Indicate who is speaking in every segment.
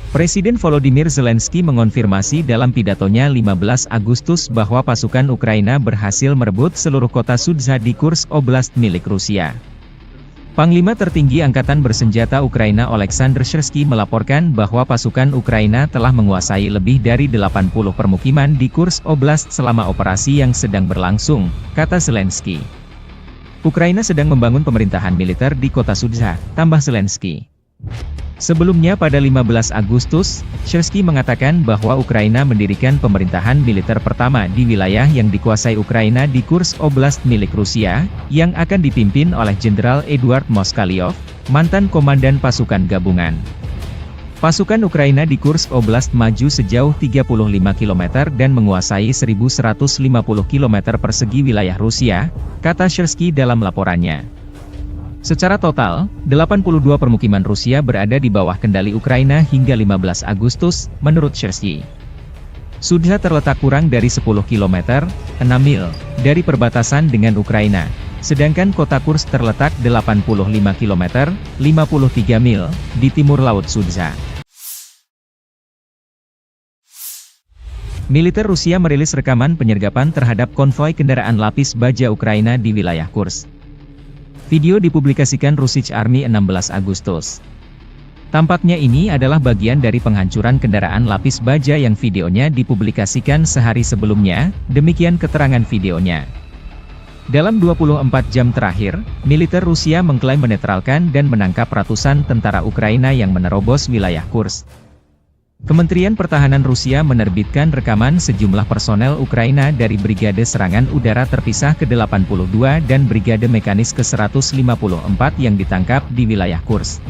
Speaker 1: Presiden Volodymyr Zelensky mengonfirmasi dalam pidatonya 15 Agustus bahwa pasukan Ukraina berhasil merebut seluruh kota Sudzha di Kursk Oblast milik Rusia. Panglima tertinggi Angkatan Bersenjata Ukraina Oleksandr Syrsky melaporkan bahwa pasukan Ukraina telah menguasai lebih dari 80 permukiman di Kursk Oblast selama operasi yang sedang berlangsung, kata Zelensky. Ukraina sedang membangun pemerintahan militer di kota Sudzha, tambah Zelensky. Sebelumnya pada 15 Agustus, Syrsky mengatakan bahwa Ukraina mendirikan pemerintahan militer pertama di wilayah yang dikuasai Ukraina di Kursk Oblast milik Rusia, yang akan dipimpin oleh Jenderal Eduard Moskalyov, mantan komandan pasukan gabungan. Pasukan Ukraina di Kursk Oblast maju sejauh 35 km dan menguasai 1.150 km persegi wilayah Rusia, kata Syrsky dalam laporannya. Secara total, 82 permukiman Rusia berada di bawah kendali Ukraina hingga 15 Agustus, menurut Syrsky. Sudzha terletak kurang dari 10 km, 6 mil, dari perbatasan dengan Ukraina, sedangkan kota Kursk terletak 85 km, 53 mil, di timur Laut Sudzha. Militer Rusia merilis rekaman penyergapan terhadap konvoi kendaraan lapis baja Ukraina di wilayah Kursk. Video dipublikasikan Russian Army 16 Agustus. Tampaknya ini adalah bagian dari penghancuran kendaraan lapis baja yang videonya dipublikasikan sehari sebelumnya, demikian keterangan videonya. Dalam 24 jam terakhir, militer Rusia mengklaim menetralkan dan menangkap ratusan tentara Ukraina yang menerobos wilayah Kursk. Kementerian Pertahanan Rusia menerbitkan rekaman sejumlah personel Ukraina dari Brigade Serangan Udara Terpisah ke-82 dan Brigade Mekanis ke-154 yang ditangkap di wilayah Kursk.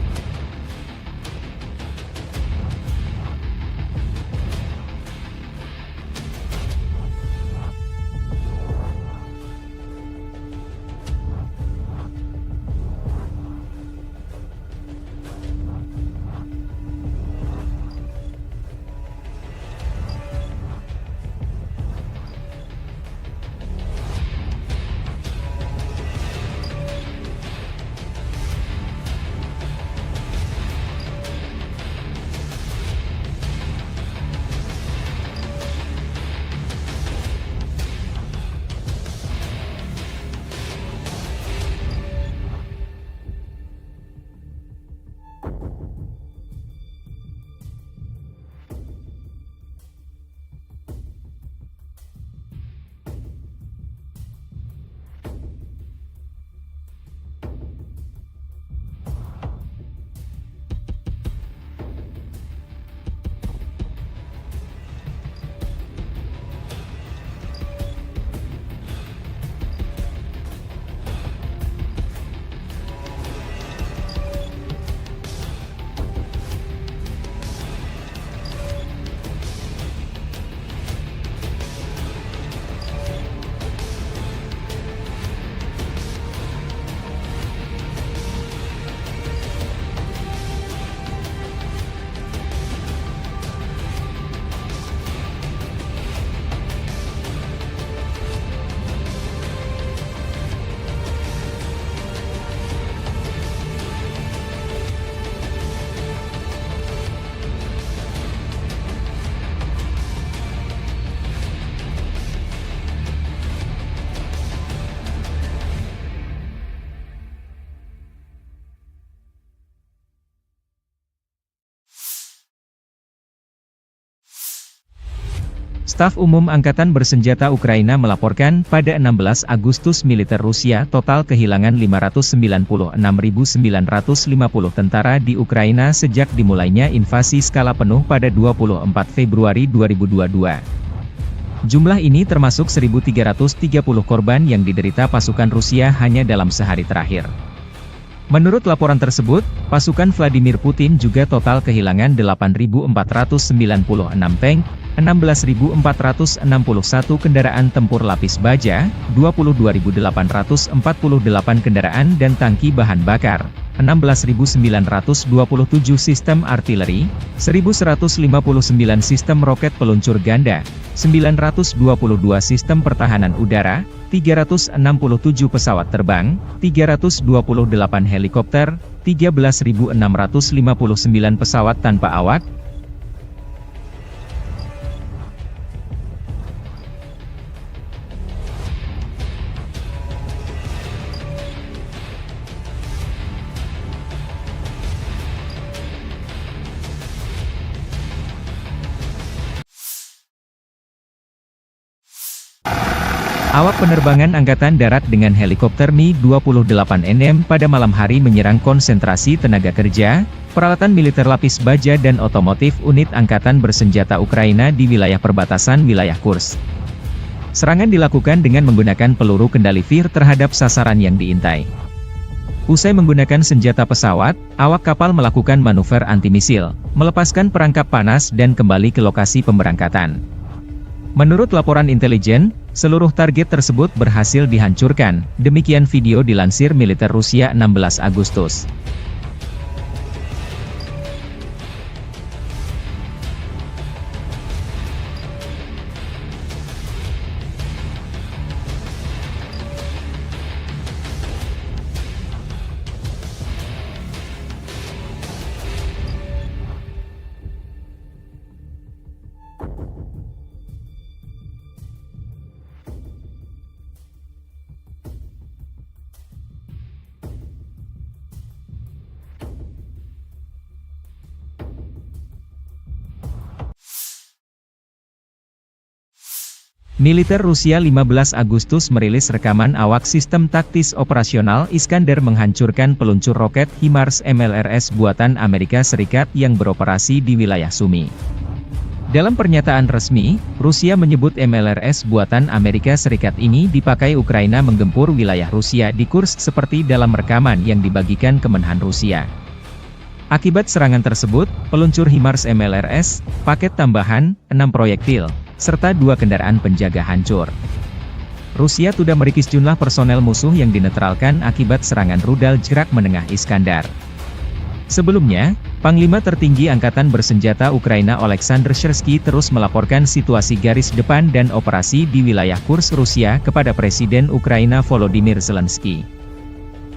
Speaker 1: Staf Umum Angkatan Bersenjata Ukraina melaporkan pada 16 Agustus militer Rusia total kehilangan 596.950 tentara di Ukraina sejak dimulainya invasi skala penuh pada 24 Februari 2022. Jumlah ini termasuk 1.330 korban yang diderita pasukan Rusia hanya dalam sehari terakhir. Menurut laporan tersebut, pasukan Vladimir Putin juga total kehilangan 8.496 tank, 16.461 kendaraan tempur lapis baja, 22.848 kendaraan dan tangki bahan bakar, 16.927 sistem artileri, 1.159 sistem roket peluncur ganda, 922 sistem pertahanan udara, 367 pesawat terbang, 328 helikopter, 13.659 pesawat tanpa awak, Awak penerbangan Angkatan Darat dengan helikopter Mi-28NM pada malam hari menyerang konsentrasi tenaga kerja, peralatan militer lapis baja dan otomotif unit Angkatan Bersenjata Ukraina di wilayah perbatasan wilayah Kursk. Serangan dilakukan dengan menggunakan peluru kendali VIR terhadap sasaran yang diintai. Usai menggunakan senjata pesawat, awak kapal melakukan manuver anti-misil, melepaskan perangkap panas dan kembali ke lokasi pemberangkatan. Menurut laporan intelijen, seluruh target tersebut berhasil dihancurkan, demikian video dilansir militer Rusia 16 Agustus. Militer Rusia 15 Agustus merilis rekaman awak sistem taktis operasional Iskander menghancurkan peluncur roket HIMARS MLRS buatan Amerika Serikat yang beroperasi di wilayah Sumy. Dalam pernyataan resmi, Rusia menyebut MLRS buatan Amerika Serikat ini dipakai Ukraina menggempur wilayah Rusia di Kursk seperti dalam rekaman yang dibagikan Kemenhan Rusia. Akibat serangan tersebut, peluncur HIMARS MLRS, paket tambahan, 6 proyektil, serta 2 kendaraan penjaga hancur. Rusia sudah merikis jumlah personel musuh yang dinetralkan akibat serangan rudal jarak menengah Iskandar. Sebelumnya, Panglima Tertinggi Angkatan Bersenjata Ukraina Oleksandr Syrsky terus melaporkan situasi garis depan dan operasi di wilayah Kursk Rusia kepada Presiden Ukraina Volodymyr Zelensky.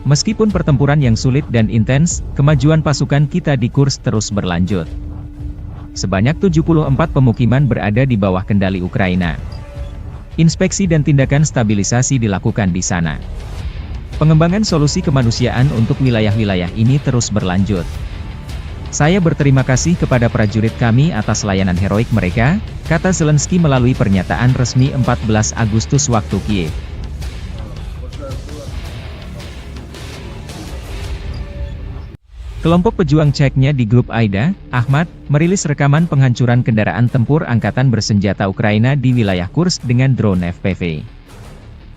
Speaker 1: Meskipun pertempuran yang sulit dan intens, kemajuan pasukan kita di Kursk terus berlanjut. Sebanyak 74 pemukiman berada di bawah kendali Ukraina. Inspeksi dan tindakan stabilisasi dilakukan di sana. Pengembangan solusi kemanusiaan untuk wilayah-wilayah ini terus berlanjut. Saya berterima kasih kepada prajurit kami atas layanan heroik mereka, kata Zelensky melalui pernyataan resmi 14 Agustus waktu Kiev. Kelompok pejuang Ceknya di grup AIDA, Ahmad, merilis rekaman penghancuran kendaraan tempur Angkatan Bersenjata Ukraina di wilayah Kursk dengan drone FPV.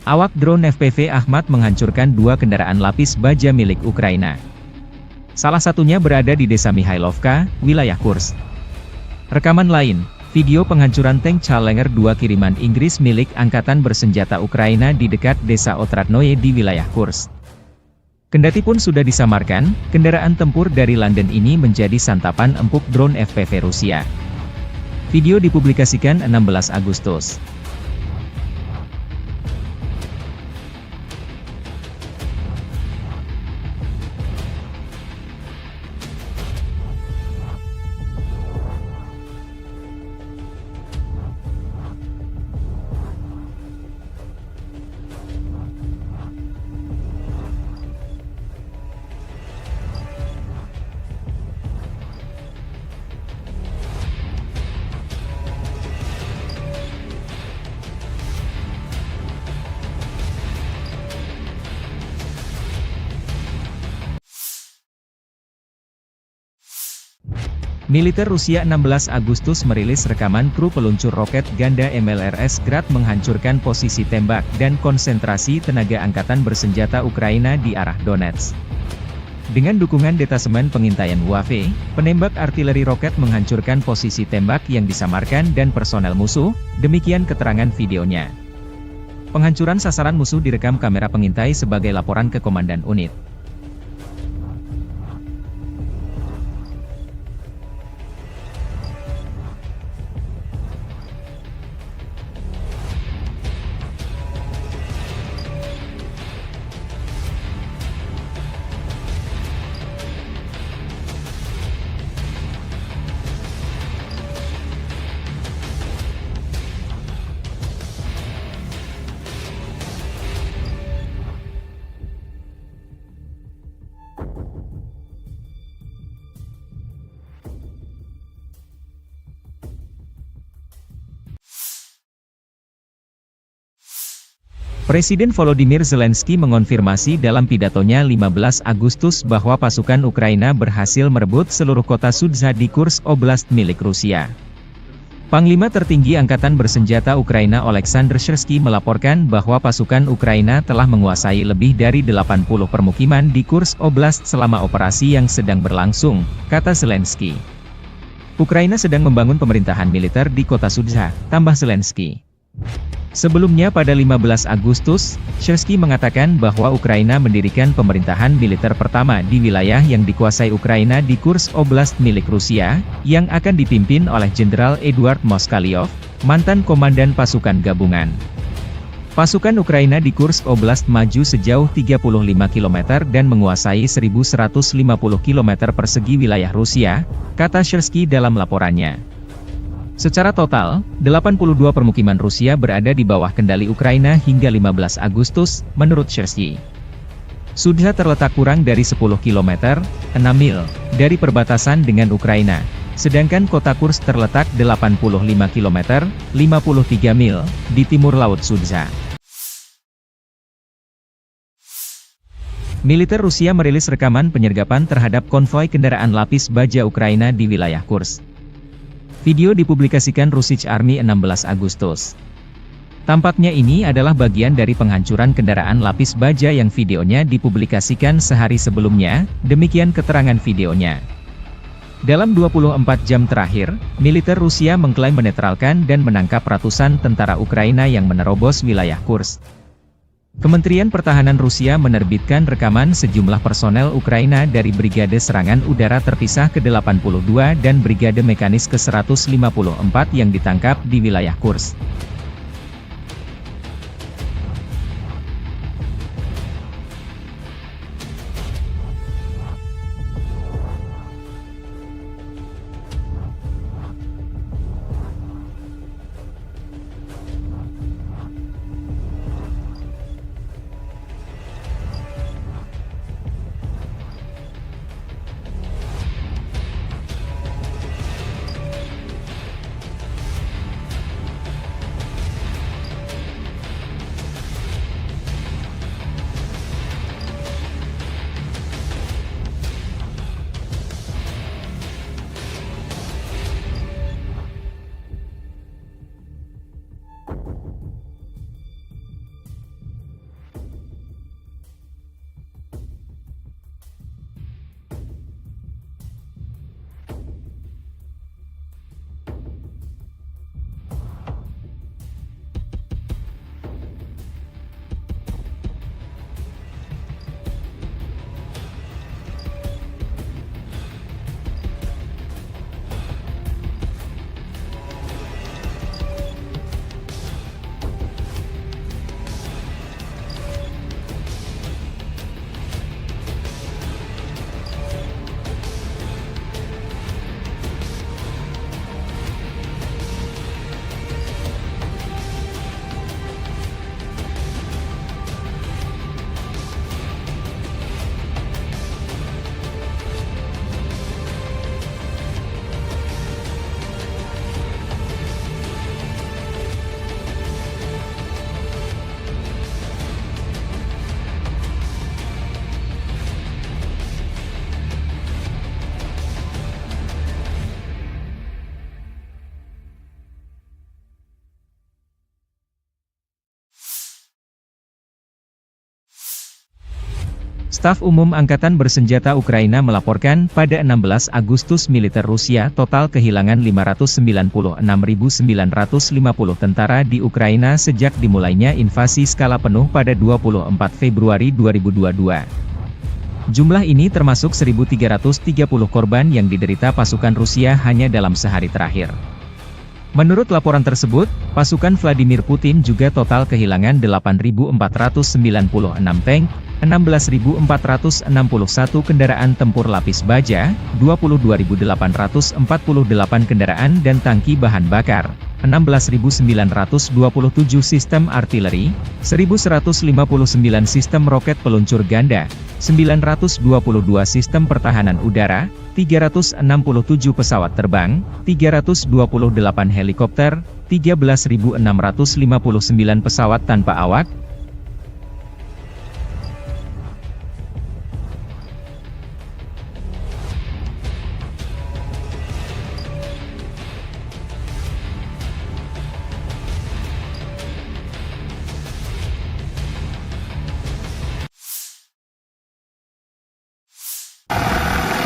Speaker 1: Awak drone FPV Ahmad menghancurkan 2 kendaraan lapis baja milik Ukraina. Salah satunya berada di desa Mihailovka, wilayah Kursk. Rekaman lain, video penghancuran tank Challenger 2 kiriman Inggris milik Angkatan Bersenjata Ukraina di dekat desa Otradnoye di wilayah Kursk. Kendati pun sudah disamarkan, kendaraan tempur dari London ini menjadi santapan empuk drone FPV Rusia. Video dipublikasikan 16 Agustus. Militer Rusia 16 Agustus merilis rekaman kru peluncur roket ganda MLRS Grad menghancurkan posisi tembak dan konsentrasi tenaga angkatan bersenjata Ukraina di arah Donetsk. Dengan dukungan detasemen pengintaian UAV, penembak artileri roket menghancurkan posisi tembak yang disamarkan dan personel musuh, demikian keterangan videonya. Penghancuran sasaran musuh direkam kamera pengintai sebagai laporan ke Komandan Unit. Presiden Volodymyr Zelensky mengonfirmasi dalam pidatonya 15 Agustus bahwa pasukan Ukraina berhasil merebut seluruh kota Sudzha di Kursk Oblast milik Rusia. Panglima tertinggi Angkatan Bersenjata Ukraina Oleksandr Syrsky melaporkan bahwa pasukan Ukraina telah menguasai lebih dari 80 permukiman di Kursk Oblast selama operasi yang sedang berlangsung, kata Zelensky. Ukraina sedang membangun pemerintahan militer di kota Sudzha, tambah Zelensky. Sebelumnya pada 15 Agustus, Syrsky mengatakan bahwa Ukraina mendirikan pemerintahan militer pertama di wilayah yang dikuasai Ukraina di Kursk Oblast milik Rusia, yang akan dipimpin oleh Jenderal Eduard Moskalyov, mantan komandan pasukan gabungan. Pasukan Ukraina di Kursk Oblast maju sejauh 35 km dan menguasai 1.150 km persegi wilayah Rusia, kata Syrsky dalam laporannya. Secara total, 82 permukiman Rusia berada di bawah kendali Ukraina hingga 15 Agustus, menurut Syrsky. Sudzha terletak kurang dari 10 km, 6 mil, dari perbatasan dengan Ukraina, sedangkan kota Kursk terletak 85 km, 53 mil, di timur Laut Sudzha. Militer Rusia merilis rekaman penyergapan terhadap konvoi kendaraan lapis baja Ukraina di wilayah Kursk. Video dipublikasikan Russian Army 16 Agustus. Tampaknya ini adalah bagian dari penghancuran kendaraan lapis baja yang videonya dipublikasikan sehari sebelumnya, demikian keterangan videonya. Dalam 24 jam terakhir, militer Rusia mengklaim menetralkan dan menangkap ratusan tentara Ukraina yang menerobos wilayah Kursk. Kementerian Pertahanan Rusia menerbitkan rekaman sejumlah personel Ukraina dari Brigade Serangan Udara Terpisah ke-82 dan Brigade Mekanis ke-154 yang ditangkap di wilayah Kursk. Staf Umum Angkatan Bersenjata Ukraina melaporkan pada 16 Agustus militer Rusia total kehilangan 596.950 tentara di Ukraina sejak dimulainya invasi skala penuh pada 24 Februari 2022. Jumlah ini termasuk 1.330 korban yang diderita pasukan Rusia hanya dalam sehari terakhir. Menurut laporan tersebut, pasukan Vladimir Putin juga total kehilangan 8.496 tank, 16.461 kendaraan tempur lapis baja, 22.848 kendaraan dan tangki bahan bakar, 16.927 sistem artileri, 1.159 sistem roket peluncur ganda, 922 sistem pertahanan udara, 367 pesawat terbang, 328 helikopter, 13.659 pesawat tanpa awak,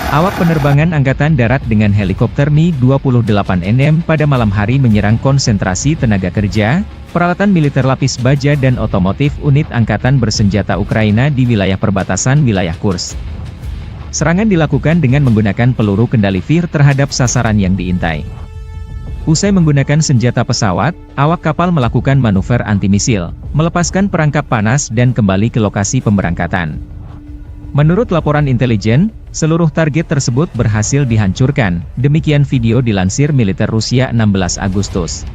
Speaker 1: Awak penerbangan Angkatan Darat dengan helikopter Mi-28NM pada malam hari menyerang konsentrasi tenaga kerja, peralatan militer lapis baja dan otomotif unit Angkatan Bersenjata Ukraina di wilayah perbatasan wilayah Kursk. Serangan dilakukan dengan menggunakan peluru kendali Vir terhadap sasaran yang diintai. Usai menggunakan senjata pesawat, awak kapal melakukan manuver anti-misil, melepaskan perangkap panas dan kembali ke lokasi pemberangkatan. Menurut laporan intelijen, seluruh target tersebut berhasil dihancurkan, demikian video dilansir militer Rusia 16 Agustus.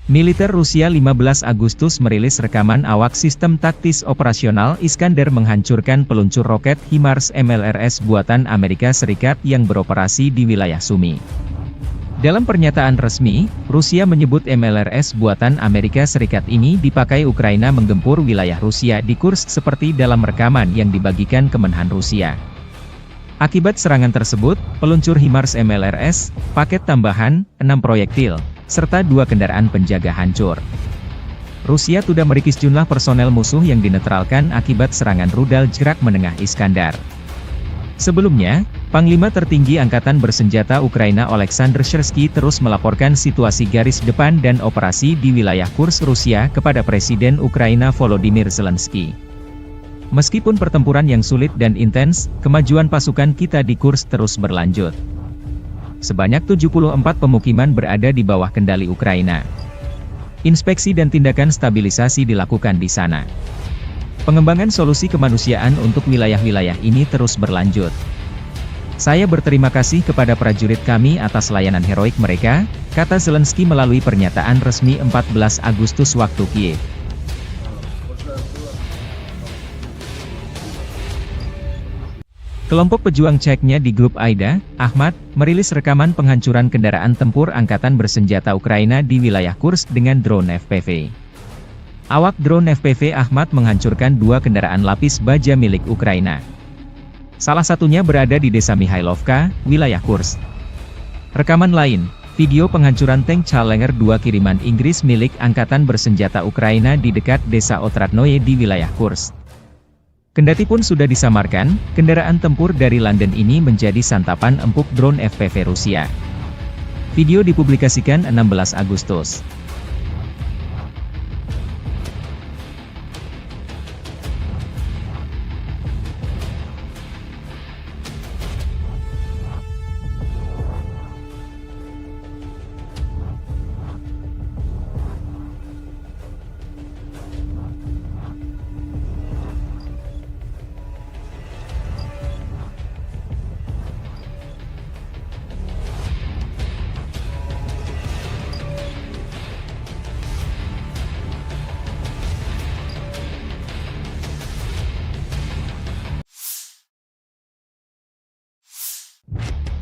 Speaker 1: Militer Rusia 15 Agustus merilis rekaman awak sistem taktis operasional Iskander menghancurkan peluncur roket HIMARS MLRS buatan Amerika Serikat yang beroperasi di wilayah Sumy. Dalam pernyataan resmi, Rusia menyebut MLRS buatan Amerika Serikat ini dipakai Ukraina menggempur wilayah Rusia di Kursk seperti dalam rekaman yang dibagikan Kemenhan Rusia. Akibat serangan tersebut, peluncur HIMARS MLRS, paket tambahan, 6 proyektil, serta 2 kendaraan penjaga hancur. Rusia sudah merikis jumlah personel musuh yang dinetralkan akibat serangan rudal jarak menengah Iskandar. Sebelumnya, Panglima Tertinggi Angkatan Bersenjata Ukraina Oleksandr Syrsky terus melaporkan situasi garis depan dan operasi di wilayah Kursk Rusia kepada Presiden Ukraina Volodymyr Zelensky. Meskipun pertempuran yang sulit dan intens, kemajuan pasukan kita di Kursk terus berlanjut. Sebanyak 74 pemukiman berada di bawah kendali Ukraina. Inspeksi dan tindakan stabilisasi dilakukan di sana. Pengembangan solusi kemanusiaan untuk wilayah-wilayah ini terus berlanjut. Saya berterima kasih kepada prajurit kami atas layanan heroik mereka, kata Zelensky melalui pernyataan resmi 14 Agustus waktu Kiev. Kelompok pejuang Ceknya di grup AIDA, Ahmad, merilis rekaman penghancuran kendaraan tempur Angkatan Bersenjata Ukraina di wilayah Kursk dengan drone FPV. Awak drone FPV Ahmad menghancurkan 2 kendaraan lapis baja milik Ukraina. Salah satunya berada di desa Mihailovka, wilayah Kursk. Rekaman lain, video penghancuran tank Challenger 2 kiriman Inggris milik Angkatan Bersenjata Ukraina di dekat desa Otradnoye di wilayah Kursk. Kendati pun sudah disamarkan, kendaraan tempur dari London ini menjadi santapan empuk drone FPV Rusia. Video dipublikasikan 16 Agustus.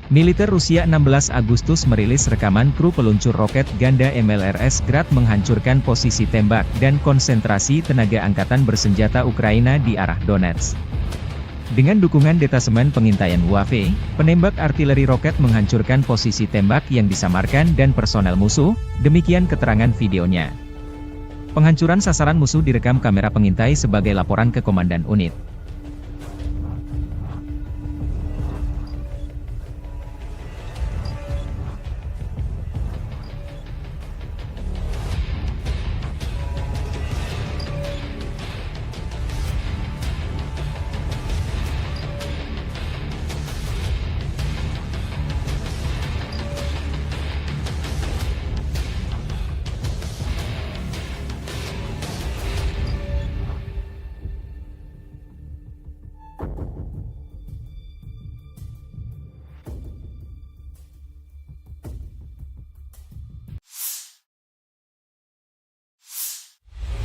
Speaker 1: Militer Rusia 16 Agustus merilis rekaman kru peluncur roket ganda MLRS Grad menghancurkan posisi tembak dan konsentrasi tenaga angkatan bersenjata Ukraina di arah Donetsk. Dengan dukungan detasemen pengintaian UAV, penembak artileri roket menghancurkan posisi tembak yang disamarkan dan personel musuh, demikian keterangan videonya. Penghancuran sasaran musuh direkam kamera pengintai sebagai laporan ke Komandan Unit.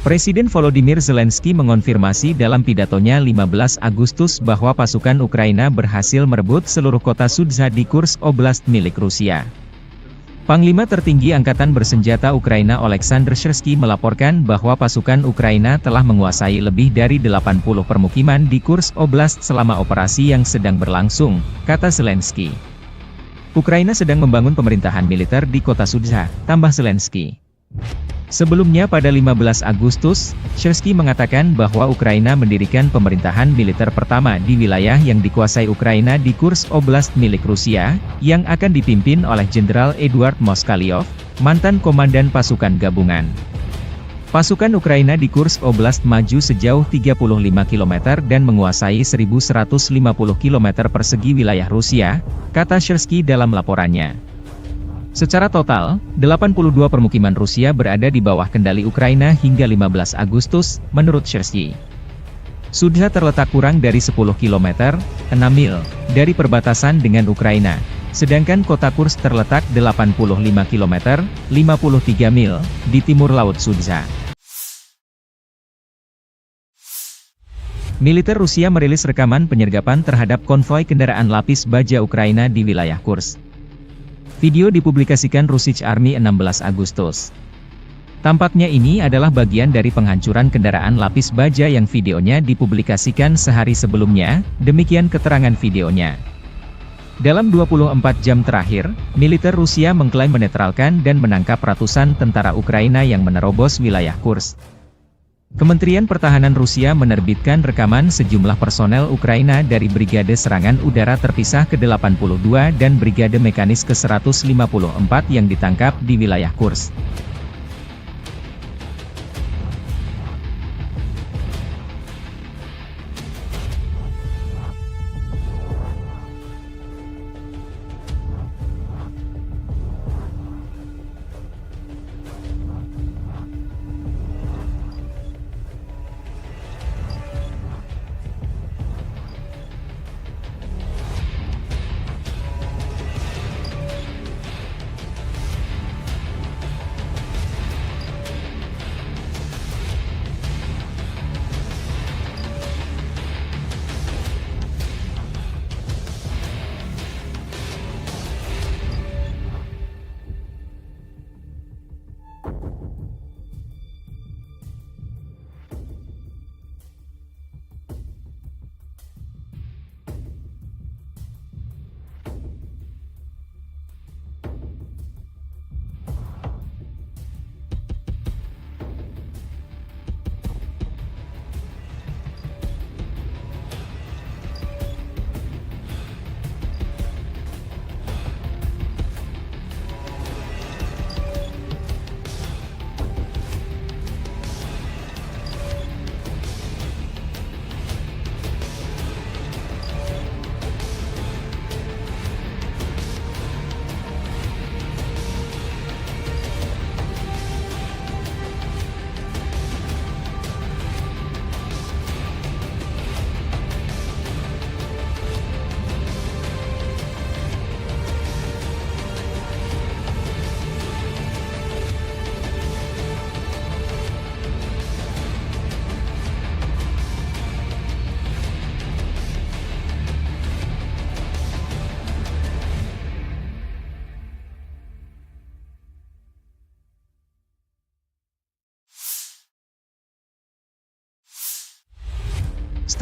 Speaker 1: Presiden Volodymyr Zelensky mengonfirmasi dalam pidatonya 15 Agustus bahwa pasukan Ukraina berhasil merebut seluruh kota Sudzha di Kursk Oblast milik Rusia. Panglima tertinggi Angkatan Bersenjata Ukraina Oleksandr Syrsky melaporkan bahwa pasukan Ukraina telah menguasai lebih dari 80 permukiman di Kursk Oblast selama operasi yang sedang berlangsung, kata Zelensky. Ukraina sedang membangun pemerintahan militer di kota Sudzha, tambah Zelensky. Sebelumnya pada 15 Agustus, Syrsky mengatakan bahwa Ukraina mendirikan pemerintahan militer pertama di wilayah yang dikuasai Ukraina di Kursk Oblast milik Rusia, yang akan dipimpin oleh Jenderal Eduard Moskalyov, mantan komandan pasukan gabungan. Pasukan Ukraina di Kursk Oblast maju sejauh 35 km dan menguasai 1.150 km persegi wilayah Rusia, kata Syrsky dalam laporannya. Secara total, 82 permukiman Rusia berada di bawah kendali Ukraina hingga 15 Agustus, menurut Syrsky. Sudzha terletak kurang dari 10 km, 6 mil, dari perbatasan dengan Ukraina, sedangkan kota Kursk terletak 85 km, 53 mil, di timur Laut Sudzha. Militer Rusia merilis rekaman penyergapan terhadap konvoi kendaraan lapis baja Ukraina di wilayah Kursk. Video dipublikasikan Russian Army 16 Agustus. Tampaknya ini adalah bagian dari penghancuran kendaraan lapis baja yang videonya dipublikasikan sehari sebelumnya, demikian keterangan videonya. Dalam 24 jam terakhir, militer Rusia mengklaim menetralkan dan menangkap ratusan tentara Ukraina yang menerobos wilayah Kursk. Kementerian Pertahanan Rusia menerbitkan rekaman sejumlah personel Ukraina dari Brigade Serangan Udara Terpisah ke-82 dan Brigade Mekanis ke-154 yang ditangkap di wilayah Kursk.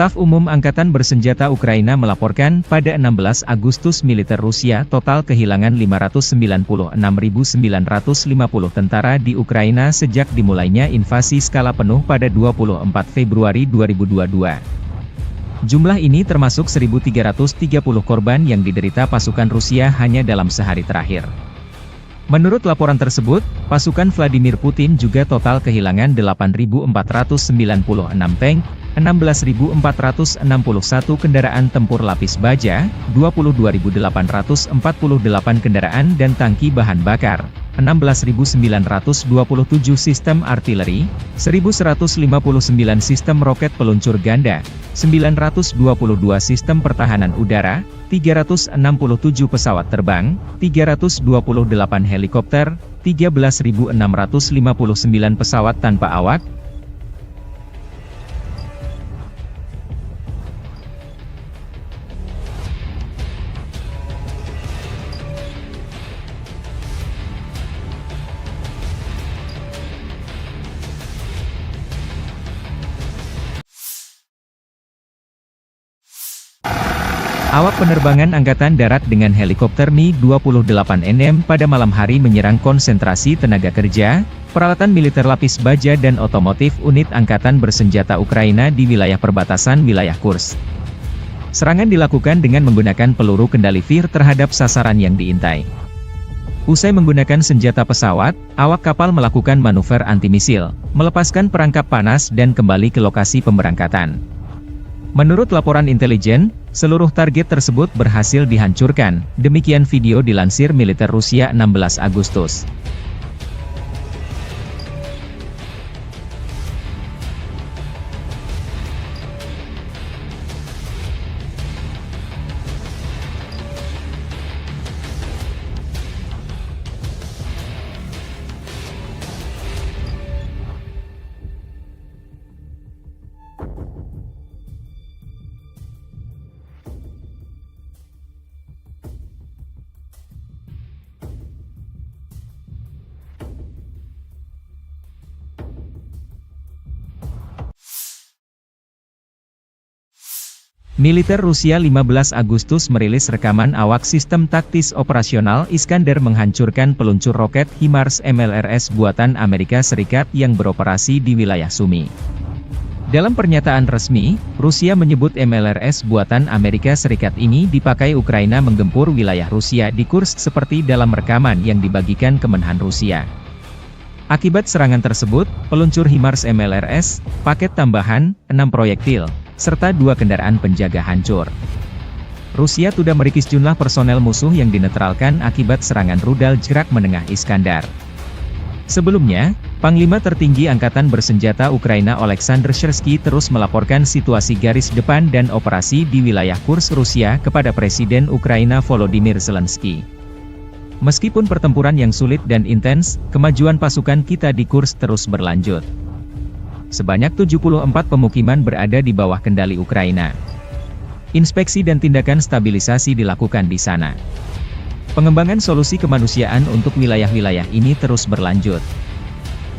Speaker 1: Staf Umum Angkatan Bersenjata Ukraina melaporkan pada 16 Agustus militer Rusia total kehilangan 596.950 tentara di Ukraina sejak dimulainya invasi skala penuh pada 24 Februari 2022. Jumlah ini termasuk 1.330 korban yang diderita pasukan Rusia hanya dalam sehari terakhir. Menurut laporan tersebut, pasukan Vladimir Putin juga total kehilangan 8.496 tank, 16.461 kendaraan tempur lapis baja, 22.848 kendaraan dan tangki bahan bakar, 16.927 sistem artileri, 1.159 sistem roket peluncur ganda, 922 sistem pertahanan udara, 367 pesawat terbang, 328 helikopter, 13.659 pesawat tanpa awak, Awak penerbangan Angkatan Darat dengan helikopter Mi-28NM pada malam hari menyerang konsentrasi tenaga kerja, peralatan militer lapis baja dan otomotif unit Angkatan Bersenjata Ukraina di wilayah perbatasan wilayah Kursk. Serangan dilakukan dengan menggunakan peluru kendali VIR terhadap sasaran yang diintai. Usai menggunakan senjata pesawat, awak kapal melakukan manuver anti-misil, melepaskan perangkap panas dan kembali ke lokasi pemberangkatan. Menurut laporan intelijen, seluruh target tersebut berhasil dihancurkan, demikian video dilansir militer Rusia 16 Agustus. Militer Rusia 15 Agustus merilis rekaman awak sistem taktis operasional Iskander menghancurkan peluncur roket HIMARS MLRS buatan Amerika Serikat yang beroperasi di wilayah Sumi. Dalam pernyataan resmi, Rusia menyebut MLRS buatan Amerika Serikat ini dipakai Ukraina menggempur wilayah Rusia di Kursk seperti dalam rekaman yang dibagikan Kemenhan Rusia. Akibat serangan tersebut, peluncur HIMARS MLRS, paket tambahan, 6 proyektil, serta 2 kendaraan penjaga hancur. Rusia sudah merikis jumlah personel musuh yang dinetralkan akibat serangan rudal jerak menengah Iskandar. Sebelumnya, Panglima Tertinggi Angkatan Bersenjata Ukraina Oleksandr Syrsky terus melaporkan situasi garis depan dan operasi di wilayah Kursk Rusia kepada Presiden Ukraina Volodymyr Zelensky. Meskipun pertempuran yang sulit dan intens, kemajuan pasukan kita di Kursk terus berlanjut. Sebanyak 74 pemukiman berada di bawah kendali Ukraina. Inspeksi dan tindakan stabilisasi dilakukan di sana. Pengembangan solusi kemanusiaan untuk wilayah-wilayah ini terus berlanjut.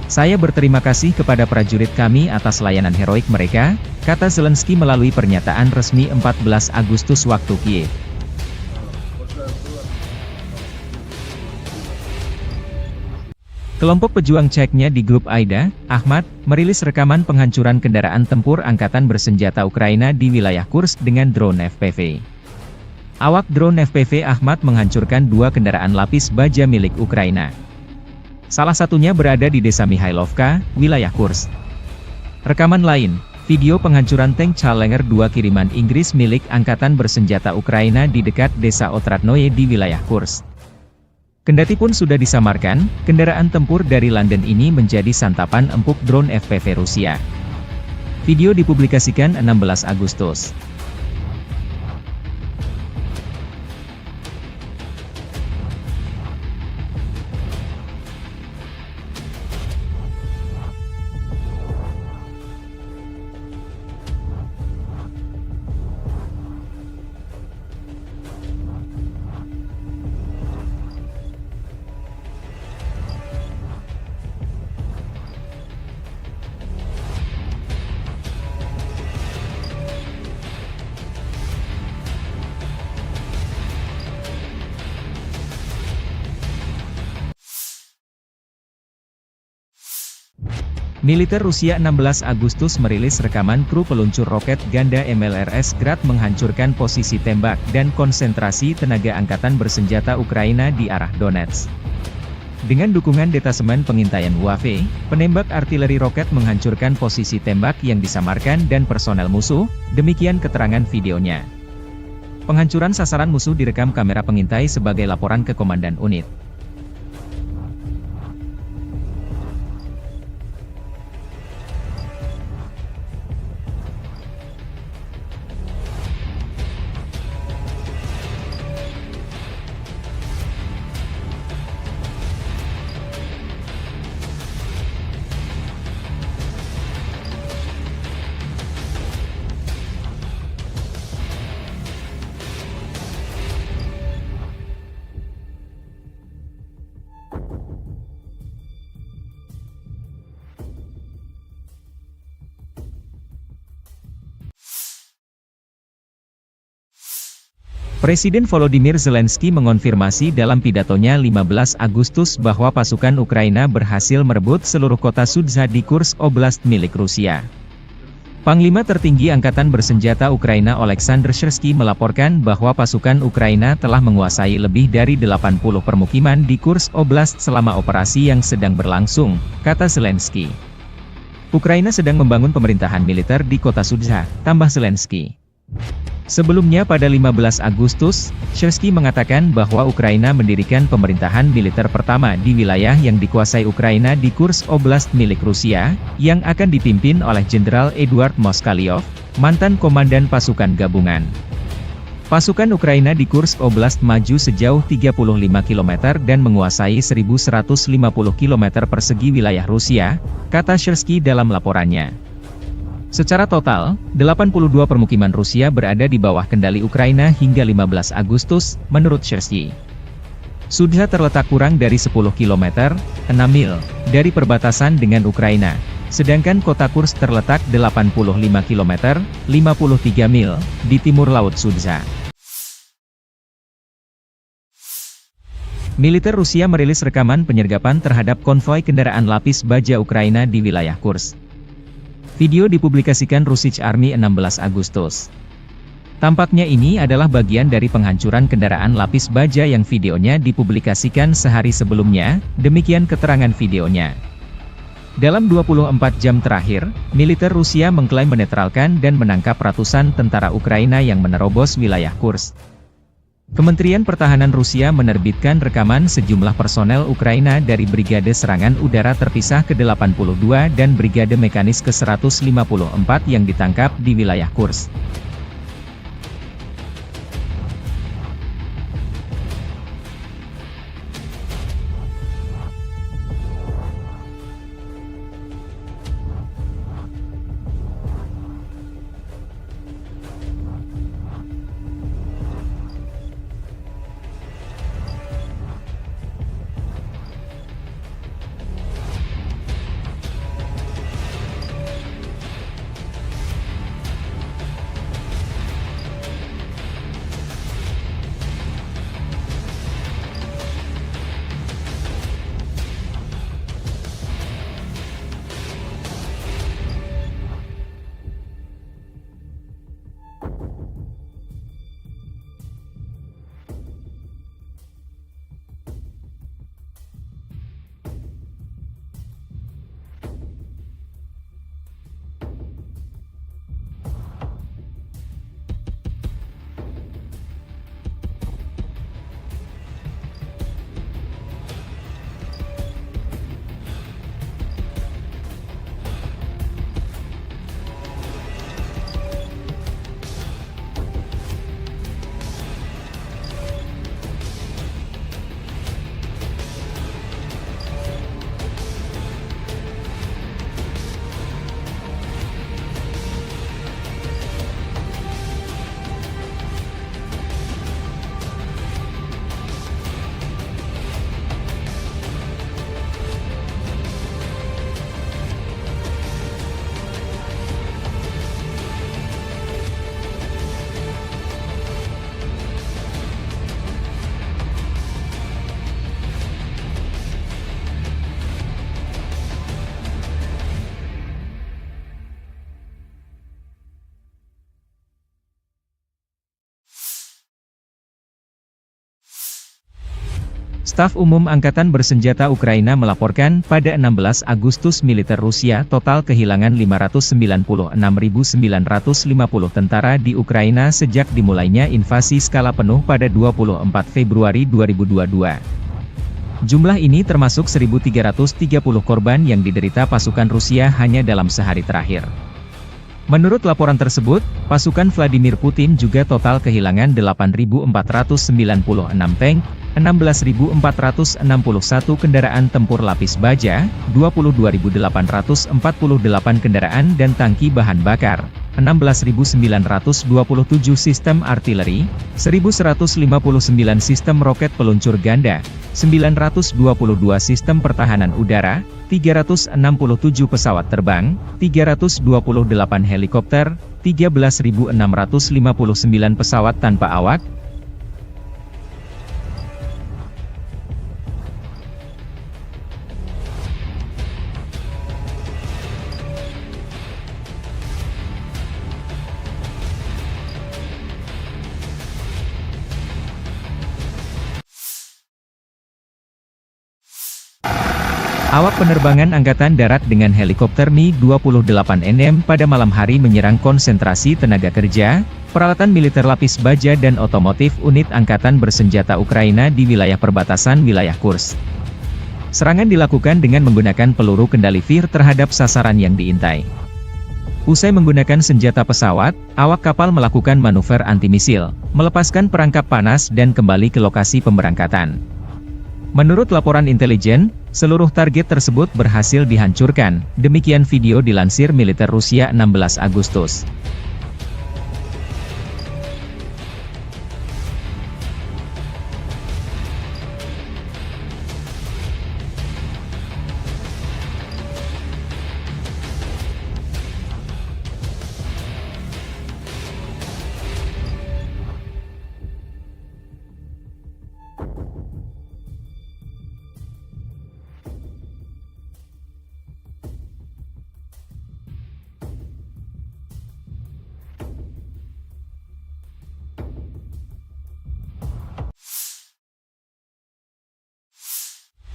Speaker 1: Saya berterima kasih kepada prajurit kami atas layanan heroik mereka, kata Zelensky melalui pernyataan resmi 14 Agustus waktu Kiev. Kelompok pejuang Ceknya di grup Aida, Ahmad, merilis rekaman penghancuran kendaraan tempur Angkatan Bersenjata Ukraina di wilayah Kursk dengan drone FPV. Awak drone FPV Ahmad menghancurkan 2 kendaraan lapis baja milik Ukraina. Salah satunya berada di desa Mihailovka, wilayah Kursk. Rekaman lain, video penghancuran tank Challenger 2 kiriman Inggris milik Angkatan Bersenjata Ukraina di dekat desa Otradnoye di wilayah Kursk. Kendati pun sudah disamarkan, kendaraan tempur dari London ini menjadi santapan empuk drone FPV Rusia. Video dipublikasikan 16 Agustus. Militer Rusia 16 Agustus merilis rekaman kru peluncur roket ganda MLRS Grad menghancurkan posisi tembak dan konsentrasi tenaga angkatan bersenjata Ukraina di arah Donetsk. Dengan dukungan detasemen pengintaian UAV, penembak artileri roket menghancurkan posisi tembak yang disamarkan dan personel musuh, demikian keterangan videonya. Penghancuran sasaran musuh direkam kamera pengintai sebagai laporan ke Komandan Unit. Presiden Volodymyr Zelensky mengonfirmasi dalam pidatonya 15 Agustus bahwa pasukan Ukraina berhasil merebut seluruh kota Sudzha di Kursk Oblast milik Rusia. Panglima tertinggi Angkatan Bersenjata Ukraina Oleksandr Syrsky melaporkan bahwa pasukan Ukraina telah menguasai lebih dari 80 permukiman di Kursk Oblast selama operasi yang sedang berlangsung, kata Zelensky. Ukraina sedang membangun pemerintahan militer di kota Sudzha, tambah Zelensky. Sebelumnya pada 15 Agustus, Syrsky mengatakan bahwa Ukraina mendirikan pemerintahan militer pertama di wilayah yang dikuasai Ukraina di Kursk Oblast milik Rusia, yang akan dipimpin oleh Jenderal Eduard Moskalyov, mantan komandan pasukan gabungan. Pasukan Ukraina di Kursk Oblast maju sejauh 35 km dan menguasai 1.150 km persegi wilayah Rusia, kata Syrsky dalam laporannya. Secara total, 82 permukiman Rusia berada di bawah kendali Ukraina hingga 15 Agustus, menurut Syrsky. Sudzha terletak kurang dari 10 km, 6 mil, dari perbatasan dengan Ukraina, sedangkan kota Kursk terletak 85 km, 53 mil, di timur Laut Sudzha. Militer Rusia merilis rekaman penyergapan terhadap konvoi kendaraan lapis baja Ukraina di wilayah Kursk. Video dipublikasikan Russian Army 16 Agustus. Tampaknya ini adalah bagian dari penghancuran kendaraan lapis baja yang videonya dipublikasikan sehari sebelumnya, demikian keterangan videonya. Dalam 24 jam terakhir, militer Rusia mengklaim menetralkan dan menangkap ratusan tentara Ukraina yang menerobos wilayah Kursk. Kementerian Pertahanan Rusia menerbitkan rekaman sejumlah personel Ukraina dari Brigade Serangan Udara Terpisah ke-82 dan Brigade Mekanis ke-154 yang ditangkap di wilayah Kursk. Staf Umum Angkatan Bersenjata Ukraina melaporkan pada 16 Agustus militer Rusia total kehilangan 596.950 tentara di Ukraina sejak dimulainya invasi skala penuh pada 24 Februari 2022. Jumlah ini termasuk 1.330 korban yang diderita pasukan Rusia hanya dalam sehari terakhir. Menurut laporan tersebut, pasukan Vladimir Putin juga total kehilangan 8.496 tank, 16.461 kendaraan tempur lapis baja, 22.848 kendaraan dan tangki bahan bakar, 16.927 sistem artileri, 1.159 sistem roket peluncur ganda, 922 sistem pertahanan udara, 367 pesawat terbang, 328 helikopter, 13.659 pesawat tanpa awak, Awak penerbangan Angkatan Darat dengan helikopter Mi-28NM pada malam hari menyerang konsentrasi tenaga kerja, peralatan militer lapis baja dan otomotif unit Angkatan Bersenjata Ukraina di wilayah perbatasan wilayah Kursk. Serangan dilakukan dengan menggunakan peluru kendali VIR terhadap sasaran yang diintai. Usai menggunakan senjata pesawat, awak kapal melakukan manuver anti-misil, melepaskan perangkap panas dan kembali ke lokasi pemberangkatan. Menurut laporan intelijen, seluruh target tersebut berhasil dihancurkan, demikian video dilansir militer Rusia 16 Agustus.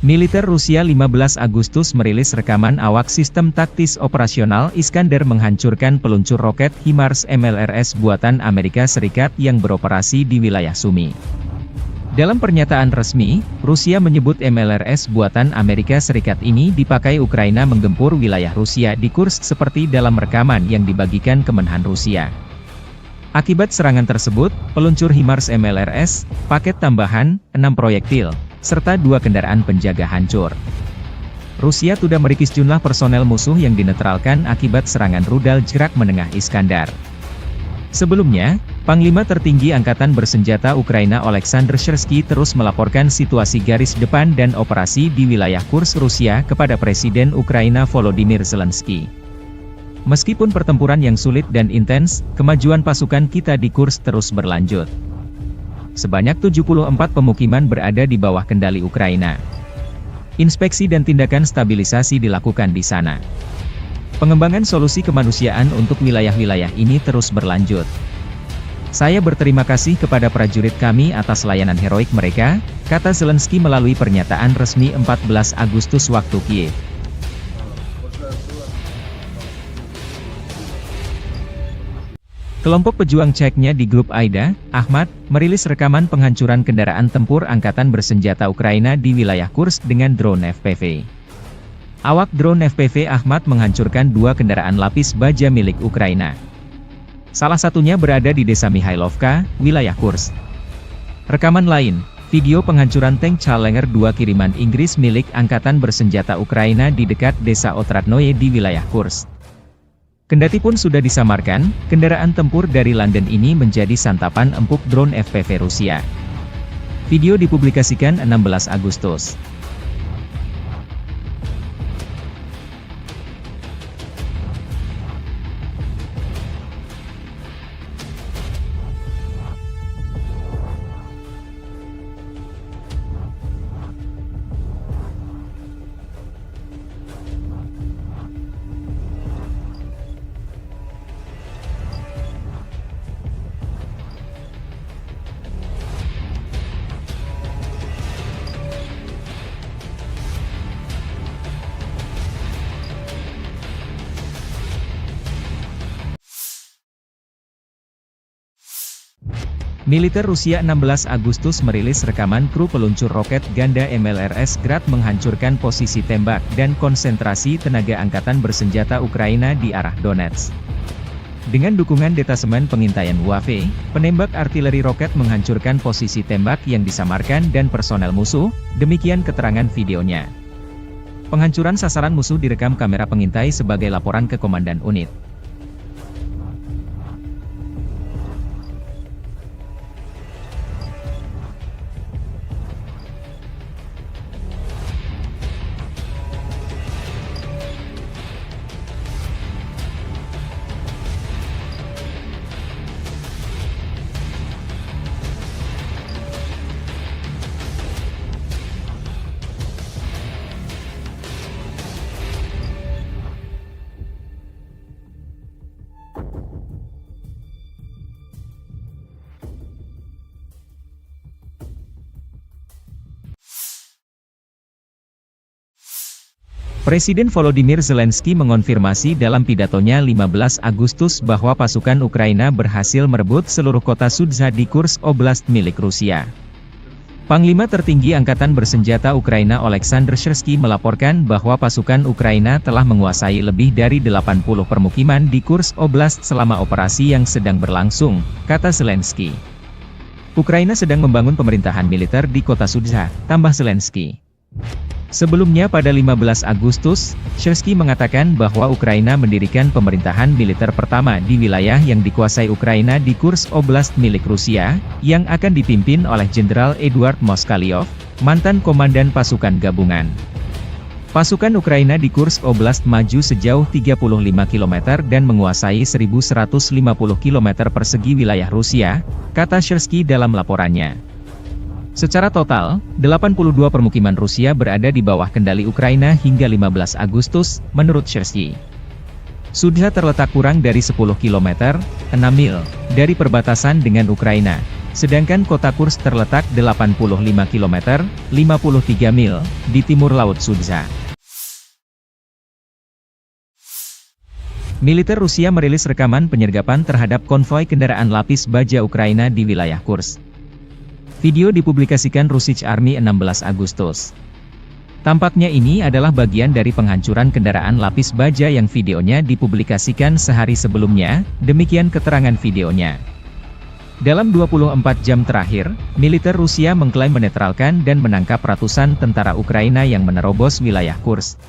Speaker 1: Militer Rusia 15 Agustus merilis rekaman awak sistem taktis operasional Iskander menghancurkan peluncur roket HIMARS MLRS buatan Amerika Serikat yang beroperasi di wilayah Sumy. Dalam pernyataan resmi, Rusia menyebut MLRS buatan Amerika Serikat ini dipakai Ukraina menggempur wilayah Rusia di Kursk seperti dalam rekaman yang dibagikan Kemenhan Rusia. Akibat serangan tersebut, peluncur HIMARS MLRS, paket tambahan, 6 proyektil, serta 2 kendaraan penjaga hancur. Rusia sudah merikis jumlah personel musuh yang dinetralkan akibat serangan rudal jarak menengah Iskandar. Sebelumnya, Panglima Tertinggi Angkatan Bersenjata Ukraina Oleksandr Syrsky terus melaporkan situasi garis depan dan operasi di wilayah Kursk Rusia kepada Presiden Ukraina Volodymyr Zelensky. Meskipun pertempuran yang sulit dan intens, kemajuan pasukan kita di Kursk terus berlanjut. Sebanyak 74 pemukiman berada di bawah kendali Ukraina. Inspeksi dan tindakan stabilisasi dilakukan di sana. Pengembangan solusi kemanusiaan untuk wilayah-wilayah ini terus berlanjut. Saya berterima kasih kepada prajurit kami atas layanan heroik mereka, kata Zelensky melalui pernyataan resmi 14 Agustus waktu Kiev. Kelompok pejuang Ceknya di grup Aida, Ahmad, merilis rekaman penghancuran kendaraan tempur Angkatan Bersenjata Ukraina di wilayah Kursk dengan drone FPV. Awak drone FPV Ahmad menghancurkan 2 kendaraan lapis baja milik Ukraina. Salah satunya berada di desa Mihailovka, wilayah Kursk. Rekaman lain, video penghancuran tank Challenger 2 kiriman Inggris milik Angkatan Bersenjata Ukraina di dekat desa Otradnoye di wilayah Kursk. Kendati pun sudah disamarkan, kendaraan tempur dari London ini menjadi santapan empuk drone FPV Rusia. Video dipublikasikan 16 Agustus. Militer Rusia 16 Agustus merilis rekaman kru peluncur roket ganda MLRS Grad menghancurkan posisi tembak dan konsentrasi tenaga angkatan bersenjata Ukraina di arah Donetsk. Dengan dukungan detasemen pengintaian UAV, penembak artileri roket menghancurkan posisi tembak yang disamarkan dan personel musuh, demikian keterangan videonya. Penghancuran sasaran musuh direkam kamera pengintai sebagai laporan ke Komandan Unit. Presiden Volodymyr Zelensky mengonfirmasi dalam pidatonya 15 Agustus bahwa pasukan Ukraina berhasil merebut seluruh kota Sudzha di Kursk Oblast milik Rusia. Panglima tertinggi Angkatan Bersenjata Ukraina Oleksandr Syrsky melaporkan bahwa pasukan Ukraina telah menguasai lebih dari 80 permukiman di Kursk Oblast selama operasi yang sedang berlangsung, kata Zelensky. Ukraina sedang membangun pemerintahan militer di kota Sudzha, tambah Zelensky. Sebelumnya pada 15 Agustus, Syrsky mengatakan bahwa Ukraina mendirikan pemerintahan militer pertama di wilayah yang dikuasai Ukraina di Kursk Oblast milik Rusia, yang akan dipimpin oleh Jenderal Eduard Moskalyov, mantan komandan pasukan gabungan. Pasukan Ukraina di Kursk Oblast maju sejauh 35 km dan menguasai 1.150 km persegi wilayah Rusia, kata Syrsky dalam laporannya. Secara total, 82 permukiman Rusia berada di bawah kendali Ukraina hingga 15 Agustus, menurut Syrsky. Sudzha terletak kurang dari 10 km, 6 mil, dari perbatasan dengan Ukraina, sedangkan kota Kursk terletak 85 km, 53 mil, di timur Laut Sudzha. Militer Rusia merilis rekaman penyergapan terhadap konvoi kendaraan lapis baja Ukraina di wilayah Kursk. Video dipublikasikan Russian Army 16 Agustus. Tampaknya ini adalah bagian dari penghancuran kendaraan lapis baja yang videonya dipublikasikan sehari sebelumnya, demikian keterangan videonya. Dalam 24 jam terakhir, militer Rusia mengklaim menetralkan dan menangkap ratusan tentara Ukraina yang menerobos wilayah Kursk.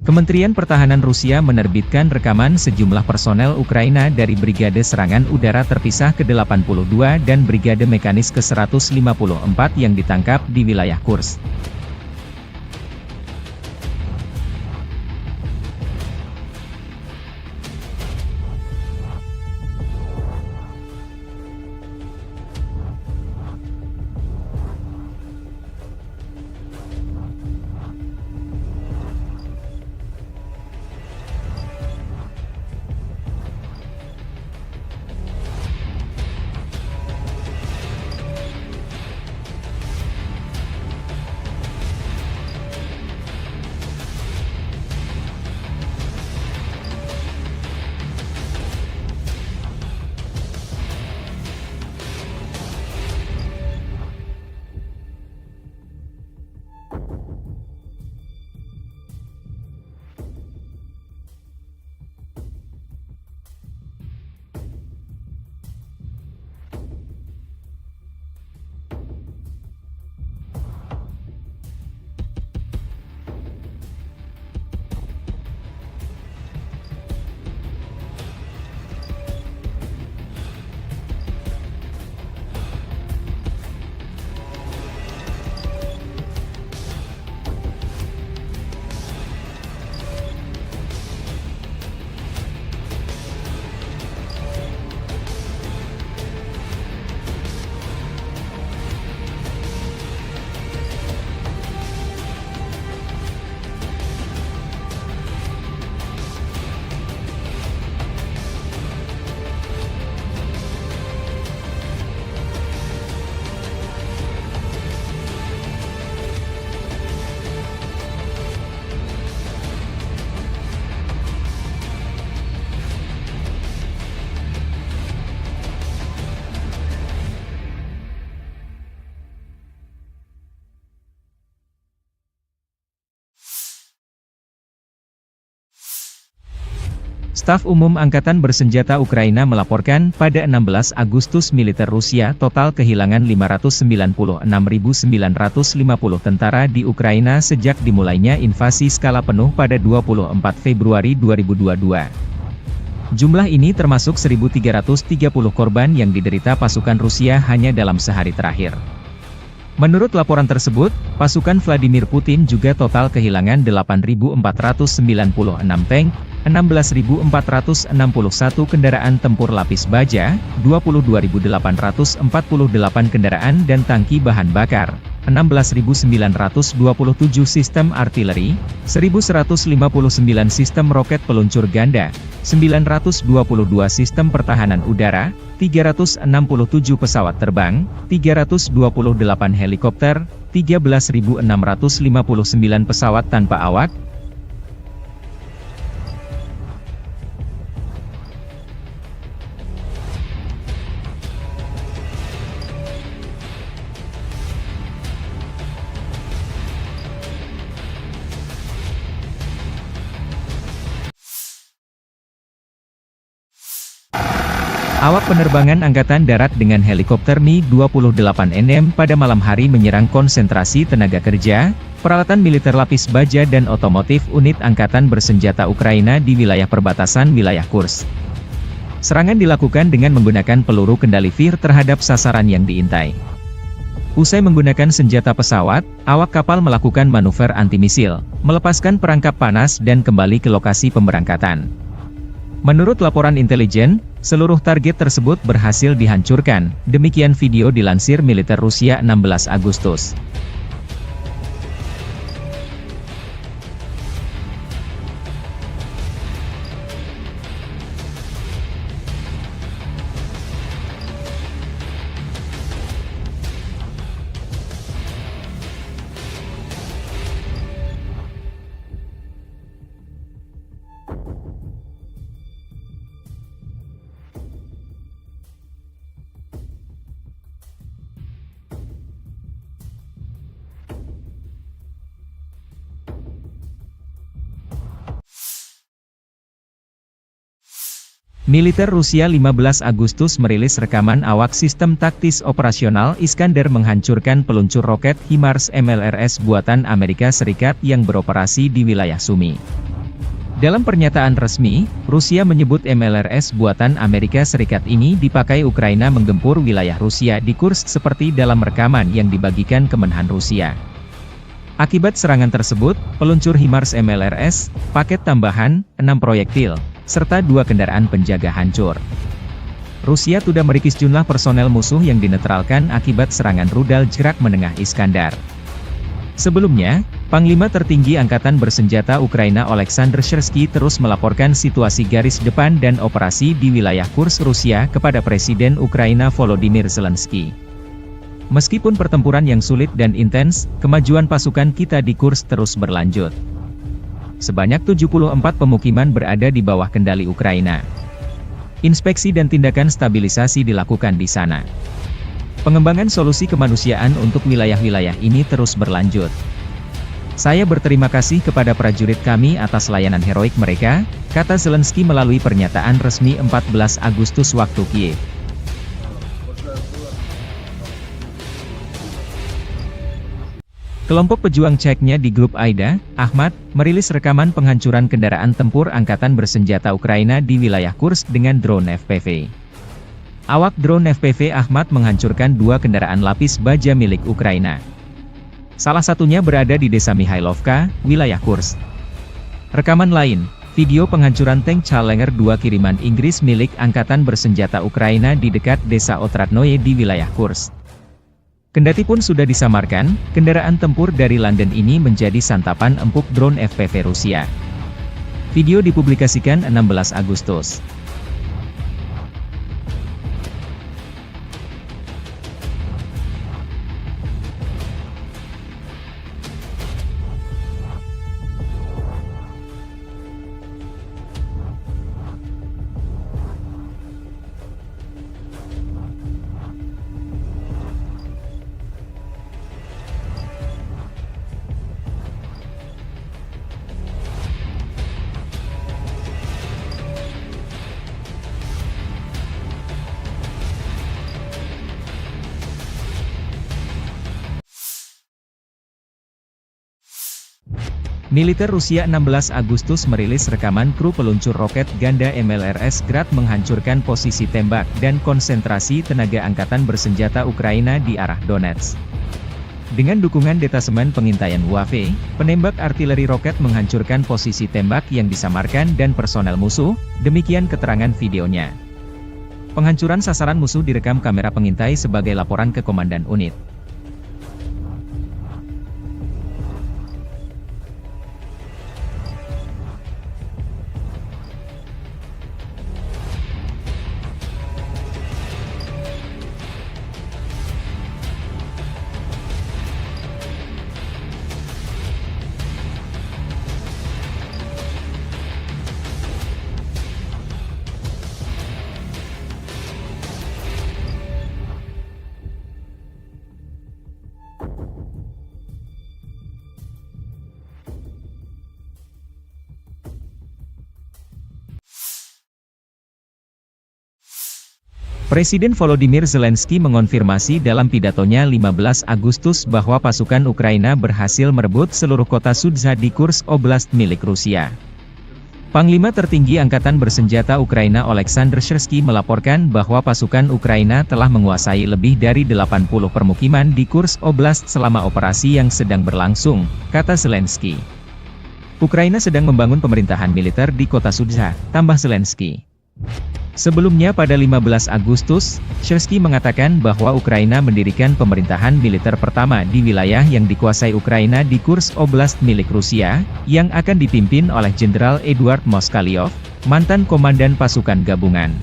Speaker 1: Kementerian Pertahanan Rusia menerbitkan rekaman sejumlah personel Ukraina dari Brigade Serangan Udara Terpisah ke-82 dan Brigade Mekanis ke-154 yang ditangkap di wilayah Kursk. Staf Umum Angkatan Bersenjata Ukraina melaporkan pada 16 Agustus militer Rusia total kehilangan 596.950 tentara di Ukraina sejak dimulainya invasi skala penuh pada 24 Februari 2022. Jumlah ini termasuk 1.330 korban yang diderita pasukan Rusia hanya dalam sehari terakhir. Menurut laporan tersebut, pasukan Vladimir Putin juga total kehilangan 8.496 tank, 16.461 kendaraan tempur lapis baja, 22.848 kendaraan dan tangki bahan bakar, 16.927 sistem artileri, 1.159 sistem roket peluncur ganda, 922 sistem pertahanan udara, 367 pesawat terbang, 328 helikopter, 13.659 pesawat tanpa awak, Awak penerbangan Angkatan Darat dengan helikopter Mi-28NM pada malam hari menyerang konsentrasi tenaga kerja, peralatan militer lapis baja dan otomotif unit Angkatan Bersenjata Ukraina di wilayah perbatasan wilayah Kursk. Serangan dilakukan dengan menggunakan peluru kendali VIR terhadap sasaran yang diintai. Usai menggunakan senjata pesawat, awak kapal melakukan manuver anti-misil, melepaskan perangkap panas dan kembali ke lokasi pemberangkatan. Menurut laporan intelijen, seluruh target tersebut berhasil dihancurkan, demikian video dilansir militer Rusia 16 Agustus. Militer Rusia 15 Agustus merilis rekaman awak sistem taktis operasional Iskander menghancurkan peluncur roket HIMARS MLRS buatan Amerika Serikat yang beroperasi di wilayah Sumy. Dalam pernyataan resmi, Rusia menyebut MLRS buatan Amerika Serikat ini dipakai Ukraina menggempur wilayah Rusia di Kursk seperti dalam rekaman yang dibagikan Kemenhan Rusia. Akibat serangan tersebut, peluncur HIMARS MLRS, paket tambahan, 6 proyektil, serta 2 kendaraan penjaga hancur. Rusia sudah merikis jumlah personel musuh yang dinetralkan akibat serangan rudal jerak menengah Iskandar. Sebelumnya, Panglima Tertinggi Angkatan Bersenjata Ukraina Oleksandr Syrsky terus melaporkan situasi garis depan dan operasi di wilayah Kursk Rusia kepada Presiden Ukraina Volodymyr Zelensky. Meskipun pertempuran yang sulit dan intens, kemajuan pasukan kita di Kursk terus berlanjut. Sebanyak 74 pemukiman berada di bawah kendali Ukraina. Inspeksi dan tindakan stabilisasi dilakukan di sana. Pengembangan solusi kemanusiaan untuk wilayah-wilayah ini terus berlanjut. Saya berterima kasih kepada prajurit kami atas layanan heroik mereka, kata Zelensky melalui pernyataan resmi 14 Agustus waktu Kiev. Kelompok pejuang Ceknya di grup Aida, Ahmad, merilis rekaman penghancuran kendaraan tempur Angkatan Bersenjata Ukraina di wilayah Kursk dengan drone FPV. Awak drone FPV Ahmad menghancurkan 2 kendaraan lapis baja milik Ukraina. Salah satunya berada di desa Mihailovka, wilayah Kursk. Rekaman lain, video penghancuran tank Challenger 2 kiriman Inggris milik Angkatan Bersenjata Ukraina di dekat desa Otradnoye di wilayah Kursk. Kendati pun sudah disamarkan, kendaraan tempur dari London ini menjadi santapan empuk drone FPV Rusia. Video dipublikasikan 16 Agustus. Militer Rusia 16 Agustus merilis rekaman kru peluncur roket ganda MLRS Grad menghancurkan posisi tembak dan konsentrasi tenaga angkatan bersenjata Ukraina di arah Donetsk. Dengan dukungan detasemen pengintaian UAV, penembak artileri roket menghancurkan posisi tembak yang disamarkan dan personel musuh, demikian keterangan videonya. Penghancuran sasaran musuh direkam kamera pengintai sebagai laporan ke komandan unit. Presiden Volodymyr Zelensky mengonfirmasi dalam pidatonya 15 Agustus bahwa pasukan Ukraina berhasil merebut seluruh kota Sudzha di Kursk Oblast milik Rusia. Panglima tertinggi Angkatan Bersenjata Ukraina Oleksandr Syrsky melaporkan bahwa pasukan Ukraina telah menguasai lebih dari 80 permukiman di Kursk Oblast selama operasi yang sedang berlangsung, kata Zelensky. Ukraina sedang membangun pemerintahan militer di kota Sudzha, tambah Zelensky. Sebelumnya pada 15 Agustus, Syrsky mengatakan bahwa Ukraina mendirikan pemerintahan militer pertama di wilayah yang dikuasai Ukraina di Kursk Oblast milik Rusia, yang akan dipimpin oleh Jenderal Eduard Moskalyov, mantan komandan pasukan gabungan.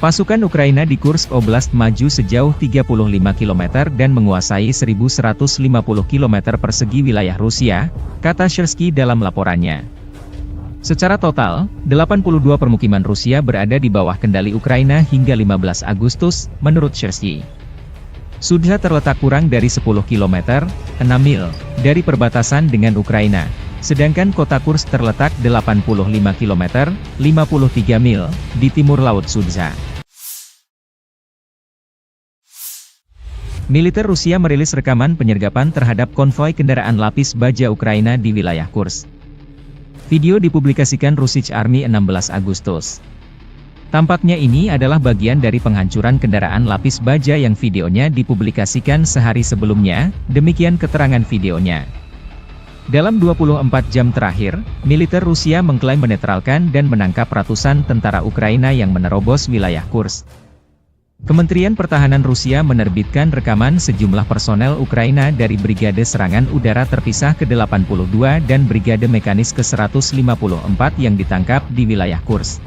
Speaker 1: Pasukan Ukraina di Kursk Oblast maju sejauh 35 km dan menguasai 1.150 km persegi wilayah Rusia, kata Syrsky dalam laporannya. Secara total, 82 permukiman Rusia berada di bawah kendali Ukraina hingga 15 Agustus, menurut Syrsky. Sudzha terletak kurang dari 10 km, 6 mil, dari perbatasan dengan Ukraina, sedangkan kota Kursk terletak 85 km, 53 mil, di timur Laut Sudzha. Militer Rusia merilis rekaman penyergapan terhadap konvoi kendaraan lapis baja Ukraina di wilayah Kursk. Video dipublikasikan Russian Army 16 Agustus. Tampaknya ini adalah bagian dari penghancuran kendaraan lapis baja yang videonya dipublikasikan sehari sebelumnya, demikian keterangan videonya. Dalam 24 jam terakhir, militer Rusia mengklaim menetralkan dan menangkap ratusan tentara Ukraina yang menerobos wilayah Kursk. Kementerian Pertahanan Rusia menerbitkan rekaman sejumlah personel Ukraina dari Brigade Serangan Udara Terpisah ke-82 dan Brigade Mekanis ke-154 yang ditangkap di wilayah Kursk.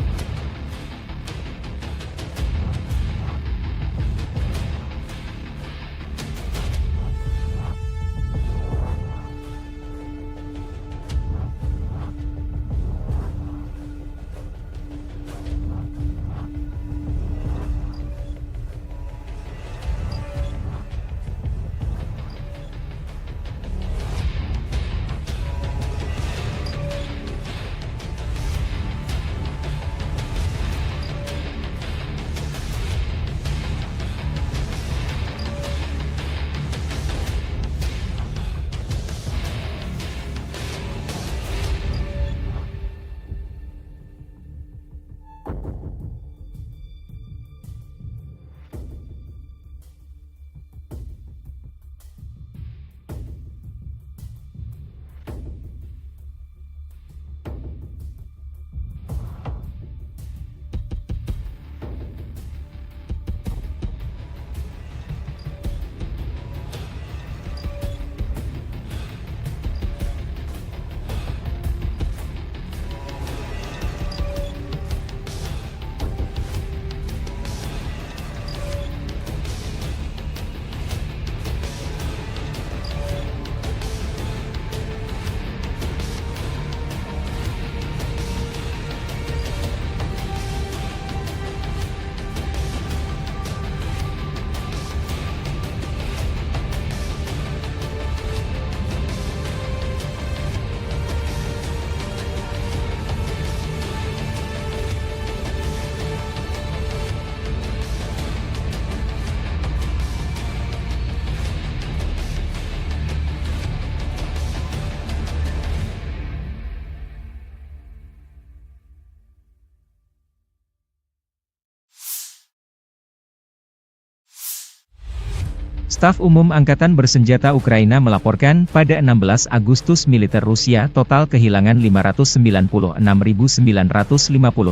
Speaker 1: Staf Umum Angkatan Bersenjata Ukraina melaporkan pada 16 Agustus militer Rusia total kehilangan 596.950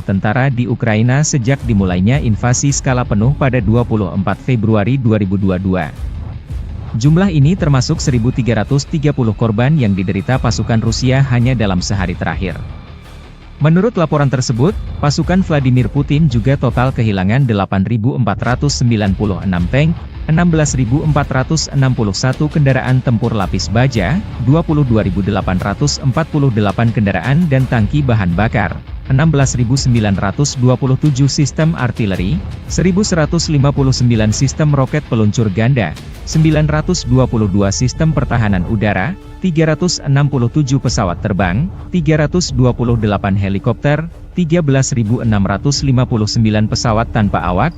Speaker 1: tentara di Ukraina sejak dimulainya invasi skala penuh pada 24 Februari 2022. Jumlah ini termasuk 1.330 korban yang diderita pasukan Rusia hanya dalam sehari terakhir. Menurut laporan tersebut, pasukan Vladimir Putin juga total kehilangan 8.496 tank, 16.461 kendaraan tempur lapis baja, 22.848 kendaraan dan tangki bahan bakar, 16.927 sistem artileri, 1.159 sistem roket peluncur ganda, 922 sistem pertahanan udara, 367 pesawat terbang, 328 helikopter, 13.659 pesawat tanpa awak,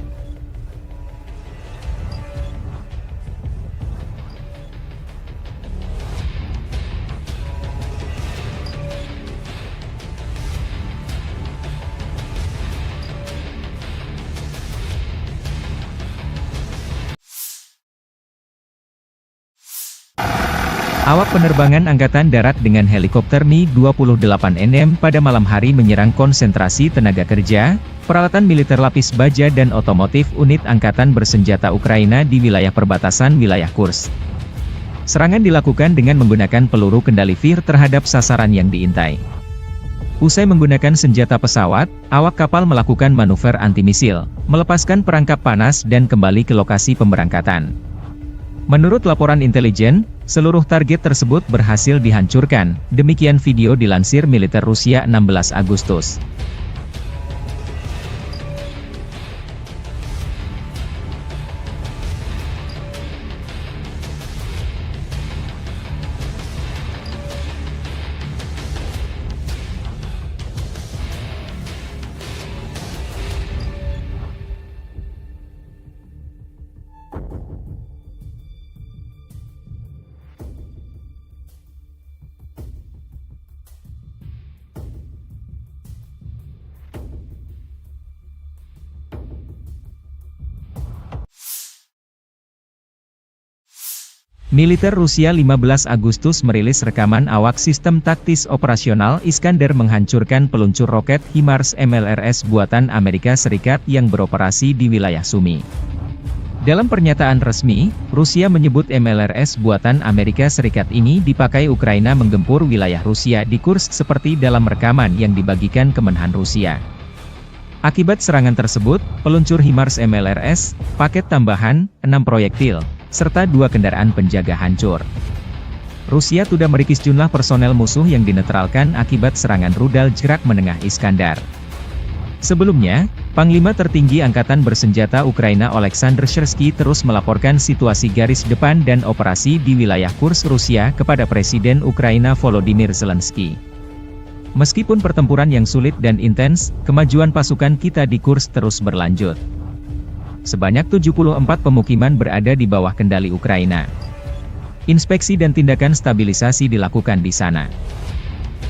Speaker 1: Awak penerbangan Angkatan Darat dengan helikopter Mi-28NM pada malam hari menyerang konsentrasi tenaga kerja, peralatan militer lapis baja dan otomotif unit Angkatan Bersenjata Ukraina di wilayah perbatasan wilayah Kursk. Serangan dilakukan dengan menggunakan peluru kendali VIR terhadap sasaran yang diintai. Usai menggunakan senjata pesawat, awak kapal melakukan manuver anti-misil, melepaskan perangkap panas dan kembali ke lokasi pemberangkatan. Menurut laporan intelijen, seluruh target tersebut berhasil dihancurkan, demikian video dilansir militer Rusia 16 Agustus. Militer Rusia 15 Agustus merilis rekaman awak sistem taktis operasional Iskander menghancurkan peluncur roket HIMARS MLRS buatan Amerika Serikat yang beroperasi di wilayah Sumy. Dalam pernyataan resmi, Rusia menyebut MLRS buatan Amerika Serikat ini dipakai Ukraina menggempur wilayah Rusia di Kursk seperti dalam rekaman yang dibagikan Kemenhan Rusia. Akibat serangan tersebut, peluncur HIMARS MLRS, paket tambahan, 6 proyektil, serta 2 kendaraan penjaga hancur. Rusia sudah merikis jumlah personel musuh yang dinetralkan akibat serangan rudal jerak menengah Iskandar. Sebelumnya, Panglima Tertinggi Angkatan Bersenjata Ukraina Oleksandr Syrsky terus melaporkan situasi garis depan dan operasi di wilayah Kursk Rusia kepada Presiden Ukraina Volodymyr Zelensky. Meskipun pertempuran yang sulit dan intens, kemajuan pasukan kita di Kursk terus berlanjut. Sebanyak 74 pemukiman berada di bawah kendali Ukraina. Inspeksi dan tindakan stabilisasi dilakukan di sana.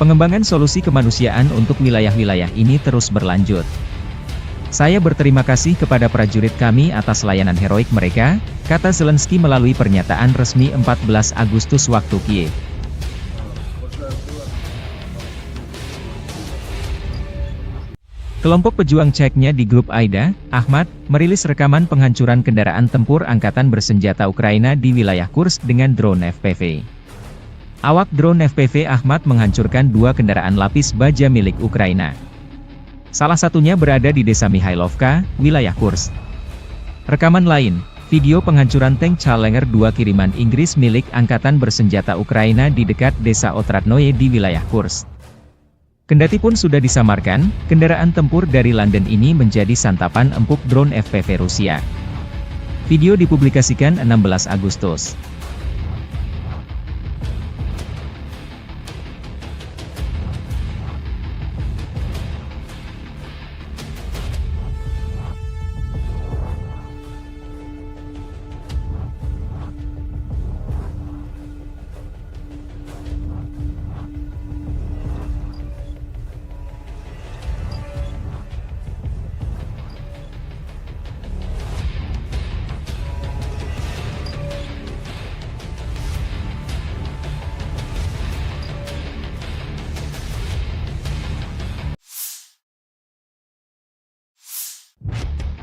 Speaker 1: Pengembangan solusi kemanusiaan untuk wilayah-wilayah ini terus berlanjut. Saya berterima kasih kepada prajurit kami atas layanan heroik mereka, kata Zelensky melalui pernyataan resmi 14 Agustus waktu Kiev. Kelompok pejuang Ceknya di grup Aida, Ahmad, merilis rekaman penghancuran kendaraan tempur Angkatan Bersenjata Ukraina di wilayah Kursk dengan drone FPV. Awak drone FPV Ahmad menghancurkan 2 kendaraan lapis baja milik Ukraina. Salah satunya berada di desa Mihailovka, wilayah Kursk. Rekaman lain, video penghancuran tank Challenger 2 kiriman Inggris milik Angkatan Bersenjata Ukraina di dekat desa Otradnoye di wilayah Kursk. Kendati pun sudah disamarkan, kendaraan tempur dari London ini menjadi santapan empuk drone FPV Rusia. Video dipublikasikan 16 Agustus.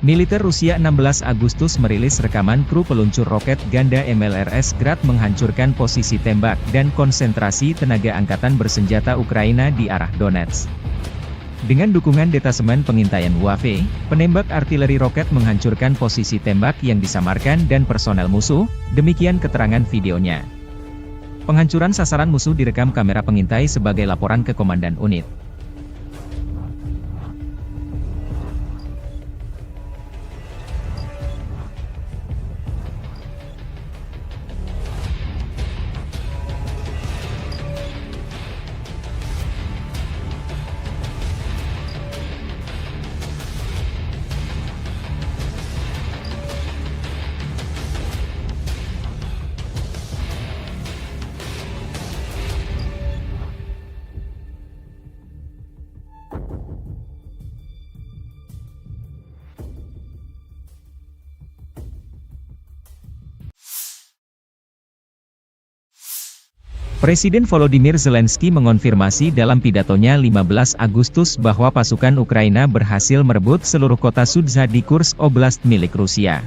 Speaker 1: Militer Rusia 16 Agustus merilis rekaman kru peluncur roket ganda MLRS Grad menghancurkan posisi tembak dan konsentrasi tenaga angkatan bersenjata Ukraina di arah Donetsk. Dengan dukungan detasemen pengintaian UAV, penembak artileri roket menghancurkan posisi tembak yang disamarkan dan personel musuh, demikian keterangan videonya. Penghancuran sasaran musuh direkam kamera pengintai sebagai laporan ke Komandan Unit. Presiden Volodymyr Zelensky mengonfirmasi dalam pidatonya 15 Agustus bahwa pasukan Ukraina berhasil merebut seluruh kota Sudzha di Kursk Oblast milik Rusia.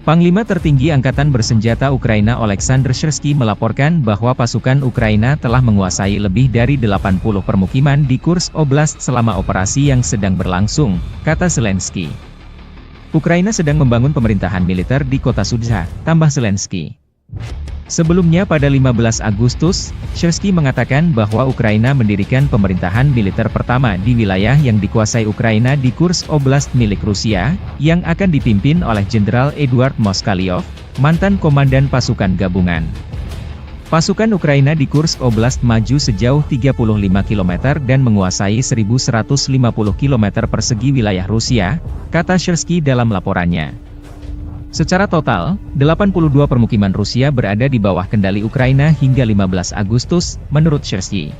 Speaker 1: Panglima tertinggi Angkatan Bersenjata Ukraina Oleksandr Syrsky melaporkan bahwa pasukan Ukraina telah menguasai lebih dari 80 permukiman di Kursk Oblast selama operasi yang sedang berlangsung, kata Zelensky. Ukraina sedang membangun pemerintahan militer di kota Sudzha, tambah Zelensky. Sebelumnya pada 15 Agustus, Syrsky mengatakan bahwa Ukraina mendirikan pemerintahan militer pertama di wilayah yang dikuasai Ukraina di Kursk Oblast milik Rusia, yang akan dipimpin oleh Jenderal Eduard Moskalyov, mantan komandan pasukan gabungan. Pasukan Ukraina di Kursk Oblast maju sejauh 35 km dan menguasai 1.150 km persegi wilayah Rusia, kata Syrsky dalam laporannya. Secara total, 82 permukiman Rusia berada di bawah kendali Ukraina hingga 15 Agustus, menurut Syrsky.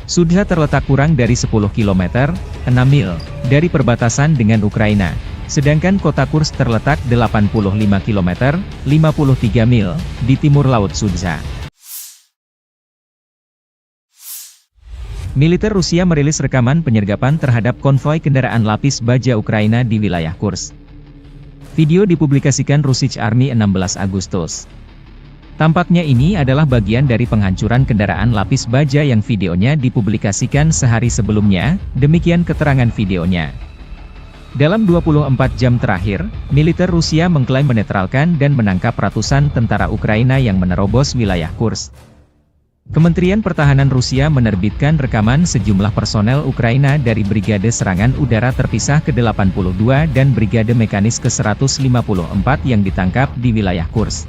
Speaker 1: Sudzha terletak kurang dari 10 km, 6 mil, dari perbatasan dengan Ukraina, sedangkan kota Kursk terletak 85 km, 53 mil, di timur Laut Sudzha. Militer Rusia merilis rekaman penyergapan terhadap konvoi kendaraan lapis baja Ukraina di wilayah Kursk. Video dipublikasikan Russian Army 16 Agustus. Tampaknya ini adalah bagian dari penghancuran kendaraan lapis baja yang videonya dipublikasikan sehari sebelumnya, demikian keterangan videonya. Dalam 24 jam terakhir, militer Rusia mengklaim menetralkan dan menangkap ratusan tentara Ukraina yang menerobos wilayah Kursk. Kementerian Pertahanan Rusia menerbitkan rekaman sejumlah personel Ukraina dari Brigade Serangan Udara Terpisah ke-82 dan Brigade Mekanis ke-154 yang ditangkap di wilayah Kursk.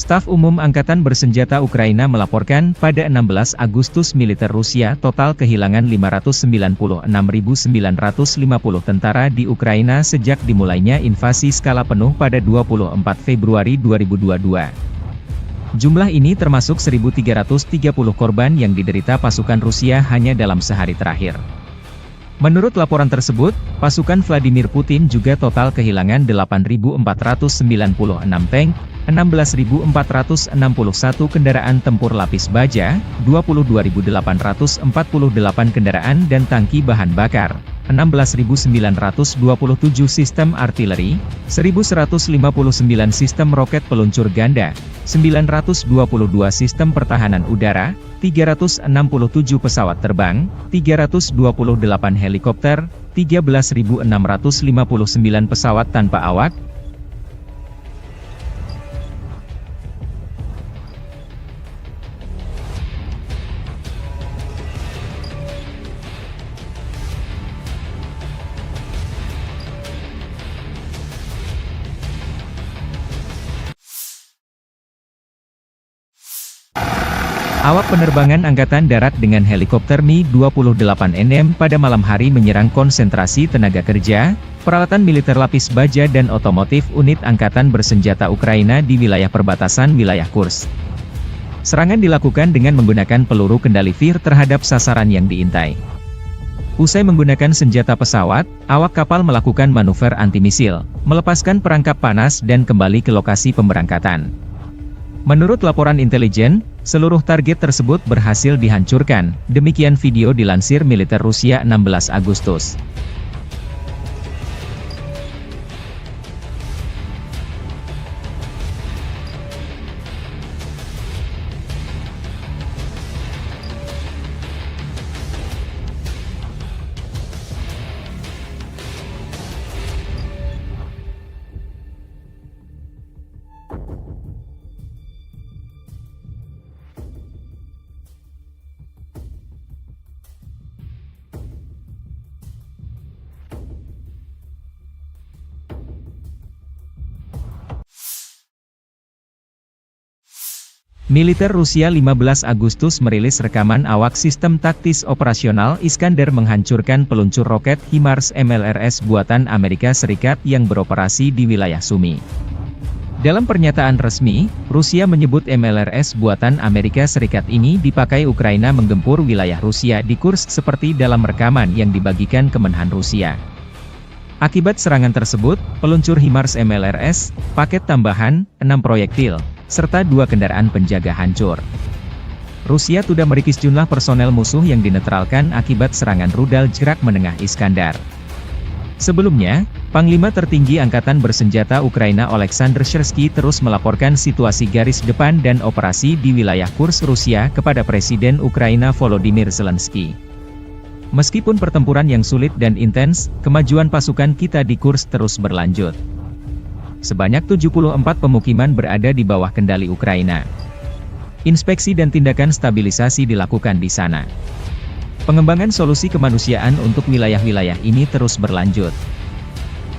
Speaker 1: Staf Umum Angkatan Bersenjata Ukraina melaporkan pada 16 Agustus militer Rusia total kehilangan 596.950 tentara di Ukraina sejak dimulainya invasi skala penuh pada 24 Februari 2022. Jumlah ini termasuk 1.330 korban yang diderita pasukan Rusia hanya dalam sehari terakhir. Menurut laporan tersebut, pasukan Vladimir Putin juga total kehilangan 8.496 tank, 16.461 kendaraan tempur lapis baja, 22.848 kendaraan dan tangki bahan bakar, 16.927 sistem artileri, 1.159 sistem roket peluncur ganda, 922 sistem pertahanan udara, 367 pesawat terbang, 328 helikopter, 13.659 pesawat tanpa awak, Awak penerbangan Angkatan Darat dengan helikopter Mi-28NM pada malam hari menyerang konsentrasi tenaga kerja, peralatan militer lapis baja dan otomotif unit Angkatan Bersenjata Ukraina di wilayah perbatasan wilayah Kursk. Serangan dilakukan dengan menggunakan peluru kendali Vir terhadap sasaran yang diintai. Usai menggunakan senjata pesawat, awak kapal melakukan manuver anti-misil, melepaskan perangkap panas dan kembali ke lokasi pemberangkatan. Menurut laporan intelijen, seluruh target tersebut berhasil dihancurkan, demikian video dilansir militer Rusia 16 Agustus. Militer Rusia 15 Agustus merilis rekaman awak sistem taktis operasional Iskander menghancurkan peluncur roket HIMARS MLRS buatan Amerika Serikat yang beroperasi di wilayah Sumy. Dalam pernyataan resmi, Rusia menyebut MLRS buatan Amerika Serikat ini dipakai Ukraina menggempur wilayah Rusia di Kursk seperti dalam rekaman yang dibagikan Kemenhan Rusia. Akibat serangan tersebut, peluncur HIMARS MLRS, paket tambahan, 6 proyektil, serta 2 kendaraan penjaga hancur. Rusia sudah merikis jumlah personel musuh yang dinetralkan akibat serangan rudal jerak menengah Iskandar. Sebelumnya, Panglima Tertinggi Angkatan Bersenjata Ukraina Oleksandr Syrsky terus melaporkan situasi garis depan dan operasi di wilayah Kursk Rusia kepada Presiden Ukraina Volodymyr Zelensky. Meskipun pertempuran yang sulit dan intens, kemajuan pasukan kita di Kursk terus berlanjut. Sebanyak 74 pemukiman berada di bawah kendali Ukraina. Inspeksi dan tindakan stabilisasi dilakukan di sana. Pengembangan solusi kemanusiaan untuk wilayah-wilayah ini terus berlanjut.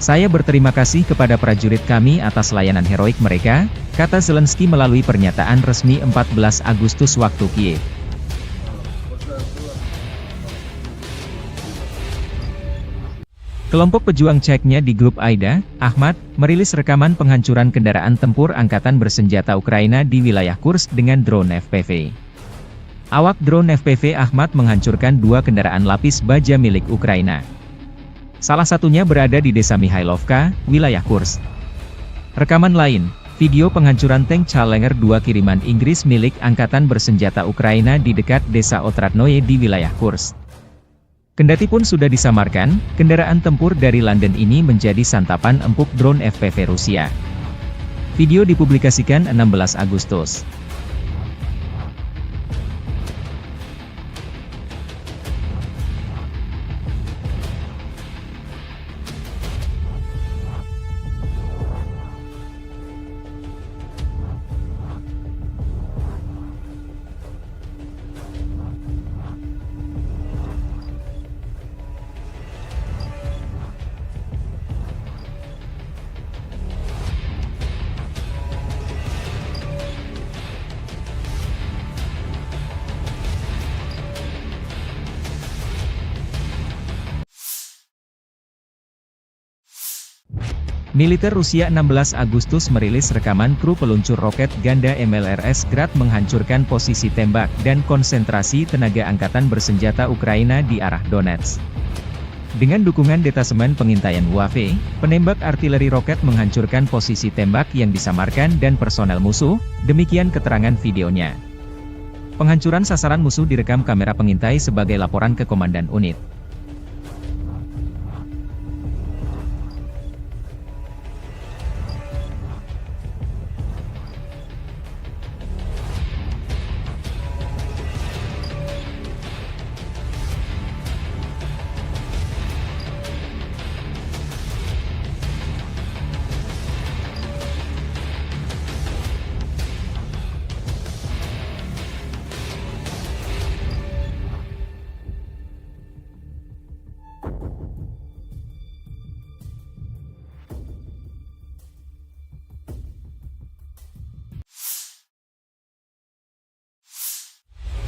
Speaker 1: Saya berterima kasih kepada prajurit kami atas layanan heroik mereka, kata Zelensky melalui pernyataan resmi 14 Agustus waktu Kiev. Kelompok pejuang Ceknya di grup Aida, Ahmad, merilis rekaman penghancuran kendaraan tempur Angkatan Bersenjata Ukraina di wilayah Kursk dengan drone FPV. Awak drone FPV Ahmad menghancurkan 2 kendaraan lapis baja milik Ukraina. Salah satunya berada di desa Mihailovka, wilayah Kursk. Rekaman lain, video penghancuran tank Challenger 2 kiriman Inggris milik Angkatan Bersenjata Ukraina di dekat desa Otradnoye di wilayah Kursk. Kendati pun sudah disamarkan, kendaraan tempur dari London ini menjadi santapan empuk drone FPV Rusia. Video dipublikasikan 16 Agustus. Militer Rusia 16 Agustus merilis rekaman kru peluncur roket ganda MLRS Grad menghancurkan posisi tembak dan konsentrasi tenaga angkatan bersenjata Ukraina di arah Donetsk. Dengan dukungan detasemen pengintaian UAV, penembak artileri roket menghancurkan posisi tembak yang disamarkan dan personel musuh, demikian keterangan videonya. Penghancuran sasaran musuh direkam kamera pengintai sebagai laporan ke Komandan Unit.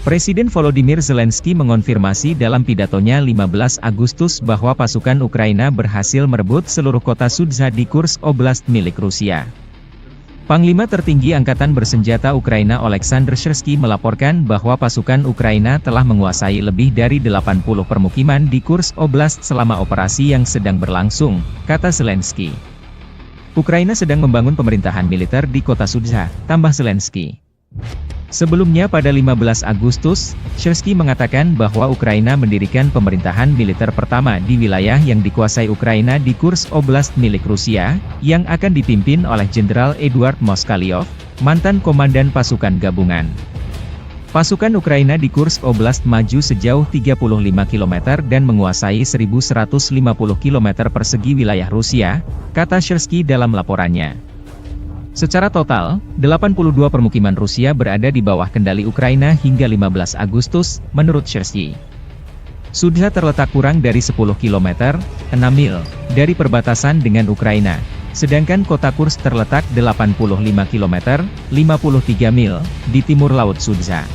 Speaker 1: Presiden Volodymyr Zelensky mengonfirmasi dalam pidatonya 15 Agustus bahwa pasukan Ukraina berhasil merebut seluruh kota Sudzha di Kursk Oblast milik Rusia. Panglima tertinggi Angkatan Bersenjata Ukraina Oleksandr Syrsky melaporkan bahwa pasukan Ukraina telah menguasai lebih dari 80 permukiman di Kursk Oblast selama operasi yang sedang berlangsung, kata Zelensky. Ukraina sedang membangun pemerintahan militer di kota Sudzha, tambah Zelensky. Sebelumnya pada 15 Agustus, Syrsky mengatakan bahwa Ukraina mendirikan pemerintahan militer pertama di wilayah yang dikuasai Ukraina di Kursk Oblast milik Rusia, yang akan dipimpin oleh Jenderal Eduard Moskalyov, mantan komandan pasukan gabungan. Pasukan Ukraina di Kursk Oblast maju sejauh 35 km dan menguasai 1.150 km persegi wilayah Rusia, kata Syrsky dalam laporannya. Secara total, 82 permukiman Rusia berada di bawah kendali Ukraina hingga 15 Agustus, menurut Syrsky. Sudzha terletak kurang dari 10 km, 6 mil, dari perbatasan dengan Ukraina, sedangkan kota Kursk terletak 85 km, 53 mil, di timur Laut Sudzha.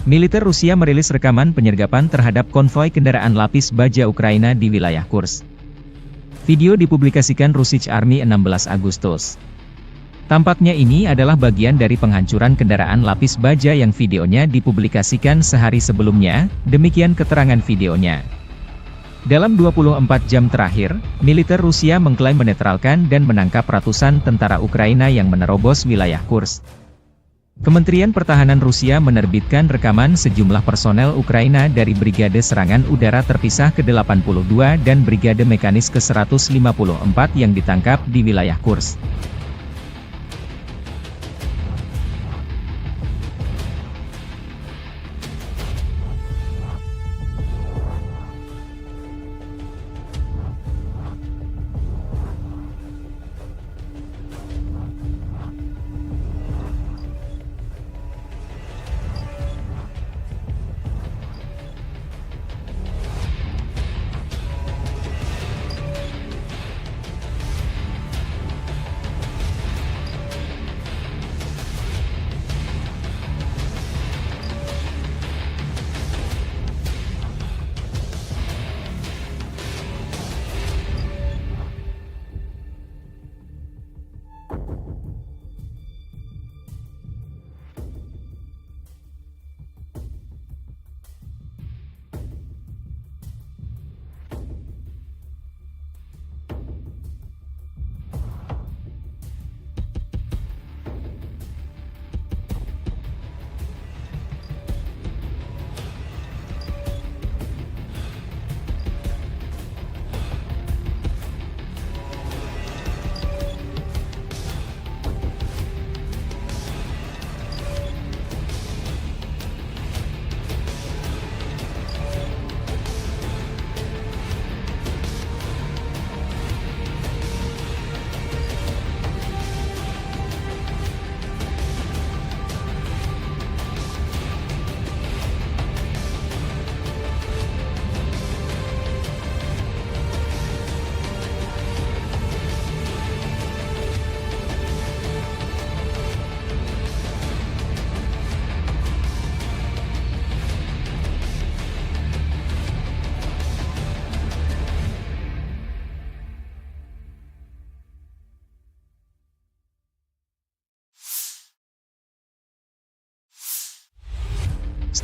Speaker 1: Militer Rusia merilis rekaman penyergapan terhadap konvoi kendaraan lapis baja Ukraina di wilayah Kursk. Video dipublikasikan Russian Army 16 Agustus. Tampaknya ini adalah bagian dari penghancuran kendaraan lapis baja yang videonya dipublikasikan sehari sebelumnya, demikian keterangan videonya. Dalam 24 jam terakhir, militer Rusia mengklaim menetralkan dan menangkap ratusan tentara Ukraina yang menerobos wilayah Kursk. Kementerian Pertahanan Rusia menerbitkan rekaman sejumlah personel Ukraina dari Brigade Serangan Udara Terpisah ke-82 dan Brigade Mekanis ke-154 yang ditangkap di wilayah Kursk.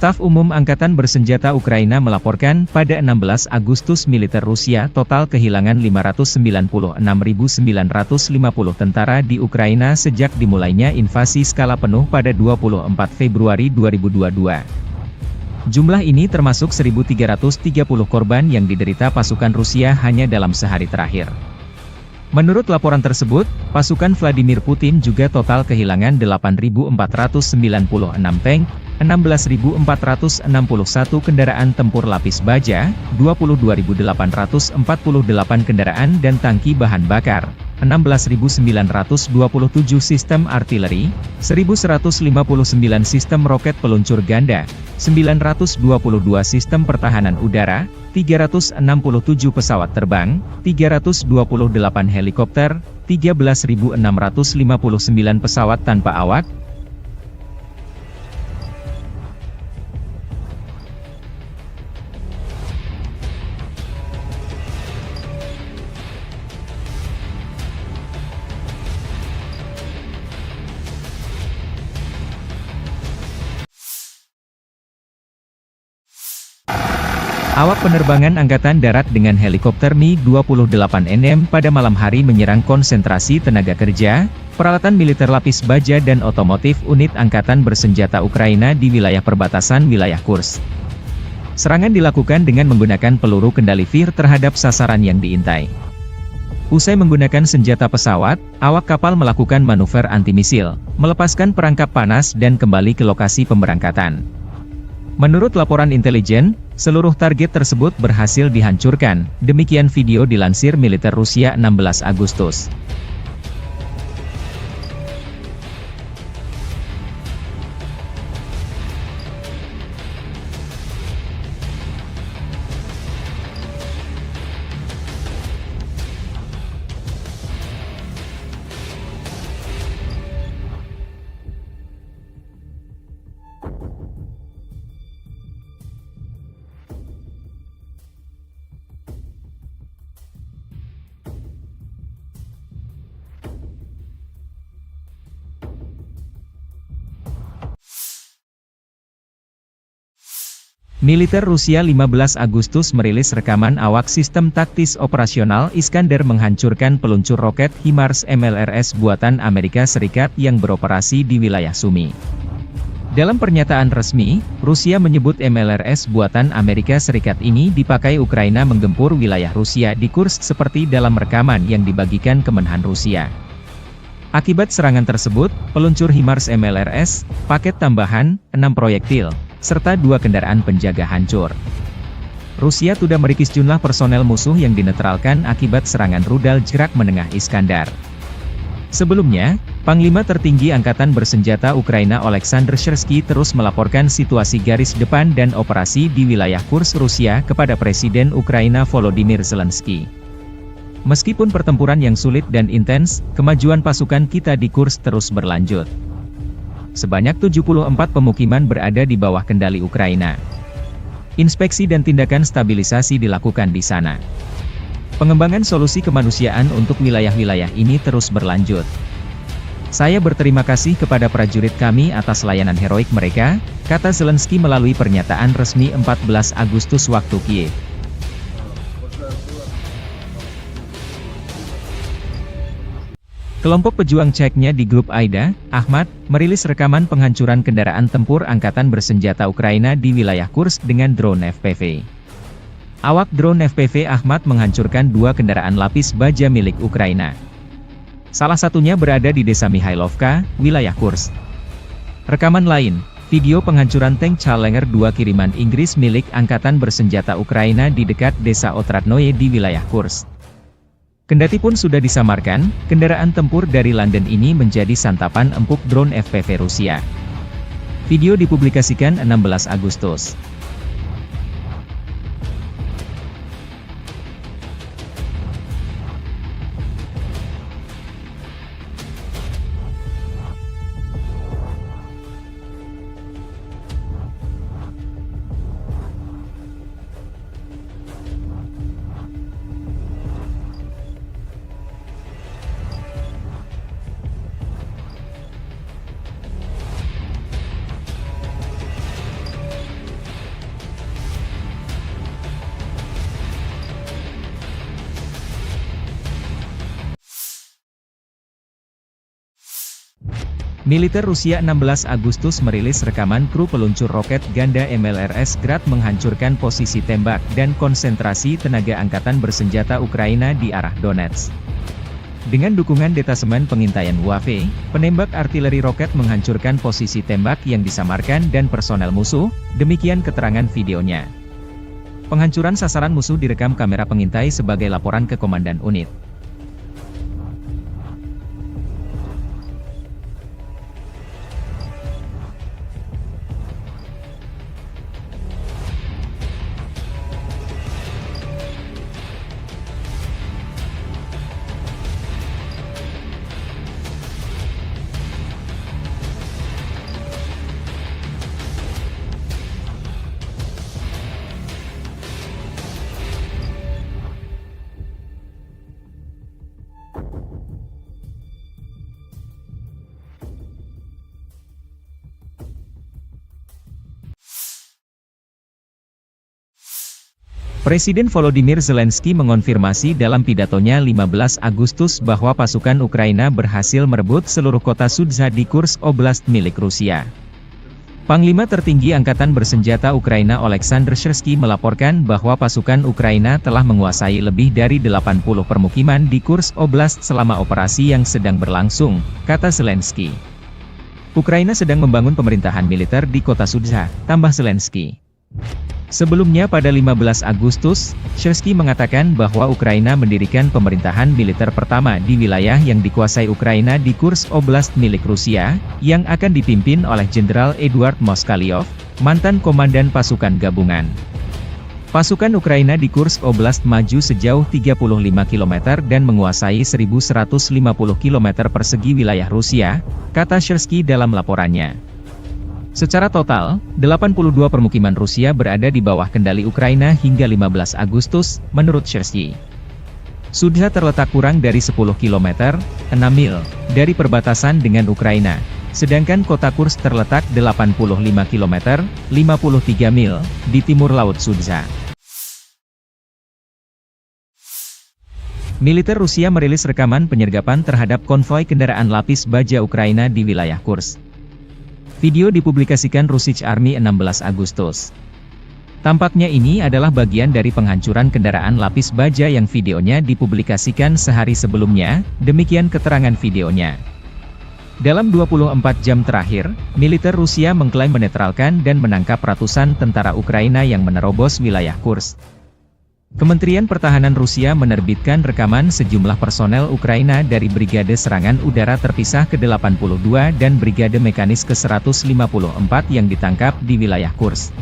Speaker 1: Staf Umum Angkatan Bersenjata Ukraina melaporkan pada 16 Agustus militer Rusia total kehilangan 596.950 tentara di Ukraina sejak dimulainya invasi skala penuh pada 24 Februari 2022. Jumlah ini termasuk 1.330 korban yang diderita pasukan Rusia hanya dalam sehari terakhir. Menurut laporan tersebut, pasukan Vladimir Putin juga total kehilangan 8.496 tank, 16.461 kendaraan tempur lapis baja, 22.848 kendaraan dan tangki bahan bakar, 16.927 sistem artileri, 1.159 sistem roket peluncur ganda, 922 sistem pertahanan udara, 367 pesawat terbang, 328 helikopter, 13.659 pesawat tanpa awak, Awak penerbangan Angkatan Darat dengan helikopter Mi-28NM pada malam hari menyerang konsentrasi tenaga kerja, peralatan militer lapis baja dan otomotif unit Angkatan Bersenjata Ukraina di wilayah perbatasan wilayah Kursk. Serangan dilakukan dengan menggunakan peluru kendali VIR terhadap sasaran yang diintai. Usai menggunakan senjata pesawat, awak kapal melakukan manuver anti-misil, melepaskan perangkap panas dan kembali ke lokasi pemberangkatan. Menurut laporan intelijen, seluruh target tersebut berhasil dihancurkan, demikian video dilansir militer Rusia 16 Agustus. Militer Rusia 15 Agustus merilis rekaman awak sistem taktis operasional Iskander menghancurkan peluncur roket HIMARS MLRS buatan Amerika Serikat yang beroperasi di wilayah Sumy. Dalam pernyataan resmi, Rusia menyebut MLRS buatan Amerika Serikat ini dipakai Ukraina menggempur wilayah Rusia di Kursk seperti dalam rekaman yang dibagikan Kemenhan Rusia. Akibat serangan tersebut, peluncur HIMARS MLRS, paket tambahan, 6 proyektil, serta 2 kendaraan penjaga hancur. Rusia sudah merikis jumlah personel musuh yang dinetralkan akibat serangan rudal jarak menengah Iskandar. Sebelumnya, Panglima Tertinggi Angkatan Bersenjata Ukraina Oleksandr Syrsky terus melaporkan situasi garis depan dan operasi di wilayah Kursk Rusia kepada Presiden Ukraina Volodymyr Zelensky. Meskipun pertempuran yang sulit dan intens, kemajuan pasukan kita di Kursk terus berlanjut. Sebanyak 74 pemukiman berada di bawah kendali Ukraina. Inspeksi dan tindakan stabilisasi dilakukan di sana. Pengembangan solusi kemanusiaan untuk wilayah-wilayah ini terus berlanjut. Saya berterima kasih kepada prajurit kami atas layanan heroik mereka, kata Zelensky melalui pernyataan resmi 14 Agustus waktu Kiev. Kelompok pejuang Ceknya di grup AIDA, Ahmad, merilis rekaman penghancuran kendaraan tempur Angkatan Bersenjata Ukraina di wilayah Kursk dengan drone FPV. Awak drone FPV Ahmad menghancurkan 2 kendaraan lapis baja milik Ukraina. Salah satunya berada di desa Mihailovka, wilayah Kursk. Rekaman lain, video penghancuran tank Challenger 2 kiriman Inggris milik Angkatan Bersenjata Ukraina di dekat desa Otradnoye di wilayah Kursk. Kendati pun sudah disamarkan, kendaraan tempur dari London ini menjadi santapan empuk drone FPV Rusia. Video dipublikasikan 16 Agustus. Militer Rusia 16 Agustus merilis rekaman kru peluncur roket ganda MLRS Grad menghancurkan posisi tembak dan konsentrasi tenaga angkatan bersenjata Ukraina di arah Donetsk. Dengan dukungan detasemen pengintaian UAV, penembak artileri roket menghancurkan posisi tembak yang disamarkan dan personel musuh, demikian keterangan videonya. Penghancuran sasaran musuh direkam kamera pengintai sebagai laporan ke Komandan Unit. Presiden Volodymyr Zelensky mengonfirmasi dalam pidatonya 15 Agustus bahwa pasukan Ukraina berhasil merebut seluruh kota Sudzha di Kursk Oblast milik Rusia. Panglima tertinggi Angkatan Bersenjata Ukraina Oleksandr Syrsky melaporkan bahwa pasukan Ukraina telah menguasai lebih dari 80 permukiman di Kursk Oblast selama operasi yang sedang berlangsung, kata Zelensky. Ukraina sedang membangun pemerintahan militer di kota Sudzha, tambah Zelensky. Sebelumnya pada 15 Agustus, Syrsky mengatakan bahwa Ukraina mendirikan pemerintahan militer pertama di wilayah yang dikuasai Ukraina di Kursk Oblast milik Rusia, yang akan dipimpin oleh Jenderal Eduard Moskalyov, mantan komandan pasukan gabungan. Pasukan Ukraina di Kursk Oblast maju sejauh 35 km dan menguasai 1.150 km persegi wilayah Rusia, kata Syrsky dalam laporannya. Secara total, 82 permukiman Rusia berada di bawah kendali Ukraina hingga 15 Agustus, menurut Syrsky. Sudzha terletak kurang dari 10 km, 6 mil, dari perbatasan dengan Ukraina, sedangkan kota Kursk terletak 85 km, 53 mil, di timur Laut Sudzha. Militer Rusia merilis rekaman penyergapan terhadap konvoi kendaraan lapis baja Ukraina di wilayah Kursk. Video dipublikasikan Russian Army 16 Agustus. Tampaknya ini adalah bagian dari penghancuran kendaraan lapis baja yang videonya dipublikasikan sehari sebelumnya, demikian keterangan videonya. Dalam 24 jam terakhir, militer Rusia mengklaim menetralkan dan menangkap ratusan tentara Ukraina yang menerobos wilayah Kursk. Kementerian Pertahanan Rusia menerbitkan rekaman sejumlah personel Ukraina dari Brigade Serangan Udara Terpisah ke-82 dan Brigade Mekanis ke-154 yang ditangkap di wilayah Kursk.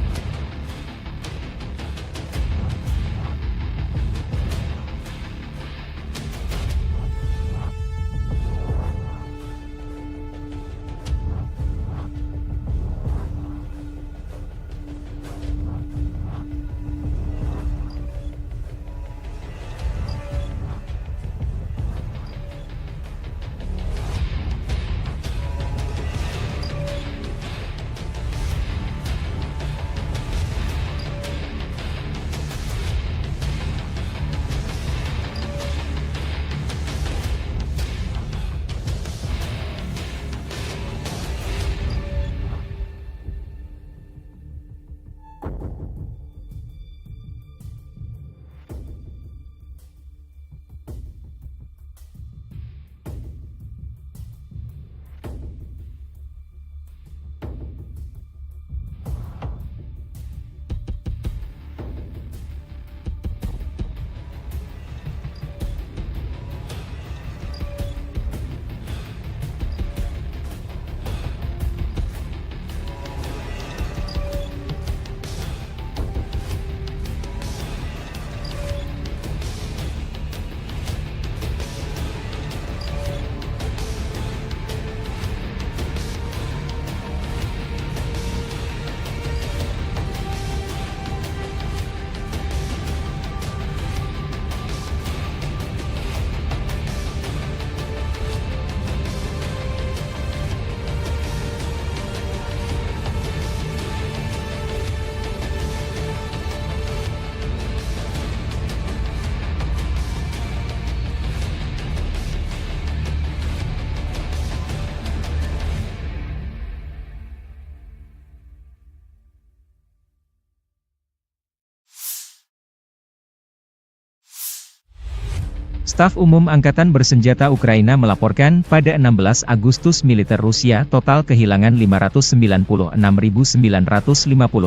Speaker 1: Staf Umum Angkatan Bersenjata Ukraina melaporkan pada 16 Agustus militer Rusia total kehilangan 596.950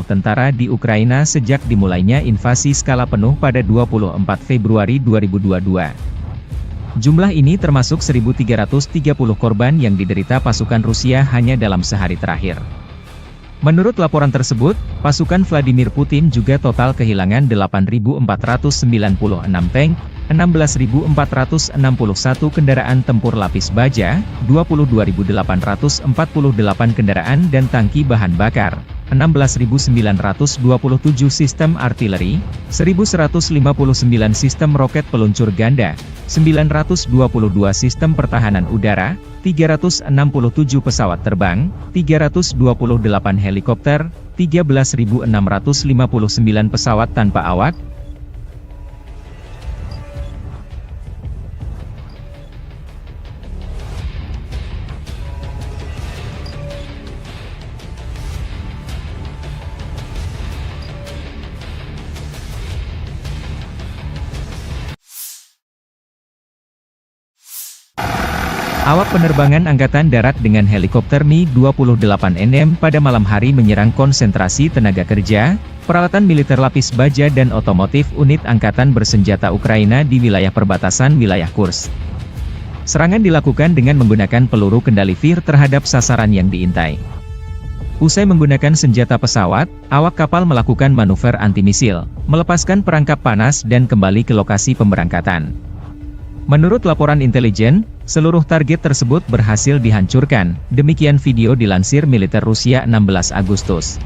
Speaker 1: tentara di Ukraina sejak dimulainya invasi skala penuh pada 24 Februari 2022. Jumlah ini termasuk 1.330 korban yang diderita pasukan Rusia hanya dalam sehari terakhir. Menurut laporan tersebut, pasukan Vladimir Putin juga total kehilangan 8.496 tank, 16.461 kendaraan tempur lapis baja, 22.848 kendaraan dan tangki bahan bakar, 16.927 sistem artileri, 1.159 sistem roket peluncur ganda, 922 sistem pertahanan udara, 367 pesawat terbang, 328 helikopter, 13.659 pesawat tanpa awak, Awak penerbangan Angkatan Darat dengan helikopter Mi-28NM pada malam hari menyerang konsentrasi tenaga kerja, peralatan militer lapis baja dan otomotif unit Angkatan Bersenjata Ukraina di wilayah perbatasan wilayah Kursk. Serangan dilakukan dengan menggunakan peluru kendali VIR terhadap sasaran yang diintai. Usai menggunakan senjata pesawat, awak kapal melakukan manuver anti-misil, melepaskan perangkap panas dan kembali ke lokasi pemberangkatan. Menurut laporan intelijen, seluruh target tersebut berhasil dihancurkan, demikian video dilansir militer Rusia 16 Agustus.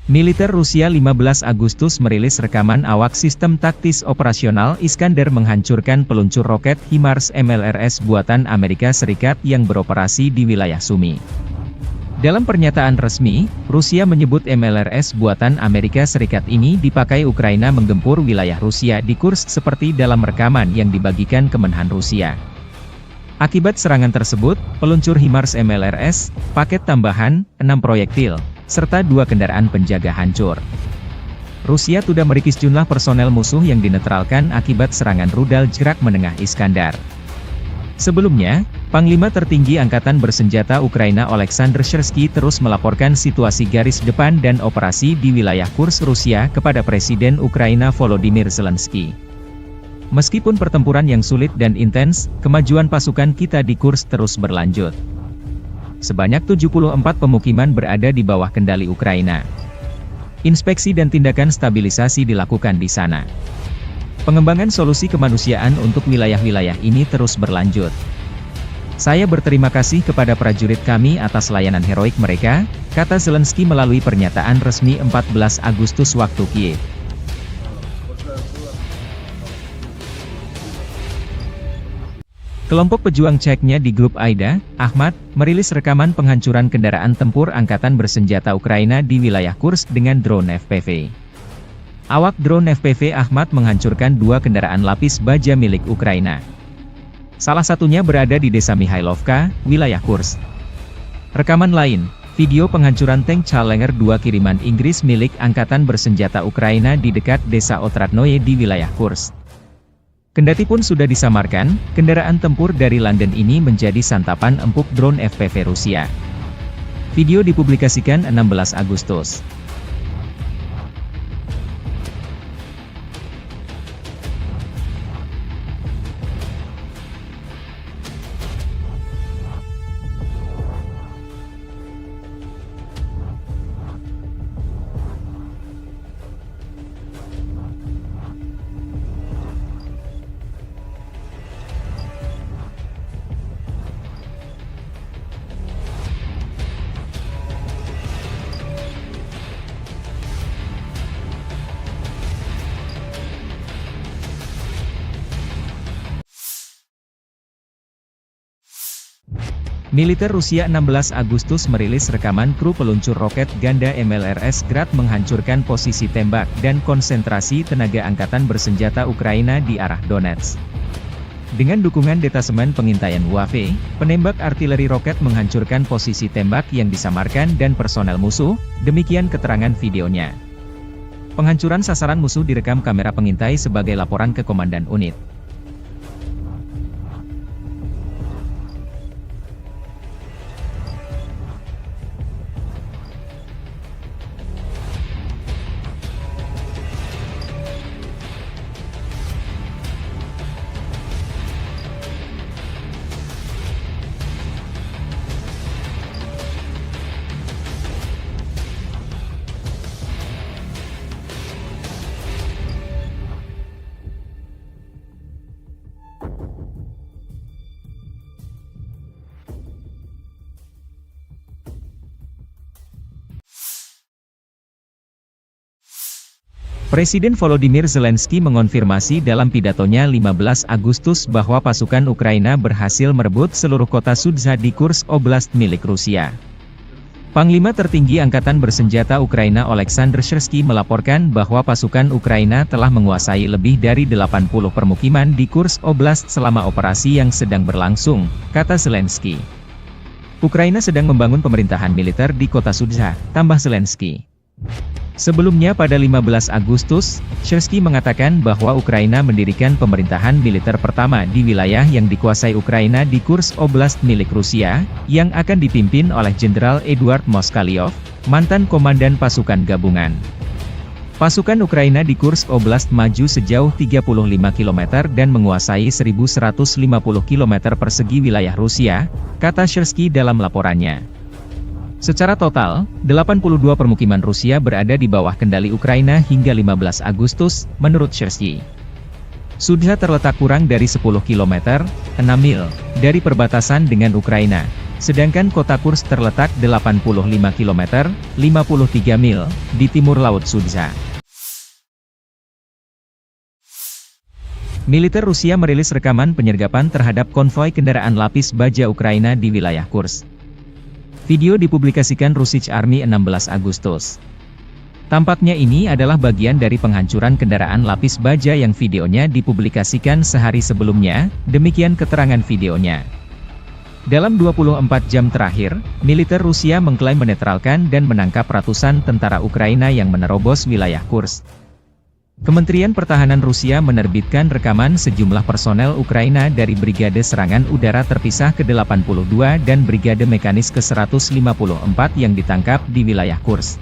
Speaker 1: Militer Rusia 15 Agustus merilis rekaman awak sistem taktis operasional Iskander menghancurkan peluncur roket HIMARS MLRS buatan Amerika Serikat yang beroperasi di wilayah Sumy. Dalam pernyataan resmi, Rusia menyebut MLRS buatan Amerika Serikat ini dipakai Ukraina menggempur wilayah Rusia di Kursk seperti dalam rekaman yang dibagikan Kemenhan Rusia. Akibat serangan tersebut, peluncur HIMARS MLRS, paket tambahan, 6 proyektil, serta 2 kendaraan penjaga hancur. Rusia sudah merikis jumlah personel musuh yang dinetralkan akibat serangan rudal jarak menengah Iskandar. Sebelumnya, Panglima Tertinggi Angkatan Bersenjata Ukraina Oleksandr Syrsky terus melaporkan situasi garis depan dan operasi di wilayah Kursk Rusia kepada Presiden Ukraina Volodymyr Zelensky. Meskipun pertempuran yang sulit dan intens, kemajuan pasukan kita di Kursk terus berlanjut. Sebanyak 74 pemukiman berada di bawah kendali Ukraina. Inspeksi dan tindakan stabilisasi dilakukan di sana. Pengembangan solusi kemanusiaan untuk wilayah-wilayah ini terus berlanjut. Saya berterima kasih kepada prajurit kami atas layanan heroik mereka, kata Zelensky melalui pernyataan resmi 14 Agustus waktu Kiev. Kelompok pejuang Ceknya di grup AIDA, Ahmad, merilis rekaman penghancuran kendaraan tempur Angkatan Bersenjata Ukraina di wilayah Kursk dengan drone FPV. Awak drone FPV Ahmad menghancurkan 2 kendaraan lapis baja milik Ukraina. Salah satunya berada di desa Mihailovka, wilayah Kursk. Rekaman lain, video penghancuran tank Challenger 2 kiriman Inggris milik Angkatan Bersenjata Ukraina di dekat desa Otradnoye di wilayah Kursk. Kendati pun sudah disamarkan, kendaraan tempur dari London ini menjadi santapan empuk drone FPV Rusia. Video dipublikasikan 16 Agustus. Militer Rusia 16 Agustus merilis rekaman kru peluncur roket ganda MLRS Grad menghancurkan posisi tembak dan konsentrasi tenaga angkatan bersenjata Ukraina di arah Donetsk. Dengan dukungan detasemen pengintaian UAV, penembak artileri roket menghancurkan posisi tembak yang disamarkan dan personel musuh, demikian keterangan videonya. Penghancuran sasaran musuh direkam kamera pengintai sebagai laporan ke Komandan Unit. Presiden Volodymyr Zelensky mengonfirmasi dalam pidatonya 15 Agustus bahwa pasukan Ukraina berhasil merebut seluruh kota Sudzha di Kursk Oblast milik Rusia. Panglima tertinggi Angkatan Bersenjata Ukraina Oleksandr Syrsky melaporkan bahwa pasukan Ukraina telah menguasai lebih dari 80 permukiman di Kursk Oblast selama operasi yang sedang berlangsung, kata Zelensky. Ukraina sedang membangun pemerintahan militer di kota Sudzha, tambah Zelensky. Sebelumnya pada 15 Agustus, Syrsky mengatakan bahwa Ukraina mendirikan pemerintahan militer pertama di wilayah yang dikuasai Ukraina di Kursk Oblast milik Rusia, yang akan dipimpin oleh Jenderal Eduard Moskalyov, mantan komandan pasukan gabungan. Pasukan Ukraina di Kursk Oblast maju sejauh 35 km dan menguasai 1.150 km persegi wilayah Rusia, kata Syrsky dalam laporannya. Secara total, 82 permukiman Rusia berada di bawah kendali Ukraina hingga 15 Agustus, menurut Syrsky. Sudzha terletak kurang dari 10 km, 6 mil, dari perbatasan dengan Ukraina, sedangkan kota Kursk terletak 85 km, 53 mil, di timur Laut Sudzha. Militer Rusia merilis rekaman penyergapan terhadap konvoi kendaraan lapis baja Ukraina di wilayah Kursk. Video dipublikasikan Russian Army 16 Agustus. Tampaknya ini adalah bagian dari penghancuran kendaraan lapis baja yang videonya dipublikasikan sehari sebelumnya, demikian keterangan videonya. Dalam 24 jam terakhir, militer Rusia mengklaim menetralkan dan menangkap ratusan tentara Ukraina yang menerobos wilayah Kursk. Kementerian Pertahanan Rusia menerbitkan rekaman sejumlah personel Ukraina dari Brigade Serangan Udara Terpisah ke-82 dan Brigade Mekanis ke-154 yang ditangkap di wilayah Kursk.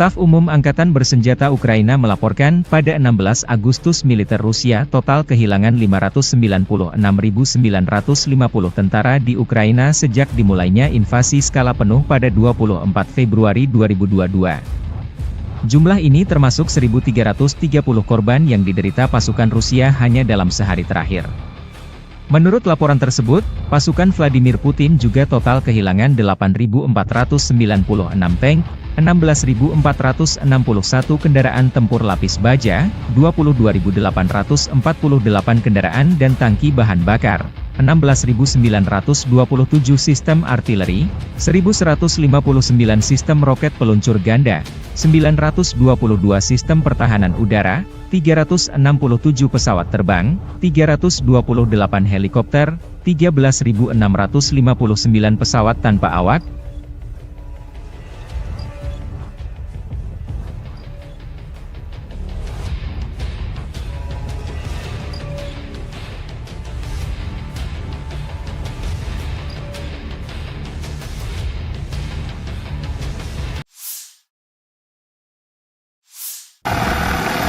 Speaker 1: Staf Umum Angkatan Bersenjata Ukraina melaporkan pada 16 Agustus militer Rusia total kehilangan 596.950 tentara di Ukraina sejak dimulainya invasi skala penuh pada 24 Februari 2022. Jumlah ini termasuk 1.330 korban yang diderita pasukan Rusia hanya dalam sehari terakhir. Menurut laporan tersebut, pasukan Vladimir Putin juga total kehilangan 8.496 tank, 16.461 kendaraan tempur lapis baja, 22.848 kendaraan dan tangki bahan bakar, 16.927 sistem artileri, 1.159 sistem roket peluncur ganda, 922 sistem pertahanan udara, 367 pesawat terbang, 328 helikopter, 13.659 pesawat tanpa awak,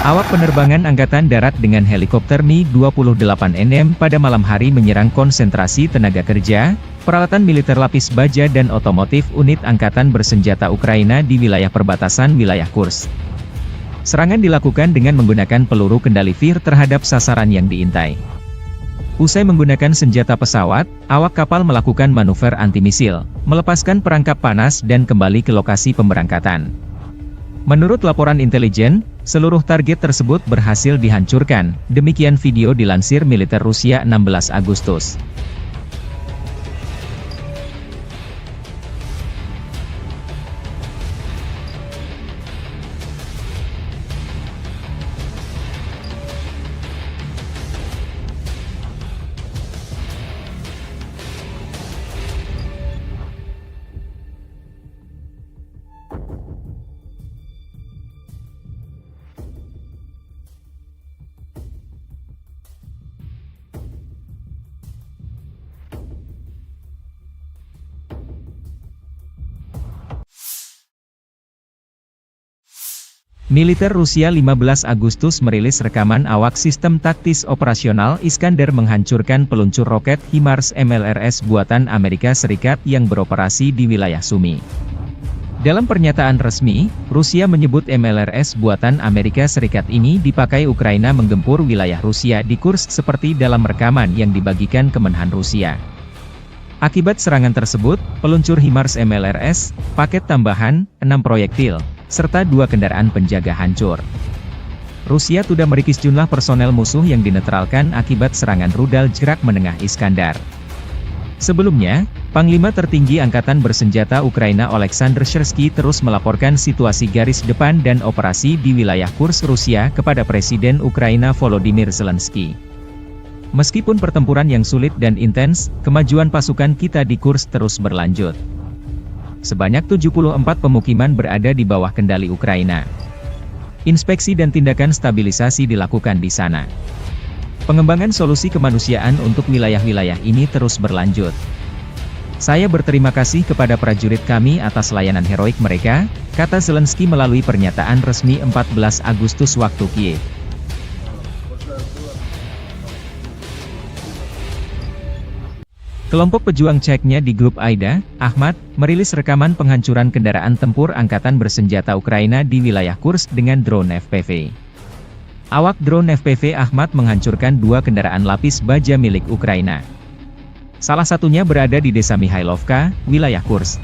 Speaker 1: Awak penerbangan Angkatan Darat dengan helikopter Mi-28NM pada malam hari menyerang konsentrasi tenaga kerja, peralatan militer lapis baja dan otomotif unit Angkatan Bersenjata Ukraina di wilayah perbatasan wilayah Kursk. Serangan dilakukan dengan menggunakan peluru kendali VIR terhadap sasaran yang diintai. Usai menggunakan senjata pesawat, awak kapal melakukan manuver anti-misil, melepaskan perangkap panas dan kembali ke lokasi pemberangkatan. Menurut laporan intelijen, seluruh target tersebut berhasil dihancurkan, demikian video dilansir militer Rusia 16 Agustus. Militer Rusia 15 Agustus merilis rekaman awak sistem taktis operasional Iskander menghancurkan peluncur roket HIMARS MLRS buatan Amerika Serikat yang beroperasi di wilayah Sumi. Dalam pernyataan resmi, Rusia menyebut MLRS buatan Amerika Serikat ini dipakai Ukraina menggempur wilayah Rusia di Kursk seperti dalam rekaman yang dibagikan Kemenhan Rusia. Akibat serangan tersebut, peluncur HIMARS MLRS, paket tambahan, 6 proyektil, serta 2 kendaraan penjaga hancur. Rusia sudah merikis jumlah personel musuh yang dinetralkan akibat serangan rudal jerak menengah Iskandar. Sebelumnya, Panglima Tertinggi Angkatan Bersenjata Ukraina Oleksandr Syrsky terus melaporkan situasi garis depan dan operasi di wilayah Kursk Rusia kepada Presiden Ukraina Volodymyr Zelensky. Meskipun pertempuran yang sulit dan intens, kemajuan pasukan kita di Kursk terus berlanjut. Sebanyak 74 pemukiman berada di bawah kendali Ukraina. Inspeksi dan tindakan stabilisasi dilakukan di sana. Pengembangan solusi kemanusiaan untuk wilayah-wilayah ini terus berlanjut. Saya berterima kasih kepada prajurit kami atas layanan heroik mereka, kata Zelensky melalui pernyataan resmi 14 Agustus waktu Kiev. Kelompok pejuang Ceknya di grup Aida, Ahmad, merilis rekaman penghancuran kendaraan tempur Angkatan Bersenjata Ukraina di wilayah Kursk dengan drone FPV. Awak drone FPV Ahmad menghancurkan 2 kendaraan lapis baja milik Ukraina. Salah satunya berada di desa Mihailovka, wilayah Kursk.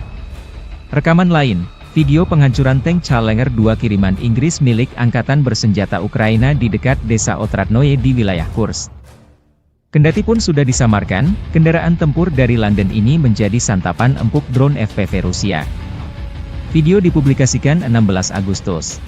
Speaker 1: Rekaman lain, video penghancuran tank Challenger 2 kiriman Inggris milik Angkatan Bersenjata Ukraina di dekat desa Otradnoye di wilayah Kursk. Kendati pun sudah disamarkan, kendaraan tempur dari London ini menjadi santapan empuk drone FPV Rusia. Video dipublikasikan 16 Agustus.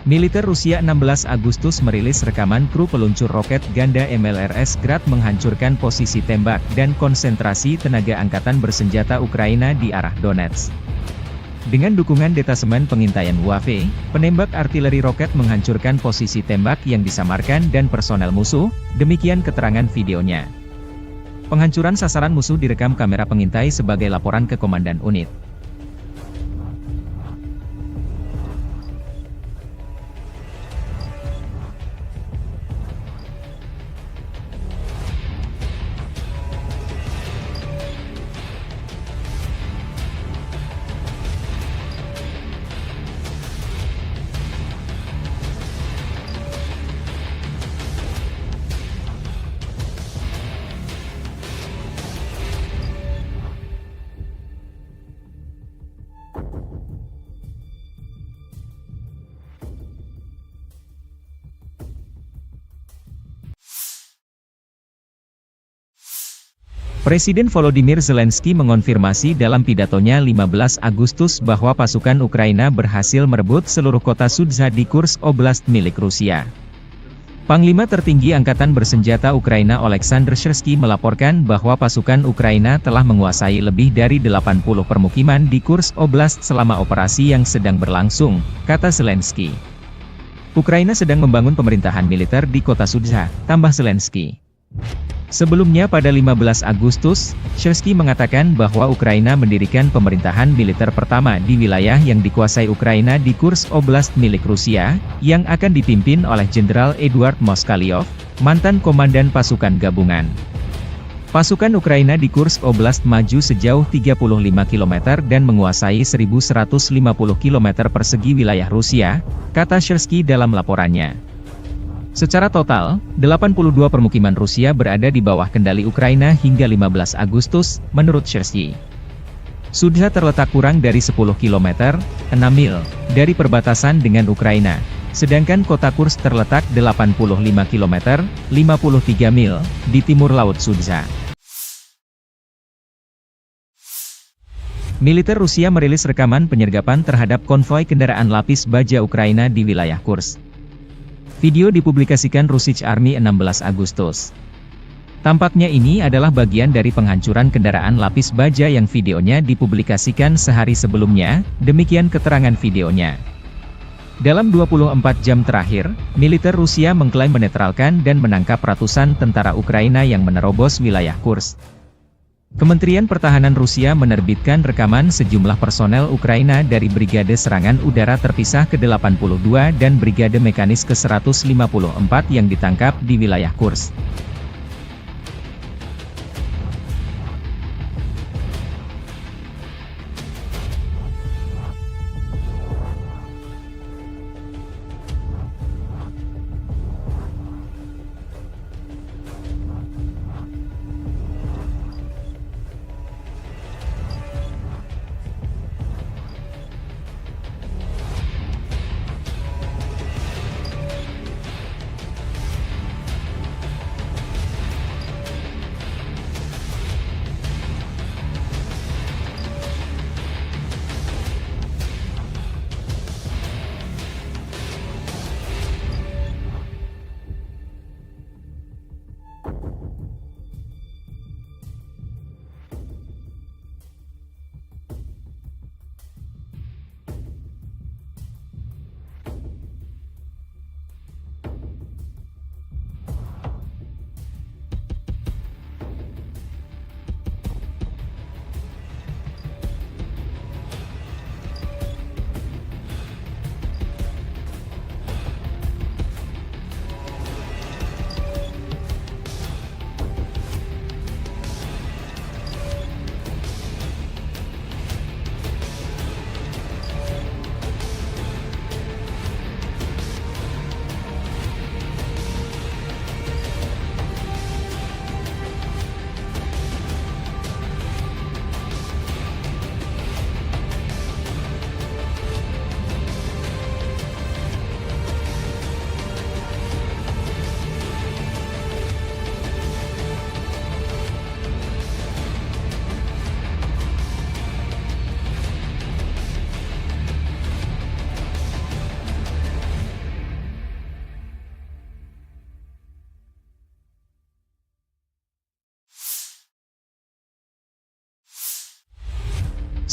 Speaker 1: Militer Rusia 16 Agustus merilis rekaman kru peluncur roket ganda MLRS Grad menghancurkan posisi tembak dan konsentrasi tenaga angkatan bersenjata Ukraina di arah Donetsk. Dengan dukungan detasemen pengintaian UAV, penembak artileri roket menghancurkan posisi tembak yang disamarkan dan personel musuh, demikian keterangan videonya. Penghancuran sasaran musuh direkam kamera pengintai sebagai laporan ke Komandan Unit. Presiden Volodymyr Zelensky mengonfirmasi dalam pidatonya 15 Agustus bahwa pasukan Ukraina berhasil merebut seluruh kota Sudzha di Kursk Oblast milik Rusia. Panglima tertinggi Angkatan Bersenjata Ukraina Oleksandr Syrsky melaporkan bahwa pasukan Ukraina telah menguasai lebih dari 80 permukiman di Kursk Oblast selama operasi yang sedang berlangsung, kata Zelensky. Ukraina sedang membangun pemerintahan militer di kota Sudzha, tambah Zelensky. Sebelumnya pada 15 Agustus, Syrsky mengatakan bahwa Ukraina mendirikan pemerintahan militer pertama di wilayah yang dikuasai Ukraina di Kursk Oblast milik Rusia, yang akan dipimpin oleh Jenderal Eduard Moskalyov, mantan komandan pasukan gabungan. Pasukan Ukraina di Kursk Oblast maju sejauh 35 km dan menguasai 1.150 km persegi wilayah Rusia, kata Syrsky dalam laporannya. Secara total, 82 permukiman Rusia berada di bawah kendali Ukraina hingga 15 Agustus, menurut Syrsky. Sudzha terletak kurang dari 10 km, 6 mil, dari perbatasan dengan Ukraina, sedangkan kota Kursk terletak 85 km, 53 mil, di timur Laut Sudzha. Militer Rusia merilis rekaman penyergapan terhadap konvoi kendaraan lapis baja Ukraina di wilayah Kursk. Video dipublikasikan Russian Army 16 Agustus. Tampaknya ini adalah bagian dari penghancuran kendaraan lapis baja yang videonya dipublikasikan sehari sebelumnya, demikian keterangan videonya. Dalam 24 jam terakhir, militer Rusia mengklaim menetralkan dan menangkap ratusan tentara Ukraina yang menerobos wilayah Kursk. Kementerian Pertahanan Rusia menerbitkan rekaman sejumlah personel Ukraina dari Brigade Serangan Udara Terpisah ke-82 dan Brigade Mekanis ke-154 yang ditangkap di wilayah Kursk.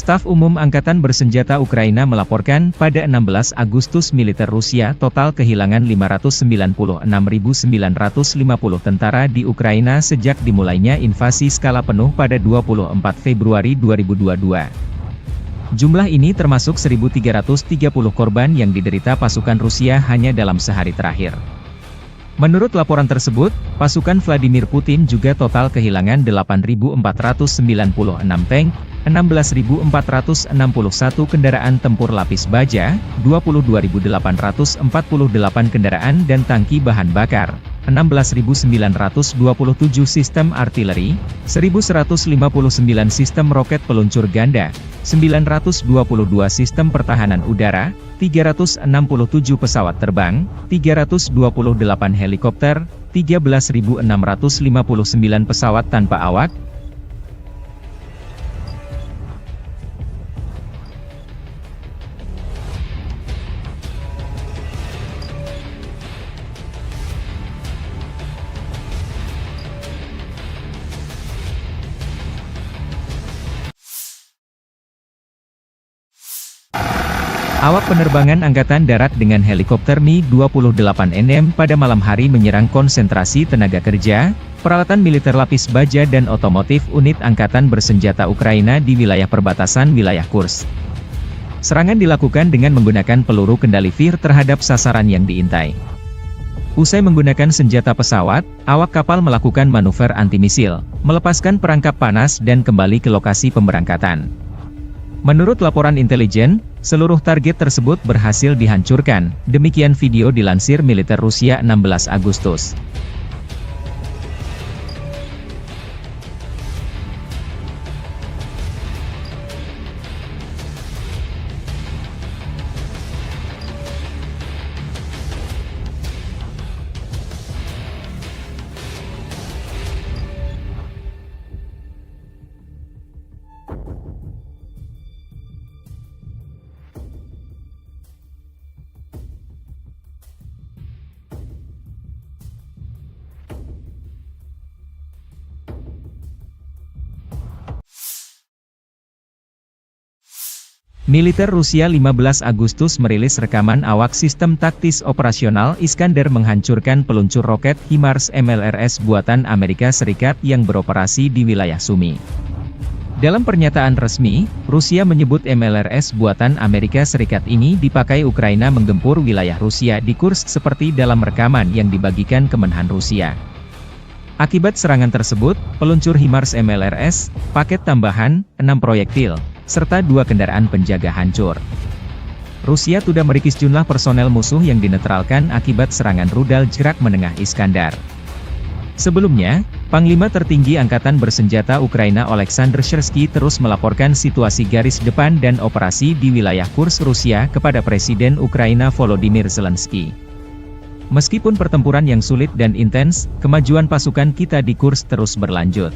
Speaker 1: Staf Umum Angkatan Bersenjata Ukraina melaporkan pada 16 Agustus militer Rusia total kehilangan 596.950 tentara di Ukraina sejak dimulainya invasi skala penuh pada 24 Februari 2022. Jumlah ini termasuk 1.330 korban yang diderita pasukan Rusia hanya dalam sehari terakhir. Menurut laporan tersebut, pasukan Vladimir Putin juga total kehilangan 8.496 tank, 16.461 kendaraan tempur lapis baja, 22.848 kendaraan dan tangki bahan bakar, 16.927 sistem artileri, 1.159 sistem roket peluncur ganda, 922 sistem pertahanan udara, 367 pesawat terbang, 328 helikopter, 13.659 pesawat tanpa awak, Awak penerbangan Angkatan Darat dengan helikopter Mi-28NM pada malam hari menyerang konsentrasi tenaga kerja, peralatan militer lapis baja dan otomotif unit Angkatan Bersenjata Ukraina di wilayah perbatasan wilayah Kursk. Serangan dilakukan dengan menggunakan peluru kendali VIR terhadap sasaran yang diintai. Usai menggunakan senjata pesawat, awak kapal melakukan manuver anti-misil, melepaskan perangkap panas dan kembali ke lokasi pemberangkatan. Menurut laporan intelijen, seluruh target tersebut berhasil dihancurkan, demikian video dilansir militer Rusia 16 Agustus. Militer Rusia 15 Agustus merilis rekaman awak sistem taktis operasional Iskander menghancurkan peluncur roket HIMARS MLRS buatan Amerika Serikat yang beroperasi di wilayah Sumy. Dalam pernyataan resmi, Rusia menyebut MLRS buatan Amerika Serikat ini dipakai Ukraina menggempur wilayah Rusia di Kursk seperti dalam rekaman yang dibagikan Kemenhan Rusia. Akibat serangan tersebut, peluncur HIMARS MLRS, paket tambahan, 6 proyektil, serta 2 kendaraan penjaga hancur. Rusia sudah merikis jumlah personel musuh yang dinetralkan akibat serangan rudal jarak menengah Iskandar. Sebelumnya, Panglima Tertinggi Angkatan Bersenjata Ukraina Oleksandr Syrsky terus melaporkan situasi garis depan dan operasi di wilayah Kursk Rusia kepada Presiden Ukraina Volodymyr Zelensky. Meskipun pertempuran yang sulit dan intens, kemajuan pasukan kita di Kursk terus berlanjut.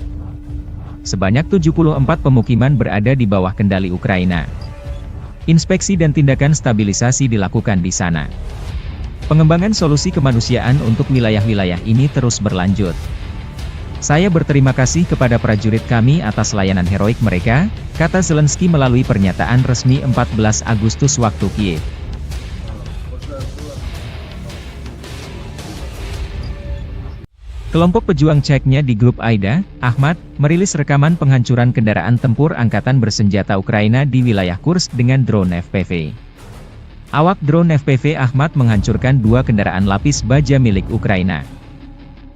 Speaker 1: Sebanyak 74 pemukiman berada di bawah kendali Ukraina. Inspeksi dan tindakan stabilisasi dilakukan di sana. Pengembangan solusi kemanusiaan untuk wilayah-wilayah ini terus berlanjut. Saya berterima kasih kepada prajurit kami atas layanan heroik mereka, kata Zelensky melalui pernyataan resmi 14 Agustus waktu Kiev. Kelompok pejuang Ceknya di grup Aida, Ahmad, merilis rekaman penghancuran kendaraan tempur Angkatan Bersenjata Ukraina di wilayah Kursk dengan drone FPV. Awak drone FPV Ahmad menghancurkan 2 kendaraan lapis baja milik Ukraina.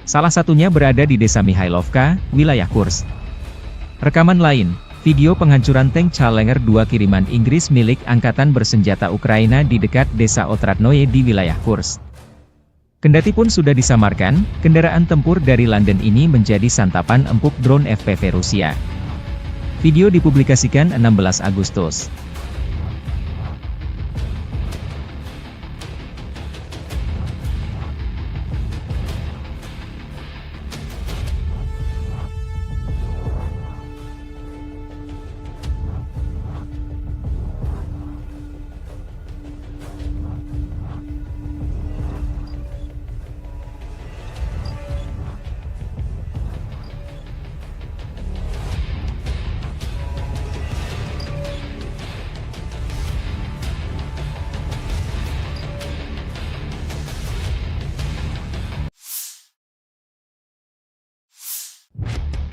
Speaker 1: Salah satunya berada di desa Mihailovka, wilayah Kursk. Rekaman lain, video penghancuran tank Challenger 2 kiriman Inggris milik Angkatan Bersenjata Ukraina di dekat desa Otradnoye di wilayah Kursk. Kendati pun sudah disamarkan, kendaraan tempur dari London ini menjadi santapan empuk drone FPV Rusia. Video dipublikasikan 16 Agustus.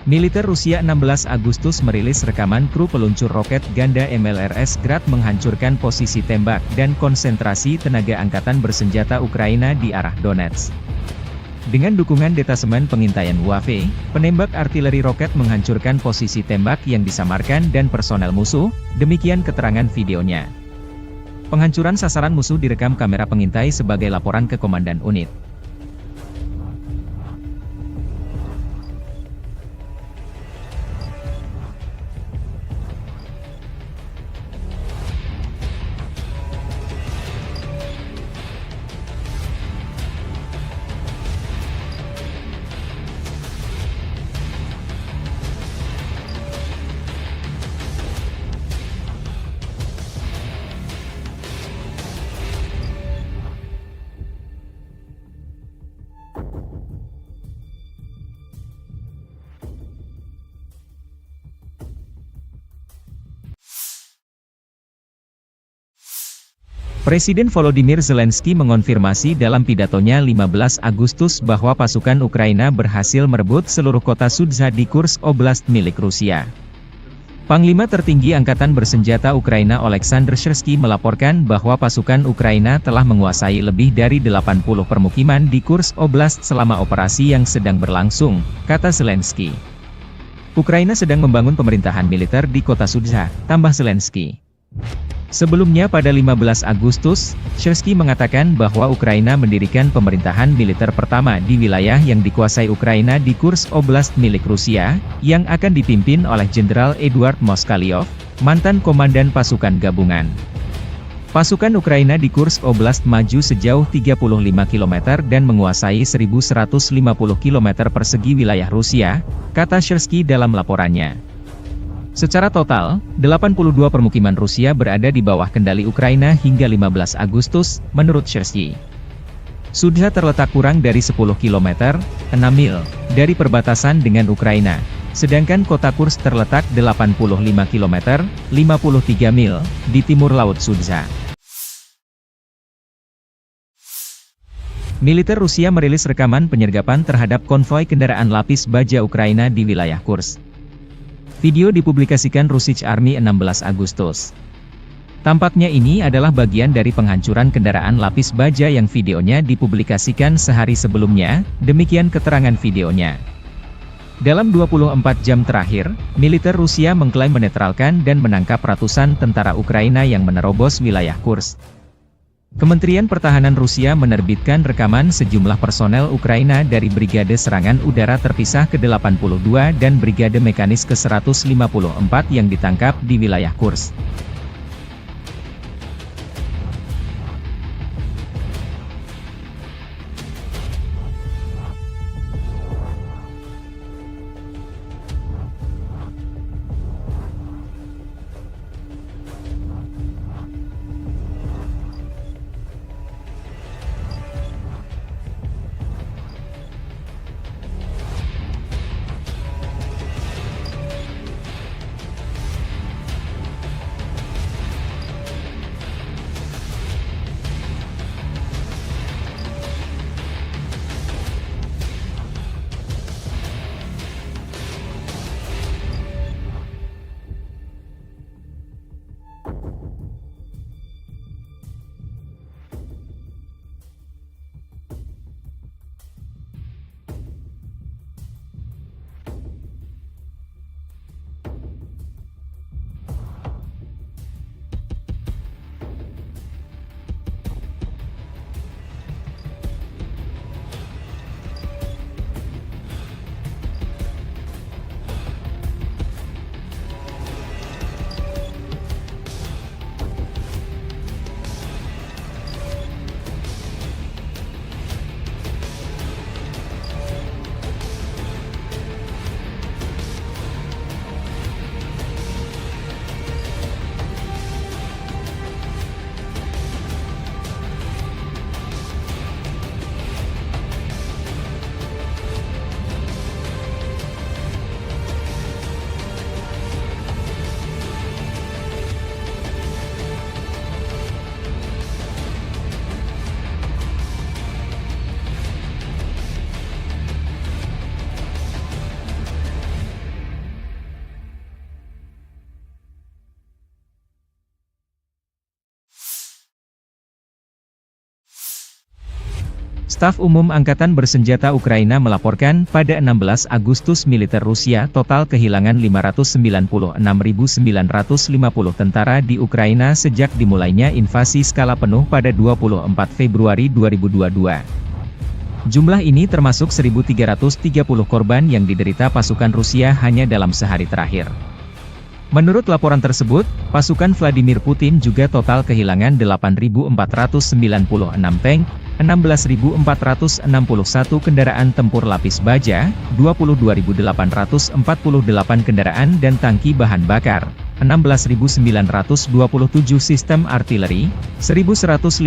Speaker 1: Militer Rusia 16 Agustus merilis rekaman kru peluncur roket ganda MLRS Grad menghancurkan posisi tembak dan konsentrasi tenaga angkatan bersenjata Ukraina di arah Donetsk. Dengan dukungan detasemen pengintaian UAV, penembak artileri roket menghancurkan posisi tembak yang disamarkan dan personel musuh, demikian keterangan videonya. Penghancuran sasaran musuh direkam kamera pengintai sebagai laporan ke Komandan Unit. Presiden Volodymyr Zelensky mengonfirmasi dalam pidatonya 15 Agustus bahwa pasukan Ukraina berhasil merebut seluruh kota Sudzha di Kursk Oblast milik Rusia. Panglima tertinggi Angkatan Bersenjata Ukraina Oleksandr Syrsky melaporkan bahwa pasukan Ukraina telah menguasai lebih dari 80 permukiman di Kursk Oblast selama operasi yang sedang berlangsung, kata Zelensky. Ukraina sedang membangun pemerintahan militer di kota Sudzha, tambah Zelensky. Sebelumnya pada 15 Agustus, Syrsky mengatakan bahwa Ukraina mendirikan pemerintahan militer pertama di wilayah yang dikuasai Ukraina di Kursk Oblast milik Rusia, yang akan dipimpin oleh Jenderal Eduard Moskalyov, mantan komandan pasukan gabungan. Pasukan Ukraina di Kursk Oblast maju sejauh 35 km dan menguasai 1.150 km persegi wilayah Rusia, kata Syrsky dalam laporannya. Secara total, 82 permukiman Rusia berada di bawah kendali Ukraina hingga 15 Agustus, menurut Syrsky. Sudzha terletak kurang dari 10 km, 6 mil, dari perbatasan dengan Ukraina, sedangkan kota Kursk terletak 85 km, 53 mil, di timur Laut Sudzha. Militer Rusia merilis rekaman penyergapan terhadap konvoi kendaraan lapis baja Ukraina di wilayah Kursk. Video dipublikasikan Russian Army 16 Agustus. Tampaknya ini adalah bagian dari penghancuran kendaraan lapis baja yang videonya dipublikasikan sehari sebelumnya, demikian keterangan videonya. Dalam 24 jam terakhir, militer Rusia mengklaim menetralkan dan menangkap ratusan tentara Ukraina yang menerobos wilayah Kursk. Kementerian Pertahanan Rusia menerbitkan rekaman sejumlah personel Ukraina dari Brigade Serangan Udara Terpisah ke-82 dan Brigade Mekanis ke-154 yang ditangkap di wilayah Kursk. Staf Umum Angkatan Bersenjata Ukraina melaporkan pada 16 Agustus militer Rusia total kehilangan 596.950 tentara di Ukraina sejak dimulainya invasi skala penuh pada 24 Februari 2022. Jumlah ini termasuk 1.330 korban yang diderita pasukan Rusia hanya dalam sehari terakhir. Menurut laporan tersebut, pasukan Vladimir Putin juga total kehilangan 8.496 tank, 16.461 kendaraan tempur lapis baja, 22.848 kendaraan dan tangki bahan bakar, 16.927 sistem artileri, 1.159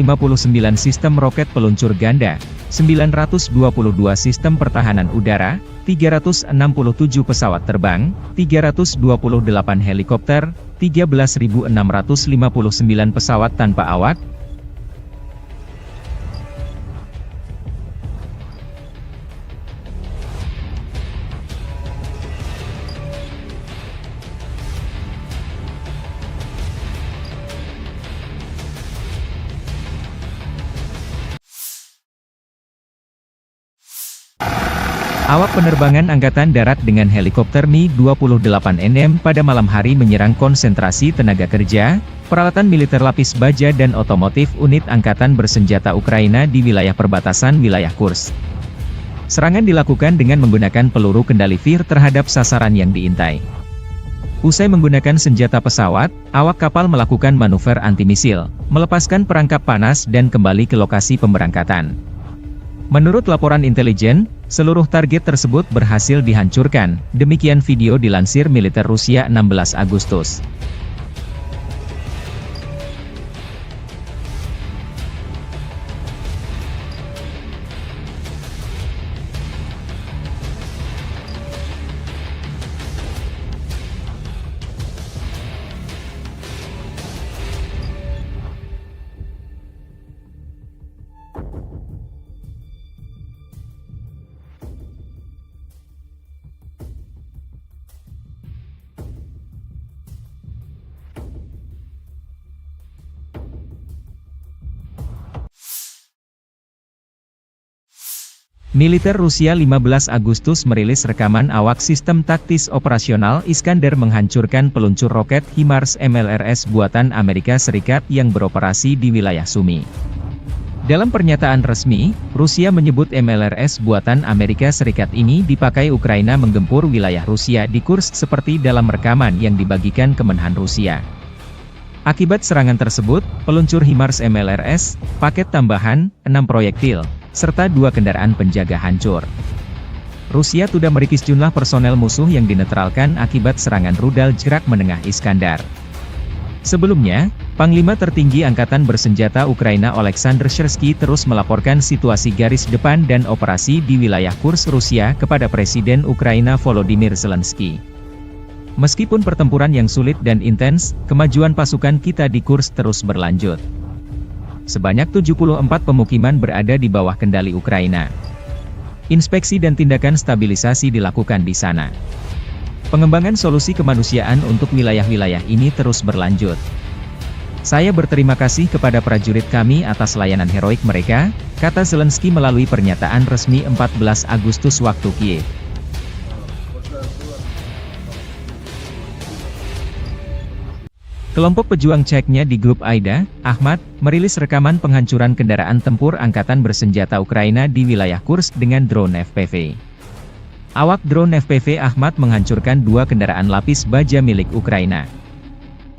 Speaker 1: sistem roket peluncur ganda, 922 sistem pertahanan udara, 367 pesawat terbang, 328 helikopter, 13.659 pesawat tanpa awak, Awak penerbangan Angkatan Darat dengan helikopter Mi-28NM pada malam hari menyerang konsentrasi tenaga kerja, peralatan militer lapis baja dan otomotif unit Angkatan Bersenjata Ukraina di wilayah perbatasan wilayah Kursk. Serangan dilakukan dengan menggunakan peluru kendali VIR terhadap sasaran yang diintai. Usai menggunakan senjata pesawat, awak kapal melakukan manuver anti-misil, melepaskan perangkap panas dan kembali ke lokasi pemberangkatan. Menurut laporan intelijen, seluruh target tersebut berhasil dihancurkan, demikian video dilansir militer Rusia 16 Agustus. Militer Rusia 15 Agustus merilis rekaman awak sistem taktis operasional Iskander menghancurkan peluncur roket HIMARS MLRS buatan Amerika Serikat yang beroperasi di wilayah Sumi. Dalam pernyataan resmi, Rusia menyebut MLRS buatan Amerika Serikat ini dipakai Ukraina menggempur wilayah Rusia di Kursk seperti dalam rekaman yang dibagikan Kemenhan Rusia. Akibat serangan tersebut, peluncur HIMARS MLRS, paket tambahan, 6 proyektil, serta 2 kendaraan penjaga hancur. Rusia sudah merikis jumlah personel musuh yang dinetralkan akibat serangan rudal jerak menengah Iskandar. Sebelumnya, Panglima Tertinggi Angkatan Bersenjata Ukraina Oleksandr Syrsky terus melaporkan situasi garis depan dan operasi di wilayah Kursk Rusia kepada Presiden Ukraina Volodymyr Zelensky. Meskipun pertempuran yang sulit dan intens, kemajuan pasukan kita di Kursk terus berlanjut. Sebanyak 74 pemukiman berada di bawah kendali Ukraina. Inspeksi dan tindakan stabilisasi dilakukan di sana. Pengembangan solusi kemanusiaan untuk wilayah-wilayah ini terus berlanjut. Saya berterima kasih kepada prajurit kami atas layanan heroik mereka, kata Zelensky melalui pernyataan resmi 14 Agustus waktu Kiev. Kelompok pejuang Ceknya di grup Aida, Ahmad, merilis rekaman penghancuran kendaraan tempur Angkatan Bersenjata Ukraina di wilayah Kursk dengan drone FPV. Awak drone FPV Ahmad menghancurkan 2 kendaraan lapis baja milik Ukraina.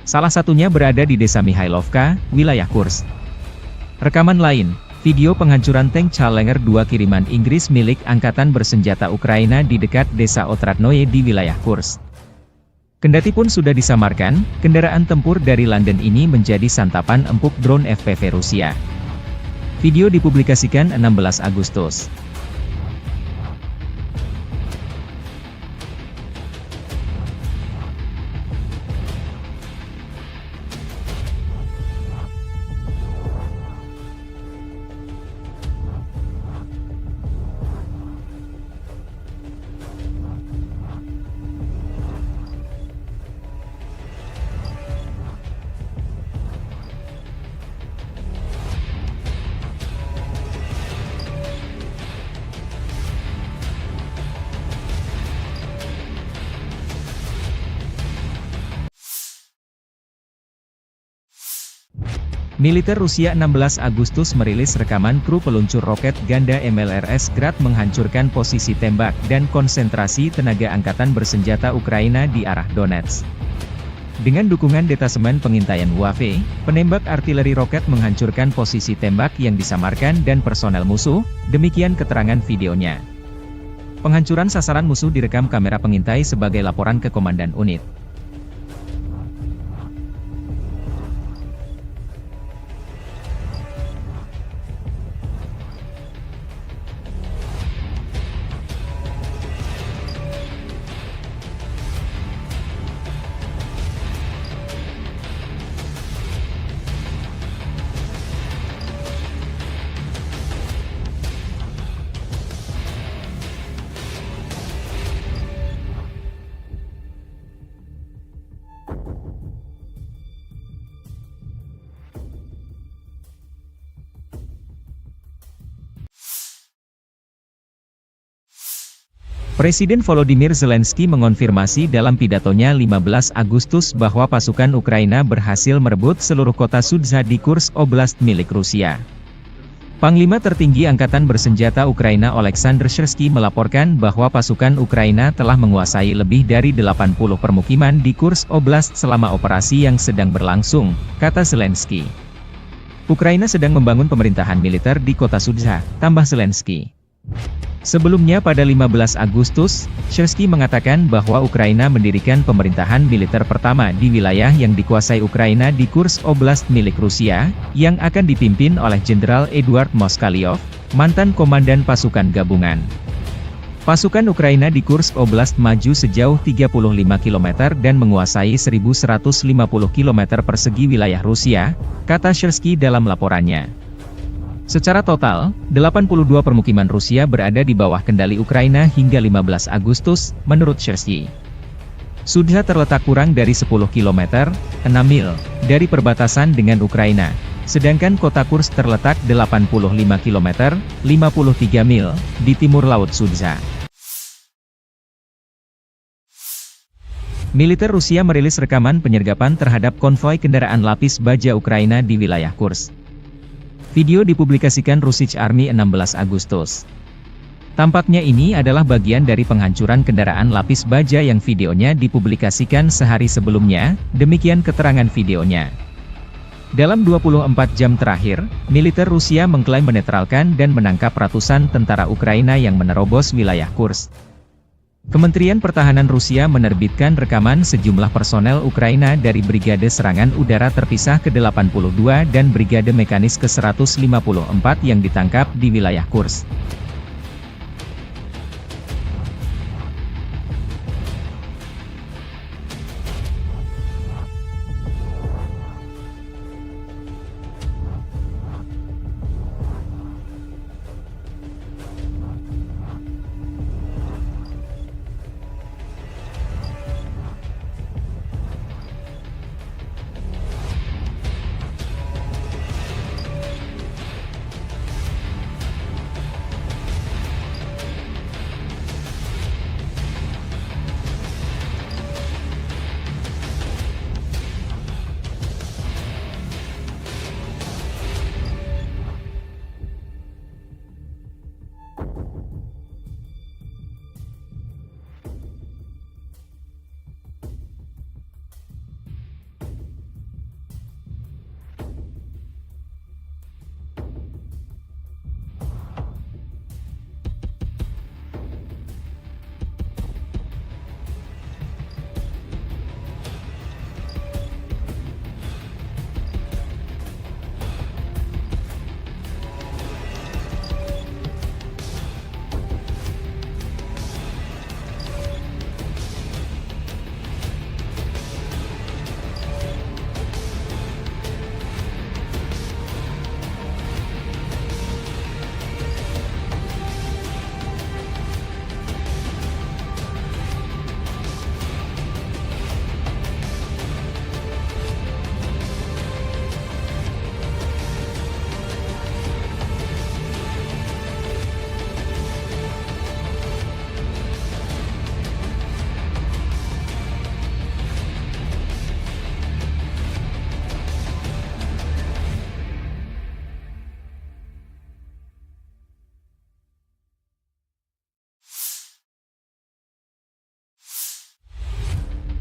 Speaker 1: Salah satunya berada di desa Mihailovka, wilayah Kursk. Rekaman lain, video penghancuran tank Challenger 2 kiriman Inggris milik Angkatan Bersenjata Ukraina di dekat desa Otradnoye di wilayah Kursk. Kendati pun sudah disamarkan, kendaraan tempur dari London ini menjadi santapan empuk drone FPV Rusia. Video dipublikasikan 16 Agustus. Militer Rusia 16 Agustus merilis rekaman kru peluncur roket ganda MLRS Grad menghancurkan posisi tembak dan konsentrasi tenaga angkatan bersenjata Ukraina di arah Donetsk. Dengan dukungan detasemen pengintaian UAV, penembak artileri roket menghancurkan posisi tembak yang disamarkan dan personel musuh, demikian keterangan videonya. Penghancuran sasaran musuh direkam kamera pengintai sebagai laporan ke komandan unit. Presiden Volodymyr Zelensky mengonfirmasi dalam pidatonya 15 Agustus bahwa pasukan Ukraina berhasil merebut seluruh kota Sudzha di Kursk Oblast milik Rusia. Panglima tertinggi Angkatan Bersenjata Ukraina Oleksandr Syrsky melaporkan bahwa pasukan Ukraina telah menguasai lebih dari 80 permukiman di Kursk Oblast selama operasi yang sedang berlangsung, kata Zelensky. Ukraina sedang membangun pemerintahan militer di kota Sudzha, tambah Zelensky. Sebelumnya pada 15 Agustus, Syrsky mengatakan bahwa Ukraina mendirikan pemerintahan militer pertama di wilayah yang dikuasai Ukraina di Kursk Oblast milik Rusia, yang akan dipimpin oleh Jenderal Eduard Moskalyov, mantan komandan pasukan gabungan. Pasukan Ukraina di Kursk Oblast maju sejauh 35 km dan menguasai 1.150 km persegi wilayah Rusia, kata Syrsky dalam laporannya. Secara total, 82 permukiman Rusia berada di bawah kendali Ukraina hingga 15 Agustus, menurut Syrsky. Sudzha terletak kurang dari 10 km, 6 mil, dari perbatasan dengan Ukraina, sedangkan kota Kursk terletak 85 km, 53 mil, di timur Laut Sudzha. Militer Rusia merilis rekaman penyergapan terhadap konvoi kendaraan lapis baja Ukraina di wilayah Kursk. Video dipublikasikan Russian Army 16 Agustus. Tampaknya ini adalah bagian dari penghancuran kendaraan lapis baja yang videonya dipublikasikan sehari sebelumnya, demikian keterangan videonya. Dalam 24 jam terakhir, militer Rusia mengklaim menetralkan dan menangkap ratusan tentara Ukraina yang menerobos wilayah Kursk. Kementerian Pertahanan Rusia menerbitkan rekaman sejumlah personel Ukraina dari Brigade Serangan Udara Terpisah ke-82 dan Brigade Mekanis ke-154 yang ditangkap di wilayah Kursk.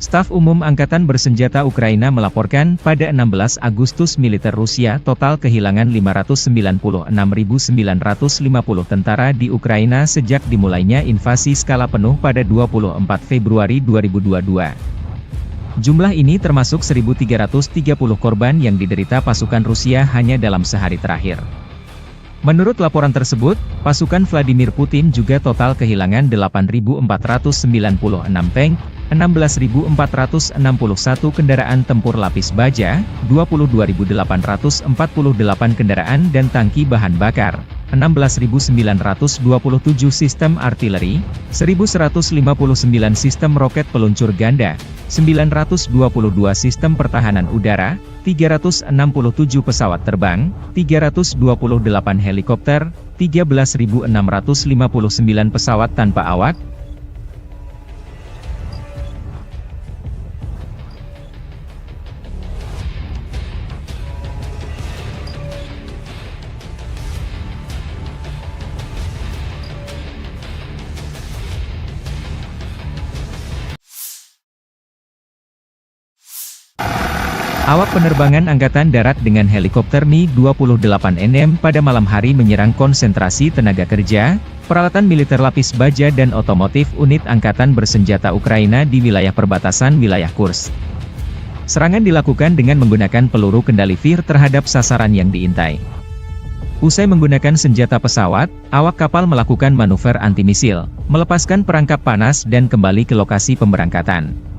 Speaker 1: Staf Umum Angkatan Bersenjata Ukraina melaporkan pada 16 Agustus militer Rusia total kehilangan 596.950 tentara di Ukraina sejak dimulainya invasi skala penuh pada 24 Februari 2022. Jumlah ini termasuk 1.330 korban yang diderita pasukan Rusia hanya dalam sehari terakhir. Menurut laporan tersebut, pasukan Vladimir Putin juga total kehilangan 8.496 tank, 16.461 kendaraan tempur lapis baja, 22.848 kendaraan dan tangki bahan bakar, 16.927 sistem artileri, 1.159 sistem roket peluncur ganda, 922 sistem pertahanan udara, 367 pesawat terbang, 328 helikopter, 13.659 pesawat tanpa awak, Awak penerbangan Angkatan Darat dengan helikopter Mi-28NM pada malam hari menyerang konsentrasi tenaga kerja, peralatan militer lapis baja dan otomotif unit Angkatan Bersenjata Ukraina di wilayah perbatasan wilayah Kursk. Serangan dilakukan dengan menggunakan peluru kendali VIR terhadap sasaran yang diintai. Usai menggunakan senjata pesawat, awak kapal melakukan manuver anti-misil, melepaskan perangkap panas dan kembali ke lokasi pemberangkatan.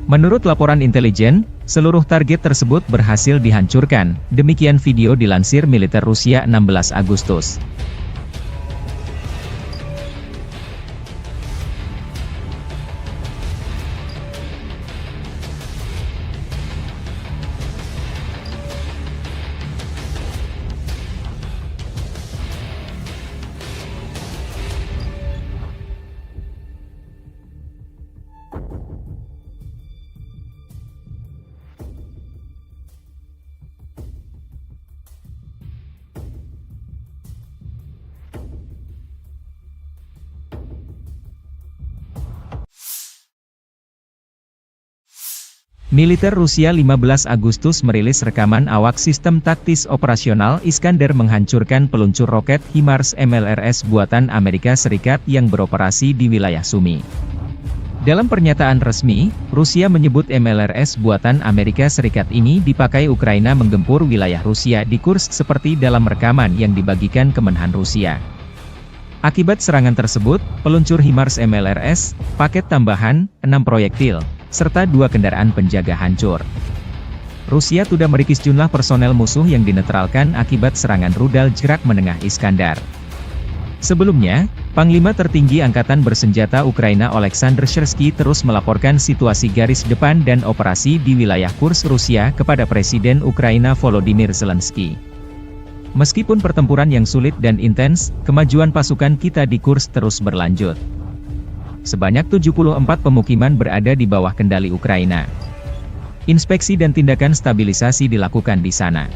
Speaker 1: Menurut laporan intelijen, seluruh target tersebut berhasil dihancurkan, demikian video dilansir militer Rusia 16 Agustus. Militer Rusia 15 Agustus merilis rekaman awak sistem taktis operasional Iskander menghancurkan peluncur roket HIMARS MLRS buatan Amerika Serikat yang beroperasi di wilayah Sumy. Dalam pernyataan resmi, Rusia menyebut MLRS buatan Amerika Serikat ini dipakai Ukraina menggempur wilayah Rusia di Kursk seperti dalam rekaman yang dibagikan Kemenhan Rusia. Akibat serangan tersebut, peluncur HIMARS MLRS, paket tambahan, 6 proyektil, serta 2 kendaraan penjaga hancur. Rusia sudah merikis jumlah personel musuh yang dinetralkan akibat serangan rudal jerak menengah Iskandar. Sebelumnya, Panglima Tertinggi Angkatan Bersenjata Ukraina Oleksandr Syrsky terus melaporkan situasi garis depan dan operasi di wilayah Kursk Rusia kepada Presiden Ukraina Volodymyr Zelensky. Meskipun pertempuran yang sulit dan intens, kemajuan pasukan kita di Kursk terus berlanjut. Sebanyak 74 pemukiman berada di bawah kendali Ukraina. Inspeksi dan tindakan stabilisasi dilakukan di sana.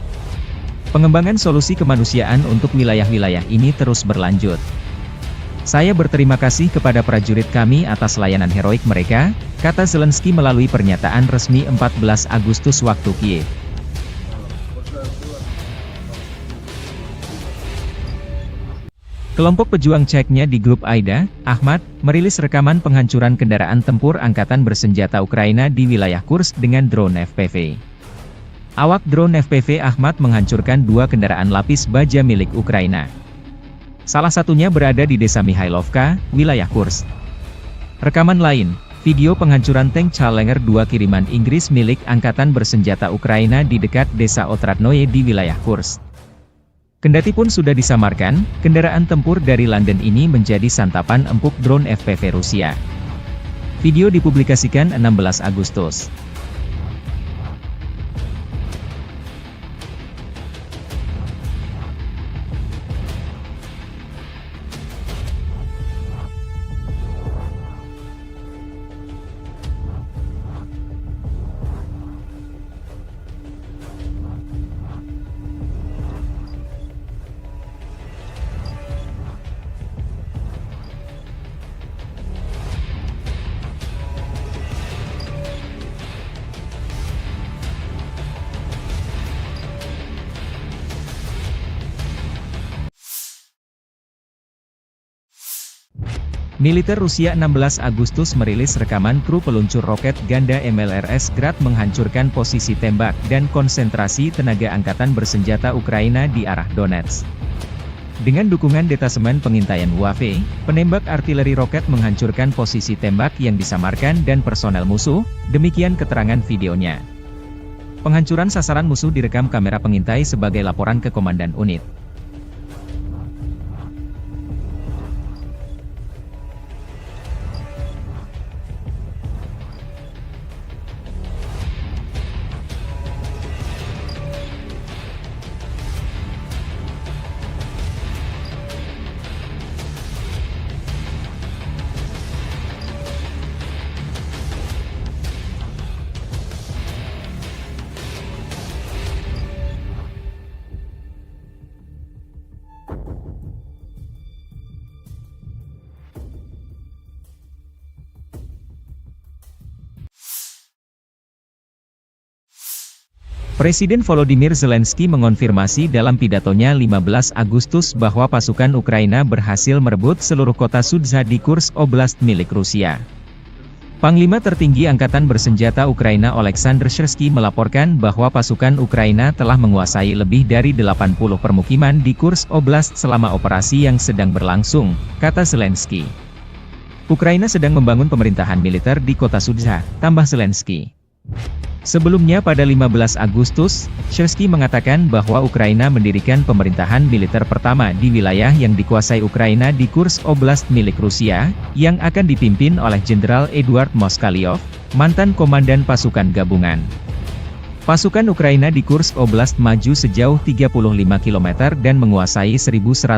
Speaker 1: Pengembangan solusi kemanusiaan untuk wilayah-wilayah ini terus berlanjut. Saya berterima kasih kepada prajurit kami atas layanan heroik mereka, kata Zelensky melalui pernyataan resmi 14 Agustus waktu Kiev. Kelompok pejuang Ceknya di grup Aida, Ahmad, merilis rekaman penghancuran kendaraan tempur Angkatan Bersenjata Ukraina di wilayah Kursk dengan drone FPV. Awak drone FPV Ahmad menghancurkan 2 kendaraan lapis baja milik Ukraina. Salah satunya berada di desa Mihailovka, wilayah Kursk. Rekaman lain, video penghancuran tank Challenger 2 kiriman Inggris milik Angkatan Bersenjata Ukraina di dekat desa Otradnoye di wilayah Kursk. Kendati pun sudah disamarkan, kendaraan tempur dari London ini menjadi santapan empuk drone FPV Rusia. Video dipublikasikan 16 Agustus. Militer Rusia 16 Agustus merilis rekaman kru peluncur roket ganda MLRS Grad menghancurkan posisi tembak dan konsentrasi tenaga angkatan bersenjata Ukraina di arah Donetsk. Dengan dukungan detasemen pengintaian UAV, penembak artileri roket menghancurkan posisi tembak yang disamarkan dan personel musuh, demikian keterangan videonya. Penghancuran sasaran musuh direkam kamera pengintai sebagai laporan ke Komandan Unit. Presiden Volodymyr Zelensky mengonfirmasi dalam pidatonya 15 Agustus bahwa pasukan Ukraina berhasil merebut seluruh kota Sudzha di Kursk Oblast milik Rusia. Panglima tertinggi Angkatan Bersenjata Ukraina Oleksandr Syrsky melaporkan bahwa pasukan Ukraina telah menguasai lebih dari 80 permukiman di Kursk Oblast selama operasi yang sedang berlangsung, kata Zelensky. Ukraina sedang membangun pemerintahan militer di kota Sudzha, tambah Zelensky. Sebelumnya pada 15 Agustus, Syrsky mengatakan bahwa Ukraina mendirikan pemerintahan militer pertama di wilayah yang dikuasai Ukraina di Kursk Oblast milik Rusia, yang akan dipimpin oleh Jenderal Eduard Moskalyov, mantan komandan pasukan gabungan. Pasukan Ukraina di Kursk Oblast maju sejauh 35 km dan menguasai 1.150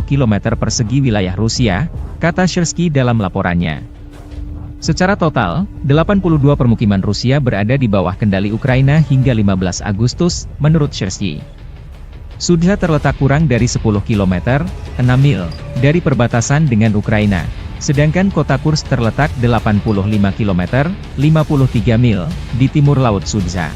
Speaker 1: km persegi wilayah Rusia, kata Syrsky dalam laporannya. Secara total, 82 permukiman Rusia berada di bawah kendali Ukraina hingga 15 Agustus, menurut Syrsky. Sudzha terletak kurang dari 10 km, 6 mil, dari perbatasan dengan Ukraina, sedangkan kota Kursk terletak 85 km, 53 mil, di timur Laut Sudzha.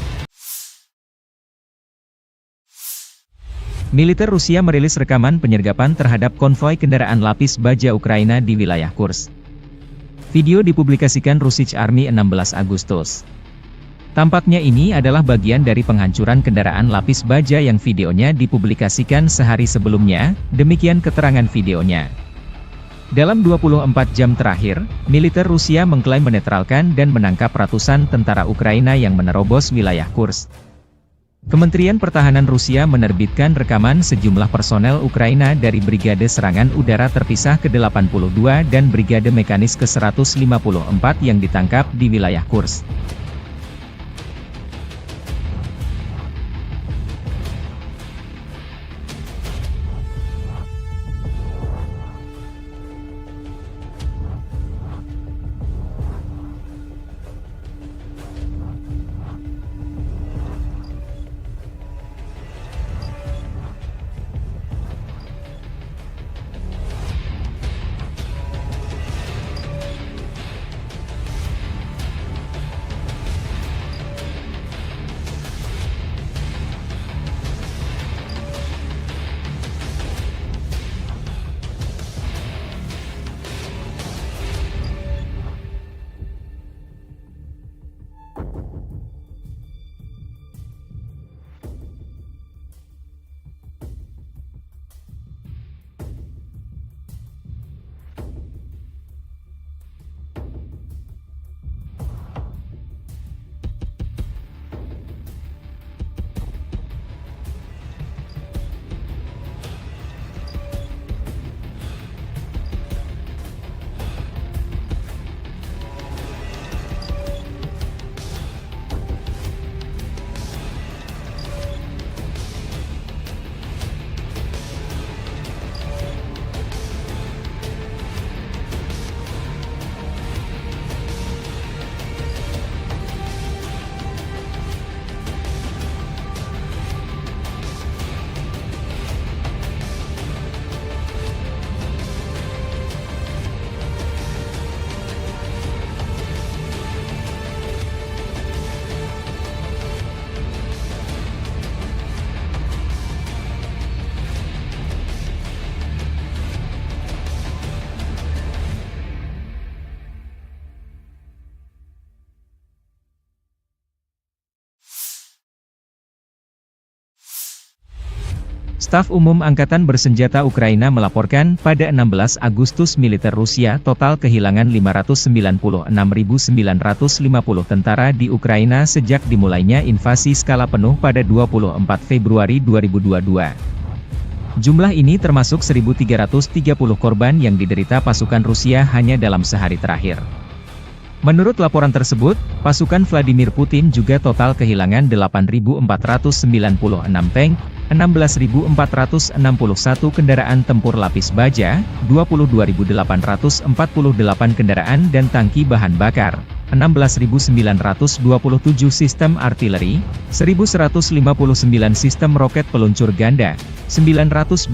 Speaker 1: Militer Rusia merilis rekaman penyergapan terhadap konvoi kendaraan lapis baja Ukraina di wilayah Kursk. Video dipublikasikan Russian Army 16 Agustus. Tampaknya ini adalah bagian dari penghancuran kendaraan lapis baja yang videonya dipublikasikan sehari sebelumnya, demikian keterangan videonya. Dalam 24 jam terakhir, militer Rusia mengklaim menetralkan dan menangkap ratusan tentara Ukraina yang menerobos wilayah Kursk. Kementerian Pertahanan Rusia menerbitkan rekaman sejumlah personel Ukraina dari Brigade Serangan Udara Terpisah ke-82 dan Brigade Mekanis ke-154 yang ditangkap di wilayah Kursk. Staf Umum Angkatan Bersenjata Ukraina melaporkan pada 16 Agustus militer Rusia total kehilangan 596.950 tentara di Ukraina sejak dimulainya invasi skala penuh pada 24 Februari 2022. Jumlah ini termasuk 1.330 korban yang diderita pasukan Rusia hanya dalam sehari terakhir. Menurut laporan tersebut, pasukan Vladimir Putin juga total kehilangan 8.496 tank, 16.461 kendaraan tempur lapis baja, 22.848 kendaraan dan tangki bahan bakar, 16.927 sistem artileri, 1.159 sistem roket peluncur ganda, 922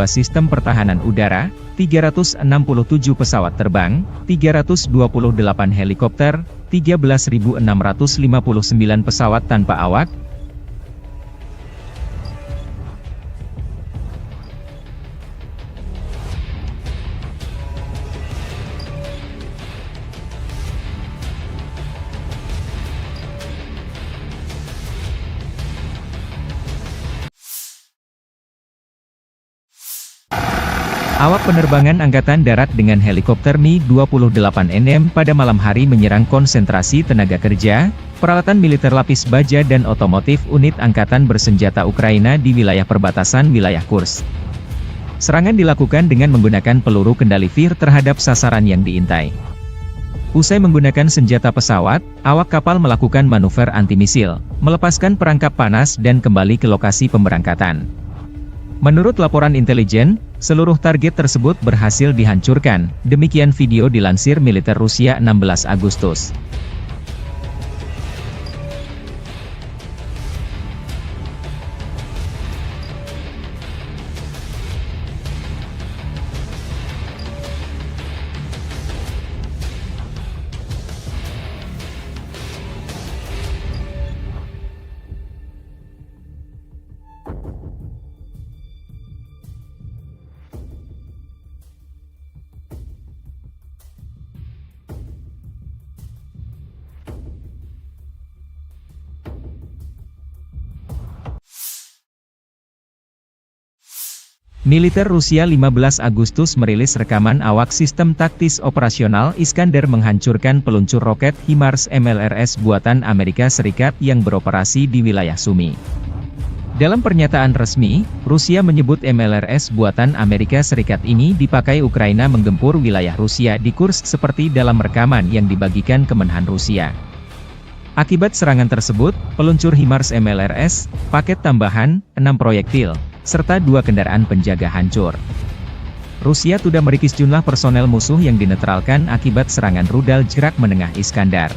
Speaker 1: sistem pertahanan udara, 367 pesawat terbang, 328 helikopter, 13.659 pesawat tanpa awak, Awak penerbangan Angkatan Darat dengan helikopter Mi-28NM pada malam hari menyerang konsentrasi tenaga kerja, peralatan militer lapis baja dan otomotif unit Angkatan Bersenjata Ukraina di wilayah perbatasan wilayah Kursk. Serangan dilakukan dengan menggunakan peluru kendali VIR terhadap sasaran yang diintai. Usai menggunakan senjata pesawat, awak kapal melakukan manuver anti-misil, melepaskan perangkap panas dan kembali ke lokasi pemberangkatan. Menurut laporan intelijen, seluruh target tersebut berhasil dihancurkan, demikian video dilansir militer Rusia 16 Agustus. Militer Rusia 15 Agustus merilis rekaman awak sistem taktis operasional Iskander menghancurkan peluncur roket HIMARS MLRS buatan Amerika Serikat yang beroperasi di wilayah Sumy. Dalam pernyataan resmi, Rusia menyebut MLRS buatan Amerika Serikat ini dipakai Ukraina menggempur wilayah Rusia di Kursk seperti dalam rekaman yang dibagikan Kemenhan Rusia. Akibat serangan tersebut, peluncur HIMARS MLRS, paket tambahan, 6 proyektil, serta 2 kendaraan penjaga hancur. Rusia sudah merikis jumlah personel musuh yang dinetralkan akibat serangan rudal jerak menengah Iskandar.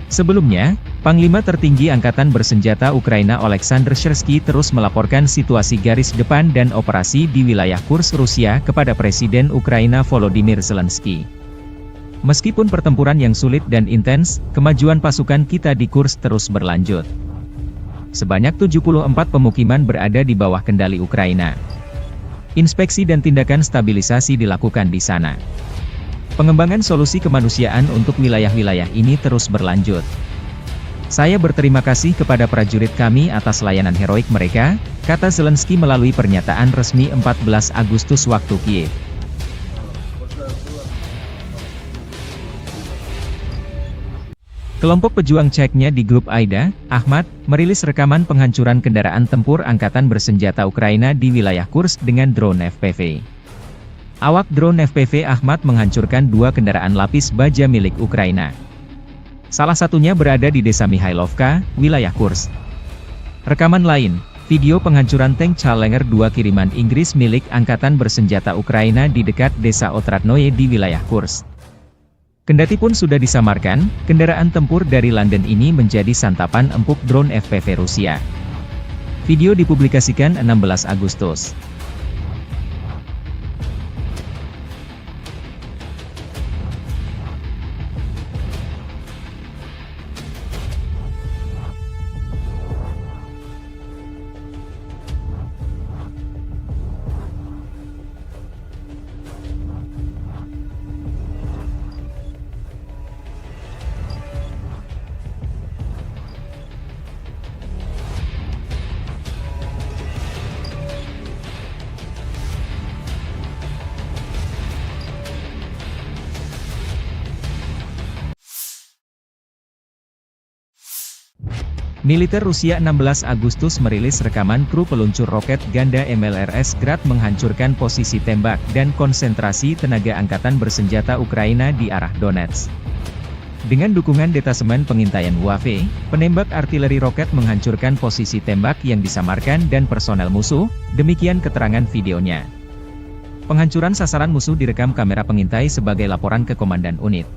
Speaker 1: Sebelumnya, Panglima Tertinggi Angkatan Bersenjata Ukraina Oleksandr Syrsky terus melaporkan situasi garis depan dan operasi di wilayah Kursk Rusia kepada Presiden Ukraina Volodymyr Zelensky. Meskipun pertempuran yang sulit dan intens, kemajuan pasukan kita di Kursk terus berlanjut. Sebanyak 74 pemukiman berada di bawah kendali Ukraina. Inspeksi dan tindakan stabilisasi dilakukan di sana. Pengembangan solusi kemanusiaan untuk wilayah-wilayah ini terus berlanjut. Saya berterima kasih kepada prajurit kami atas layanan heroik mereka, kata Zelensky melalui pernyataan resmi 14 Agustus waktu Kiev. Kelompok pejuang Ceknya di grup Aida, Ahmad, merilis rekaman penghancuran kendaraan tempur Angkatan Bersenjata Ukraina di wilayah Kursk dengan drone FPV. Awak drone FPV Ahmad menghancurkan 2 kendaraan lapis baja milik Ukraina. Salah satunya berada di desa Mihailovka, wilayah Kursk. Rekaman lain, video penghancuran tank Challenger 2 kiriman Inggris milik Angkatan Bersenjata Ukraina di dekat desa Otradnoye di wilayah Kursk. Kendati pun sudah disamarkan, kendaraan tempur dari London ini menjadi santapan empuk drone FPV Rusia. Video dipublikasikan 16 Agustus. Militer Rusia 16 Agustus merilis rekaman kru peluncur roket ganda MLRS Grad menghancurkan posisi tembak dan konsentrasi tenaga angkatan bersenjata Ukraina di arah Donetsk. Dengan dukungan detasemen pengintaian UAV, penembak artileri roket menghancurkan posisi tembak yang disamarkan dan personel musuh, demikian keterangan videonya. Penghancuran sasaran musuh direkam kamera pengintai sebagai laporan ke Komandan Unit.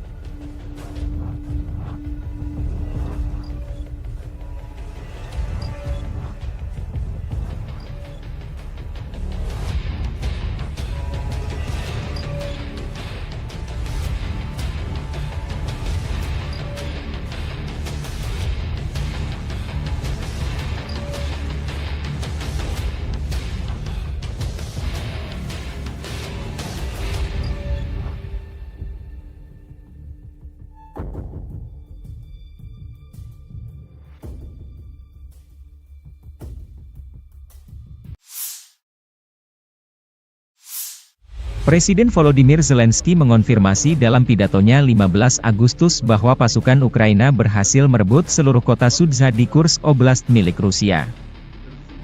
Speaker 1: Presiden Volodymyr Zelensky mengonfirmasi dalam pidatonya 15 Agustus bahwa pasukan Ukraina berhasil merebut seluruh kota Sudzha di Kursk Oblast milik Rusia.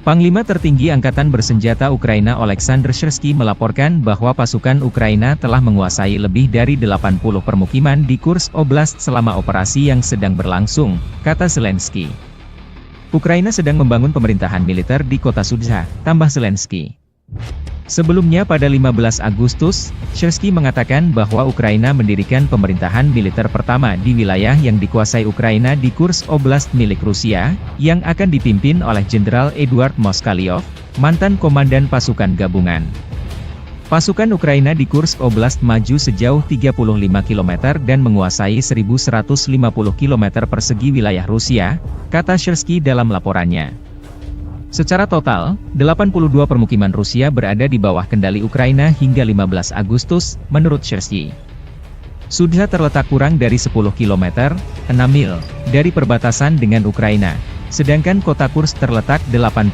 Speaker 1: Panglima tertinggi Angkatan Bersenjata Ukraina Oleksandr Syrsky melaporkan bahwa pasukan Ukraina telah menguasai lebih dari 80 permukiman di Kursk Oblast selama operasi yang sedang berlangsung, kata Zelensky. Ukraina sedang membangun pemerintahan militer di kota Sudzha, tambah Zelensky. Sebelumnya pada 15 Agustus, Syrsky mengatakan bahwa Ukraina mendirikan pemerintahan militer pertama di wilayah yang dikuasai Ukraina di Kursk Oblast milik Rusia, yang akan dipimpin oleh Jenderal Eduard Moskalyov, mantan komandan pasukan gabungan. Pasukan Ukraina di Kursk Oblast maju sejauh 35 km dan menguasai 1.150 km persegi wilayah Rusia, kata Syrsky dalam laporannya. Secara total, 82 permukiman Rusia berada di bawah kendali Ukraina hingga 15 Agustus, menurut Syrsky. Sudzha terletak kurang dari 10 km, 6 mil, dari perbatasan dengan Ukraina, sedangkan kota Kursk terletak 85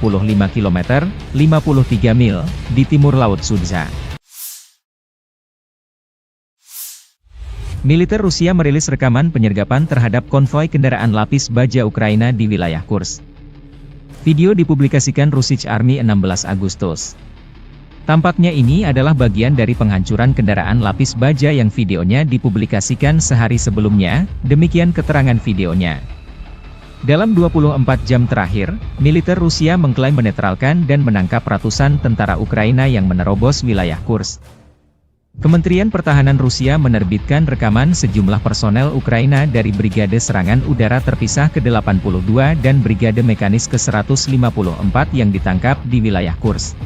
Speaker 1: km, 53 mil, di timur Laut Sudzha. Militer Rusia merilis rekaman penyergapan terhadap konvoi kendaraan lapis baja Ukraina di wilayah Kursk. Video dipublikasikan Russian Army 16 Agustus. Tampaknya ini adalah bagian dari penghancuran kendaraan lapis baja yang videonya dipublikasikan sehari sebelumnya, demikian keterangan videonya. Dalam 24 jam terakhir, militer Rusia mengklaim menetralkan dan menangkap ratusan tentara Ukraina yang menerobos wilayah Kursk. Kementerian Pertahanan Rusia menerbitkan rekaman sejumlah personel Ukraina dari Brigade Serangan Udara Terpisah ke-82 dan Brigade Mekanis ke-154 yang ditangkap di wilayah Kursk.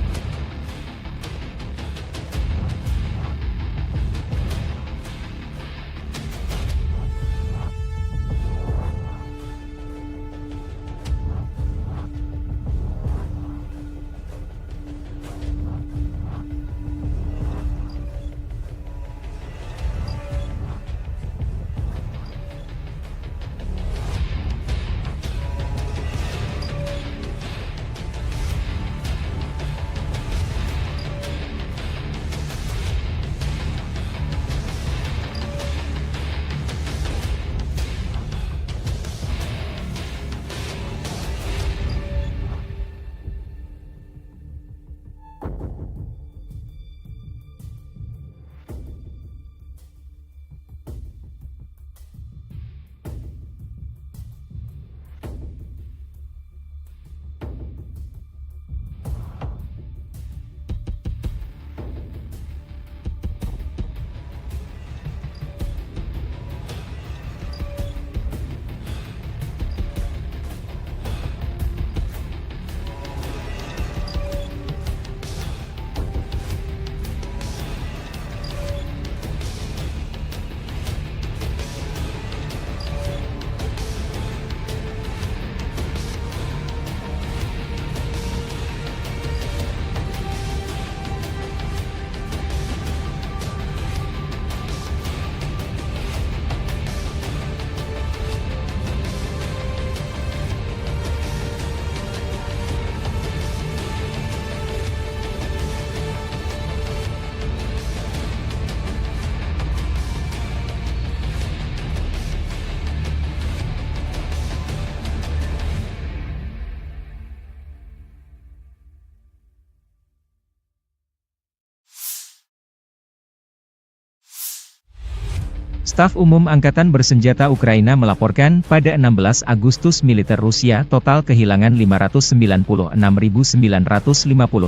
Speaker 1: Staf Umum Angkatan Bersenjata Ukraina melaporkan pada 16 Agustus militer Rusia total kehilangan 596.950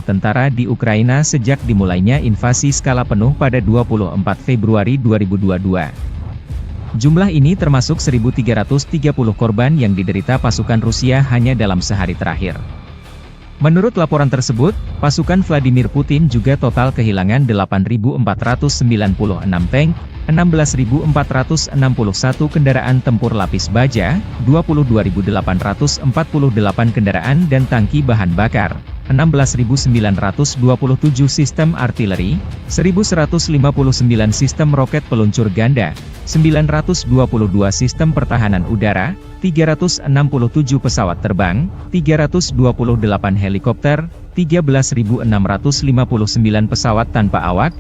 Speaker 1: tentara di Ukraina sejak dimulainya invasi skala penuh pada 24 Februari 2022. Jumlah ini termasuk 1.330 korban yang diderita pasukan Rusia hanya dalam sehari terakhir. Menurut laporan tersebut, pasukan Vladimir Putin juga total kehilangan 8.496 tank, 16.461 kendaraan tempur lapis baja, 22.848 kendaraan dan tangki bahan bakar, 16.927 sistem artileri, 1.159 sistem roket peluncur ganda, 922 sistem pertahanan udara, 367 pesawat terbang, 328 helikopter, 13.659 pesawat tanpa awak,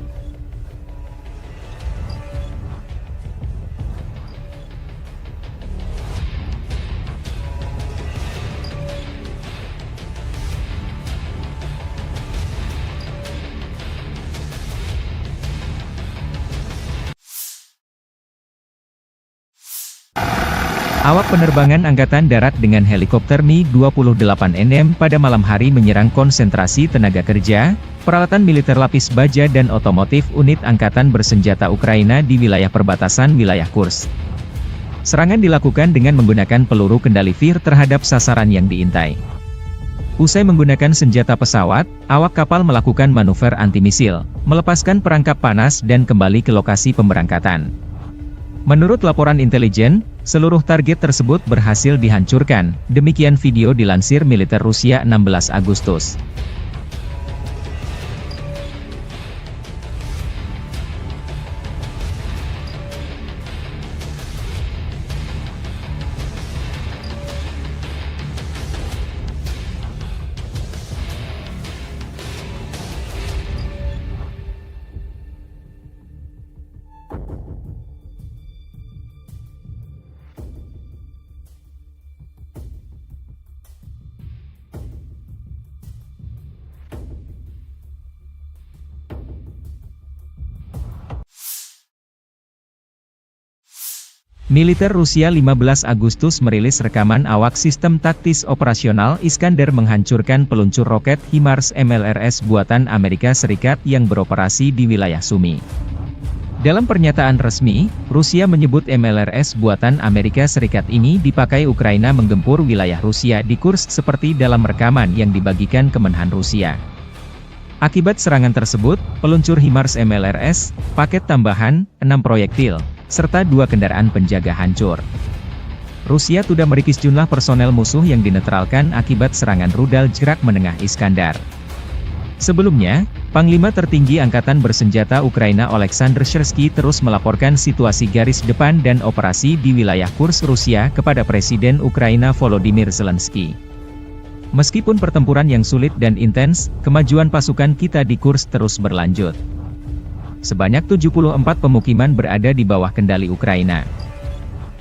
Speaker 1: Awak penerbangan Angkatan Darat dengan helikopter Mi-28NM pada malam hari menyerang konsentrasi tenaga kerja, peralatan militer lapis baja dan otomotif unit Angkatan Bersenjata Ukraina di wilayah perbatasan wilayah Kursk. Serangan dilakukan dengan menggunakan peluru kendali VIR terhadap sasaran yang diintai. Usai menggunakan senjata pesawat, awak kapal melakukan manuver anti-misil, melepaskan perangkap panas dan kembali ke lokasi pemberangkatan. Menurut laporan intelijen, seluruh target tersebut berhasil dihancurkan, demikian video dilansir militer Rusia 16 Agustus. Militer Rusia 15 Agustus merilis rekaman awak sistem taktis operasional Iskander menghancurkan peluncur roket HIMARS MLRS buatan Amerika Serikat yang beroperasi di wilayah Sumy. Dalam pernyataan resmi, Rusia menyebut MLRS buatan Amerika Serikat ini dipakai Ukraina menggempur wilayah Rusia di Kursk seperti dalam rekaman yang dibagikan Kemenhan Rusia. Akibat serangan tersebut, peluncur HIMARS MLRS, paket tambahan, 6 proyektil, serta 2 kendaraan penjaga hancur. Rusia sudah merikis jumlah personel musuh yang dinetralkan akibat serangan rudal jarak menengah Iskandar. Sebelumnya, Panglima Tertinggi Angkatan Bersenjata Ukraina Oleksandr Syrsky terus melaporkan situasi garis depan dan operasi di wilayah Kursk Rusia kepada Presiden Ukraina Volodymyr Zelensky. Meskipun pertempuran yang sulit dan intens, kemajuan pasukan kita di Kursk terus berlanjut. Sebanyak 74 pemukiman berada di bawah kendali Ukraina.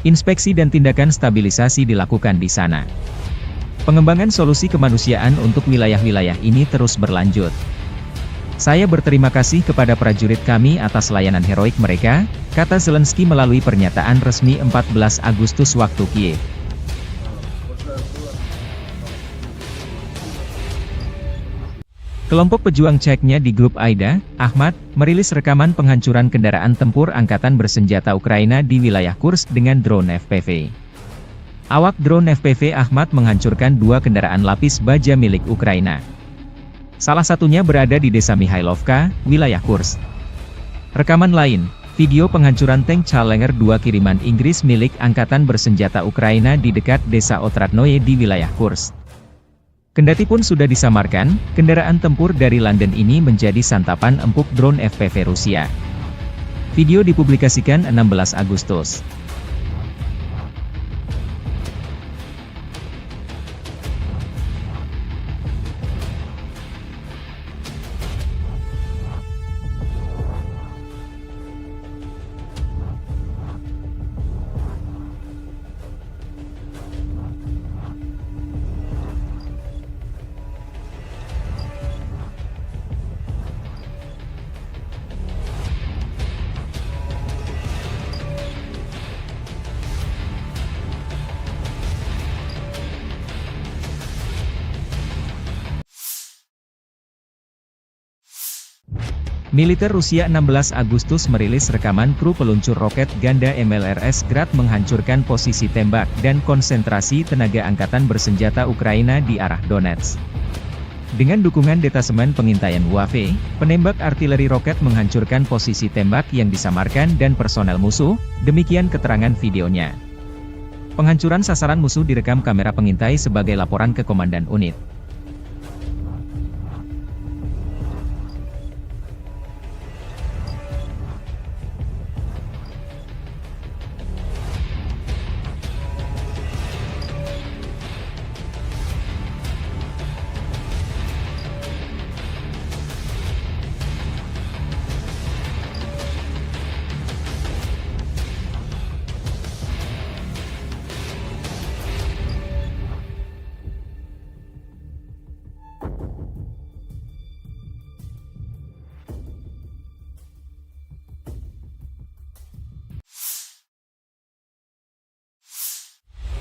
Speaker 1: Inspeksi dan tindakan stabilisasi dilakukan di sana. Pengembangan solusi kemanusiaan untuk wilayah-wilayah ini terus berlanjut. Saya berterima kasih kepada prajurit kami atas layanan heroik mereka, kata Zelensky melalui pernyataan resmi 14 Agustus waktu Kiev. Kelompok pejuang Ceknya di grup Aida, Ahmad, merilis rekaman penghancuran kendaraan tempur Angkatan Bersenjata Ukraina di wilayah Kursk dengan drone FPV. Awak drone FPV Ahmad menghancurkan 2 kendaraan lapis baja milik Ukraina. Salah satunya berada di desa Mihailovka, wilayah Kursk. Rekaman lain, video penghancuran tank Challenger 2 kiriman Inggris milik Angkatan Bersenjata Ukraina di dekat desa Otradnoye di wilayah Kursk. Kendati pun sudah disamarkan, kendaraan tempur dari London ini menjadi santapan empuk drone FPV Rusia. Video dipublikasikan 16 Agustus. Militer Rusia 16 Agustus merilis rekaman kru peluncur roket ganda MLRS Grad menghancurkan posisi tembak dan konsentrasi tenaga angkatan bersenjata Ukraina di arah Donetsk. Dengan dukungan detasemen pengintaian UAV, penembak artileri roket menghancurkan posisi tembak yang disamarkan dan personel musuh, demikian keterangan videonya. Penghancuran sasaran musuh direkam kamera pengintai sebagai laporan ke Komandan Unit.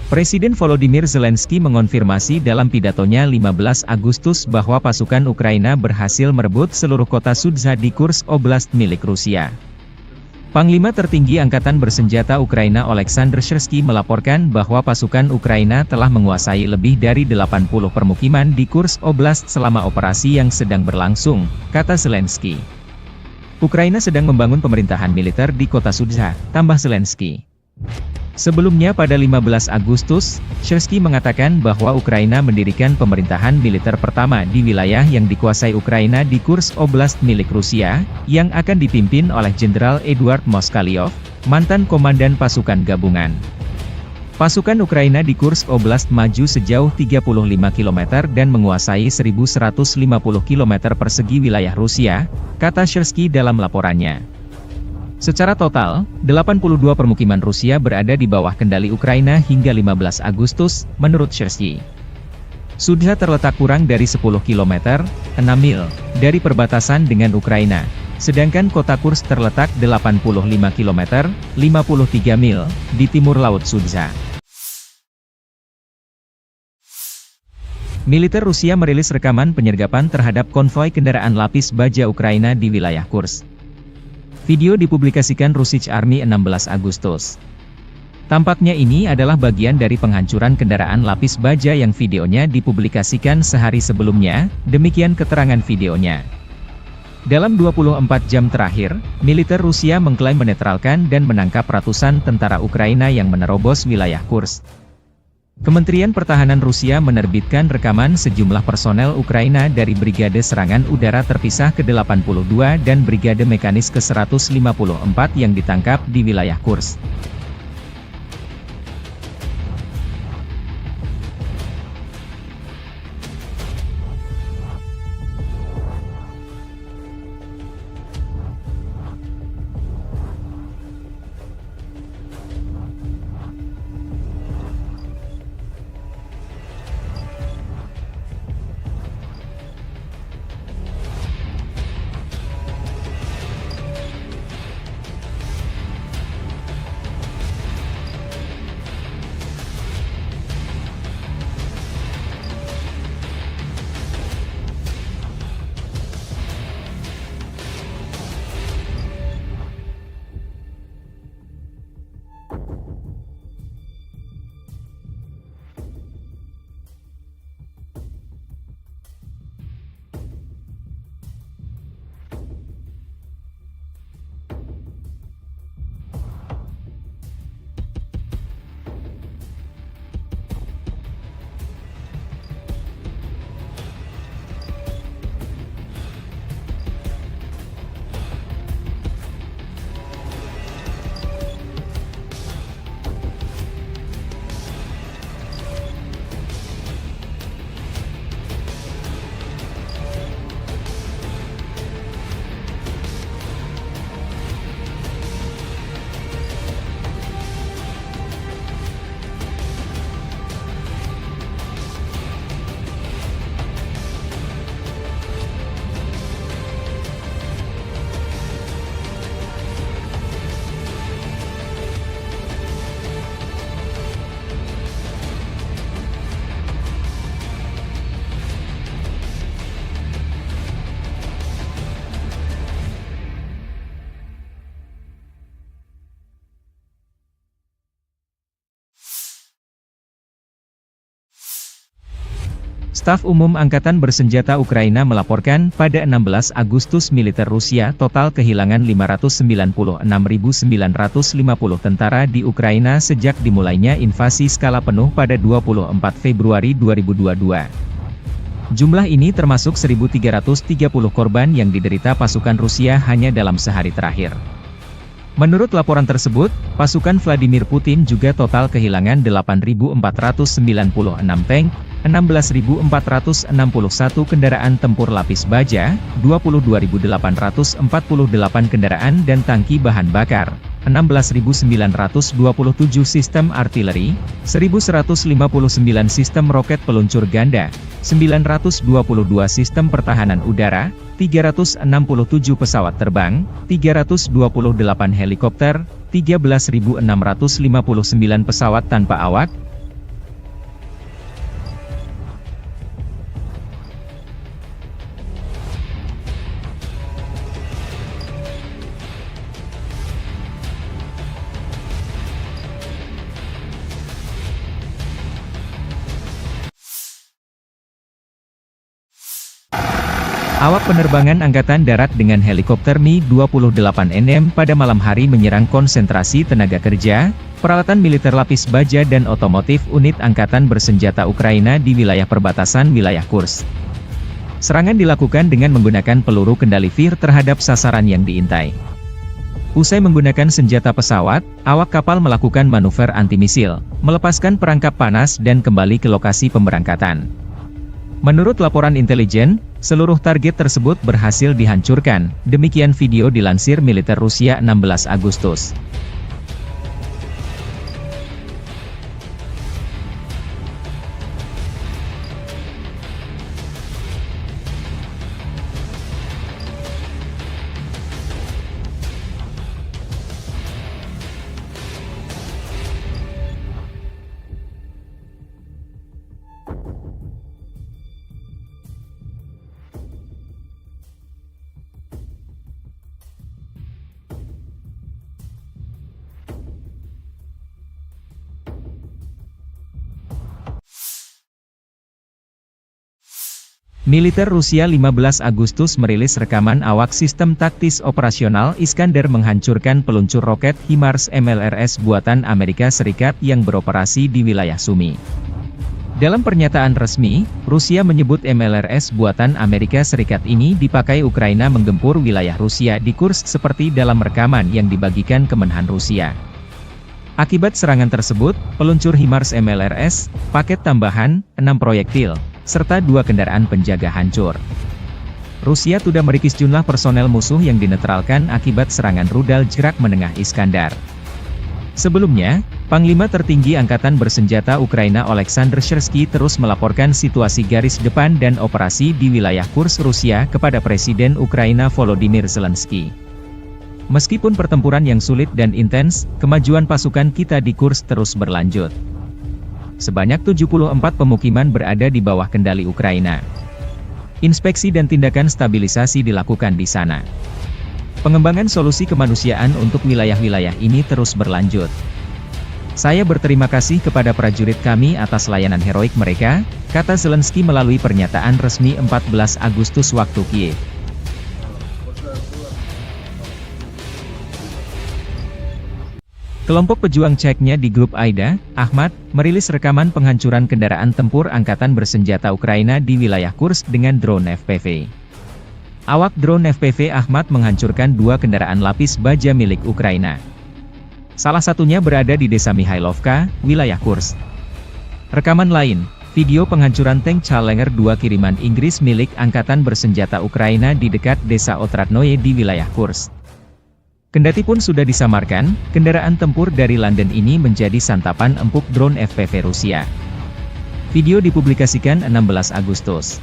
Speaker 1: Presiden Volodymyr Zelensky mengonfirmasi dalam pidatonya 15 Agustus bahwa pasukan Ukraina berhasil merebut seluruh kota Sudzha di Kursk Oblast milik Rusia. Panglima tertinggi Angkatan Bersenjata Ukraina Oleksandr Syrsky melaporkan bahwa pasukan Ukraina telah menguasai lebih dari 80 permukiman di Kursk Oblast selama operasi yang sedang berlangsung, kata Zelensky. Ukraina sedang membangun pemerintahan militer di kota Sudzha, tambah Zelensky. Sebelumnya pada 15 Agustus, Syrsky mengatakan bahwa Ukraina mendirikan pemerintahan militer pertama di wilayah yang dikuasai Ukraina di Kursk Oblast milik Rusia, yang akan dipimpin oleh Jenderal Eduard Moskalyov, mantan komandan pasukan gabungan. Pasukan Ukraina di Kursk Oblast maju sejauh 35 km dan menguasai 1.150 km persegi wilayah Rusia, kata Syrsky dalam laporannya. Secara total, 82 permukiman Rusia berada di bawah kendali Ukraina hingga 15 Agustus, menurut Syrsky. Sudzha terletak kurang dari 10 km, 6 mil, dari perbatasan dengan Ukraina, sedangkan kota Kursk terletak 85 km, 53 mil, di timur Laut Sudzha. Militer Rusia merilis rekaman penyergapan terhadap konvoi kendaraan lapis baja Ukraina di wilayah Kursk. Video dipublikasikan Russian Army 16 Agustus. Tampaknya ini adalah bagian dari penghancuran kendaraan lapis baja yang videonya dipublikasikan sehari sebelumnya, demikian keterangan videonya. Dalam 24 jam terakhir, militer Rusia mengklaim menetralkan dan menangkap ratusan tentara Ukraina yang menerobos wilayah Kursk. Kementerian Pertahanan Rusia menerbitkan rekaman sejumlah personel Ukraina dari Brigade Serangan Udara Terpisah ke-82 dan Brigade Mekanis ke-154 yang ditangkap di wilayah Kursk. Staf Umum Angkatan Bersenjata Ukraina melaporkan pada 16 Agustus militer Rusia total kehilangan 596.950 tentara di Ukraina sejak dimulainya invasi skala penuh pada 24 Februari 2022. Jumlah ini termasuk 1.330 korban yang diderita pasukan Rusia hanya dalam sehari terakhir. Menurut laporan tersebut, pasukan Vladimir Putin juga total kehilangan 8.496 tank, 16.461 kendaraan tempur lapis baja, 22.848 kendaraan dan tangki bahan bakar, 16.927 sistem artileri, 1.159 sistem roket peluncur ganda, 922 sistem pertahanan udara, 367 pesawat terbang, 328 helikopter, 13.659 pesawat tanpa awak, Awak penerbangan Angkatan Darat dengan helikopter Mi-28NM pada malam hari menyerang konsentrasi tenaga kerja, peralatan militer lapis baja dan otomotif unit Angkatan Bersenjata Ukraina di wilayah perbatasan wilayah Kursk. Serangan dilakukan dengan menggunakan peluru kendali Vir terhadap sasaran yang diintai. Usai menggunakan senjata pesawat, awak kapal melakukan manuver anti-misil, melepaskan perangkap panas dan kembali ke lokasi pemberangkatan. Menurut laporan intelijen, seluruh target tersebut berhasil dihancurkan, demikian video dilansir militer Rusia 16 Agustus. Militer Rusia 15 Agustus merilis rekaman awak sistem taktis operasional Iskander menghancurkan peluncur roket HIMARS MLRS buatan Amerika Serikat yang beroperasi di wilayah Sumy. Dalam pernyataan resmi, Rusia menyebut MLRS buatan Amerika Serikat ini dipakai Ukraina menggempur wilayah Rusia di Kursk seperti dalam rekaman yang dibagikan Kemenhan Rusia. Akibat serangan tersebut, peluncur HIMARS MLRS, paket tambahan, 6 proyektil, serta 2 kendaraan penjaga hancur. Rusia sudah merikis jumlah personel musuh yang dinetralkan akibat serangan rudal jarak menengah Iskandar. Sebelumnya, Panglima Tertinggi Angkatan Bersenjata Ukraina Oleksandr Syrsky terus melaporkan situasi garis depan dan operasi di wilayah Kursk Rusia kepada Presiden Ukraina Volodymyr Zelensky. Meskipun pertempuran yang sulit dan intens, kemajuan pasukan kita di Kursk terus berlanjut. Sebanyak 74 pemukiman berada di bawah kendali Ukraina. Inspeksi dan tindakan stabilisasi dilakukan di sana. Pengembangan solusi kemanusiaan untuk wilayah-wilayah ini terus berlanjut. Saya berterima kasih kepada prajurit kami atas layanan heroik mereka, kata Zelensky melalui pernyataan resmi 14 Agustus waktu Kiev. Kelompok pejuang Ceknya di grup AIDA, Ahmad, merilis rekaman penghancuran kendaraan tempur Angkatan Bersenjata Ukraina di wilayah Kursk dengan drone FPV. Awak drone FPV Ahmad menghancurkan 2 kendaraan lapis baja milik Ukraina. Salah satunya berada di desa Mihailovka, wilayah Kursk. Rekaman lain, video penghancuran tank Challenger 2 kiriman Inggris milik Angkatan Bersenjata Ukraina di dekat desa Otradnoye di wilayah Kursk. Kendati pun sudah disamarkan, kendaraan tempur dari London ini menjadi santapan empuk drone FPV Rusia. Video dipublikasikan 16 Agustus.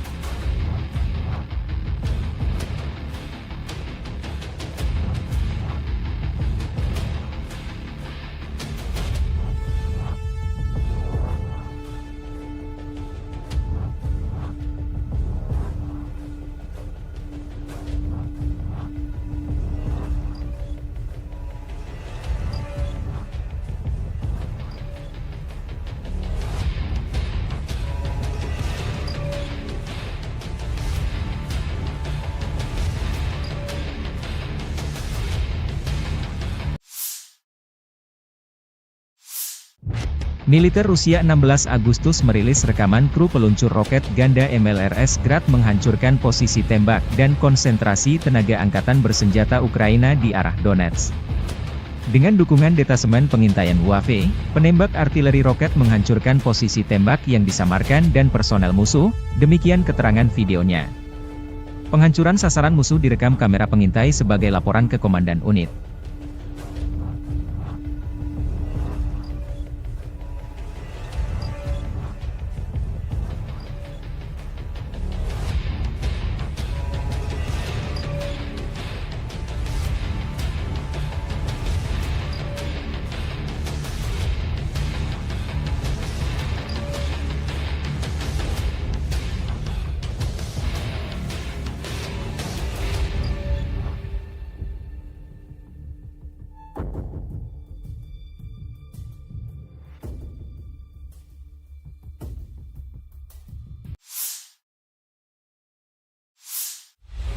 Speaker 1: Militer Rusia 16 Agustus merilis rekaman kru peluncur roket ganda MLRS Grad menghancurkan posisi tembak dan konsentrasi tenaga angkatan bersenjata Ukraina di arah Donetsk. Dengan dukungan detasemen pengintaian UAV, penembak artileri roket menghancurkan posisi tembak yang disamarkan dan personel musuh, demikian keterangan videonya. Penghancuran sasaran musuh direkam kamera pengintai sebagai laporan ke Komandan Unit.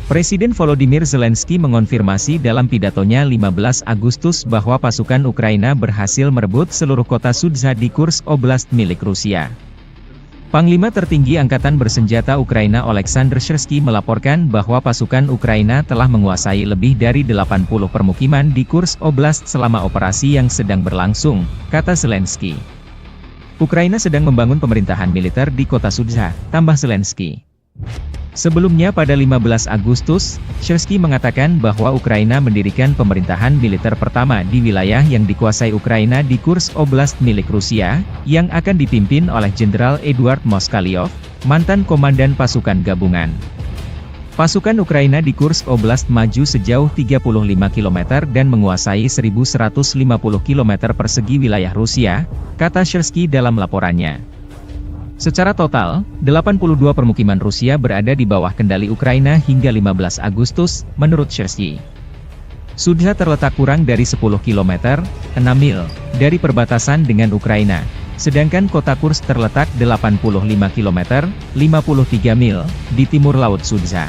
Speaker 1: Presiden Volodymyr Zelensky mengonfirmasi dalam pidatonya 15 Agustus bahwa pasukan Ukraina berhasil merebut seluruh kota Sudzha di Kursk Oblast milik Rusia. Panglima tertinggi Angkatan Bersenjata Ukraina Oleksandr Syrsky melaporkan bahwa pasukan Ukraina telah menguasai lebih dari 80 permukiman di Kursk Oblast selama operasi yang sedang berlangsung, kata Zelensky. Ukraina sedang membangun pemerintahan militer di kota Sudzha, tambah Zelensky. Sebelumnya pada 15 Agustus, Syrsky mengatakan bahwa Ukraina mendirikan pemerintahan militer pertama di wilayah yang dikuasai Ukraina di Kursk Oblast milik Rusia, yang akan dipimpin oleh Jenderal Eduard Moskalyov, mantan komandan pasukan gabungan. Pasukan Ukraina di Kursk Oblast maju sejauh 35 km dan menguasai 1.150 km persegi wilayah Rusia, kata Syrsky dalam laporannya. Secara total, 82 permukiman Rusia berada di bawah kendali Ukraina hingga 15 Agustus, menurut Syrsky. Sudzha terletak kurang dari 10 km, 6 mil, dari perbatasan dengan Ukraina, sedangkan kota Kursk terletak 85 km, 53 mil, di timur Laut Sudzha.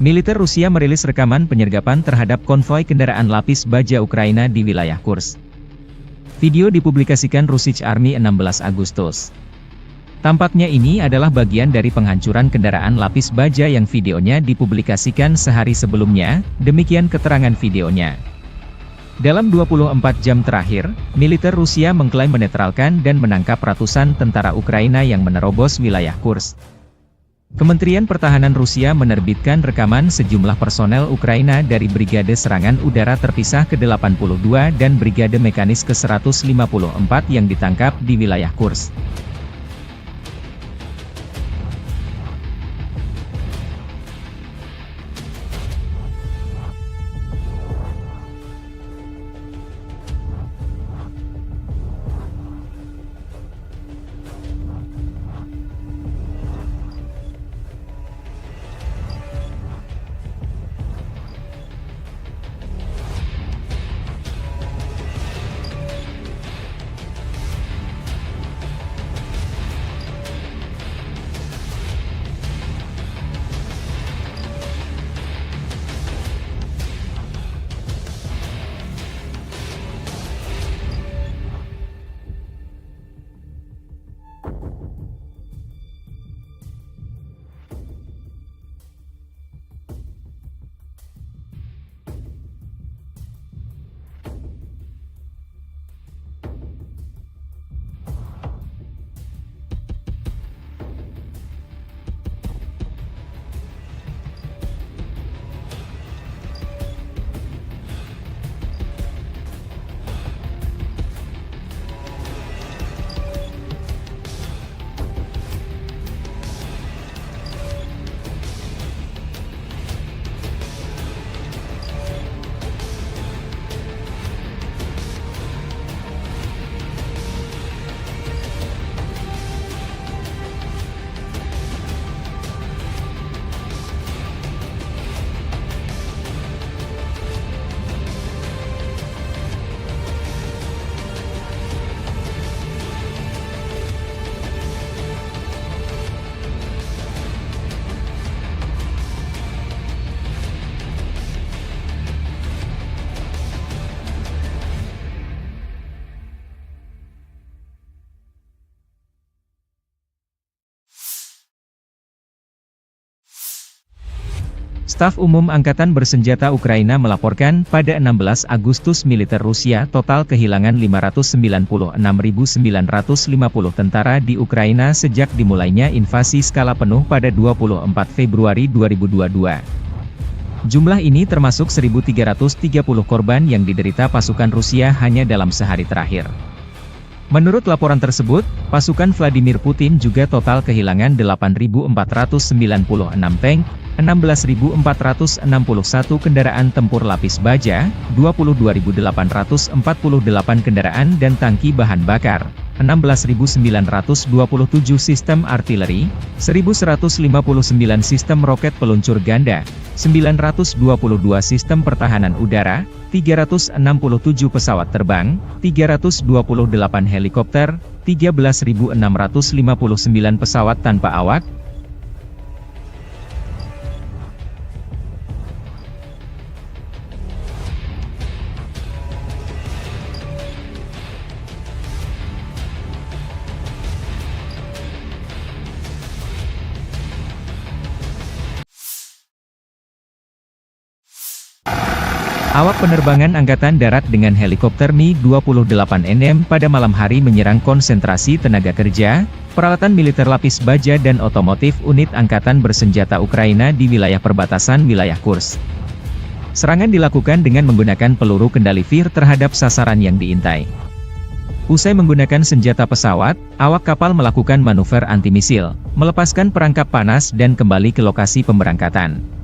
Speaker 1: Militer Rusia merilis rekaman penyergapan terhadap konvoi kendaraan lapis baja Ukraina di wilayah Kursk. Video dipublikasikan Russian Army 16 Agustus. Tampaknya ini adalah bagian dari penghancuran kendaraan lapis baja yang videonya dipublikasikan sehari sebelumnya, demikian keterangan videonya. Dalam 24 jam terakhir, militer Rusia mengklaim menetralkan dan menangkap ratusan tentara Ukraina yang menerobos wilayah Kursk. Kementerian Pertahanan Rusia menerbitkan rekaman sejumlah personel Ukraina dari Brigade Serangan Udara Terpisah ke-82 dan Brigade Mekanis ke-154 yang ditangkap di wilayah Kursk. Staf Umum Angkatan Bersenjata Ukraina melaporkan pada 16 Agustus militer Rusia total kehilangan 596.950 tentara di Ukraina sejak dimulainya invasi skala penuh pada 24 Februari 2022. Jumlah ini termasuk 1.330 korban yang diderita pasukan Rusia hanya dalam sehari terakhir. Menurut laporan tersebut, pasukan Vladimir Putin juga total kehilangan 8.496 tank, 16.461 kendaraan tempur lapis baja, 22.848 kendaraan dan tangki bahan bakar, 16.927 sistem artileri, 1.159 sistem roket peluncur ganda, 922 sistem pertahanan udara, 367 pesawat terbang, 328 helikopter, 13.659 pesawat tanpa awak, Awak penerbangan Angkatan Darat dengan helikopter Mi-28NM pada malam hari menyerang konsentrasi tenaga kerja, peralatan militer lapis baja dan otomotif unit Angkatan Bersenjata Ukraina di wilayah perbatasan wilayah Kursk. Serangan dilakukan dengan menggunakan peluru kendali VIR terhadap sasaran yang diintai. Usai menggunakan senjata pesawat, awak kapal melakukan manuver anti-misil, melepaskan perangkap panas dan kembali ke lokasi pemberangkatan.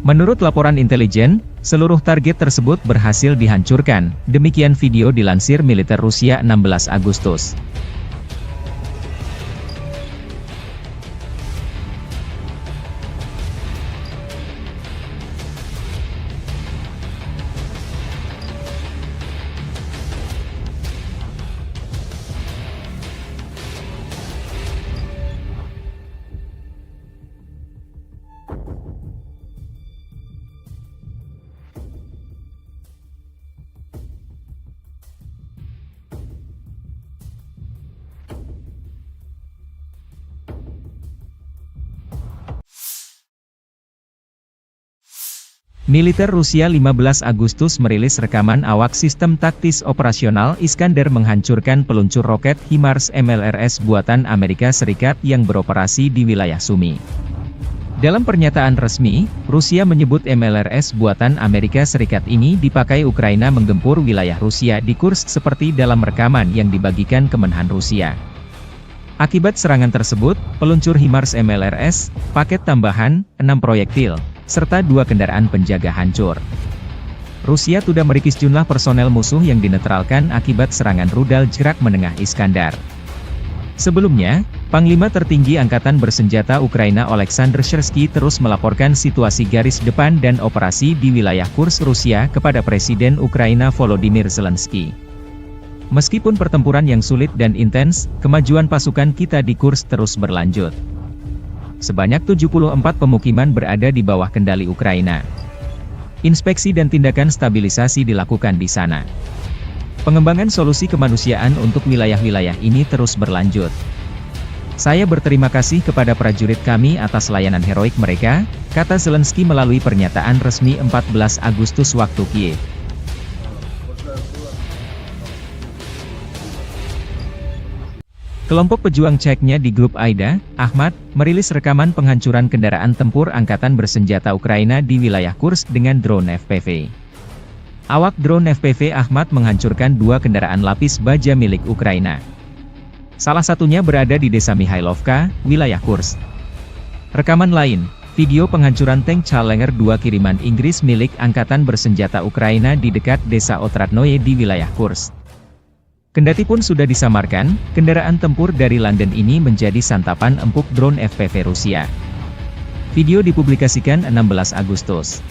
Speaker 1: Menurut laporan intelijen, seluruh target tersebut berhasil dihancurkan, demikian video dilansir militer Rusia 16 Agustus. Militer Rusia 15 Agustus merilis rekaman awak sistem taktis operasional Iskander menghancurkan peluncur roket HIMARS MLRS buatan Amerika Serikat yang beroperasi di wilayah Sumy. Dalam pernyataan resmi, Rusia menyebut MLRS buatan Amerika Serikat ini dipakai Ukraina menggempur wilayah Rusia di Kursk seperti dalam rekaman yang dibagikan Kemenhan Rusia. Akibat serangan tersebut, peluncur HIMARS MLRS, paket tambahan, 6 proyektil, serta 2 kendaraan penjaga hancur. Rusia sudah merikis jumlah personel musuh yang dinetralkan akibat serangan rudal jarak menengah Iskandar. Sebelumnya, Panglima Tertinggi Angkatan Bersenjata Ukraina Oleksandr Syrsky terus melaporkan situasi garis depan dan operasi di wilayah Kursk Rusia kepada Presiden Ukraina Volodymyr Zelensky. Meskipun pertempuran yang sulit dan intens, kemajuan pasukan kita di Kursk terus berlanjut. Sebanyak 74 pemukiman berada di bawah kendali Ukraina. Inspeksi dan tindakan stabilisasi dilakukan di sana. Pengembangan solusi kemanusiaan untuk wilayah-wilayah ini terus berlanjut. Saya berterima kasih kepada prajurit kami atas layanan heroik mereka, kata Zelensky melalui pernyataan resmi 14 Agustus waktu Kiev. Kelompok pejuang Ceknya di grup Aida, Ahmad, merilis rekaman penghancuran kendaraan tempur Angkatan Bersenjata Ukraina di wilayah Kursk dengan drone FPV. Awak drone FPV Ahmad menghancurkan 2 kendaraan lapis baja milik Ukraina. Salah satunya berada di desa Mihailovka, wilayah Kursk. Rekaman lain, video penghancuran tank Challenger 2 kiriman Inggris milik Angkatan Bersenjata Ukraina di dekat desa Otradnoye di wilayah Kursk. Kendati pun sudah disamarkan, kendaraan tempur dari London ini menjadi santapan empuk drone FPV Rusia. Video dipublikasikan 16 Agustus.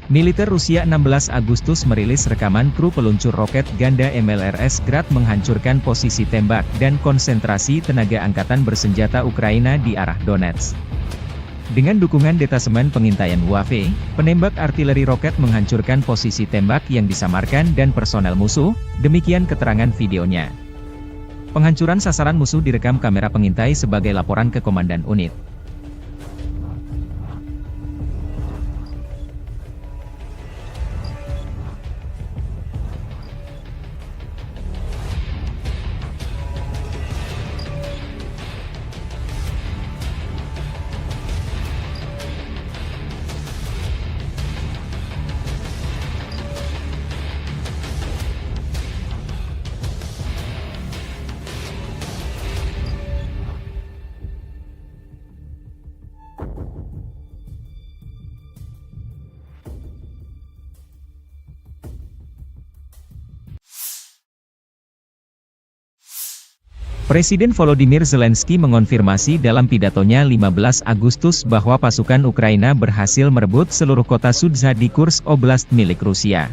Speaker 1: Militer Rusia 16 Agustus merilis rekaman kru peluncur roket ganda MLRS Grad menghancurkan posisi tembak dan konsentrasi tenaga angkatan bersenjata Ukraina di arah Donetsk. Dengan dukungan detasemen pengintaian UAV, penembak artileri roket menghancurkan posisi tembak yang disamarkan dan personel musuh, demikian keterangan videonya. Penghancuran sasaran musuh direkam kamera pengintai sebagai laporan ke Komandan Unit. Presiden Volodymyr Zelensky mengonfirmasi dalam pidatonya 15 Agustus bahwa pasukan Ukraina berhasil merebut seluruh kota Sudzha di Kursk Oblast milik Rusia.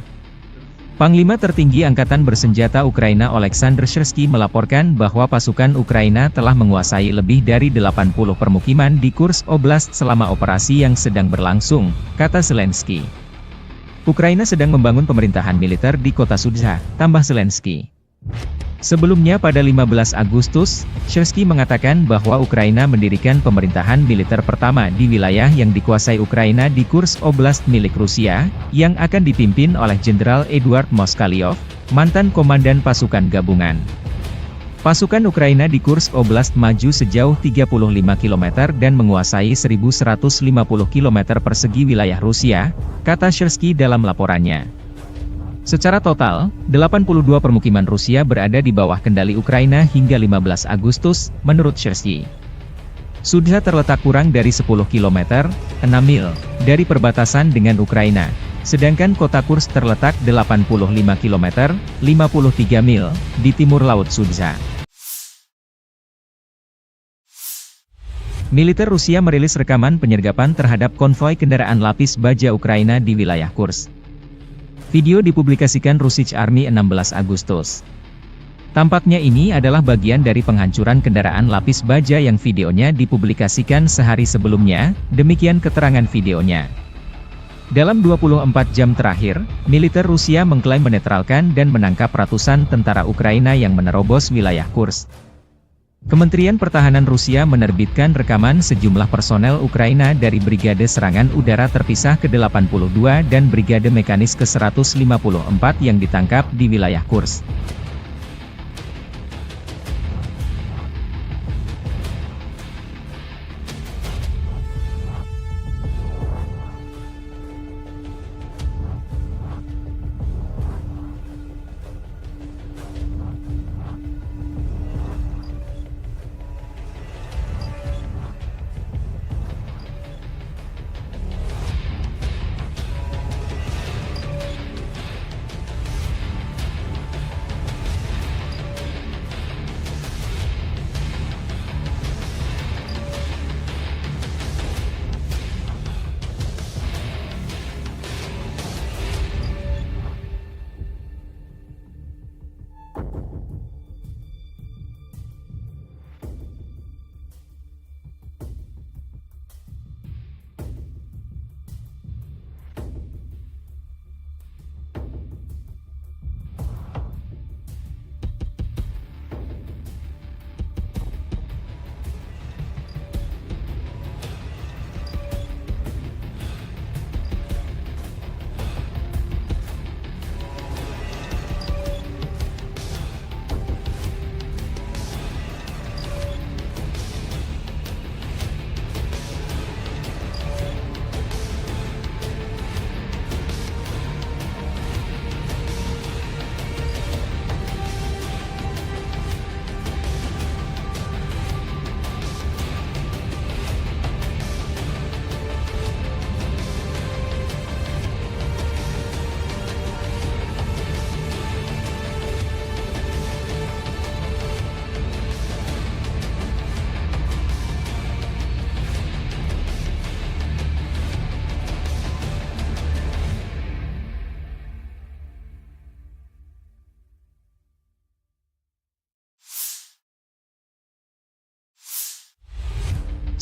Speaker 1: Panglima tertinggi Angkatan Bersenjata Ukraina Oleksandr Syrsky melaporkan bahwa pasukan Ukraina telah menguasai lebih dari 80 permukiman di Kursk Oblast selama operasi yang sedang berlangsung, kata Zelensky. Ukraina sedang membangun pemerintahan militer di kota Sudzha, tambah Zelensky. Sebelumnya pada 15 Agustus, Syrsky mengatakan bahwa Ukraina mendirikan pemerintahan militer pertama di wilayah yang dikuasai Ukraina di Kursk Oblast milik Rusia, yang akan dipimpin oleh Jenderal Eduard Moskalyov, mantan komandan pasukan gabungan. Pasukan Ukraina di Kursk Oblast maju sejauh 35 km dan menguasai 1.150 km persegi wilayah Rusia, kata Syrsky dalam laporannya. Secara total, 82 permukiman Rusia berada di bawah kendali Ukraina hingga 15 Agustus, menurut Syrsky. Sudzha terletak kurang dari 10 km, 6 mil, dari perbatasan dengan Ukraina, sedangkan kota Kursk terletak 85 km, 53 mil, di timur Laut Sudzha. Militer Rusia merilis rekaman penyergapan terhadap konvoi kendaraan lapis baja Ukraina di wilayah Kursk. Video dipublikasikan Russian Army 16 Agustus. Tampaknya ini adalah bagian dari penghancuran kendaraan lapis baja yang videonya dipublikasikan sehari sebelumnya, demikian keterangan videonya. Dalam 24 jam terakhir, militer Rusia mengklaim menetralkan dan menangkap ratusan tentara Ukraina yang menerobos wilayah Kursk. Kementerian Pertahanan Rusia menerbitkan rekaman sejumlah personel Ukraina dari Brigade Serangan Udara Terpisah ke-82 dan Brigade Mekanis ke-154 yang ditangkap di wilayah Kursk.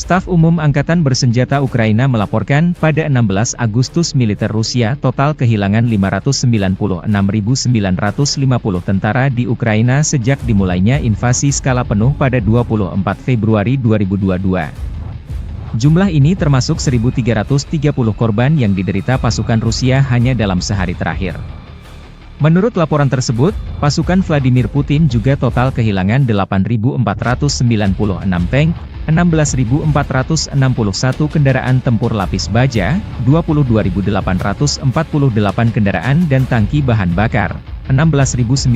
Speaker 1: Staf Umum Angkatan Bersenjata Ukraina melaporkan pada 16 Agustus militer Rusia total kehilangan 596.950 tentara di Ukraina sejak dimulainya invasi skala penuh pada 24 Februari 2022. Jumlah ini termasuk 1.330 korban yang diderita pasukan Rusia hanya dalam sehari terakhir. Menurut laporan tersebut, pasukan Vladimir Putin juga total kehilangan 8.496 tank, 16.461 kendaraan tempur lapis baja, 22.848 kendaraan dan tangki bahan bakar, 16.927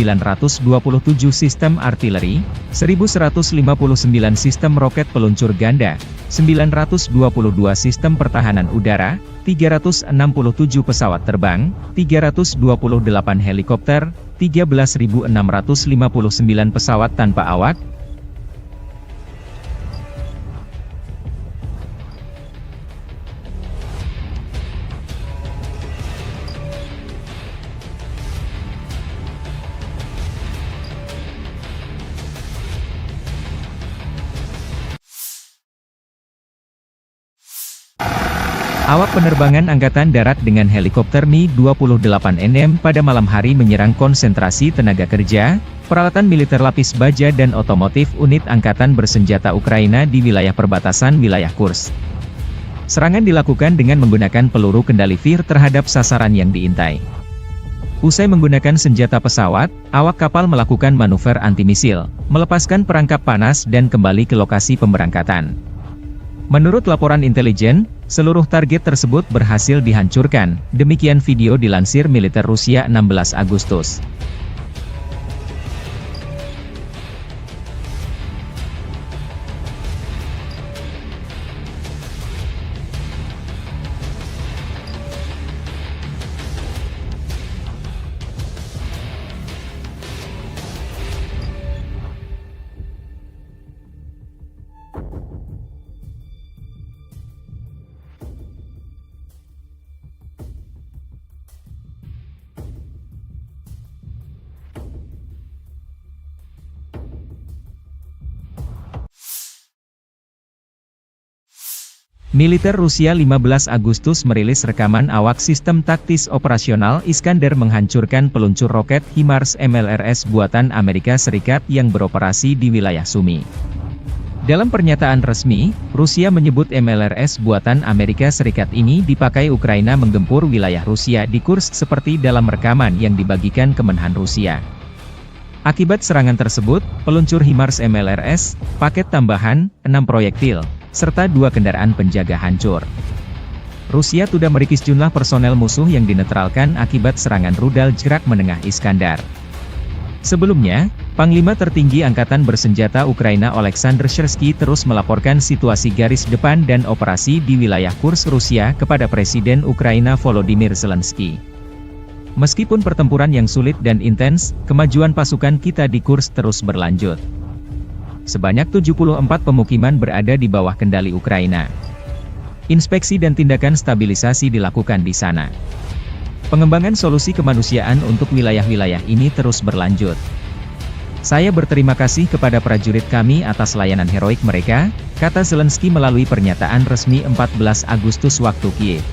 Speaker 1: sistem artileri, 1.159 sistem roket peluncur ganda, 922 sistem pertahanan udara, 367 pesawat terbang, 328 helikopter, 13.659 pesawat tanpa awak, Awak penerbangan Angkatan Darat dengan helikopter Mi-28NM pada malam hari menyerang konsentrasi tenaga kerja, peralatan militer lapis baja dan otomotif unit Angkatan Bersenjata Ukraina di wilayah perbatasan wilayah Kursk. Serangan dilakukan dengan menggunakan peluru kendali VIR terhadap sasaran yang diintai. Usai menggunakan senjata pesawat, awak kapal melakukan manuver anti-misil, melepaskan perangkap panas dan kembali ke lokasi pemberangkatan. Menurut laporan intelijen, seluruh target tersebut berhasil dihancurkan, demikian video dilansir militer Rusia 16 Agustus. Militer Rusia 15 Agustus merilis rekaman awak sistem taktis operasional Iskander menghancurkan peluncur roket HIMARS MLRS buatan Amerika Serikat yang beroperasi di wilayah Sumi. Dalam pernyataan resmi, Rusia menyebut MLRS buatan Amerika Serikat ini dipakai Ukraina menggempur wilayah Rusia di Kursk seperti dalam rekaman yang dibagikan Kemenhan Rusia. Akibat serangan tersebut, peluncur HIMARS MLRS, paket tambahan, 6 proyektil, serta 2 kendaraan penjaga hancur. Rusia sudah merikis jumlah personel musuh yang dinetralkan akibat serangan rudal jarak menengah Iskandar. Sebelumnya, Panglima Tertinggi Angkatan Bersenjata Ukraina Oleksandr Syrsky terus melaporkan situasi garis depan dan operasi di wilayah Kursk Rusia kepada Presiden Ukraina Volodymyr Zelensky. Meskipun pertempuran yang sulit dan intens, kemajuan pasukan kita di Kursk terus berlanjut. Sebanyak 74 pemukiman berada di bawah kendali Ukraina. Inspeksi dan tindakan stabilisasi dilakukan di sana. Pengembangan solusi kemanusiaan untuk wilayah-wilayah ini terus berlanjut. Saya berterima kasih kepada prajurit kami atas layanan heroik mereka, kata Zelensky melalui pernyataan resmi 14 Agustus waktu Kiev.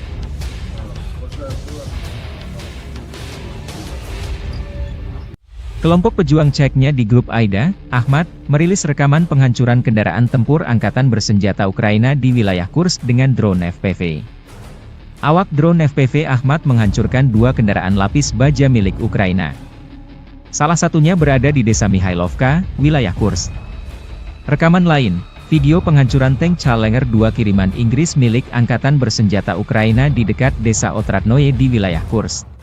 Speaker 1: Kelompok pejuang Ceknya di grup Aida, Ahmad, merilis rekaman penghancuran kendaraan tempur Angkatan Bersenjata Ukraina di wilayah Kursk dengan drone FPV. Awak drone FPV Ahmad menghancurkan 2 kendaraan lapis baja milik Ukraina. Salah satunya berada di desa Mihailovka, wilayah Kursk. Rekaman lain, video penghancuran tank Challenger 2 kiriman Inggris milik Angkatan Bersenjata Ukraina di dekat desa Otradnoye di wilayah Kursk.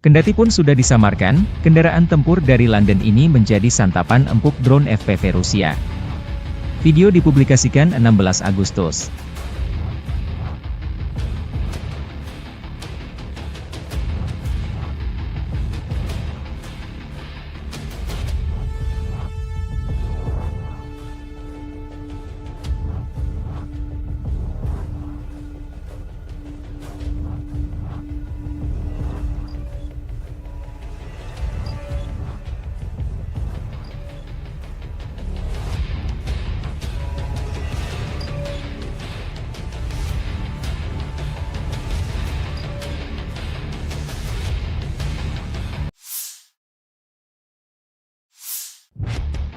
Speaker 1: Kendati pun sudah disamarkan, kendaraan tempur dari London ini menjadi santapan empuk drone FPV Rusia. Video dipublikasikan 16 Agustus.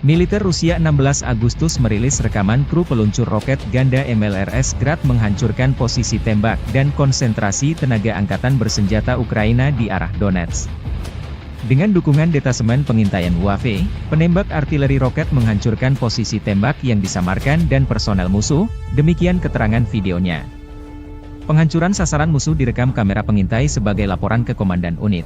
Speaker 1: Militer Rusia 16 Agustus merilis rekaman kru peluncur roket ganda MLRS Grad menghancurkan posisi tembak dan konsentrasi tenaga angkatan bersenjata Ukraina di arah Donetsk. Dengan dukungan detasemen pengintaian UAV, penembak artileri roket menghancurkan posisi tembak yang disamarkan dan personel musuh, demikian keterangan videonya. Penghancuran sasaran musuh direkam kamera pengintai sebagai laporan ke Komandan Unit.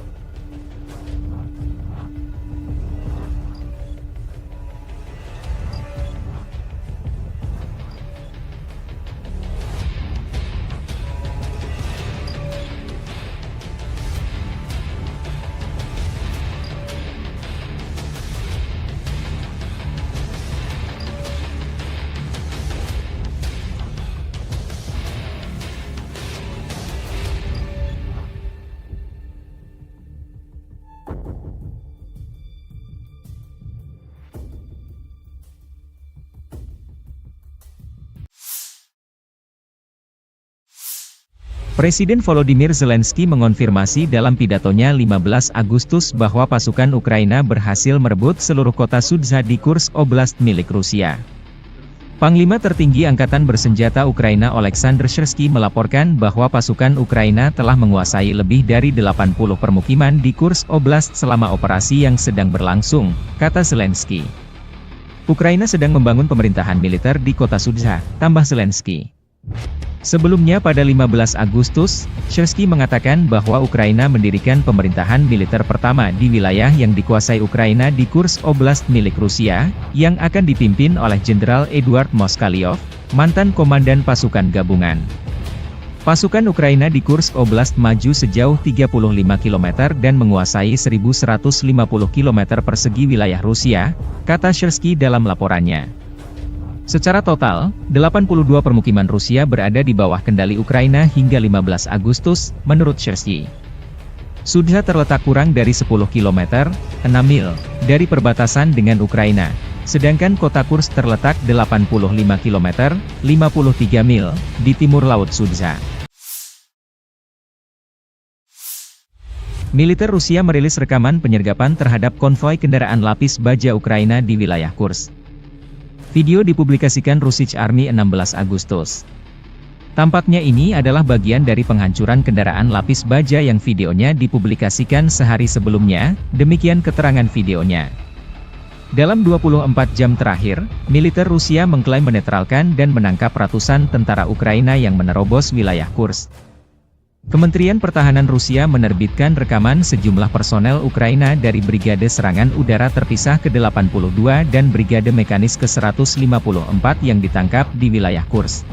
Speaker 1: Presiden Volodymyr Zelensky mengonfirmasi dalam pidatonya 15 Agustus bahwa pasukan Ukraina berhasil merebut seluruh kota Sudzha di Kursk Oblast milik Rusia. Panglima tertinggi Angkatan Bersenjata Ukraina Oleksandr Syrsky melaporkan bahwa pasukan Ukraina telah menguasai lebih dari 80 permukiman di Kursk Oblast selama operasi yang sedang berlangsung, kata Zelensky. Ukraina sedang membangun pemerintahan militer di kota Sudzha, tambah Zelensky. Sebelumnya pada 15 Agustus, Syrsky mengatakan bahwa Ukraina mendirikan pemerintahan militer pertama di wilayah yang dikuasai Ukraina di Kursk Oblast milik Rusia, yang akan dipimpin oleh Jenderal Eduard Moskalyov, mantan komandan pasukan gabungan. Pasukan Ukraina di Kursk Oblast maju sejauh 35 km dan menguasai 1.150 km persegi wilayah Rusia, kata Syrsky dalam laporannya. Secara total, 82 permukiman Rusia berada di bawah kendali Ukraina hingga 15 Agustus, menurut Syrsky. Sudzha terletak kurang dari 10 km, 6 mil, dari perbatasan dengan Ukraina, sedangkan kota Kursk terletak 85 km, 53 mil, di timur Laut Sudzha. Militer Rusia merilis rekaman penyergapan terhadap konvoi kendaraan lapis baja Ukraina di wilayah Kursk. Video dipublikasikan Russian Army 16 Agustus. Tampaknya ini adalah bagian dari penghancuran kendaraan lapis baja yang videonya dipublikasikan sehari sebelumnya, demikian keterangan videonya. Dalam 24 jam terakhir, militer Rusia mengklaim menetralkan dan menangkap ratusan tentara Ukraina yang menerobos wilayah Kursk. Kementerian Pertahanan Rusia menerbitkan rekaman sejumlah personel Ukraina dari Brigade Serangan Udara Terpisah ke-82 dan Brigade Mekanis ke-154 yang ditangkap di wilayah Kursk.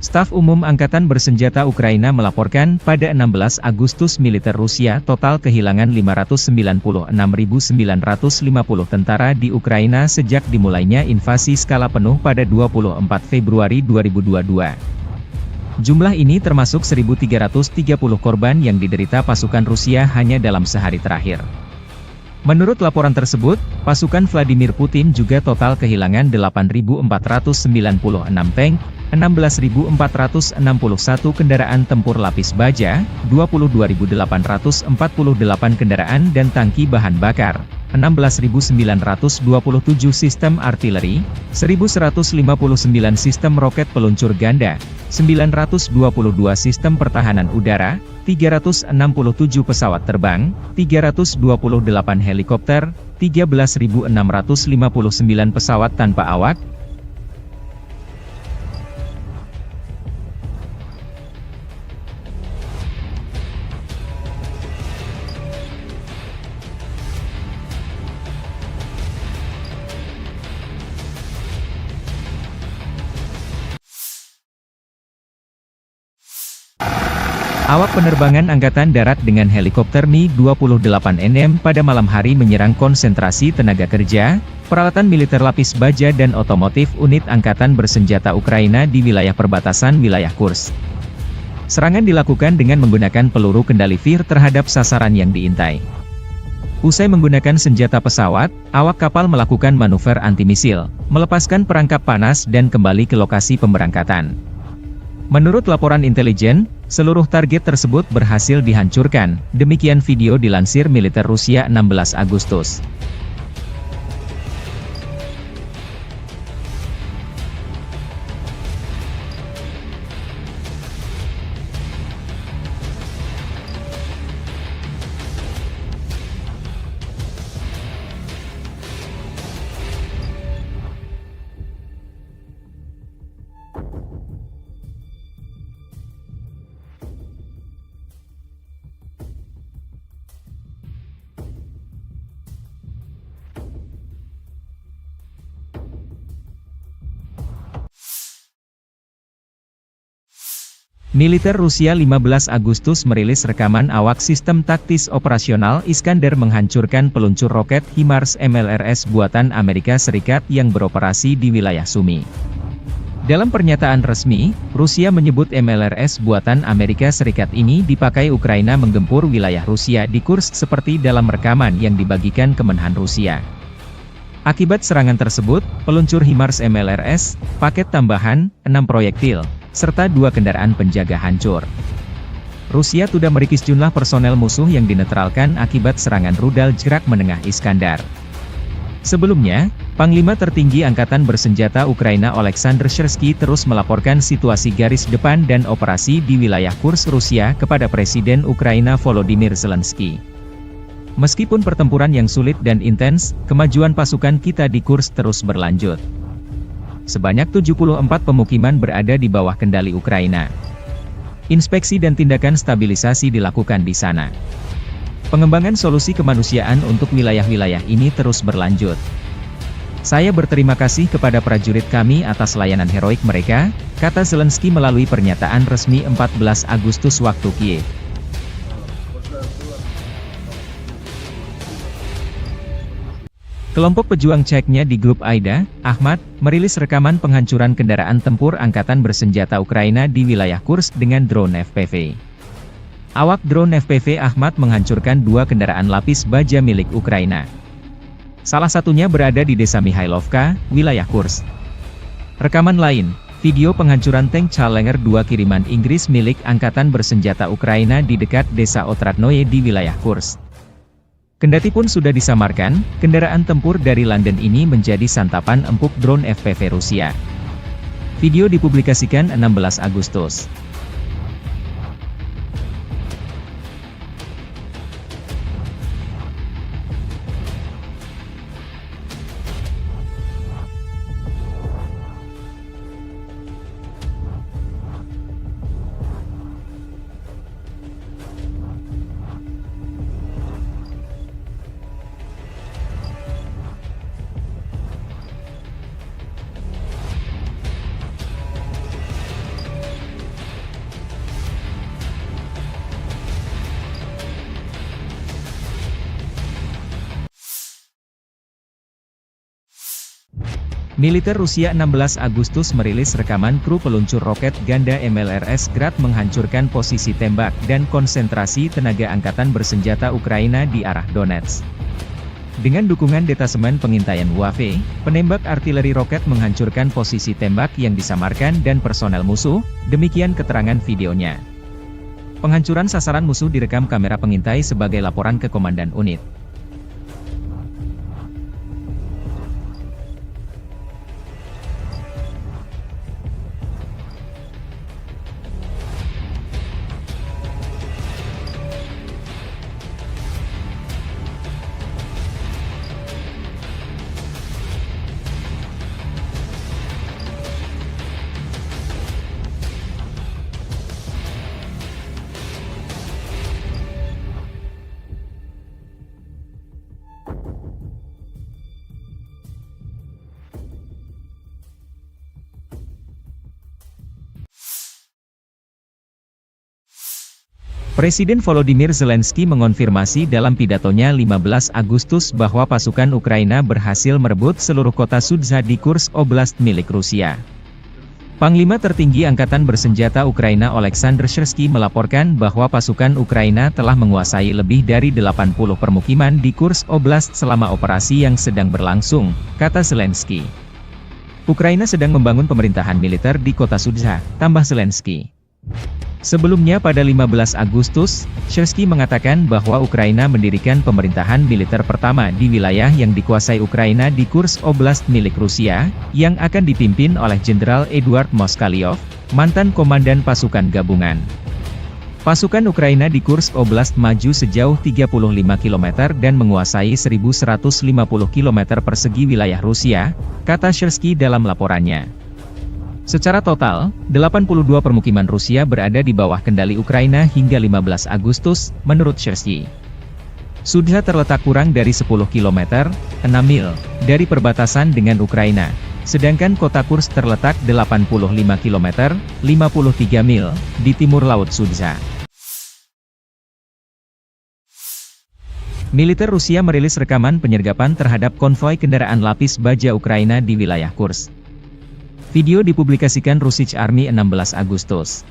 Speaker 1: Staf Umum Angkatan Bersenjata Ukraina melaporkan pada 16 Agustus militer Rusia total kehilangan 596.950 tentara di Ukraina sejak dimulainya invasi skala penuh pada 24 Februari 2022. Jumlah ini termasuk 1.330 korban yang diderita pasukan Rusia hanya dalam sehari terakhir. Menurut laporan tersebut, pasukan Vladimir Putin juga total kehilangan 8.496 tank, 16.461 kendaraan tempur lapis baja, 22.848 kendaraan dan tangki bahan bakar, 16.927 sistem artileri, 1.159 sistem roket peluncur ganda, 922 sistem pertahanan udara, 367 pesawat terbang, 328 helikopter, 13.659 pesawat tanpa awak, Awak penerbangan Angkatan Darat dengan helikopter Mi-28NM pada malam hari menyerang konsentrasi tenaga kerja, peralatan militer lapis baja dan otomotif unit Angkatan Bersenjata Ukraina di wilayah perbatasan wilayah Kursk. Serangan dilakukan dengan menggunakan peluru kendali VIR terhadap sasaran yang diintai. Usai menggunakan senjata pesawat, awak kapal melakukan manuver anti-misil, melepaskan perangkap panas dan kembali ke lokasi pemberangkatan. Menurut laporan intelijen, seluruh target tersebut berhasil dihancurkan, demikian video dilansir militer Rusia 16 Agustus. Militer Rusia 15 Agustus merilis rekaman awak sistem taktis operasional Iskander menghancurkan peluncur roket HIMARS MLRS buatan Amerika Serikat yang beroperasi di wilayah Sumi. Dalam pernyataan resmi, Rusia menyebut MLRS buatan Amerika Serikat ini dipakai Ukraina menggempur wilayah Rusia di Kursk seperti dalam rekaman yang dibagikan Kemenhan Rusia. Akibat serangan tersebut, peluncur HIMARS MLRS, paket tambahan, 6 proyektil, serta 2 kendaraan penjaga hancur. Rusia sudah merikis jumlah personel musuh yang dinetralkan akibat serangan rudal jerak menengah Iskandar. Sebelumnya, Panglima Tertinggi Angkatan Bersenjata Ukraina Oleksandr Syrsky terus melaporkan situasi garis depan dan operasi di wilayah Kursk Rusia kepada Presiden Ukraina Volodymyr Zelensky. Meskipun pertempuran yang sulit dan intens, kemajuan pasukan kita di Kursk terus berlanjut. Sebanyak 74 pemukiman berada di bawah kendali Ukraina. Inspeksi dan tindakan stabilisasi dilakukan di sana. Pengembangan solusi kemanusiaan untuk wilayah-wilayah ini terus berlanjut. Saya berterima kasih kepada prajurit kami atas layanan heroik mereka, kata Zelensky melalui pernyataan resmi 14 Agustus waktu Kiev. Kelompok pejuang Ceknya di grup Aida, Ahmad, merilis rekaman penghancuran kendaraan tempur Angkatan Bersenjata Ukraina di wilayah Kursk dengan drone FPV. Awak drone FPV Ahmad menghancurkan 2 kendaraan lapis baja milik Ukraina. Salah satunya berada di desa Mihailovka, wilayah Kursk. Rekaman lain, video penghancuran tank Challenger 2 kiriman Inggris milik Angkatan Bersenjata Ukraina di dekat desa Otradnoye di wilayah Kursk. Kendati pun sudah disamarkan, kendaraan tempur dari London ini menjadi santapan empuk drone FPV Rusia. Video dipublikasikan 16 Agustus. Militer Rusia 16 Agustus merilis rekaman kru peluncur roket ganda MLRS Grad menghancurkan posisi tembak dan konsentrasi tenaga angkatan bersenjata Ukraina di arah Donetsk. Dengan dukungan detasemen pengintaian UAV, penembak artileri roket menghancurkan posisi tembak yang disamarkan dan personel musuh, demikian keterangan videonya. Penghancuran sasaran musuh direkam kamera pengintai sebagai laporan ke Komandan Unit. Presiden Volodymyr Zelensky mengonfirmasi dalam pidatonya 15 Agustus bahwa pasukan Ukraina berhasil merebut seluruh kota Sudzha di Kursk Oblast milik Rusia. Panglima tertinggi Angkatan Bersenjata Ukraina Oleksandr Syrsky melaporkan bahwa pasukan Ukraina telah menguasai lebih dari 80 permukiman di Kursk Oblast selama operasi yang sedang berlangsung, kata Zelensky. Ukraina sedang membangun pemerintahan militer di kota Sudzha, tambah Zelensky. Sebelumnya pada 15 Agustus, Syrsky mengatakan bahwa Ukraina mendirikan pemerintahan militer pertama di wilayah yang dikuasai Ukraina di Kursk Oblast milik Rusia, yang akan dipimpin oleh Jenderal Eduard Moskalyov, mantan komandan pasukan gabungan. Pasukan Ukraina di Kursk Oblast maju sejauh 35 km dan menguasai 1.150 km persegi wilayah Rusia, kata Syrsky dalam laporannya. Secara total, 82 permukiman Rusia berada di bawah kendali Ukraina hingga 15 Agustus, menurut Syrsky. Sudzha terletak kurang dari 10 km, 6 mil, dari perbatasan dengan Ukraina, sedangkan kota Kursk terletak 85 km, 53 mil, di timur Laut Sudzha. Militer Rusia merilis rekaman penyergapan terhadap konvoi kendaraan lapis baja Ukraina di wilayah Kursk. Video dipublikasikan Russian Army 16 Agustus.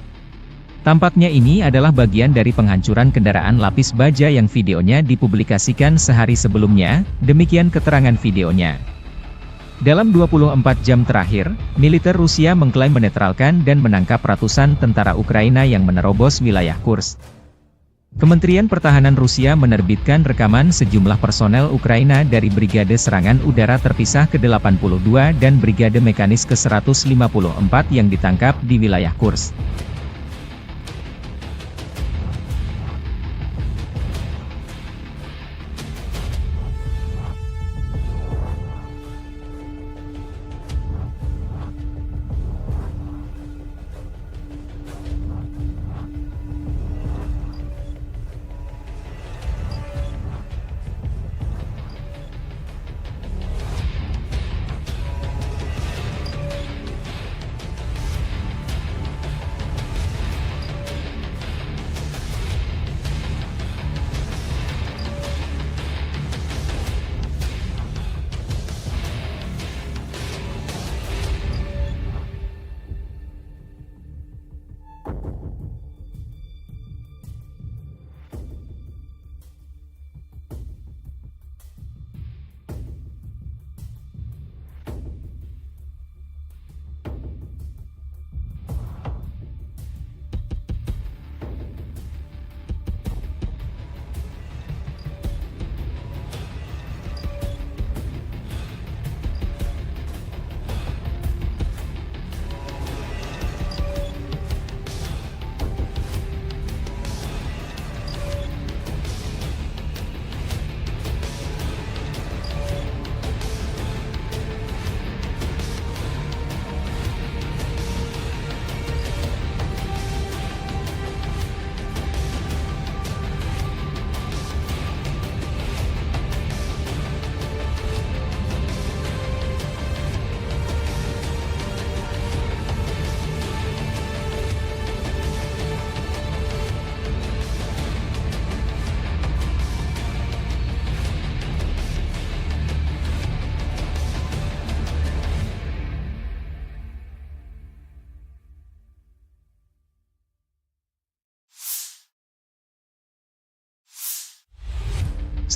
Speaker 1: Tampaknya ini adalah bagian dari penghancuran kendaraan lapis baja yang videonya dipublikasikan sehari sebelumnya, demikian keterangan videonya. Dalam 24 jam terakhir, militer Rusia mengklaim menetralkan dan menangkap ratusan tentara Ukraina yang menerobos wilayah Kursk. Kementerian Pertahanan Rusia menerbitkan rekaman sejumlah personel Ukraina dari Brigade Serangan Udara Terpisah ke-82 dan Brigade Mekanis ke-154 yang ditangkap di wilayah Kursk.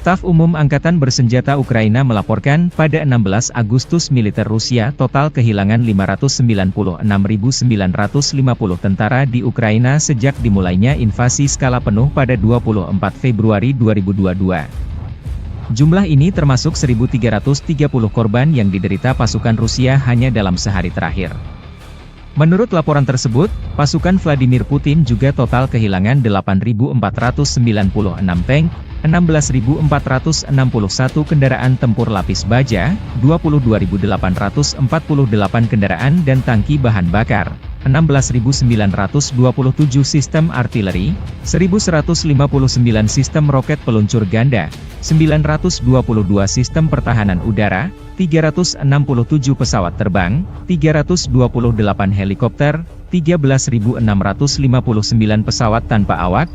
Speaker 1: Staf Umum Angkatan Bersenjata Ukraina melaporkan pada 16 Agustus militer Rusia total kehilangan 596.950 tentara di Ukraina sejak dimulainya invasi skala penuh pada 24 Februari 2022. Jumlah ini termasuk 1.330 korban yang diderita pasukan Rusia hanya dalam sehari terakhir. Menurut laporan tersebut, pasukan Vladimir Putin juga total kehilangan 8.496 tank, 16.461 kendaraan tempur lapis baja, 22.848 kendaraan dan tangki bahan bakar, 16.927 sistem artileri, 1.159 sistem roket peluncur ganda, 922 sistem pertahanan udara, 367 pesawat terbang, 328 helikopter, 13.659 pesawat tanpa awak,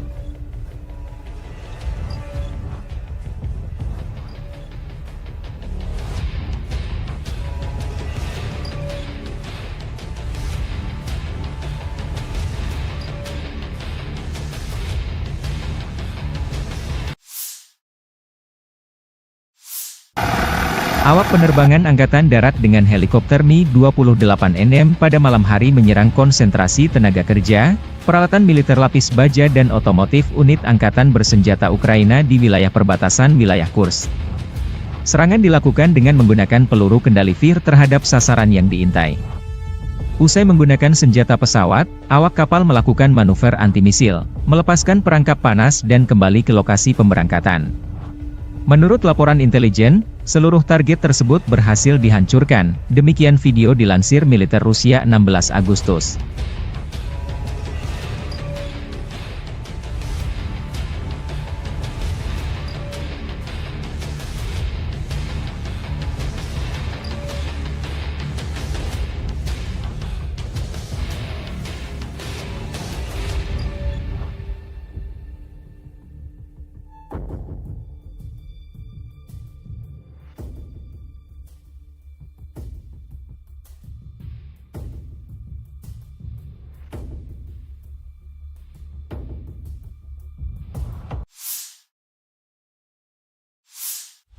Speaker 1: Awak penerbangan Angkatan Darat dengan helikopter Mi-28NM pada malam hari menyerang konsentrasi tenaga kerja, peralatan militer lapis baja dan otomotif unit Angkatan Bersenjata Ukraina di wilayah perbatasan wilayah Kursk. Serangan dilakukan dengan menggunakan peluru kendali Vir terhadap sasaran yang diintai. Usai menggunakan senjata pesawat, awak kapal melakukan manuver anti-misil, melepaskan perangkap panas dan kembali ke lokasi pemberangkatan. Menurut laporan intelijen, seluruh target tersebut berhasil dihancurkan, demikian video dilansir militer Rusia 16 Agustus.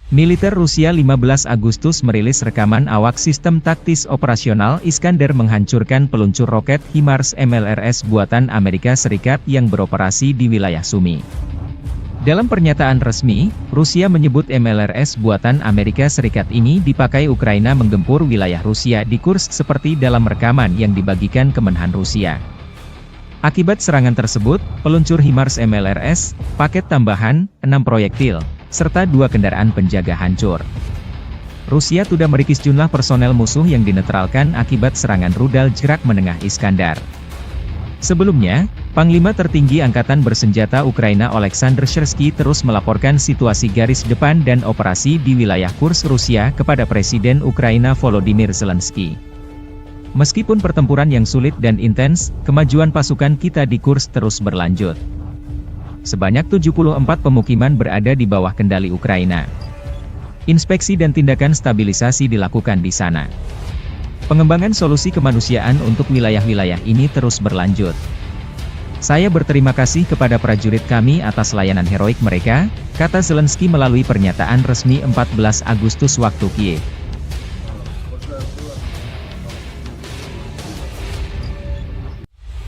Speaker 1: Militer Rusia 15 Agustus merilis rekaman awak sistem taktis operasional Iskander menghancurkan peluncur roket HIMARS MLRS buatan Amerika Serikat yang beroperasi di wilayah Sumy. Dalam pernyataan resmi, Rusia menyebut MLRS buatan Amerika Serikat ini dipakai Ukraina menggempur wilayah Rusia di Kursk seperti dalam rekaman yang dibagikan Kemenhan Rusia. Akibat serangan tersebut, peluncur HIMARS MLRS, paket tambahan, 6 proyektil, serta 2 kendaraan penjaga hancur. Rusia sudah merikis jumlah personel musuh yang dinetralkan akibat serangan rudal jarak menengah Iskandar. Sebelumnya, Panglima Tertinggi Angkatan Bersenjata Ukraina Oleksandr Syrsky terus melaporkan situasi garis depan dan operasi di wilayah Kursk Rusia kepada Presiden Ukraina Volodymyr Zelensky. Meskipun pertempuran yang sulit dan intens, kemajuan pasukan kita di Kursk terus berlanjut. Sebanyak 74 pemukiman berada di bawah kendali Ukraina. Inspeksi dan tindakan stabilisasi dilakukan di sana. Pengembangan solusi kemanusiaan untuk wilayah-wilayah ini terus berlanjut. Saya berterima kasih kepada prajurit kami atas layanan heroik mereka, kata Zelensky melalui pernyataan resmi 14 Agustus waktu Kiev.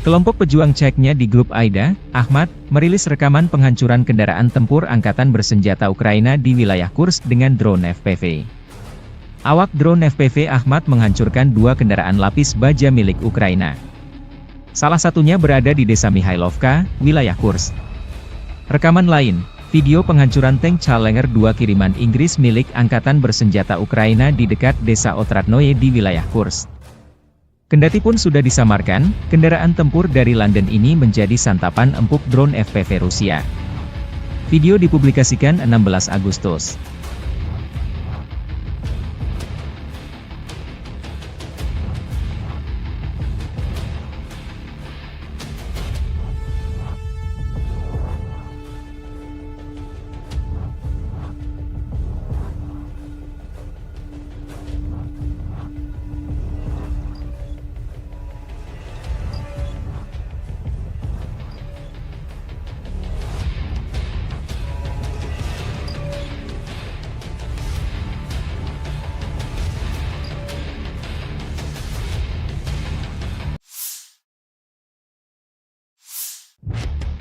Speaker 1: Kelompok pejuang Ceknya di grup Aida, Ahmad, merilis rekaman penghancuran kendaraan tempur Angkatan Bersenjata Ukraina di wilayah Kursk dengan drone FPV. Awak drone FPV Ahmad menghancurkan 2 kendaraan lapis baja milik Ukraina. Salah satunya berada di desa Mihailovka, wilayah Kursk. Rekaman lain, video penghancuran tank Challenger 2 kiriman Inggris milik Angkatan Bersenjata Ukraina di dekat desa Otradnoye di wilayah Kursk. Kendati pun sudah disamarkan, kendaraan tempur dari London ini menjadi santapan empuk drone FPV Rusia. Video dipublikasikan 16 Agustus.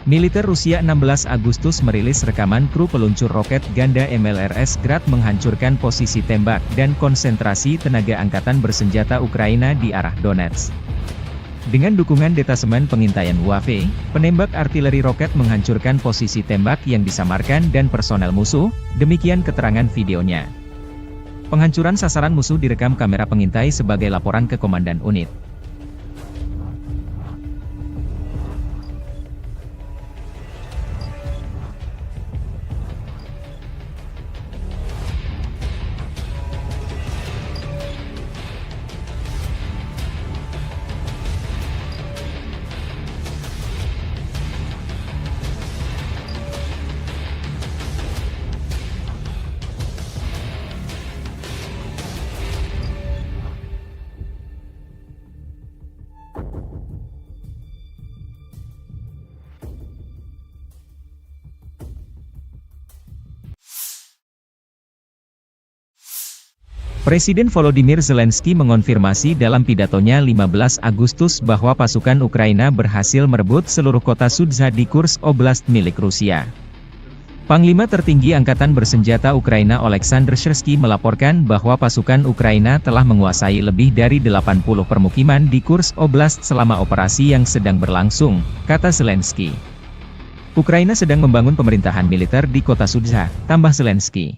Speaker 1: Militer Rusia 16 Agustus merilis rekaman kru peluncur roket ganda MLRS Grad menghancurkan posisi tembak dan konsentrasi tenaga angkatan bersenjata Ukraina di arah Donetsk. Dengan dukungan detasemen pengintaian UAV, penembak artileri roket menghancurkan posisi tembak yang disamarkan dan personel musuh, demikian keterangan videonya. Penghancuran sasaran musuh direkam kamera pengintai sebagai laporan ke Komandan Unit. Presiden Volodymyr Zelensky mengonfirmasi dalam pidatonya 15 Agustus bahwa pasukan Ukraina berhasil merebut seluruh kota Sudzha di Kursk Oblast milik Rusia. Panglima tertinggi Angkatan Bersenjata Ukraina Oleksandr Syrsky melaporkan bahwa pasukan Ukraina telah menguasai lebih dari 80 permukiman di Kursk Oblast selama operasi yang sedang berlangsung, kata Zelensky. Ukraina sedang membangun pemerintahan militer di kota Sudzha, tambah Zelensky.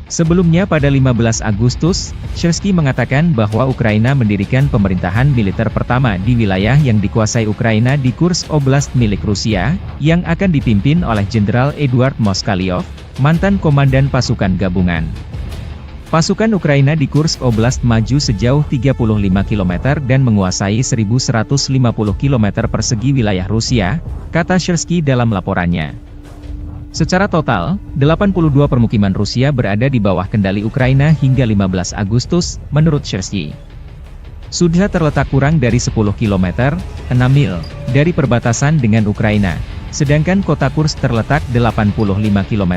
Speaker 1: Sebelumnya pada 15 Agustus, Syrsky mengatakan bahwa Ukraina mendirikan pemerintahan militer pertama di wilayah yang dikuasai Ukraina di Kursk Oblast milik Rusia, yang akan dipimpin oleh Jenderal Eduard Moskalyov, mantan komandan pasukan gabungan. Pasukan Ukraina di Kursk Oblast maju sejauh 35 km dan menguasai 1.150 km persegi wilayah Rusia, kata Syrsky dalam laporannya. Secara total, 82 permukiman Rusia berada di bawah kendali Ukraina hingga 15 Agustus, menurut Syrsky. Sudzha terletak kurang dari 10 km, 6 mil, dari perbatasan dengan Ukraina, sedangkan kota Kursk terletak 85 km,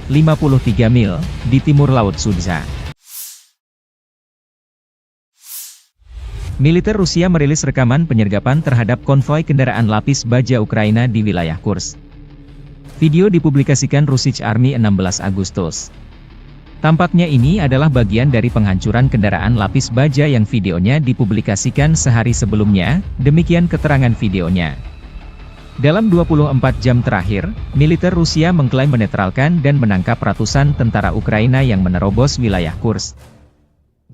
Speaker 1: 53 mil, di timur Laut Sudzha. Militer Rusia merilis rekaman penyergapan terhadap konvoi kendaraan lapis baja Ukraina di wilayah Kursk. Video dipublikasikan Russian Army 16 Agustus. Tampaknya ini adalah bagian dari penghancuran kendaraan lapis baja yang videonya dipublikasikan sehari sebelumnya, demikian keterangan videonya. Dalam 24 jam terakhir, militer Rusia mengklaim menetralkan dan menangkap ratusan tentara Ukraina yang menerobos wilayah Kursk.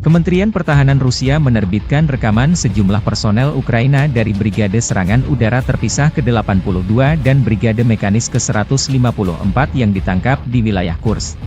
Speaker 1: Kementerian Pertahanan Rusia menerbitkan rekaman sejumlah personel Ukraina dari Brigade Serangan Udara Terpisah ke-82 dan Brigade Mekanis ke-154 yang ditangkap di wilayah Kursk.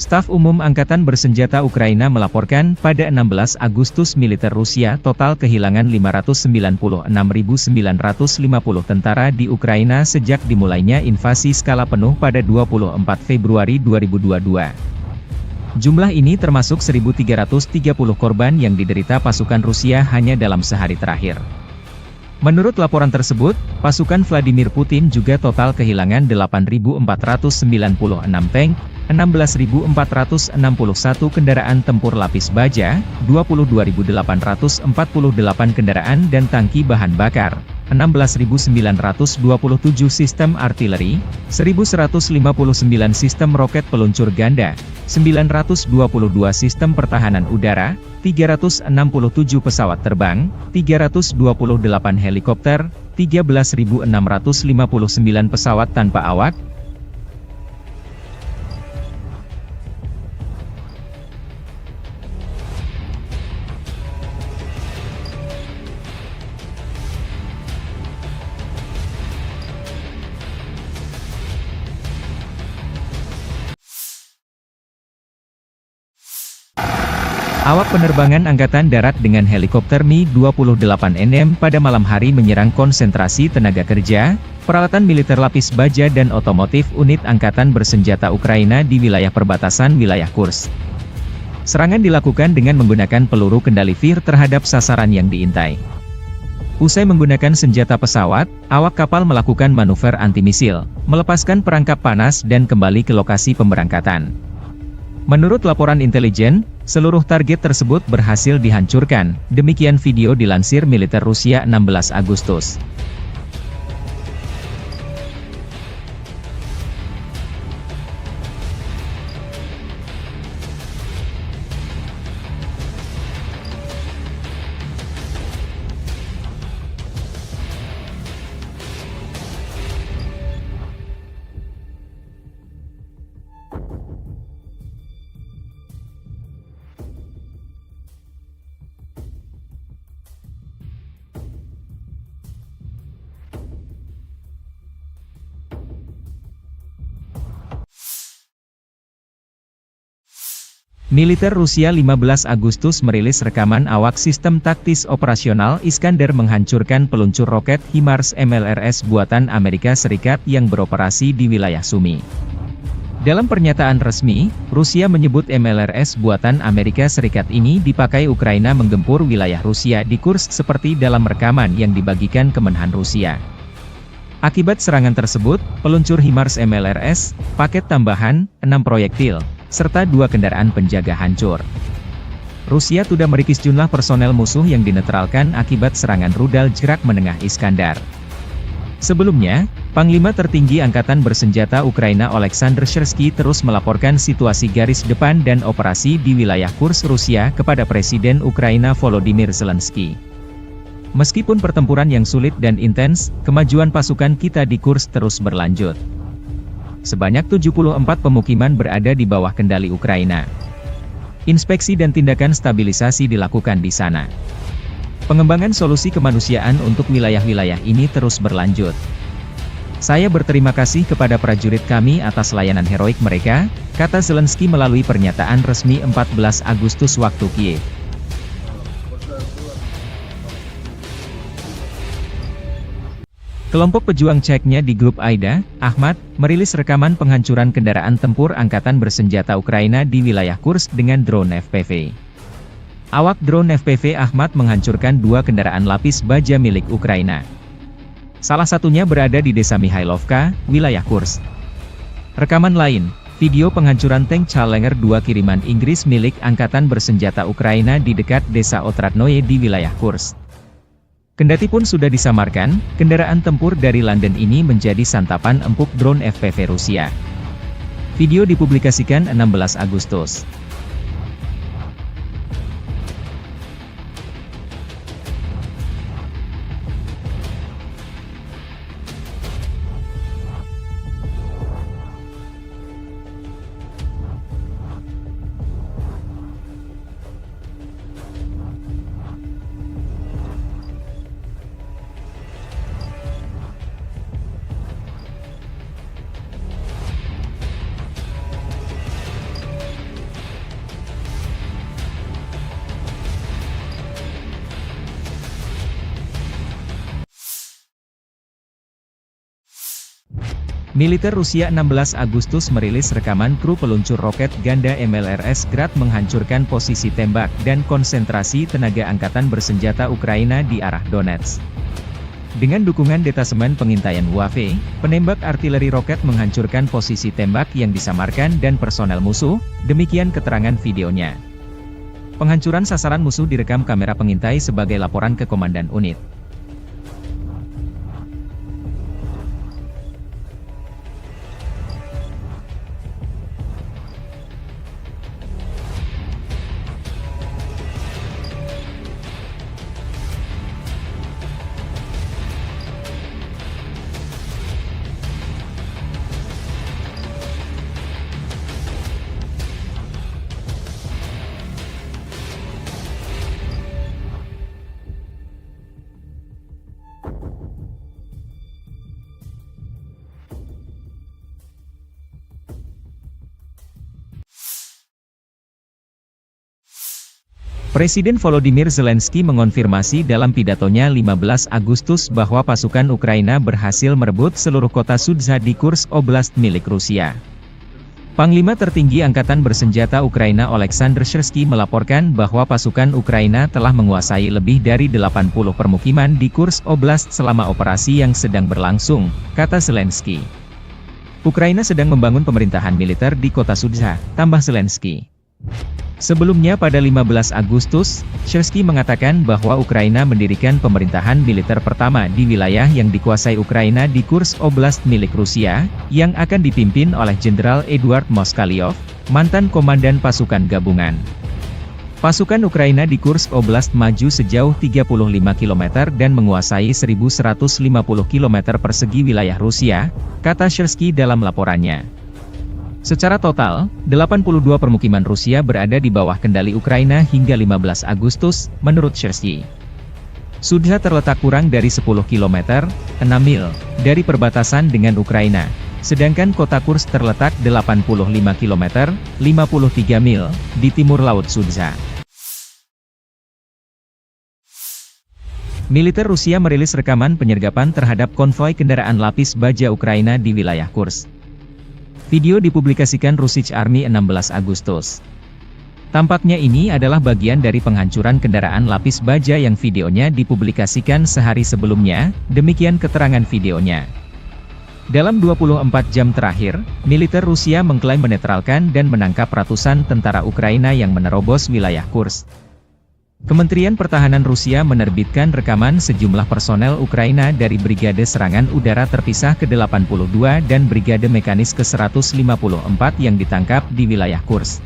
Speaker 1: Staf Umum Angkatan Bersenjata Ukraina melaporkan pada 16 Agustus militer Rusia total kehilangan 596.950 tentara di Ukraina sejak dimulainya invasi skala penuh pada 24 Februari 2022. Jumlah ini termasuk 1.330 korban yang diderita pasukan Rusia hanya dalam sehari terakhir. Menurut laporan tersebut, pasukan Vladimir Putin juga total kehilangan 8.496 tank, 16.461 kendaraan tempur lapis baja, 22.848 kendaraan dan tangki bahan bakar, 16.927 sistem artileri, 1.159 sistem roket peluncur ganda, 922 sistem pertahanan udara, 367 pesawat terbang, 328 helikopter, 13.659 pesawat tanpa awak, Awak penerbangan Angkatan Darat dengan helikopter Mi-28NM pada malam hari menyerang konsentrasi tenaga kerja, peralatan militer lapis baja dan otomotif unit Angkatan Bersenjata Ukraina di wilayah perbatasan wilayah Kursk. Serangan dilakukan dengan menggunakan peluru kendali VIR terhadap sasaran yang diintai. Usai menggunakan senjata pesawat, awak kapal melakukan manuver anti-misil, melepaskan perangkap panas dan kembali ke lokasi pemberangkatan. Menurut laporan intelijen, seluruh target tersebut berhasil dihancurkan, demikian video dilansir militer Rusia 16 Agustus. Militer Rusia 15 Agustus merilis rekaman awak sistem taktis operasional Iskander menghancurkan peluncur roket HIMARS MLRS buatan Amerika Serikat yang beroperasi di wilayah Sumy. Dalam pernyataan resmi, Rusia menyebut MLRS buatan Amerika Serikat ini dipakai Ukraina menggempur wilayah Rusia di Kursk seperti dalam rekaman yang dibagikan Kemenhan Rusia. Akibat serangan tersebut, peluncur HIMARS MLRS, paket tambahan, 6 proyektil, serta 2 kendaraan penjaga hancur. Rusia sudah merikis jumlah personel musuh yang dinetralkan akibat serangan rudal jerak menengah Iskandar. Sebelumnya, Panglima Tertinggi Angkatan Bersenjata Ukraina Oleksandr Syrsky terus melaporkan situasi garis depan dan operasi di wilayah Kursk Rusia kepada Presiden Ukraina Volodymyr Zelensky. Meskipun pertempuran yang sulit dan intens, kemajuan pasukan kita di Kursk terus berlanjut. Sebanyak 74 pemukiman berada di bawah kendali Ukraina. Inspeksi dan tindakan stabilisasi dilakukan di sana. Pengembangan solusi kemanusiaan untuk wilayah-wilayah ini terus berlanjut. Saya berterima kasih kepada prajurit kami atas layanan heroik mereka, kata Zelensky melalui pernyataan resmi 14 Agustus waktu Kiev. Kelompok pejuang Ceknya di grup Aida, Ahmad, merilis rekaman penghancuran kendaraan tempur Angkatan Bersenjata Ukraina di wilayah Kursk dengan drone FPV. Awak drone FPV Ahmad menghancurkan 2 kendaraan lapis baja milik Ukraina. Salah satunya berada di desa Mihailovka, wilayah Kursk. Rekaman lain, video penghancuran tank Challenger 2 kiriman Inggris milik Angkatan Bersenjata Ukraina di dekat desa Otradnoye di wilayah Kursk. Kendati pun sudah disamarkan, kendaraan tempur dari London ini menjadi santapan empuk drone FPV Rusia. Video dipublikasikan 16 Agustus. Militer Rusia 16 Agustus merilis rekaman kru peluncur roket ganda MLRS Grad menghancurkan posisi tembak dan konsentrasi tenaga angkatan bersenjata Ukraina di arah Donetsk. Dengan dukungan detasemen pengintaian UAV, penembak artileri roket menghancurkan posisi tembak yang disamarkan dan personel musuh, demikian keterangan videonya. Penghancuran sasaran musuh direkam kamera pengintai sebagai laporan ke Komandan Unit. Presiden Volodymyr Zelensky mengonfirmasi dalam pidatonya 15 Agustus bahwa pasukan Ukraina berhasil merebut seluruh kota Sudzha di Kursk Oblast milik Rusia. Panglima tertinggi Angkatan Bersenjata Ukraina Oleksandr Syrsky melaporkan bahwa pasukan Ukraina telah menguasai lebih dari 80 permukiman di Kursk Oblast selama operasi yang sedang berlangsung, kata Zelensky. Ukraina sedang membangun pemerintahan militer di kota Sudzha, tambah Zelensky. Sebelumnya pada 15 Agustus, Syrsky mengatakan bahwa Ukraina mendirikan pemerintahan militer pertama di wilayah yang dikuasai Ukraina di Kursk Oblast milik Rusia, yang akan dipimpin oleh Jenderal Eduard Moskalyov, mantan komandan pasukan gabungan. Pasukan Ukraina di Kursk Oblast maju sejauh 35 km dan menguasai 1.150 km persegi wilayah Rusia, kata Syrsky dalam laporannya. Secara total, 82 permukiman Rusia berada di bawah kendali Ukraina hingga 15 Agustus, menurut Syrsky. Sudzha terletak kurang dari 10 km, 6 mil, dari perbatasan dengan Ukraina, sedangkan kota Kursk terletak 85 km, 53 mil, di timur Laut Sudzha. Militer Rusia merilis rekaman penyergapan terhadap konvoi kendaraan lapis baja Ukraina di wilayah Kursk. Video dipublikasikan Russian Army 16 Agustus. Tampaknya ini adalah bagian dari penghancuran kendaraan lapis baja yang videonya dipublikasikan sehari sebelumnya, demikian keterangan videonya. Dalam 24 jam terakhir, militer Rusia mengklaim menetralkan dan menangkap ratusan tentara Ukraina yang menerobos wilayah Kursk. Kementerian Pertahanan Rusia menerbitkan rekaman sejumlah personel Ukraina dari Brigade Serangan Udara Terpisah ke-82 dan Brigade Mekanis ke-154 yang ditangkap di wilayah Kursk.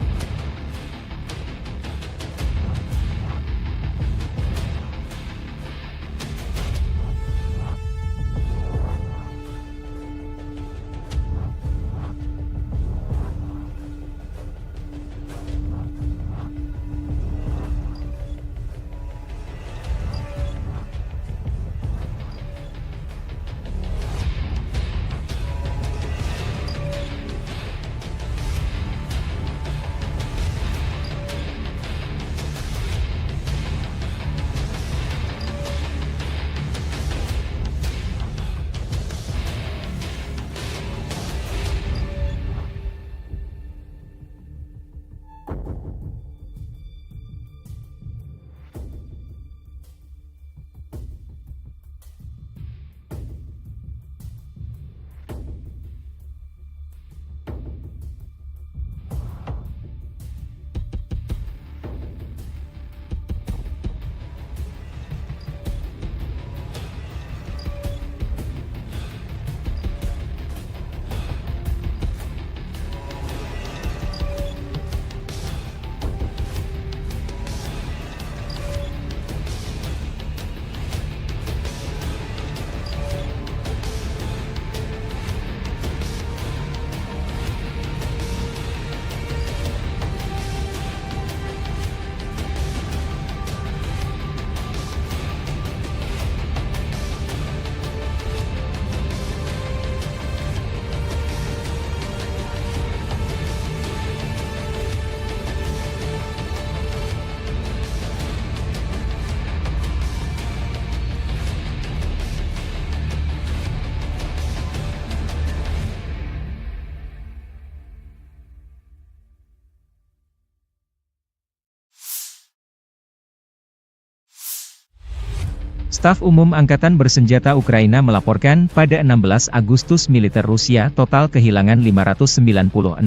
Speaker 1: Staf Umum Angkatan Bersenjata Ukraina melaporkan pada 16 Agustus militer Rusia total kehilangan 596.950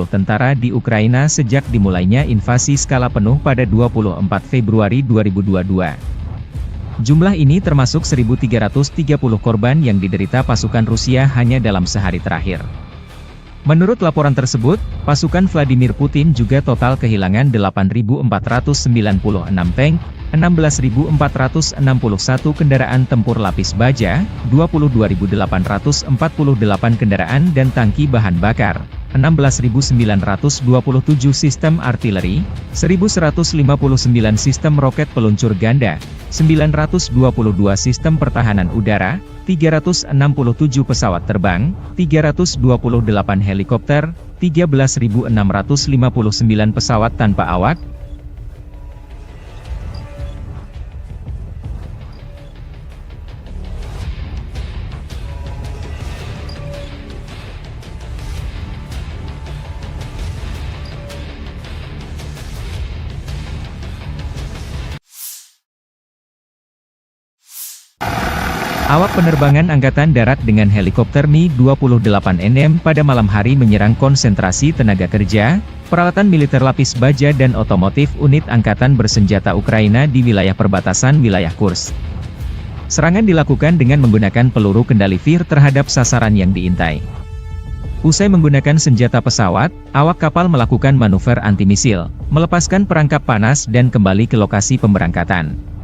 Speaker 1: tentara di Ukraina sejak dimulainya invasi skala penuh pada 24 Februari 2022. Jumlah ini termasuk 1.330 korban yang diderita pasukan Rusia hanya dalam sehari terakhir. Menurut laporan tersebut, pasukan Vladimir Putin juga total kehilangan 8.496 tank, 16.461 kendaraan tempur lapis baja, 22.848 kendaraan dan tangki bahan bakar, 16.927 sistem artileri, 1.159 sistem roket peluncur ganda, 922 sistem pertahanan udara, 367 pesawat terbang, 328 helikopter, 13.659 pesawat tanpa awak, Awak penerbangan Angkatan Darat dengan helikopter Mi-28NM pada malam hari menyerang konsentrasi tenaga kerja, peralatan militer lapis baja dan otomotif unit Angkatan Bersenjata Ukraina di wilayah perbatasan wilayah Kursk. Serangan dilakukan dengan menggunakan peluru kendali VIR terhadap sasaran yang diintai. Usai menggunakan senjata pesawat, awak kapal melakukan manuver anti-misil, melepaskan perangkap panas dan kembali ke lokasi pemberangkatan.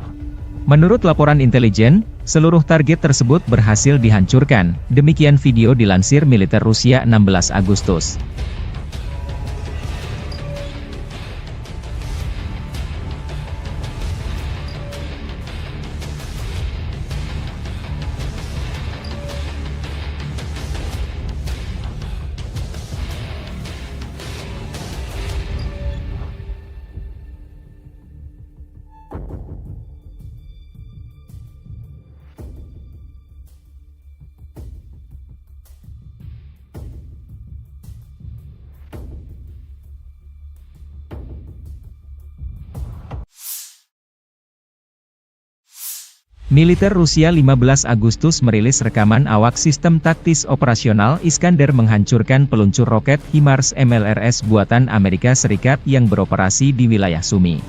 Speaker 1: Menurut laporan intelijen, seluruh target tersebut berhasil dihancurkan, demikian video dilansir militer Rusia 16 Agustus. Militer Rusia 15 Agustus merilis rekaman awak sistem taktis operasional Iskander menghancurkan peluncur roket HIMARS MLRS buatan Amerika Serikat yang beroperasi di wilayah Sumy.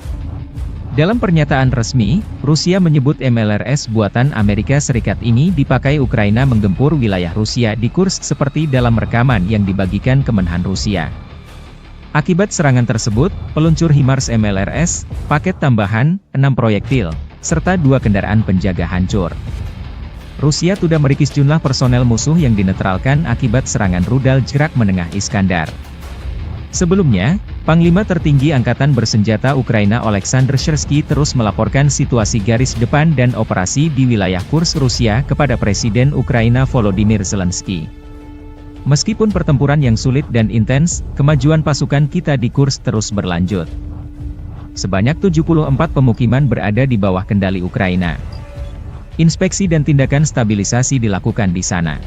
Speaker 1: Dalam pernyataan resmi, Rusia menyebut MLRS buatan Amerika Serikat ini dipakai Ukraina menggempur wilayah Rusia di Kursk seperti dalam rekaman yang dibagikan Kemenhan Rusia. Akibat serangan tersebut, peluncur HIMARS MLRS, paket tambahan, 6 proyektil, serta 2 kendaraan penjaga hancur. Rusia sudah merikis jumlah personel musuh yang dinetralkan akibat serangan rudal jarak menengah Iskandar. Sebelumnya, Panglima Tertinggi Angkatan Bersenjata Ukraina Oleksandr Syrsky terus melaporkan situasi garis depan dan operasi di wilayah Kursk Rusia kepada Presiden Ukraina Volodymyr Zelensky. Meskipun pertempuran yang sulit dan intens, kemajuan pasukan kita di Kursk terus berlanjut. Sebanyak 74 pemukiman berada di bawah kendali Ukraina. Inspeksi dan tindakan stabilisasi dilakukan di sana.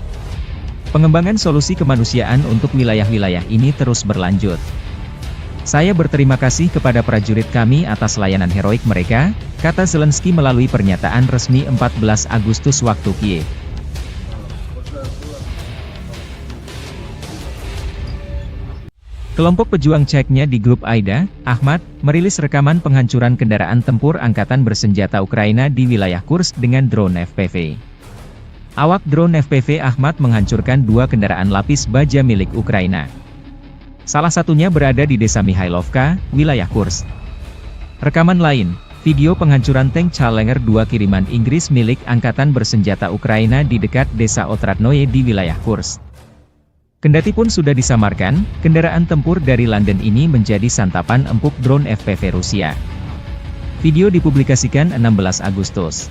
Speaker 1: Pengembangan solusi kemanusiaan untuk wilayah-wilayah ini terus berlanjut. Saya berterima kasih kepada prajurit kami atas layanan heroik mereka, kata Zelensky melalui pernyataan resmi 14 Agustus waktu Kiev. Kelompok pejuang Ceknya di grup AIDA, Ahmad, merilis rekaman penghancuran kendaraan tempur Angkatan Bersenjata Ukraina di wilayah Kursk dengan drone FPV. Awak drone FPV Ahmad menghancurkan 2 kendaraan lapis baja milik Ukraina. Salah satunya berada di desa Mihailovka, wilayah Kursk. Rekaman lain, video penghancuran tank Challenger 2 kiriman Inggris milik Angkatan Bersenjata Ukraina di dekat desa Otradnoye di wilayah Kursk. Kendati pun sudah disamarkan, kendaraan tempur dari London ini menjadi santapan empuk drone FPV Rusia. Video dipublikasikan 16 Agustus.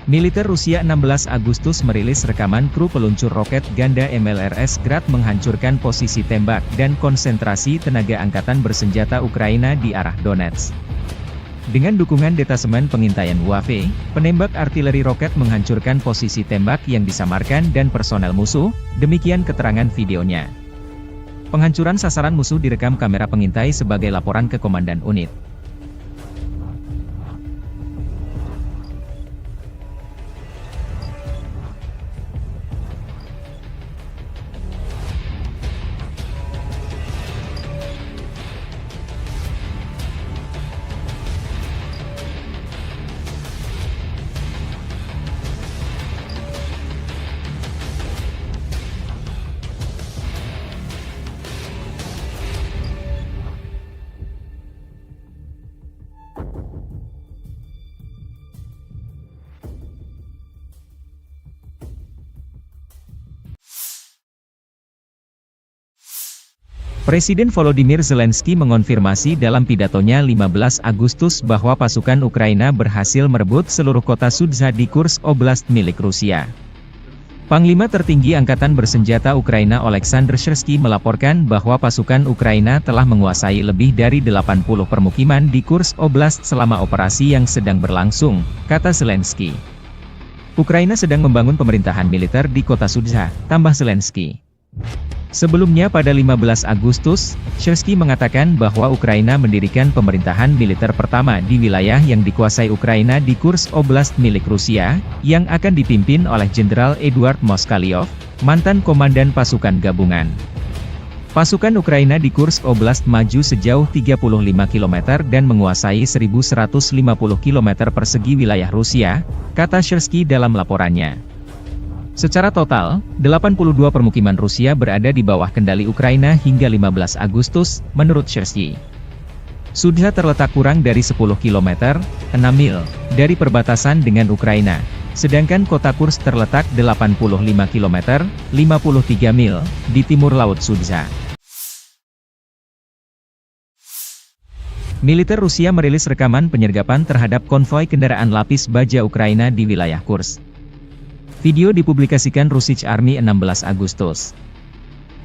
Speaker 1: Militer Rusia 16 Agustus merilis rekaman kru peluncur roket ganda MLRS Grad menghancurkan posisi tembak dan konsentrasi tenaga angkatan bersenjata Ukraina di arah Donetsk. Dengan dukungan detasemen pengintaian UAV, penembak artileri roket menghancurkan posisi tembak yang disamarkan dan personel musuh, demikian keterangan videonya. Penghancuran sasaran musuh direkam kamera pengintai sebagai laporan ke Komandan Unit. Presiden Volodymyr Zelensky mengonfirmasi dalam pidatonya 15 Agustus bahwa pasukan Ukraina berhasil merebut seluruh kota Sudzha di Kursk Oblast milik Rusia. Panglima tertinggi Angkatan Bersenjata Ukraina Oleksandr Syrsky melaporkan bahwa pasukan Ukraina telah menguasai lebih dari 80 permukiman di Kursk Oblast selama operasi yang sedang berlangsung, kata Zelensky. Ukraina sedang membangun pemerintahan militer di kota Sudzha, tambah Zelensky. Sebelumnya pada 15 Agustus, Syrsky mengatakan bahwa Ukraina mendirikan pemerintahan militer pertama di wilayah yang dikuasai Ukraina di Kursk Oblast milik Rusia, yang akan dipimpin oleh Jenderal Eduard Moskalyov, mantan komandan pasukan gabungan. Pasukan Ukraina di Kursk Oblast maju sejauh 35 km dan menguasai 1.150 km persegi wilayah Rusia, kata Syrsky dalam laporannya. Secara total, 82 permukiman Rusia berada di bawah kendali Ukraina hingga 15 Agustus, menurut Syrsky. Sudzha terletak kurang dari 10 km, 6 mil, dari perbatasan dengan Ukraina, sedangkan kota Kursk terletak 85 km, 53 mil, di timur Laut Sudzha. Militer Rusia merilis rekaman penyergapan terhadap konvoi kendaraan lapis baja Ukraina di wilayah Kursk. Video dipublikasikan Russian Army 16 Agustus.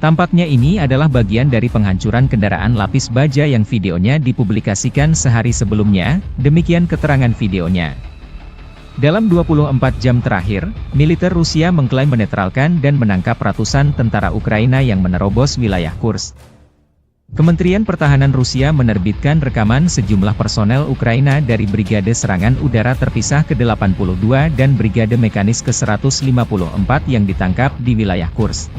Speaker 1: Tampaknya ini adalah bagian dari penghancuran kendaraan lapis baja yang videonya dipublikasikan sehari sebelumnya, demikian keterangan videonya. Dalam 24 jam terakhir, militer Rusia mengklaim menetralkan dan menangkap ratusan tentara Ukraina yang menerobos wilayah Kursk. Kementerian Pertahanan Rusia menerbitkan rekaman sejumlah personel Ukraina dari Brigade Serangan Udara Terpisah ke-82 dan Brigade Mekanis ke-154 yang ditangkap di wilayah Kursk.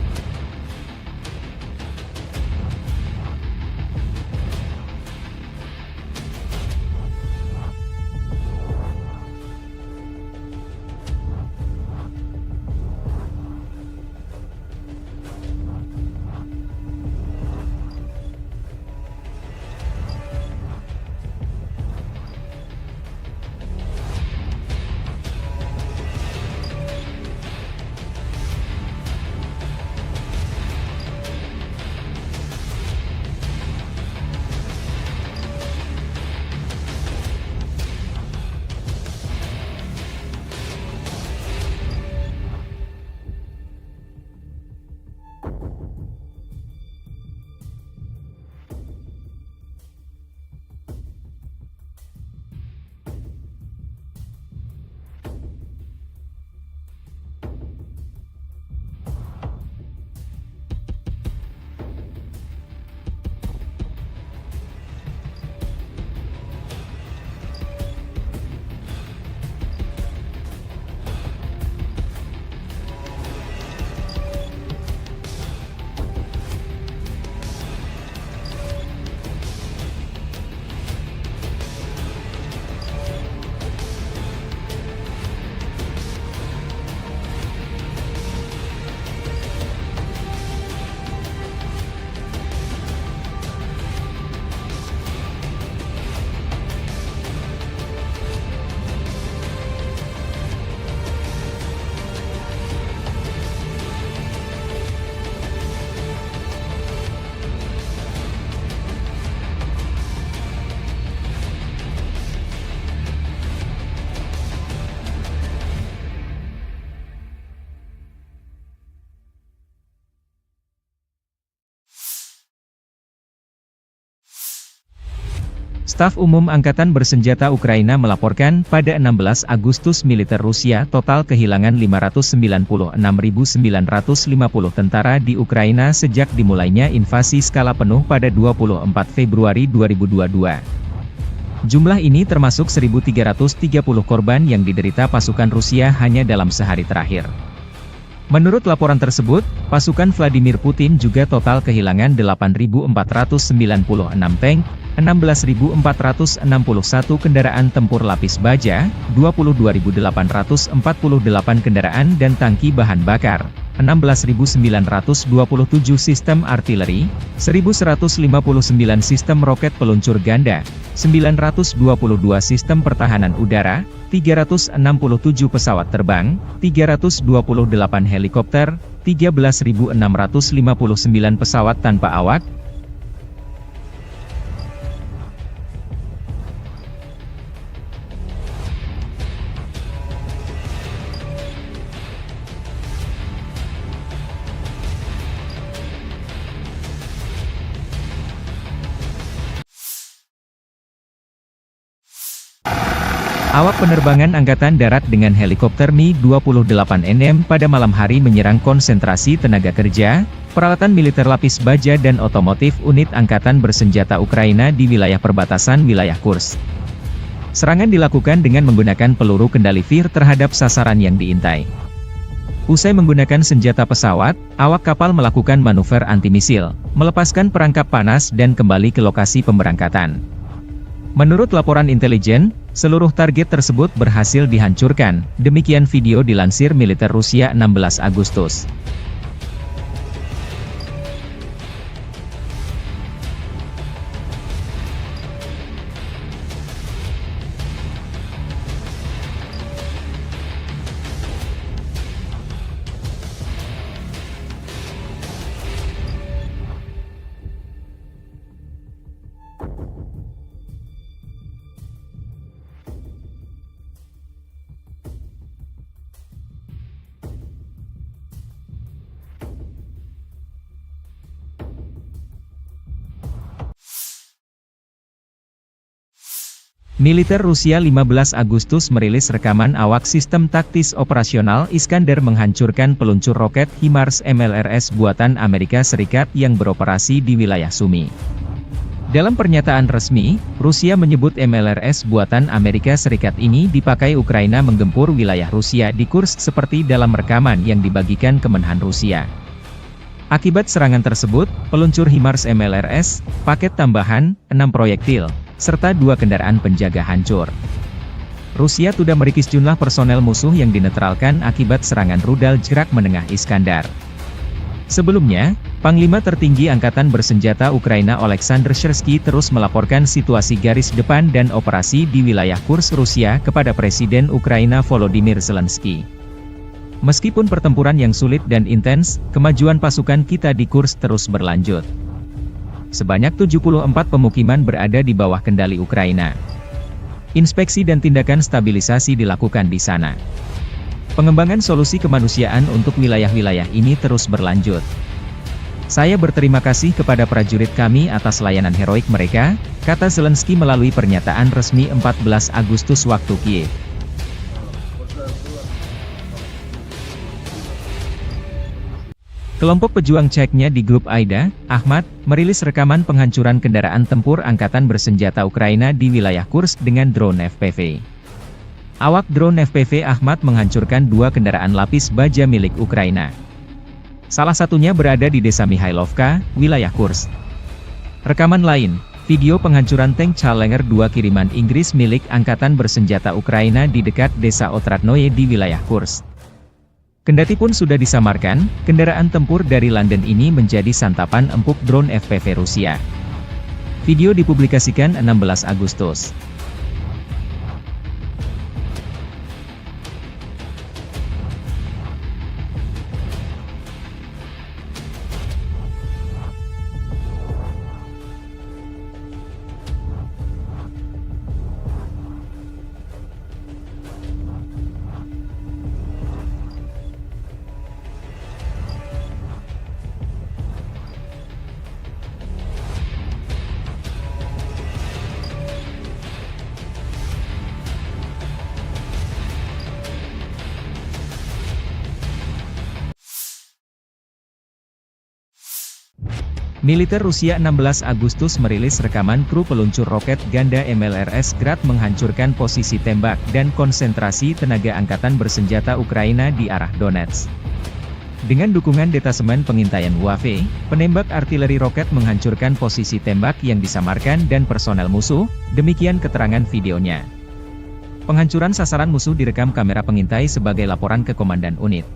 Speaker 1: Staf Umum Angkatan Bersenjata Ukraina melaporkan pada 16 Agustus militer Rusia total kehilangan 596.950 tentara di Ukraina sejak dimulainya invasi skala penuh pada 24 Februari 2022. Jumlah ini termasuk 1.330 korban yang diderita pasukan Rusia hanya dalam sehari terakhir. Menurut laporan tersebut, pasukan Vladimir Putin juga total kehilangan 8.496 tank, 16.461 kendaraan tempur lapis baja, 22.848 kendaraan dan tangki bahan bakar, 16.927 sistem artileri, 1.159 sistem roket peluncur ganda, 922 sistem pertahanan udara, 367 pesawat terbang, 328 helikopter, 13.659 pesawat tanpa awak, Awak penerbangan Angkatan Darat dengan helikopter Mi-28NM pada malam hari menyerang konsentrasi tenaga kerja, peralatan militer lapis baja dan otomotif unit Angkatan Bersenjata Ukraina di wilayah perbatasan wilayah Kursk. Serangan dilakukan dengan menggunakan peluru kendali VIR terhadap sasaran yang diintai. Usai menggunakan senjata pesawat, awak kapal melakukan manuver anti-misil, melepaskan perangkap panas dan kembali ke lokasi pemberangkatan. Menurut laporan intelijen, seluruh target tersebut berhasil dihancurkan, demikian video dilansir militer Rusia 16 Agustus. Militer Rusia 15 Agustus merilis rekaman awak sistem taktis operasional Iskander menghancurkan peluncur roket HIMARS MLRS buatan Amerika Serikat yang beroperasi di wilayah Sumy. Dalam pernyataan resmi, Rusia menyebut MLRS buatan Amerika Serikat ini dipakai Ukraina menggempur wilayah Rusia di Kursk seperti dalam rekaman yang dibagikan Kemenhan Rusia. Akibat serangan tersebut, peluncur HIMARS MLRS, paket tambahan, 6 proyektil, serta 2 kendaraan penjaga hancur. Rusia sudah merikis jumlah personel musuh yang dinetralkan akibat serangan rudal jarak menengah Iskandar. Sebelumnya, Panglima Tertinggi Angkatan Bersenjata Ukraina Oleksandr Syrsky terus melaporkan situasi garis depan dan operasi di wilayah Kursk Rusia kepada Presiden Ukraina Volodymyr Zelensky. Meskipun pertempuran yang sulit dan intens, kemajuan pasukan kita di Kursk terus berlanjut. Sebanyak 74 pemukiman berada di bawah kendali Ukraina. Inspeksi dan tindakan stabilisasi dilakukan di sana. Pengembangan solusi kemanusiaan untuk wilayah-wilayah ini terus berlanjut. Saya berterima kasih kepada prajurit kami atas layanan heroik mereka, kata Zelensky melalui pernyataan resmi 14 Agustus waktu Kiev. Kelompok pejuang Ceknya di grup AIDA, Ahmad, merilis rekaman penghancuran kendaraan tempur Angkatan Bersenjata Ukraina di wilayah Kursk dengan drone FPV. Awak drone FPV Ahmad menghancurkan 2 kendaraan lapis baja milik Ukraina. Salah satunya berada di desa Mihailovka, wilayah Kursk. Rekaman lain, video penghancuran tank Challenger 2 kiriman Inggris milik Angkatan Bersenjata Ukraina di dekat desa Otradnoye di wilayah Kursk. Kendati pun sudah disamarkan, kendaraan tempur dari London ini menjadi santapan empuk drone FPV Rusia. Video dipublikasikan 16 Agustus. Militer Rusia 16 Agustus merilis rekaman kru peluncur roket ganda MLRS Grad menghancurkan posisi tembak dan konsentrasi tenaga angkatan bersenjata Ukraina di arah Donetsk. Dengan dukungan detasemen pengintaian UAV, penembak artileri roket menghancurkan posisi tembak yang disamarkan dan personel musuh, demikian keterangan videonya. Penghancuran sasaran musuh direkam kamera pengintai sebagai laporan ke Komandan Unit.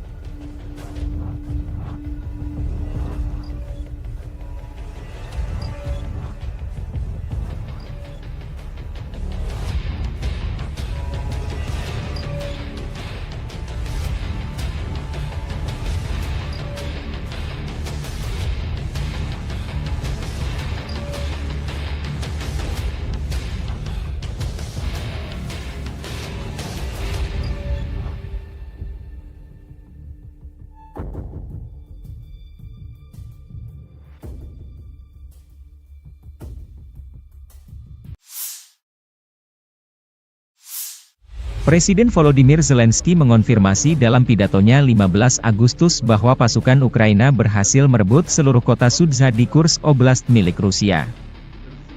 Speaker 1: Presiden Volodymyr Zelensky mengonfirmasi dalam pidatonya 15 Agustus bahwa pasukan Ukraina berhasil merebut seluruh kota Sudzha di Kursk Oblast milik Rusia.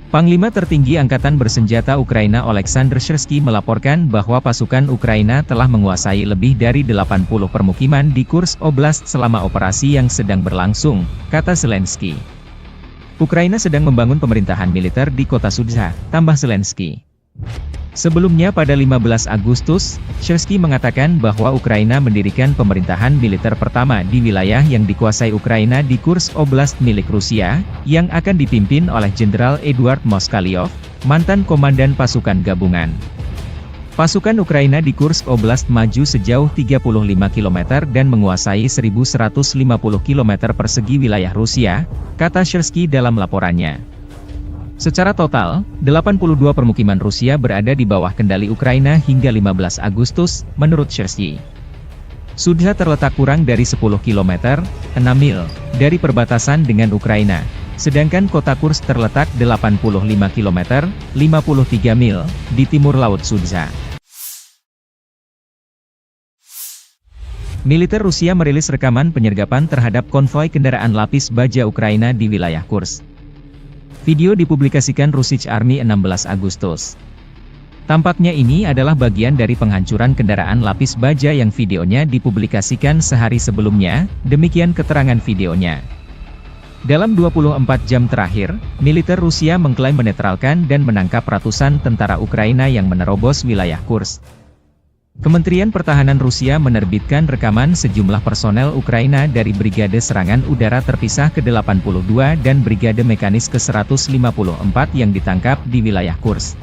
Speaker 1: Panglima tertinggi Angkatan Bersenjata Ukraina Oleksandr Syrsky melaporkan bahwa pasukan Ukraina telah menguasai lebih dari 80 permukiman di Kursk Oblast selama operasi yang sedang berlangsung, kata Zelensky. Ukraina sedang membangun pemerintahan militer di kota Sudzha, tambah Zelensky. Sebelumnya pada 15 Agustus, Syrsky mengatakan bahwa Ukraina mendirikan pemerintahan militer pertama di wilayah yang dikuasai Ukraina di Kursk Oblast milik Rusia, yang akan dipimpin oleh Jenderal Eduard Moskalyov, mantan komandan pasukan gabungan. Pasukan Ukraina di Kursk Oblast maju sejauh 35 km dan menguasai 1.150 km persegi wilayah Rusia, kata Syrsky dalam laporannya. Secara total, 82 permukiman Rusia berada di bawah kendali Ukraina hingga 15 Agustus, menurut Syrsky. Sudzha terletak kurang dari 10 km, 6 mil, dari perbatasan dengan Ukraina, sedangkan kota Kursk terletak 85 km, 53 mil, di timur Laut Sudzha. Militer Rusia merilis rekaman penyergapan terhadap konvoi kendaraan lapis baja Ukraina di wilayah Kursk. Video dipublikasikan Russian Army 16 Agustus. Tampaknya ini adalah bagian dari penghancuran kendaraan lapis baja yang videonya dipublikasikan sehari sebelumnya, demikian keterangan videonya. Dalam 24 jam terakhir, militer Rusia mengklaim menetralkan dan menangkap ratusan tentara Ukraina yang menerobos wilayah Kursk. Kementerian Pertahanan Rusia menerbitkan rekaman sejumlah personel Ukraina dari Brigade Serangan Udara Terpisah ke-82 dan Brigade Mekanis ke-154 yang ditangkap di wilayah Kursk.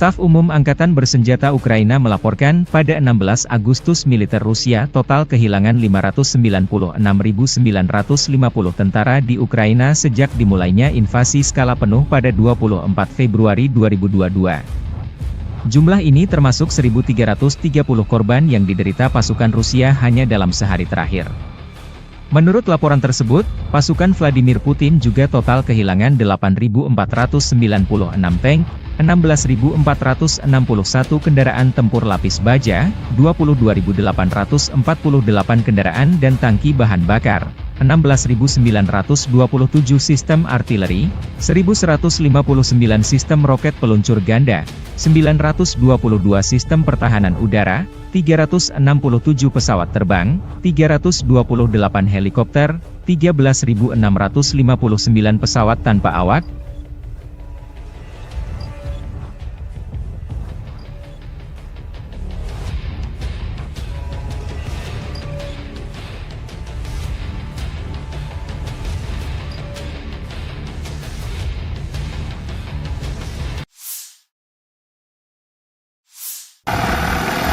Speaker 1: Staf Umum Angkatan Bersenjata Ukraina melaporkan pada 16 Agustus militer Rusia total kehilangan 596.950 tentara di Ukraina sejak dimulainya invasi skala penuh pada 24 Februari 2022. Jumlah ini termasuk 1.330 korban yang diderita pasukan Rusia hanya dalam sehari terakhir. Menurut laporan tersebut, pasukan Vladimir Putin juga total kehilangan 8.496 tank, 16.461 kendaraan tempur lapis baja, 22.848 kendaraan dan tangki bahan bakar, 16.927 sistem artileri, 1.159 sistem roket peluncur ganda, 922 sistem pertahanan udara, 367 pesawat terbang, 328 helikopter, 13.659 pesawat tanpa awak,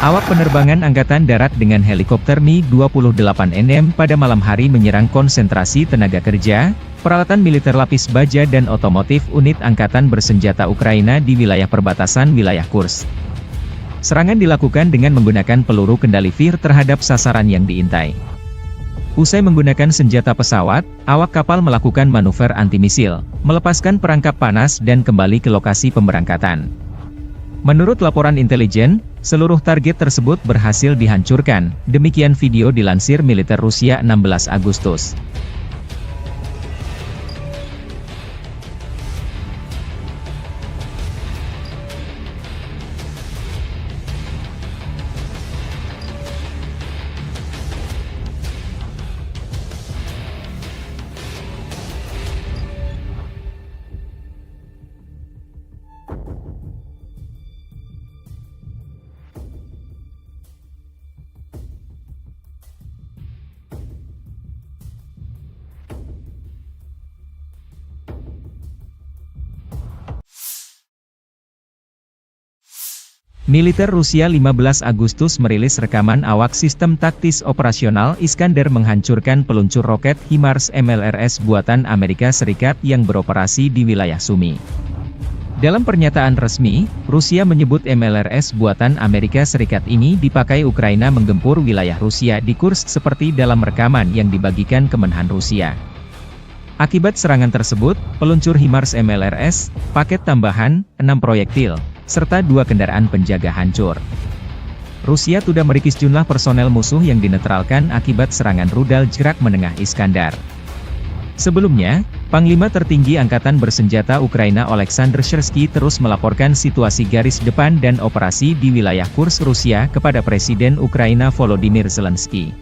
Speaker 1: Awak penerbangan Angkatan Darat dengan helikopter Mi-28NM pada malam hari menyerang konsentrasi tenaga kerja, peralatan militer lapis baja dan otomotif unit Angkatan Bersenjata Ukraina di wilayah perbatasan wilayah Kursk. Serangan dilakukan dengan menggunakan peluru kendali VIR terhadap sasaran yang diintai. Usai menggunakan senjata pesawat, awak kapal melakukan manuver anti-misil, melepaskan perangkap panas dan kembali ke lokasi pemberangkatan. Menurut laporan intelijen, seluruh target tersebut berhasil dihancurkan, demikian video dilansir militer Rusia 16 Agustus. Militer Rusia 15 Agustus merilis rekaman awak sistem taktis operasional Iskander menghancurkan peluncur roket HIMARS MLRS buatan Amerika Serikat yang beroperasi di wilayah Sumy. Dalam pernyataan resmi, Rusia menyebut MLRS buatan Amerika Serikat ini dipakai Ukraina menggempur wilayah Rusia di Kursk seperti dalam rekaman yang dibagikan Kemenhan Rusia. Akibat serangan tersebut, peluncur HIMARS MLRS, paket tambahan, 6 proyektil, serta 2 kendaraan penjaga hancur. Rusia sudah merikis jumlah personel musuh yang dinetralkan akibat serangan rudal jerak menengah Iskandar. Sebelumnya, Panglima Tertinggi Angkatan Bersenjata Ukraina Oleksandr Syrsky terus melaporkan situasi garis depan dan operasi di wilayah Kursk Rusia kepada Presiden Ukraina Volodymyr Zelensky.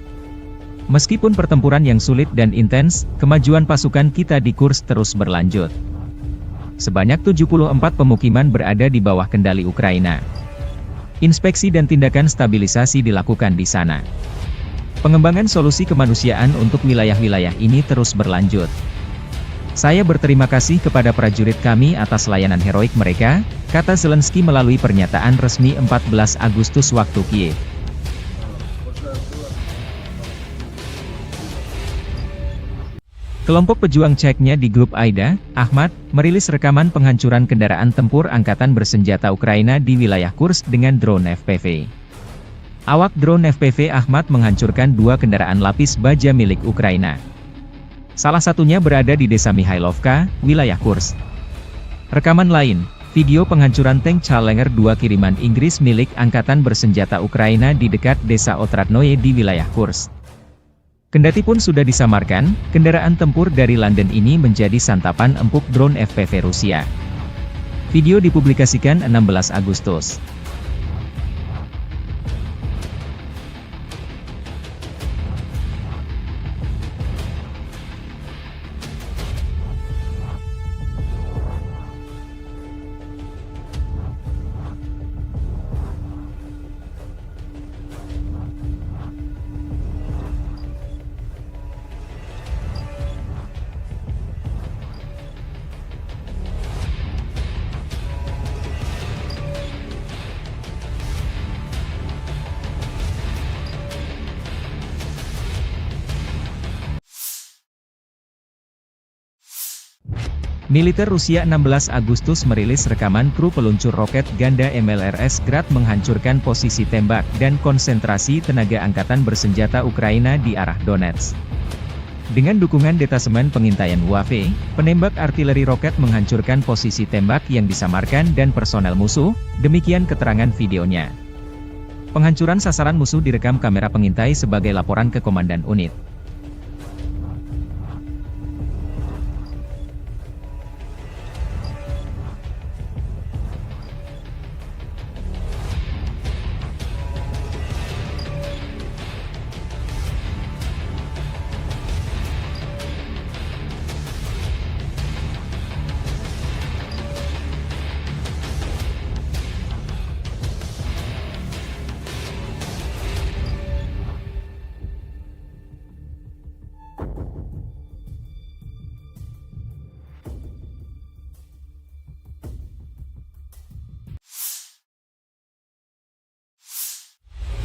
Speaker 1: Meskipun pertempuran yang sulit dan intens, kemajuan pasukan kita di Kursk terus berlanjut. Sebanyak 74 pemukiman berada di bawah kendali Ukraina. Inspeksi dan tindakan stabilisasi dilakukan di sana. Pengembangan solusi kemanusiaan untuk wilayah-wilayah ini terus berlanjut. Saya berterima kasih kepada prajurit kami atas layanan heroik mereka, kata Zelensky melalui pernyataan resmi 14 Agustus waktu Kiev. Kelompok pejuang Ceknya di grup Aida, Ahmad, merilis rekaman penghancuran kendaraan tempur Angkatan Bersenjata Ukraina di wilayah Kursk dengan drone FPV. Awak drone FPV Ahmad menghancurkan 2 kendaraan lapis baja milik Ukraina. Salah satunya berada di desa Mihailovka, wilayah Kursk. Rekaman lain, video penghancuran tank Challenger 2 kiriman Inggris milik Angkatan Bersenjata Ukraina di dekat desa Otradnoye di wilayah Kursk. Kendati pun sudah disamarkan, kendaraan tempur dari London ini menjadi santapan empuk drone FPV Rusia. Video dipublikasikan 16 Agustus. Militer Rusia 16 Agustus merilis rekaman kru peluncur roket ganda MLRS Grad menghancurkan posisi tembak dan konsentrasi tenaga angkatan bersenjata Ukraina di arah Donetsk. Dengan dukungan detasemen pengintaian UAV, penembak artileri roket menghancurkan posisi tembak yang disamarkan dan personel musuh, demikian keterangan videonya. Penghancuran sasaran musuh direkam kamera pengintai sebagai laporan ke Komandan Unit.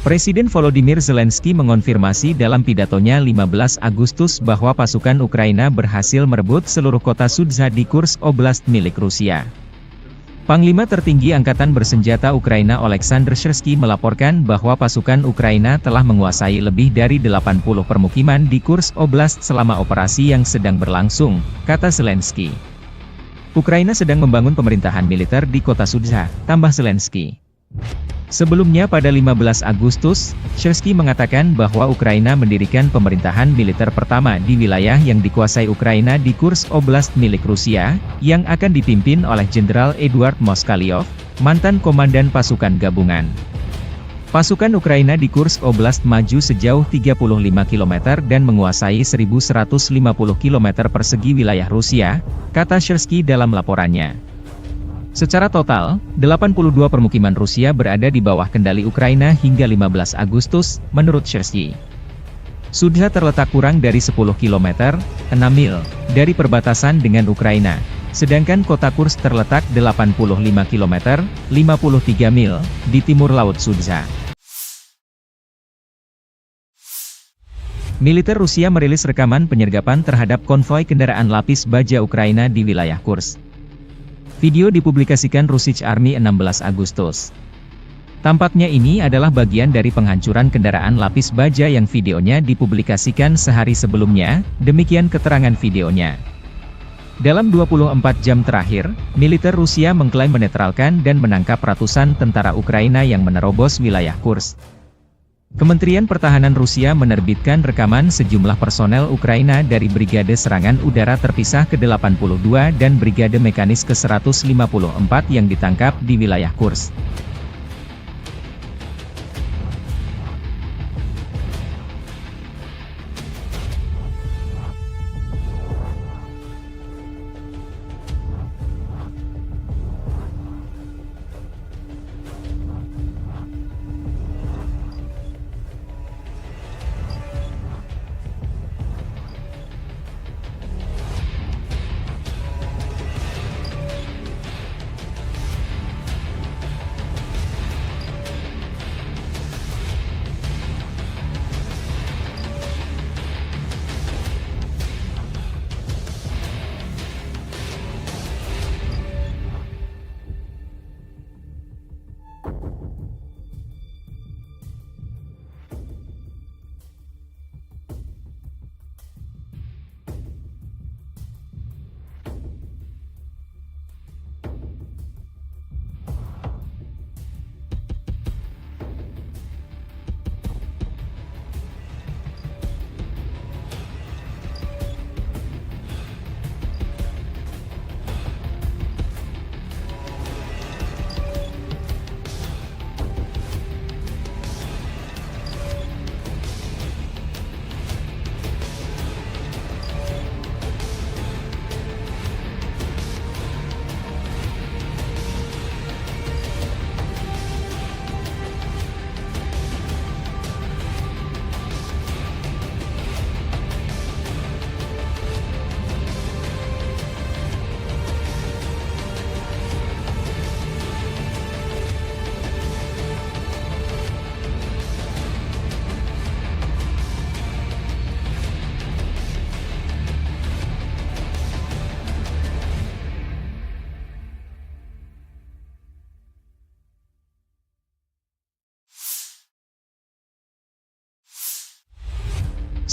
Speaker 1: Presiden Volodymyr Zelensky mengonfirmasi dalam pidatonya 15 Agustus bahwa pasukan Ukraina berhasil merebut seluruh kota Sudzha di Kursk Oblast milik Rusia. Panglima tertinggi Angkatan Bersenjata Ukraina Oleksandr Syrsky melaporkan bahwa pasukan Ukraina telah menguasai lebih dari 80 permukiman di Kursk Oblast selama operasi yang sedang berlangsung, kata Zelensky. Ukraina sedang membangun pemerintahan militer di kota Sudzha, tambah Zelensky. Sebelumnya pada 15 Agustus, Syrsky mengatakan bahwa Ukraina mendirikan pemerintahan militer pertama di wilayah yang dikuasai Ukraina di Kursk Oblast milik Rusia, yang akan dipimpin oleh Jenderal Eduard Moskalyov, mantan komandan pasukan gabungan. Pasukan Ukraina di Kursk Oblast maju sejauh 35 km dan menguasai 1.150 km persegi wilayah Rusia, kata Syrsky dalam laporannya. Secara total, 82 permukiman Rusia berada di bawah kendali Ukraina hingga 15 Agustus, menurut Syrsky. Sudzha terletak kurang dari 10 km, 6 mil, dari perbatasan dengan Ukraina, sedangkan kota Kursk terletak 85 km, 53 mil, di timur Laut Sudzha. Militer Rusia merilis rekaman penyergapan terhadap konvoi kendaraan lapis baja Ukraina di wilayah Kursk. Video dipublikasikan Russian Army 16 Agustus. Tampaknya ini adalah bagian dari penghancuran kendaraan lapis baja yang videonya dipublikasikan sehari sebelumnya, demikian keterangan videonya. Dalam 24 jam terakhir, militer Rusia mengklaim menetralkan dan menangkap ratusan tentara Ukraina yang menerobos wilayah Kursk. Kementerian Pertahanan Rusia menerbitkan rekaman sejumlah personel Ukraina dari Brigade Serangan Udara Terpisah ke-82 dan Brigade Mekanis ke-154 yang ditangkap di wilayah Kursk.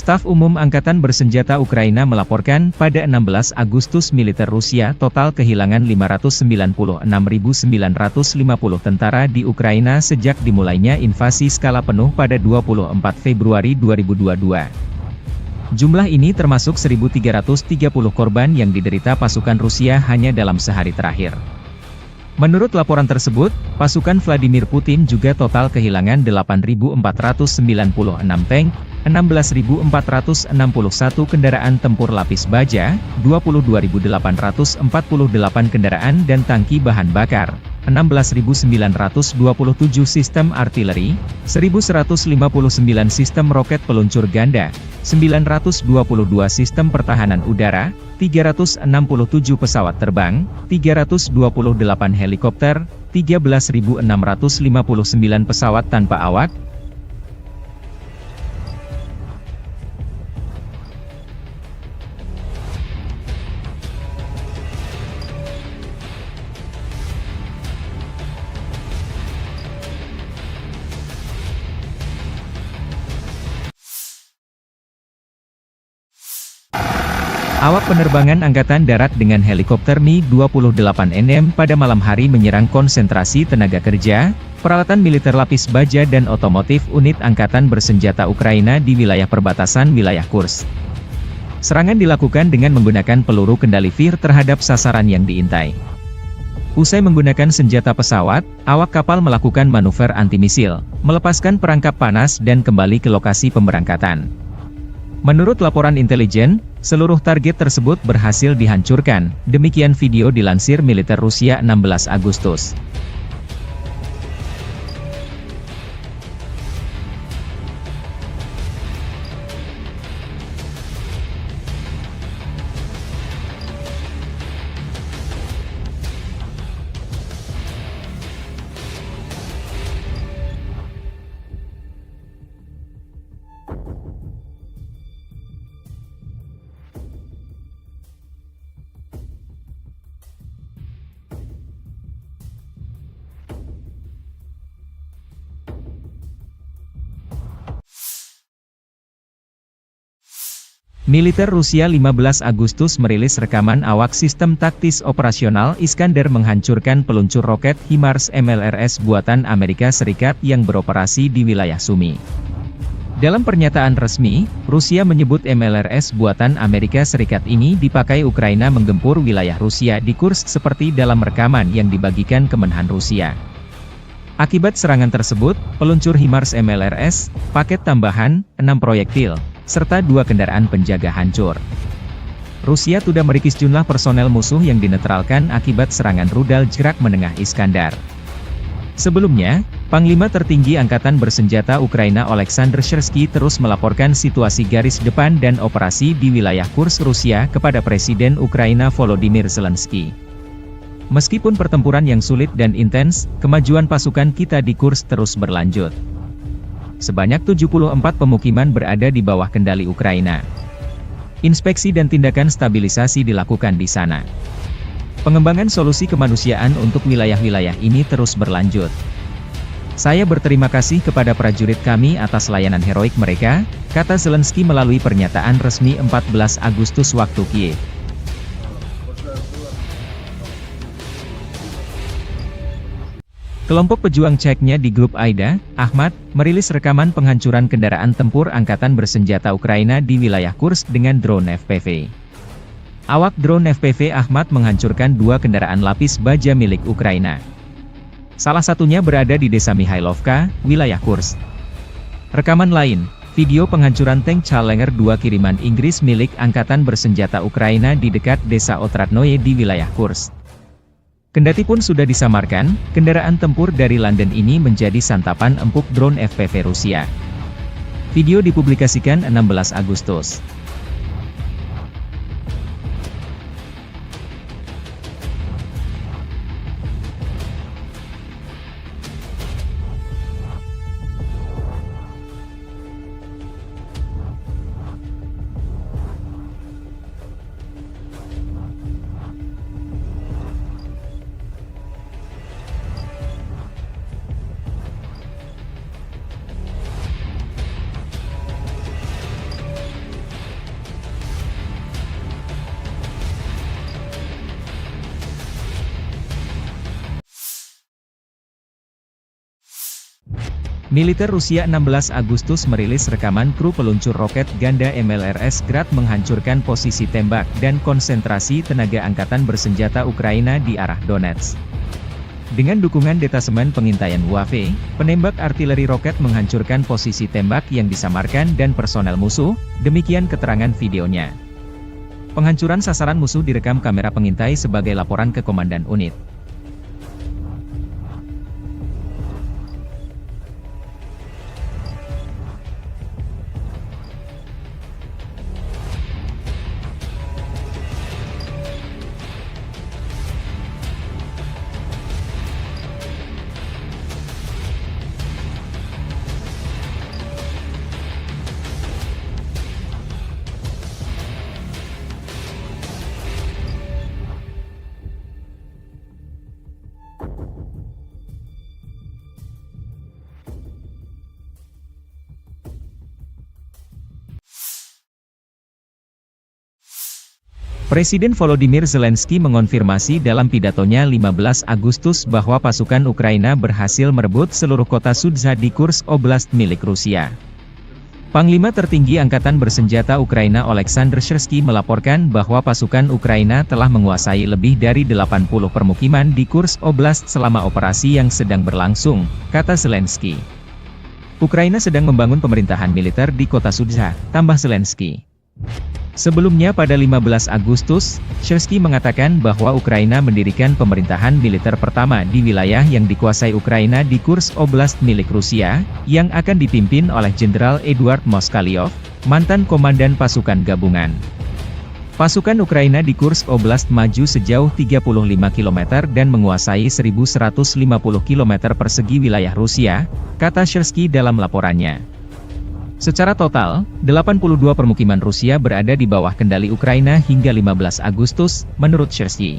Speaker 1: Staf Umum Angkatan Bersenjata Ukraina melaporkan pada 16 Agustus militer Rusia total kehilangan 596.950 tentara di Ukraina sejak dimulainya invasi skala penuh pada 24 Februari 2022. Jumlah ini termasuk 1.330 korban yang diderita pasukan Rusia hanya dalam sehari terakhir. Menurut laporan tersebut, pasukan Vladimir Putin juga total kehilangan 8.496 tank, 16.461 kendaraan tempur lapis baja, 22.848 kendaraan dan tangki bahan bakar, 16.927 sistem artileri, 1.159 sistem roket peluncur ganda, 922 sistem pertahanan udara, 367 pesawat terbang, 328 helikopter, 13.659 pesawat tanpa awak, Awak penerbangan Angkatan Darat dengan helikopter Mi-28NM pada malam hari menyerang konsentrasi tenaga kerja, peralatan militer lapis baja dan otomotif unit Angkatan Bersenjata Ukraina di wilayah perbatasan wilayah Kursk. Serangan dilakukan dengan menggunakan peluru kendali VIR terhadap sasaran yang diintai. Usai menggunakan senjata pesawat, awak kapal melakukan manuver anti-misil, melepaskan perangkap panas dan kembali ke lokasi pemberangkatan. Menurut laporan intelijen, seluruh target tersebut berhasil dihancurkan, demikian video dilansir militer Rusia 16 Agustus. Militer Rusia 15 Agustus merilis rekaman awak sistem taktis operasional Iskander menghancurkan peluncur roket HIMARS MLRS buatan Amerika Serikat yang beroperasi di wilayah Sumi. Dalam pernyataan resmi, Rusia menyebut MLRS buatan Amerika Serikat ini dipakai Ukraina menggempur wilayah Rusia di Kursk seperti dalam rekaman yang dibagikan Kemenhan Rusia. Akibat serangan tersebut, peluncur HIMARS MLRS, paket tambahan, 6 proyektil, serta 2 kendaraan penjaga hancur. Rusia sudah merikis jumlah personel musuh yang dinetralkan akibat serangan rudal jarak menengah Iskandar. Sebelumnya, Panglima Tertinggi Angkatan Bersenjata Ukraina Oleksandr Syrsky terus melaporkan situasi garis depan dan operasi di wilayah Kursk Rusia kepada Presiden Ukraina Volodymyr Zelensky. Meskipun pertempuran yang sulit dan intens, kemajuan pasukan kita di Kursk terus berlanjut. Sebanyak 74 pemukiman berada di bawah kendali Ukraina. Inspeksi dan tindakan stabilisasi dilakukan di sana. Pengembangan solusi kemanusiaan untuk wilayah-wilayah ini terus berlanjut. Saya berterima kasih kepada prajurit kami atas layanan heroik mereka, kata Zelensky melalui pernyataan resmi 14 Agustus waktu Kiev. Kelompok pejuang Ceknya di grup Aida, Ahmad, merilis rekaman penghancuran kendaraan tempur Angkatan Bersenjata Ukraina di wilayah Kursk dengan drone FPV. Awak drone FPV Ahmad menghancurkan 2 kendaraan lapis baja milik Ukraina. Salah satunya berada di desa Mihailovka, wilayah Kursk. Rekaman lain, video penghancuran tank Challenger 2 kiriman Inggris milik Angkatan Bersenjata Ukraina di dekat desa Otradnoye di wilayah Kursk. Kendati pun sudah disamarkan, kendaraan tempur dari London ini menjadi santapan empuk drone FPV Rusia. Video dipublikasikan 16 Agustus. Militer Rusia 16 Agustus merilis rekaman kru peluncur roket ganda MLRS Grad menghancurkan posisi tembak dan konsentrasi tenaga angkatan bersenjata Ukraina di arah Donetsk. Dengan dukungan detasemen pengintaian UAV, penembak artileri roket menghancurkan posisi tembak yang disamarkan dan personel musuh, demikian keterangan videonya. Penghancuran sasaran musuh direkam kamera pengintai sebagai laporan ke Komandan Unit. Presiden Volodymyr Zelensky mengonfirmasi dalam pidatonya 15 Agustus bahwa pasukan Ukraina berhasil merebut seluruh kota Sudzha di Kursk Oblast milik Rusia. Panglima tertinggi Angkatan Bersenjata Ukraina Oleksandr Syrsky melaporkan bahwa pasukan Ukraina telah menguasai lebih dari 80 permukiman di Kursk Oblast selama operasi yang sedang berlangsung, kata Zelensky. Ukraina sedang membangun pemerintahan militer di kota Sudzha, tambah Zelensky. Sebelumnya pada 15 Agustus, Syrsky mengatakan bahwa Ukraina mendirikan pemerintahan militer pertama di wilayah yang dikuasai Ukraina di Kursk Oblast milik Rusia, yang akan dipimpin oleh Jenderal Eduard Moskalyov, mantan komandan pasukan gabungan. Pasukan Ukraina di Kursk Oblast maju sejauh 35 km dan menguasai 1.150 km persegi wilayah Rusia, kata Syrsky dalam laporannya. Secara total, 82 permukiman Rusia berada di bawah kendali Ukraina hingga 15 Agustus, menurut Syrsky.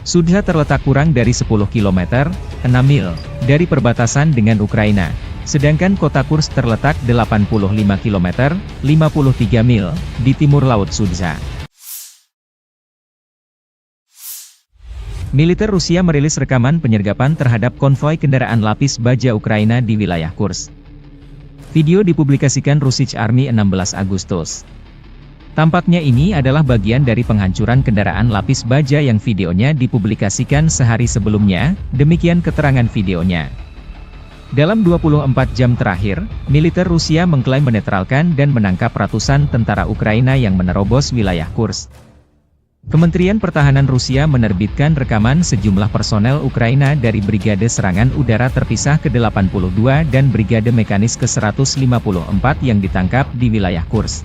Speaker 1: Sudzha terletak kurang dari 10 km, 6 mil, dari perbatasan dengan Ukraina, sedangkan kota Kursk terletak 85 km, 53 mil, di timur Laut Sudzha. Militer Rusia merilis rekaman penyergapan terhadap konvoi kendaraan lapis baja Ukraina di wilayah Kursk. Video dipublikasikan Russian Army 16 Agustus. Tampaknya ini adalah bagian dari penghancuran kendaraan lapis baja yang videonya dipublikasikan sehari sebelumnya, demikian keterangan videonya. Dalam 24 jam terakhir, militer Rusia mengklaim menetralkan dan menangkap ratusan tentara Ukraina yang menerobos wilayah Kursk. Kementerian Pertahanan Rusia menerbitkan rekaman sejumlah personel Ukraina dari Brigade Serangan Udara Terpisah ke-82 dan Brigade Mekanis ke-154 yang ditangkap di wilayah Kursk.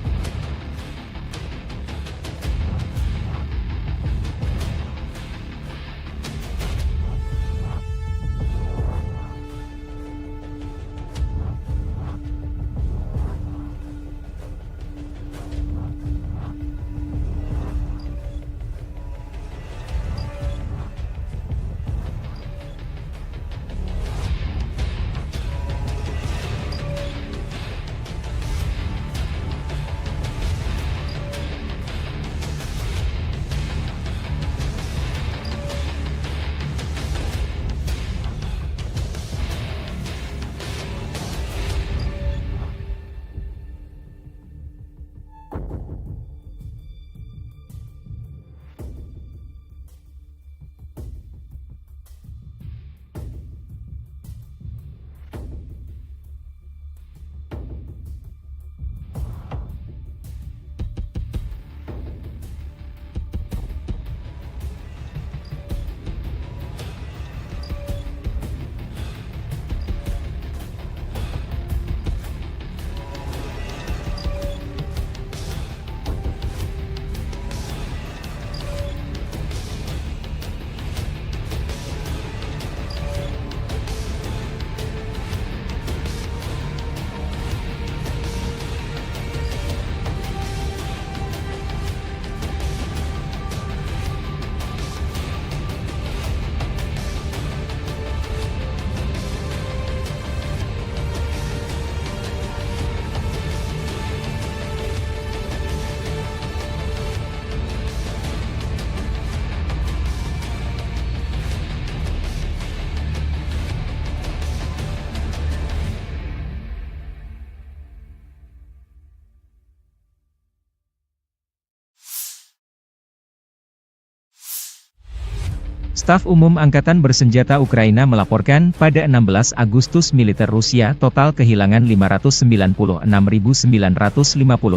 Speaker 1: Staf Umum Angkatan Bersenjata Ukraina melaporkan pada 16 Agustus militer Rusia total kehilangan 596.950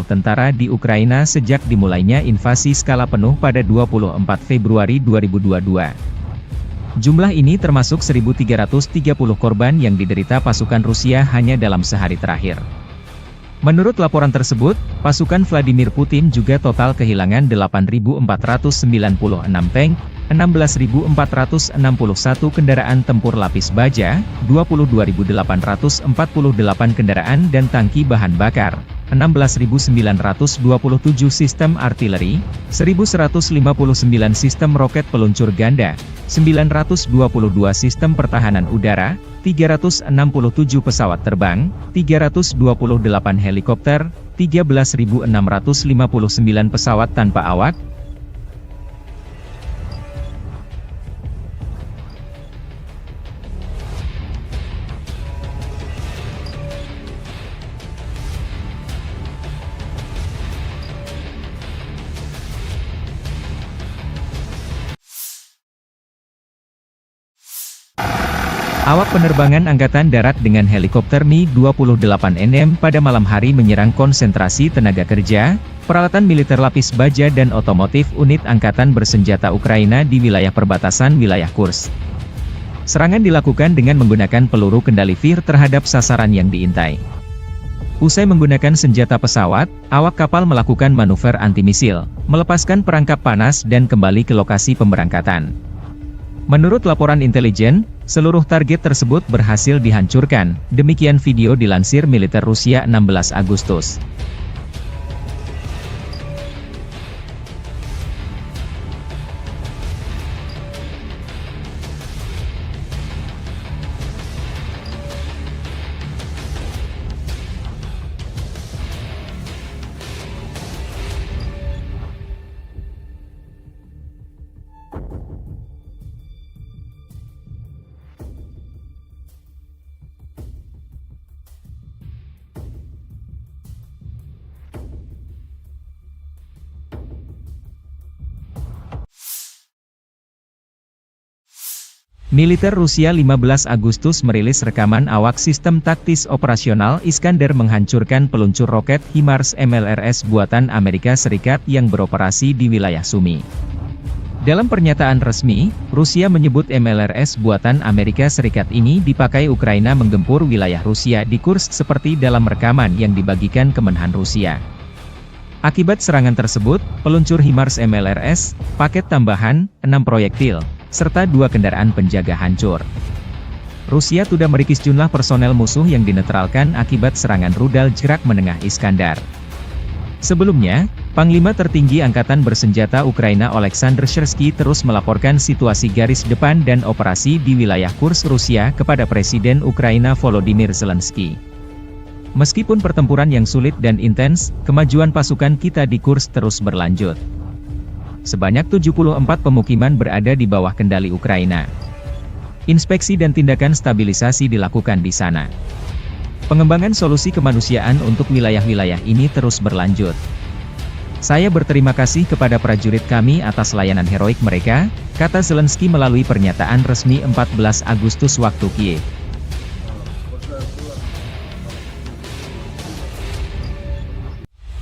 Speaker 1: tentara di Ukraina sejak dimulainya invasi skala penuh pada 24 Februari 2022. Jumlah ini termasuk 1.330 korban yang diderita pasukan Rusia hanya dalam sehari terakhir. Menurut laporan tersebut, pasukan Vladimir Putin juga total kehilangan 8.496 tank, 16.461 kendaraan tempur lapis baja, 22.848 kendaraan dan tangki bahan bakar, 16.927 sistem artileri, 1.159 sistem roket peluncur ganda, 922 sistem pertahanan udara, 367 pesawat terbang, 328 helikopter, 13.659 pesawat tanpa awak, Awak penerbangan Angkatan Darat dengan helikopter Mi-28NM pada malam hari menyerang konsentrasi tenaga kerja, peralatan militer lapis baja dan otomotif unit Angkatan Bersenjata Ukraina di wilayah perbatasan wilayah Kursk. Serangan dilakukan dengan menggunakan peluru kendali VIR terhadap sasaran yang diintai. Usai menggunakan senjata pesawat, awak kapal melakukan manuver anti-misil, melepaskan perangkap panas dan kembali ke lokasi pemberangkatan. Menurut laporan intelijen, seluruh target tersebut berhasil dihancurkan, demikian video dilansir militer Rusia 16 Agustus. Militer Rusia 15 Agustus merilis rekaman awak sistem taktis operasional Iskander menghancurkan peluncur roket HIMARS MLRS buatan Amerika Serikat yang beroperasi di wilayah Sumi. Dalam pernyataan resmi, Rusia menyebut MLRS buatan Amerika Serikat ini dipakai Ukraina menggempur wilayah Rusia di Kursk seperti dalam rekaman yang dibagikan Kemenhan Rusia. Akibat serangan tersebut, peluncur HIMARS MLRS, paket tambahan, 6 proyektil, serta 2 kendaraan penjaga hancur. Rusia sudah merikis jumlah personel musuh yang dinetralkan akibat serangan rudal jerak menengah Iskandar. Sebelumnya, Panglima Tertinggi Angkatan Bersenjata Ukraina Oleksandr Syrsky terus melaporkan situasi garis depan dan operasi di wilayah Kursk Rusia kepada Presiden Ukraina Volodymyr Zelensky. Meskipun pertempuran yang sulit dan intens, kemajuan pasukan kita di Kursk terus berlanjut. Sebanyak 74 pemukiman berada di bawah kendali Ukraina. Inspeksi dan tindakan stabilisasi dilakukan di sana. Pengembangan solusi kemanusiaan untuk wilayah-wilayah ini terus berlanjut. Saya berterima kasih kepada prajurit kami atas layanan heroik mereka, kata Zelensky melalui pernyataan resmi 14 Agustus waktu Kiev.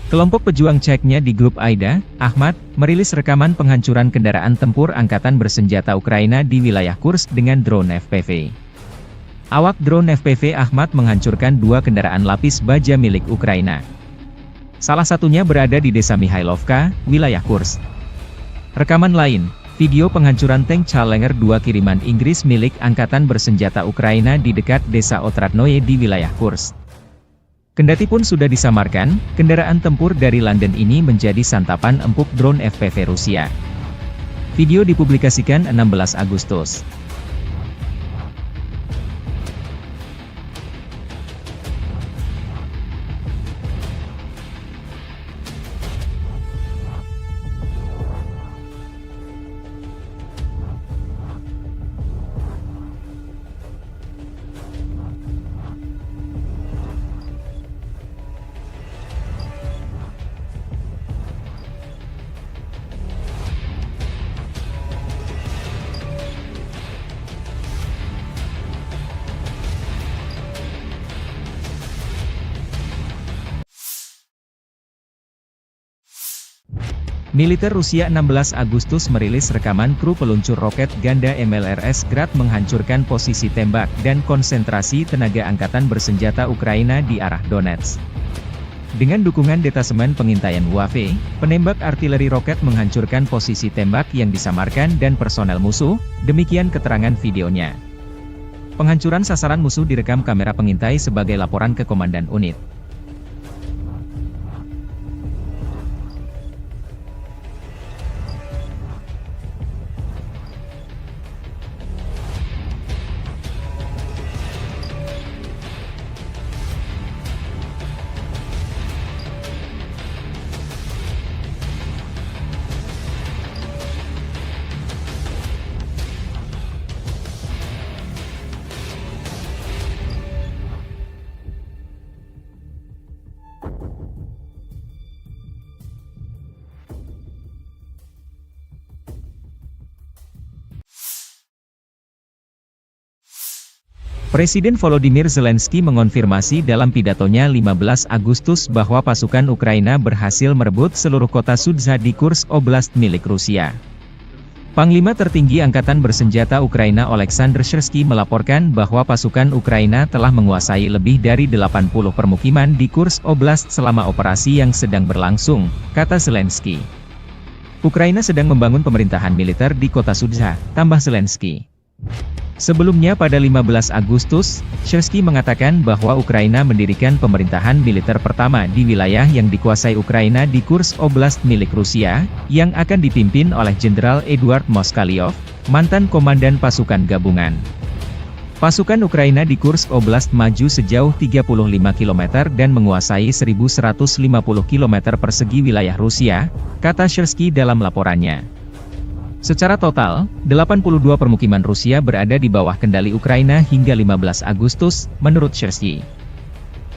Speaker 1: Kelompok pejuang Ceknya di grup Aida, Ahmad, merilis rekaman penghancuran kendaraan tempur Angkatan Bersenjata Ukraina di wilayah Kursk dengan drone FPV. Awak drone FPV Ahmad menghancurkan 2 kendaraan lapis baja milik Ukraina. Salah satunya berada di desa Mihailovka, wilayah Kursk. Rekaman lain, video penghancuran tank Challenger 2 kiriman Inggris milik Angkatan Bersenjata Ukraina di dekat desa Otradnoye di wilayah Kursk. Kendati pun sudah disamarkan, kendaraan tempur dari London ini menjadi santapan empuk drone FPV Rusia. Video dipublikasikan 16 Agustus. Militer Rusia 16 Agustus merilis rekaman kru peluncur roket ganda MLRS Grad menghancurkan posisi tembak dan konsentrasi tenaga angkatan bersenjata Ukraina di arah Donetsk. Dengan dukungan detasemen pengintaian UAV, penembak artileri roket menghancurkan posisi tembak yang disamarkan dan personel musuh, demikian keterangan videonya. Penghancuran sasaran musuh direkam kamera pengintai sebagai laporan ke Komandan Unit. Presiden Volodymyr Zelensky mengonfirmasi dalam pidatonya 15 Agustus bahwa pasukan Ukraina berhasil merebut seluruh kota Sudzha di Kursk Oblast milik Rusia. Panglima tertinggi Angkatan Bersenjata Ukraina Oleksandr Syrsky melaporkan bahwa pasukan Ukraina telah menguasai lebih dari 80 permukiman di Kursk Oblast selama operasi yang sedang berlangsung, kata Zelensky. Ukraina sedang membangun pemerintahan militer di kota Sudzha, tambah Zelensky. Sebelumnya pada 15 Agustus, Syrsky mengatakan bahwa Ukraina mendirikan pemerintahan militer pertama di wilayah yang dikuasai Ukraina di Kursk Oblast milik Rusia, yang akan dipimpin oleh Jenderal Eduard Moskalyov, mantan komandan pasukan gabungan. Pasukan Ukraina di Kursk Oblast maju sejauh 35 km dan menguasai 1.150 km persegi wilayah Rusia, kata Syrsky dalam laporannya. Secara total, 82 permukiman Rusia berada di bawah kendali Ukraina hingga 15 Agustus, menurut Syrsky.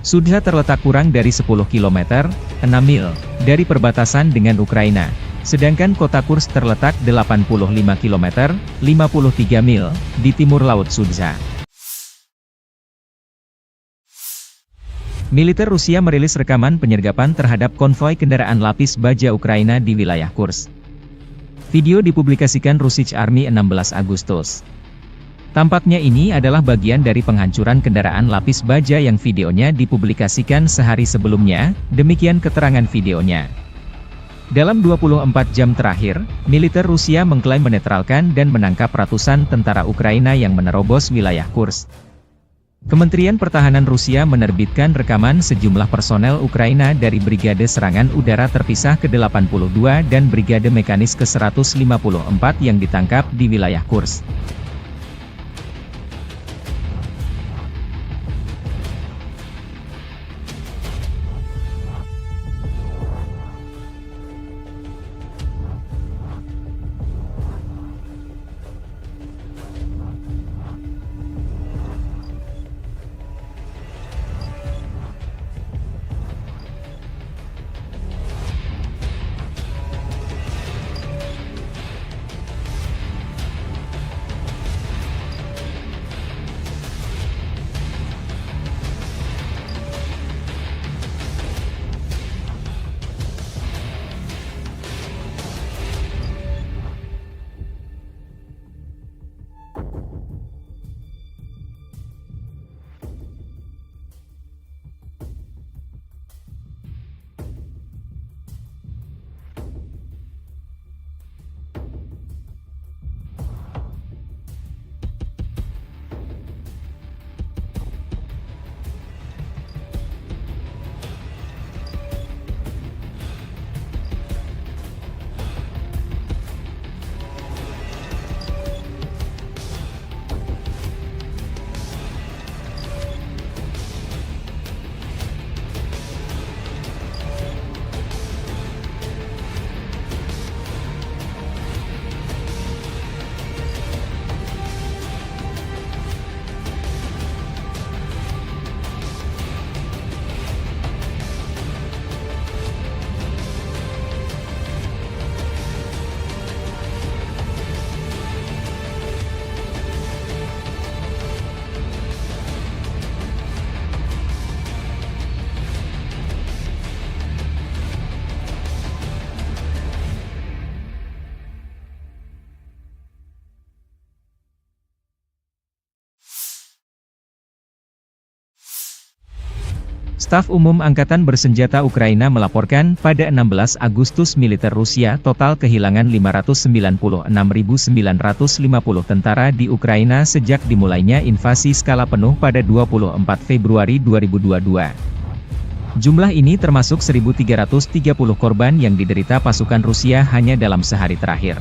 Speaker 1: Sudzha terletak kurang dari 10 km, 6 mil, dari perbatasan dengan Ukraina, sedangkan kota Kursk terletak 85 km, 53 mil, di timur Laut Sudzha. Militer Rusia merilis rekaman penyergapan terhadap konvoi kendaraan lapis baja Ukraina di wilayah Kursk. Video dipublikasikan Russian Army 16 Agustus. Tampaknya ini adalah bagian dari penghancuran kendaraan lapis baja yang videonya dipublikasikan sehari sebelumnya, demikian keterangan videonya. Dalam 24 jam terakhir, militer Rusia mengklaim menetralkan dan menangkap ratusan tentara Ukraina yang menerobos wilayah Kursk. Kementerian Pertahanan Rusia menerbitkan rekaman sejumlah personel Ukraina dari Brigade Serangan Udara Terpisah ke-82 dan Brigade Mekanis ke-154 yang ditangkap di wilayah Kursk. Staf Umum Angkatan Bersenjata Ukraina melaporkan pada 16 Agustus militer Rusia total kehilangan 596.950 tentara di Ukraina sejak dimulainya invasi skala penuh pada 24 Februari 2022. Jumlah ini termasuk 1.330 korban yang diderita pasukan Rusia hanya dalam sehari terakhir.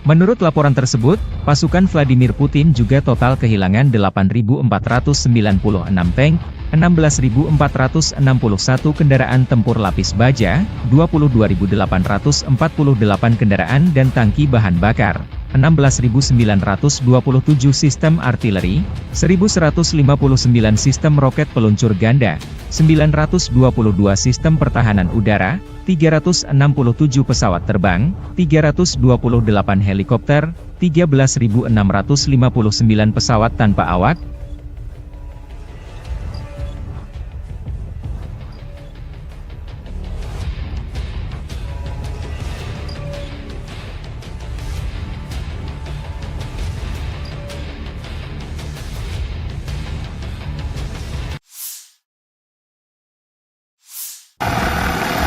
Speaker 1: Menurut laporan tersebut, pasukan Vladimir Putin juga total kehilangan 8.496 tank, 16.461 kendaraan tempur lapis baja, 22.848 kendaraan dan tangki bahan bakar, 16.927 sistem artileri, 1.159 sistem roket peluncur ganda, 922 sistem pertahanan udara, 367 pesawat terbang, 328 helikopter, 13.659 pesawat tanpa awak,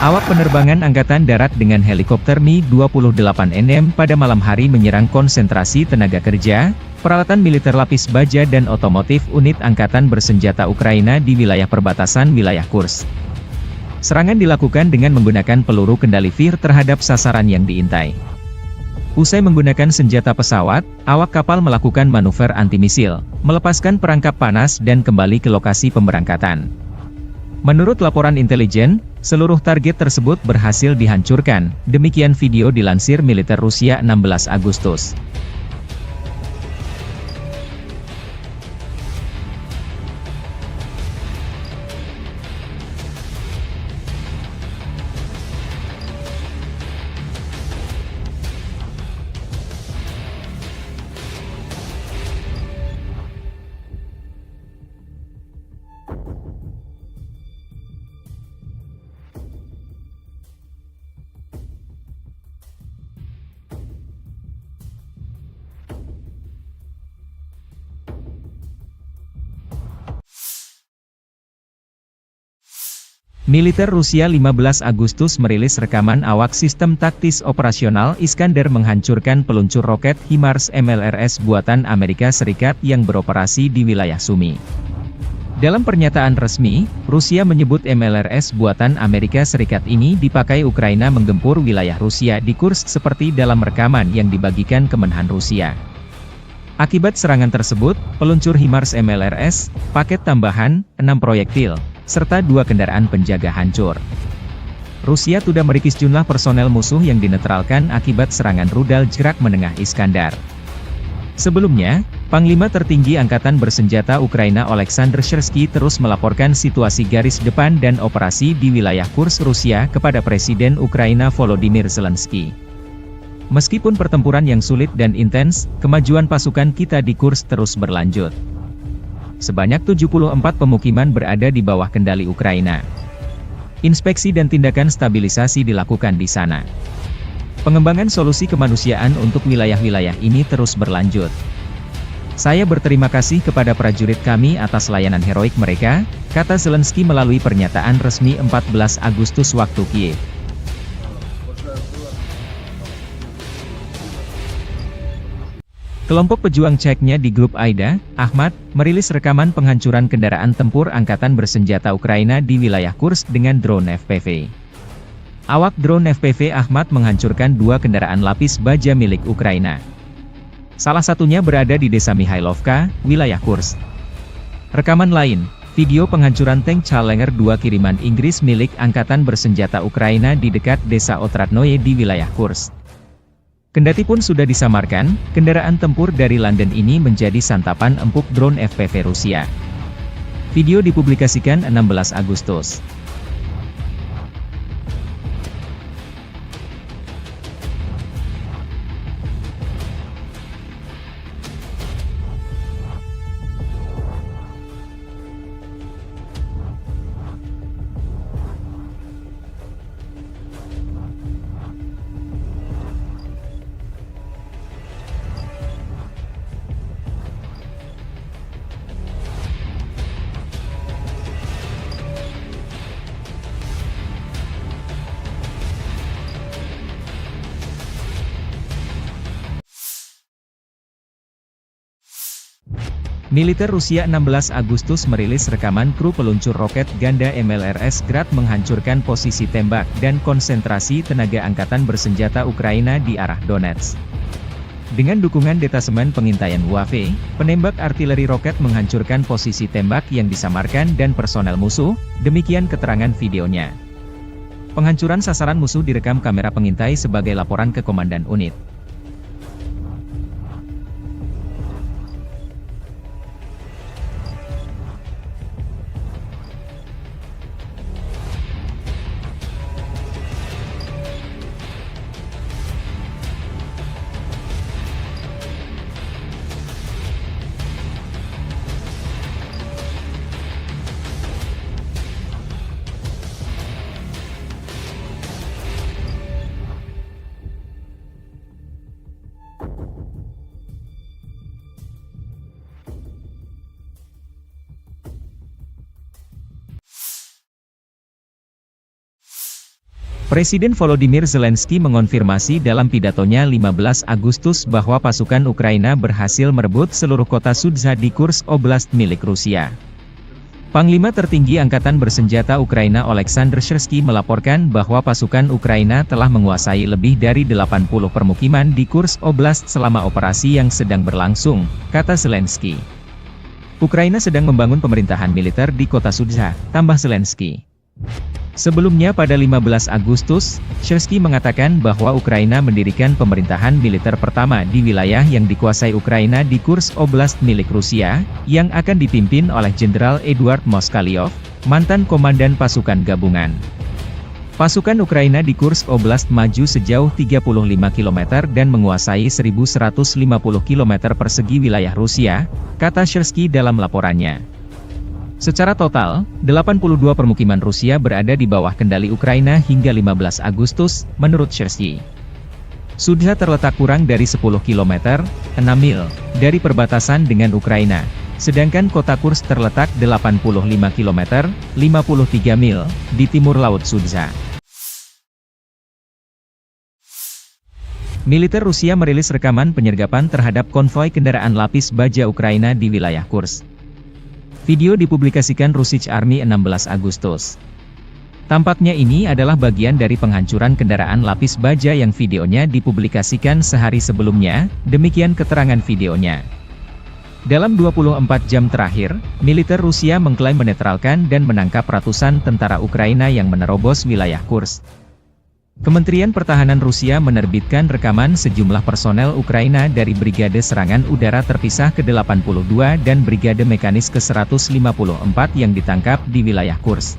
Speaker 1: Awak penerbangan Angkatan Darat dengan helikopter Mi-28NM pada malam hari menyerang konsentrasi tenaga kerja, peralatan militer lapis baja dan otomotif unit Angkatan Bersenjata Ukraina di wilayah perbatasan wilayah Kursk. Serangan dilakukan dengan menggunakan peluru kendali Vir terhadap sasaran yang diintai. Usai menggunakan senjata pesawat, awak kapal melakukan manuver anti-misil, melepaskan perangkap panas dan kembali ke lokasi pemberangkatan. Menurut laporan intelijen, seluruh target tersebut berhasil dihancurkan, demikian video dilansir militer Rusia 16 Agustus. Militer Rusia 15 Agustus merilis rekaman awak sistem taktis operasional Iskander menghancurkan peluncur roket HIMARS MLRS buatan Amerika Serikat yang beroperasi di wilayah Sumi. Dalam pernyataan resmi, Rusia menyebut MLRS buatan Amerika Serikat ini dipakai Ukraina menggempur wilayah Rusia di Kursk seperti dalam rekaman yang dibagikan Kemenhan Rusia. Akibat serangan tersebut, peluncur HIMARS MLRS, paket tambahan, 6 proyektil, serta 2 kendaraan penjaga hancur. Rusia sudah merikis jumlah personel musuh yang dinetralkan akibat serangan rudal jerak menengah Iskandar. Sebelumnya, Panglima Tertinggi Angkatan Bersenjata Ukraina Oleksandr Syrsky terus melaporkan situasi garis depan dan operasi di wilayah Kursk Rusia kepada Presiden Ukraina Volodymyr Zelensky. Meskipun pertempuran yang sulit dan intens, kemajuan pasukan kita di Kursk terus berlanjut. Sebanyak 74 pemukiman berada di bawah kendali Ukraina. Inspeksi dan tindakan stabilisasi dilakukan di sana. Pengembangan solusi kemanusiaan untuk wilayah-wilayah ini terus berlanjut. Saya berterima kasih kepada prajurit kami atas layanan heroik mereka, kata Zelensky melalui pernyataan resmi 14 Agustus waktu Kiev. Kelompok pejuang Ceknya di grup Aida, Ahmad, merilis rekaman penghancuran kendaraan tempur Angkatan Bersenjata Ukraina di wilayah Kursk dengan drone FPV. Awak drone FPV Ahmad menghancurkan 2 kendaraan lapis baja milik Ukraina. Salah satunya berada di desa Mihailovka, wilayah Kursk. Rekaman lain, video penghancuran tank Challenger 2 kiriman Inggris milik Angkatan Bersenjata Ukraina di dekat desa Otradnoye di wilayah Kursk. Kendati pun sudah disamarkan, kendaraan tempur dari London ini menjadi santapan empuk drone FPV Rusia. Video dipublikasikan 16 Agustus. Militer Rusia 16 Agustus merilis rekaman kru peluncur roket ganda MLRS Grad menghancurkan posisi tembak dan konsentrasi tenaga angkatan bersenjata Ukraina di arah Donetsk. Dengan dukungan detasemen pengintaian UAV, penembak artileri roket menghancurkan posisi tembak yang disamarkan dan personel musuh, demikian keterangan videonya. Penghancuran sasaran musuh direkam kamera pengintai sebagai laporan ke Komandan Unit. Presiden Volodymyr Zelensky mengonfirmasi dalam pidatonya 15 Agustus bahwa pasukan Ukraina berhasil merebut seluruh kota Sudzha di Kursk Oblast milik Rusia. Panglima tertinggi Angkatan Bersenjata Ukraina Oleksandr Syrsky melaporkan bahwa pasukan Ukraina telah menguasai lebih dari 80 permukiman di Kursk Oblast selama operasi yang sedang berlangsung, kata Zelensky. Ukraina sedang membangun pemerintahan militer di kota Sudzha, tambah Zelensky. Sebelumnya pada 15 Agustus, Syrsky mengatakan bahwa Ukraina mendirikan pemerintahan militer pertama di wilayah yang dikuasai Ukraina di Kursk Oblast milik Rusia, yang akan dipimpin oleh Jenderal Eduard Moskalyov, mantan komandan pasukan gabungan. Pasukan Ukraina di Kursk Oblast maju sejauh 35 km dan menguasai 1.150 km persegi wilayah Rusia, kata Syrsky dalam laporannya. Secara total, 82 permukiman Rusia berada di bawah kendali Ukraina hingga 15 Agustus, menurut Syrsky. Sudzha terletak kurang dari 10 km, 6 mil, dari perbatasan dengan Ukraina, sedangkan kota Kursk terletak 85 km, 53 mil, di timur Laut Sudzha. Militer Rusia merilis rekaman penyergapan terhadap konvoi kendaraan lapis baja Ukraina di wilayah Kursk. Video dipublikasikan Russian Army 16 Agustus. Tampaknya ini adalah bagian dari penghancuran kendaraan lapis baja yang videonya dipublikasikan sehari sebelumnya, demikian keterangan videonya. Dalam 24 jam terakhir, militer Rusia mengklaim menetralkan dan menangkap ratusan tentara Ukraina yang menerobos wilayah Kursk. Kementerian Pertahanan Rusia menerbitkan rekaman sejumlah personel Ukraina dari Brigade Serangan Udara Terpisah ke-82 dan Brigade Mekanis ke-154 yang ditangkap di wilayah Kursk.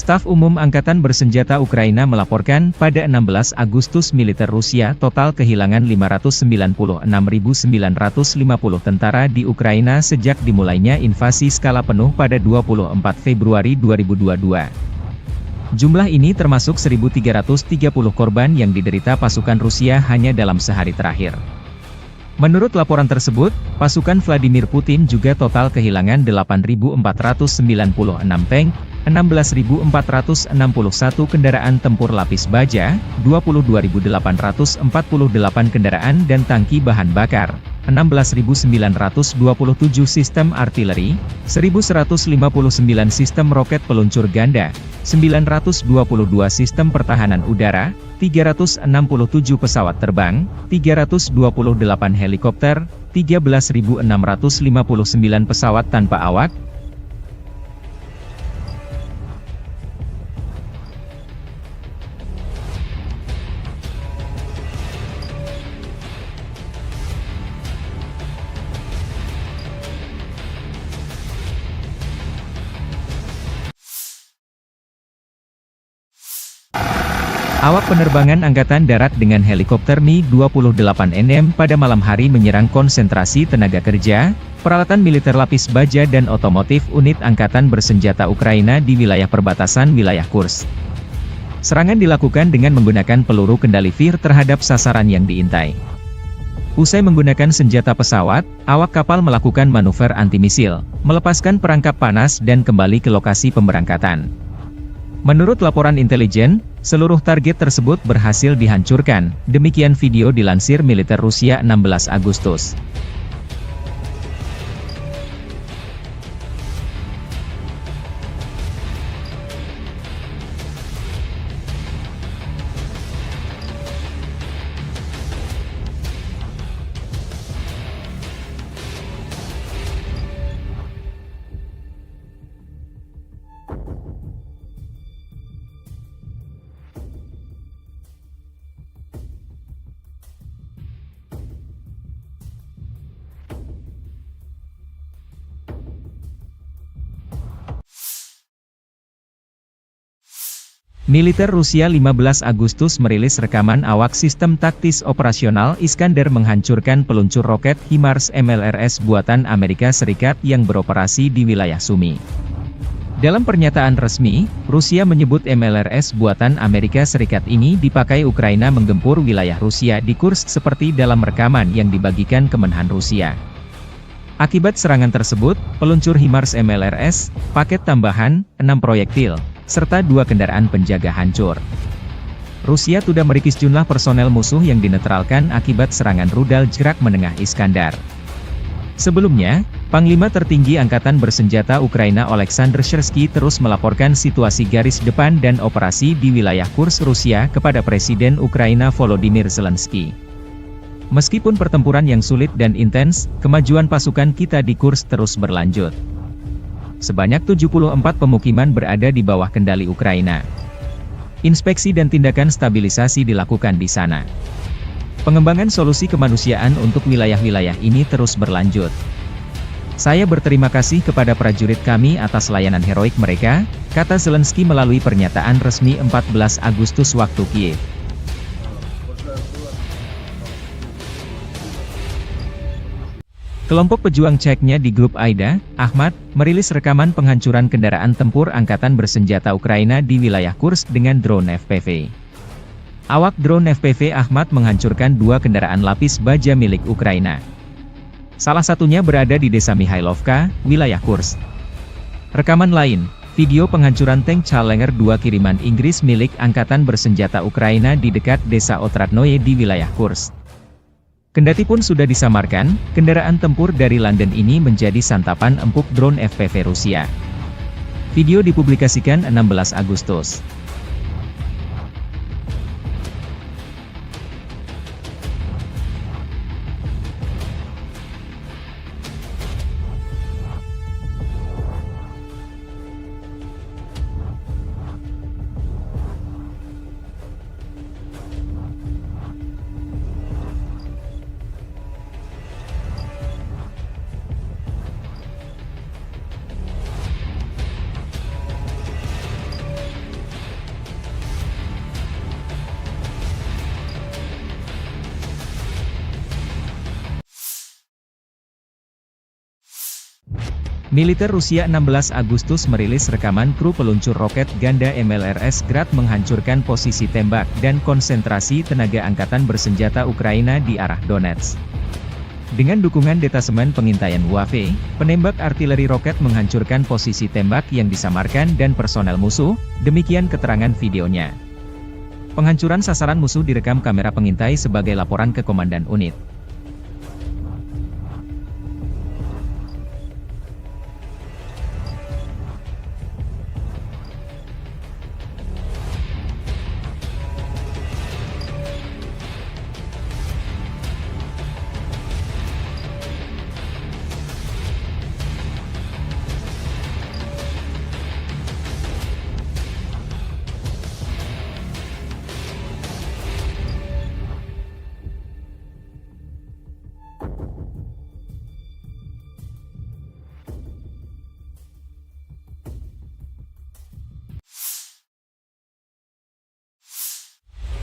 Speaker 1: Staf Umum Angkatan Bersenjata Ukraina melaporkan pada 16 Agustus militer Rusia total kehilangan 596.950 tentara di Ukraina sejak dimulainya invasi skala penuh pada 24 Februari 2022. Jumlah ini termasuk 1.330 korban yang diderita pasukan Rusia hanya dalam sehari terakhir. Menurut laporan tersebut, pasukan Vladimir Putin juga total kehilangan 8.496 tank, 16.461 kendaraan tempur lapis baja, 22.848 kendaraan dan tangki bahan bakar, 16.927 sistem artileri, 1.159 sistem roket peluncur ganda, 922 sistem pertahanan udara, 367 pesawat terbang, 328 helikopter, 13.659 pesawat tanpa awak, Awak penerbangan Angkatan Darat dengan helikopter Mi-28NM pada malam hari menyerang konsentrasi tenaga kerja, peralatan militer lapis baja dan otomotif unit Angkatan Bersenjata Ukraina di wilayah perbatasan wilayah Kursk. Serangan dilakukan dengan menggunakan peluru kendali Vir terhadap sasaran yang diintai. Usai menggunakan senjata pesawat, awak kapal melakukan manuver anti-misil, melepaskan perangkap panas dan kembali ke lokasi pemberangkatan. Menurut laporan intelijen, seluruh target tersebut berhasil dihancurkan, demikian video dilansir militer Rusia 16 Agustus. Militer Rusia 15 Agustus merilis rekaman awak sistem taktis operasional Iskander menghancurkan peluncur roket HIMARS MLRS buatan Amerika Serikat yang beroperasi di wilayah Sumy. Dalam pernyataan resmi, Rusia menyebut MLRS buatan Amerika Serikat ini dipakai Ukraina menggempur wilayah Rusia di Kursk seperti dalam rekaman yang dibagikan Kemenhan Rusia. Akibat serangan tersebut, peluncur HIMARS MLRS, paket tambahan, 6 proyektil, serta 2 kendaraan penjaga hancur. Rusia sudah merikis jumlah personel musuh yang dinetralkan akibat serangan rudal jarak menengah Iskandar. Sebelumnya, Panglima Tertinggi Angkatan Bersenjata Ukraina Oleksandr Syrsky terus melaporkan situasi garis depan dan operasi di wilayah Kursk Rusia kepada Presiden Ukraina Volodymyr Zelensky. Meskipun pertempuran yang sulit dan intens, kemajuan pasukan kita di Kursk terus berlanjut. Sebanyak 74 pemukiman berada di bawah kendali Ukraina. Inspeksi dan tindakan stabilisasi dilakukan di sana. Pengembangan solusi kemanusiaan untuk wilayah-wilayah ini terus berlanjut. Saya berterima kasih kepada prajurit kami atas layanan heroik mereka, kata Zelensky melalui pernyataan resmi 14 Agustus waktu Kiev. Kelompok pejuang Ceknya di grup Aida, Ahmad, merilis rekaman penghancuran kendaraan tempur Angkatan Bersenjata Ukraina di wilayah Kursk dengan drone FPV. Awak drone FPV Ahmad menghancurkan 2 kendaraan lapis baja milik Ukraina. Salah satunya berada di desa Mihailovka, wilayah Kursk. Rekaman lain, video penghancuran tank Challenger 2 kiriman Inggris milik Angkatan Bersenjata Ukraina di dekat desa Otradnoye di wilayah Kursk. Kendati pun sudah disamarkan, kendaraan tempur dari London ini menjadi santapan empuk drone FPV Rusia. Video dipublikasikan 16 Agustus. Militer Rusia 16 Agustus merilis rekaman kru peluncur roket ganda MLRS Grad menghancurkan posisi tembak dan konsentrasi tenaga angkatan bersenjata Ukraina di arah Donetsk. Dengan dukungan detasemen pengintaian UAV, penembak artileri roket menghancurkan posisi tembak yang disamarkan dan personel musuh, demikian keterangan videonya. Penghancuran sasaran musuh direkam kamera pengintai sebagai laporan ke Komandan Unit.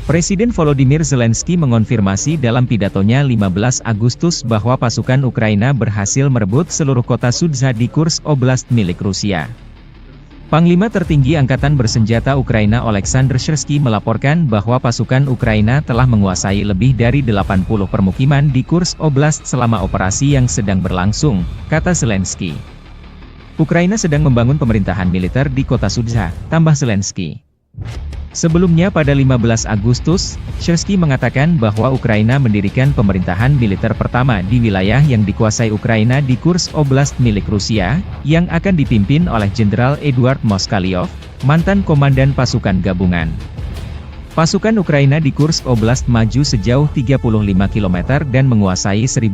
Speaker 1: Presiden Volodymyr Zelensky mengonfirmasi dalam pidatonya 15 Agustus bahwa pasukan Ukraina berhasil merebut seluruh kota Sudzha di Kursk Oblast milik Rusia. Panglima tertinggi Angkatan Bersenjata Ukraina Oleksandr Syrsky melaporkan bahwa pasukan Ukraina telah menguasai lebih dari 80 permukiman di Kursk Oblast selama operasi yang sedang berlangsung, kata Zelensky. Ukraina sedang membangun pemerintahan militer di kota Sudzha, tambah Zelensky. Sebelumnya pada 15 Agustus, Syrsky mengatakan bahwa Ukraina mendirikan pemerintahan militer pertama di wilayah yang dikuasai Ukraina di Kursk Oblast milik Rusia, yang akan dipimpin oleh Jenderal Eduard Moskalyov, mantan komandan pasukan gabungan. Pasukan Ukraina di Kursk Oblast maju sejauh 35 km dan menguasai 1.150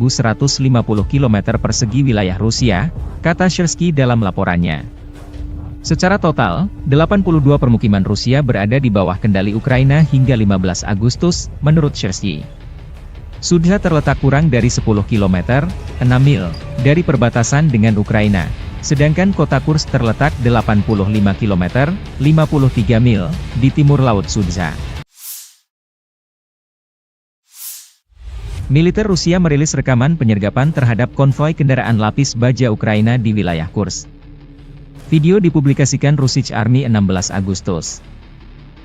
Speaker 1: km persegi wilayah Rusia, kata Syrsky dalam laporannya. Secara total, 82 permukiman Rusia berada di bawah kendali Ukraina hingga 15 Agustus, menurut Syrsky. Sudzha terletak kurang dari 10 km, 6 mil, dari perbatasan dengan Ukraina, sedangkan kota Kursk terletak 85 km, 53 mil, di timur Laut Sudzha. Militer Rusia merilis rekaman penyergapan terhadap konvoi kendaraan lapis baja Ukraina di wilayah Kursk. Video dipublikasikan Russian Army 16 Agustus.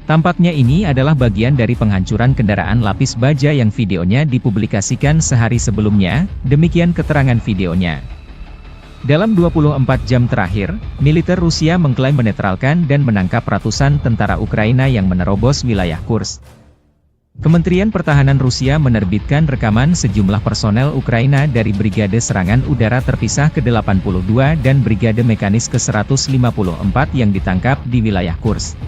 Speaker 1: Tampaknya ini adalah bagian dari penghancuran kendaraan lapis baja yang videonya dipublikasikan sehari sebelumnya, demikian keterangan videonya. Dalam 24 jam terakhir, militer Rusia mengklaim menetralkan dan menangkap ratusan tentara Ukraina yang menerobos wilayah Kursk. Kementerian Pertahanan Rusia menerbitkan rekaman sejumlah personel Ukraina dari Brigade Serangan Udara Terpisah ke-82 dan Brigade Mekanis ke-154 yang ditangkap di wilayah Kursk.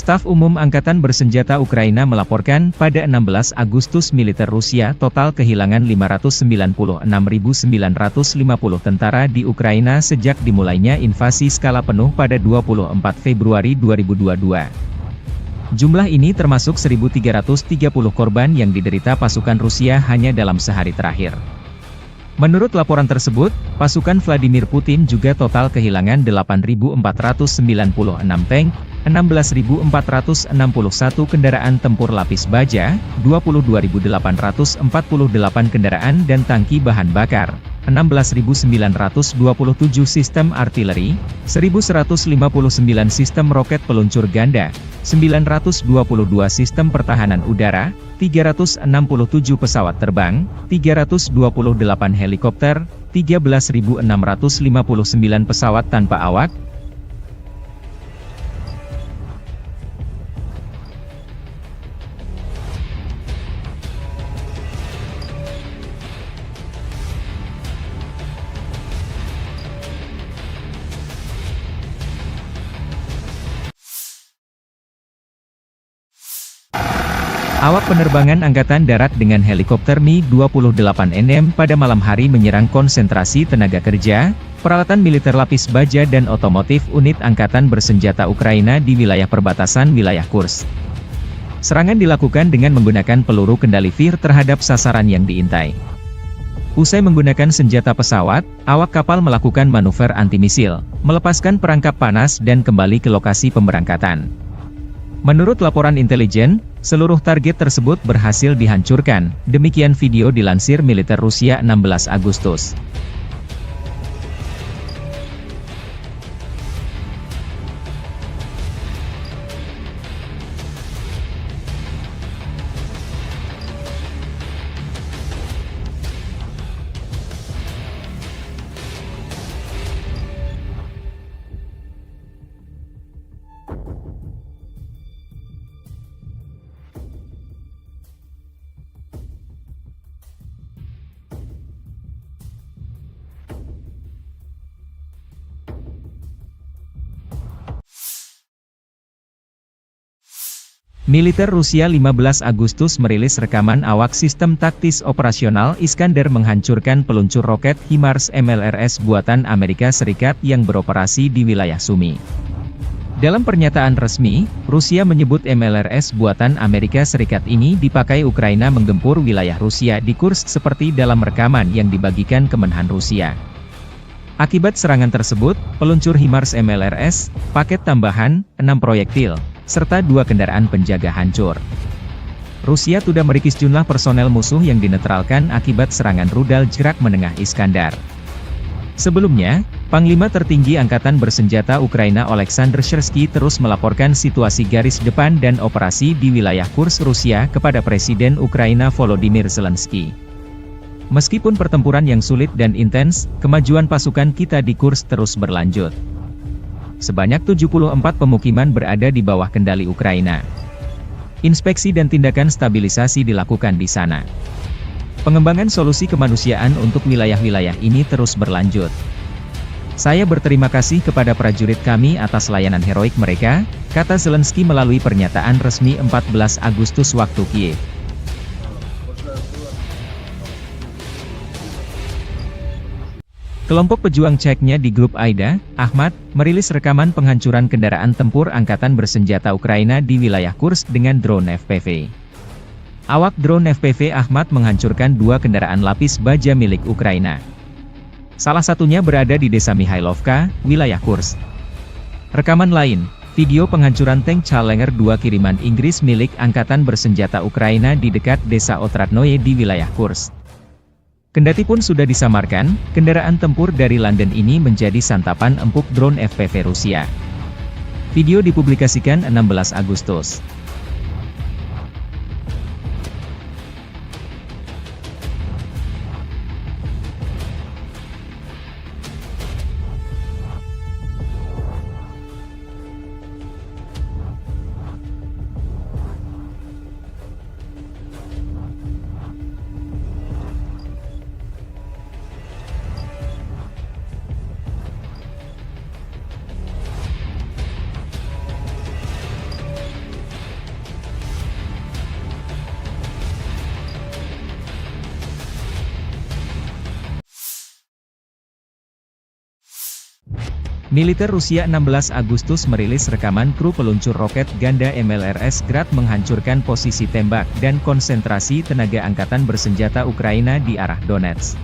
Speaker 1: Staf Umum Angkatan Bersenjata Ukraina melaporkan pada 16 Agustus militer Rusia total kehilangan 596.950 tentara di Ukraina sejak dimulainya invasi skala penuh pada 24 Februari 2022. Jumlah ini termasuk 1.330 korban yang diderita pasukan Rusia hanya dalam sehari terakhir. Menurut laporan tersebut, pasukan Vladimir Putin juga total kehilangan 8.496 tank, 16.461 kendaraan tempur lapis baja, 22.848 kendaraan dan tangki bahan bakar, 16.927 sistem artileri, 1.159 sistem roket peluncur ganda, 922 sistem pertahanan udara, 367 pesawat terbang, 328 helikopter, 13.659 pesawat tanpa awak, Awak penerbangan Angkatan Darat dengan helikopter Mi-28NM pada malam hari menyerang konsentrasi tenaga kerja, peralatan militer lapis baja dan otomotif unit Angkatan Bersenjata Ukraina di wilayah perbatasan wilayah Kursk. Serangan dilakukan dengan menggunakan peluru kendali VIR terhadap sasaran yang diintai. Usai menggunakan senjata pesawat, awak kapal melakukan manuver anti-misil, melepaskan perangkap panas dan kembali ke lokasi pemberangkatan. Menurut laporan intelijen, seluruh target tersebut berhasil dihancurkan, demikian video dilansir militer Rusia 16 Agustus. Militer Rusia 15 Agustus merilis rekaman awak sistem taktis operasional Iskander menghancurkan peluncur roket HIMARS MLRS buatan Amerika Serikat yang beroperasi di wilayah Sumy. Dalam pernyataan resmi, Rusia menyebut MLRS buatan Amerika Serikat ini dipakai Ukraina menggempur wilayah Rusia di Kursk seperti dalam rekaman yang dibagikan Kemenhan Rusia. Akibat serangan tersebut, peluncur HIMARS MLRS, paket tambahan, 6 proyektil, serta 2 kendaraan penjaga hancur. Rusia sudah merikis jumlah personel musuh yang dinetralkan akibat serangan rudal jarak menengah Iskandar. Sebelumnya, Panglima Tertinggi Angkatan Bersenjata Ukraina Oleksandr Syrsky terus melaporkan situasi garis depan dan operasi di wilayah Kursk Rusia kepada Presiden Ukraina Volodymyr Zelensky. Meskipun pertempuran yang sulit dan intens, kemajuan pasukan kita di Kursk terus berlanjut. Sebanyak 74 pemukiman berada di bawah kendali Ukraina. Inspeksi dan tindakan stabilisasi dilakukan di sana. Pengembangan solusi kemanusiaan untuk wilayah-wilayah ini terus berlanjut. Saya berterima kasih kepada prajurit kami atas layanan heroik mereka, kata Zelensky melalui pernyataan resmi 14 Agustus waktu Kiev. Kelompok pejuang Ceknya di grup AIDA, Ahmad, merilis rekaman penghancuran kendaraan tempur Angkatan Bersenjata Ukraina di wilayah Kursk dengan drone FPV. Awak drone FPV Ahmad menghancurkan 2 kendaraan lapis baja milik Ukraina. Salah satunya berada di desa Mihailovka, wilayah Kursk. Rekaman lain, video penghancuran tank Challenger 2 kiriman Inggris milik Angkatan Bersenjata Ukraina di dekat desa Otradnoye di wilayah Kursk. Kendati pun sudah disamarkan, kendaraan tempur dari London ini menjadi santapan empuk drone FPV Rusia. Video dipublikasikan 16 Agustus. Militer Rusia 16 Agustus merilis rekaman kru peluncur roket ganda MLRS Grad menghancurkan posisi tembak dan konsentrasi tenaga angkatan bersenjata Ukraina di arah Donetsk.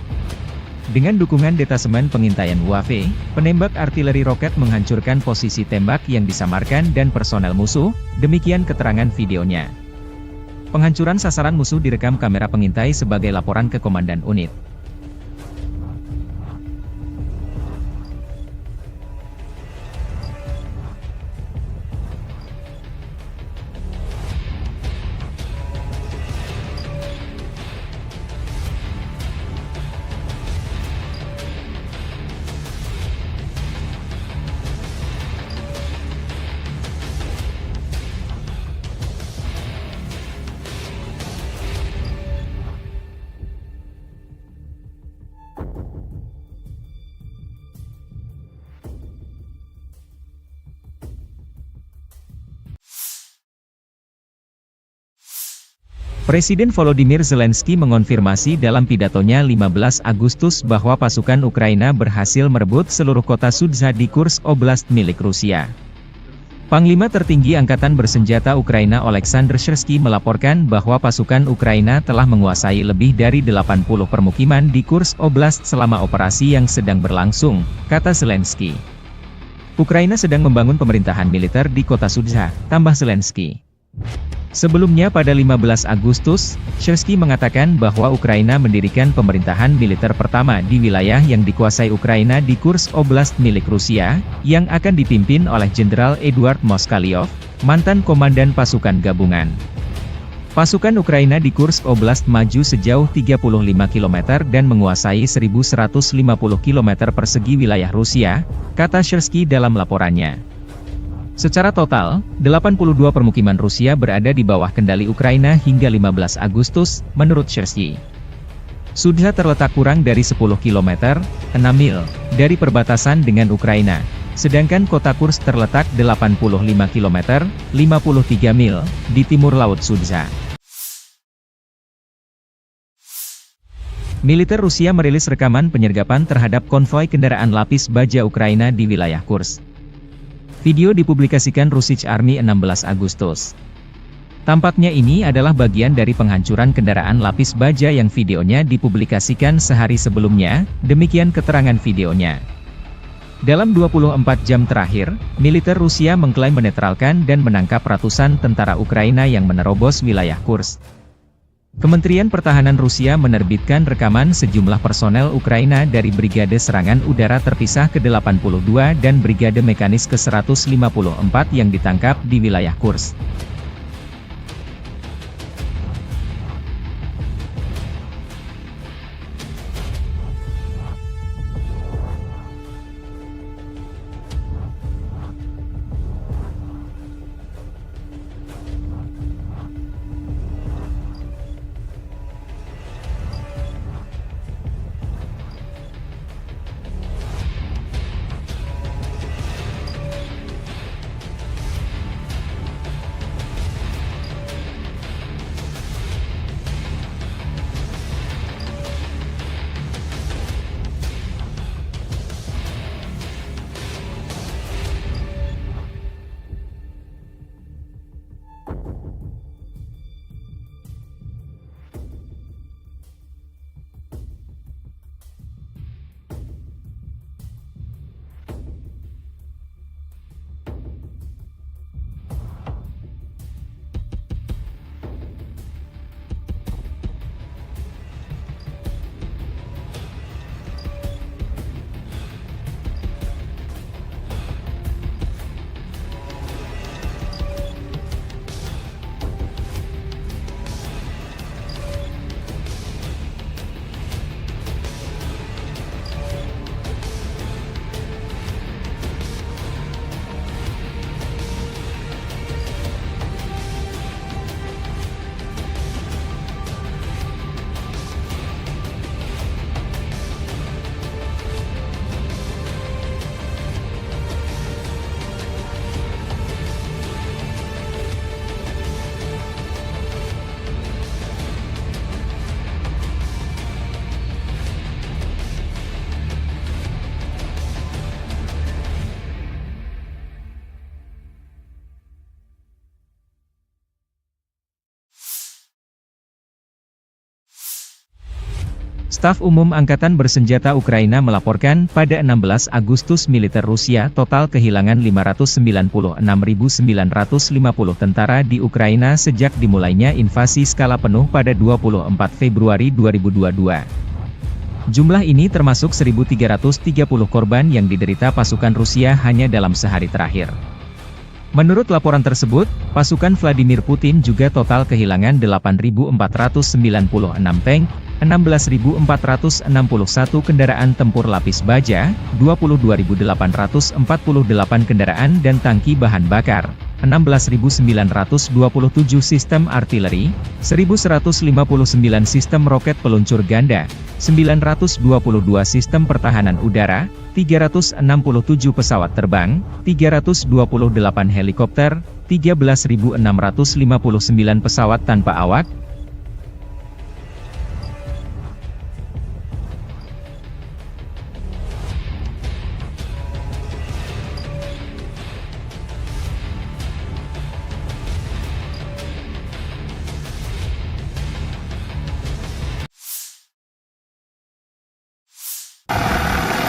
Speaker 1: Dengan dukungan detasemen pengintaian UAV, penembak artileri roket menghancurkan posisi tembak yang disamarkan dan personel musuh, demikian keterangan videonya. Penghancuran sasaran musuh direkam kamera pengintai sebagai laporan ke Komandan Unit. Presiden Volodymyr Zelensky mengonfirmasi dalam pidatonya 15 Agustus bahwa pasukan Ukraina berhasil merebut seluruh kota Sudzha di Kursk Oblast milik Rusia. Panglima tertinggi Angkatan Bersenjata Ukraina Oleksandr Syrsky melaporkan bahwa pasukan Ukraina telah menguasai lebih dari 80 permukiman di Kursk Oblast selama operasi yang sedang berlangsung, kata Zelensky. Ukraina sedang membangun pemerintahan militer di kota Sudzha, tambah Zelensky. Sebelumnya pada 15 Agustus, Syrsky mengatakan bahwa Ukraina mendirikan pemerintahan militer pertama di wilayah yang dikuasai Ukraina di Kursk Oblast milik Rusia, yang akan dipimpin oleh Jenderal Eduard Moskalyov, mantan komandan pasukan gabungan. Pasukan Ukraina di Kursk Oblast maju sejauh 35 km dan menguasai 1.150 km persegi wilayah Rusia, kata Syrsky dalam laporannya. Secara total, 82 permukiman Rusia berada di bawah kendali Ukraina hingga 15 Agustus, menurut Syrsky. Sudzha terletak kurang dari 10 km, 6 mil, dari perbatasan dengan Ukraina, sedangkan kota Kursk terletak 85 km, 53 mil, di timur Laut Sudzha. Militer Rusia merilis rekaman penyergapan terhadap konvoi kendaraan lapis baja Ukraina di wilayah Kursk. Video dipublikasikan Russian Army 16 Agustus. Tampaknya ini adalah bagian dari penghancuran kendaraan lapis baja yang videonya dipublikasikan sehari sebelumnya, demikian keterangan videonya. Dalam 24 jam terakhir, militer Rusia mengklaim menetralkan dan menangkap ratusan tentara Ukraina yang menerobos wilayah Kursk. Kementerian Pertahanan Rusia menerbitkan rekaman sejumlah personel Ukraina dari Brigade Serangan Udara Terpisah ke-82 dan Brigade Mekanis ke-154 yang ditangkap di wilayah Kursk. Staf Umum Angkatan Bersenjata Ukraina melaporkan pada 16 Agustus militer Rusia total kehilangan 596.950 tentara di Ukraina sejak dimulainya invasi skala penuh pada 24 Februari 2022. Jumlah ini termasuk 1.330 korban yang diderita pasukan Rusia hanya dalam sehari terakhir. Menurut laporan tersebut, pasukan Vladimir Putin juga total kehilangan 8.496 tank, 16.461 kendaraan tempur lapis baja, 22.848 kendaraan dan tangki bahan bakar, 16.927 sistem artileri, 1.159 sistem roket peluncur ganda, 922 sistem pertahanan udara, 367 pesawat terbang, 328 helikopter, 13.659 pesawat tanpa awak,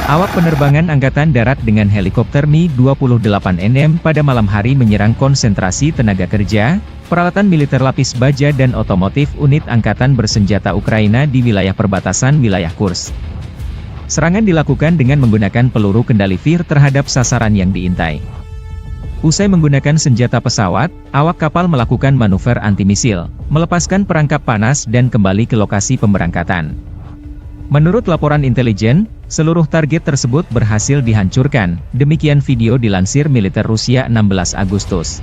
Speaker 1: Awak penerbangan Angkatan Darat dengan helikopter Mi-28NM pada malam hari menyerang konsentrasi tenaga kerja, peralatan militer lapis baja dan otomotif unit Angkatan Bersenjata Ukraina di wilayah perbatasan wilayah Kursk. Serangan dilakukan dengan menggunakan peluru kendali VIR terhadap sasaran yang diintai. Usai menggunakan senjata pesawat, awak kapal melakukan manuver anti-misil, melepaskan perangkap panas dan kembali ke lokasi pemberangkatan. Menurut laporan intelijen, seluruh target tersebut berhasil dihancurkan, demikian video dilansir militer Rusia 16 Agustus.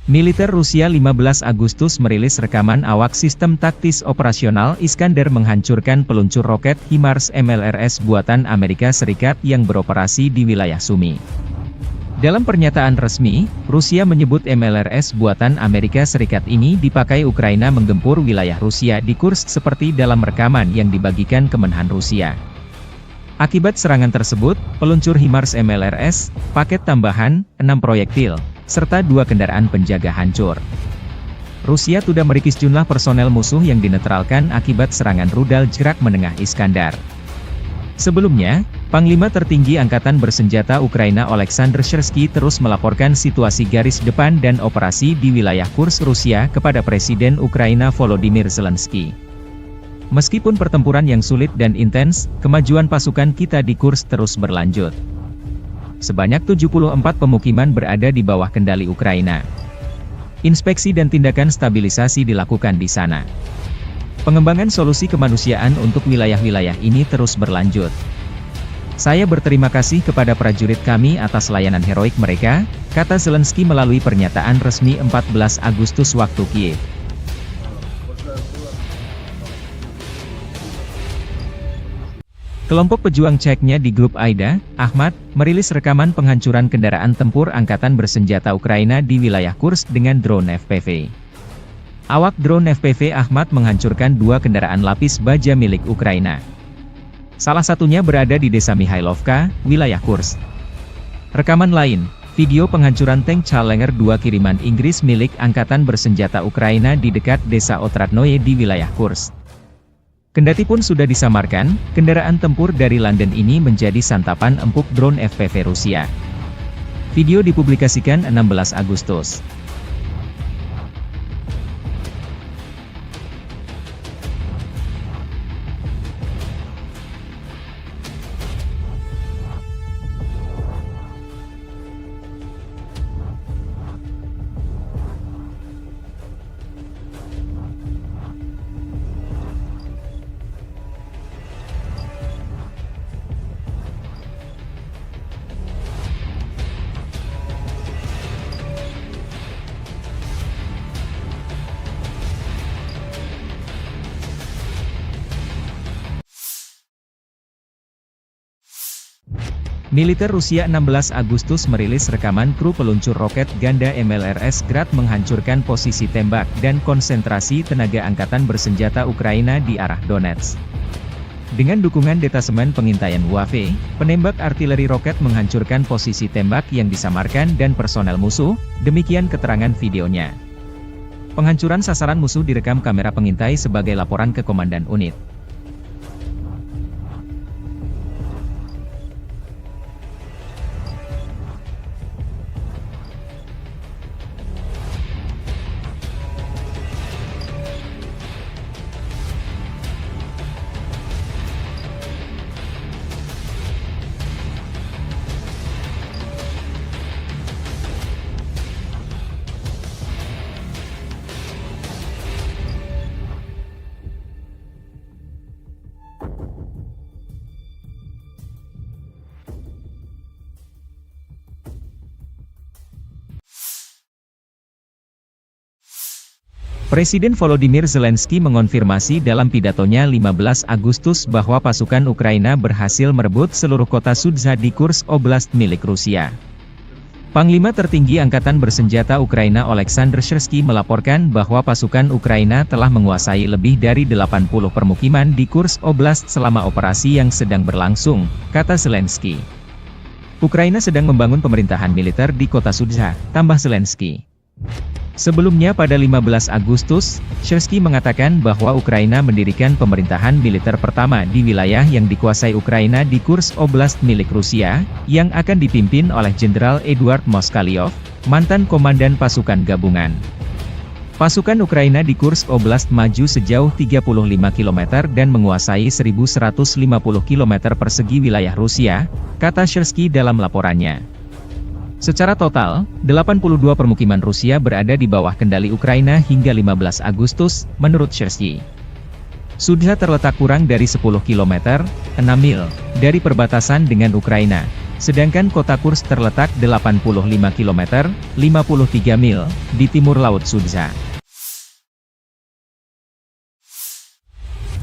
Speaker 1: Militer Rusia 15 Agustus merilis rekaman awak sistem taktis operasional Iskander menghancurkan peluncur roket HIMARS MLRS buatan Amerika Serikat yang beroperasi di wilayah Sumy. Dalam pernyataan resmi, Rusia menyebut MLRS buatan Amerika Serikat ini dipakai Ukraina menggempur wilayah Rusia di Kursk seperti dalam rekaman yang dibagikan Kemenhan Rusia. Akibat serangan tersebut, peluncur HIMARS MLRS, paket tambahan, 6 proyektil, serta 2 kendaraan penjaga hancur. Rusia sudah merikis jumlah personel musuh yang dinetralkan akibat serangan rudal jarak menengah Iskandar. Sebelumnya, Panglima Tertinggi Angkatan Bersenjata Ukraina Oleksandr Syrsky terus melaporkan situasi garis depan dan operasi di wilayah Kursk Rusia kepada Presiden Ukraina Volodymyr Zelensky. Meskipun pertempuran yang sulit dan intens, kemajuan pasukan kita di Kursk terus berlanjut. Sebanyak 74 pemukiman berada di bawah kendali Ukraina. Inspeksi dan tindakan stabilisasi dilakukan di sana. Pengembangan solusi kemanusiaan untuk wilayah-wilayah ini terus berlanjut. Saya berterima kasih kepada prajurit kami atas layanan heroik mereka, kata Zelensky melalui pernyataan resmi 14 Agustus waktu Kiev. Kelompok pejuang Ceknya di grup AIDA, Ahmad, merilis rekaman penghancuran kendaraan tempur Angkatan Bersenjata Ukraina di wilayah Kursk dengan drone FPV. Awak drone FPV Ahmad menghancurkan 2 kendaraan lapis baja milik Ukraina. Salah satunya berada di desa Mihailovka, wilayah Kursk. Rekaman lain, video penghancuran tank Challenger 2 kiriman Inggris milik Angkatan Bersenjata Ukraina di dekat desa Otradnoye di wilayah Kursk. Kendati pun sudah disamarkan, kendaraan tempur dari London ini menjadi santapan empuk drone FPV Rusia. Video dipublikasikan 16 Agustus. Militer Rusia 16 Agustus merilis rekaman kru peluncur roket ganda MLRS Grad menghancurkan posisi tembak dan konsentrasi tenaga angkatan bersenjata Ukraina di arah Donetsk. Dengan dukungan detasemen pengintaian UAV, penembak artileri roket menghancurkan posisi tembak yang disamarkan dan personel musuh, demikian keterangan videonya. Penghancuran sasaran musuh direkam kamera pengintai sebagai laporan ke Komandan Unit. Presiden Volodymyr Zelensky mengonfirmasi dalam pidatonya 15 Agustus bahwa pasukan Ukraina berhasil merebut seluruh kota Sudzha di Kursk Oblast milik Rusia. Panglima tertinggi Angkatan Bersenjata Ukraina Oleksandr Syrsky melaporkan bahwa pasukan Ukraina telah menguasai lebih dari 80 permukiman di Kursk Oblast selama operasi yang sedang berlangsung, kata Zelensky. Ukraina sedang membangun pemerintahan militer di kota Sudzha, tambah Zelensky. Sebelumnya pada 15 Agustus, Syrsky mengatakan bahwa Ukraina mendirikan pemerintahan militer pertama di wilayah yang dikuasai Ukraina di Kursk Oblast milik Rusia, yang akan dipimpin oleh Jenderal Eduard Moskalyov, mantan komandan pasukan gabungan. Pasukan Ukraina di Kursk Oblast maju sejauh 35 km dan menguasai 1.150 km persegi wilayah Rusia, kata Syrsky dalam laporannya. Secara total, 82 permukiman Rusia berada di bawah kendali Ukraina hingga 15 Agustus, menurut Syrsky. Sudzha terletak kurang dari 10 km, 6 mil, dari perbatasan dengan Ukraina, sedangkan kota Kursk terletak 85 km, 53 mil, di timur Laut Sudzha.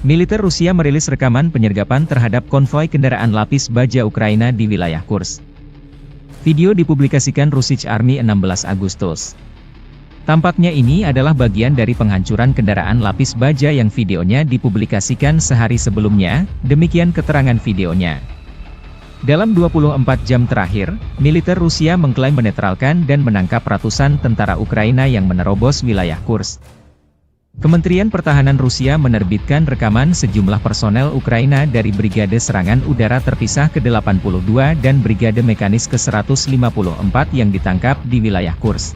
Speaker 1: Militer Rusia merilis rekaman penyergapan terhadap konvoi kendaraan lapis baja Ukraina di wilayah Kursk. Video dipublikasikan Russian Army 16 Agustus. Tampaknya ini adalah bagian dari penghancuran kendaraan lapis baja yang videonya dipublikasikan sehari sebelumnya, demikian keterangan videonya. Dalam 24 jam terakhir, militer Rusia mengklaim menetralkan dan menangkap ratusan tentara Ukraina yang menerobos wilayah Kursk. Kementerian Pertahanan Rusia menerbitkan rekaman sejumlah personel Ukraina dari Brigade Serangan Udara Terpisah ke-82 dan Brigade Mekanis ke-154 yang ditangkap di wilayah Kursk.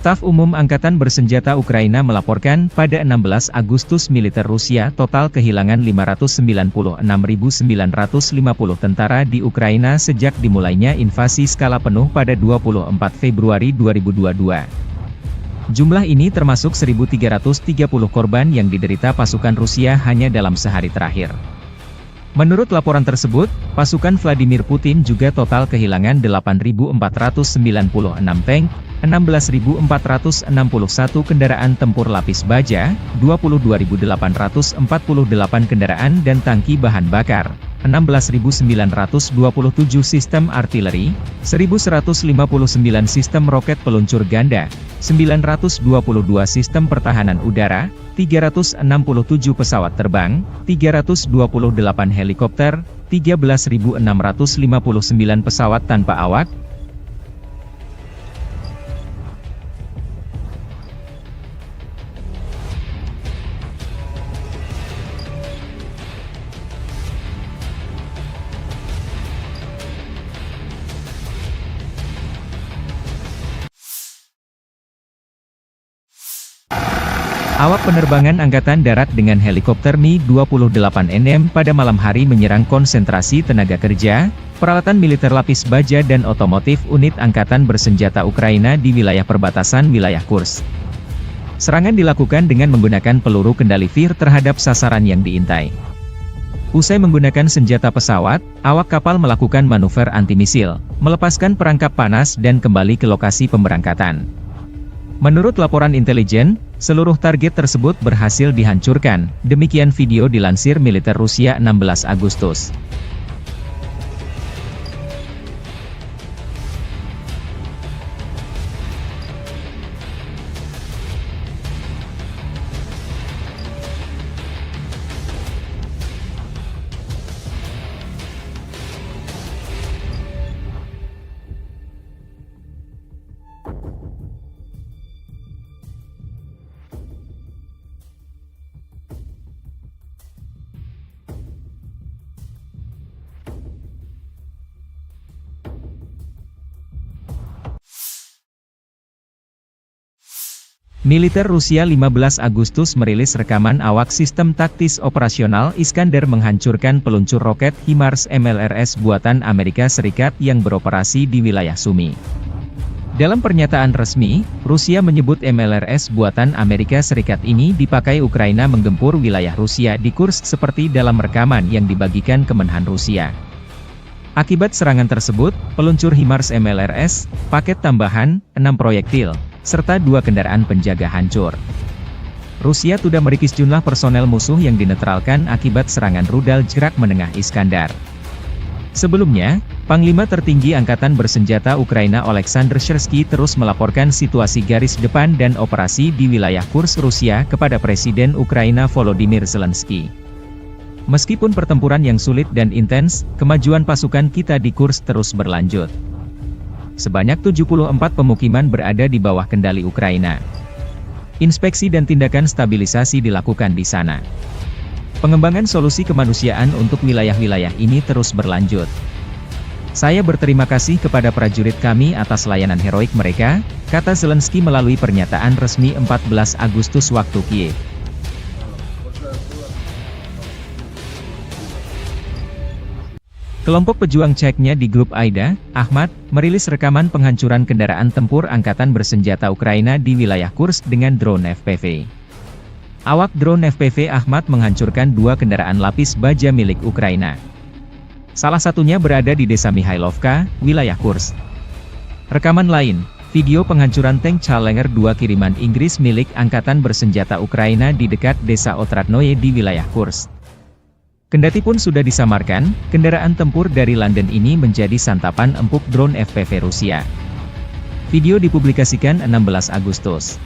Speaker 1: Staf Umum Angkatan Bersenjata Ukraina melaporkan pada 16 Agustus militer Rusia total kehilangan 596.950 tentara di Ukraina sejak dimulainya invasi skala penuh pada 24 Februari 2022. Jumlah ini termasuk 1.330 korban yang diderita pasukan Rusia hanya dalam sehari terakhir. Menurut laporan tersebut, pasukan Vladimir Putin juga total kehilangan 8.496 tank, 16.461 kendaraan tempur lapis baja, 22.848 kendaraan dan tangki bahan bakar, 16.927 sistem artileri, 1.159 sistem roket peluncur ganda, 922 sistem pertahanan udara, 367 pesawat terbang, 328 helikopter, 13.659 pesawat tanpa awak, Awak penerbangan Angkatan Darat dengan helikopter Mi-28NM pada malam hari menyerang konsentrasi tenaga kerja, peralatan militer lapis baja dan otomotif unit Angkatan Bersenjata Ukraina di wilayah perbatasan wilayah Kursk. Serangan dilakukan dengan menggunakan peluru kendali VIR terhadap sasaran yang diintai. Usai menggunakan senjata pesawat, awak kapal melakukan manuver anti-misil, melepaskan perangkap panas dan kembali ke lokasi pemberangkatan. Menurut laporan intelijen, seluruh target tersebut berhasil dihancurkan, demikian video dilansir militer Rusia 16 Agustus. Militer Rusia 15 Agustus merilis rekaman awak sistem taktis operasional Iskander menghancurkan peluncur roket HIMARS MLRS buatan Amerika Serikat yang beroperasi di wilayah Sumi. Dalam pernyataan resmi, Rusia menyebut MLRS buatan Amerika Serikat ini dipakai Ukraina menggempur wilayah Rusia di Kursk seperti dalam rekaman yang dibagikan Kemenhan Rusia. Akibat serangan tersebut, peluncur HIMARS MLRS, paket tambahan, 6 proyektil, serta 2 kendaraan penjaga hancur. Rusia sudah merikis jumlah personel musuh yang dinetralkan akibat serangan rudal jerak menengah Iskandar. Sebelumnya, Panglima Tertinggi Angkatan Bersenjata Ukraina Oleksandr Syrsky terus melaporkan situasi garis depan dan operasi di wilayah Kursk Rusia kepada Presiden Ukraina Volodymyr Zelensky. Meskipun pertempuran yang sulit dan intens, kemajuan pasukan kita di Kursk terus berlanjut. Sebanyak 74 pemukiman berada di bawah kendali Ukraina. Inspeksi dan tindakan stabilisasi dilakukan di sana. Pengembangan solusi kemanusiaan untuk wilayah-wilayah ini terus berlanjut. Saya berterima kasih kepada prajurit kami atas layanan heroik mereka, kata Zelensky melalui pernyataan resmi 14 Agustus waktu Kiev. Kelompok pejuang Ceknya di grup Aida, Ahmad, merilis rekaman penghancuran kendaraan tempur Angkatan Bersenjata Ukraina di wilayah Kursk dengan drone FPV. Awak drone FPV Ahmad menghancurkan 2 kendaraan lapis baja milik Ukraina. Salah satunya berada di desa Mihailovka, wilayah Kursk. Rekaman lain, video penghancuran tank Challenger 2 kiriman Inggris milik Angkatan Bersenjata Ukraina di dekat desa Otradnoye di wilayah Kursk. Kendati pun sudah disamarkan, kendaraan tempur dari London ini menjadi santapan empuk drone FPV Rusia. Video dipublikasikan 16 Agustus.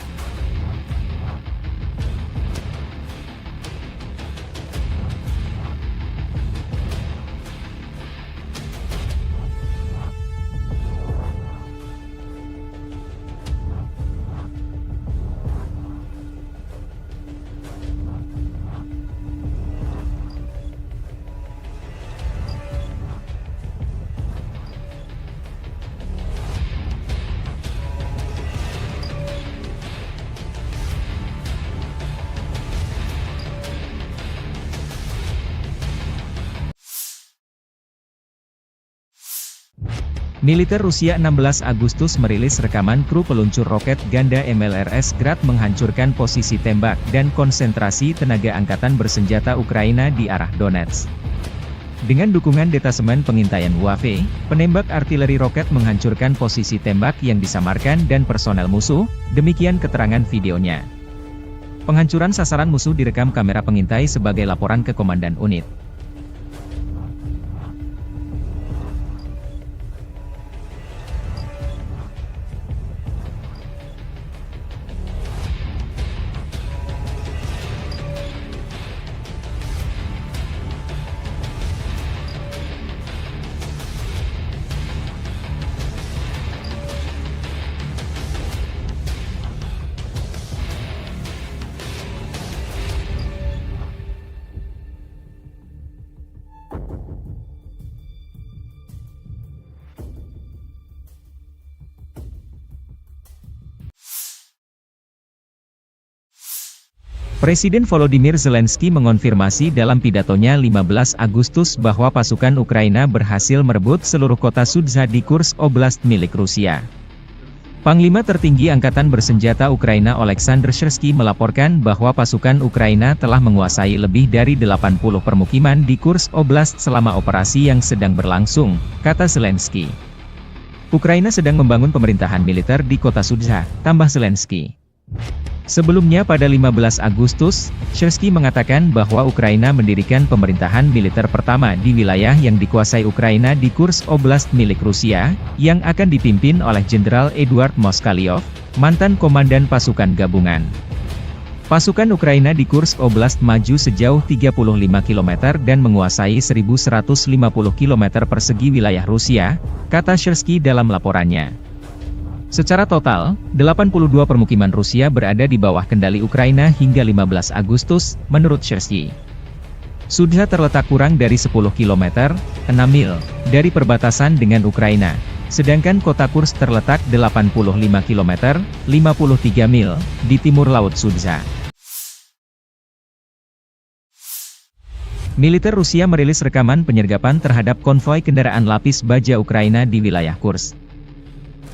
Speaker 1: Militer Rusia 16 Agustus merilis rekaman kru peluncur roket ganda MLRS Grad menghancurkan posisi tembak dan konsentrasi tenaga angkatan bersenjata Ukraina di arah Donetsk. Dengan dukungan detasemen pengintaian UAV, penembak artileri roket menghancurkan posisi tembak yang disamarkan dan personel musuh, demikian keterangan videonya. Penghancuran sasaran musuh direkam kamera pengintai sebagai laporan ke Komandan Unit. Presiden Volodymyr Zelensky mengonfirmasi dalam pidatonya 15 Agustus bahwa pasukan Ukraina berhasil merebut seluruh kota Sudzha di Kursk Oblast milik Rusia. Panglima tertinggi Angkatan Bersenjata Ukraina Oleksandr Syrsky melaporkan bahwa pasukan Ukraina telah menguasai lebih dari 80 permukiman di Kursk Oblast selama operasi yang sedang berlangsung, kata Zelensky. Ukraina sedang membangun pemerintahan militer di kota Sudzha, tambah Zelensky. Sebelumnya pada 15 Agustus, Syrsky mengatakan bahwa Ukraina mendirikan pemerintahan militer pertama di wilayah yang dikuasai Ukraina di Kursk Oblast milik Rusia, yang akan dipimpin oleh Jenderal Eduard Moskalyov, mantan komandan pasukan gabungan. Pasukan Ukraina di Kursk Oblast maju sejauh 35 km dan menguasai 1.150 km persegi wilayah Rusia, kata Syrsky dalam laporannya. Secara total, 82 permukiman Rusia berada di bawah kendali Ukraina hingga 15 Agustus, menurut Syrsky. Sudzha terletak kurang dari 10 km, 6 mil, dari perbatasan dengan Ukraina, sedangkan kota Kursk terletak 85 km, 53 mil, di timur Laut Sudzha. Militer Rusia merilis rekaman penyergapan terhadap konvoi kendaraan lapis baja Ukraina di wilayah Kursk.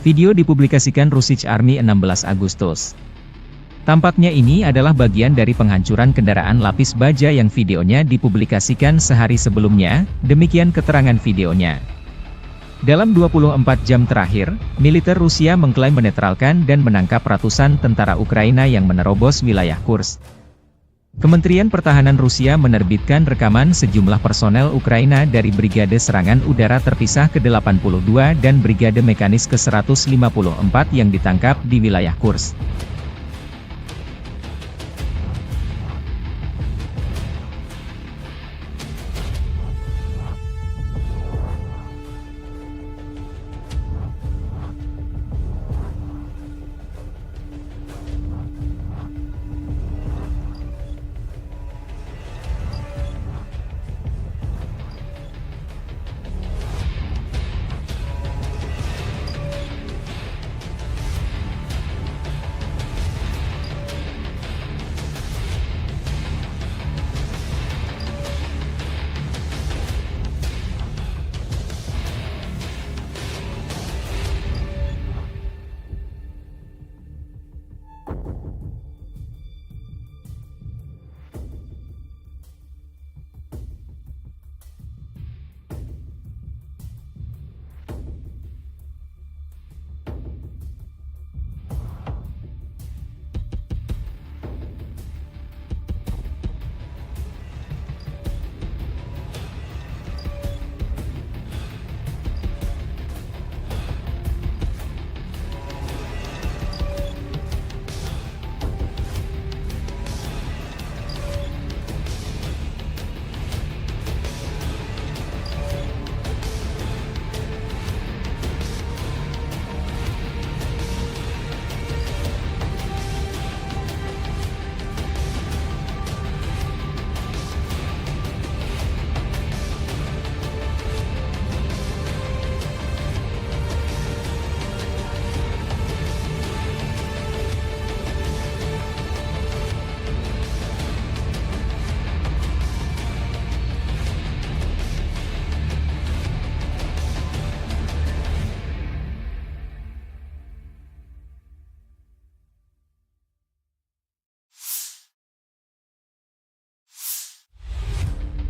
Speaker 1: Video dipublikasikan Russian Army 16 Agustus. Tampaknya ini adalah bagian dari penghancuran kendaraan lapis baja yang videonya dipublikasikan sehari sebelumnya, demikian keterangan videonya. Dalam 24 jam terakhir, militer Rusia mengklaim menetralkan dan menangkap ratusan tentara Ukraina yang menerobos wilayah Kursk. Kementerian Pertahanan Rusia menerbitkan rekaman sejumlah personel Ukraina dari Brigade Serangan Udara Terpisah ke-82 dan Brigade Mekanis ke-154 yang ditangkap di wilayah Kursk.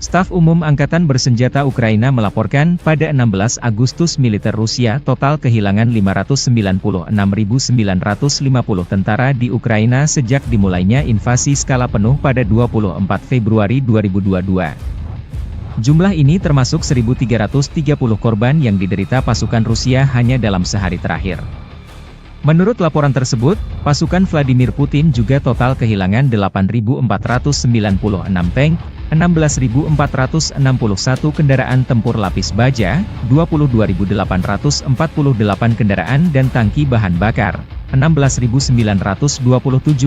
Speaker 1: Staf Umum Angkatan Bersenjata Ukraina melaporkan pada 16 Agustus militer Rusia total kehilangan 596.950 tentara di Ukraina sejak dimulainya invasi skala penuh pada 24 Februari 2022. Jumlah ini termasuk 1.330 korban yang diderita pasukan Rusia hanya dalam sehari terakhir. Menurut laporan tersebut, pasukan Vladimir Putin juga total kehilangan 8.496 tank, 16.461 kendaraan tempur lapis baja, 22.848 kendaraan dan tangki bahan bakar, 16.927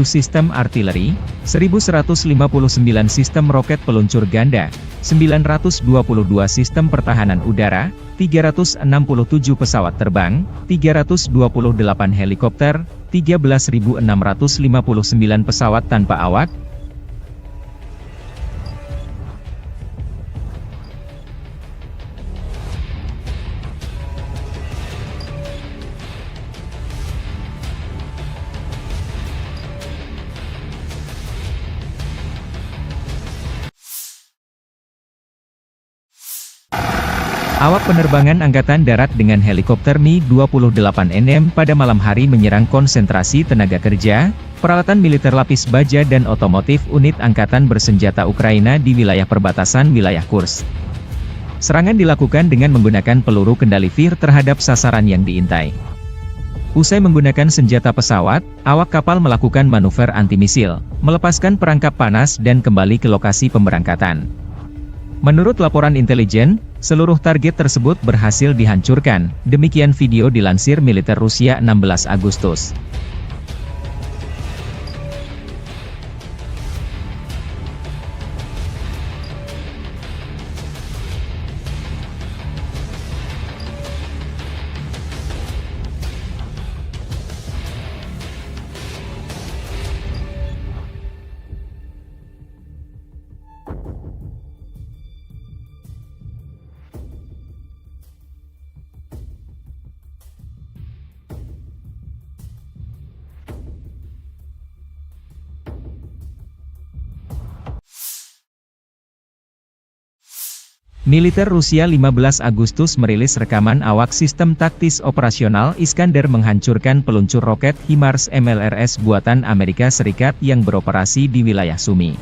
Speaker 1: sistem artileri, 1.159 sistem roket peluncur ganda, 922 sistem pertahanan udara, 367 pesawat terbang, 328 helikopter, 13.659 pesawat tanpa awak, Awak penerbangan Angkatan Darat dengan helikopter Mi-28NM pada malam hari menyerang konsentrasi tenaga kerja, peralatan militer lapis baja dan otomotif unit Angkatan Bersenjata Ukraina di wilayah perbatasan wilayah Kursk. Serangan dilakukan dengan menggunakan peluru kendali VIR terhadap sasaran yang diintai. Usai menggunakan senjata pesawat, awak kapal melakukan manuver anti-misil, melepaskan perangkap panas dan kembali ke lokasi pemberangkatan. Menurut laporan intelijen, seluruh target tersebut berhasil dihancurkan, demikian video dilansir militer Rusia 16 Agustus. Militer Rusia 15 Agustus merilis rekaman awak sistem taktis operasional Iskander menghancurkan peluncur roket HIMARS MLRS buatan Amerika Serikat yang beroperasi di wilayah Sumi.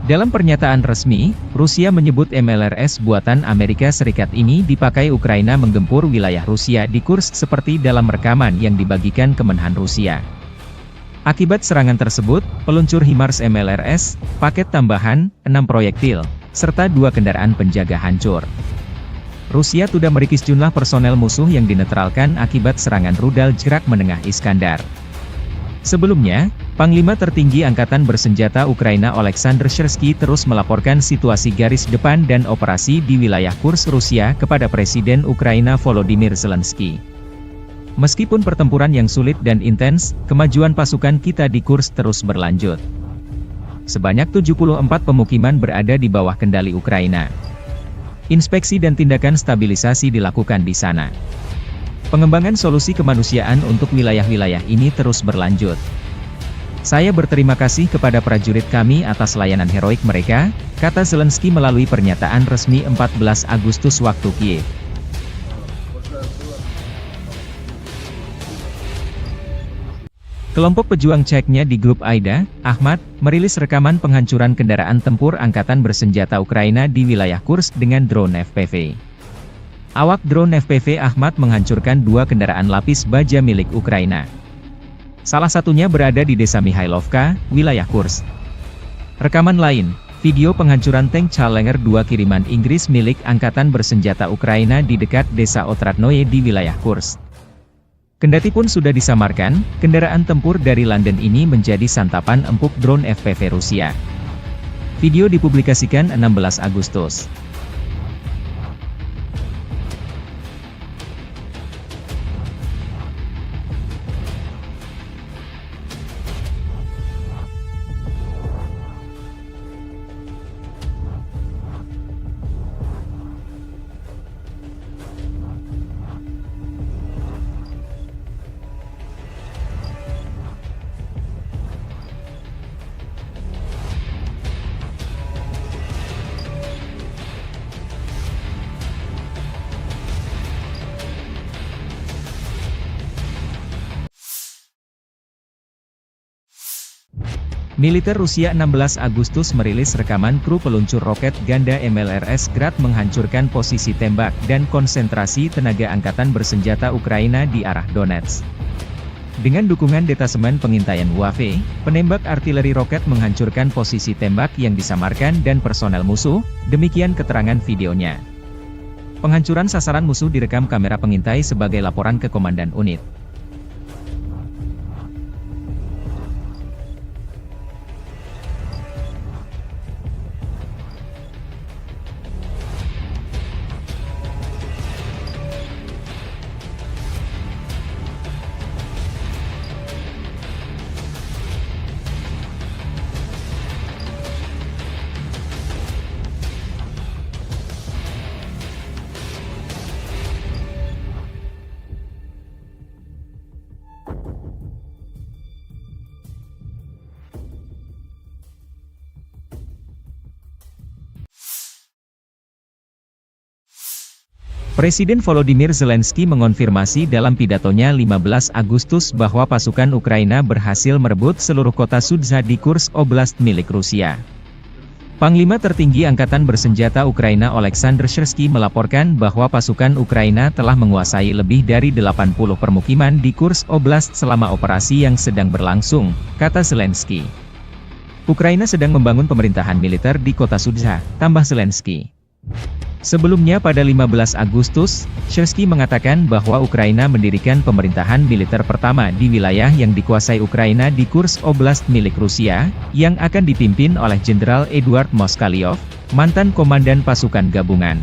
Speaker 1: Dalam pernyataan resmi, Rusia menyebut MLRS buatan Amerika Serikat ini dipakai Ukraina menggempur wilayah Rusia di Kursk seperti dalam rekaman yang dibagikan Kemenhan Rusia. Akibat serangan tersebut, peluncur HIMARS MLRS, paket tambahan, 6 proyektil, serta 2 kendaraan penjaga hancur. Rusia sudah merikis jumlah personel musuh yang dinetralkan akibat serangan rudal jarak menengah Iskandar. Sebelumnya, Panglima Tertinggi Angkatan Bersenjata Ukraina Oleksandr Syrsky terus melaporkan situasi garis depan dan operasi di wilayah Kursk Rusia kepada Presiden Ukraina Volodymyr Zelensky. Meskipun pertempuran yang sulit dan intens, kemajuan pasukan kita di Kursk terus berlanjut. Sebanyak 74 pemukiman berada di bawah kendali Ukraina. Inspeksi dan tindakan stabilisasi dilakukan di sana. Pengembangan solusi kemanusiaan untuk wilayah-wilayah ini terus berlanjut. Saya berterima kasih kepada prajurit kami atas layanan heroik mereka, kata Zelensky melalui pernyataan resmi 14 Agustus waktu Kiev. Kelompok pejuang Ceknya di grup Aida, Ahmad, merilis rekaman penghancuran kendaraan tempur Angkatan Bersenjata Ukraina di wilayah Kursk dengan drone FPV. Awak drone FPV Ahmad menghancurkan 2 kendaraan lapis baja milik Ukraina. Salah satunya berada di desa Mihailovka, wilayah Kursk. Rekaman lain, video penghancuran tank Challenger 2 kiriman Inggris milik Angkatan Bersenjata Ukraina di dekat desa Otradnoye di wilayah Kursk. Kendati pun sudah disamarkan, kendaraan tempur dari London ini menjadi santapan empuk drone FPV Rusia. Video dipublikasikan 16 Agustus. Militer Rusia 16 Agustus merilis rekaman kru peluncur roket ganda MLRS Grad menghancurkan posisi tembak dan konsentrasi tenaga angkatan bersenjata Ukraina di arah Donetsk. Dengan dukungan detasemen pengintaian UAV, penembak artileri roket menghancurkan posisi tembak yang disamarkan dan personel musuh, demikian keterangan videonya. Penghancuran sasaran musuh direkam kamera pengintai sebagai laporan ke Komandan Unit. Presiden Volodymyr Zelensky mengonfirmasi dalam pidatonya 15 Agustus bahwa pasukan Ukraina berhasil merebut seluruh kota Sudzha di Kursk Oblast milik Rusia. Panglima tertinggi Angkatan Bersenjata Ukraina Oleksandr Syrsky melaporkan bahwa pasukan Ukraina telah menguasai lebih dari 80 permukiman di Kursk Oblast selama operasi yang sedang berlangsung, kata Zelensky. Ukraina sedang membangun pemerintahan militer di kota Sudzha, tambah Zelensky. Sebelumnya pada 15 Agustus, Syrsky mengatakan bahwa Ukraina mendirikan pemerintahan militer pertama di wilayah yang dikuasai Ukraina di Kursk Oblast milik Rusia, yang akan dipimpin oleh Jenderal Eduard Moskalyov, mantan komandan pasukan gabungan.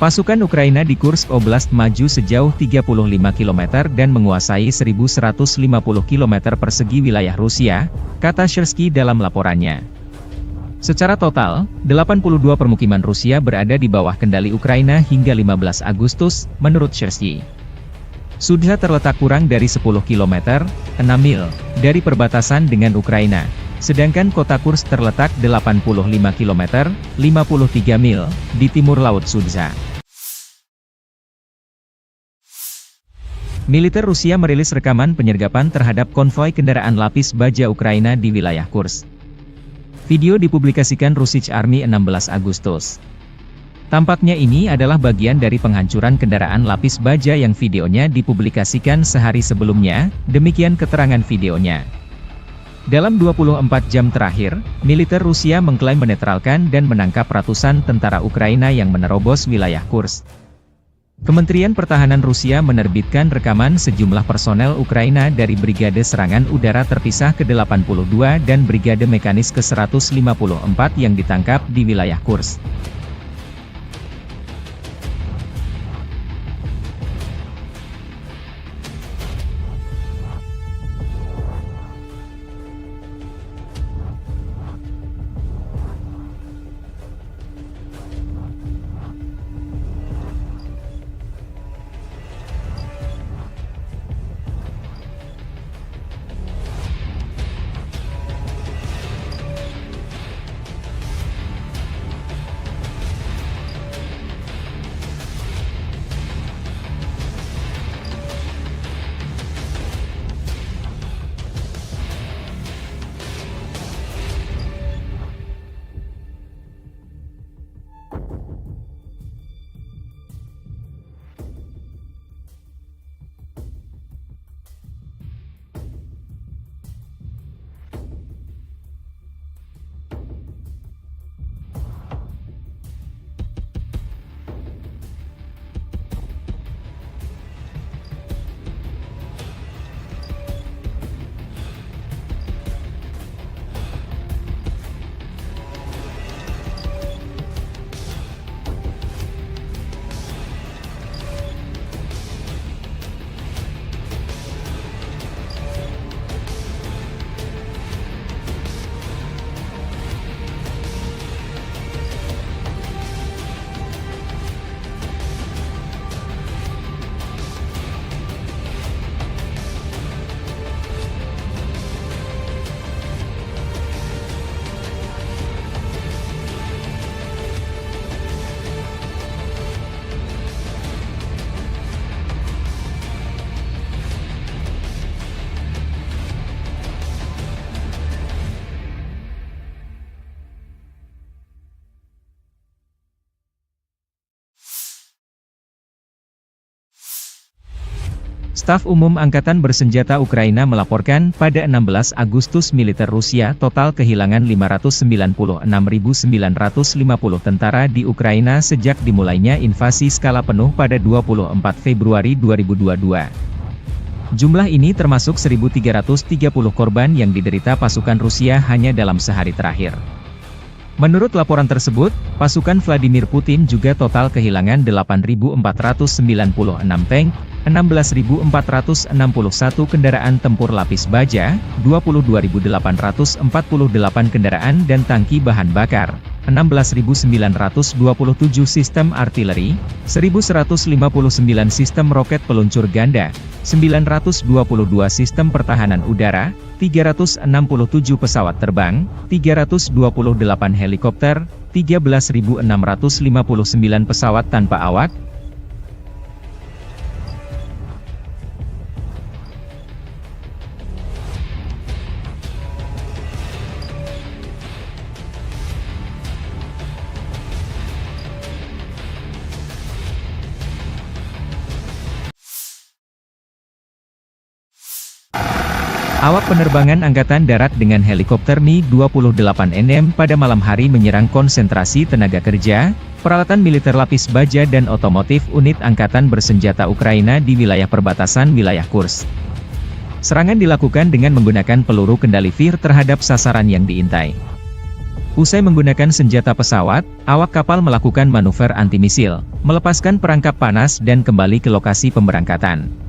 Speaker 1: Pasukan Ukraina di Kursk Oblast maju sejauh 35 km dan menguasai 1.150 km persegi wilayah Rusia, kata Syrsky dalam laporannya. Secara total, 82 permukiman Rusia berada di bawah kendali Ukraina hingga 15 Agustus, menurut Syrsky. Sudzha terletak kurang dari 10 km, 6 mil, dari perbatasan dengan Ukraina, sedangkan kota Kursk terletak 85 km, 53 mil, di timur Laut Sudzha. Militer Rusia merilis rekaman penyergapan terhadap konvoi kendaraan lapis baja Ukraina di wilayah Kursk. Video dipublikasikan Russian Army 16 Agustus. Tampaknya ini adalah bagian dari penghancuran kendaraan lapis baja yang videonya dipublikasikan sehari sebelumnya, demikian keterangan videonya. Dalam 24 jam terakhir, militer Rusia mengklaim menetralkan dan menangkap ratusan tentara Ukraina yang menerobos wilayah Kursk. Kementerian Pertahanan Rusia menerbitkan rekaman sejumlah personel Ukraina dari Brigade Serangan Udara Terpisah ke-82 dan Brigade Mekanis ke-154 yang ditangkap di wilayah Kursk. Staf Umum Angkatan Bersenjata Ukraina melaporkan pada 16 Agustus militer Rusia total kehilangan 596.950 tentara di Ukraina sejak dimulainya invasi skala penuh pada 24 Februari 2022. Jumlah ini termasuk 1.330 korban yang diderita pasukan Rusia hanya dalam sehari terakhir. Menurut laporan tersebut, pasukan Vladimir Putin juga total kehilangan 8.496 tank, 16.461 kendaraan tempur lapis baja, 22.848 kendaraan dan tangki bahan bakar, 16.927 sistem artileri, 1.159 sistem roket peluncur ganda, 922 sistem pertahanan udara, 367 pesawat terbang, 328 helikopter, 13.659 pesawat tanpa awak, Awak penerbangan Angkatan Darat dengan helikopter Mi-28NM pada malam hari menyerang konsentrasi tenaga kerja, peralatan militer lapis baja dan otomotif unit Angkatan Bersenjata Ukraina di wilayah perbatasan wilayah Kursk. Serangan dilakukan dengan menggunakan peluru kendali VIR terhadap sasaran yang diintai. Usai menggunakan senjata pesawat, awak kapal melakukan manuver anti-misil, melepaskan perangkap panas dan kembali ke lokasi pemberangkatan.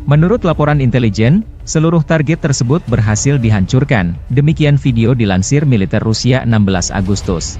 Speaker 1: Menurut laporan intelijen, seluruh target tersebut berhasil dihancurkan, demikian video dilansir militer Rusia 16 Agustus.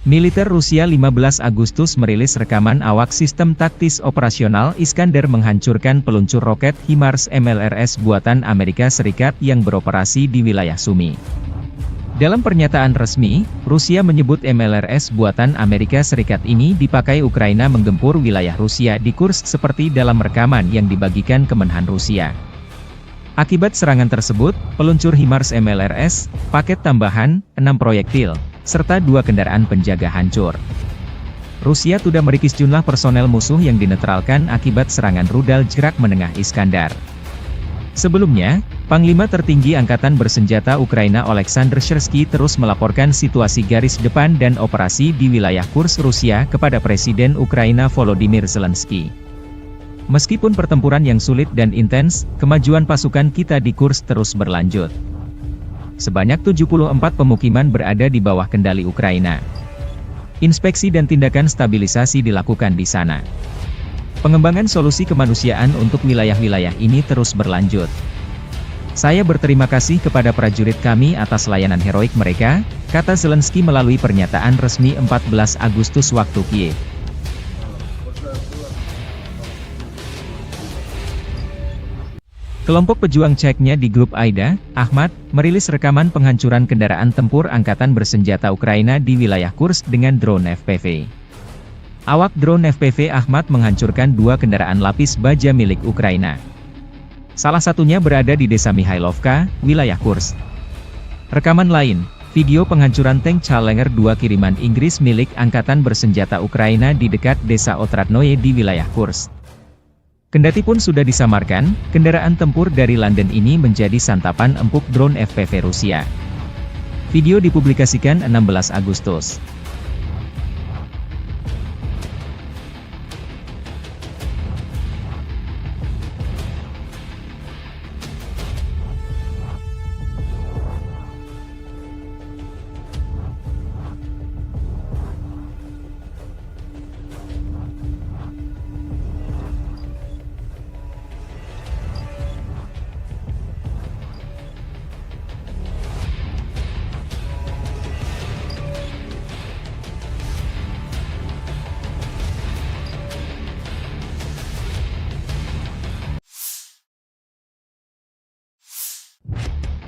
Speaker 1: Militer Rusia 15 Agustus merilis rekaman awak sistem taktis operasional Iskander menghancurkan peluncur roket HIMARS MLRS buatan Amerika Serikat yang beroperasi di wilayah Sumi. Dalam pernyataan resmi, Rusia menyebut MLRS buatan Amerika Serikat ini dipakai Ukraina menggempur wilayah Rusia di Kursk seperti dalam rekaman yang dibagikan Kemenhan Rusia. Akibat serangan tersebut, peluncur HIMARS MLRS, paket tambahan, 6 proyektil, serta 2 kendaraan penjaga hancur. Rusia sudah merikis jumlah personel musuh yang dinetralkan akibat serangan rudal jerak menengah Iskandar. Sebelumnya, Panglima Tertinggi Angkatan Bersenjata Ukraina Oleksandr Syrsky terus melaporkan situasi garis depan dan operasi di wilayah Kursk Rusia kepada Presiden Ukraina Volodymyr Zelensky. Meskipun pertempuran yang sulit dan intens, kemajuan pasukan kita di Kursk terus berlanjut. Sebanyak 74 pemukiman berada di bawah kendali Ukraina. Inspeksi dan tindakan stabilisasi dilakukan di sana. Pengembangan solusi kemanusiaan untuk wilayah-wilayah ini terus berlanjut. Saya berterima kasih kepada prajurit kami atas layanan heroik mereka, kata Zelensky melalui pernyataan resmi 14 Agustus waktu Kiev. Kelompok pejuang Ceknya di grup Aida, Ahmad, merilis rekaman penghancuran kendaraan tempur Angkatan Bersenjata Ukraina di wilayah Kursk dengan drone FPV. Awak drone FPV Ahmad menghancurkan 2 kendaraan lapis baja milik Ukraina. Salah satunya berada di desa Mihailovka, wilayah Kursk. Rekaman lain, video penghancuran tank Challenger 2 kiriman Inggris milik Angkatan Bersenjata Ukraina di dekat desa Otradnoye di wilayah Kursk. Kendati pun sudah disamarkan, kendaraan tempur dari London ini menjadi santapan empuk drone FPV Rusia. Video dipublikasikan 16 Agustus.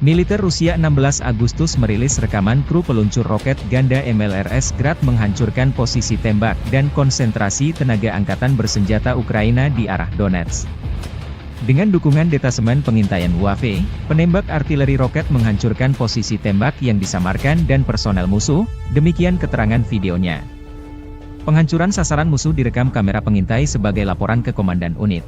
Speaker 1: Militer Rusia 16 Agustus merilis rekaman kru peluncur roket ganda MLRS Grad menghancurkan posisi tembak dan konsentrasi tenaga angkatan bersenjata Ukraina di arah Donetsk. Dengan dukungan detasemen pengintaian UAV, penembak artileri roket menghancurkan posisi tembak yang disamarkan dan personel musuh, demikian keterangan videonya. Penghancuran sasaran musuh direkam kamera pengintai sebagai laporan ke Komandan Unit.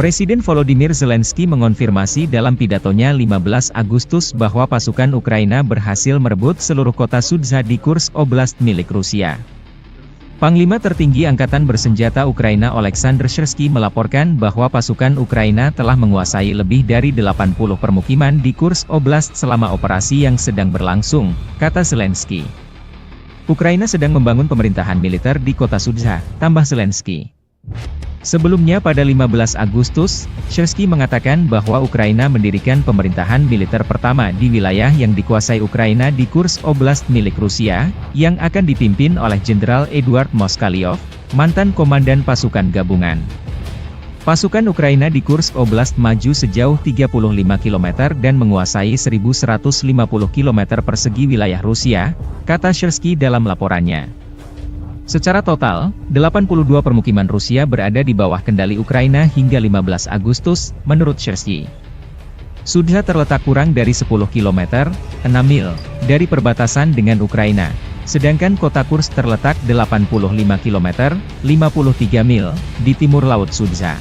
Speaker 1: Presiden Volodymyr Zelensky mengonfirmasi dalam pidatonya 15 Agustus bahwa pasukan Ukraina berhasil merebut seluruh kota Sudzha di Kursk Oblast milik Rusia. Panglima tertinggi Angkatan Bersenjata Ukraina Oleksandr Syrsky melaporkan bahwa pasukan Ukraina telah menguasai lebih dari 80 permukiman di Kursk Oblast selama operasi yang sedang berlangsung, kata Zelensky. Ukraina sedang membangun pemerintahan militer di kota Sudzha, tambah Zelensky. Sebelumnya pada 15 Agustus, Syrsky mengatakan bahwa Ukraina mendirikan pemerintahan militer pertama di wilayah yang dikuasai Ukraina di Kursk Oblast milik Rusia, yang akan dipimpin oleh Jenderal Eduard Moskalyov, mantan komandan pasukan gabungan. Pasukan Ukraina di Kursk Oblast maju sejauh 35 km dan menguasai 1.150 km persegi wilayah Rusia, kata Syrsky dalam laporannya. Secara total, 82 permukiman Rusia berada di bawah kendali Ukraina hingga 15 Agustus, menurut Syrsky. Sudzha terletak kurang dari 10 km, 6 mil, dari perbatasan dengan Ukraina, sedangkan kota Kursk terletak 85 km, 53 mil, di timur Laut Sudzha.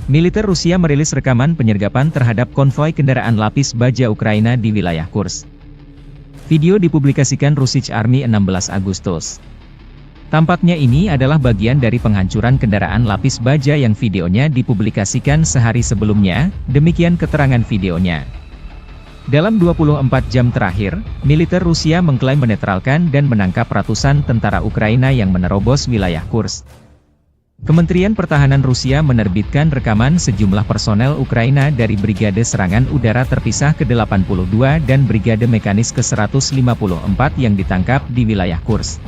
Speaker 1: Militer Rusia merilis rekaman penyergapan terhadap konvoi kendaraan lapis baja Ukraina di wilayah Kursk. Video dipublikasikan Russian Army 16 Agustus. Tampaknya ini adalah bagian dari penghancuran kendaraan lapis baja yang videonya dipublikasikan sehari sebelumnya, demikian keterangan videonya. Dalam 24 jam terakhir, militer Rusia mengklaim menetralkan dan menangkap ratusan tentara Ukraina yang menerobos wilayah Kursk. Kementerian Pertahanan Rusia menerbitkan rekaman sejumlah personel Ukraina dari Brigade Serangan Udara Terpisah ke-82 dan Brigade Mekanis ke-154 yang ditangkap di wilayah Kursk.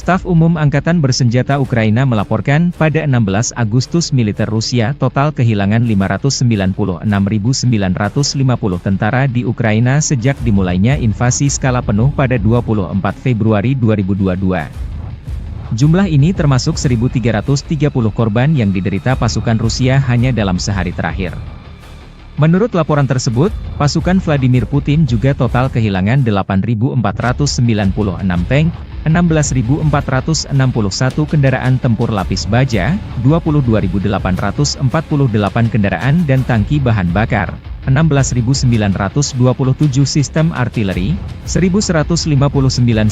Speaker 1: Staf Umum Angkatan Bersenjata Ukraina melaporkan pada 16 Agustus militer Rusia total kehilangan 596.950 tentara di Ukraina sejak dimulainya invasi skala penuh pada 24 Februari 2022. Jumlah ini termasuk 1.330 korban yang diderita pasukan Rusia hanya dalam sehari terakhir. Menurut laporan tersebut, pasukan Vladimir Putin juga total kehilangan 8.496 tank, 16.461 kendaraan tempur lapis baja, 22.848 kendaraan dan tangki bahan bakar, 16.927 sistem artileri, 1.159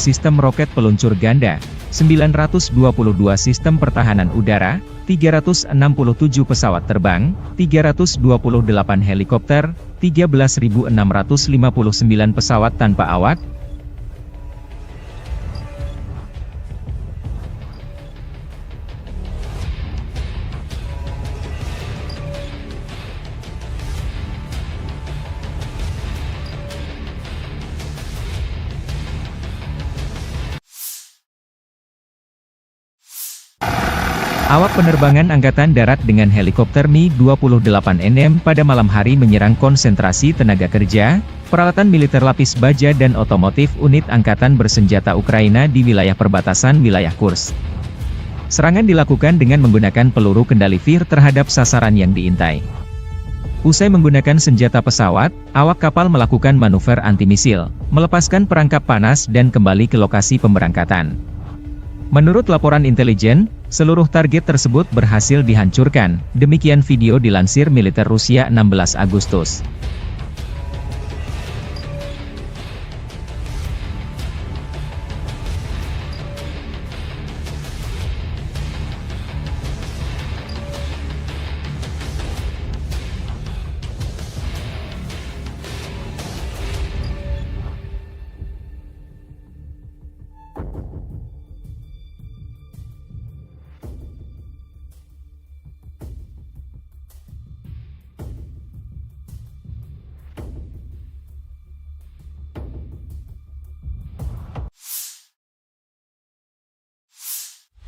Speaker 1: sistem roket peluncur ganda, 922 sistem pertahanan udara, 367 pesawat terbang, 328 helikopter, 13.659 pesawat tanpa awak, Awak penerbangan Angkatan Darat dengan helikopter Mi-28NM pada malam hari menyerang konsentrasi tenaga kerja, peralatan militer lapis baja dan otomotif unit Angkatan Bersenjata Ukraina di wilayah perbatasan wilayah Kursk. Serangan dilakukan dengan menggunakan peluru kendali Vir terhadap sasaran yang diintai. Usai menggunakan senjata pesawat, awak kapal melakukan manuver anti-misil, melepaskan perangkap panas dan kembali ke lokasi pemberangkatan. Menurut laporan intelijen, seluruh target tersebut berhasil dihancurkan, demikian video dilansir militer Rusia 16 Agustus.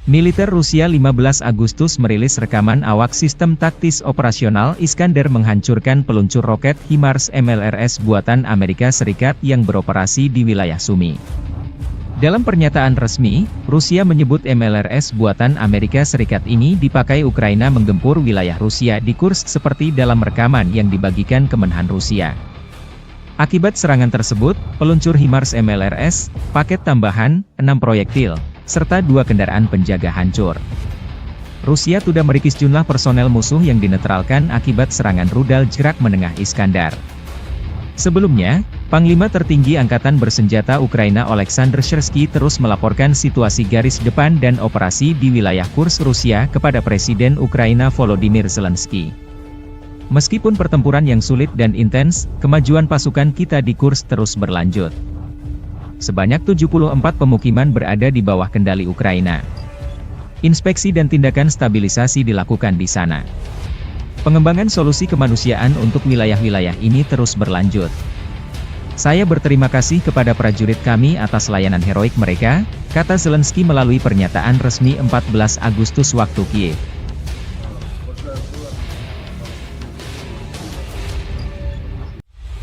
Speaker 1: Militer Rusia 15 Agustus merilis rekaman awak sistem taktis operasional Iskander menghancurkan peluncur roket HIMARS MLRS buatan Amerika Serikat yang beroperasi di wilayah Sumy. Dalam pernyataan resmi, Rusia menyebut MLRS buatan Amerika Serikat ini dipakai Ukraina menggempur wilayah Rusia di Kursk seperti dalam rekaman yang dibagikan Kemenhan Rusia. Akibat serangan tersebut, peluncur HIMARS MLRS, paket tambahan, 6 proyektil, serta 2 kendaraan penjaga hancur. Rusia sudah merikis jumlah personel musuh yang dinetralkan akibat serangan rudal jerak menengah Iskandar. Sebelumnya, Panglima Tertinggi Angkatan Bersenjata Ukraina Oleksandr Syrsky terus melaporkan situasi garis depan dan operasi di wilayah Kursk Rusia kepada Presiden Ukraina Volodymyr Zelensky. Meskipun pertempuran yang sulit dan intens, kemajuan pasukan kita di Kursk terus berlanjut. Sebanyak 74 pemukiman berada di bawah kendali Ukraina. Inspeksi dan tindakan stabilisasi dilakukan di sana. Pengembangan solusi kemanusiaan untuk wilayah-wilayah ini terus berlanjut. Saya berterima kasih kepada prajurit kami atas layanan heroik mereka, kata Zelensky melalui pernyataan resmi 14 Agustus waktu Kiev.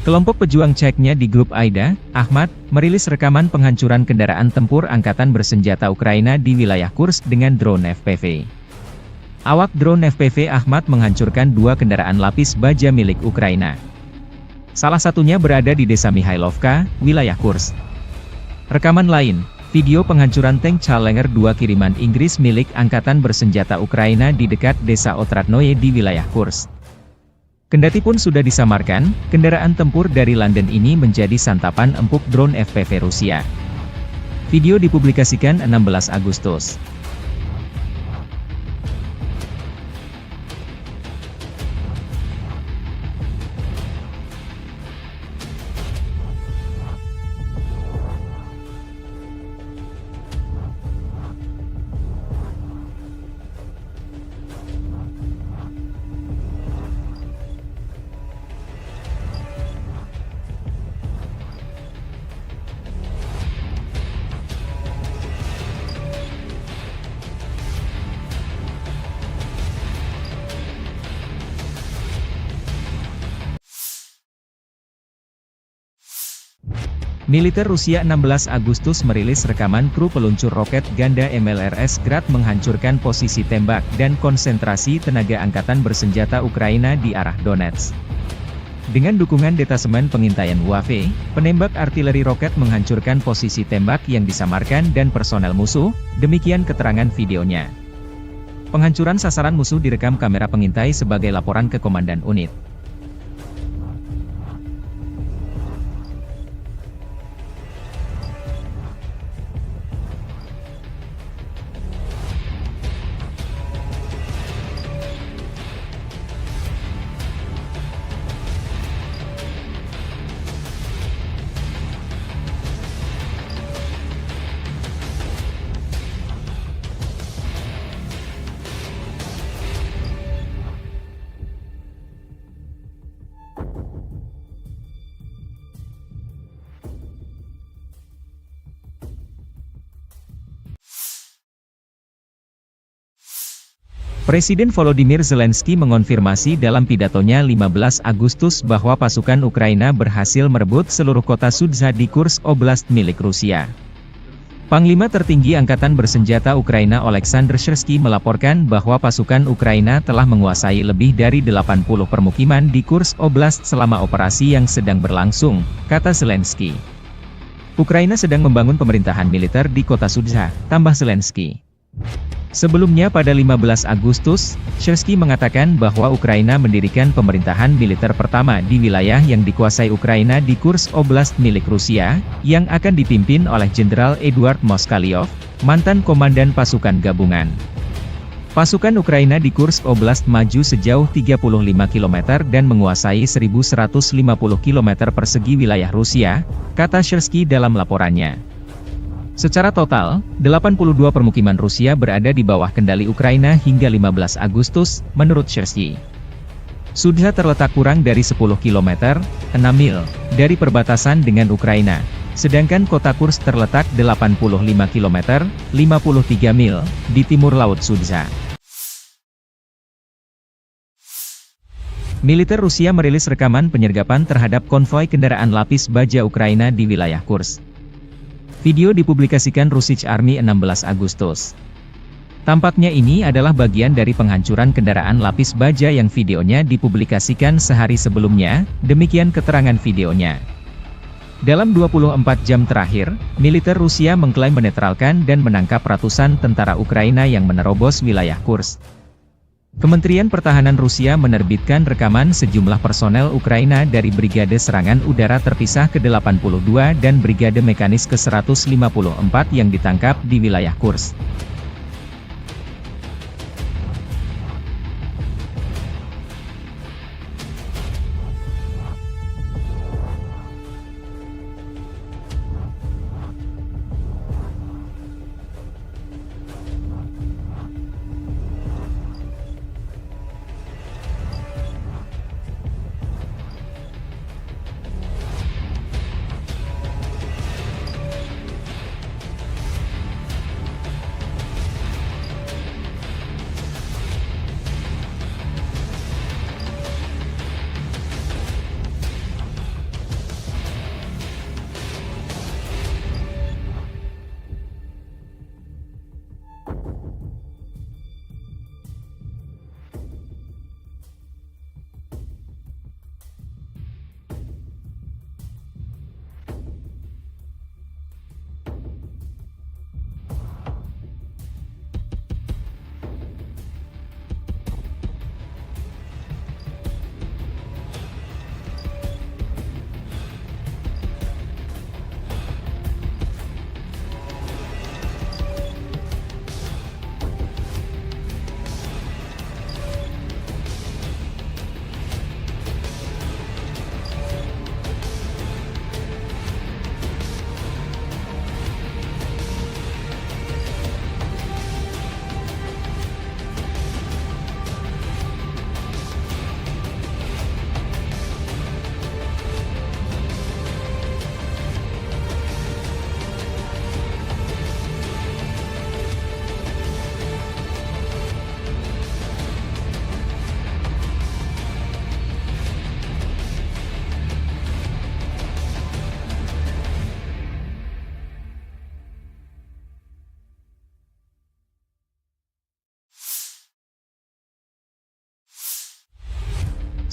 Speaker 1: Kelompok pejuang Ceknya di grup Aida, Ahmad, merilis rekaman penghancuran kendaraan tempur Angkatan Bersenjata Ukraina di wilayah Kursk dengan drone FPV. Awak drone FPV Ahmad menghancurkan 2 kendaraan lapis baja milik Ukraina. Salah satunya berada di desa Mihailovka, wilayah Kursk. Rekaman lain, video penghancuran tank Challenger 2 kiriman Inggris milik Angkatan Bersenjata Ukraina di dekat desa Otradnoye di wilayah Kursk. Kendati pun sudah disamarkan, kendaraan tempur dari London ini menjadi santapan empuk drone FPV Rusia. Video dipublikasikan 16 Agustus. Militer Rusia 16 Agustus merilis rekaman kru peluncur roket ganda MLRS Grad menghancurkan posisi tembak dan konsentrasi tenaga angkatan bersenjata Ukraina di arah Donetsk. Dengan dukungan detasemen pengintaian UAV, penembak artileri roket menghancurkan posisi tembak yang disamarkan dan personel musuh, demikian keterangan videonya. Penghancuran sasaran musuh direkam kamera pengintai sebagai laporan ke Komandan Unit. Presiden Volodymyr Zelensky mengonfirmasi dalam pidatonya 15 Agustus bahwa pasukan Ukraina berhasil merebut seluruh kota Sudzha di Kursk Oblast milik Rusia. Panglima tertinggi Angkatan Bersenjata Ukraina Oleksandr Syrsky melaporkan bahwa pasukan Ukraina telah menguasai lebih dari 80 permukiman di Kursk Oblast selama operasi yang sedang berlangsung, kata Zelensky. Ukraina sedang membangun pemerintahan militer di kota Sudzha, tambah Zelensky. Sebelumnya pada 15 Agustus, Syrsky mengatakan bahwa Ukraina mendirikan pemerintahan militer pertama di wilayah yang dikuasai Ukraina di Kursk Oblast milik Rusia, yang akan dipimpin oleh Jenderal Eduard Moskalyov, mantan komandan pasukan gabungan. Pasukan Ukraina di Kursk Oblast maju sejauh 35 km dan menguasai 1.150 km persegi wilayah Rusia, kata Syrsky dalam laporannya. Secara total, 82 permukiman Rusia berada di bawah kendali Ukraina hingga 15 Agustus, menurut Syrsky. Sudzha terletak kurang dari 10 km, 6 mil, dari perbatasan dengan Ukraina, sedangkan kota Kursk terletak 85 km, 53 mil, di timur Laut Sudzha. Militer Rusia merilis rekaman penyergapan terhadap konvoi kendaraan lapis baja Ukraina di wilayah Kursk. Video dipublikasikan Russian Army 16 Agustus. Tampaknya ini adalah bagian dari penghancuran kendaraan lapis baja yang videonya dipublikasikan sehari sebelumnya, demikian keterangan videonya. Dalam 24 jam terakhir, militer Rusia mengklaim menetralkan dan menangkap ratusan tentara Ukraina yang menerobos wilayah Kursk. Kementerian Pertahanan Rusia menerbitkan rekaman sejumlah personel Ukraina dari Brigade Serangan Udara Terpisah ke-82 dan Brigade Mekanis ke-154 yang ditangkap di wilayah Kursk.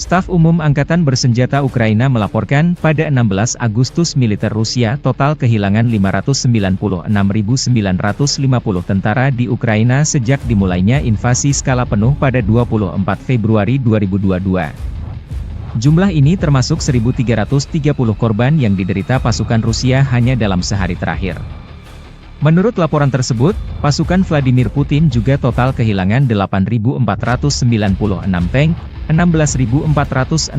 Speaker 1: Staf Umum Angkatan Bersenjata Ukraina melaporkan pada 16 Agustus militer Rusia total kehilangan 596.950 tentara di Ukraina sejak dimulainya invasi skala penuh pada 24 Februari 2022. Jumlah ini termasuk 1.330 korban yang diderita pasukan Rusia hanya dalam sehari terakhir. Menurut laporan tersebut, pasukan Vladimir Putin juga total kehilangan 8.496 tank, 16.461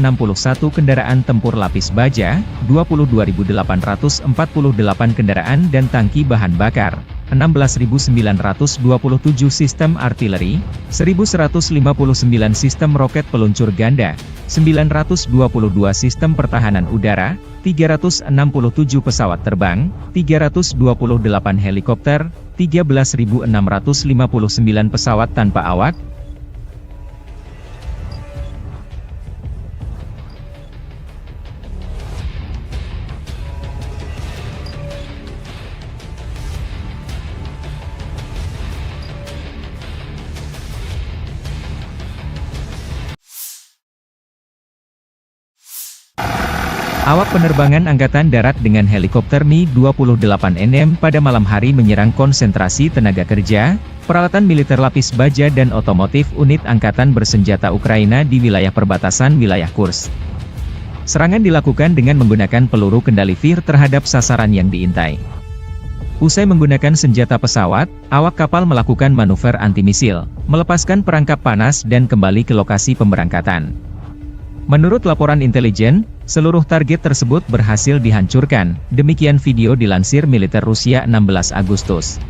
Speaker 1: kendaraan tempur lapis baja, 22.848 kendaraan dan tangki bahan bakar, 16.927 sistem artileri, 1.159 sistem roket peluncur ganda, 922 sistem pertahanan udara, 367 pesawat terbang, 328 helikopter, 13.659 pesawat tanpa awak, Awak penerbangan Angkatan Darat dengan helikopter Mi-28NM pada malam hari menyerang konsentrasi tenaga kerja, peralatan militer lapis baja dan otomotif unit Angkatan Bersenjata Ukraina di wilayah perbatasan wilayah Kursk. Serangan dilakukan dengan menggunakan peluru kendali VIR terhadap sasaran yang diintai. Usai menggunakan senjata pesawat, awak kapal melakukan manuver anti-misil, melepaskan perangkap panas dan kembali ke lokasi pemberangkatan. Menurut laporan intelijen, seluruh target tersebut berhasil dihancurkan, demikian video dilansir militer Rusia 16 Agustus.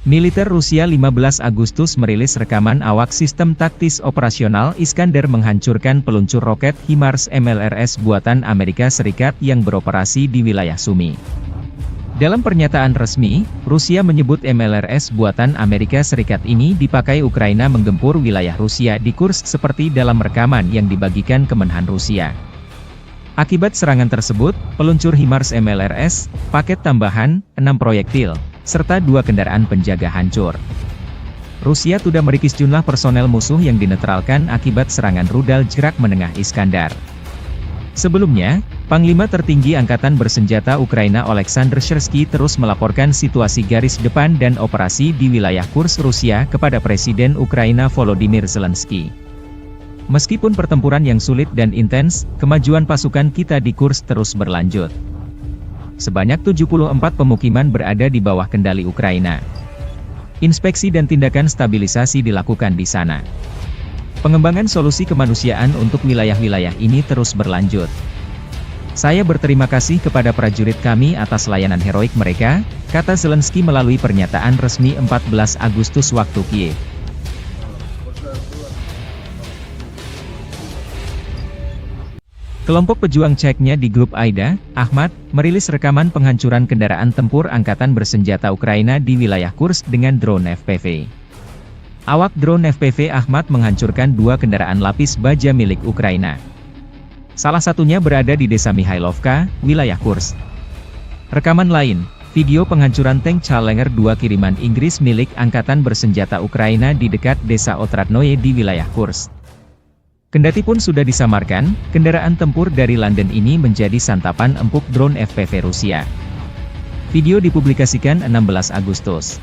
Speaker 1: Militer Rusia 15 Agustus merilis rekaman awak sistem taktis operasional Iskander menghancurkan peluncur roket HIMARS MLRS buatan Amerika Serikat yang beroperasi di wilayah Sumy. Dalam pernyataan resmi, Rusia menyebut MLRS buatan Amerika Serikat ini dipakai Ukraina menggempur wilayah Rusia di Kursk seperti dalam rekaman yang dibagikan Kemenhan Rusia. Akibat serangan tersebut, peluncur HIMARS MLRS, paket tambahan, 6 proyektil, serta 2 kendaraan penjaga hancur. Rusia sudah merikis jumlah personel musuh yang dinetralkan akibat serangan rudal jarak menengah Iskandar. Sebelumnya, Panglima Tertinggi Angkatan Bersenjata Ukraina Oleksandr Syrsky terus melaporkan situasi garis depan dan operasi di wilayah Kursk Rusia kepada Presiden Ukraina Volodymyr Zelensky. Meskipun pertempuran yang sulit dan intens, kemajuan pasukan kita di Kursk terus berlanjut. Sebanyak 74 pemukiman berada di bawah kendali Ukraina. Inspeksi dan tindakan stabilisasi dilakukan di sana. Pengembangan solusi kemanusiaan untuk wilayah-wilayah ini terus berlanjut. Saya berterima kasih kepada prajurit kami atas layanan heroik mereka, kata Zelensky melalui pernyataan resmi 14 Agustus waktu Kiev. Kelompok pejuang Ceknya di grup Aida, Ahmad, merilis rekaman penghancuran kendaraan tempur Angkatan Bersenjata Ukraina di wilayah Kursk dengan drone FPV. Awak drone FPV Ahmad menghancurkan 2 kendaraan lapis baja milik Ukraina. Salah satunya berada di desa Mihailovka, wilayah Kursk. Rekaman lain, video penghancuran tank Challenger 2 kiriman Inggris milik Angkatan Bersenjata Ukraina di dekat desa Otradnoye di wilayah Kursk. Kendati pun sudah disamarkan, kendaraan tempur dari London ini menjadi santapan empuk drone FPV Rusia. Video dipublikasikan 16 Agustus.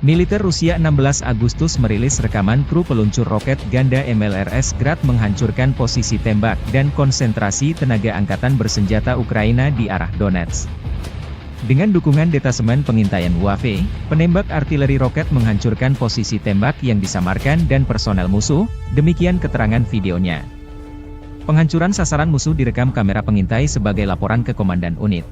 Speaker 1: Militer Rusia 16 Agustus merilis rekaman kru peluncur roket ganda MLRS Grad menghancurkan posisi tembak dan konsentrasi tenaga angkatan bersenjata Ukraina di arah Donetsk. Dengan dukungan detasemen pengintaian UAV, penembak artileri roket menghancurkan posisi tembak yang disamarkan dan personel musuh, demikian keterangan videonya. Penghancuran sasaran musuh direkam kamera pengintai sebagai laporan ke Komandan Unit.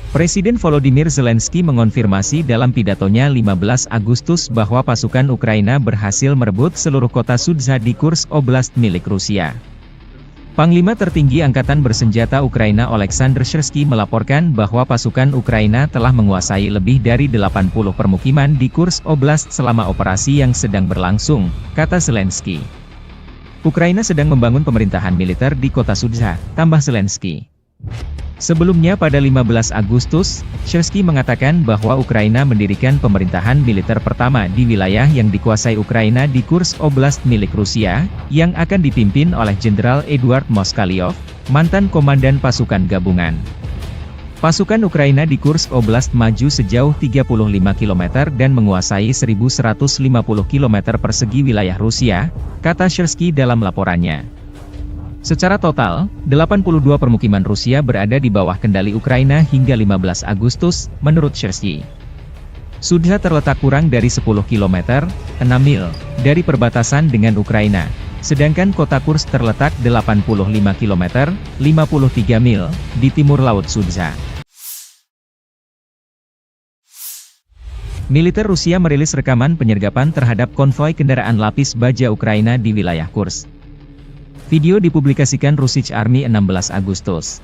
Speaker 1: Presiden Volodymyr Zelensky mengonfirmasi dalam pidatonya 15 Agustus bahwa pasukan Ukraina berhasil merebut seluruh kota Sudzha di Kursk Oblast milik Rusia. Panglima tertinggi Angkatan Bersenjata Ukraina Oleksandr Syrsky melaporkan bahwa pasukan Ukraina telah menguasai lebih dari 80 permukiman di Kursk Oblast selama operasi yang sedang berlangsung, kata Zelensky. Ukraina sedang membangun pemerintahan militer di kota Sudzha, tambah Zelensky. Sebelumnya pada 15 Agustus, Syrsky mengatakan bahwa Ukraina mendirikan pemerintahan militer pertama di wilayah yang dikuasai Ukraina di Kursk Oblast milik Rusia, yang akan dipimpin oleh Jenderal Eduard Moskalyov, mantan komandan pasukan gabungan. Pasukan Ukraina di Kursk Oblast maju sejauh 35 km dan menguasai 1.150 km persegi wilayah Rusia, kata Syrsky dalam laporannya. Secara total, 82 permukiman Rusia berada di bawah kendali Ukraina hingga 15 Agustus, menurut Syrsky. Sudzha terletak kurang dari 10 km, 6 mil, dari perbatasan dengan Ukraina, sedangkan kota Kursk terletak 85 km, 53 mil, di timur Laut Sudzha. Militer Rusia merilis rekaman penyergapan terhadap konvoi kendaraan lapis baja Ukraina di wilayah Kursk. Video dipublikasikan Russian Army 16 Agustus.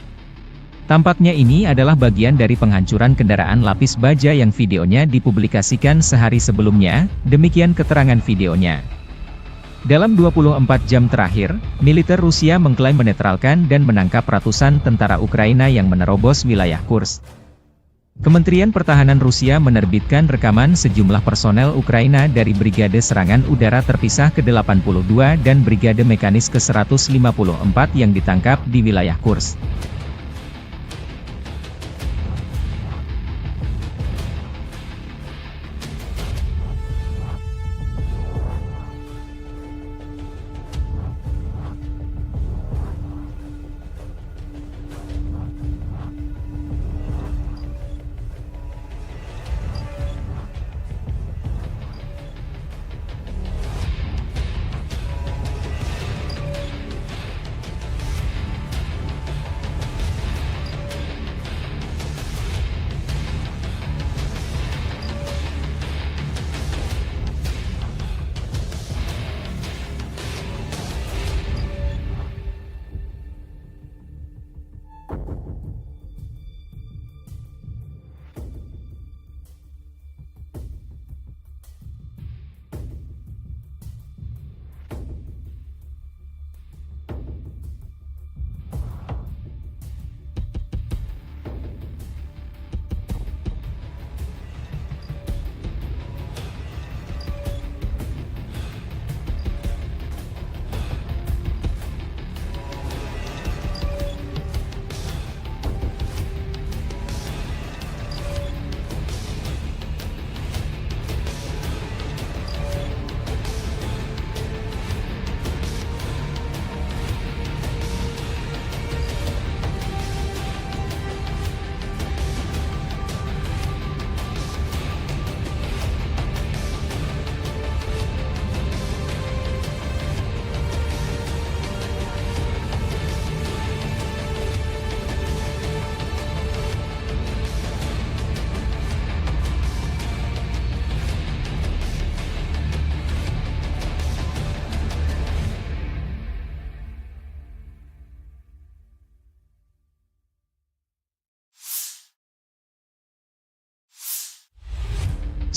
Speaker 1: Tampaknya ini adalah bagian dari penghancuran kendaraan lapis baja yang videonya dipublikasikan sehari sebelumnya, demikian keterangan videonya. Dalam 24 jam terakhir, militer Rusia mengklaim menetralkan dan menangkap ratusan tentara Ukraina yang menerobos wilayah Kursk. Kementerian Pertahanan Rusia menerbitkan rekaman sejumlah personel Ukraina dari Brigade Serangan Udara Terpisah ke-82 dan Brigade Mekanis ke-154 yang ditangkap di wilayah Kursk.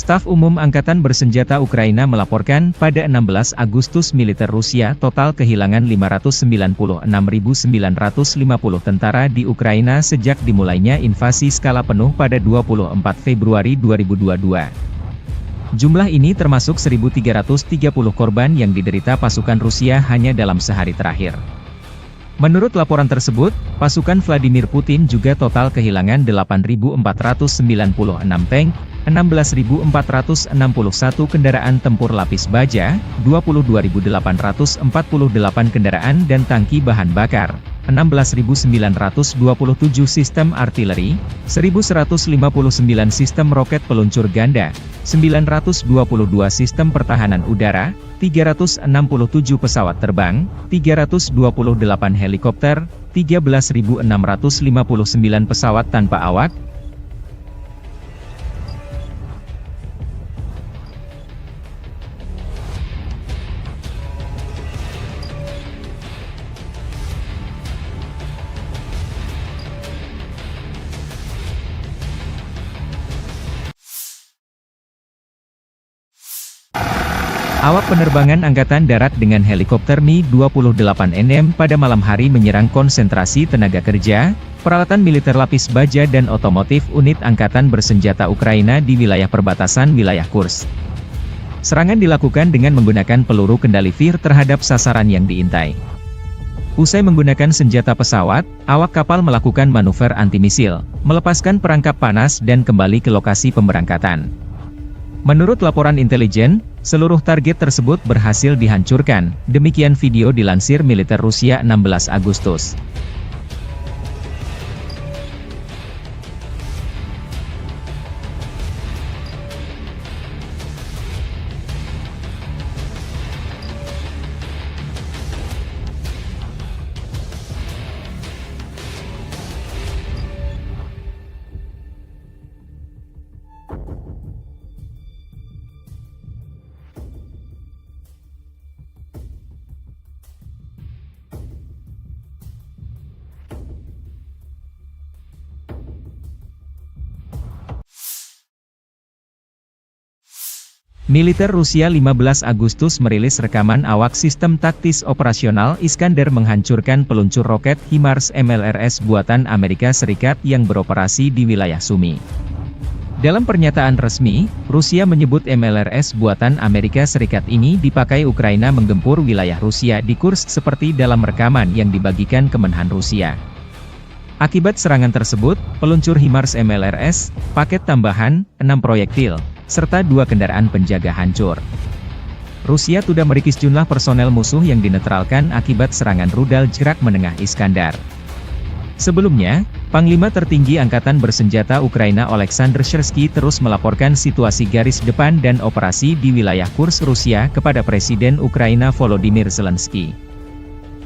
Speaker 1: Staf Umum Angkatan Bersenjata Ukraina melaporkan pada 16 Agustus militer Rusia total kehilangan 596.950 tentara di Ukraina sejak dimulainya invasi skala penuh pada 24 Februari 2022. Jumlah ini termasuk 1.330 korban yang diderita pasukan Rusia hanya dalam sehari terakhir. Menurut laporan tersebut, pasukan Vladimir Putin juga total kehilangan 8.496 tank, 16.461 kendaraan tempur lapis baja, 22.848 kendaraan dan tangki bahan bakar, 16.927 sistem artileri, 1.159 sistem roket peluncur ganda, 922 sistem pertahanan udara, 367 pesawat terbang, 328 helikopter, 13.659 pesawat tanpa awak, Awak penerbangan Angkatan Darat dengan helikopter Mi-28NM pada malam hari menyerang konsentrasi tenaga kerja, peralatan militer lapis baja dan otomotif unit Angkatan Bersenjata Ukraina di wilayah perbatasan wilayah Kursk. Serangan dilakukan dengan menggunakan peluru kendali VIR terhadap sasaran yang diintai. Usai menggunakan senjata pesawat, awak kapal melakukan manuver anti-misil, melepaskan perangkap panas dan kembali ke lokasi pemberangkatan. Menurut laporan intelijen, seluruh target tersebut berhasil dihancurkan, demikian video dilansir militer Rusia 16 Agustus. Militer Rusia 15 Agustus merilis rekaman awak sistem taktis operasional Iskander menghancurkan peluncur roket HIMARS MLRS buatan Amerika Serikat yang beroperasi di wilayah Sumy. Dalam pernyataan resmi, Rusia menyebut MLRS buatan Amerika Serikat ini dipakai Ukraina menggempur wilayah Rusia di Kursk seperti dalam rekaman yang dibagikan Kemenhan Rusia. Akibat serangan tersebut, peluncur HIMARS MLRS, paket tambahan, 6 proyektil, serta 2 kendaraan penjaga hancur. Rusia sudah merikis jumlah personel musuh yang dinetralkan akibat serangan rudal jarak menengah Iskandar. Sebelumnya, Panglima Tertinggi Angkatan Bersenjata Ukraina Oleksandr Syrsky terus melaporkan situasi garis depan dan operasi di wilayah Kursk Rusia kepada Presiden Ukraina Volodymyr Zelensky.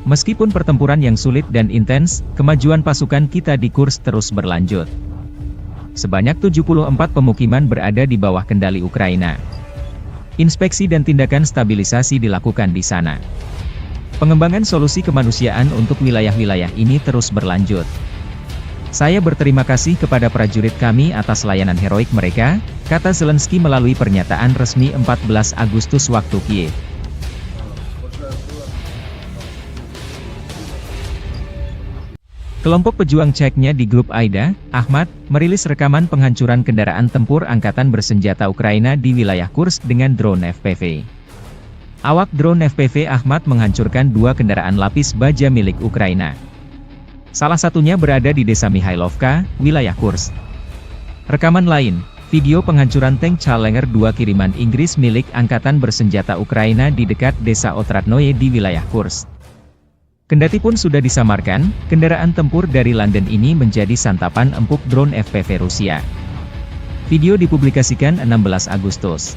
Speaker 1: Meskipun pertempuran yang sulit dan intens, kemajuan pasukan kita di Kursk terus berlanjut. Sebanyak 74 pemukiman berada di bawah kendali Ukraina. Inspeksi dan tindakan stabilisasi dilakukan di sana. Pengembangan solusi kemanusiaan untuk wilayah-wilayah ini terus berlanjut. Saya berterima kasih kepada prajurit kami atas layanan heroik mereka, kata Zelensky melalui pernyataan resmi 14 Agustus waktu Kiev. Kelompok pejuang Ceknya di grup AIDA, Ahmad, merilis rekaman penghancuran kendaraan tempur Angkatan Bersenjata Ukraina di wilayah Kursk dengan drone FPV. Awak drone FPV Ahmad menghancurkan 2 kendaraan lapis baja milik Ukraina. Salah satunya berada di desa Mihailovka, wilayah Kursk. Rekaman lain, video penghancuran tank Challenger 2 kiriman Inggris milik Angkatan Bersenjata Ukraina di dekat desa Otradnoye di wilayah Kursk. Kendati pun sudah disamarkan, kendaraan tempur dari London ini menjadi santapan empuk drone FPV Rusia. Video dipublikasikan 16 Agustus.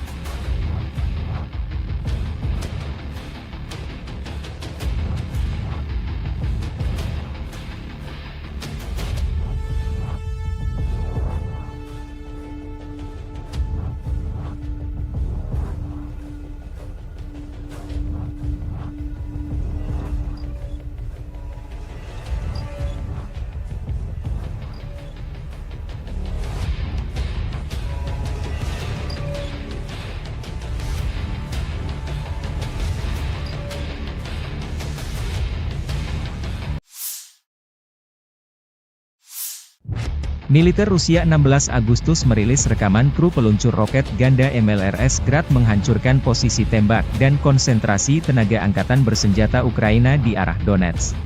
Speaker 1: Militer Rusia 16 Agustus merilis rekaman kru peluncur roket ganda MLRS Grad menghancurkan posisi tembak dan konsentrasi tenaga angkatan bersenjata Ukraina di arah Donetsk.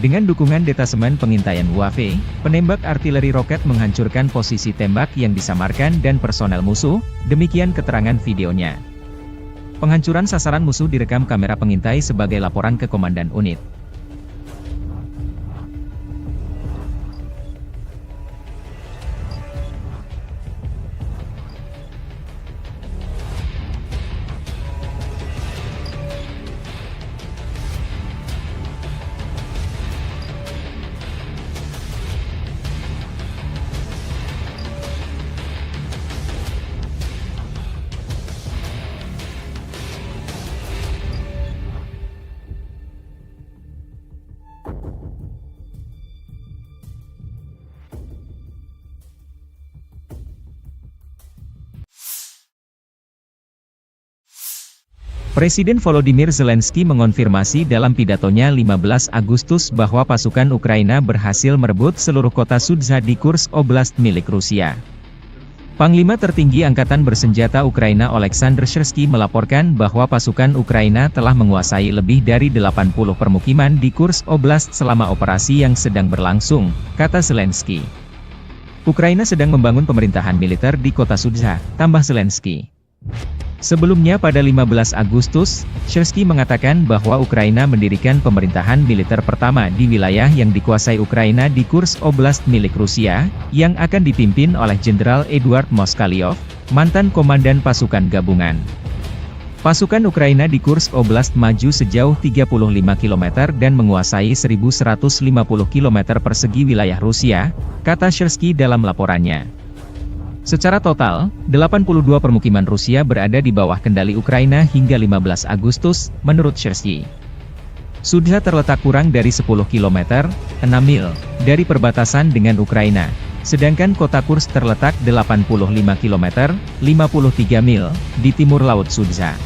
Speaker 1: Dengan dukungan detasemen pengintaian UAV, penembak artileri roket menghancurkan posisi tembak yang disamarkan dan personel musuh, demikian keterangan videonya. Penghancuran sasaran musuh direkam kamera pengintai sebagai laporan ke Komandan Unit. Presiden Volodymyr Zelensky mengonfirmasi dalam pidatonya 15 Agustus bahwa pasukan Ukraina berhasil merebut seluruh kota Sudzha di Kursk Oblast milik Rusia. Panglima tertinggi Angkatan Bersenjata Ukraina Oleksandr Syrsky melaporkan bahwa pasukan Ukraina telah menguasai lebih dari 80 permukiman di Kursk Oblast selama operasi yang sedang berlangsung, kata Zelensky. Ukraina sedang membangun pemerintahan militer di kota Sudzha, tambah Zelensky. Sebelumnya pada 15 Agustus, Syrsky mengatakan bahwa Ukraina mendirikan pemerintahan militer pertama di wilayah yang dikuasai Ukraina di Kursk Oblast milik Rusia, yang akan dipimpin oleh Jenderal Eduard Moskalyov, mantan komandan pasukan gabungan. Pasukan Ukraina di Kursk Oblast maju sejauh 35 km dan menguasai 1.150 km persegi wilayah Rusia, kata Syrsky dalam laporannya. Secara total, 82 permukiman Rusia berada di bawah kendali Ukraina hingga 15 Agustus, menurut Syrsky. Sudzha terletak kurang dari 10 km, 6 mil, dari perbatasan dengan Ukraina, sedangkan kota Kursk terletak 85 km, 53 mil, di timur Laut Sudzha.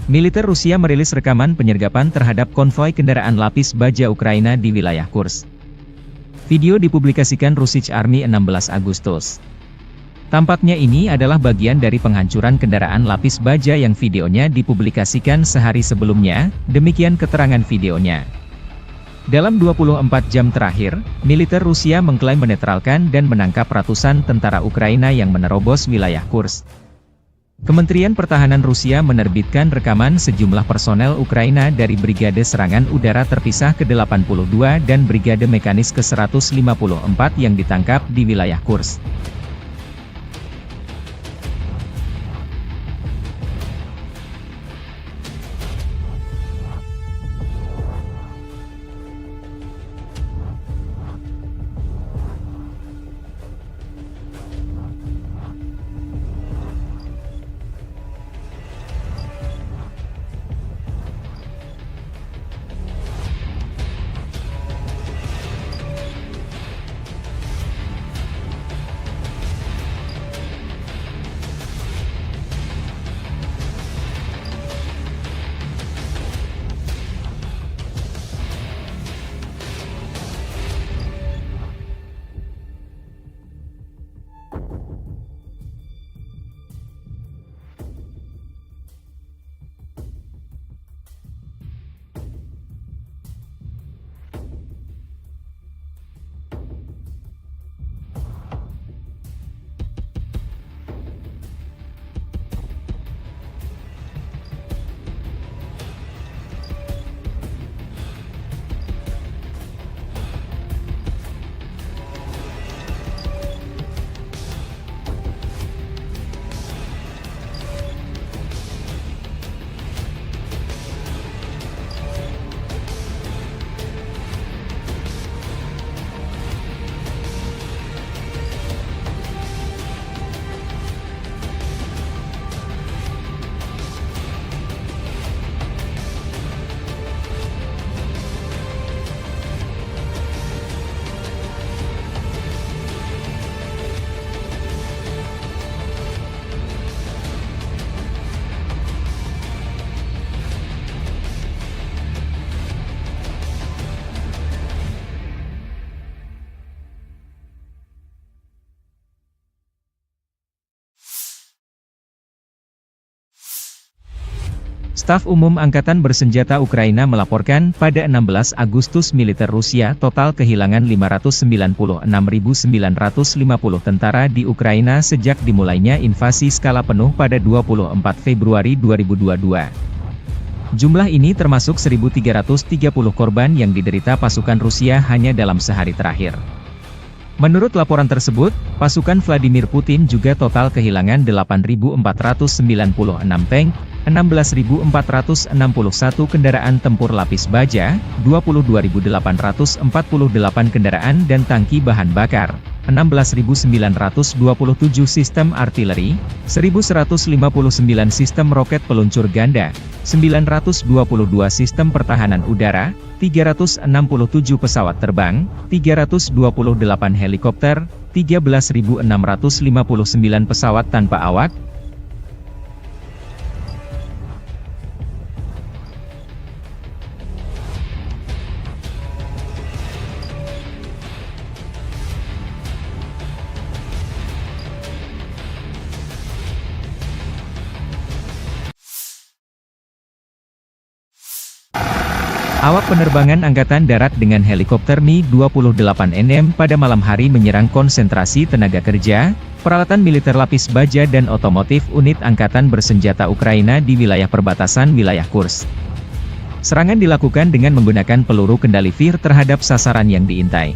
Speaker 1: Militer Rusia merilis rekaman penyergapan terhadap konvoi kendaraan lapis baja Ukraina di wilayah Kursk. Video dipublikasikan Russian Army 16 Agustus. Tampaknya ini adalah bagian dari penghancuran kendaraan lapis baja yang videonya dipublikasikan sehari sebelumnya, demikian keterangan videonya. Dalam 24 jam terakhir, militer Rusia mengklaim menetralkan dan menangkap ratusan tentara Ukraina yang menerobos wilayah Kursk. Kementerian Pertahanan Rusia menerbitkan rekaman sejumlah personel Ukraina dari Brigade Serangan Udara Terpisah ke-82 dan Brigade Mekanis ke-154 yang ditangkap di wilayah Kursk. Staf Umum Angkatan Bersenjata Ukraina melaporkan pada 16 Agustus militer Rusia total kehilangan 596.950 tentara di Ukraina sejak dimulainya invasi skala penuh pada 24 Februari 2022. Jumlah ini termasuk 1.330 korban yang diderita pasukan Rusia hanya dalam sehari terakhir. Menurut laporan tersebut, pasukan Vladimir Putin juga total kehilangan 8.496 tank, 16.461 kendaraan tempur lapis baja, 22.848 kendaraan dan tangki bahan bakar, 16.927 sistem artileri, 1.159 sistem roket peluncur ganda, 922 sistem pertahanan udara, 367 pesawat terbang, 328 helikopter, 13.659 pesawat tanpa awak, Awak penerbangan Angkatan Darat dengan helikopter Mi-28NM pada malam hari menyerang konsentrasi tenaga kerja, peralatan militer lapis baja dan otomotif unit Angkatan Bersenjata Ukraina di wilayah perbatasan wilayah Kursk. Serangan dilakukan dengan menggunakan peluru kendali VIR terhadap sasaran yang diintai.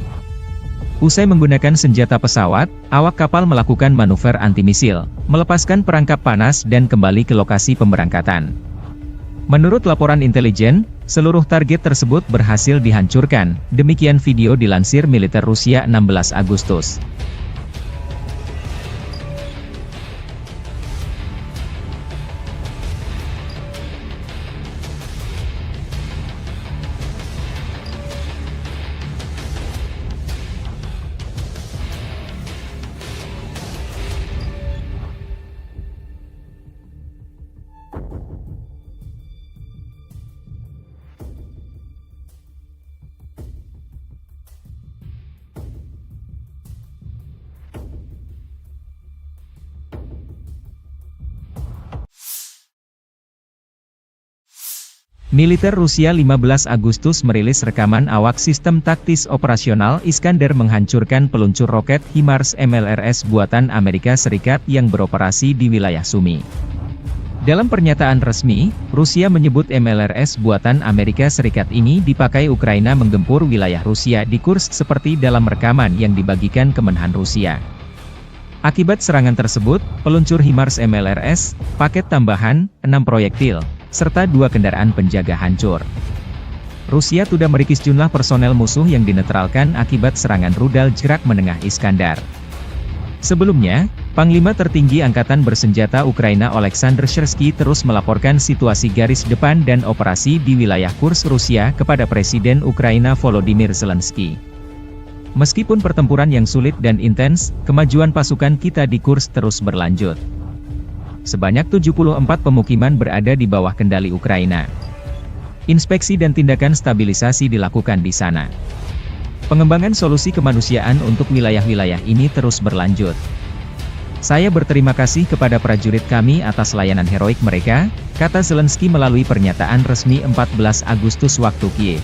Speaker 1: Usai menggunakan senjata pesawat, awak kapal melakukan manuver anti-misil, melepaskan perangkap panas dan kembali ke lokasi pemberangkatan. Menurut laporan intelijen, seluruh target tersebut berhasil dihancurkan, demikian video dilansir militer Rusia 16 Agustus. Militer Rusia 15 Agustus merilis rekaman awak sistem taktis operasional Iskander menghancurkan peluncur roket HIMARS MLRS buatan Amerika Serikat yang beroperasi di wilayah Sumy. Dalam pernyataan resmi, Rusia menyebut MLRS buatan Amerika Serikat ini dipakai Ukraina menggempur wilayah Rusia di Kursk seperti dalam rekaman yang dibagikan Kemenhan Rusia. Akibat serangan tersebut, peluncur HIMARS MLRS, paket tambahan, 6 proyektil, serta 2 kendaraan penjaga hancur. Rusia sudah merikis jumlah personel musuh yang dinetralkan akibat serangan rudal jarak menengah Iskandar. Sebelumnya, Panglima Tertinggi Angkatan Bersenjata Ukraina Oleksandr Syrsky terus melaporkan situasi garis depan dan operasi di wilayah Kursk Rusia kepada Presiden Ukraina Volodymyr Zelensky. Meskipun pertempuran yang sulit dan intens, kemajuan pasukan kita di Kursk terus berlanjut. Sebanyak 74 pemukiman berada di bawah kendali Ukraina. Inspeksi dan tindakan stabilisasi dilakukan di sana. Pengembangan solusi kemanusiaan untuk wilayah-wilayah ini terus berlanjut. Saya berterima kasih kepada prajurit kami atas layanan heroik mereka, kata Zelensky melalui pernyataan resmi 14 Agustus waktu Kiev.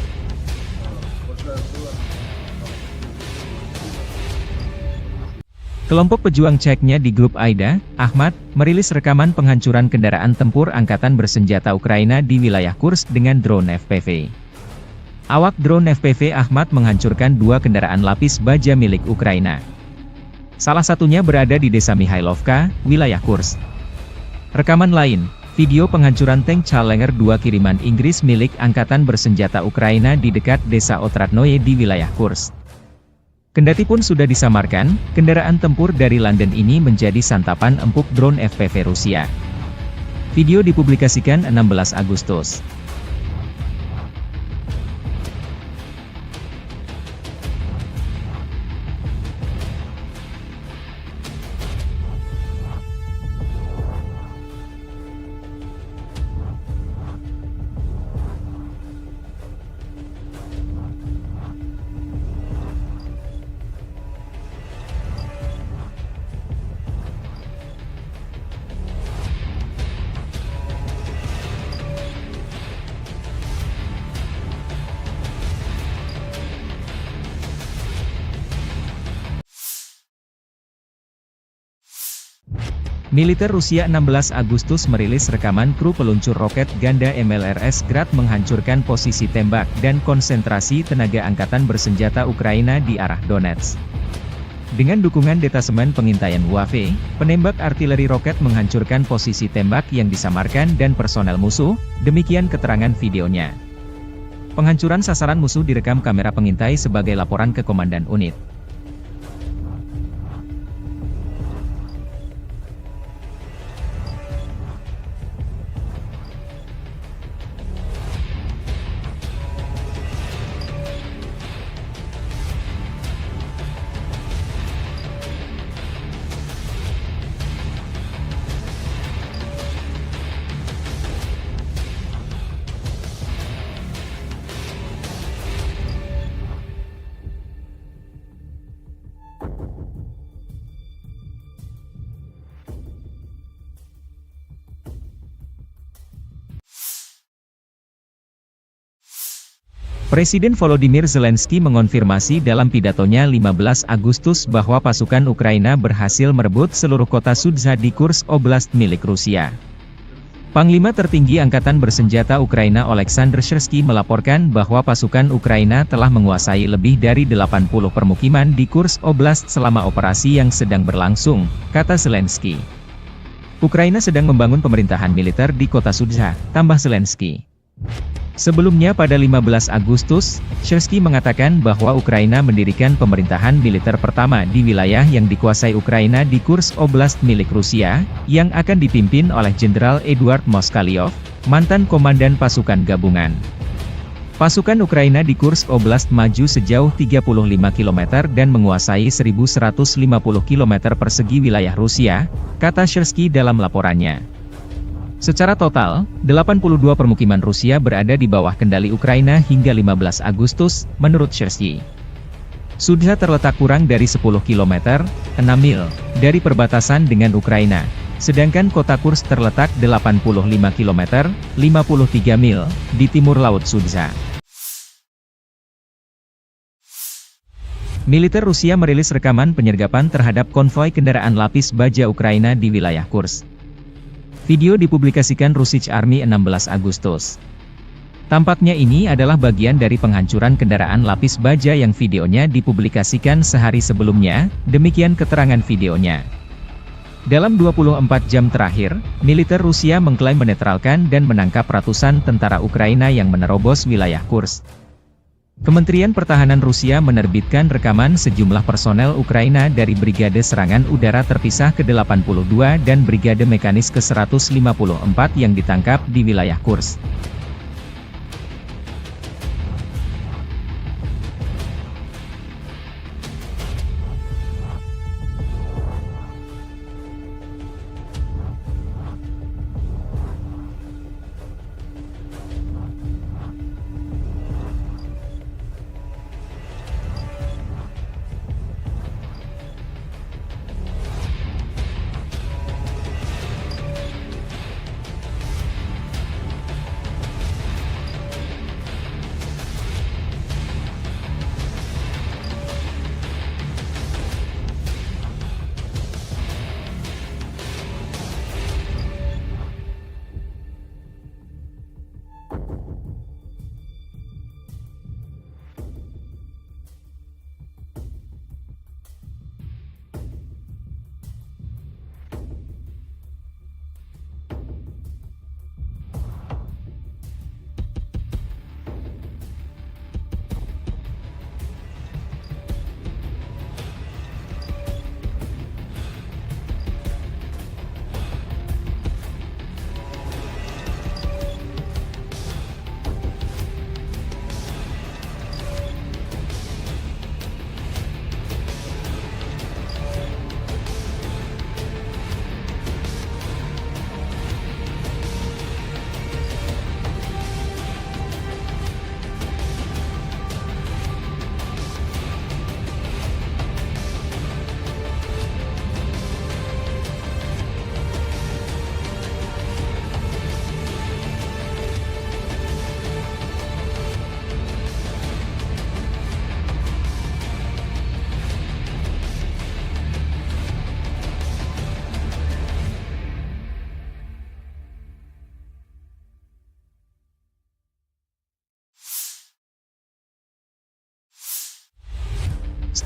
Speaker 1: Kelompok pejuang Ceknya di grup AIDA, Ahmad, merilis rekaman penghancuran kendaraan tempur Angkatan Bersenjata Ukraina di wilayah Kursk dengan drone FPV. Awak drone FPV Ahmad menghancurkan 2 kendaraan lapis baja milik Ukraina. Salah satunya berada di desa Mihailovka, wilayah Kursk. Rekaman lain, video penghancuran tank Challenger 2 kiriman Inggris milik Angkatan Bersenjata Ukraina di dekat desa Otradnoye di wilayah Kursk. Kendati pun sudah disamarkan, kendaraan tempur dari London ini menjadi santapan empuk drone FPV Rusia. Video dipublikasikan 16 Agustus. Militer Rusia 16 Agustus merilis rekaman kru peluncur roket ganda MLRS Grad menghancurkan posisi tembak dan konsentrasi tenaga angkatan bersenjata Ukraina di arah Donetsk. Dengan dukungan detasemen pengintaian UAV, penembak artileri roket menghancurkan posisi tembak yang disamarkan dan personel musuh, demikian keterangan videonya. Penghancuran sasaran musuh direkam kamera pengintai sebagai laporan ke Komandan Unit. Presiden Volodymyr Zelensky mengonfirmasi dalam pidatonya 15 Agustus bahwa pasukan Ukraina berhasil merebut seluruh kota Sudzha di Kursk Oblast milik Rusia. Panglima tertinggi Angkatan Bersenjata Ukraina Oleksandr Syrsky melaporkan bahwa pasukan Ukraina telah menguasai lebih dari 80 permukiman di Kursk Oblast selama operasi yang sedang berlangsung, kata Zelensky. Ukraina sedang membangun pemerintahan militer di kota Sudzha, tambah Zelensky. Sebelumnya pada 15 Agustus, Syrsky mengatakan bahwa Ukraina mendirikan pemerintahan militer pertama di wilayah yang dikuasai Ukraina di Kursk Oblast milik Rusia, yang akan dipimpin oleh Jenderal Eduard Moskalyov, mantan komandan pasukan gabungan. Pasukan Ukraina di Kursk Oblast maju sejauh 35 km dan menguasai 1.150 km persegi wilayah Rusia, kata Syrsky dalam laporannya. Secara total, 82 permukiman Rusia berada di bawah kendali Ukraina hingga 15 Agustus, menurut Syrsky. Sudzha terletak kurang dari 10 km, 6 mil, dari perbatasan dengan Ukraina, sedangkan kota Kursk terletak 85 km, 53 mil, di timur Laut Sudzha. Militer Rusia merilis rekaman penyergapan terhadap konvoi kendaraan lapis baja Ukraina di wilayah Kursk. Video dipublikasikan Russian Army 16 Agustus. Tampaknya ini adalah bagian dari penghancuran kendaraan lapis baja yang videonya dipublikasikan sehari sebelumnya, demikian keterangan videonya. Dalam 24 jam terakhir, militer Rusia mengklaim menetralkan dan menangkap ratusan tentara Ukraina yang menerobos wilayah Kursk. Kementerian Pertahanan Rusia menerbitkan rekaman sejumlah personel Ukraina dari Brigade Serangan Udara Terpisah ke-82 dan Brigade Mekanis ke-154 yang ditangkap di wilayah Kursk.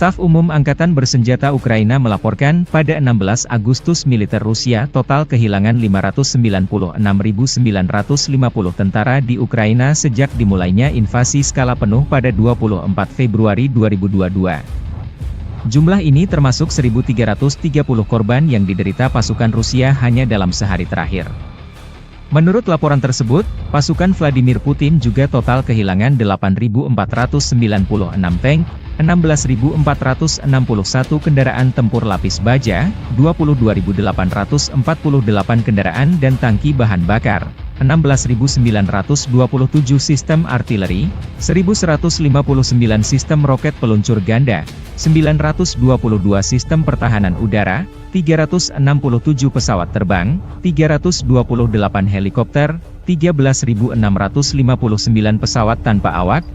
Speaker 1: Staf Umum Angkatan Bersenjata Ukraina melaporkan pada 16 Agustus militer Rusia total kehilangan 596.950 tentara di Ukraina sejak dimulainya invasi skala penuh pada 24 Februari 2022. Jumlah ini termasuk 1.330 korban yang diderita pasukan Rusia hanya dalam sehari terakhir. Menurut laporan tersebut, pasukan Vladimir Putin juga total kehilangan 8.496 tank, 16.461 kendaraan tempur lapis baja, 22.848 kendaraan dan tangki bahan bakar, 16.927 sistem artileri, 1.159 sistem roket peluncur ganda, 922 sistem pertahanan udara, 367 pesawat terbang, 328 helikopter, 13.659 pesawat tanpa awak,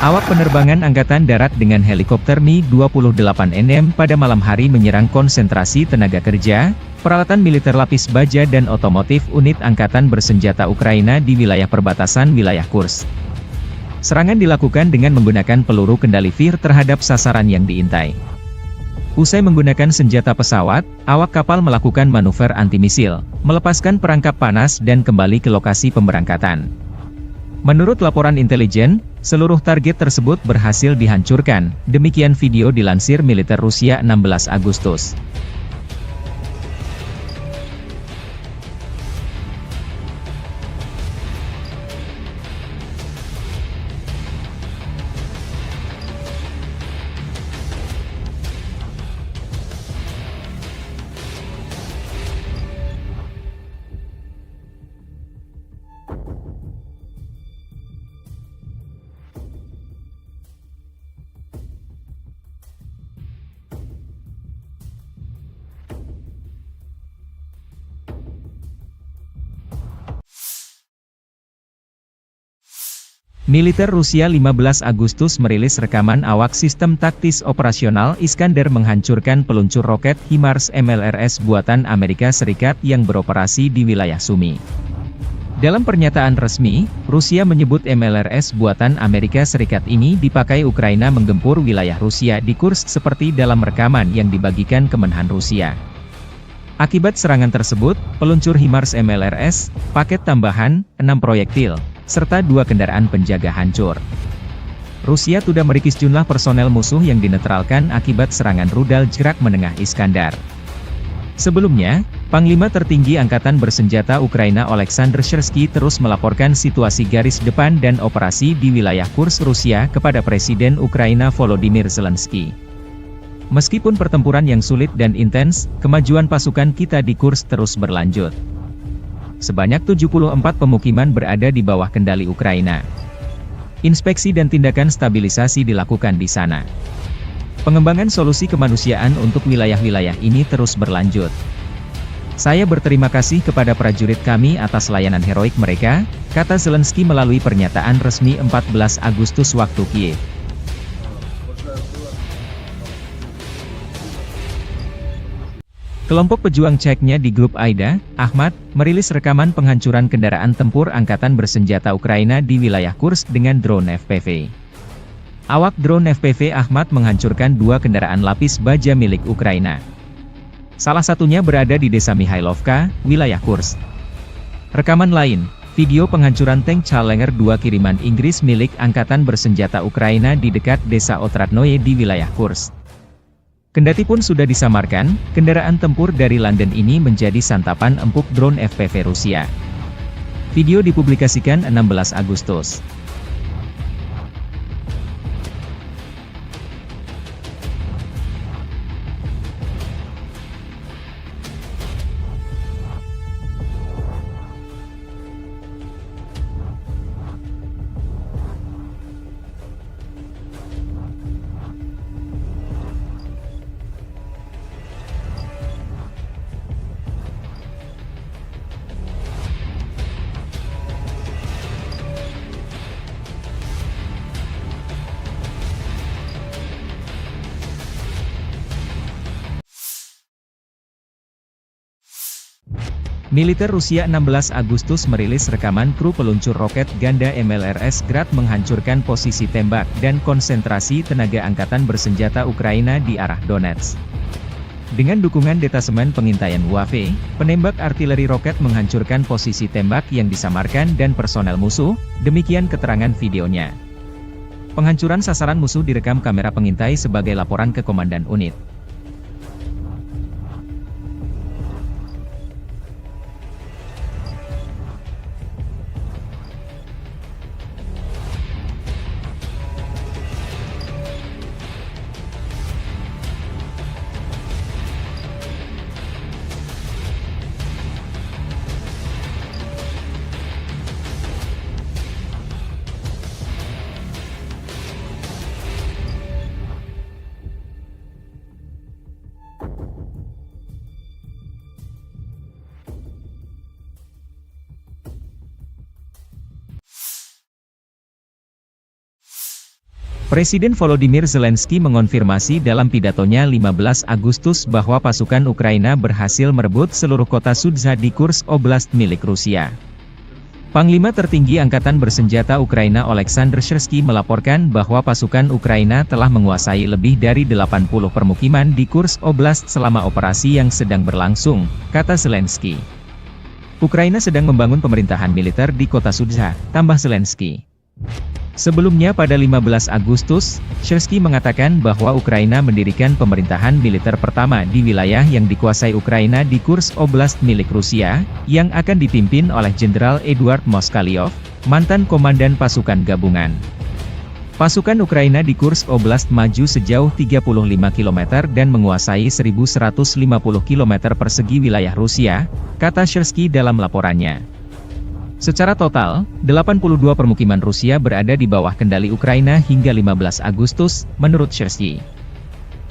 Speaker 1: Awak penerbangan Angkatan Darat dengan helikopter Mi-28NM pada malam hari menyerang konsentrasi tenaga kerja, peralatan militer lapis baja dan otomotif unit Angkatan Bersenjata Ukraina di wilayah perbatasan wilayah Kursk. Serangan dilakukan dengan menggunakan peluru kendali VIR terhadap sasaran yang diintai. Usai menggunakan senjata pesawat, awak kapal melakukan manuver anti-misil, melepaskan perangkap panas dan kembali ke lokasi pemberangkatan. Menurut laporan intelijen, seluruh target tersebut berhasil dihancurkan, demikian video dilansir militer Rusia 16 Agustus. Militer Rusia 15 Agustus merilis rekaman awak sistem taktis operasional Iskander menghancurkan peluncur roket HIMARS MLRS buatan Amerika Serikat yang beroperasi di wilayah Sumy. Dalam pernyataan resmi, Rusia menyebut MLRS buatan Amerika Serikat ini dipakai Ukraina menggempur wilayah Rusia di Kursk seperti dalam rekaman yang dibagikan Kemenhan Rusia. Akibat serangan tersebut, peluncur HIMARS MLRS, paket tambahan, 6 proyektil, serta 2 kendaraan penjaga hancur. Rusia sudah merikis jumlah personel musuh yang dinetralkan akibat serangan rudal jarak menengah Iskandar. Sebelumnya, Panglima Tertinggi Angkatan Bersenjata Ukraina Oleksandr Syrsky terus melaporkan situasi garis depan dan operasi di wilayah Kursk Rusia kepada Presiden Ukraina Volodymyr Zelensky. Meskipun pertempuran yang sulit dan intens, kemajuan pasukan kita di Kursk terus berlanjut. Sebanyak 74 pemukiman berada di bawah kendali Ukraina. Inspeksi dan tindakan stabilisasi dilakukan di sana. Pengembangan solusi kemanusiaan untuk wilayah-wilayah ini terus berlanjut. Saya berterima kasih kepada prajurit kami atas layanan heroik mereka, kata Zelensky melalui pernyataan resmi 14 Agustus waktu Kiev. Kelompok pejuang Ceknya di grup Aida, Ahmad, merilis rekaman penghancuran kendaraan tempur Angkatan Bersenjata Ukraina di wilayah Kursk dengan drone FPV. Awak drone FPV Ahmad menghancurkan 2 kendaraan lapis baja milik Ukraina. Salah satunya berada di desa Mihailovka, wilayah Kursk. Rekaman lain, video penghancuran tank Challenger 2 kiriman Inggris milik Angkatan Bersenjata Ukraina di dekat desa Otradnoye di wilayah Kursk. Kendati pun sudah disamarkan, kendaraan tempur dari London ini menjadi santapan empuk drone FPV Rusia. Video dipublikasikan 16 Agustus. Militer Rusia 16 Agustus merilis rekaman kru peluncur roket ganda MLRS Grad menghancurkan posisi tembak dan konsentrasi tenaga angkatan bersenjata Ukraina di arah Donetsk. Dengan dukungan detasemen pengintaian UAV, penembak artileri roket menghancurkan posisi tembak yang disamarkan dan personel musuh, demikian keterangan videonya. Penghancuran sasaran musuh direkam kamera pengintai sebagai laporan ke Komandan Unit. Presiden Volodymyr Zelensky mengonfirmasi dalam pidatonya 15 Agustus bahwa pasukan Ukraina berhasil merebut seluruh kota Sudzha di Kursk Oblast milik Rusia. Panglima tertinggi Angkatan Bersenjata Ukraina Oleksandr Syrsky melaporkan bahwa pasukan Ukraina telah menguasai lebih dari 80 permukiman di Kursk Oblast selama operasi yang sedang berlangsung, kata Zelensky. Ukraina sedang membangun pemerintahan militer di kota Sudzha, tambah Zelensky. Sebelumnya pada 15 Agustus, Syrsky mengatakan bahwa Ukraina mendirikan pemerintahan militer pertama di wilayah yang dikuasai Ukraina di Kursk Oblast milik Rusia, yang akan dipimpin oleh Jenderal Eduard Moskalyov, mantan komandan pasukan gabungan. Pasukan Ukraina di Kursk Oblast maju sejauh 35 km dan menguasai 1.150 km persegi wilayah Rusia, kata Syrsky dalam laporannya. Secara total, 82 permukiman Rusia berada di bawah kendali Ukraina hingga 15 Agustus, menurut Syrsky.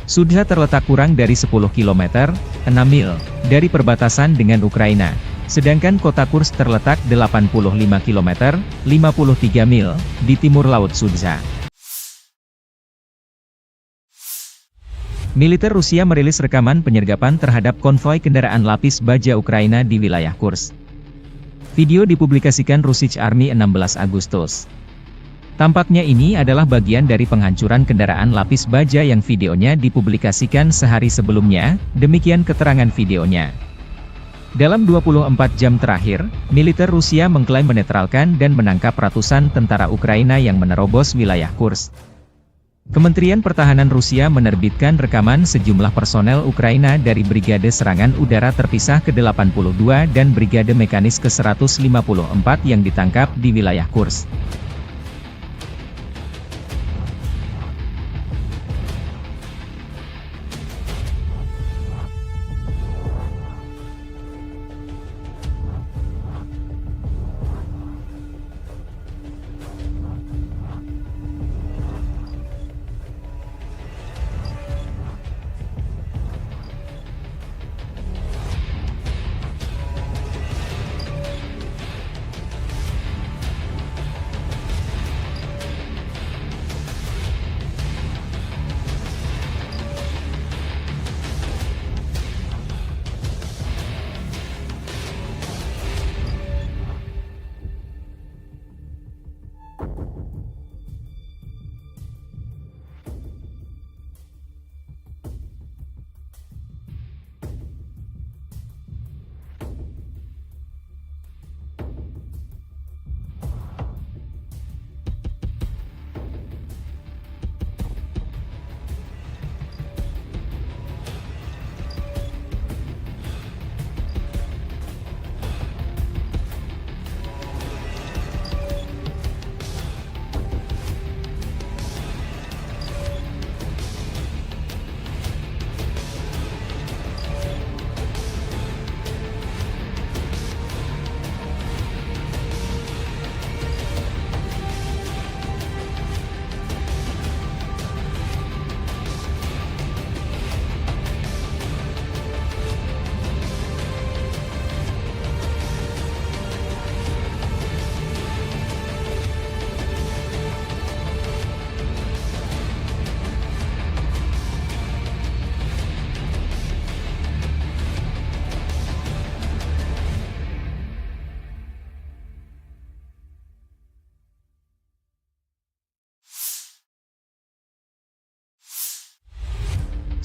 Speaker 1: Sudzha terletak kurang dari 10 km, 6 mil, dari perbatasan dengan Ukraina, sedangkan kota Kursk terletak 85 km, 53 mil, di timur Laut Sudzha. Militer Rusia merilis rekaman penyergapan terhadap konvoi kendaraan lapis baja Ukraina di wilayah Kursk. Video dipublikasikan Russian Army 16 Agustus. Tampaknya ini adalah bagian dari penghancuran kendaraan lapis baja yang videonya dipublikasikan sehari sebelumnya, demikian keterangan videonya. Dalam 24 jam terakhir, militer Rusia mengklaim menetralkan dan menangkap ratusan tentara Ukraina yang menerobos wilayah Kursk. Kementerian Pertahanan Rusia menerbitkan rekaman sejumlah personel Ukraina dari Brigade Serangan Udara Terpisah ke-82 dan Brigade Mekanis ke-154 yang ditangkap di wilayah Kursk.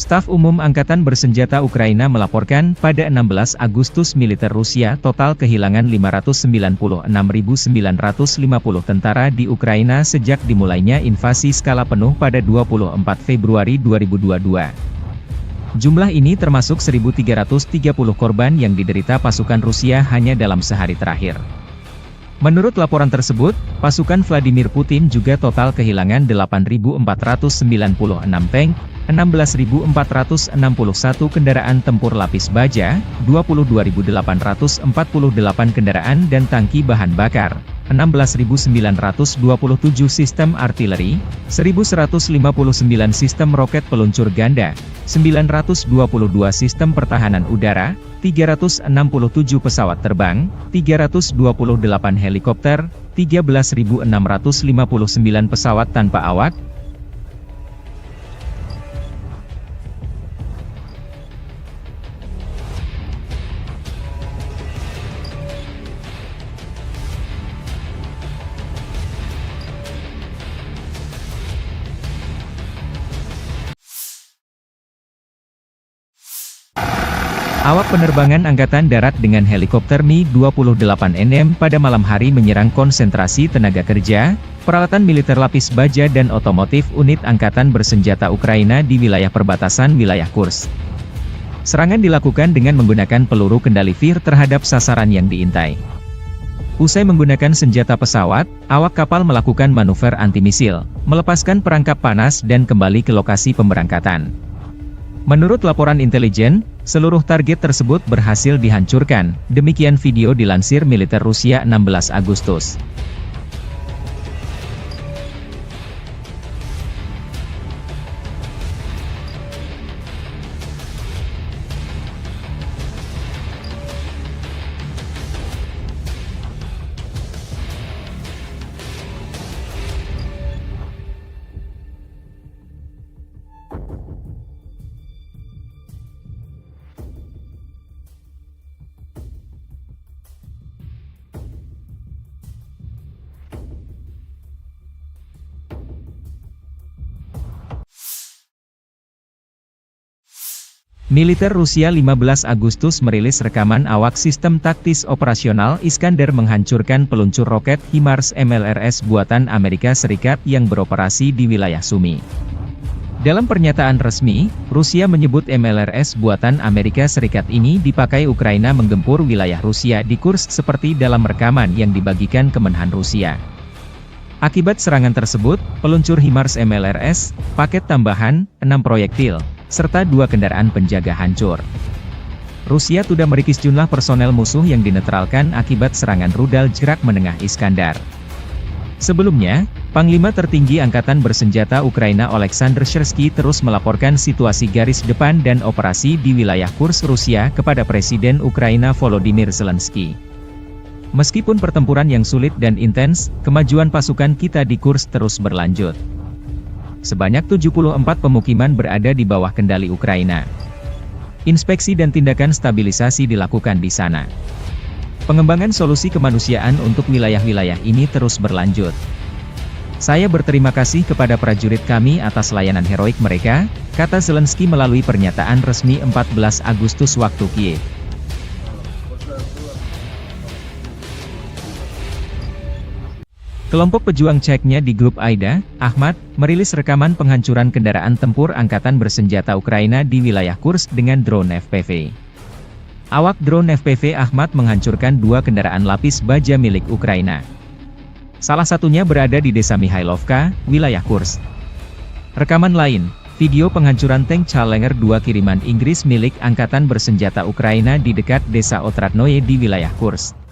Speaker 1: Staf Umum Angkatan Bersenjata Ukraina melaporkan pada 16 Agustus militer Rusia total kehilangan 596.950 tentara di Ukraina sejak dimulainya invasi skala penuh pada 24 Februari 2022. Jumlah ini termasuk 1.330 korban yang diderita pasukan Rusia hanya dalam sehari terakhir. Menurut laporan tersebut, pasukan Vladimir Putin juga total kehilangan 8.496 tank, 16.461 kendaraan tempur lapis baja, 22.848 kendaraan dan tangki bahan bakar, 16.927 sistem artileri, 1.159 sistem roket peluncur ganda, 922 sistem pertahanan udara, 367 pesawat terbang, 328 helikopter, 13.659 pesawat tanpa awak, Awak penerbangan Angkatan Darat dengan helikopter Mi-28NM pada malam hari menyerang konsentrasi tenaga kerja, peralatan militer lapis baja dan otomotif unit Angkatan Bersenjata Ukraina di wilayah perbatasan wilayah Kursk. Serangan dilakukan dengan menggunakan peluru kendali VIR terhadap sasaran yang diintai. Usai menggunakan senjata pesawat, awak kapal melakukan manuver anti-misil, melepaskan perangkap panas dan kembali ke lokasi pemberangkatan. Menurut laporan intelijen, seluruh target tersebut berhasil dihancurkan, demikian video dilansir militer Rusia 16 Agustus. Militer Rusia 15 Agustus merilis rekaman awak sistem taktis operasional Iskander menghancurkan peluncur roket HIMARS MLRS buatan Amerika Serikat yang beroperasi di wilayah Sumi. Dalam pernyataan resmi, Rusia menyebut MLRS buatan Amerika Serikat ini dipakai Ukraina menggempur wilayah Rusia di Kursk seperti dalam rekaman yang dibagikan Kemenhan Rusia. Akibat serangan tersebut, peluncur HIMARS MLRS, paket tambahan, 6 proyektil, serta 2 kendaraan penjaga hancur. Rusia sudah merikis jumlah personel musuh yang dinetralkan akibat serangan rudal jarak menengah Iskandar. Sebelumnya, Panglima Tertinggi Angkatan Bersenjata Ukraina Oleksandr Syrsky terus melaporkan situasi garis depan dan operasi di wilayah Kursk Rusia kepada Presiden Ukraina Volodymyr Zelensky. Meskipun pertempuran yang sulit dan intens, kemajuan pasukan kita di Kursk terus berlanjut. Sebanyak 74 pemukiman berada di bawah kendali Ukraina. Inspeksi dan tindakan stabilisasi dilakukan di sana. Pengembangan solusi kemanusiaan untuk wilayah-wilayah ini terus berlanjut. Saya berterima kasih kepada prajurit kami atas layanan heroik mereka, kata Zelensky melalui pernyataan resmi 14 Agustus waktu Kiev. Kelompok pejuang Ceknya di grup Aida, Ahmad, merilis rekaman penghancuran kendaraan tempur Angkatan Bersenjata Ukraina di wilayah Kursk dengan drone FPV. Awak drone FPV Ahmad menghancurkan 2 kendaraan lapis baja milik Ukraina. Salah satunya berada di desa Mihailovka, wilayah Kursk. Rekaman lain, video penghancuran tank Challenger 2 kiriman Inggris milik Angkatan Bersenjata Ukraina di dekat desa Otradnoye di wilayah Kursk.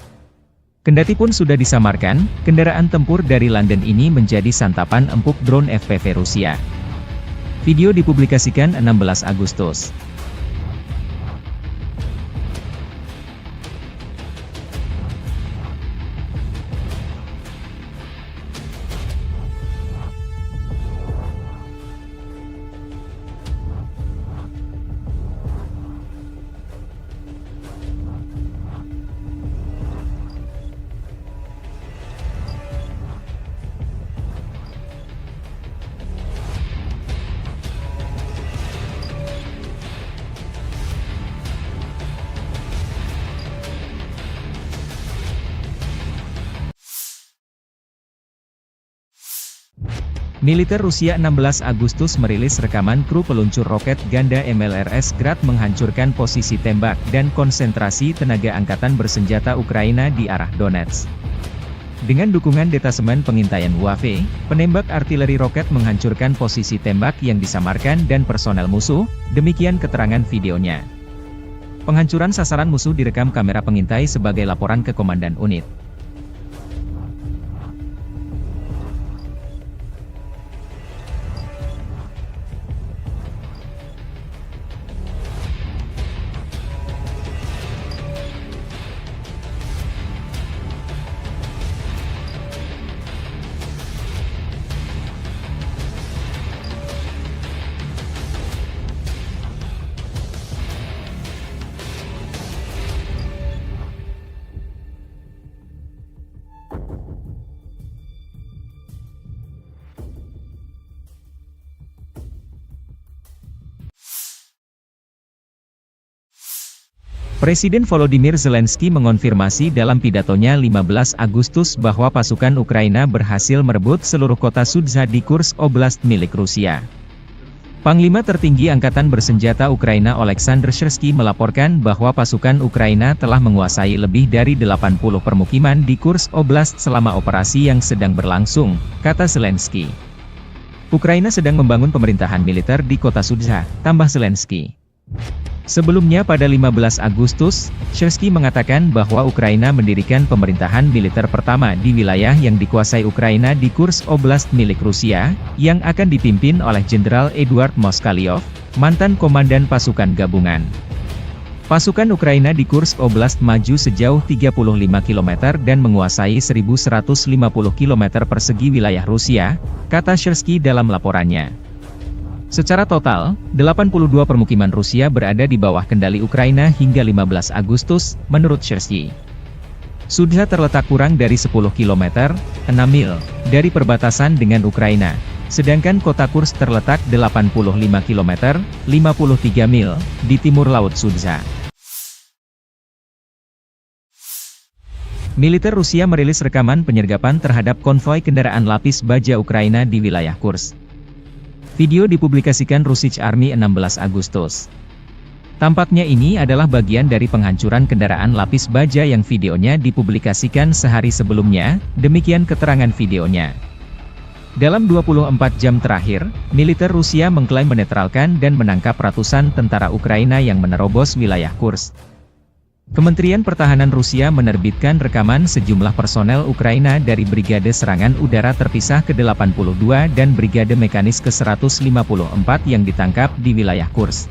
Speaker 1: Kendati pun sudah disamarkan, kendaraan tempur dari London ini menjadi santapan empuk drone FPV Rusia. Video dipublikasikan 16 Agustus. Militer Rusia 16 Agustus merilis rekaman kru peluncur roket ganda MLRS Grad menghancurkan posisi tembak dan konsentrasi tenaga angkatan bersenjata Ukraina di arah Donetsk. Dengan dukungan detasemen pengintaian UAV, penembak artileri roket menghancurkan posisi tembak yang disamarkan dan personel musuh, demikian keterangan videonya. Penghancuran sasaran musuh direkam kamera pengintai sebagai laporan ke Komandan Unit. Presiden Volodymyr Zelensky mengonfirmasi dalam pidatonya 15 Agustus bahwa pasukan Ukraina berhasil merebut seluruh kota Sudzha di Kursk Oblast milik Rusia. Panglima tertinggi Angkatan Bersenjata Ukraina Oleksandr Syrsky melaporkan bahwa pasukan Ukraina telah menguasai lebih dari 80 permukiman di Kursk Oblast selama operasi yang sedang berlangsung, kata Zelensky. Ukraina sedang membangun pemerintahan militer di kota Sudzha, tambah Zelensky. Sebelumnya pada 15 Agustus, Syrsky mengatakan bahwa Ukraina mendirikan pemerintahan militer pertama di wilayah yang dikuasai Ukraina di Kursk Oblast milik Rusia, yang akan dipimpin oleh Jenderal Eduard Moskalyov, mantan komandan pasukan gabungan. Pasukan Ukraina di Kursk Oblast maju sejauh 35 km dan menguasai 1.150 km persegi wilayah Rusia, kata Syrsky dalam laporannya. Secara total, 82 permukiman Rusia berada di bawah kendali Ukraina hingga 15 Agustus, menurut Syrsky. Sudzha terletak kurang dari 10 km, 6 mil, dari perbatasan dengan Ukraina, sedangkan kota Kursk terletak 85 km, 53 mil, di timur Laut Sudzha. Militer Rusia merilis rekaman penyergapan terhadap konvoi kendaraan lapis baja Ukraina di wilayah Kursk. Video dipublikasikan Russian Army 16 Agustus. Tampaknya ini adalah bagian dari penghancuran kendaraan lapis baja yang videonya dipublikasikan sehari sebelumnya, demikian keterangan videonya. Dalam 24 jam terakhir, militer Rusia mengklaim menetralkan dan menangkap ratusan tentara Ukraina yang menerobos wilayah Kursk. Kementerian Pertahanan Rusia menerbitkan rekaman sejumlah personel Ukraina dari Brigade Serangan Udara Terpisah ke-82 dan Brigade Mekanis ke-154 yang ditangkap di wilayah Kursk.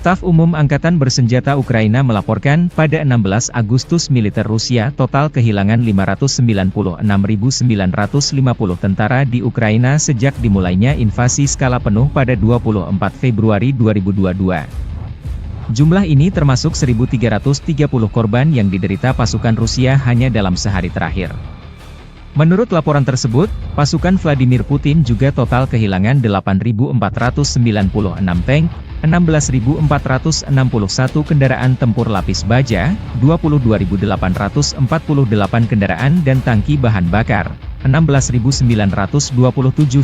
Speaker 1: Staf Umum Angkatan Bersenjata Ukraina melaporkan pada 16 Agustus militer Rusia total kehilangan 596.950 tentara di Ukraina sejak dimulainya invasi skala penuh pada 24 Februari 2022. Jumlah ini termasuk 1.330 korban yang diderita pasukan Rusia hanya dalam sehari terakhir. Menurut laporan tersebut, pasukan Vladimir Putin juga total kehilangan 8.496 tank, 16.461 kendaraan tempur lapis baja, 22.848 kendaraan dan tangki bahan bakar, 16.927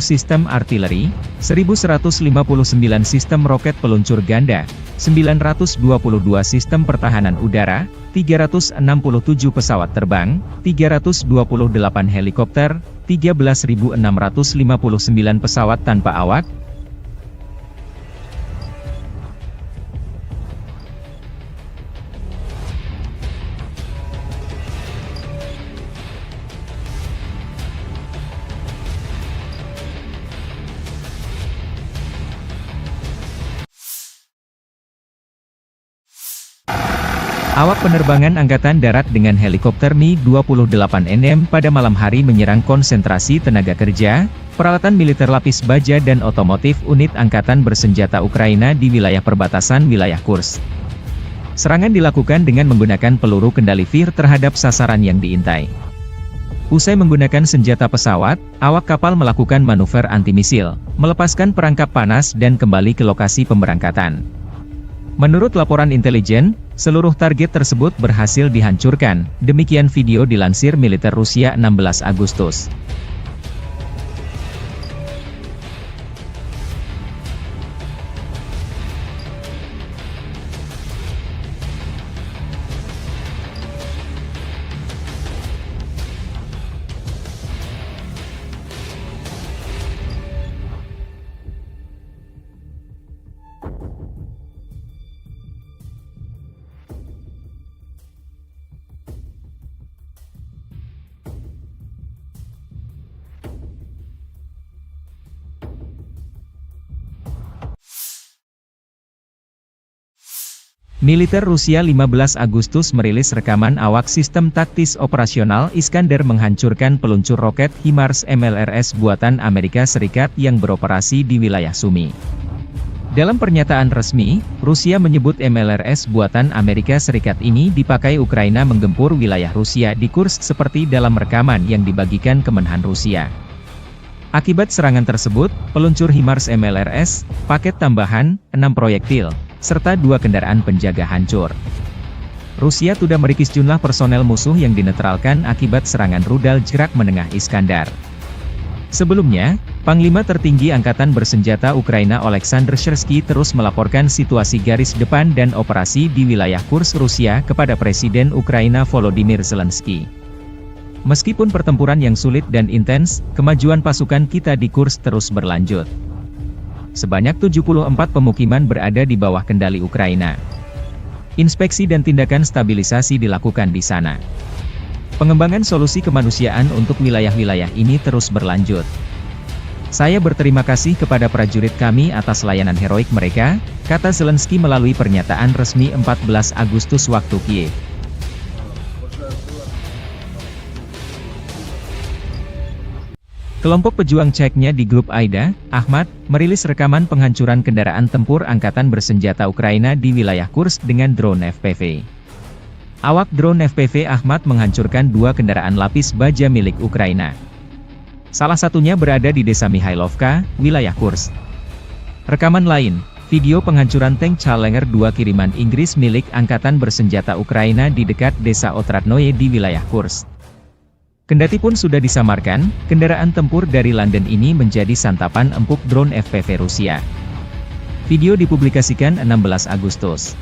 Speaker 1: sistem artileri, 1.159 sistem roket peluncur ganda, 922 sistem pertahanan udara, 367 pesawat terbang, 328 helikopter, 13.659 pesawat tanpa awak, Awak penerbangan Angkatan Darat dengan helikopter Mi-28NM pada malam hari menyerang konsentrasi tenaga kerja, peralatan militer lapis baja dan otomotif unit Angkatan Bersenjata Ukraina di wilayah perbatasan wilayah Kursk. Serangan dilakukan dengan menggunakan peluru kendali VIR terhadap sasaran yang diintai. Usai menggunakan senjata pesawat, awak kapal melakukan manuver anti-misil, melepaskan perangkap panas dan kembali ke lokasi pemberangkatan. Menurut laporan intelijen, seluruh target tersebut berhasil dihancurkan, demikian video dilansir militer Rusia 16 Agustus. Militer Rusia 15 Agustus merilis rekaman awak sistem taktis operasional Iskander menghancurkan peluncur roket HIMARS MLRS buatan Amerika Serikat yang beroperasi di wilayah Sumi. Dalam pernyataan resmi, Rusia menyebut MLRS buatan Amerika Serikat ini dipakai Ukraina menggempur wilayah Rusia di Kursk seperti dalam rekaman yang dibagikan Kemenhan Rusia. Akibat serangan tersebut, peluncur HIMARS MLRS, paket tambahan, 6 proyektil, serta 2 kendaraan penjaga hancur. Rusia sudah merikis jumlah personel musuh yang dinetralkan akibat serangan rudal jerak menengah Iskandar. Sebelumnya, Panglima Tertinggi Angkatan Bersenjata Ukraina Oleksandr Syrsky terus melaporkan situasi garis depan dan operasi di wilayah Kursk Rusia kepada Presiden Ukraina Volodymyr Zelensky. Meskipun pertempuran yang sulit dan intens, kemajuan pasukan kita di Kursk terus berlanjut. Sebanyak 74 pemukiman berada di bawah kendali Ukraina. Inspeksi dan tindakan stabilisasi dilakukan di sana. Pengembangan solusi kemanusiaan untuk wilayah-wilayah ini terus berlanjut. Saya berterima kasih kepada prajurit kami atas layanan heroik mereka, kata Zelensky melalui pernyataan resmi 14 Agustus waktu Kiev. Kelompok pejuang Ceknya di grup Aida, Ahmad, merilis rekaman penghancuran kendaraan tempur Angkatan Bersenjata Ukraina di wilayah Kursk dengan drone FPV. Awak drone FPV Ahmad menghancurkan 2 kendaraan lapis baja milik Ukraina. Salah satunya berada di desa Mihailovka, wilayah Kursk. Rekaman lain, video penghancuran tank Challenger 2 kiriman Inggris milik Angkatan Bersenjata Ukraina di dekat desa Otradnoye di wilayah Kursk. Kendati pun sudah disamarkan, kendaraan tempur dari London ini menjadi santapan empuk drone FPV Rusia. Video dipublikasikan 16 Agustus.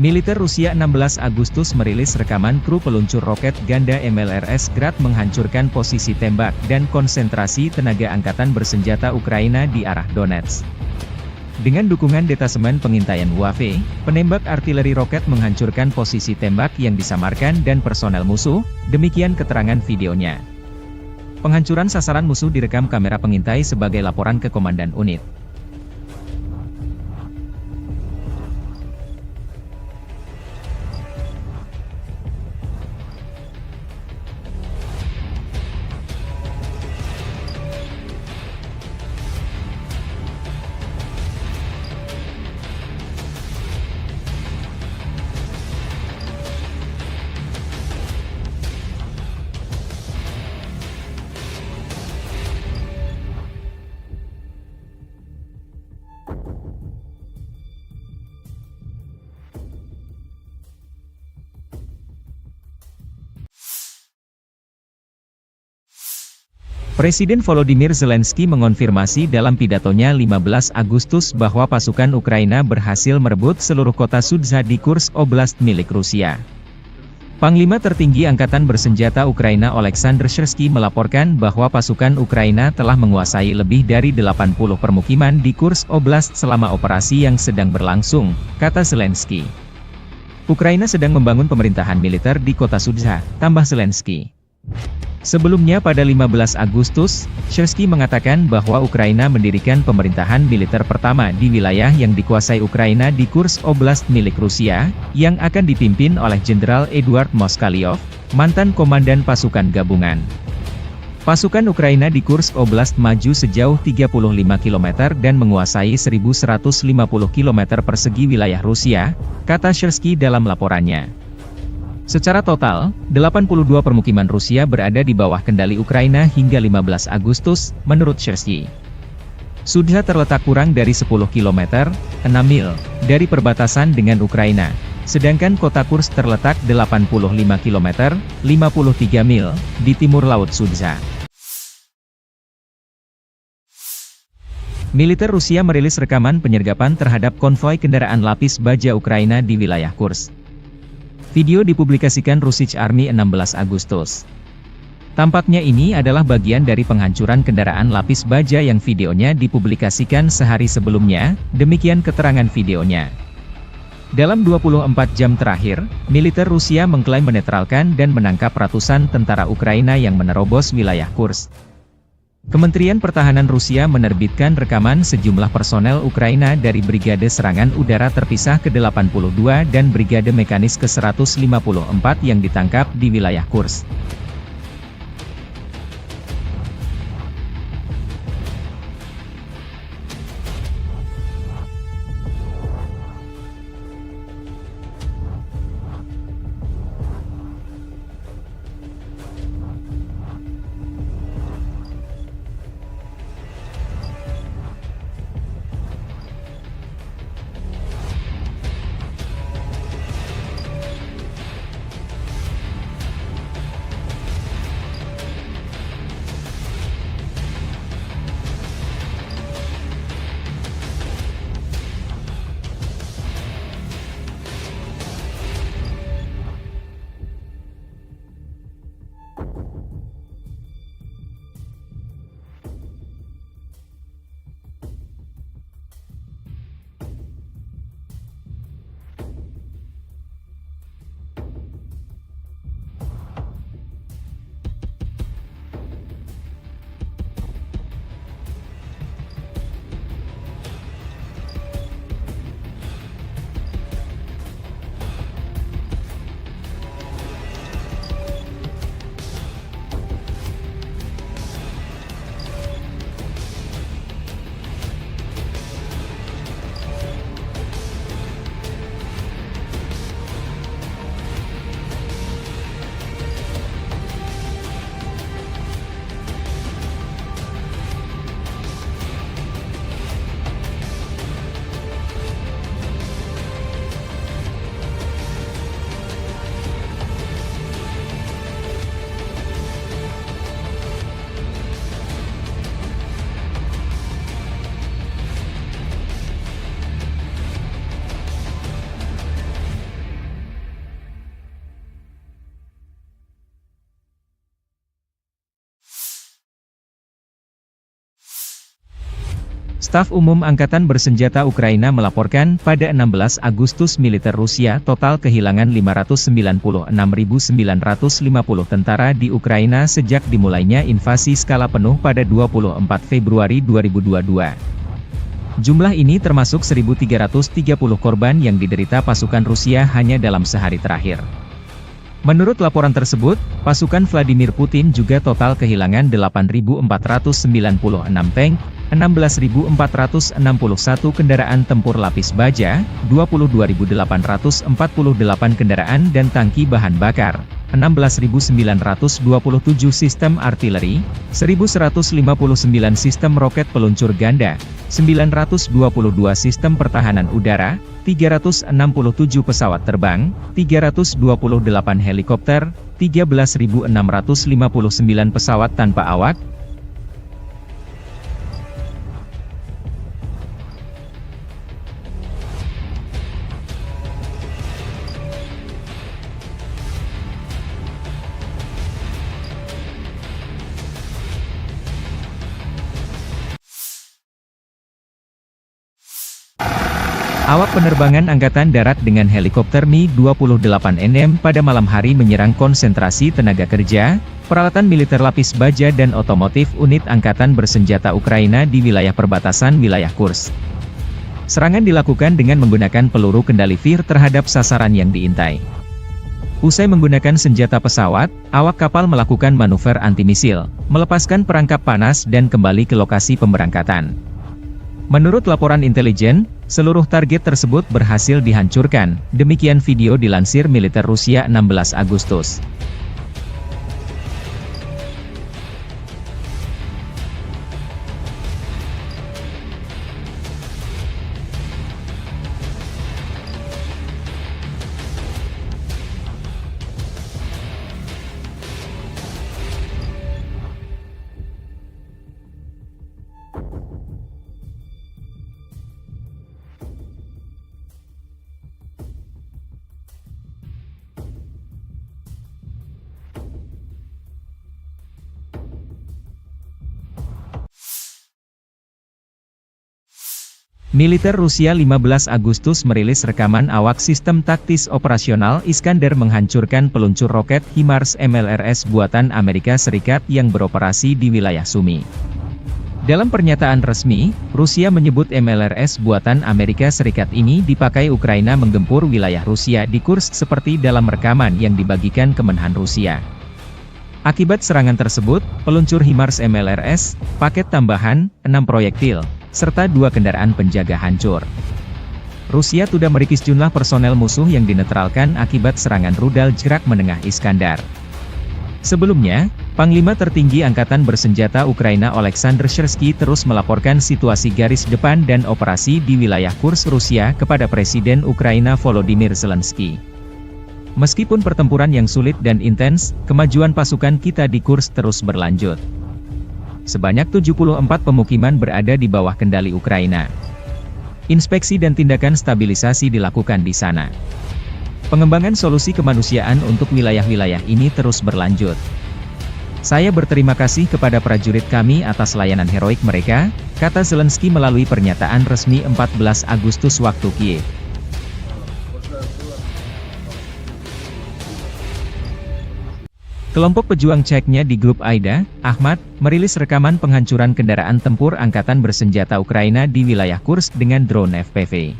Speaker 1: Militer Rusia 16 Agustus merilis rekaman kru peluncur roket ganda MLRS Grad menghancurkan posisi tembak dan konsentrasi tenaga angkatan bersenjata Ukraina di arah Donetsk. Dengan dukungan detasemen pengintaian UAV, penembak artileri roket menghancurkan posisi tembak yang disamarkan dan personel musuh, demikian keterangan videonya. Penghancuran sasaran musuh direkam kamera pengintai sebagai laporan ke Komandan Unit. Presiden Volodymyr Zelensky mengonfirmasi dalam pidatonya 15 Agustus bahwa pasukan Ukraina berhasil merebut seluruh kota Sudzha di Kursk Oblast milik Rusia. Panglima tertinggi Angkatan Bersenjata Ukraina Oleksandr Syrsky melaporkan bahwa pasukan Ukraina telah menguasai lebih dari 80 permukiman di Kursk Oblast selama operasi yang sedang berlangsung, kata Zelensky. Ukraina sedang membangun pemerintahan militer di kota Sudzha, tambah Zelensky. Sebelumnya pada 15 Agustus, Syrsky mengatakan bahwa Ukraina mendirikan pemerintahan militer pertama di wilayah yang dikuasai Ukraina di Kursk Oblast milik Rusia, yang akan dipimpin oleh Jenderal Eduard Moskalyov, mantan komandan pasukan gabungan. Pasukan Ukraina di Kursk Oblast maju sejauh 35 km dan menguasai 1.150 km persegi wilayah Rusia, kata Syrsky dalam laporannya. Secara total, 82 permukiman Rusia berada di bawah kendali Ukraina hingga 15 Agustus, menurut Syrsky. Sudzha terletak kurang dari 10 km, 6 mil, dari perbatasan dengan Ukraina, sedangkan kota Kursk terletak 85 km, 53 mil, di timur Laut Sudzha. Militer Rusia merilis rekaman penyergapan terhadap konvoi kendaraan lapis baja Ukraina di wilayah Kursk. Video dipublikasikan Russian Army 16 Agustus. Tampaknya ini adalah bagian dari penghancuran kendaraan lapis baja yang videonya dipublikasikan sehari sebelumnya, demikian keterangan videonya. Dalam 24 jam terakhir, militer Rusia mengklaim menetralkan dan menangkap ratusan tentara Ukraina yang menerobos wilayah Kursk. Kementerian Pertahanan Rusia menerbitkan rekaman sejumlah personel Ukraina dari Brigade Serangan Udara Terpisah ke-82 dan Brigade Mekanis ke-154 yang ditangkap di wilayah Kursk. Staf Umum Angkatan Bersenjata Ukraina melaporkan pada 16 Agustus militer Rusia total kehilangan 596.950 tentara di Ukraina sejak dimulainya invasi skala penuh pada 24 Februari 2022. Jumlah ini termasuk 1.330 korban yang diderita pasukan Rusia hanya dalam sehari terakhir. Menurut laporan tersebut, pasukan Vladimir Putin juga total kehilangan 8.496 tank, 16.461 kendaraan tempur lapis baja, 22.848 kendaraan dan tangki bahan bakar, 16.927 sistem artileri, 1.159 sistem roket peluncur ganda, 922 sistem pertahanan udara, 367 pesawat terbang, 328 helikopter, 13.659 pesawat tanpa awak, Awak penerbangan Angkatan Darat dengan helikopter Mi-28NM pada malam hari menyerang konsentrasi tenaga kerja, peralatan militer lapis baja dan otomotif unit Angkatan Bersenjata Ukraina di wilayah perbatasan wilayah Kursk. Serangan dilakukan dengan menggunakan peluru kendali VIR terhadap sasaran yang diintai. Usai menggunakan senjata pesawat, awak kapal melakukan manuver anti-misil, melepaskan perangkap panas dan kembali ke lokasi pemberangkatan. Menurut laporan intelijen, seluruh target tersebut berhasil dihancurkan, demikian video dilansir militer Rusia 16 Agustus. Militer Rusia 15 Agustus merilis rekaman awak sistem taktis operasional Iskander menghancurkan peluncur roket HIMARS MLRS buatan Amerika Serikat yang beroperasi di wilayah Sumy. Dalam pernyataan resmi, Rusia menyebut MLRS buatan Amerika Serikat ini dipakai Ukraina menggempur wilayah Rusia di Kursk seperti dalam rekaman yang dibagikan Kemenhan Rusia. Akibat serangan tersebut, peluncur HIMARS MLRS, paket tambahan, 6 proyektil, serta 2 kendaraan penjaga hancur. Rusia sudah merikis jumlah personel musuh yang dinetralkan akibat serangan rudal jarak menengah Iskandar. Sebelumnya, Panglima Tertinggi Angkatan Bersenjata Ukraina Oleksandr Syrsky terus melaporkan situasi garis depan dan operasi di wilayah Kursk Rusia kepada Presiden Ukraina Volodymyr Zelensky. Meskipun pertempuran yang sulit dan intens, kemajuan pasukan kita di Kursk terus berlanjut. Sebanyak 74 pemukiman berada di bawah kendali Ukraina. Inspeksi dan tindakan stabilisasi dilakukan di sana. Pengembangan solusi kemanusiaan untuk wilayah-wilayah ini terus berlanjut. Saya berterima kasih kepada prajurit kami atas layanan heroik mereka, kata Zelensky melalui pernyataan resmi 14 Agustus waktu Kiev. Kelompok pejuang Ceknya di grup Aida, Ahmad, merilis rekaman penghancuran kendaraan tempur Angkatan Bersenjata Ukraina di wilayah Kursk dengan drone FPV.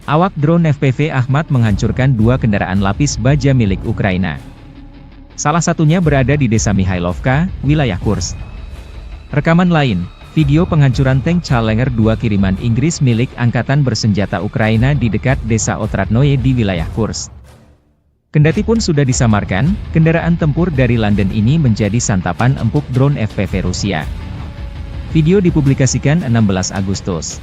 Speaker 1: Awak drone FPV Ahmad menghancurkan 2 kendaraan lapis baja milik Ukraina. Salah satunya berada di desa Mihailovka, wilayah Kursk. Rekaman lain, video penghancuran tank Challenger 2 kiriman Inggris milik Angkatan Bersenjata Ukraina di dekat desa Otradnoye di wilayah Kursk. Kendati pun sudah disamarkan, kendaraan tempur dari London ini menjadi santapan empuk drone FPV Rusia. Video dipublikasikan 16 Agustus.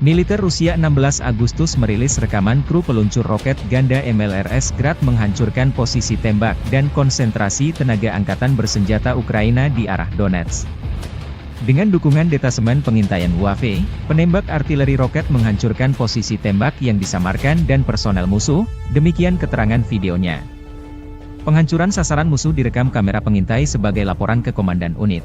Speaker 1: Militer Rusia 16 Agustus merilis rekaman kru peluncur roket ganda MLRS Grad menghancurkan posisi tembak dan konsentrasi tenaga angkatan bersenjata Ukraina di arah Donetsk. Dengan dukungan detasemen pengintaian UAV, penembak artileri roket menghancurkan posisi tembak yang disamarkan dan personel musuh, demikian keterangan videonya. Penghancuran sasaran musuh direkam kamera pengintai sebagai laporan ke Komandan Unit.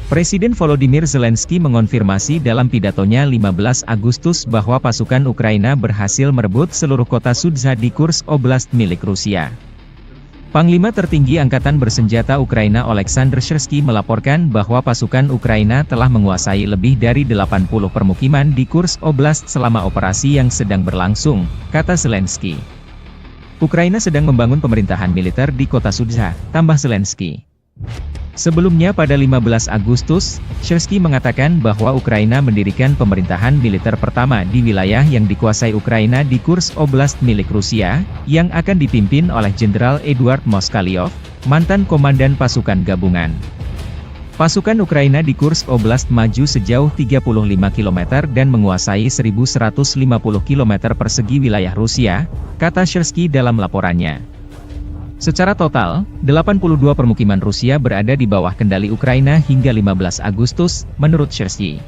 Speaker 1: Presiden Volodymyr Zelensky mengonfirmasi dalam pidatonya 15 Agustus bahwa pasukan Ukraina berhasil merebut seluruh kota Sudzha di Kursk Oblast milik Rusia. Panglima tertinggi Angkatan Bersenjata Ukraina Oleksandr Syrsky melaporkan bahwa pasukan Ukraina telah menguasai lebih dari 80 permukiman di Kursk Oblast selama operasi yang sedang berlangsung, kata Zelensky. Ukraina sedang membangun pemerintahan militer di kota Sudzha, tambah Zelensky. Sebelumnya pada 15 Agustus, Syrsky mengatakan bahwa Ukraina mendirikan pemerintahan militer pertama di wilayah yang dikuasai Ukraina di Kursk Oblast milik Rusia, yang akan dipimpin oleh Jenderal Eduard Moskalyov, mantan komandan pasukan gabungan. Pasukan Ukraina di Kursk Oblast maju sejauh 35 km dan menguasai 1.150 km persegi wilayah Rusia, kata Syrsky dalam laporannya. Secara total, 82 permukiman Rusia berada di bawah kendali Ukraina hingga 15 Agustus, menurut Syrsky.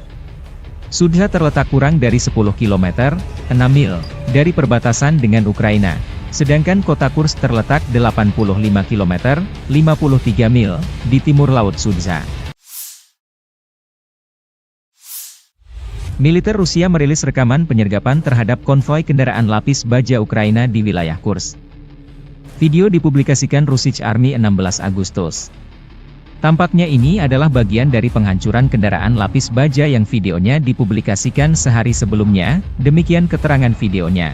Speaker 1: Sudzha terletak kurang dari 10 km, 6 mil, dari perbatasan dengan Ukraina, sedangkan kota Kursk terletak 85 km, 53 mil, di timur Laut Sudzha. Militer Rusia merilis rekaman penyergapan terhadap konvoi kendaraan lapis baja Ukraina di wilayah Kursk. Video dipublikasikan Russian Army 16 Agustus. Tampaknya ini adalah bagian dari penghancuran kendaraan lapis baja yang videonya dipublikasikan sehari sebelumnya, demikian keterangan videonya.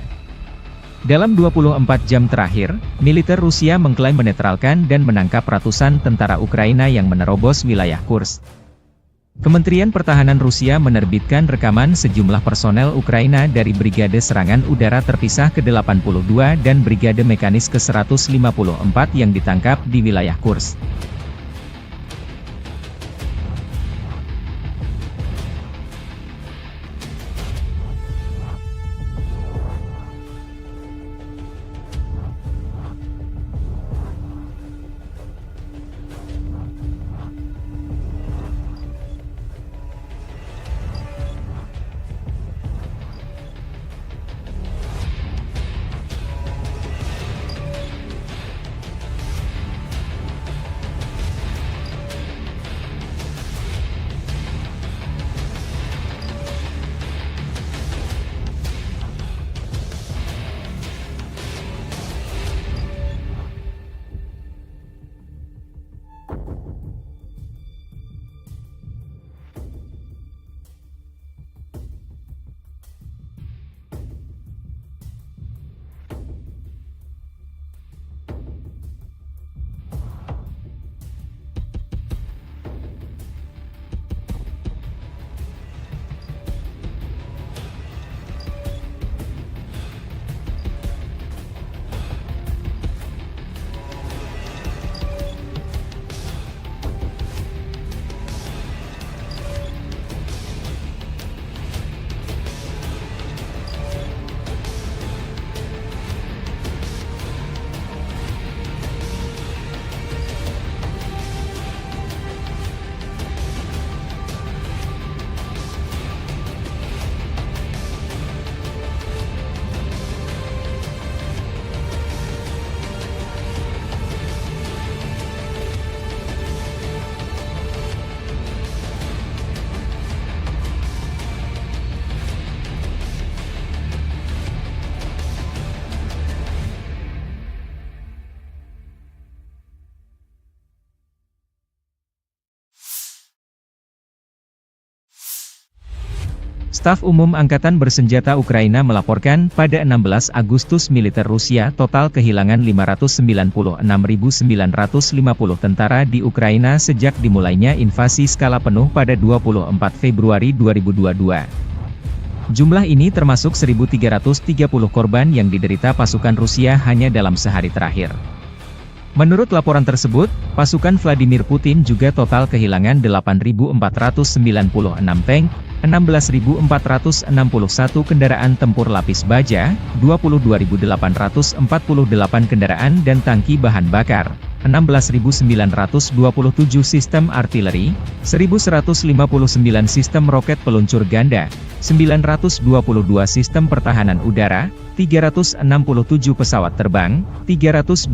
Speaker 1: Dalam 24 jam terakhir, militer Rusia mengklaim menetralkan dan menangkap ratusan tentara Ukraina yang menerobos wilayah Kursk. Kementerian Pertahanan Rusia menerbitkan rekaman sejumlah personel Ukraina dari Brigade Serangan Udara Terpisah ke-82 dan Brigade Mekanis ke-154 yang ditangkap di wilayah Kursk. Staf Umum Angkatan Bersenjata Ukraina melaporkan pada 16 Agustus militer Rusia total kehilangan 596.950 tentara di Ukraina sejak dimulainya invasi skala penuh pada 24 Februari 2022. Jumlah ini termasuk 1.330 korban yang diderita pasukan Rusia hanya dalam sehari terakhir. Menurut laporan tersebut, pasukan Vladimir Putin juga total kehilangan 8.496 tank, 16.461 kendaraan tempur lapis baja, 22.848 kendaraan dan tangki bahan bakar, 16.927 sistem artileri, 1.159 sistem roket peluncur ganda, 922 sistem pertahanan udara, 367 pesawat terbang, 328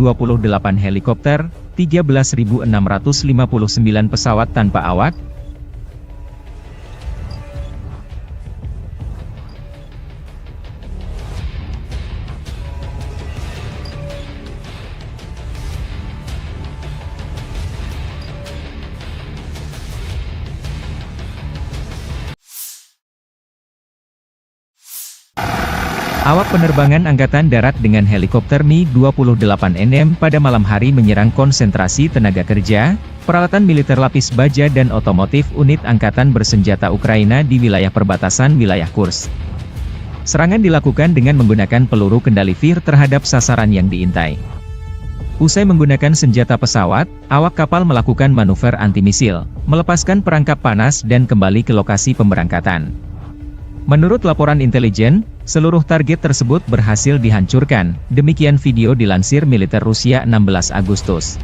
Speaker 1: helikopter, 13.659 pesawat tanpa awak, Awak penerbangan Angkatan Darat dengan helikopter Mi-28NM pada malam hari menyerang konsentrasi tenaga kerja, peralatan militer lapis baja dan otomotif unit Angkatan Bersenjata Ukraina di wilayah perbatasan wilayah Kursk. Serangan dilakukan dengan menggunakan peluru kendali VIR terhadap sasaran yang diintai. Usai menggunakan senjata pesawat, awak kapal melakukan manuver anti-misil, melepaskan perangkap panas dan kembali ke lokasi pemberangkatan. Menurut laporan intelijen, seluruh target tersebut berhasil dihancurkan, demikian video dilansir militer Rusia 16 Agustus.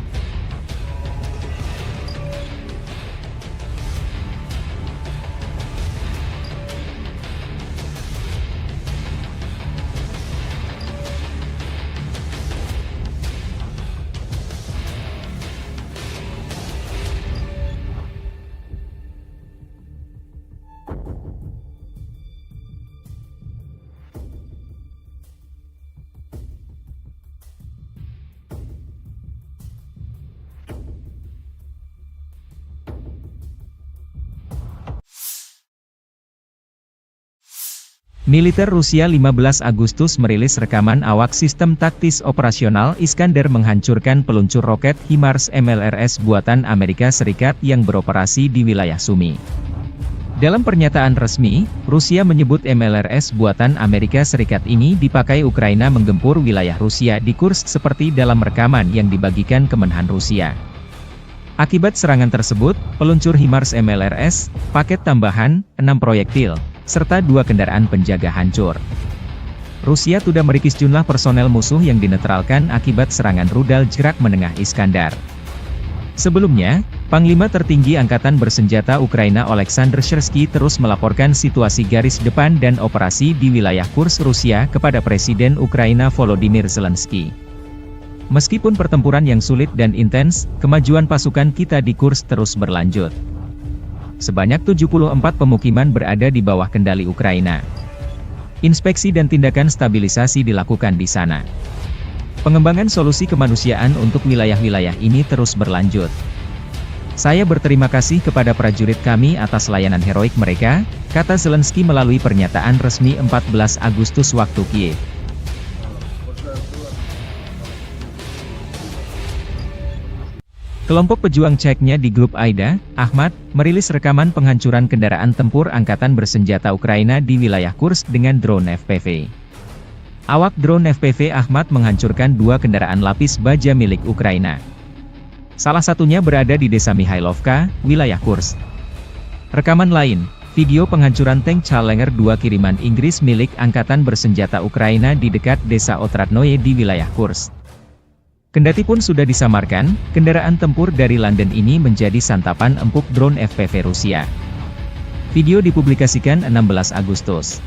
Speaker 1: Militer Rusia 15 Agustus merilis rekaman awak sistem taktis operasional Iskander menghancurkan peluncur roket HIMARS MLRS buatan Amerika Serikat yang beroperasi di wilayah Sumy. Dalam pernyataan resmi, Rusia menyebut MLRS buatan Amerika Serikat ini dipakai Ukraina menggempur wilayah Rusia di Kursk seperti dalam rekaman yang dibagikan Kemenhan Rusia. Akibat serangan tersebut, peluncur HIMARS MLRS, paket tambahan, 6 proyektil, serta 2 kendaraan penjaga hancur. Rusia sudah merikis jumlah personel musuh yang dinetralkan akibat serangan rudal jarak menengah Iskandar. Sebelumnya, Panglima Tertinggi Angkatan Bersenjata Ukraina Oleksandr Syrsky terus melaporkan situasi garis depan dan operasi di wilayah Kursk Rusia kepada Presiden Ukraina Volodymyr Zelensky. Meskipun pertempuran yang sulit dan intens, kemajuan pasukan kita di Kursk terus berlanjut. Sebanyak 74 pemukiman berada di bawah kendali Ukraina. Inspeksi dan tindakan stabilisasi dilakukan di sana. Pengembangan solusi kemanusiaan untuk wilayah-wilayah ini terus berlanjut. Saya berterima kasih kepada prajurit kami atas layanan heroik mereka, kata Zelensky melalui pernyataan resmi 14 Agustus waktu Kiev. Kelompok pejuang Ceknya di grup Aida, Ahmad, merilis rekaman penghancuran kendaraan tempur Angkatan Bersenjata Ukraina di wilayah Kursk dengan drone FPV. Awak drone FPV Ahmad menghancurkan 2 kendaraan lapis baja milik Ukraina. Salah satunya berada di desa Mihailovka, wilayah Kursk. Rekaman lain, video penghancuran tank Challenger 2 kiriman Inggris milik Angkatan Bersenjata Ukraina di dekat desa Otradnoye di wilayah Kursk. Kendati pun sudah disamarkan, kendaraan tempur dari London ini menjadi santapan empuk drone FPV Rusia. Video dipublikasikan 16 Agustus.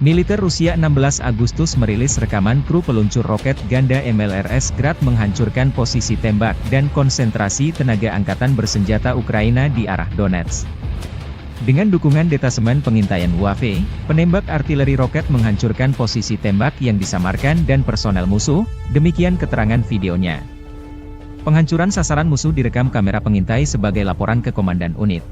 Speaker 1: Militer Rusia 16 Agustus merilis rekaman kru peluncur roket ganda MLRS Grad menghancurkan posisi tembak dan konsentrasi tenaga angkatan bersenjata Ukraina di arah Donetsk. Dengan dukungan detasemen pengintaian UAV, penembak artileri roket menghancurkan posisi tembak yang disamarkan dan personel musuh, demikian keterangan videonya. Penghancuran sasaran musuh direkam kamera pengintai sebagai laporan ke Komandan Unit.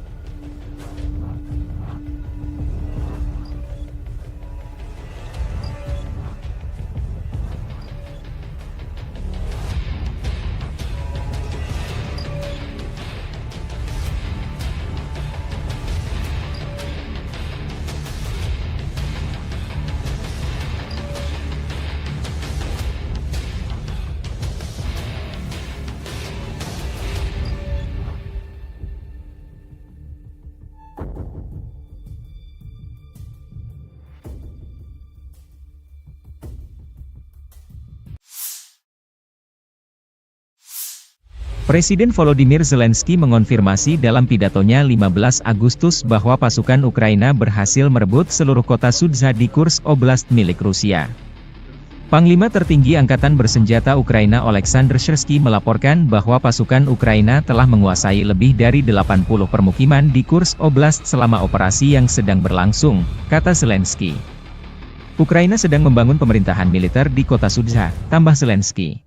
Speaker 1: Presiden Volodymyr Zelensky mengonfirmasi dalam pidatonya 15 Agustus bahwa pasukan Ukraina berhasil merebut seluruh kota Sudzha di Kursk Oblast milik Rusia. Panglima tertinggi Angkatan Bersenjata Ukraina Oleksandr Syrsky melaporkan bahwa pasukan Ukraina telah menguasai lebih dari 80 permukiman di Kursk Oblast selama operasi yang sedang berlangsung, kata Zelensky. Ukraina sedang membangun pemerintahan militer di kota Sudzha, tambah Zelensky.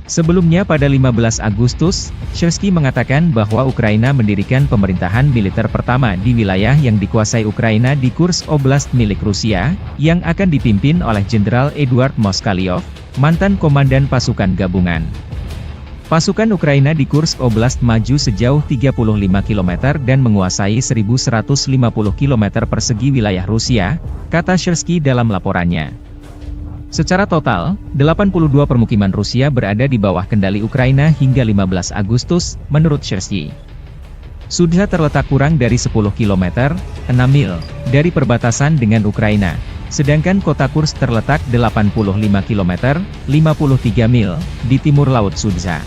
Speaker 1: Sebelumnya pada 15 Agustus, Syrsky mengatakan bahwa Ukraina mendirikan pemerintahan militer pertama di wilayah yang dikuasai Ukraina di Kursk Oblast milik Rusia, yang akan dipimpin oleh Jenderal Eduard Moskalyov, mantan komandan pasukan gabungan. Pasukan Ukraina di Kursk Oblast maju sejauh 35 km dan menguasai 1.150 km persegi wilayah Rusia, kata Syrsky dalam laporannya. Secara total, 82 permukiman Rusia berada di bawah kendali Ukraina hingga 15 Agustus, menurut Syrsky. Sudzha terletak kurang dari 10 km, 6 mil, dari perbatasan dengan Ukraina, sedangkan kota Kursk terletak 85 km, 53 mil, di timur Laut Sudzha.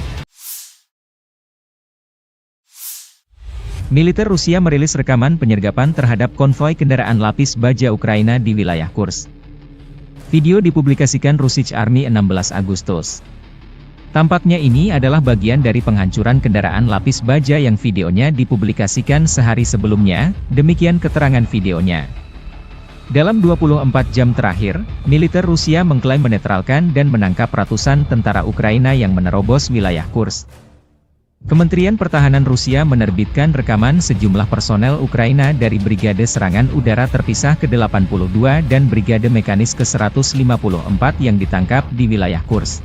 Speaker 1: Militer Rusia merilis rekaman penyergapan terhadap konvoi kendaraan lapis baja Ukraina di wilayah Kursk. Video dipublikasikan Russian Army 16 Agustus. Tampaknya ini adalah bagian dari penghancuran kendaraan lapis baja yang videonya dipublikasikan sehari sebelumnya, demikian keterangan videonya. Dalam 24 jam terakhir, militer Rusia mengklaim menetralkan dan menangkap ratusan tentara Ukraina yang menerobos wilayah Kursk. Kementerian Pertahanan Rusia menerbitkan rekaman sejumlah personel Ukraina dari Brigade Serangan Udara Terpisah ke-82 dan Brigade Mekanis ke-154 yang ditangkap di wilayah Kursk.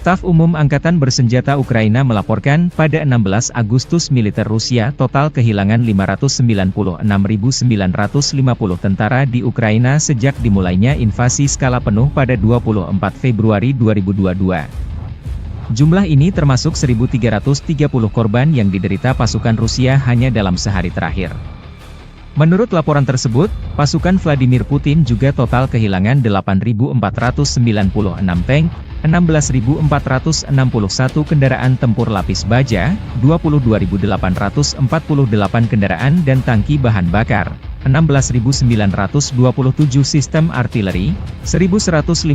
Speaker 1: Staf Umum Angkatan Bersenjata Ukraina melaporkan pada 16 Agustus militer Rusia total kehilangan 596.950 tentara di Ukraina sejak dimulainya invasi skala penuh pada 24 Februari 2022. Jumlah ini termasuk 1.330 korban yang diderita pasukan Rusia hanya dalam sehari terakhir. Menurut laporan tersebut, pasukan Vladimir Putin juga total kehilangan 8.496 tank, 16.461 kendaraan tempur lapis baja, 22.848 kendaraan dan tangki bahan bakar, 16.927 sistem artileri, 1.159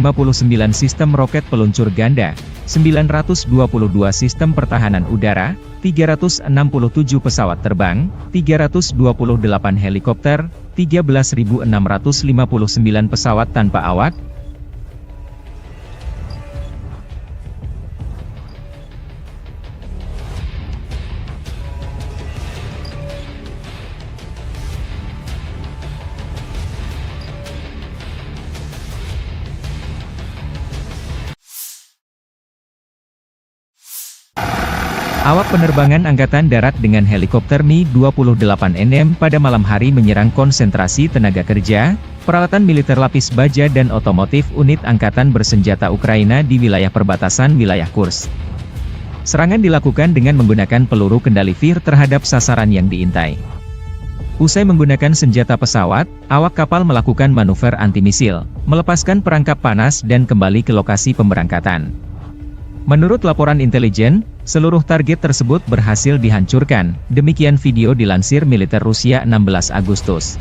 Speaker 1: sistem roket peluncur ganda, 922 sistem pertahanan udara, 367 pesawat terbang, 328 helikopter, 13.659 pesawat tanpa awak, Awak penerbangan Angkatan Darat dengan helikopter Mi-28NM pada malam hari menyerang konsentrasi tenaga kerja, peralatan militer lapis baja dan otomotif unit Angkatan Bersenjata Ukraina di wilayah perbatasan wilayah Kursk. Serangan dilakukan dengan menggunakan peluru kendali VIR terhadap sasaran yang diintai. Usai menggunakan senjata pesawat, awak kapal melakukan manuver anti-misil, melepaskan perangkap panas dan kembali ke lokasi pemberangkatan. Menurut laporan intelijen, seluruh target tersebut berhasil dihancurkan, demikian video dilansir militer Rusia 16 Agustus.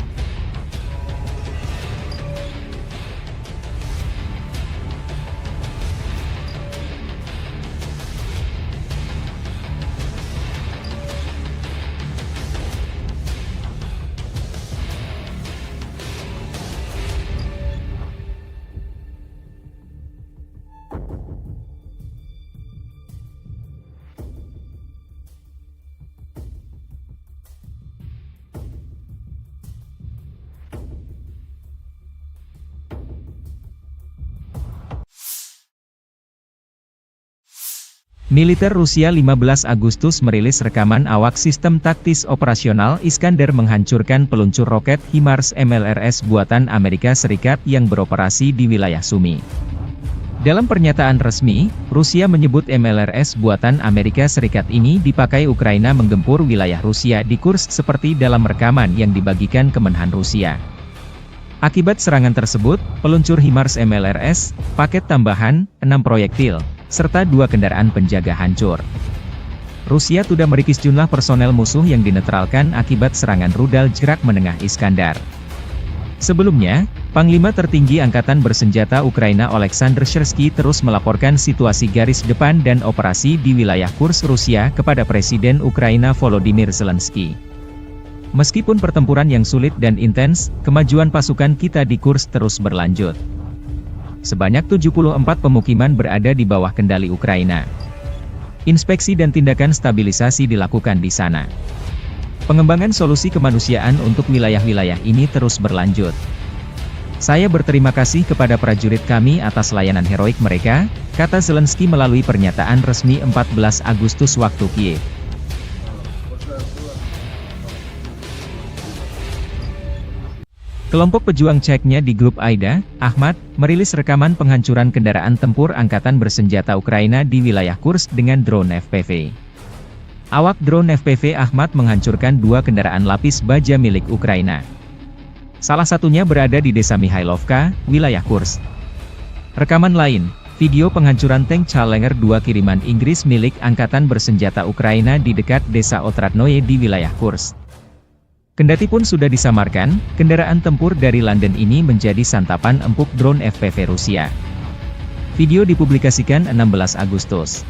Speaker 1: Militer Rusia 15 Agustus merilis rekaman awak sistem taktis operasional Iskander menghancurkan peluncur roket HIMARS MLRS buatan Amerika Serikat yang beroperasi di wilayah Sumy. Dalam pernyataan resmi, Rusia menyebut MLRS buatan Amerika Serikat ini dipakai Ukraina menggempur wilayah Rusia di Kursk seperti dalam rekaman yang dibagikan Kemenhan Rusia. Akibat serangan tersebut, peluncur HIMARS MLRS, paket tambahan, 6 proyektil, serta 2 kendaraan penjaga hancur. Rusia sudah merikis jumlah personel musuh yang dinetralkan akibat serangan rudal jarak menengah Iskandar. Sebelumnya, Panglima Tertinggi Angkatan Bersenjata Ukraina Oleksandr Syrsky terus melaporkan situasi garis depan dan operasi di wilayah Kursk Rusia kepada Presiden Ukraina Volodymyr Zelensky. Meskipun pertempuran yang sulit dan intens, kemajuan pasukan kita di Kursk terus berlanjut. Sebanyak 74 pemukiman berada di bawah kendali Ukraina. Inspeksi dan tindakan stabilisasi dilakukan di sana. Pengembangan solusi kemanusiaan untuk wilayah-wilayah ini terus berlanjut. Saya berterima kasih kepada prajurit kami atas layanan heroik mereka, kata Zelensky melalui pernyataan resmi 14 Agustus waktu Kiev. Kelompok pejuang Ceknya di grup AIDA, Ahmad, merilis rekaman penghancuran kendaraan tempur Angkatan Bersenjata Ukraina di wilayah Kursk dengan drone FPV. Awak drone FPV Ahmad menghancurkan 2 kendaraan lapis baja milik Ukraina. Salah satunya berada di desa Mihailovka, wilayah Kursk. Rekaman lain, video penghancuran tank Challenger 2 kiriman Inggris milik Angkatan Bersenjata Ukraina di dekat desa Otradnoye di wilayah Kursk. Kendati pun sudah disamarkan, kendaraan tempur dari London ini menjadi santapan empuk drone FPV Rusia. Video dipublikasikan 16 Agustus.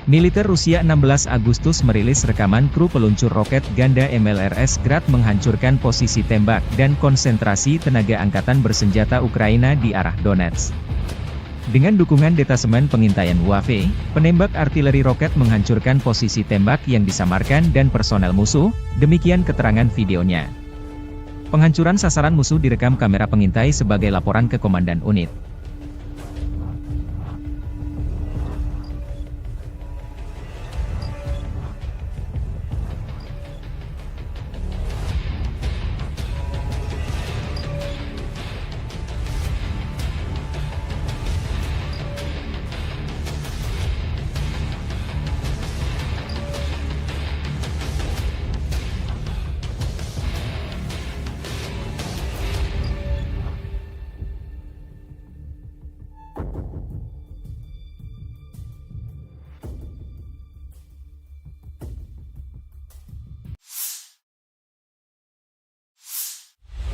Speaker 1: Militer Rusia 16 Agustus merilis rekaman kru peluncur roket ganda MLRS Grad menghancurkan posisi tembak dan konsentrasi tenaga angkatan bersenjata Ukraina di arah Donetsk. Dengan dukungan detasemen pengintaian UAV, penembak artileri roket menghancurkan posisi tembak yang disamarkan dan personel musuh, demikian keterangan videonya. Penghancuran sasaran musuh direkam kamera pengintai sebagai laporan ke Komandan Unit.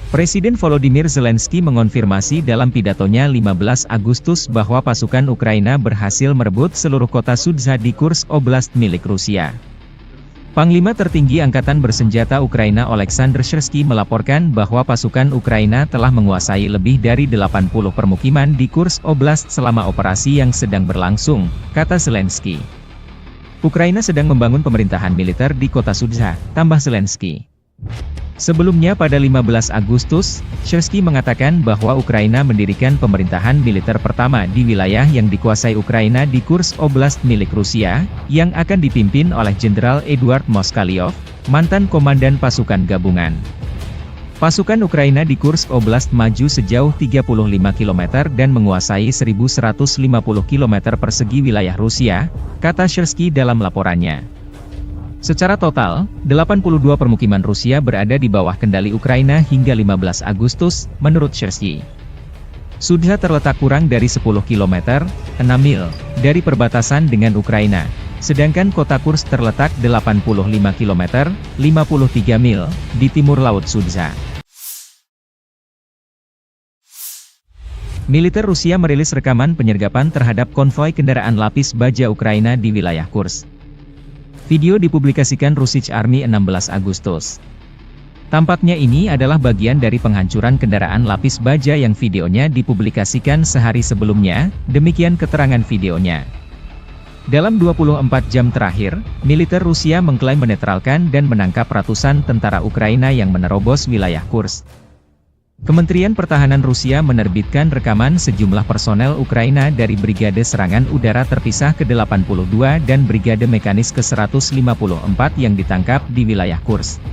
Speaker 1: Presiden Volodymyr Zelensky mengonfirmasi dalam pidatonya 15 Agustus bahwa pasukan Ukraina berhasil merebut seluruh kota Sudzha di Kursk Oblast milik Rusia. Panglima tertinggi Angkatan Bersenjata Ukraina Oleksandr Syrsky melaporkan bahwa pasukan Ukraina telah menguasai lebih dari 80 permukiman di Kursk Oblast selama operasi yang sedang berlangsung, kata Zelensky. Ukraina sedang membangun pemerintahan militer di kota Sudzha, tambah Zelensky. Sebelumnya pada 15 Agustus, Syrsky mengatakan bahwa Ukraina mendirikan pemerintahan militer pertama di wilayah yang dikuasai Ukraina di Kursk Oblast milik Rusia, yang akan dipimpin oleh Jenderal Eduard Moskalyov, mantan komandan pasukan gabungan. Pasukan Ukraina di Kursk Oblast maju sejauh 35 km dan menguasai 1.150 km persegi wilayah Rusia, kata Syrsky dalam laporannya. Secara total, 82 permukiman Rusia berada di bawah kendali Ukraina hingga 15 Agustus, menurut Syrsky. Sudzha terletak kurang dari 10 km, 6 mil, dari perbatasan dengan Ukraina, sedangkan kota Kursk terletak 85 km, 53 mil, di timur Laut Sudzha. Militer Rusia merilis rekaman penyergapan terhadap konvoi kendaraan lapis baja Ukraina di wilayah Kursk. Video dipublikasikan Russian Army 16 Agustus. Tampaknya ini adalah bagian dari penghancuran kendaraan lapis baja yang videonya dipublikasikan sehari sebelumnya, demikian keterangan videonya. Dalam 24 jam terakhir, militer Rusia mengklaim menetralkan dan menangkap ratusan tentara Ukraina yang menerobos wilayah Kursk. Kementerian Pertahanan Rusia menerbitkan rekaman sejumlah personel Ukraina dari Brigade Serangan Udara Terpisah ke-82 dan Brigade Mekanis ke-154 yang ditangkap di wilayah Kursk.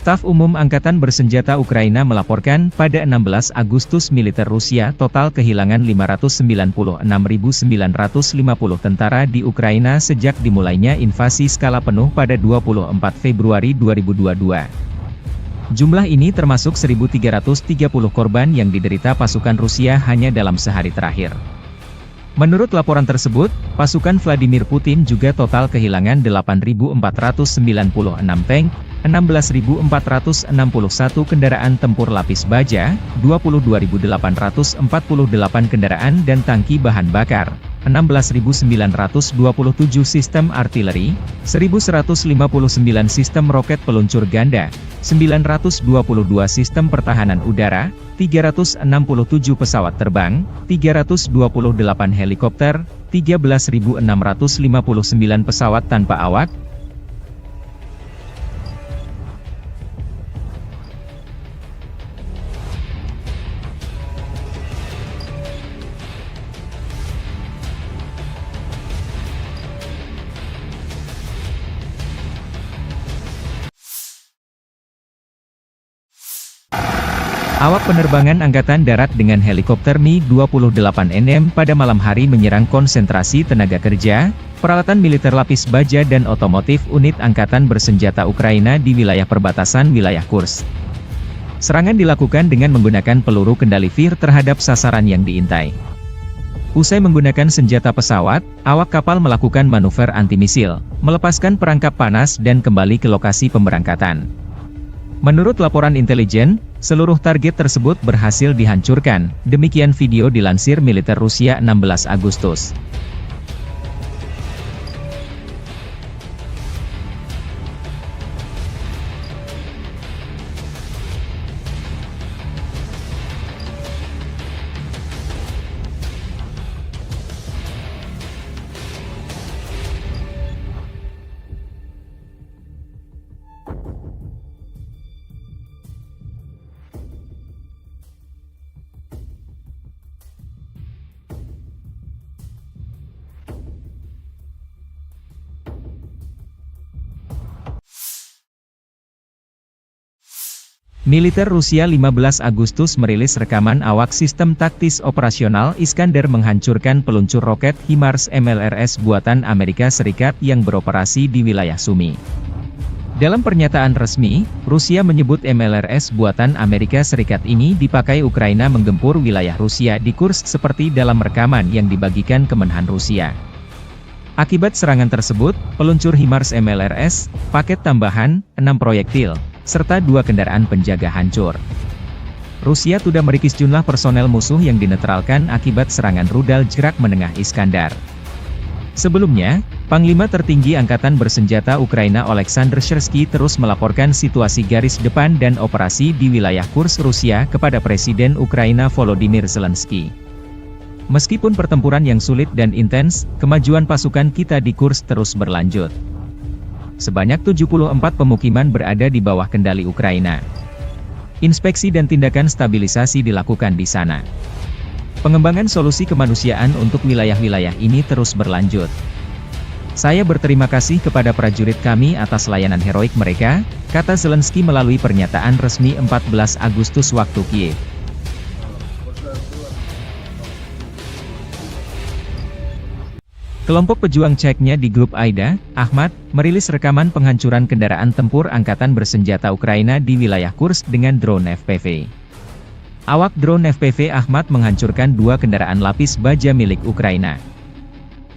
Speaker 1: Staf Umum Angkatan Bersenjata Ukraina melaporkan pada 16 Agustus militer Rusia total kehilangan 596.950 tentara di Ukraina sejak dimulainya invasi skala penuh pada 24 Februari 2022. Jumlah ini termasuk 1.330 korban yang diderita pasukan Rusia hanya dalam sehari terakhir. Menurut laporan tersebut, pasukan Vladimir Putin juga total kehilangan 8.496 tank, 16.461 kendaraan tempur lapis baja, 22.848 kendaraan dan tangki bahan bakar, 16.927 sistem artileri, 1.159 sistem roket peluncur ganda, 922 sistem pertahanan udara, 367 pesawat terbang, 328 helikopter, 13.659 pesawat tanpa awak, Awak penerbangan Angkatan Darat dengan helikopter Mi-28NM pada malam hari menyerang konsentrasi tenaga kerja, peralatan militer lapis baja dan otomotif unit Angkatan Bersenjata Ukraina di wilayah perbatasan wilayah Kursk. Serangan dilakukan dengan menggunakan peluru kendali VIR terhadap sasaran yang diintai. Usai menggunakan senjata pesawat, awak kapal melakukan manuver anti-misil, melepaskan perangkap panas dan kembali ke lokasi pemberangkatan. Menurut laporan intelijen, seluruh target tersebut berhasil dihancurkan, demikian video dilansir militer Rusia 16 Agustus. Militer Rusia 15 Agustus merilis rekaman awak sistem taktis operasional Iskander menghancurkan peluncur roket HIMARS MLRS buatan Amerika Serikat yang beroperasi di wilayah Sumy. Dalam pernyataan resmi, Rusia menyebut MLRS buatan Amerika Serikat ini dipakai Ukraina menggempur wilayah Rusia di Kursk seperti dalam rekaman yang dibagikan Kemenhan Rusia. Akibat serangan tersebut, peluncur HIMARS MLRS, paket tambahan, 6 proyektil, serta 2 kendaraan penjaga hancur. Rusia sudah merikis jumlah personel musuh yang dinetralkan akibat serangan rudal jarak menengah Iskandar. Sebelumnya, Panglima Tertinggi Angkatan Bersenjata Ukraina Oleksandr Syrsky terus melaporkan situasi garis depan dan operasi di wilayah Kursk Rusia kepada Presiden Ukraina Volodymyr Zelensky. Meskipun pertempuran yang sulit dan intens, kemajuan pasukan kita di Kursk terus berlanjut. Sebanyak 74 pemukiman berada di bawah kendali Ukraina. Inspeksi dan tindakan stabilisasi dilakukan di sana. Pengembangan solusi kemanusiaan untuk wilayah-wilayah ini terus berlanjut. Saya berterima kasih kepada prajurit kami atas layanan heroik mereka, kata Zelensky melalui pernyataan resmi 14 Agustus waktu Kiev. Kelompok pejuang Ceknya di grup AIDA, Ahmad, merilis rekaman penghancuran kendaraan tempur Angkatan Bersenjata Ukraina di wilayah Kursk dengan drone FPV. Awak drone FPV Ahmad menghancurkan 2 kendaraan lapis baja milik Ukraina.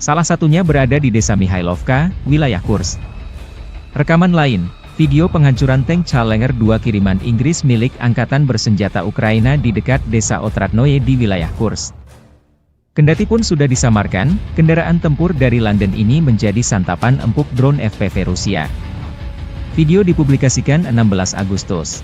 Speaker 1: Salah satunya berada di desa Mihailovka, wilayah Kursk. Rekaman lain, video penghancuran tank Challenger 2 kiriman Inggris milik Angkatan Bersenjata Ukraina di dekat desa Otradnoye di wilayah Kursk. Kendati pun sudah disamarkan, kendaraan tempur dari London ini menjadi santapan empuk drone FPV Rusia. Video dipublikasikan 16 Agustus.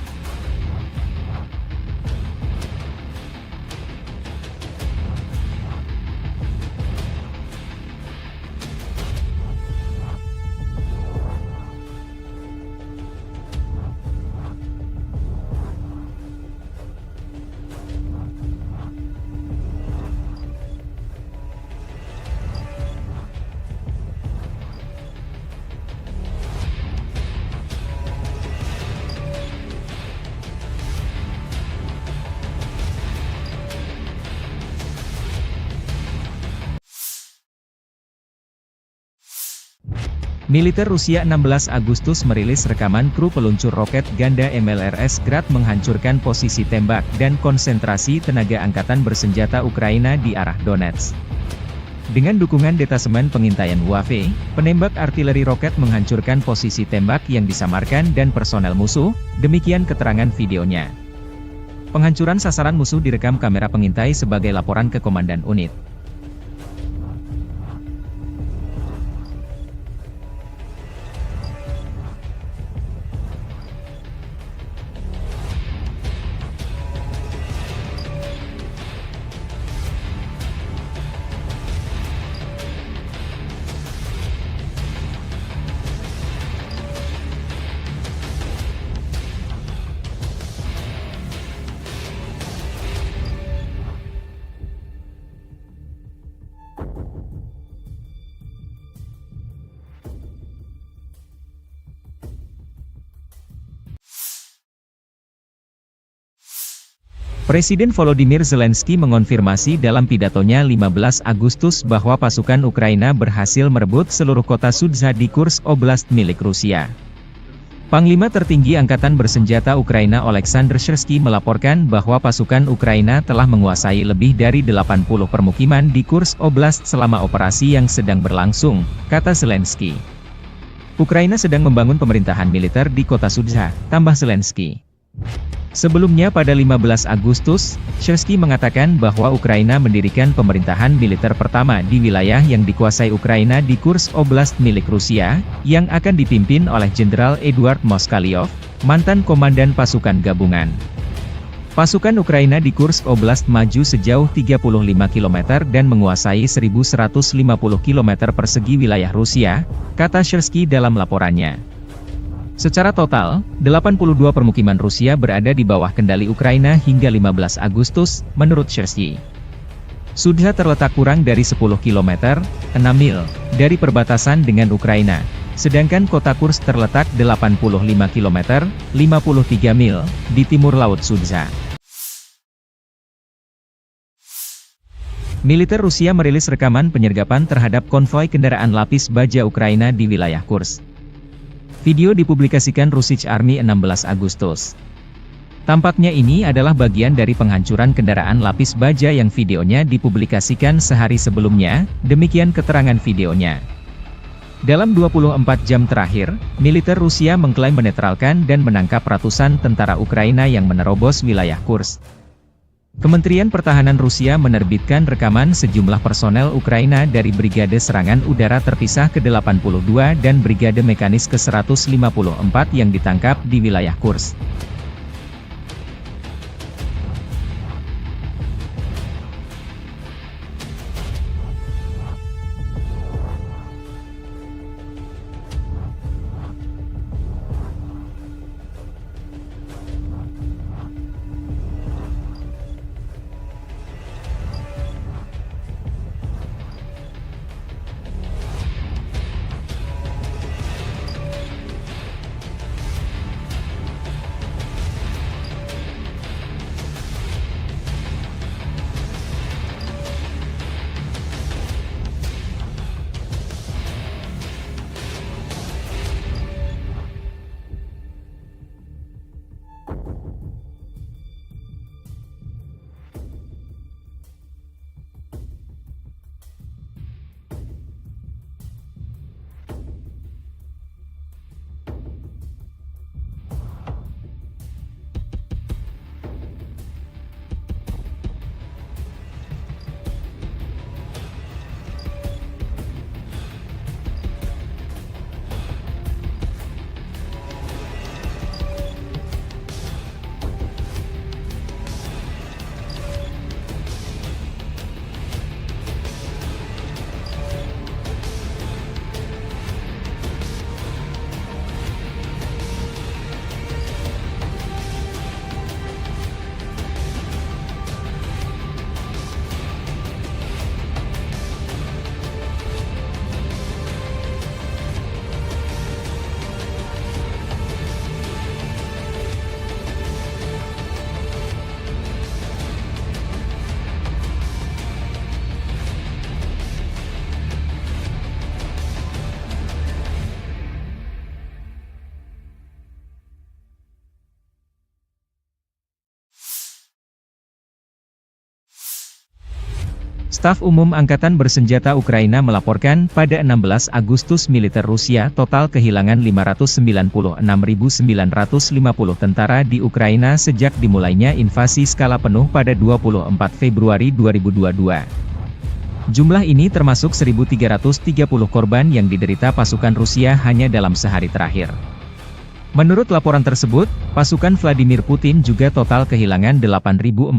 Speaker 1: Militer Rusia 16 Agustus merilis rekaman kru peluncur roket ganda MLRS Grad menghancurkan posisi tembak dan konsentrasi tenaga angkatan bersenjata Ukraina di arah Donetsk. Dengan dukungan detasemen pengintaian UAV, penembak artileri roket menghancurkan posisi tembak yang disamarkan dan personel musuh, demikian keterangan videonya. Penghancuran sasaran musuh direkam kamera pengintai sebagai laporan ke Komandan Unit. Presiden Volodymyr Zelensky mengonfirmasi dalam pidatonya 15 Agustus bahwa pasukan Ukraina berhasil merebut seluruh kota Sudzha di Kursk Oblast milik Rusia. Panglima tertinggi Angkatan Bersenjata Ukraina Oleksandr Syrsky melaporkan bahwa pasukan Ukraina telah menguasai lebih dari 80 permukiman di Kursk Oblast selama operasi yang sedang berlangsung, kata Zelensky. Ukraina sedang membangun pemerintahan militer di kota Sudzha, tambah Zelensky. Sebelumnya pada 15 Agustus, Syrsky mengatakan bahwa Ukraina mendirikan pemerintahan militer pertama di wilayah yang dikuasai Ukraina di Kursk Oblast milik Rusia, yang akan dipimpin oleh Jenderal Eduard Moskalyov, mantan komandan pasukan gabungan. Pasukan Ukraina di Kursk Oblast maju sejauh 35 km dan menguasai 1.150 km persegi wilayah Rusia, kata Syrsky dalam laporannya. Secara total, 82 permukiman Rusia berada di bawah kendali Ukraina hingga 15 Agustus, menurut Syrsky. Sudzha terletak kurang dari 10 km, 6 mil, dari perbatasan dengan Ukraina, sedangkan kota Kursk terletak 85 km, 53 mil, di timur Laut Sudzha. Militer Rusia merilis rekaman penyergapan terhadap konvoi kendaraan lapis baja Ukraina di wilayah Kursk. Video dipublikasikan Russian Army 16 Agustus. Tampaknya ini adalah bagian dari penghancuran kendaraan lapis baja yang videonya dipublikasikan sehari sebelumnya, demikian keterangan videonya. Dalam 24 jam terakhir, militer Rusia mengklaim menetralkan dan menangkap ratusan tentara Ukraina yang menerobos wilayah Kursk. Kementerian Pertahanan Rusia menerbitkan rekaman sejumlah personel Ukraina dari Brigade Serangan Udara Terpisah ke-82 dan Brigade Mekanis ke-154 yang ditangkap di wilayah Kursk. Staf Umum Angkatan Bersenjata Ukraina melaporkan pada 16 Agustus militer Rusia total kehilangan 596.950 tentara di Ukraina sejak dimulainya invasi skala penuh pada 24 Februari 2022. Jumlah ini termasuk 1.330 korban yang diderita pasukan Rusia hanya dalam sehari terakhir. Menurut laporan tersebut, pasukan Vladimir Putin juga total kehilangan 8.496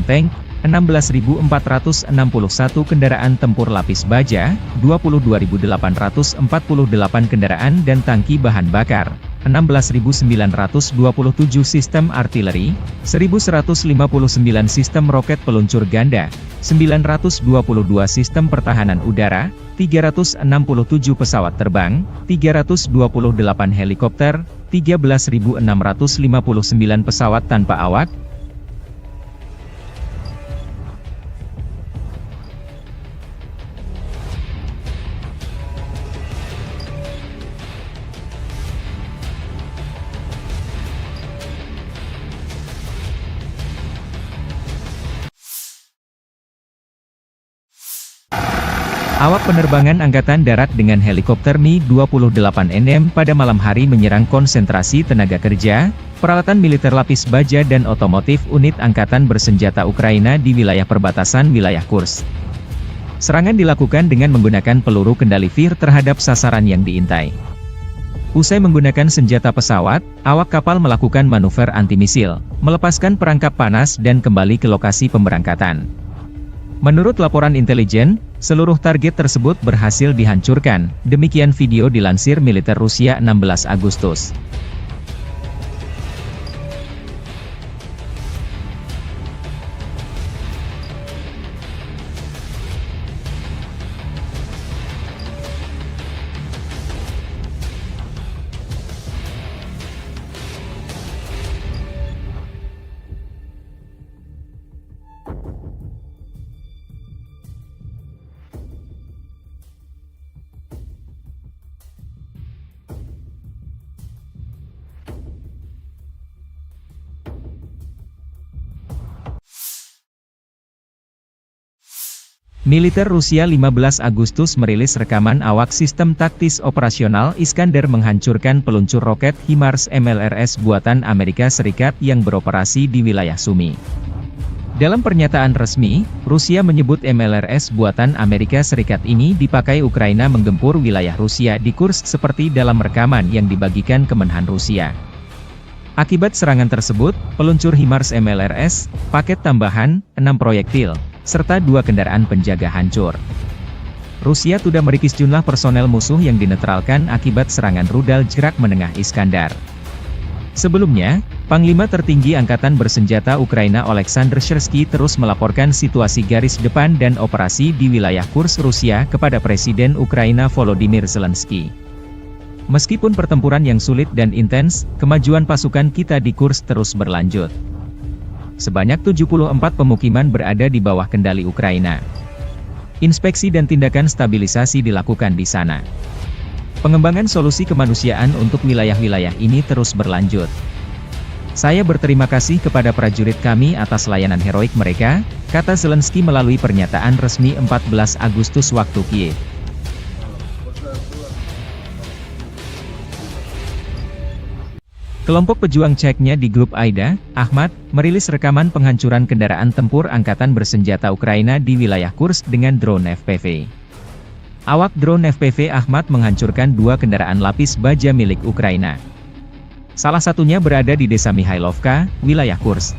Speaker 1: tank, 16.461 kendaraan tempur lapis baja, 22.848 kendaraan dan tangki bahan bakar, 16.927 sistem artileri, 1.159 sistem roket peluncur ganda, 922 sistem pertahanan udara, 367 pesawat terbang, 328 helikopter, 13.659 pesawat tanpa awak, Awak penerbangan Angkatan Darat dengan helikopter Mi-28NM pada malam hari menyerang konsentrasi tenaga kerja, peralatan militer lapis baja dan otomotif unit Angkatan Bersenjata Ukraina di wilayah perbatasan wilayah Kursk. Serangan dilakukan dengan menggunakan peluru kendali VIR terhadap sasaran yang diintai. Usai menggunakan senjata pesawat, awak kapal melakukan manuver anti-misil, melepaskan perangkap panas dan kembali ke lokasi pemberangkatan. Menurut laporan intelijen, seluruh target tersebut berhasil dihancurkan, demikian video dilansir militer Rusia 16 Agustus. Militer Rusia 15 Agustus merilis rekaman awak sistem taktis operasional Iskander menghancurkan peluncur roket HIMARS MLRS buatan Amerika Serikat yang beroperasi di wilayah Sumy. Dalam pernyataan resmi, Rusia menyebut MLRS buatan Amerika Serikat ini dipakai Ukraina menggempur wilayah Rusia di Kursk seperti dalam rekaman yang dibagikan Kemenhan Rusia. Akibat serangan tersebut, peluncur HIMARS MLRS, paket tambahan, 6 proyektil, serta 2 kendaraan penjaga hancur. Rusia sudah merikis jumlah personel musuh yang dinetralkan akibat serangan rudal jarak menengah Iskandar. Sebelumnya, Panglima Tertinggi Angkatan Bersenjata Ukraina Oleksandr Syrsky terus melaporkan situasi garis depan dan operasi di wilayah Kursk Rusia kepada Presiden Ukraina Volodymyr Zelensky. Meskipun pertempuran yang sulit dan intens, kemajuan pasukan kita di Kursk terus berlanjut. Sebanyak 74 pemukiman berada di bawah kendali Ukraina. Inspeksi dan tindakan stabilisasi dilakukan di sana. Pengembangan solusi kemanusiaan untuk wilayah-wilayah ini terus berlanjut. Saya berterima kasih kepada prajurit kami atas layanan heroik mereka, kata Zelensky melalui pernyataan resmi 14 Agustus waktu Kiev. Kelompok pejuang Ceknya di grup Aida, Ahmad, merilis rekaman penghancuran kendaraan tempur Angkatan Bersenjata Ukraina di wilayah Kursk dengan drone FPV. Awak drone FPV Ahmad menghancurkan 2 kendaraan lapis baja milik Ukraina. Salah satunya berada di desa Mihailovka, wilayah Kursk.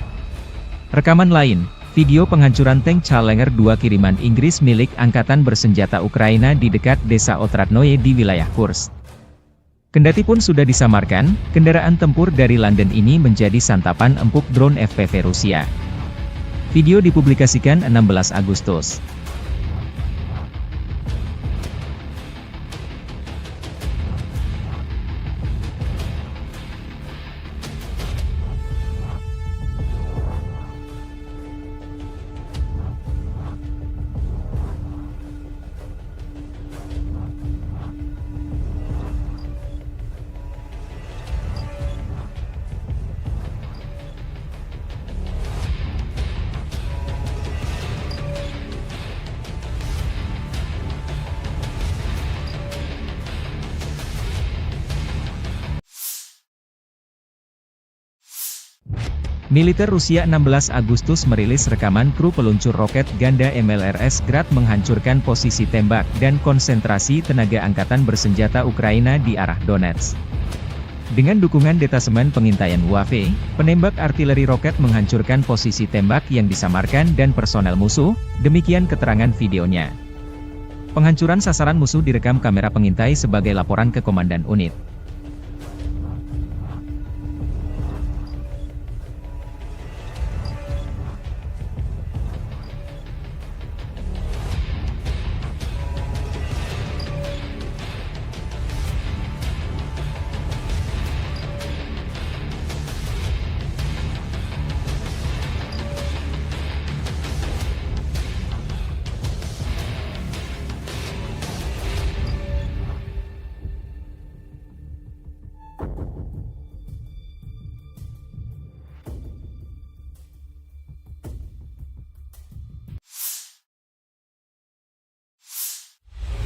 Speaker 1: Rekaman lain, video penghancuran tank Challenger 2 kiriman Inggris milik Angkatan Bersenjata Ukraina di dekat desa Otradnoye di wilayah Kursk. Kendati pun sudah disamarkan, kendaraan tempur dari London ini menjadi santapan empuk drone FPV Rusia. Video dipublikasikan 16 Agustus. Militer Rusia 16 Agustus merilis rekaman kru peluncur roket ganda MLRS Grad menghancurkan posisi tembak dan konsentrasi tenaga angkatan bersenjata Ukraina di arah Donetsk. Dengan dukungan detasemen pengintaian UAV, penembak artileri roket menghancurkan posisi tembak yang disamarkan dan personel musuh, demikian keterangan videonya. Penghancuran sasaran musuh direkam kamera pengintai sebagai laporan ke Komandan Unit.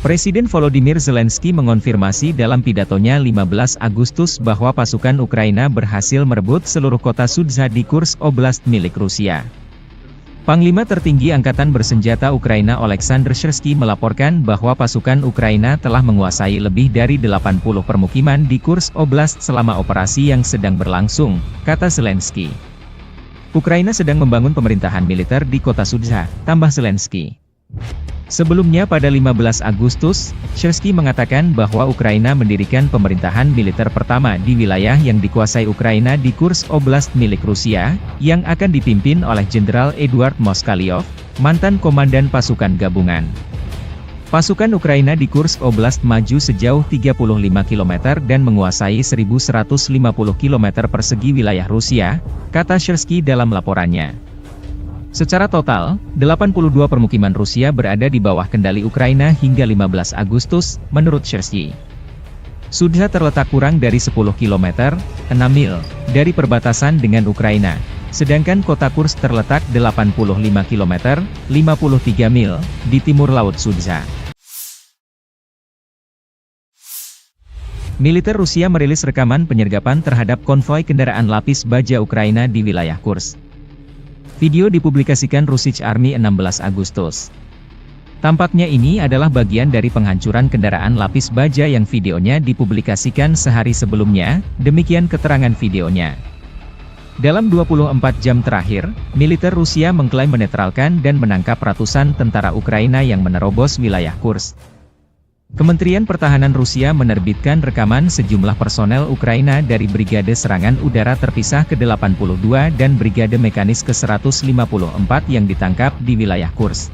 Speaker 1: Presiden Volodymyr Zelensky mengonfirmasi dalam pidatonya 15 Agustus bahwa pasukan Ukraina berhasil merebut seluruh kota Sudzha di Kursk Oblast milik Rusia. Panglima tertinggi Angkatan Bersenjata Ukraina Oleksandr Syrsky melaporkan bahwa pasukan Ukraina telah menguasai lebih dari 80 permukiman di Kursk Oblast selama operasi yang sedang berlangsung, kata Zelensky. Ukraina sedang membangun pemerintahan militer di kota Sudzha, tambah Zelensky. Sebelumnya pada 15 Agustus, Syrsky mengatakan bahwa Ukraina mendirikan pemerintahan militer pertama di wilayah yang dikuasai Ukraina di Kursk Oblast milik Rusia, yang akan dipimpin oleh Jenderal Eduard Moskalyov, mantan komandan pasukan gabungan. Pasukan Ukraina di Kursk Oblast maju sejauh 35 km dan menguasai 1.150 km persegi wilayah Rusia, kata Syrsky dalam laporannya. Secara total, 82 permukiman Rusia berada di bawah kendali Ukraina hingga 15 Agustus, menurut Syrsky. Sudzha terletak kurang dari 10 km, 6 mil, dari perbatasan dengan Ukraina, sedangkan kota Kursk terletak 85 km, 53 mil, di timur Laut Sudzha. Militer Rusia merilis rekaman penyergapan terhadap konvoi kendaraan lapis baja Ukraina di wilayah Kursk. Video dipublikasikan Russian Army 16 Agustus. Tampaknya ini adalah bagian dari penghancuran kendaraan lapis baja yang videonya dipublikasikan sehari sebelumnya, demikian keterangan videonya. Dalam 24 jam terakhir, militer Rusia mengklaim menetralkan dan menangkap ratusan tentara Ukraina yang menerobos wilayah Kursk. Kementerian Pertahanan Rusia menerbitkan rekaman sejumlah personel Ukraina dari Brigade Serangan Udara Terpisah ke-82 dan Brigade Mekanis ke-154 yang ditangkap di wilayah Kursk.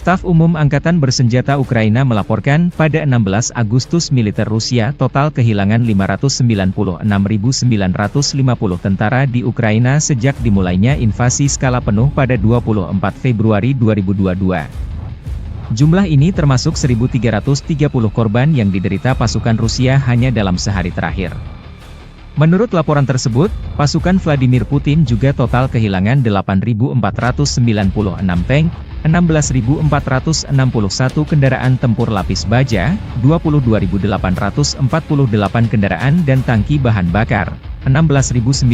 Speaker 1: Staf Umum Angkatan Bersenjata Ukraina melaporkan pada 16 Agustus militer Rusia total kehilangan 596.950 tentara di Ukraina sejak dimulainya invasi skala penuh pada 24 Februari 2022. Jumlah ini termasuk 1.330 korban yang diderita pasukan Rusia hanya dalam sehari terakhir. Menurut laporan tersebut, pasukan Vladimir Putin juga total kehilangan 8.496 tank, 16.461 kendaraan tempur lapis baja, 22.848 kendaraan dan tangki bahan bakar, 16.927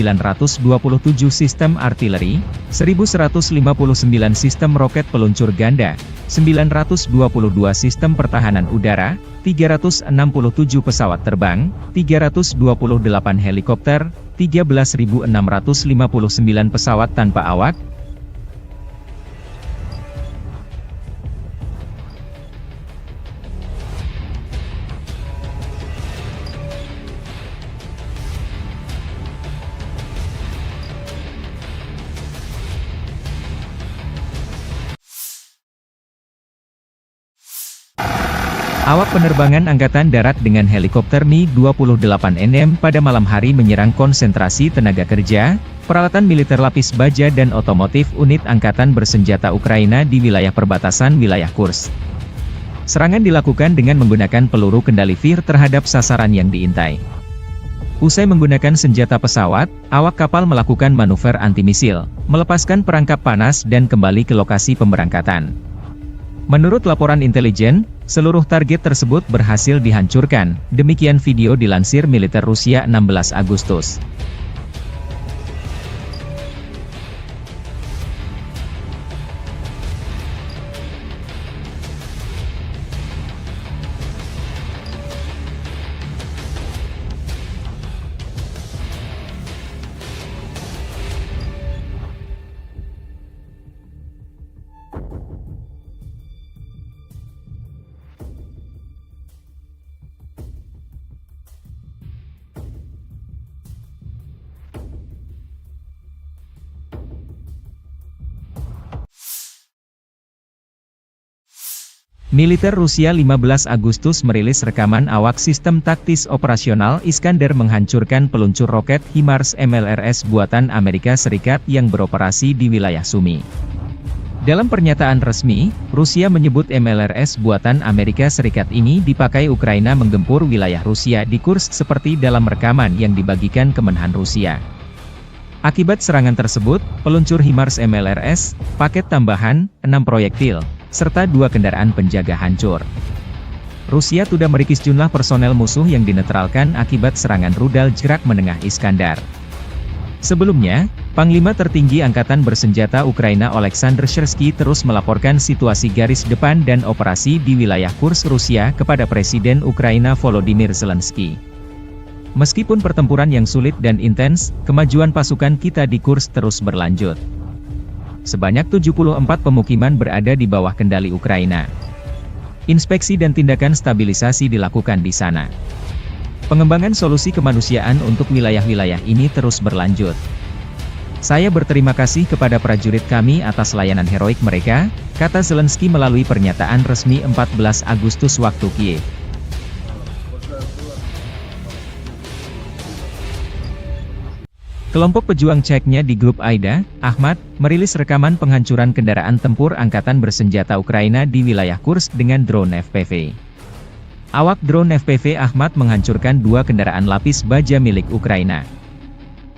Speaker 1: sistem artileri, 1.159 sistem roket peluncur ganda, 922 sistem pertahanan udara, 367 pesawat terbang, 328 helikopter, 13.659 pesawat tanpa awak, Awak penerbangan Angkatan Darat dengan helikopter Mi-28NM pada malam hari menyerang konsentrasi tenaga kerja, peralatan militer lapis baja dan otomotif unit Angkatan Bersenjata Ukraina di wilayah perbatasan wilayah Kursk. Serangan dilakukan dengan menggunakan peluru kendali VIR terhadap sasaran yang diintai. Usai menggunakan senjata pesawat, awak kapal melakukan manuver anti-misil, melepaskan perangkap panas dan kembali ke lokasi pemberangkatan. Menurut laporan intelijen, seluruh target tersebut berhasil dihancurkan, demikian video dilansir militer Rusia 16 Agustus. Militer Rusia 15 Agustus merilis rekaman awak sistem taktis operasional Iskander menghancurkan peluncur roket HIMARS MLRS buatan Amerika Serikat yang beroperasi di wilayah Sumi. Dalam pernyataan resmi, Rusia menyebut MLRS buatan Amerika Serikat ini dipakai Ukraina menggempur wilayah Rusia di Kursk seperti dalam rekaman yang dibagikan Kemenhan Rusia. Akibat serangan tersebut, peluncur HIMARS MLRS, paket tambahan, 6 proyektil, serta 2 kendaraan penjaga hancur. Rusia sudah merikis jumlah personel musuh yang dinetralkan akibat serangan rudal jarak menengah Iskandar. Sebelumnya, Panglima Tertinggi Angkatan Bersenjata Ukraina Oleksandr Syrsky terus melaporkan situasi garis depan dan operasi di wilayah Kursk Rusia kepada Presiden Ukraina Volodymyr Zelensky. Meskipun pertempuran yang sulit dan intens, kemajuan pasukan kita di Kursk terus berlanjut. Sebanyak 74 pemukiman berada di bawah kendali Ukraina. Inspeksi dan tindakan stabilisasi dilakukan di sana. Pengembangan solusi kemanusiaan untuk wilayah-wilayah ini terus berlanjut. Saya berterima kasih kepada prajurit kami atas layanan heroik mereka, kata Zelensky melalui pernyataan resmi 14 Agustus waktu Kiev. Kelompok pejuang Ceknya di grup Aida, Ahmad, merilis rekaman penghancuran kendaraan tempur Angkatan Bersenjata Ukraina di wilayah Kursk dengan drone FPV. Awak drone FPV Ahmad menghancurkan 2 kendaraan lapis baja milik Ukraina.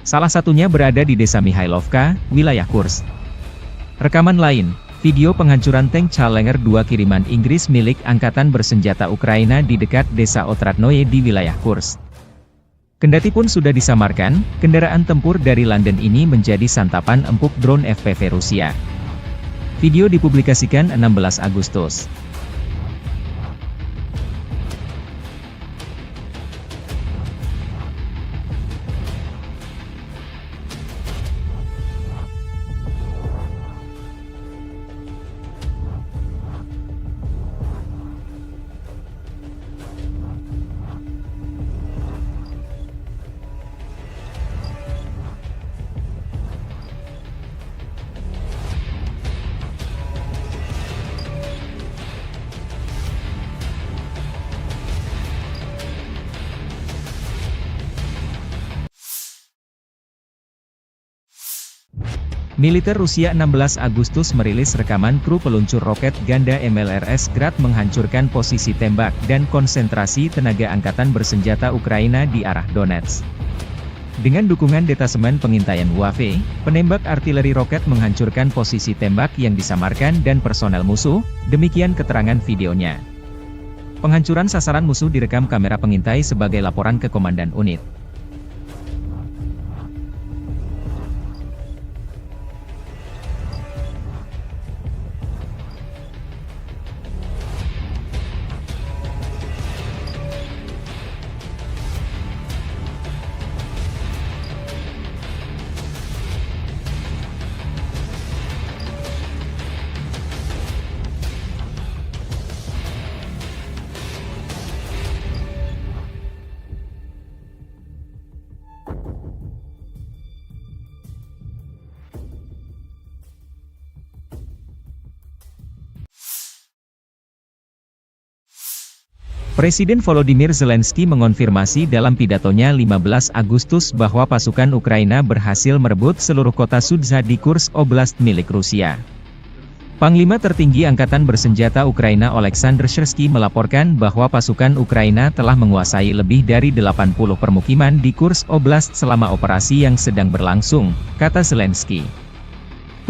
Speaker 1: Salah satunya berada di desa Mihailovka, wilayah Kursk. Rekaman lain, video penghancuran tank Challenger 2 kiriman Inggris milik Angkatan Bersenjata Ukraina di dekat desa Otradnoye di wilayah Kursk. Kendati pun sudah disamarkan, kendaraan tempur dari London ini menjadi santapan empuk drone FPV Rusia. Video dipublikasikan 16 Agustus. Militer Rusia 16 Agustus merilis rekaman kru peluncur roket ganda MLRS Grad menghancurkan posisi tembak dan konsentrasi tenaga angkatan bersenjata Ukraina di arah Donetsk. Dengan dukungan detasemen pengintaian UAV, penembak artileri roket menghancurkan posisi tembak yang disamarkan dan personel musuh, demikian keterangan videonya. Penghancuran sasaran musuh direkam kamera pengintai sebagai laporan ke Komandan Unit. Presiden Volodymyr Zelensky mengonfirmasi dalam pidatonya 15 Agustus bahwa pasukan Ukraina berhasil merebut seluruh kota Sudzha di Kursk Oblast milik Rusia. Panglima tertinggi Angkatan Bersenjata Ukraina Oleksandr Syrsky melaporkan bahwa pasukan Ukraina telah menguasai lebih dari 80 permukiman di Kursk Oblast selama operasi yang sedang berlangsung, kata Zelensky.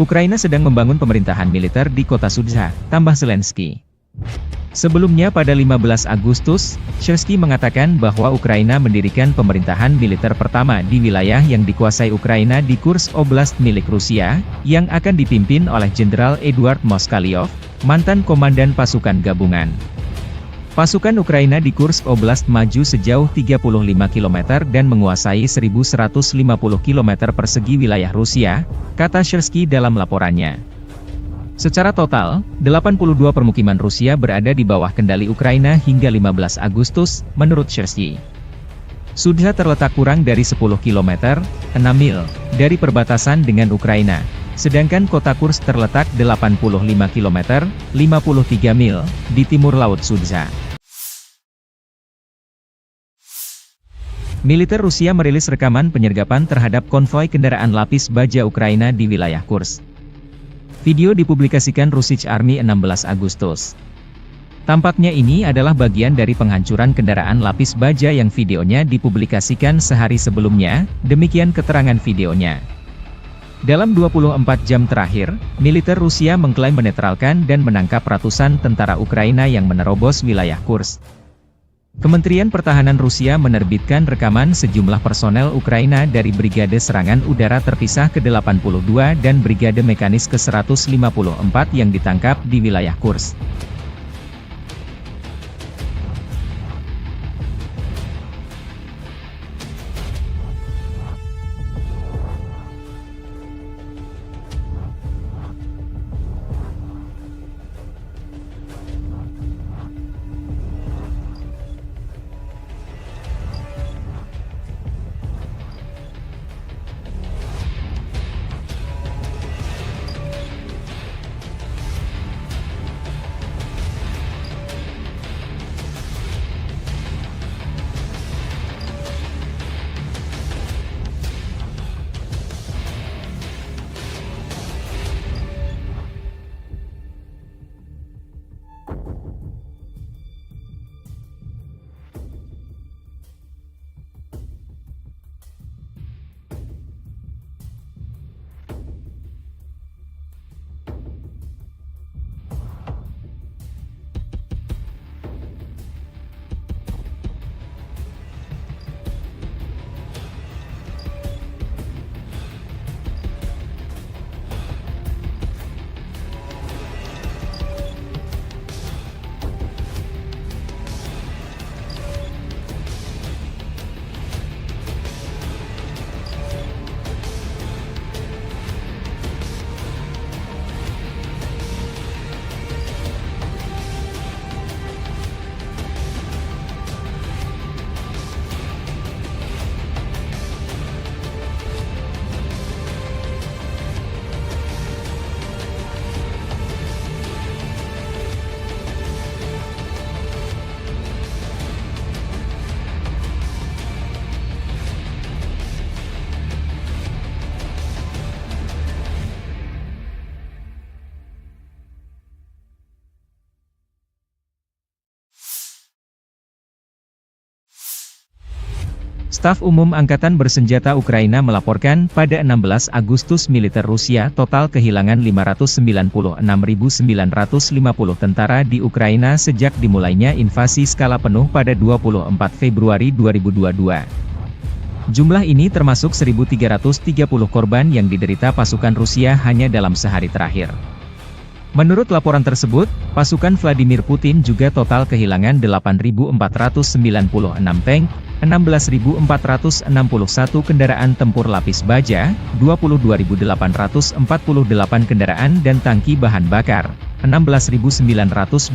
Speaker 1: Ukraina sedang membangun pemerintahan militer di kota Sudzha, tambah Zelensky. Sebelumnya pada 15 Agustus, Syrsky mengatakan bahwa Ukraina mendirikan pemerintahan militer pertama di wilayah yang dikuasai Ukraina di Kursk Oblast milik Rusia, yang akan dipimpin oleh Jenderal Eduard Moskalyov, mantan komandan pasukan gabungan. Pasukan Ukraina di Kursk Oblast maju sejauh 35 km dan menguasai 1.150 km persegi wilayah Rusia, kata Syrsky dalam laporannya. Secara total, 82 permukiman Rusia berada di bawah kendali Ukraina hingga 15 Agustus, menurut Syrsky. Sudzha terletak kurang dari 10 km, 6 mil, dari perbatasan dengan Ukraina, sedangkan kota Kursk terletak 85 km, 53 mil, di timur Laut Sudzha. Militer Rusia merilis rekaman penyergapan terhadap konvoi kendaraan lapis baja Ukraina di wilayah Kursk. Video dipublikasikan Russian Army 16 Agustus. Tampaknya ini adalah bagian dari penghancuran kendaraan lapis baja yang videonya dipublikasikan sehari sebelumnya, demikian keterangan videonya. Dalam 24 jam terakhir, militer Rusia mengklaim menetralkan dan menangkap ratusan tentara Ukraina yang menerobos wilayah Kursk. Kementerian Pertahanan Rusia menerbitkan rekaman sejumlah personel Ukraina dari Brigade Serangan Udara Terpisah ke-82 dan Brigade Mekanis ke-154 yang ditangkap di wilayah Kursk. Staf Umum Angkatan Bersenjata Ukraina melaporkan pada 16 Agustus militer Rusia total kehilangan 596.950 tentara di Ukraina sejak dimulainya invasi skala penuh pada 24 Februari 2022. Jumlah ini termasuk 1.330 korban yang diderita pasukan Rusia hanya dalam sehari terakhir. Menurut laporan tersebut, pasukan Vladimir Putin juga total kehilangan 8.496 tank, 16.461 kendaraan tempur lapis baja, 22.848 kendaraan dan tangki bahan bakar, 16.927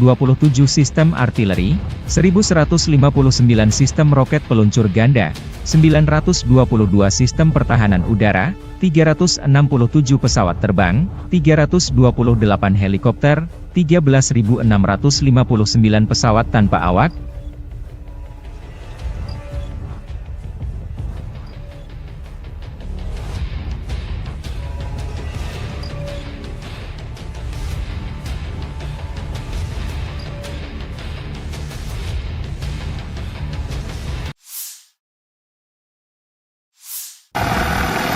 Speaker 1: sistem artileri, 1.159 sistem roket peluncur ganda, 922 sistem pertahanan udara, 367 pesawat terbang, 328 helikopter, 13.659 pesawat tanpa awak,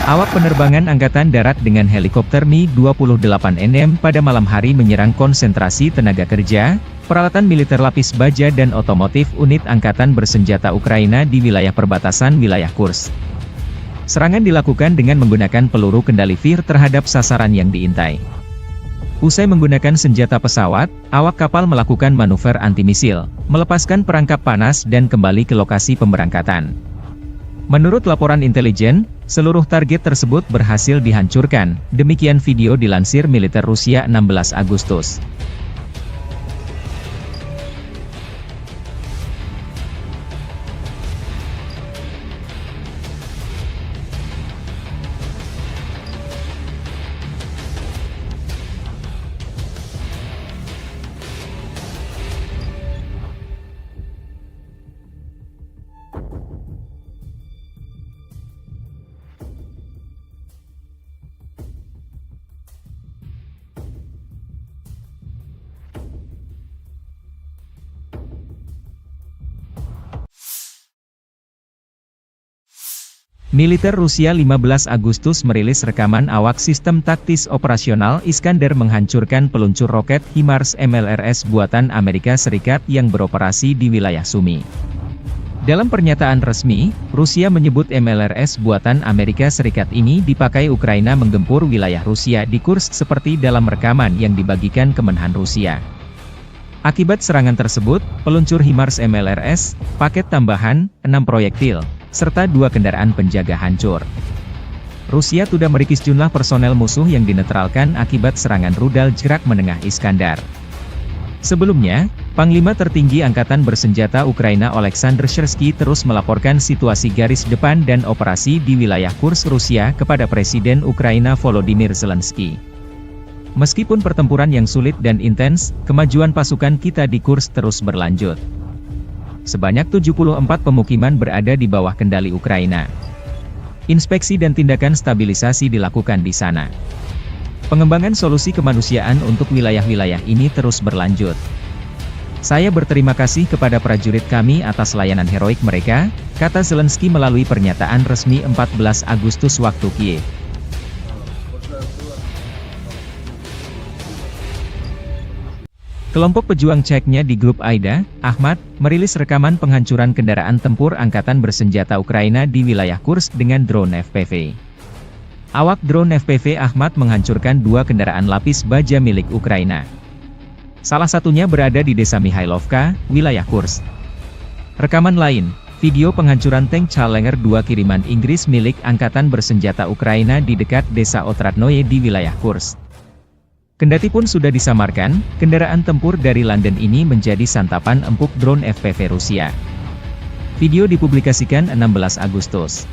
Speaker 1: Awak penerbangan Angkatan Darat dengan helikopter Mi-28NM pada malam hari menyerang konsentrasi tenaga kerja, peralatan militer lapis baja dan otomotif unit Angkatan Bersenjata Ukraina di wilayah perbatasan wilayah Kursk. Serangan dilakukan dengan menggunakan peluru kendali VIR terhadap sasaran yang diintai. Usai menggunakan senjata pesawat, awak kapal melakukan manuver anti-misil, melepaskan perangkap panas dan kembali ke lokasi pemberangkatan. Menurut laporan intelijen, seluruh target tersebut berhasil dihancurkan, demikian video dilansir militer Rusia 16 Agustus. Militer Rusia 15 Agustus merilis rekaman awak sistem taktis operasional Iskander menghancurkan peluncur roket HIMARS MLRS buatan Amerika Serikat yang beroperasi di wilayah Sumi. Dalam pernyataan resmi, Rusia menyebut MLRS buatan Amerika Serikat ini dipakai Ukraina menggempur wilayah Rusia di Kursk seperti dalam rekaman yang dibagikan Kemenhan Rusia. Akibat serangan tersebut, peluncur HIMARS MLRS, paket tambahan, 6 proyektil, serta 2 kendaraan penjaga hancur. Rusia sudah merikis jumlah personel musuh yang dinetralkan akibat serangan rudal jarak menengah Iskandar. Sebelumnya, Panglima Tertinggi Angkatan Bersenjata Ukraina Oleksandr Syrsky terus melaporkan situasi garis depan dan operasi di wilayah Kursk Rusia kepada Presiden Ukraina Volodymyr Zelensky. Meskipun pertempuran yang sulit dan intens, kemajuan pasukan kita di Kursk terus berlanjut. Sebanyak 74 pemukiman berada di bawah kendali Ukraina. Inspeksi dan tindakan stabilisasi dilakukan di sana. Pengembangan solusi kemanusiaan untuk wilayah-wilayah ini terus berlanjut. Saya berterima kasih kepada prajurit kami atas layanan heroik mereka, kata Zelensky melalui pernyataan resmi 14 Agustus waktu Kiev. Kelompok pejuang Ceknya di grup Aida, Ahmad, merilis rekaman penghancuran kendaraan tempur Angkatan Bersenjata Ukraina di wilayah Kursk dengan drone FPV. Awak drone FPV Ahmad menghancurkan 2 kendaraan lapis baja milik Ukraina. Salah satunya berada di desa Mihailovka, wilayah Kursk. Rekaman lain, video penghancuran tank Challenger 2 kiriman Inggris milik Angkatan Bersenjata Ukraina di dekat desa Otradnoye di wilayah Kursk. Kendati pun sudah disamarkan, kendaraan tempur dari London ini menjadi santapan empuk drone FPV Rusia. Video dipublikasikan 16 Agustus.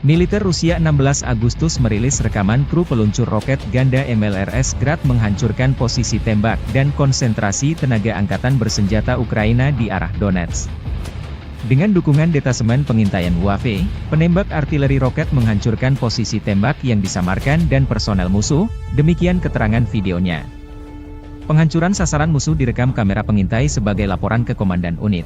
Speaker 1: Militer Rusia 16 Agustus merilis rekaman kru peluncur roket ganda MLRS Grad menghancurkan posisi tembak dan konsentrasi tenaga angkatan bersenjata Ukraina di arah Donetsk. Dengan dukungan detasemen pengintaian UAV, penembak artileri roket menghancurkan posisi tembak yang disamarkan dan personel musuh, demikian keterangan videonya. Penghancuran sasaran musuh direkam kamera pengintai sebagai laporan ke Komandan Unit.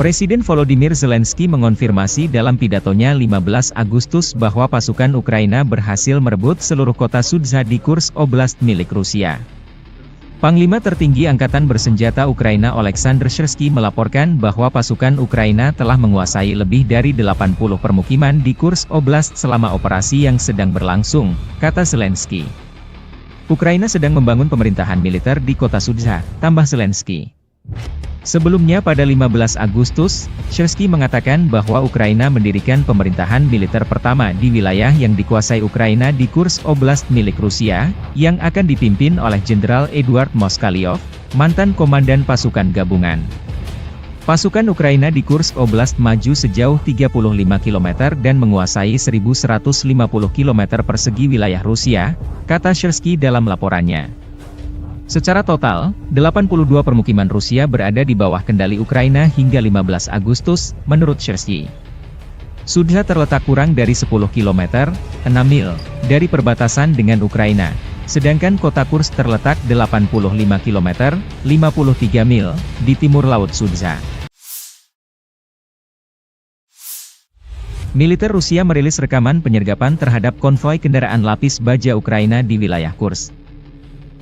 Speaker 1: Presiden Volodymyr Zelensky mengonfirmasi dalam pidatonya 15 Agustus bahwa pasukan Ukraina berhasil merebut seluruh kota Sudzha di Kursk Oblast milik Rusia. Panglima tertinggi Angkatan Bersenjata Ukraina Oleksandr Syrsky melaporkan bahwa pasukan Ukraina telah menguasai lebih dari 80 permukiman di Kursk Oblast selama operasi yang sedang berlangsung, kata Zelensky. Ukraina sedang membangun pemerintahan militer di kota Sudzha, tambah Zelensky. Sebelumnya pada 15 Agustus, Syrsky mengatakan bahwa Ukraina mendirikan pemerintahan militer pertama di wilayah yang dikuasai Ukraina di Kursk Oblast milik Rusia, yang akan dipimpin oleh Jenderal Eduard Moskalyov, mantan komandan pasukan gabungan. Pasukan Ukraina di Kursk Oblast maju sejauh 35 km dan menguasai 1.150 km persegi wilayah Rusia, kata Syrsky dalam laporannya. Secara total, 82 permukiman Rusia berada di bawah kendali Ukraina hingga 15 Agustus, menurut Syrsky. Sudzha terletak kurang dari 10 km, 6 mil, dari perbatasan dengan Ukraina, sedangkan kota Kursk terletak 85 km, 53 mil, di timur Laut Sudzha. Militer Rusia merilis rekaman penyergapan terhadap konvoi kendaraan lapis baja Ukraina di wilayah Kursk.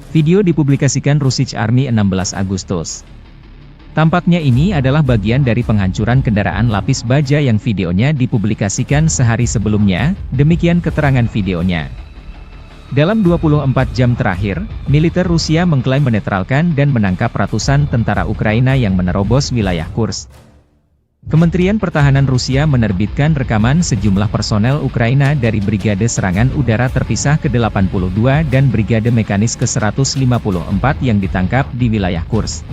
Speaker 1: Video dipublikasikan Russian Army 16 Agustus. Tampaknya ini adalah bagian dari penghancuran kendaraan lapis baja yang videonya dipublikasikan sehari sebelumnya, demikian keterangan videonya. Dalam 24 jam terakhir, militer Rusia mengklaim menetralkan dan menangkap ratusan tentara Ukraina yang menerobos wilayah Kursk. Kementerian Pertahanan Rusia menerbitkan rekaman sejumlah personel Ukraina dari Brigade Serangan Udara Terpisah ke-82 dan Brigade Mekanis ke-154 yang ditangkap di wilayah Kursk.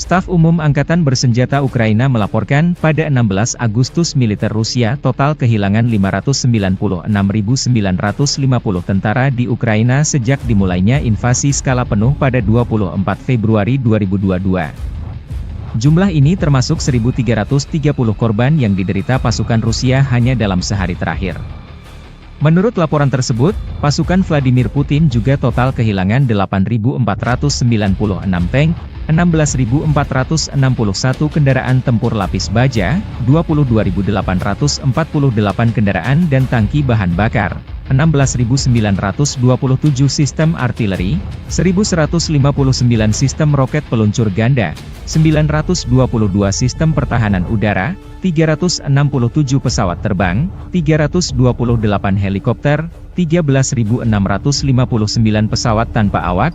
Speaker 1: Staf Umum Angkatan Bersenjata Ukraina melaporkan pada 16 Agustus militer Rusia total kehilangan 596.950 tentara di Ukraina sejak dimulainya invasi skala penuh pada 24 Februari 2022. Jumlah ini termasuk 1.330 korban yang diderita pasukan Rusia hanya dalam sehari terakhir. Menurut laporan tersebut, pasukan Vladimir Putin juga total kehilangan 8.496 tank, 16.461 kendaraan tempur lapis baja, 22.848 kendaraan dan tangki bahan bakar, 16.927 sistem artileri, 1.159 sistem roket peluncur ganda, 922 sistem pertahanan udara, 367 pesawat terbang, 328 helikopter, 13.659 pesawat tanpa awak,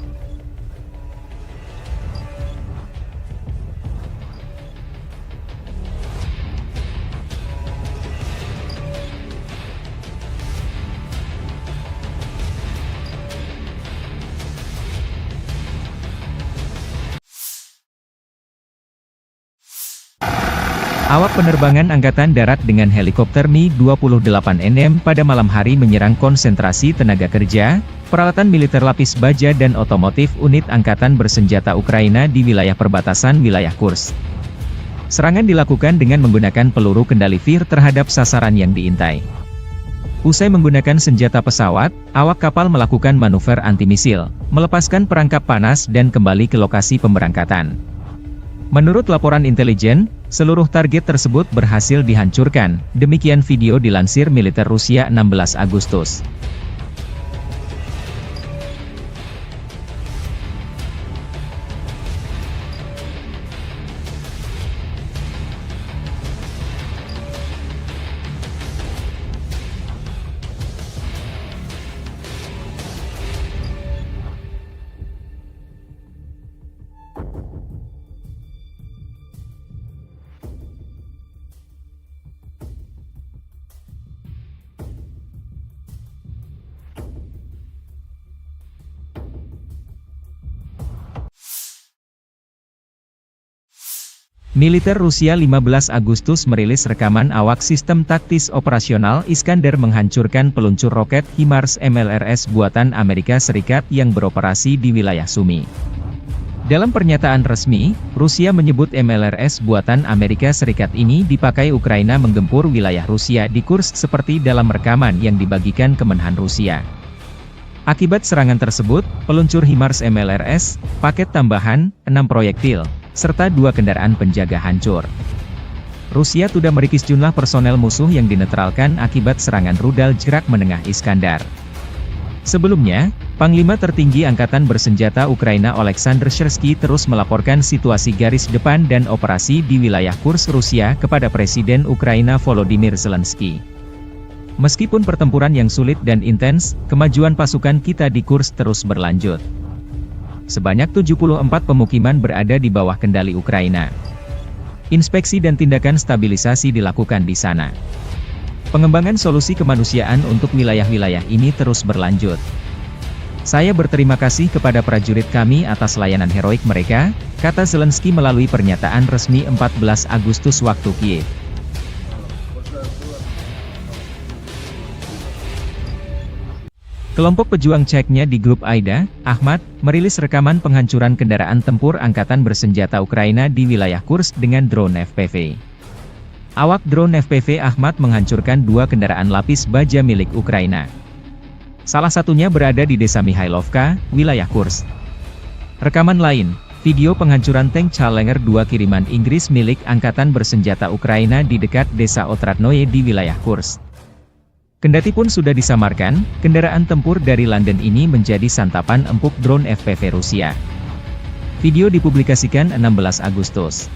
Speaker 1: Awak penerbangan Angkatan Darat dengan helikopter Mi-28NM pada malam hari menyerang konsentrasi tenaga kerja, peralatan militer lapis baja dan otomotif unit Angkatan Bersenjata Ukraina di wilayah perbatasan wilayah Kursk. Serangan dilakukan dengan menggunakan peluru kendali Vir terhadap sasaran yang diintai. Usai menggunakan senjata pesawat, awak kapal melakukan manuver anti-misil, melepaskan perangkap panas dan kembali ke lokasi pemberangkatan. Menurut laporan intelijen, seluruh target tersebut berhasil dihancurkan, demikian video dilansir militer Rusia 16 Agustus. Militer Rusia 15 Agustus merilis rekaman awak sistem taktis operasional Iskander menghancurkan peluncur roket HIMARS MLRS buatan Amerika Serikat yang beroperasi di wilayah Sumy. Dalam pernyataan resmi, Rusia menyebut MLRS buatan Amerika Serikat ini dipakai Ukraina menggempur wilayah Rusia di Kursk seperti dalam rekaman yang dibagikan Kemenhan Rusia. Akibat serangan tersebut, peluncur HIMARS MLRS, paket tambahan, 6 proyektil, serta 2 kendaraan penjaga hancur. Rusia sudah merikis jumlah personel musuh yang dinetralkan akibat serangan rudal jerak menengah Iskandar. Sebelumnya, Panglima Tertinggi Angkatan Bersenjata Ukraina Oleksandr Syrsky terus melaporkan situasi garis depan dan operasi di wilayah Kursk Rusia kepada Presiden Ukraina Volodymyr Zelensky. Meskipun pertempuran yang sulit dan intens, kemajuan pasukan kita di Kursk terus berlanjut. Sebanyak 74 pemukiman berada di bawah kendali Ukraina. Inspeksi dan tindakan stabilisasi dilakukan di sana. Pengembangan solusi kemanusiaan untuk wilayah-wilayah ini terus berlanjut. Saya berterima kasih kepada prajurit kami atas layanan heroik mereka, kata Zelensky melalui pernyataan resmi 14 Agustus waktu Kiev. Kelompok pejuang Ceknya di grup Aida, Ahmad, merilis rekaman penghancuran kendaraan tempur Angkatan Bersenjata Ukraina di wilayah Kursk dengan drone FPV. Awak drone FPV Ahmad menghancurkan 2 kendaraan lapis baja milik Ukraina. Salah satunya berada di desa Mihailovka, wilayah Kursk. Rekaman lain, video penghancuran tank Challenger 2 kiriman Inggris milik Angkatan Bersenjata Ukraina di dekat desa Otradnoye di wilayah Kursk. Kendati pun sudah disamarkan, kendaraan tempur dari London ini menjadi santapan empuk drone FPV Rusia. Video dipublikasikan 16 Agustus.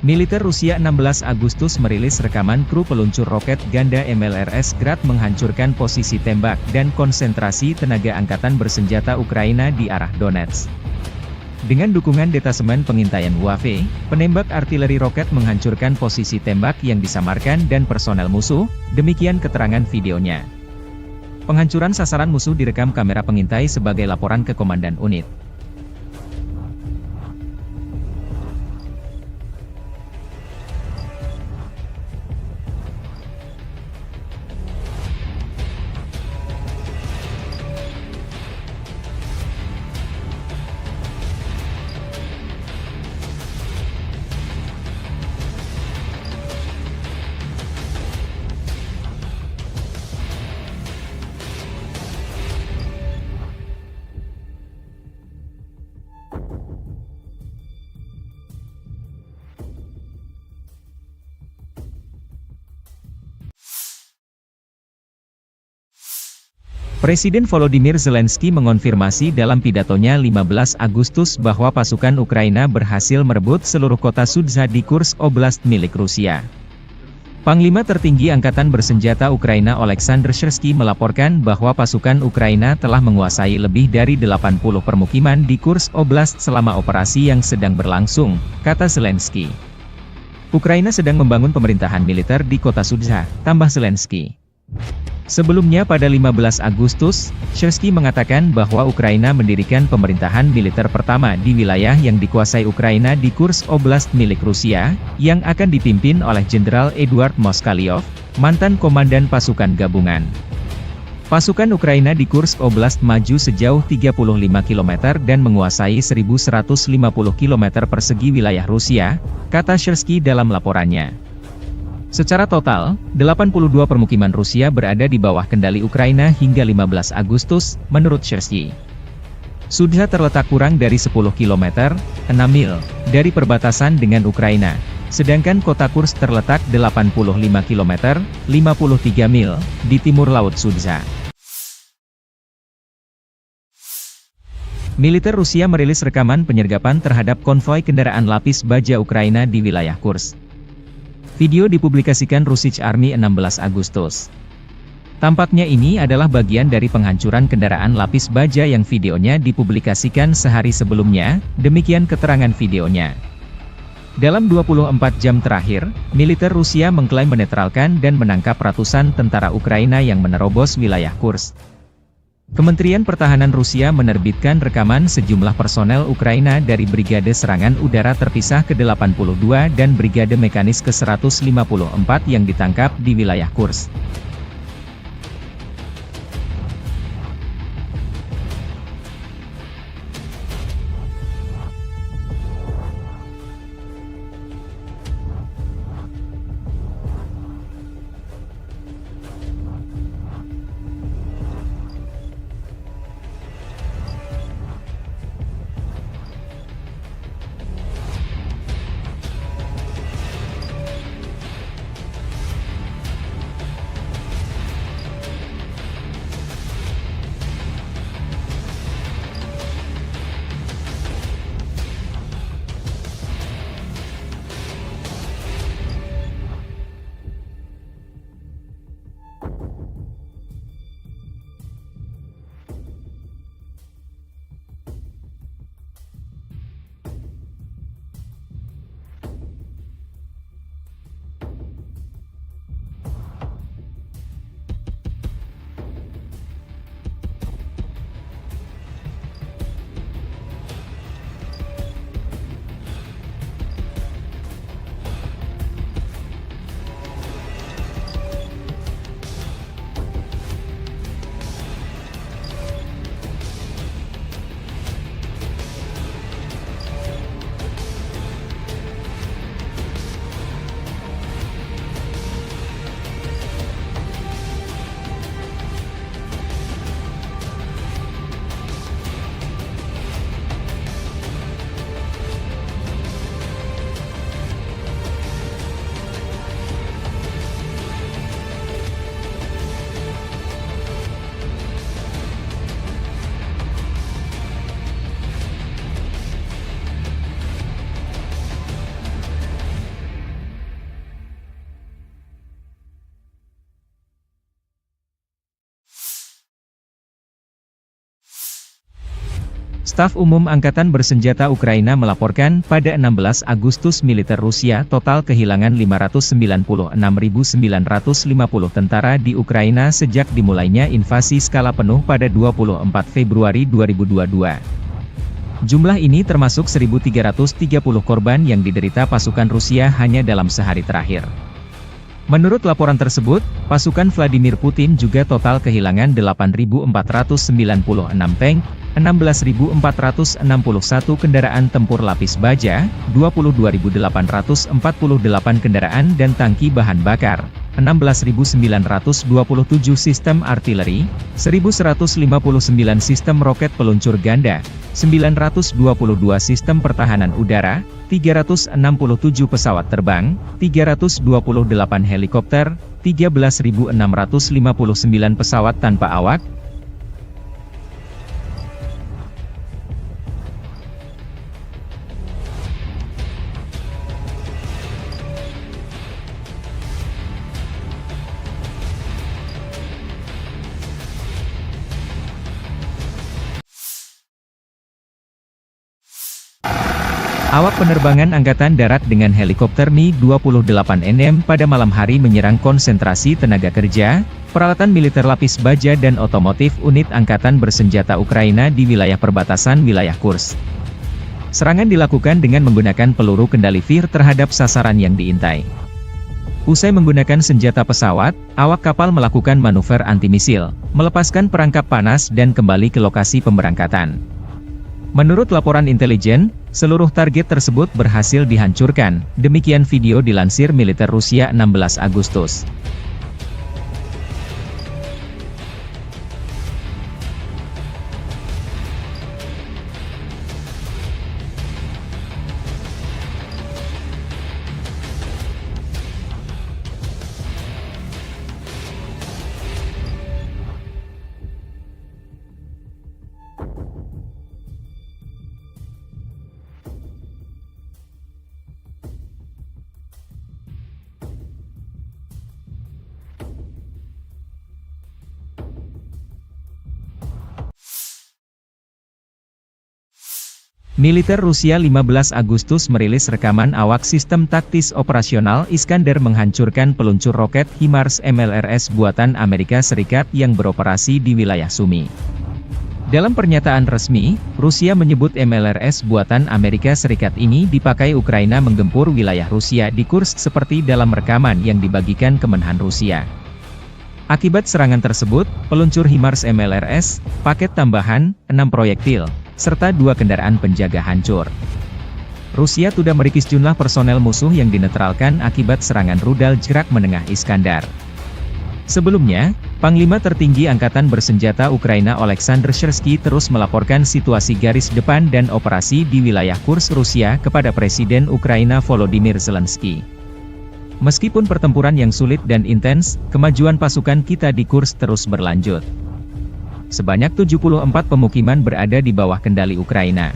Speaker 1: Militer Rusia 16 Agustus merilis rekaman kru peluncur roket ganda MLRS Grad menghancurkan posisi tembak dan konsentrasi tenaga angkatan bersenjata Ukraina di arah Donetsk. Dengan dukungan detasemen pengintaian UAV, penembak artileri roket menghancurkan posisi tembak yang disamarkan dan personel musuh, demikian keterangan videonya. Penghancuran sasaran musuh direkam kamera pengintai sebagai laporan ke Komandan Unit. Presiden Volodymyr Zelensky mengonfirmasi dalam pidatonya 15 Agustus bahwa pasukan Ukraina berhasil merebut seluruh kota Sudzha di Kursk Oblast milik Rusia. Panglima tertinggi Angkatan Bersenjata Ukraina Oleksandr Syrsky melaporkan bahwa pasukan Ukraina telah menguasai lebih dari 80 permukiman di Kursk Oblast selama operasi yang sedang berlangsung, kata Zelensky. Ukraina sedang membangun pemerintahan militer di kota Sudzha, tambah Zelensky. Sebelumnya pada 15 Agustus, Syrsky mengatakan bahwa Ukraina mendirikan pemerintahan militer pertama di wilayah yang dikuasai Ukraina di Kursk Oblast milik Rusia, yang akan dipimpin oleh Jenderal Eduard Moskalyov, mantan komandan pasukan gabungan. Pasukan Ukraina di Kursk Oblast maju sejauh 35 km dan menguasai 1.150 km persegi wilayah Rusia, kata Syrsky dalam laporannya. Secara total, 82 permukiman Rusia berada di bawah kendali Ukraina hingga 15 Agustus, menurut Syrsky. Sudzha terletak kurang dari 10 km, 6 mil, dari perbatasan dengan Ukraina, sedangkan kota Kursk terletak 85 km, 53 mil, di timur Laut Sudzha. Militer Rusia merilis rekaman penyergapan terhadap konvoi kendaraan lapis baja Ukraina di wilayah Kursk. Video dipublikasikan Russian Army 16 Agustus. Tampaknya ini adalah bagian dari penghancuran kendaraan lapis baja yang videonya dipublikasikan sehari sebelumnya, demikian keterangan videonya. Dalam 24 jam terakhir, militer Rusia mengklaim menetralkan dan menangkap ratusan tentara Ukraina yang menerobos wilayah Kursk. Kementerian Pertahanan Rusia menerbitkan rekaman sejumlah personel Ukraina dari Brigade Serangan Udara Terpisah ke-82 dan Brigade Mekanis ke-154 yang ditangkap di wilayah Kursk. Staf Umum Angkatan Bersenjata Ukraina melaporkan pada 16 Agustus militer Rusia total kehilangan 596.950 tentara di Ukraina sejak dimulainya invasi skala penuh pada 24 Februari 2022. Jumlah ini termasuk 1.330 korban yang diderita pasukan Rusia hanya dalam sehari terakhir. Menurut laporan tersebut, pasukan Vladimir Putin juga total kehilangan 8.496 tank, 16.461 kendaraan tempur lapis baja, 22.848 kendaraan dan tangki bahan bakar, 16.927 sistem artileri, 1.159 sistem roket peluncur ganda, 922 sistem pertahanan udara, 367 pesawat terbang, 328 helikopter, 13.659 pesawat tanpa awak, Awak penerbangan Angkatan Darat dengan helikopter Mi-28NM pada malam hari menyerang konsentrasi tenaga kerja, peralatan militer lapis baja dan otomotif unit Angkatan Bersenjata Ukraina di wilayah perbatasan wilayah Kursk. Serangan dilakukan dengan menggunakan peluru kendali VIR terhadap sasaran yang diintai. Usai menggunakan senjata pesawat, awak kapal melakukan manuver anti-misil, melepaskan perangkap panas dan kembali ke lokasi pemberangkatan. Menurut laporan intelijen, seluruh target tersebut berhasil dihancurkan, demikian video dilansir militer Rusia 16 Agustus. Militer Rusia 15 Agustus merilis rekaman awak sistem taktis operasional Iskander menghancurkan peluncur roket HIMARS MLRS buatan Amerika Serikat yang beroperasi di wilayah Sumy. Dalam pernyataan resmi, Rusia menyebut MLRS buatan Amerika Serikat ini dipakai Ukraina menggempur wilayah Rusia di Kursk seperti dalam rekaman yang dibagikan Kemenhan Rusia. Akibat serangan tersebut, peluncur HIMARS MLRS, paket tambahan, 6 proyektil, serta 2 kendaraan penjaga hancur. Rusia sudah merikis jumlah personel musuh yang dinetralkan akibat serangan rudal jarak menengah Iskandar. Sebelumnya, Panglima Tertinggi Angkatan Bersenjata Ukraina Oleksandr Syrsky terus melaporkan situasi garis depan dan operasi di wilayah Kursk Rusia kepada Presiden Ukraina Volodymyr Zelensky. Meskipun pertempuran yang sulit dan intens, kemajuan pasukan kita di Kursk terus berlanjut. Sebanyak 74 pemukiman berada di bawah kendali Ukraina.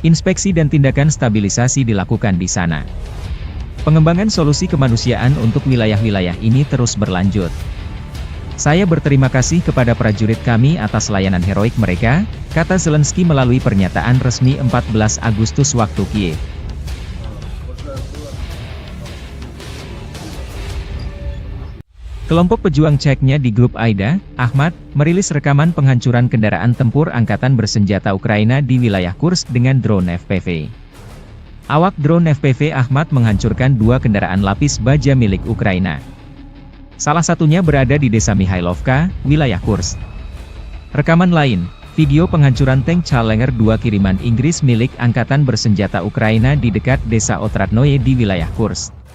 Speaker 1: Inspeksi dan tindakan stabilisasi dilakukan di sana. Pengembangan solusi kemanusiaan untuk wilayah-wilayah ini terus berlanjut. Saya berterima kasih kepada prajurit kami atas layanan heroik mereka, kata Zelensky melalui pernyataan resmi 14 Agustus waktu Kiev. Kelompok pejuang Ceknya di grup Aida, Ahmad, merilis rekaman penghancuran kendaraan tempur Angkatan Bersenjata Ukraina di wilayah Kursk dengan drone FPV. Awak drone FPV Ahmad menghancurkan 2 kendaraan lapis baja milik Ukraina. Salah satunya berada di desa Mihailovka, wilayah Kursk. Rekaman lain, video penghancuran tank Challenger 2 kiriman Inggris milik Angkatan Bersenjata Ukraina di dekat desa Otradnoye di wilayah Kursk.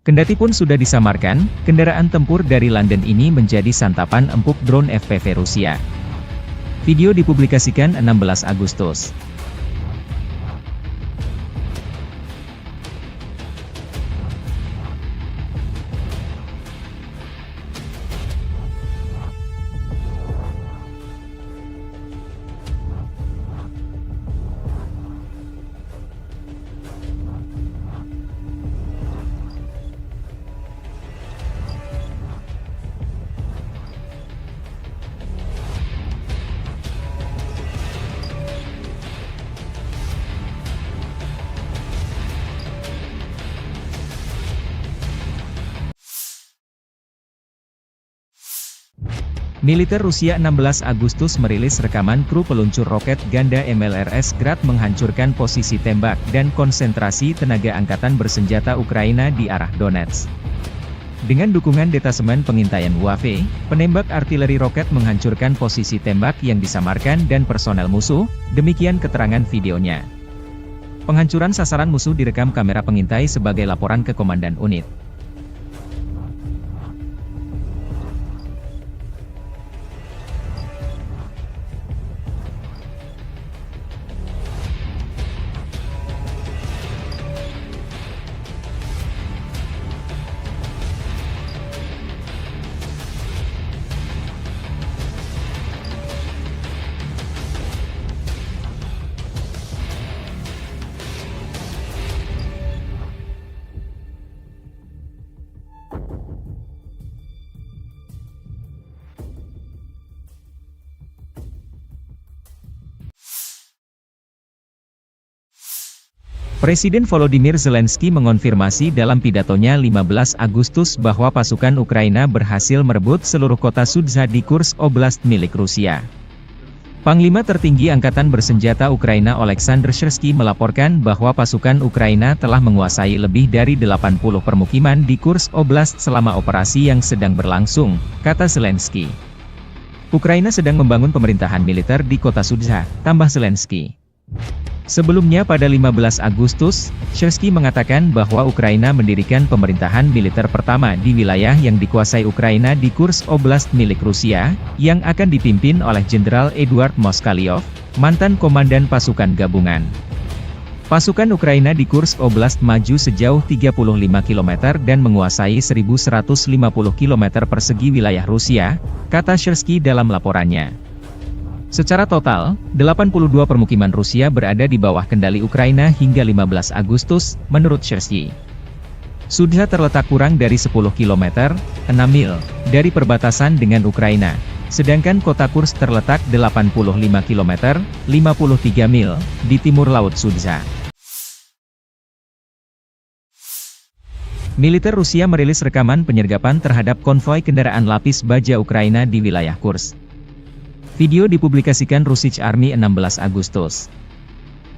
Speaker 1: Kendati pun sudah disamarkan, kendaraan tempur dari London ini menjadi santapan empuk drone FPV Rusia. Video dipublikasikan 16 Agustus. Militer Rusia 16 Agustus merilis rekaman kru peluncur roket ganda MLRS Grad menghancurkan posisi tembak dan konsentrasi tenaga angkatan bersenjata Ukraina di arah Donetsk. Dengan dukungan detasemen pengintaian UAV, penembak artileri roket menghancurkan posisi tembak yang disamarkan dan personel musuh, demikian keterangan videonya. Penghancuran sasaran musuh direkam kamera pengintai sebagai laporan ke Komandan Unit. Presiden Volodymyr Zelensky mengonfirmasi dalam pidatonya 15 Agustus bahwa pasukan Ukraina berhasil merebut seluruh kota Sudzha di Kursk Oblast milik Rusia. Panglima tertinggi Angkatan Bersenjata Ukraina Oleksandr Syrsky melaporkan bahwa pasukan Ukraina telah menguasai lebih dari 80 permukiman di Kursk Oblast selama operasi yang sedang berlangsung, kata Zelensky. Ukraina sedang membangun pemerintahan militer di kota Sudzha, tambah Zelensky. Sebelumnya pada 15 Agustus, Syrsky mengatakan bahwa Ukraina mendirikan pemerintahan militer pertama di wilayah yang dikuasai Ukraina di Kursk Oblast milik Rusia, yang akan dipimpin oleh Jenderal Eduard Moskalyov, mantan komandan pasukan gabungan. Pasukan Ukraina di Kursk Oblast maju sejauh 35 km dan menguasai 1.150 km persegi wilayah Rusia, kata Syrsky dalam laporannya. Secara total, 82 permukiman Rusia berada di bawah kendali Ukraina hingga 15 Agustus, menurut Syrsky. Sudzha terletak kurang dari 10 km, 6 mil, dari perbatasan dengan Ukraina, sedangkan kota Kursk terletak 85 km, 53 mil, di timur Laut Sudzha. Militer Rusia merilis rekaman penyergapan terhadap konvoi kendaraan lapis baja Ukraina di wilayah Kursk. Video dipublikasikan Russian Army 16 Agustus.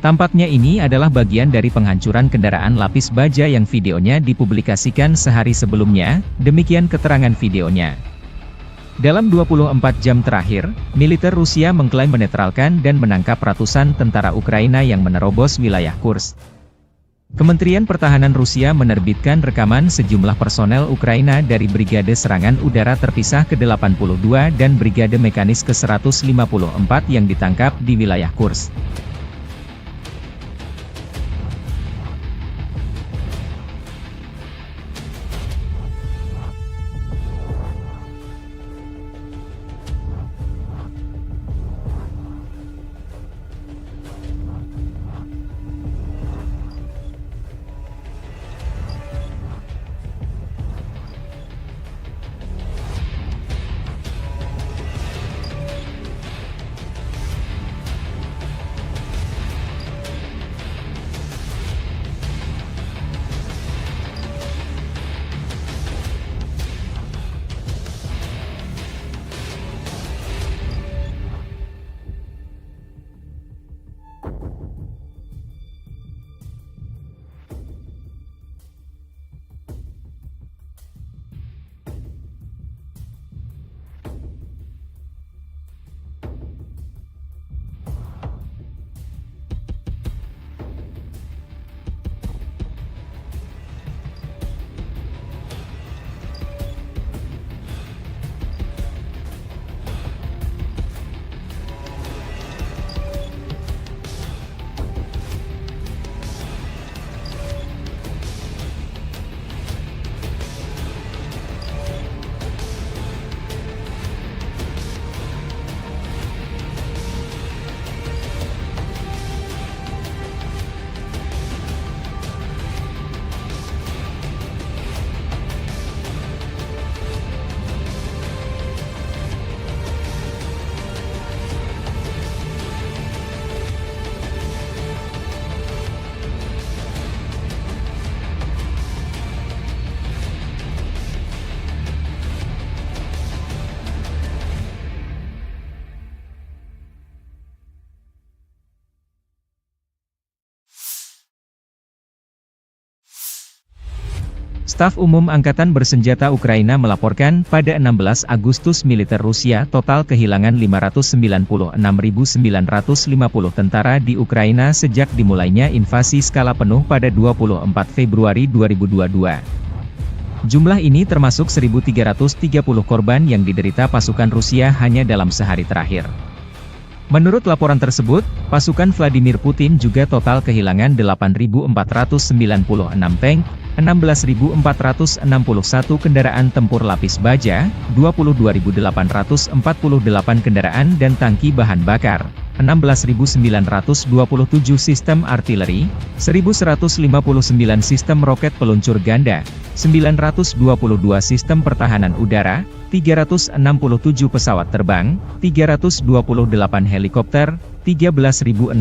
Speaker 1: Tampaknya ini adalah bagian dari penghancuran kendaraan lapis baja yang videonya dipublikasikan sehari sebelumnya, demikian keterangan videonya. Dalam 24 jam terakhir, militer Rusia mengklaim menetralkan dan menangkap ratusan tentara Ukraina yang menerobos wilayah Kursk. Kementerian Pertahanan Rusia menerbitkan rekaman sejumlah personel Ukraina dari Brigade Serangan Udara Terpisah ke-82 dan Brigade Mekanis ke-154 yang ditangkap di wilayah Kursk. Staf Umum Angkatan Bersenjata Ukraina melaporkan pada 16 Agustus militer Rusia total kehilangan 596.950 tentara di Ukraina sejak dimulainya invasi skala penuh pada 24 Februari 2022. Jumlah ini termasuk 1.330 korban yang diderita pasukan Rusia hanya dalam sehari terakhir. Menurut laporan tersebut, pasukan Vladimir Putin juga total kehilangan 8.496 tank, 16.461 kendaraan tempur lapis baja, 22.848 kendaraan dan tangki bahan bakar, 16.927 sistem artileri, 1.159 sistem roket peluncur ganda, 922 sistem pertahanan udara, 367 pesawat terbang, 328 helikopter, 13.659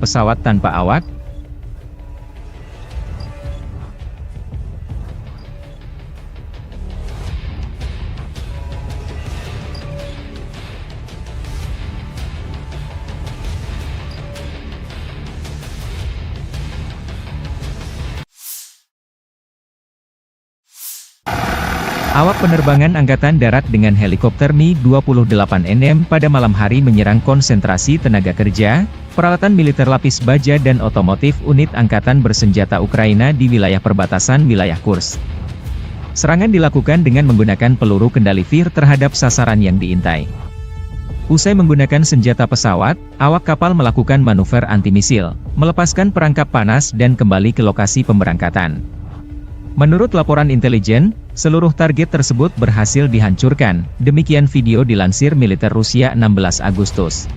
Speaker 1: pesawat tanpa awak, Awak penerbangan Angkatan Darat dengan helikopter Mi-28NM pada malam hari menyerang konsentrasi tenaga kerja, peralatan militer lapis baja dan otomotif unit Angkatan Bersenjata Ukraina di wilayah perbatasan wilayah Kursk. Serangan dilakukan dengan menggunakan peluru kendali VIR terhadap sasaran yang diintai. Usai menggunakan senjata pesawat, awak kapal melakukan manuver anti-misil, melepaskan perangkap panas dan kembali ke lokasi pemberangkatan. Menurut laporan intelijen, seluruh target tersebut berhasil dihancurkan, demikian video dilansir militer Rusia 16 Agustus.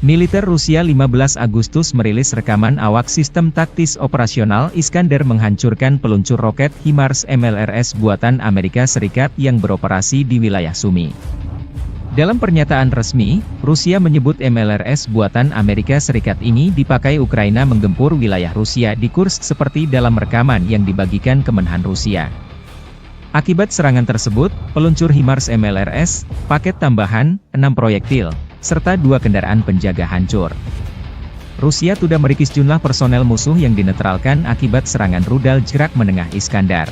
Speaker 1: Militer Rusia 15 Agustus merilis rekaman awak sistem taktis operasional Iskander menghancurkan peluncur roket HIMARS MLRS buatan Amerika Serikat yang beroperasi di wilayah Sumy. Dalam pernyataan resmi, Rusia menyebut MLRS buatan Amerika Serikat ini dipakai Ukraina menggempur wilayah Rusia di Kursk seperti dalam rekaman yang dibagikan Kemenhan Rusia. Akibat serangan tersebut, peluncur HIMARS MLRS, paket tambahan, 6 proyektil, serta 2 kendaraan penjaga hancur. Rusia sudah merikis jumlah personel musuh yang dinetralkan akibat serangan rudal jarak menengah Iskandar.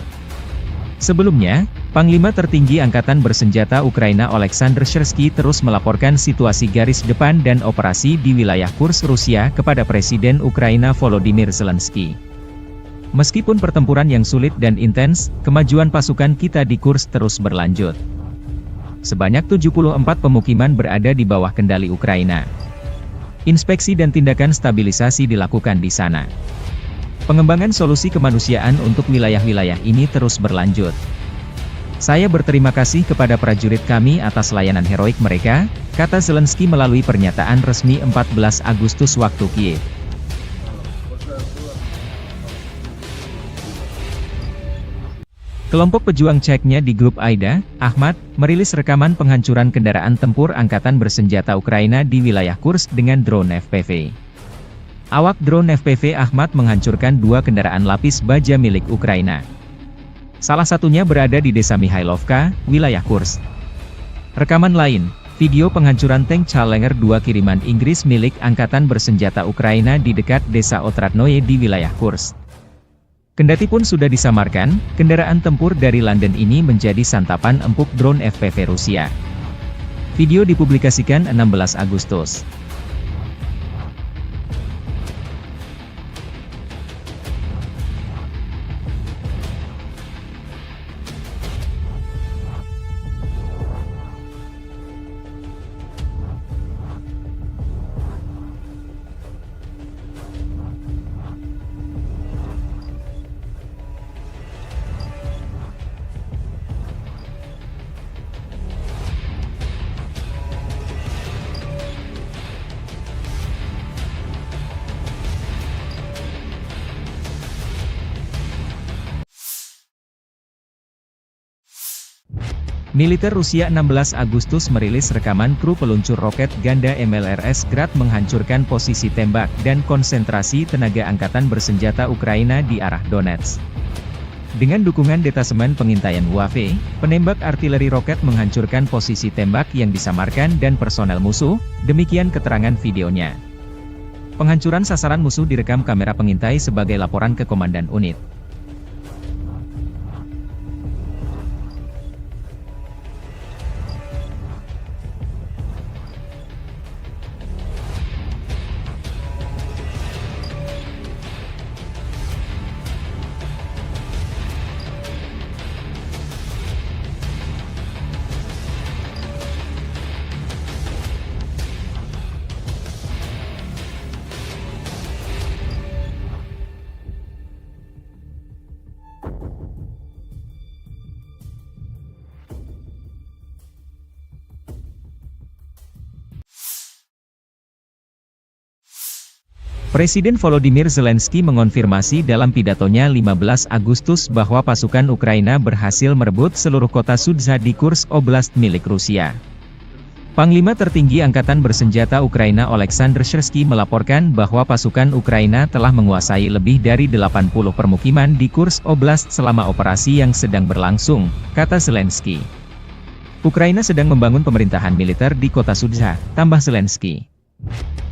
Speaker 1: Sebelumnya, Panglima Tertinggi Angkatan Bersenjata Ukraina Oleksandr Syrsky terus melaporkan situasi garis depan dan operasi di wilayah Kursk Rusia kepada Presiden Ukraina Volodymyr Zelensky. Meskipun pertempuran yang sulit dan intens, kemajuan pasukan kita di Kursk terus berlanjut. Sebanyak 74 pemukiman berada di bawah kendali Ukraina. Inspeksi dan tindakan stabilisasi dilakukan di sana. Pengembangan solusi kemanusiaan untuk wilayah-wilayah ini terus berlanjut. Saya berterima kasih kepada prajurit kami atas layanan heroik mereka, kata Zelensky melalui pernyataan resmi 14 Agustus waktu Kiev. Kelompok pejuang Ceknya di grup AIDA, Ahmad, merilis rekaman penghancuran kendaraan tempur Angkatan Bersenjata Ukraina di wilayah Kursk dengan drone FPV. Awak drone FPV Ahmad menghancurkan 2 kendaraan lapis baja milik Ukraina. Salah satunya berada di desa Mihailovka, wilayah Kursk. Rekaman lain, video penghancuran tank Challenger 2 kiriman Inggris milik Angkatan Bersenjata Ukraina di dekat desa Otradnoye di wilayah Kursk. Kendati pun sudah disamarkan, kendaraan tempur dari London ini menjadi santapan empuk drone FPV Rusia. Video dipublikasikan 16 Agustus. Militer Rusia 16 Agustus merilis rekaman kru peluncur roket ganda MLRS Grad menghancurkan posisi tembak dan konsentrasi tenaga angkatan bersenjata Ukraina di arah Donetsk. Dengan dukungan detasemen pengintaian UAV, penembak artileri roket menghancurkan posisi tembak yang disamarkan dan personel musuh, demikian keterangan videonya. Penghancuran sasaran musuh direkam kamera pengintai sebagai laporan ke Komandan Unit. Presiden Volodymyr Zelensky mengonfirmasi dalam pidatonya 15 Agustus bahwa pasukan Ukraina berhasil merebut seluruh kota Sudzha di Kursk Oblast milik Rusia. Panglima tertinggi Angkatan Bersenjata Ukraina Oleksandr Syrsky melaporkan bahwa pasukan Ukraina telah menguasai lebih dari 80 permukiman di Kursk Oblast selama operasi yang sedang berlangsung, kata Zelensky. Ukraina sedang membangun pemerintahan militer di kota Sudzha, tambah Zelensky.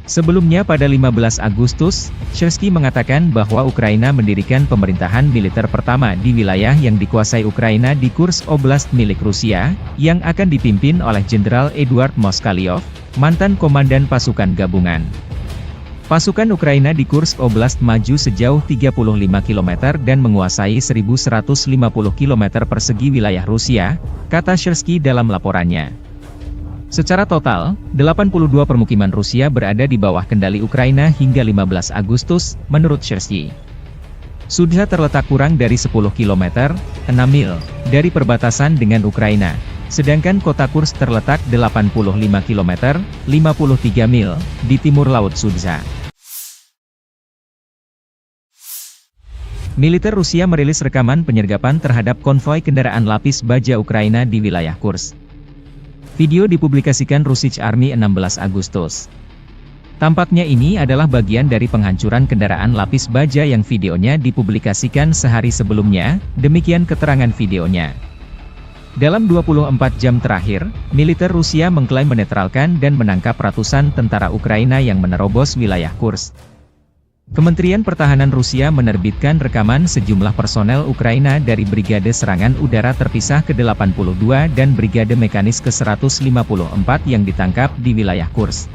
Speaker 1: Sebelumnya pada 15 Agustus, Syrsky mengatakan bahwa Ukraina mendirikan pemerintahan militer pertama di wilayah yang dikuasai Ukraina di Kursk Oblast milik Rusia, yang akan dipimpin oleh Jenderal Eduard Moskalyov, mantan komandan pasukan gabungan. Pasukan Ukraina di Kursk Oblast maju sejauh 35 km dan menguasai 1.150 km persegi wilayah Rusia, kata Syrsky dalam laporannya. Secara total, 82 permukiman Rusia berada di bawah kendali Ukraina hingga 15 Agustus, menurut Syrsky. Sudzha terletak kurang dari 10 km, 6 mil, dari perbatasan dengan Ukraina, sedangkan kota Kursk terletak 85 km, 53 mil, di timur Laut Sudzha. Militer Rusia merilis rekaman penyergapan terhadap konvoi kendaraan lapis baja Ukraina di wilayah Kursk. Video dipublikasikan Russian Army 16 Agustus. Tampaknya ini adalah bagian dari penghancuran kendaraan lapis baja yang videonya dipublikasikan sehari sebelumnya, demikian keterangan videonya. Dalam 24 jam terakhir, militer Rusia mengklaim menetralkan dan menangkap ratusan tentara Ukraina yang menerobos wilayah Kursk. Kementerian Pertahanan Rusia menerbitkan rekaman sejumlah personel Ukraina dari Brigade Serangan Udara Terpisah ke-82 dan Brigade Mekanis ke-154 yang ditangkap di wilayah Kursk.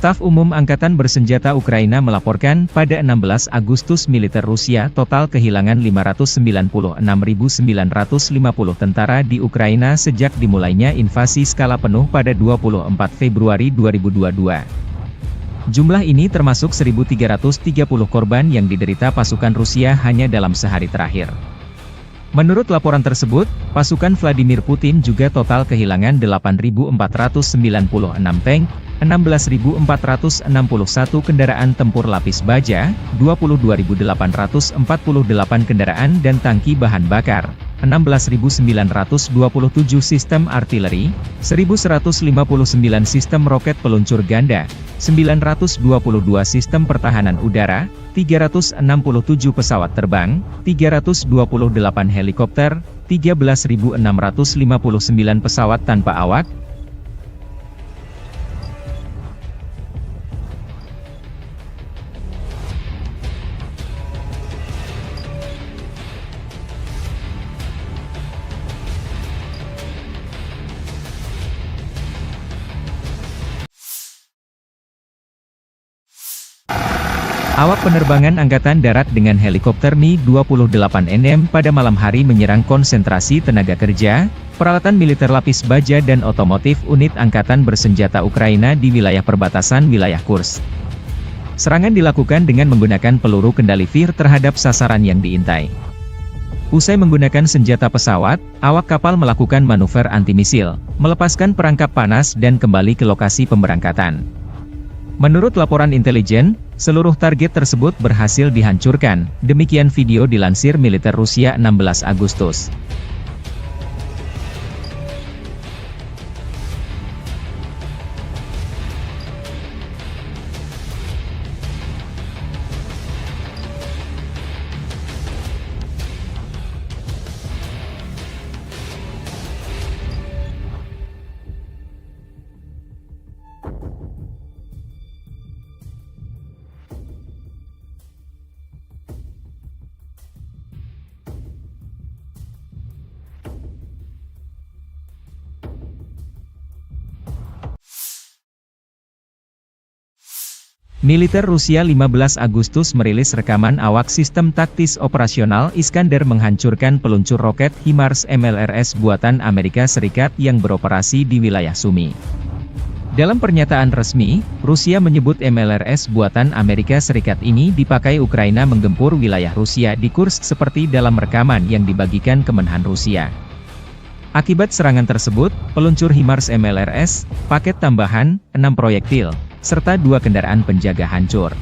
Speaker 1: Staf Umum Angkatan Bersenjata Ukraina melaporkan pada 16 Agustus militer Rusia total kehilangan 596.950 tentara di Ukraina sejak dimulainya invasi skala penuh pada 24 Februari 2022. Jumlah ini termasuk 1.330 korban yang diderita pasukan Rusia hanya dalam sehari terakhir. Menurut laporan tersebut, pasukan Vladimir Putin juga total kehilangan 8.496 tank, 16.461 kendaraan tempur lapis baja, 22.848 kendaraan dan tangki bahan bakar, 16.927 sistem artileri, 1.159 sistem roket peluncur ganda, 922 sistem pertahanan udara, 367 pesawat terbang, 328 helikopter, 13.659 pesawat tanpa awak, Awak penerbangan Angkatan Darat dengan helikopter Mi-28NM pada malam hari menyerang konsentrasi tenaga kerja, peralatan militer lapis baja dan otomotif unit Angkatan Bersenjata Ukraina di wilayah perbatasan wilayah Kursk. Serangan dilakukan dengan menggunakan peluru kendali VIR terhadap sasaran yang diintai. Usai menggunakan senjata pesawat, awak kapal melakukan manuver anti-misil, melepaskan perangkap panas dan kembali ke lokasi pemberangkatan. Menurut laporan intelijen, seluruh target tersebut berhasil dihancurkan, demikian video dilansir militer Rusia 16 Agustus. Militer Rusia 15 Agustus merilis rekaman awak sistem taktis operasional Iskander menghancurkan peluncur roket HIMARS MLRS buatan Amerika Serikat yang beroperasi di wilayah Sumy. Dalam pernyataan resmi, Rusia menyebut MLRS buatan Amerika Serikat ini dipakai Ukraina menggempur wilayah Rusia di Kursk seperti dalam rekaman yang dibagikan Kemenhan Rusia. Akibat serangan tersebut, peluncur HIMARS MLRS, paket tambahan, 6 proyektil, serta 2 kendaraan penjaga hancur.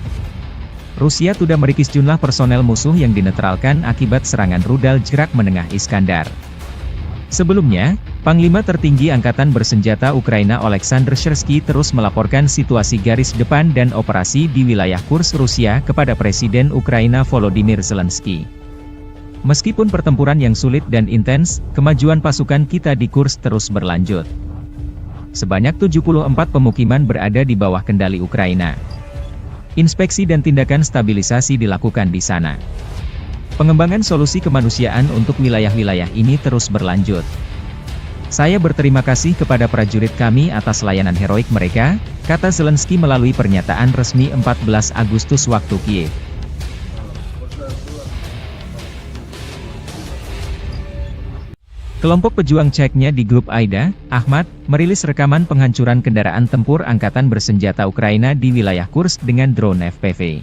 Speaker 1: Rusia sudah merikis jumlah personel musuh yang dinetralkan akibat serangan rudal jarak menengah Iskandar. Sebelumnya, Panglima Tertinggi Angkatan Bersenjata Ukraina Oleksandr Syrsky terus melaporkan situasi garis depan dan operasi di wilayah Kursk Rusia kepada Presiden Ukraina Volodymyr Zelensky. Meskipun pertempuran yang sulit dan intens, kemajuan pasukan kita di Kursk terus berlanjut. Sebanyak 74 pemukiman berada di bawah kendali Ukraina. Inspeksi dan tindakan stabilisasi dilakukan di sana. Pengembangan solusi kemanusiaan untuk wilayah-wilayah ini terus berlanjut. Saya berterima kasih kepada prajurit kami atas layanan heroik mereka, kata Zelensky melalui pernyataan resmi 14 Agustus waktu Kiev. Kelompok pejuang Ceknya di grup AIDA, Ahmad, merilis rekaman penghancuran kendaraan tempur Angkatan Bersenjata Ukraina di wilayah Kursk dengan drone FPV.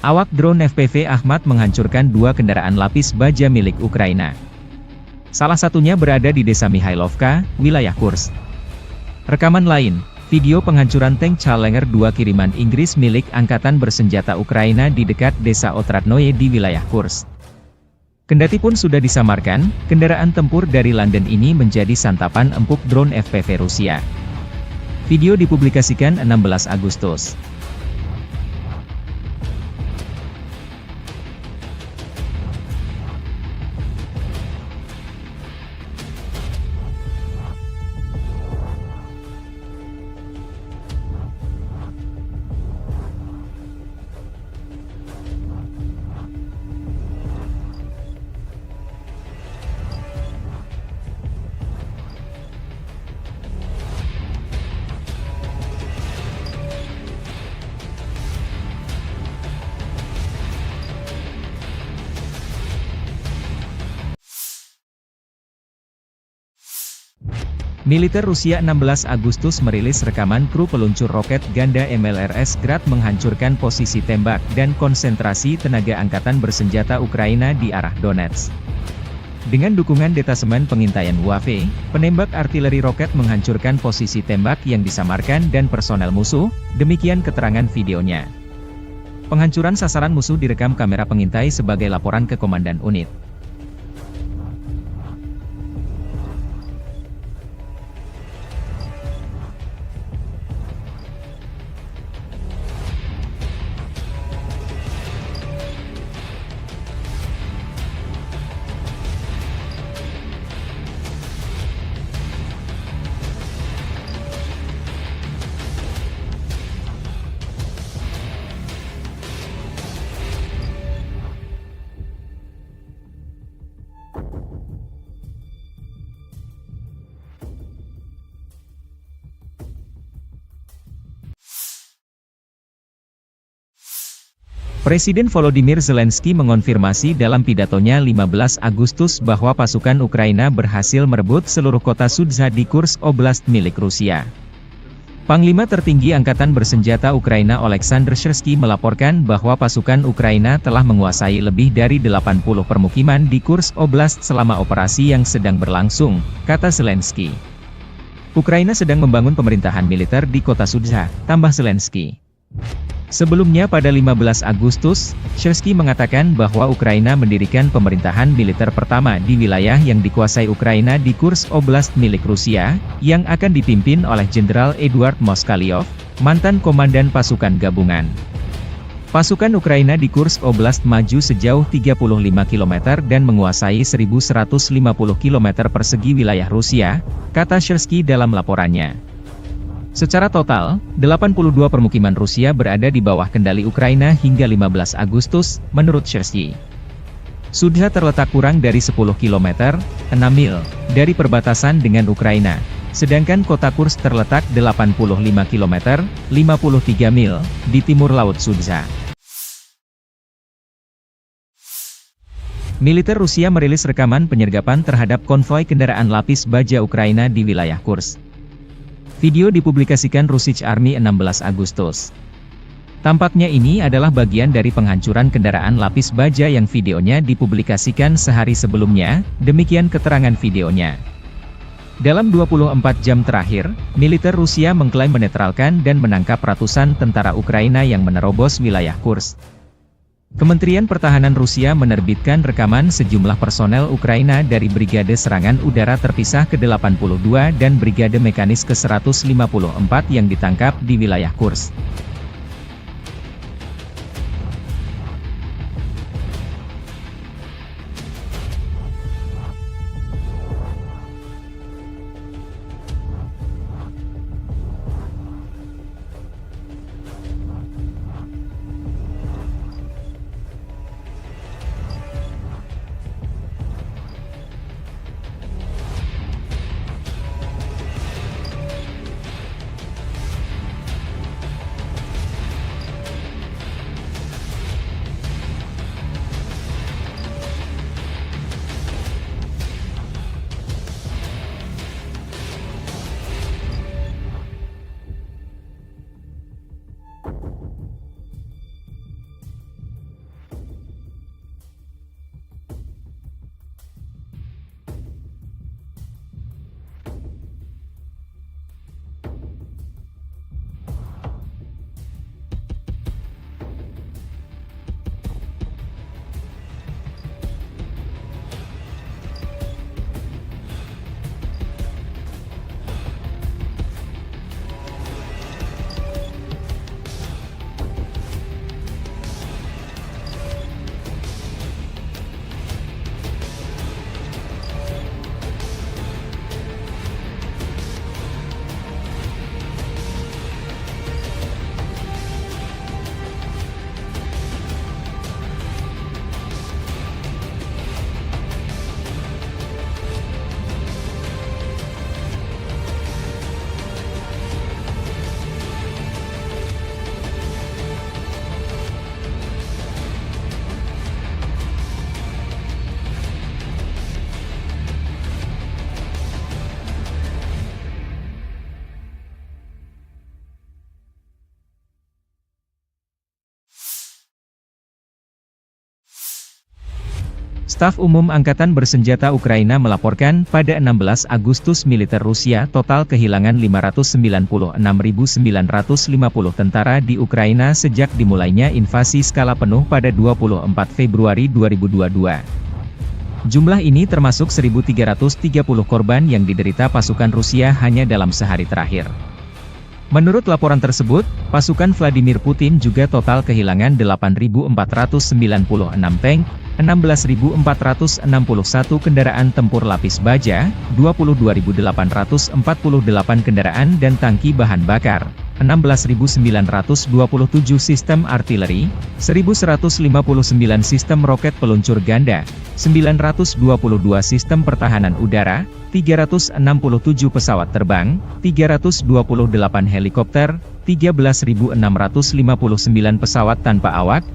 Speaker 1: Awak drone FPV Ahmad menghancurkan 2 kendaraan lapis baja milik Ukraina. Salah satunya berada di desa Mihailovka, wilayah Kursk. Rekaman lain, video penghancuran tank Challenger 2 kiriman Inggris milik Angkatan Bersenjata Ukraina di dekat desa Otradnoye di wilayah Kursk. Kendati pun sudah disamarkan, kendaraan tempur dari London ini menjadi santapan empuk drone FPV Rusia. Video dipublikasikan 16 Agustus. Militer Rusia 16 Agustus merilis rekaman kru peluncur roket ganda MLRS Grad menghancurkan posisi tembak dan konsentrasi tenaga angkatan bersenjata Ukraina di arah Donetsk. Dengan dukungan detasemen pengintaian UAV, penembak artileri roket menghancurkan posisi tembak yang disamarkan dan personel musuh, demikian keterangan videonya. Penghancuran sasaran musuh direkam kamera pengintai sebagai laporan ke Komandan Unit. Presiden Volodymyr Zelensky mengonfirmasi dalam pidatonya 15 Agustus bahwa pasukan Ukraina berhasil merebut seluruh kota Sudzha di Kursk Oblast milik Rusia. Panglima tertinggi Angkatan Bersenjata Ukraina Oleksandr Syrsky melaporkan bahwa pasukan Ukraina telah menguasai lebih dari 80 permukiman di Kursk Oblast selama operasi yang sedang berlangsung, kata Zelensky. Ukraina sedang membangun pemerintahan militer di kota Sudzha, tambah Zelensky. Sebelumnya pada 15 Agustus, Syrsky mengatakan bahwa Ukraina mendirikan pemerintahan militer pertama di wilayah yang dikuasai Ukraina di Kursk Oblast milik Rusia, yang akan dipimpin oleh Jenderal Eduard Moskalyov, mantan komandan pasukan gabungan. Pasukan Ukraina di Kursk Oblast maju sejauh 35 km dan menguasai 1.150 km persegi wilayah Rusia, kata Syrsky dalam laporannya. Secara total, 82 permukiman Rusia berada di bawah kendali Ukraina hingga 15 Agustus, menurut Syrsky. Sudzha terletak kurang dari 10 km, 6 mil, dari perbatasan dengan Ukraina, sedangkan kota Kursk terletak 85 km, 53 mil, di timur Laut Sudzha. Militer Rusia merilis rekaman penyergapan terhadap konvoi kendaraan lapis baja Ukraina di wilayah Kursk. Video dipublikasikan Russian Army 16 Agustus. Tampaknya ini adalah bagian dari penghancuran kendaraan lapis baja yang videonya dipublikasikan sehari sebelumnya, demikian keterangan videonya. Dalam 24 jam terakhir, militer Rusia mengklaim menetralkan dan menangkap ratusan tentara Ukraina yang menerobos wilayah Kursk. Kementerian Pertahanan Rusia menerbitkan rekaman sejumlah personel Ukraina dari Brigade Serangan Udara Terpisah ke-82 dan Brigade Mekanis ke-154 yang ditangkap di wilayah Kursk. Staf Umum Angkatan Bersenjata Ukraina melaporkan pada 16 Agustus militer Rusia total kehilangan 596.950 tentara di Ukraina sejak dimulainya invasi skala penuh pada 24 Februari 2022. Jumlah ini termasuk 1.330 korban yang diderita pasukan Rusia hanya dalam sehari terakhir. Menurut laporan tersebut, pasukan Vladimir Putin juga total kehilangan 8.496 tank, 16.461 kendaraan tempur lapis baja, 22.848 kendaraan dan tangki bahan bakar, 16.927 sistem artileri, 1.159 sistem roket peluncur ganda, 922 sistem pertahanan udara, 367 pesawat terbang, 328 helikopter, 13.659 pesawat tanpa awak,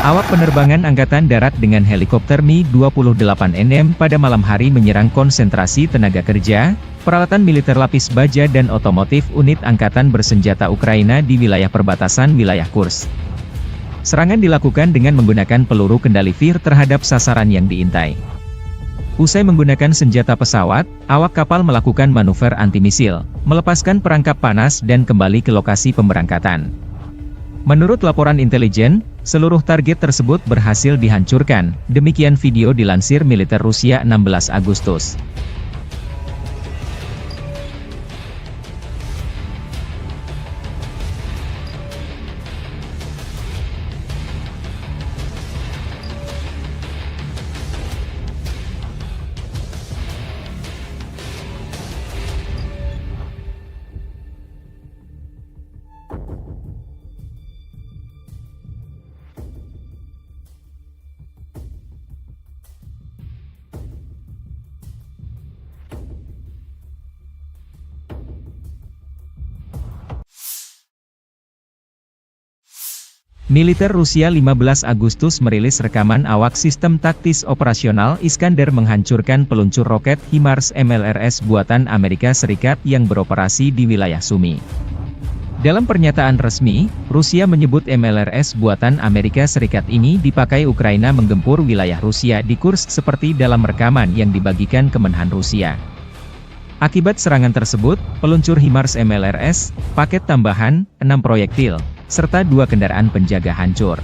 Speaker 1: Awak penerbangan Angkatan Darat dengan helikopter Mi-28NM pada malam hari menyerang konsentrasi tenaga kerja, peralatan militer lapis baja dan otomotif unit Angkatan Bersenjata Ukraina di wilayah perbatasan wilayah Kursk. Serangan dilakukan dengan menggunakan peluru kendali VIR terhadap sasaran yang diintai. Usai menggunakan senjata pesawat, awak kapal melakukan manuver anti-misil, melepaskan perangkap panas dan kembali ke lokasi pemberangkatan. Menurut laporan intelijen, seluruh target tersebut berhasil dihancurkan, demikian video dilansir militer Rusia 16 Agustus. Militer Rusia 15 Agustus merilis rekaman awak sistem taktis operasional Iskander menghancurkan peluncur roket HIMARS MLRS buatan Amerika Serikat yang beroperasi di wilayah Sumi. Dalam pernyataan resmi, Rusia menyebut MLRS buatan Amerika Serikat ini dipakai Ukraina menggempur wilayah Rusia di Kursk seperti dalam rekaman yang dibagikan Kemenhan Rusia. Akibat serangan tersebut, peluncur HIMARS MLRS, paket tambahan, 6 proyektil, serta 2 kendaraan penjaga hancur.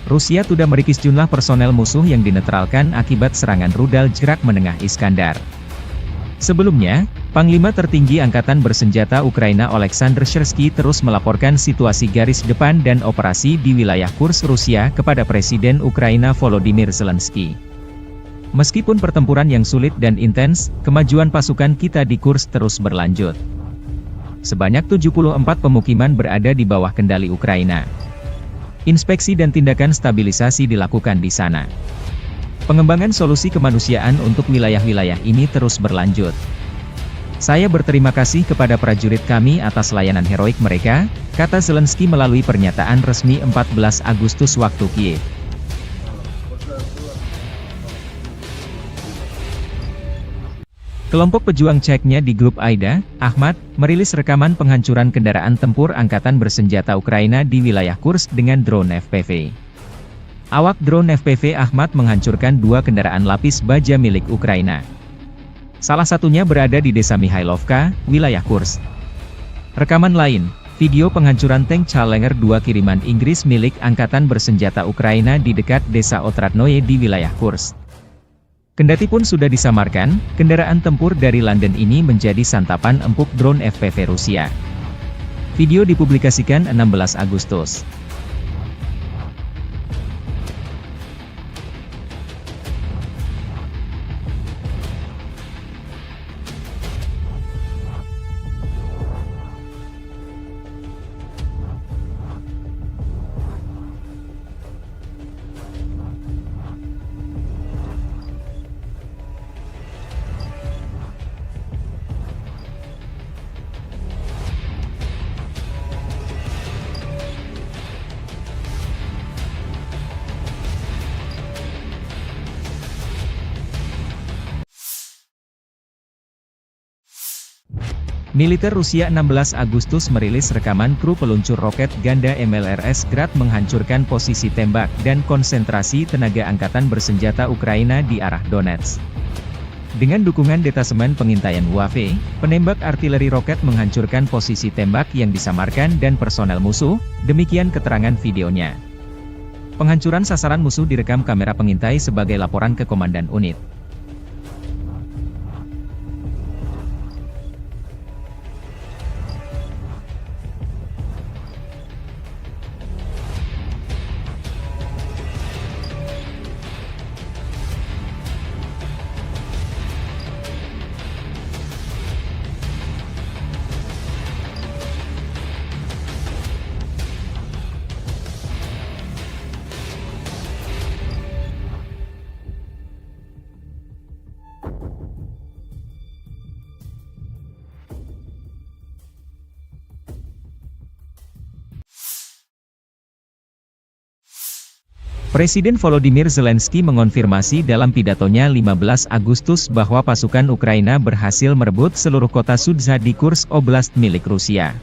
Speaker 1: Rusia sudah merikis jumlah personel musuh yang dinetralkan akibat serangan rudal jarak menengah Iskandar. Sebelumnya, Panglima Tertinggi Angkatan Bersenjata Ukraina Oleksandr Syrsky terus melaporkan situasi garis depan dan operasi di wilayah Kursk Rusia kepada Presiden Ukraina Volodymyr Zelensky. Meskipun pertempuran yang sulit dan intens, kemajuan pasukan kita di Kursk terus berlanjut. Sebanyak 74 pemukiman berada di bawah kendali Ukraina. Inspeksi dan tindakan stabilisasi dilakukan di sana. Pengembangan solusi kemanusiaan untuk wilayah-wilayah ini terus berlanjut. Saya berterima kasih kepada prajurit kami atas layanan heroik mereka, kata Zelensky melalui pernyataan resmi 14 Agustus waktu Kiev. Kelompok pejuang Ceknya di grup Aida, Ahmad, merilis rekaman penghancuran kendaraan tempur Angkatan Bersenjata Ukraina di wilayah Kursk dengan drone FPV. Awak drone FPV Ahmad menghancurkan 2 kendaraan lapis baja milik Ukraina. Salah satunya berada di desa Mihailovka, wilayah Kursk. Rekaman lain, video penghancuran tank Challenger 2 kiriman Inggris milik Angkatan Bersenjata Ukraina di dekat desa Otradnoye di wilayah Kursk. Kendati pun sudah disamarkan, kendaraan tempur dari London ini menjadi santapan empuk drone FPV Rusia. Video dipublikasikan 16 Agustus. Militer Rusia 16 Agustus merilis rekaman kru peluncur roket ganda MLRS Grad menghancurkan posisi tembak dan konsentrasi tenaga angkatan bersenjata Ukraina di arah Donetsk. Dengan dukungan detasemen pengintaian UAV, penembak artileri roket menghancurkan posisi tembak yang disamarkan dan personel musuh, demikian keterangan videonya. Penghancuran sasaran musuh direkam kamera pengintai sebagai laporan ke Komandan Unit. Presiden Volodymyr Zelensky mengonfirmasi dalam pidatonya 15 Agustus bahwa pasukan Ukraina berhasil merebut seluruh kota Sudzha di Kursk Oblast milik Rusia.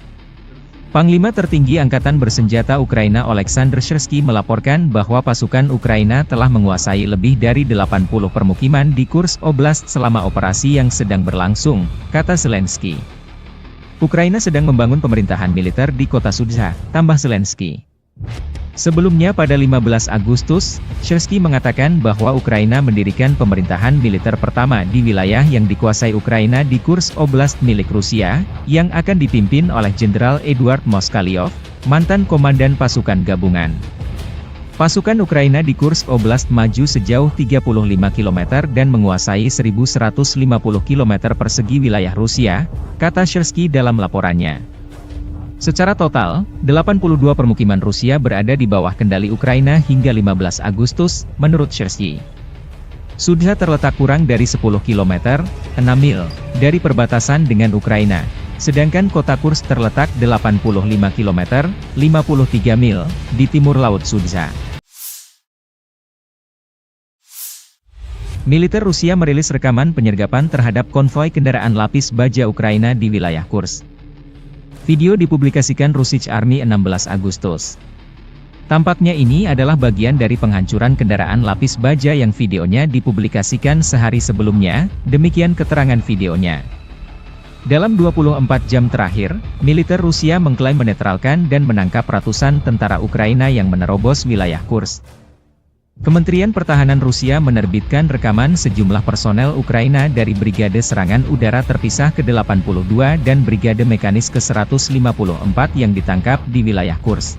Speaker 1: Panglima tertinggi Angkatan Bersenjata Ukraina Oleksandr Syrsky melaporkan bahwa pasukan Ukraina telah menguasai lebih dari 80 permukiman di Kursk Oblast selama operasi yang sedang berlangsung, kata Zelensky. Ukraina sedang membangun pemerintahan militer di kota Sudzha, tambah Zelensky. Sebelumnya pada 15 Agustus, Syrsky mengatakan bahwa Ukraina mendirikan pemerintahan militer pertama di wilayah yang dikuasai Ukraina di Kursk Oblast milik Rusia, yang akan dipimpin oleh Jenderal Eduard Moskalyov, mantan komandan pasukan gabungan. Pasukan Ukraina di Kursk Oblast maju sejauh 35 km dan menguasai 1.150 km persegi wilayah Rusia, kata Syrsky dalam laporannya. Secara total, 82 permukiman Rusia berada di bawah kendali Ukraina hingga 15 Agustus, menurut Syrsky. Sudzha terletak kurang dari 10 km, 6 mil, dari perbatasan dengan Ukraina, sedangkan kota Kursk terletak 85 km, 53 mil, di timur Laut Sudzha. Militer Rusia merilis rekaman penyergapan terhadap konvoi kendaraan lapis baja Ukraina di wilayah Kursk. Video dipublikasikan Russian Army 16 Agustus. Tampaknya ini adalah bagian dari penghancuran kendaraan lapis baja yang videonya dipublikasikan sehari sebelumnya, demikian keterangan videonya. Dalam 24 jam terakhir, militer Rusia mengklaim menetralkan dan menangkap ratusan tentara Ukraina yang menerobos wilayah Kursk. Kementerian Pertahanan Rusia menerbitkan rekaman sejumlah personel Ukraina dari Brigade Serangan Udara Terpisah ke-82 dan Brigade Mekanis ke-154 yang ditangkap di wilayah Kursk.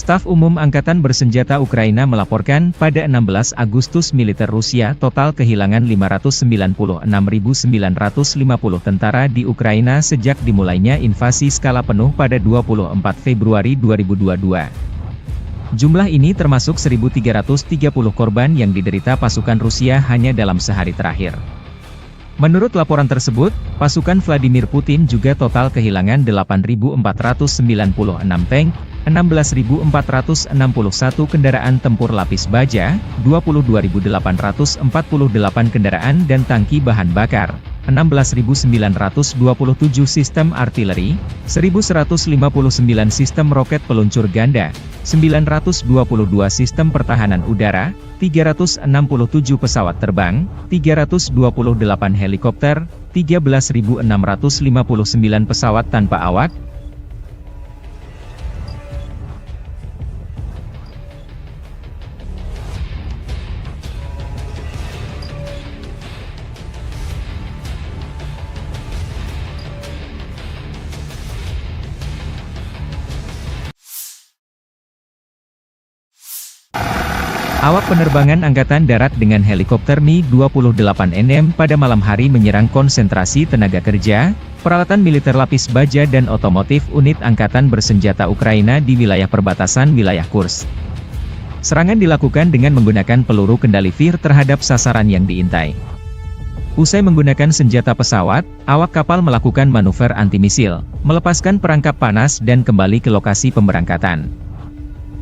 Speaker 1: Staf Umum Angkatan Bersenjata Ukraina melaporkan pada 16 Agustus militer Rusia total kehilangan 596.950 tentara di Ukraina sejak dimulainya invasi skala penuh pada 24 Februari 2022. Jumlah ini termasuk 1.330 korban yang diderita pasukan Rusia hanya dalam sehari terakhir. Menurut laporan tersebut, pasukan Vladimir Putin juga total kehilangan 8.496 tank, 16.461 kendaraan tempur lapis baja, 22.848 kendaraan dan tangki bahan bakar, 16.927 sistem artileri, 1.159 sistem roket peluncur ganda, 922 sistem pertahanan udara, 367 pesawat terbang, 328 helikopter, 13.659 pesawat tanpa awak, Awak penerbangan Angkatan Darat dengan helikopter Mi-28NM pada malam hari menyerang konsentrasi tenaga kerja, peralatan militer lapis baja dan otomotif unit Angkatan Bersenjata Ukraina di wilayah perbatasan wilayah Kursk. Serangan dilakukan dengan menggunakan peluru kendali VIR terhadap sasaran yang diintai. Usai menggunakan senjata pesawat, awak kapal melakukan manuver anti-misil, melepaskan perangkap panas dan kembali ke lokasi pemberangkatan.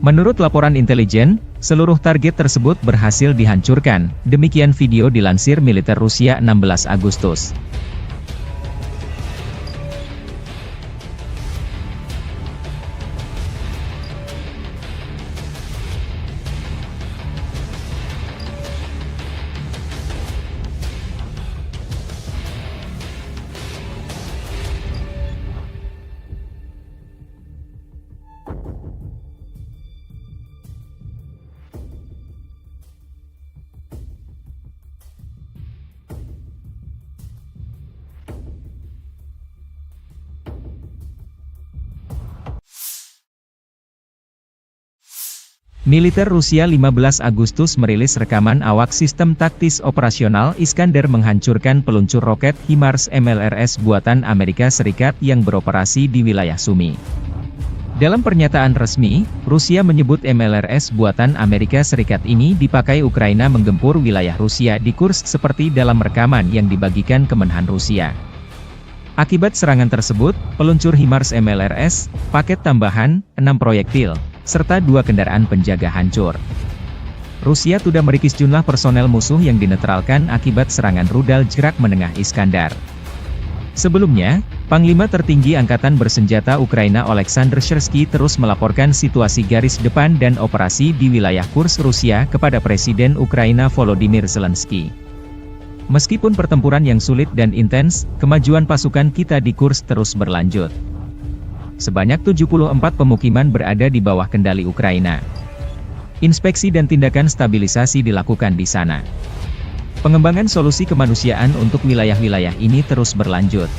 Speaker 1: Menurut laporan intelijen, seluruh target tersebut berhasil dihancurkan, demikian video dilansir militer Rusia 16 Agustus. Militer Rusia 15 Agustus merilis rekaman awak sistem taktis operasional Iskander menghancurkan peluncur roket HIMARS MLRS buatan Amerika Serikat yang beroperasi di wilayah Sumi. Dalam pernyataan resmi, Rusia menyebut MLRS buatan Amerika Serikat ini dipakai Ukraina menggempur wilayah Rusia di Kursk seperti dalam rekaman yang dibagikan Kemenhan Rusia. Akibat serangan tersebut, peluncur HIMARS MLRS, paket tambahan, 6 proyektil, serta 2 kendaraan penjaga hancur. Rusia sudah merikis jumlah personel musuh yang dinetralkan akibat serangan rudal jarak menengah Iskandar. Sebelumnya, Panglima Tertinggi Angkatan Bersenjata Ukraina Oleksandr Syrsky terus melaporkan situasi garis depan dan operasi di wilayah Kursk Rusia kepada Presiden Ukraina Volodymyr Zelensky. Meskipun pertempuran yang sulit dan intens, kemajuan pasukan kita di Kursk terus berlanjut. Sebanyak 74 pemukiman berada di bawah kendali Ukraina. Inspeksi dan tindakan stabilisasi dilakukan di sana. Pengembangan solusi kemanusiaan untuk wilayah-wilayah ini terus berlanjut.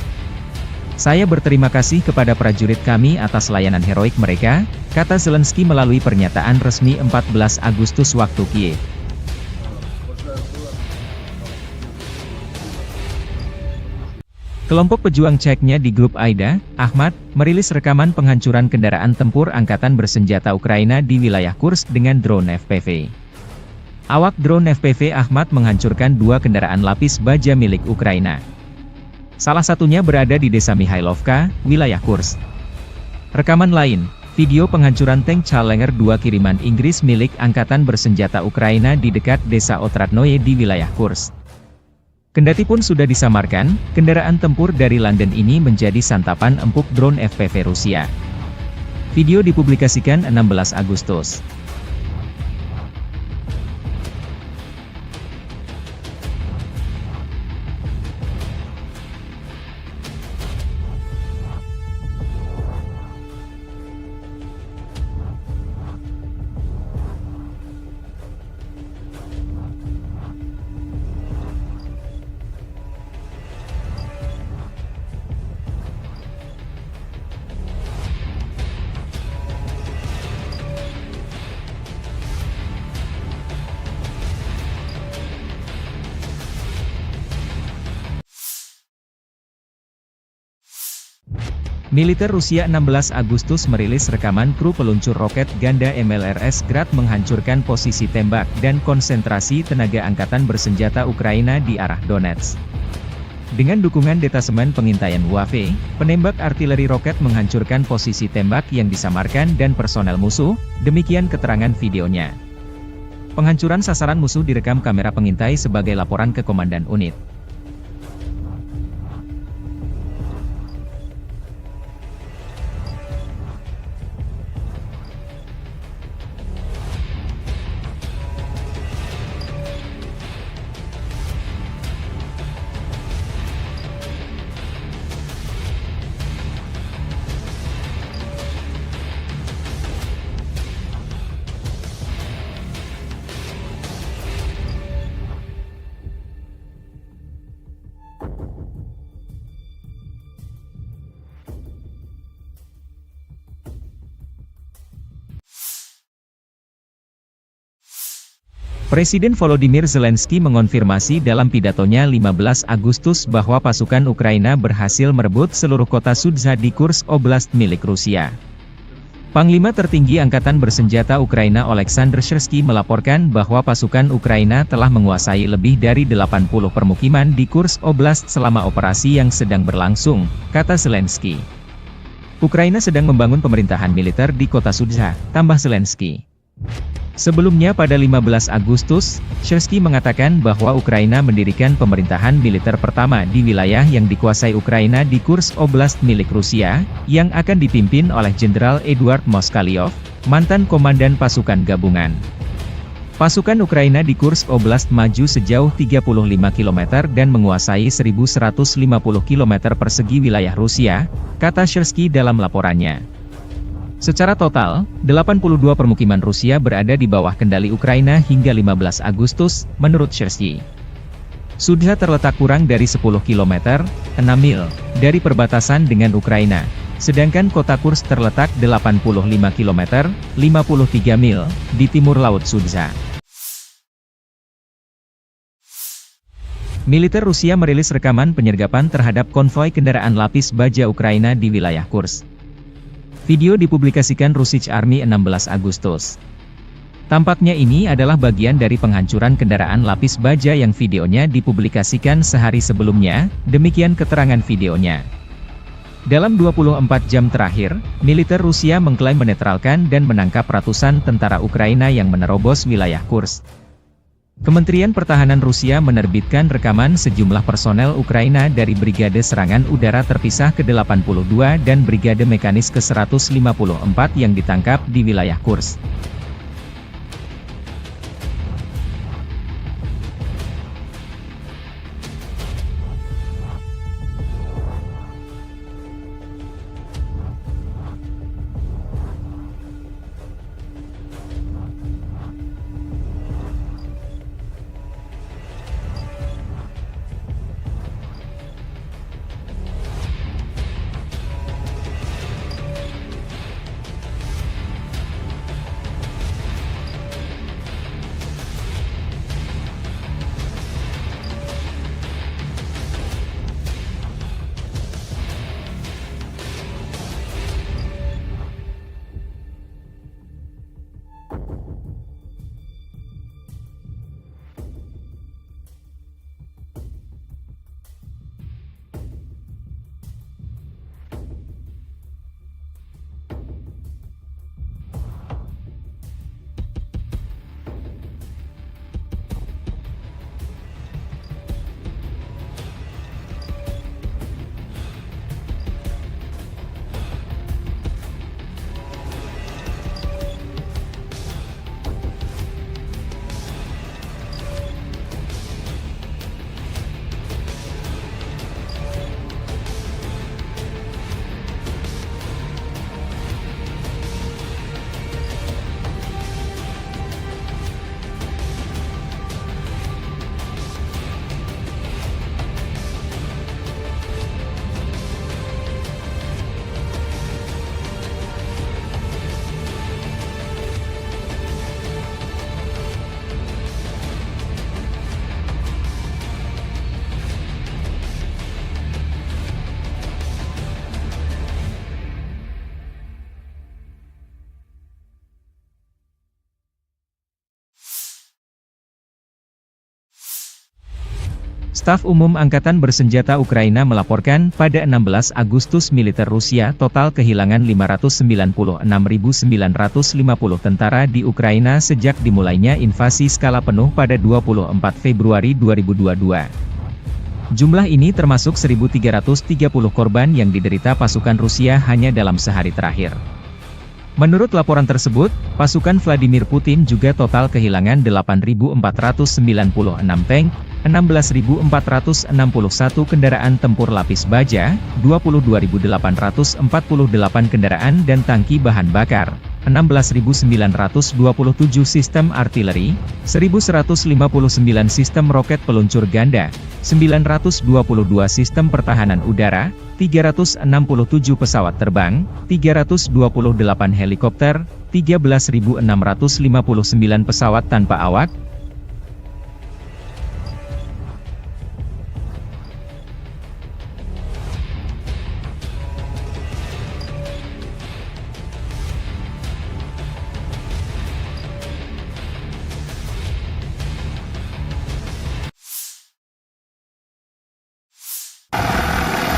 Speaker 1: Saya berterima kasih kepada prajurit kami atas layanan heroik mereka, kata Zelensky melalui pernyataan resmi 14 Agustus waktu Kiev. Kelompok pejuang Ceknya di grup Aida, Ahmad, merilis rekaman penghancuran kendaraan tempur Angkatan Bersenjata Ukraina di wilayah Kursk dengan drone FPV. Awak drone FPV Ahmad menghancurkan 2 kendaraan lapis baja milik Ukraina. Salah satunya berada di desa Mihailovka, wilayah Kursk. Rekaman lain, video penghancuran tank Challenger 2 kiriman Inggris milik Angkatan Bersenjata Ukraina di dekat desa Otradnoye di wilayah Kursk. Kendati pun sudah disamarkan, kendaraan tempur dari London ini menjadi santapan empuk drone FPV Rusia. Video dipublikasikan 16 Agustus. Militer Rusia 16 Agustus merilis rekaman kru peluncur roket ganda MLRS Grad menghancurkan posisi tembak dan konsentrasi tenaga angkatan bersenjata Ukraina di arah Donetsk. Dengan dukungan detasemen pengintaian UAV, penembak artileri roket menghancurkan posisi tembak yang disamarkan dan personel musuh, demikian keterangan videonya. Penghancuran sasaran musuh direkam kamera pengintai sebagai laporan ke komandan unit. Presiden Volodymyr Zelensky mengonfirmasi dalam pidatonya 15 Agustus bahwa pasukan Ukraina berhasil merebut seluruh kota Sudzha di Kursk Oblast milik Rusia. Panglima tertinggi Angkatan Bersenjata Ukraina Oleksandr Syrsky melaporkan bahwa pasukan Ukraina telah menguasai lebih dari 80 permukiman di Kursk Oblast selama operasi yang sedang berlangsung, kata Zelensky. Ukraina sedang membangun pemerintahan militer di kota Sudzha, tambah Zelensky. Sebelumnya pada 15 Agustus, Syrsky mengatakan bahwa Ukraina mendirikan pemerintahan militer pertama di wilayah yang dikuasai Ukraina di Kursk Oblast milik Rusia, yang akan dipimpin oleh Jenderal Eduard Moskalyov, mantan komandan pasukan gabungan. Pasukan Ukraina di Kursk Oblast maju sejauh 35 km dan menguasai 1.150 km persegi wilayah Rusia, kata Syrsky dalam laporannya. Secara total, 82 permukiman Rusia berada di bawah kendali Ukraina hingga 15 Agustus, menurut Syrsky. Sudzha terletak kurang dari 10 km, 6 mil, dari perbatasan dengan Ukraina, sedangkan kota Kursk terletak 85 km, 53 mil, di timur Laut Sudzha. Militer Rusia merilis rekaman penyergapan terhadap konvoi kendaraan lapis baja Ukraina di wilayah Kursk. Video dipublikasikan Russian Army 16 Agustus. Tampaknya ini adalah bagian dari penghancuran kendaraan lapis baja yang videonya dipublikasikan sehari sebelumnya, demikian keterangan videonya. Dalam 24 jam terakhir, militer Rusia mengklaim menetralkan dan menangkap ratusan tentara Ukraina yang menerobos wilayah Kursk. Kementerian Pertahanan Rusia menerbitkan rekaman sejumlah personel Ukraina dari Brigade Serangan Udara Terpisah ke-82 dan Brigade Mekanis ke-154 yang ditangkap di wilayah Kursk. Staf Umum Angkatan Bersenjata Ukraina melaporkan pada 16 Agustus militer Rusia total kehilangan 596.950 tentara di Ukraina sejak dimulainya invasi skala penuh pada 24 Februari 2022. Jumlah ini termasuk 1.330 korban yang diderita pasukan Rusia hanya dalam sehari terakhir. Menurut laporan tersebut, pasukan Vladimir Putin juga total kehilangan 8.496 tank, 16.461 kendaraan tempur lapis baja, 22.848 kendaraan dan tangki bahan bakar, 16.927 sistem artileri, 1.159 sistem roket peluncur ganda, 922 sistem pertahanan udara, 367 pesawat terbang, 328 helikopter, 13.659 pesawat tanpa awak,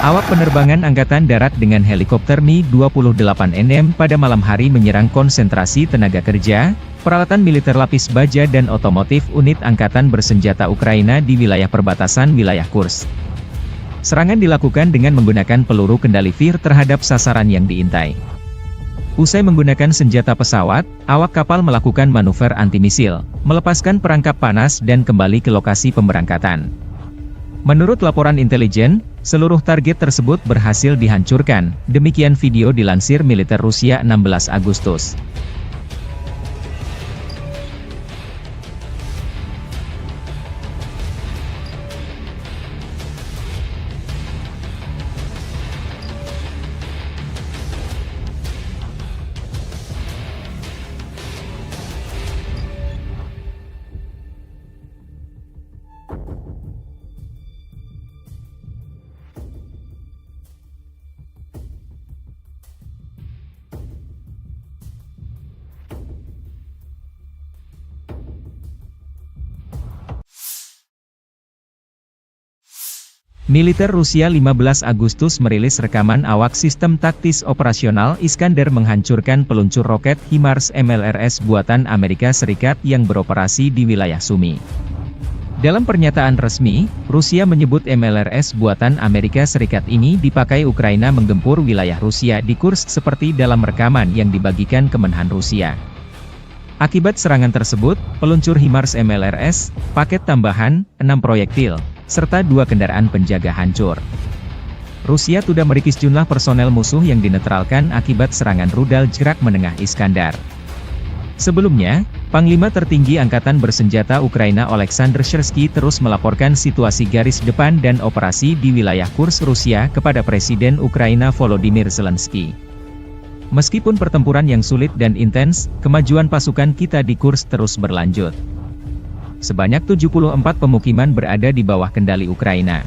Speaker 1: Awak penerbangan Angkatan Darat dengan helikopter Mi-28NM pada malam hari menyerang konsentrasi tenaga kerja, peralatan militer lapis baja dan otomotif unit Angkatan Bersenjata Ukraina di wilayah perbatasan wilayah Kursk. Serangan dilakukan dengan menggunakan peluru kendali VIR terhadap sasaran yang diintai. Usai menggunakan senjata pesawat, awak kapal melakukan manuver anti-misil, melepaskan perangkap panas dan kembali ke lokasi pemberangkatan. Menurut laporan intelijen, seluruh target tersebut berhasil dihancurkan, demikian video dilansir militer Rusia 16 Agustus. Militer Rusia 15 Agustus merilis rekaman awak sistem taktis operasional Iskander menghancurkan peluncur roket HIMARS MLRS buatan Amerika Serikat yang beroperasi di wilayah Sumy. Dalam pernyataan resmi, Rusia menyebut MLRS buatan Amerika Serikat ini dipakai Ukraina menggempur wilayah Rusia di Kursk seperti dalam rekaman yang dibagikan Kemenhan Rusia. Akibat serangan tersebut, peluncur HIMARS MLRS, paket tambahan, 6 proyektil, serta 2 kendaraan penjaga hancur. Rusia sudah merikis jumlah personel musuh yang dinetralkan akibat serangan rudal jerak menengah Iskandar. Sebelumnya, Panglima Tertinggi Angkatan Bersenjata Ukraina Oleksandr Syrsky terus melaporkan situasi garis depan dan operasi di wilayah Kursk Rusia kepada Presiden Ukraina Volodymyr Zelensky. Meskipun pertempuran yang sulit dan intens, kemajuan pasukan kita di Kursk terus berlanjut. Sebanyak 74 pemukiman berada di bawah kendali Ukraina.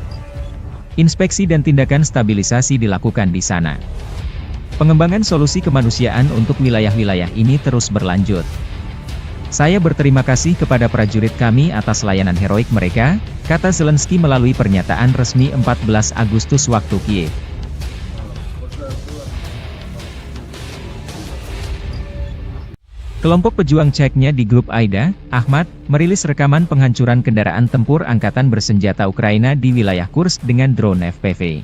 Speaker 1: Inspeksi dan tindakan stabilisasi dilakukan di sana. Pengembangan solusi kemanusiaan untuk wilayah-wilayah ini terus berlanjut. Saya berterima kasih kepada prajurit kami atas layanan heroik mereka, kata Zelensky melalui pernyataan resmi 14 Agustus waktu Kiev. Kelompok pejuang Ceknya di grup Aida, Ahmad, merilis rekaman penghancuran kendaraan tempur Angkatan Bersenjata Ukraina di wilayah Kursk dengan drone FPV.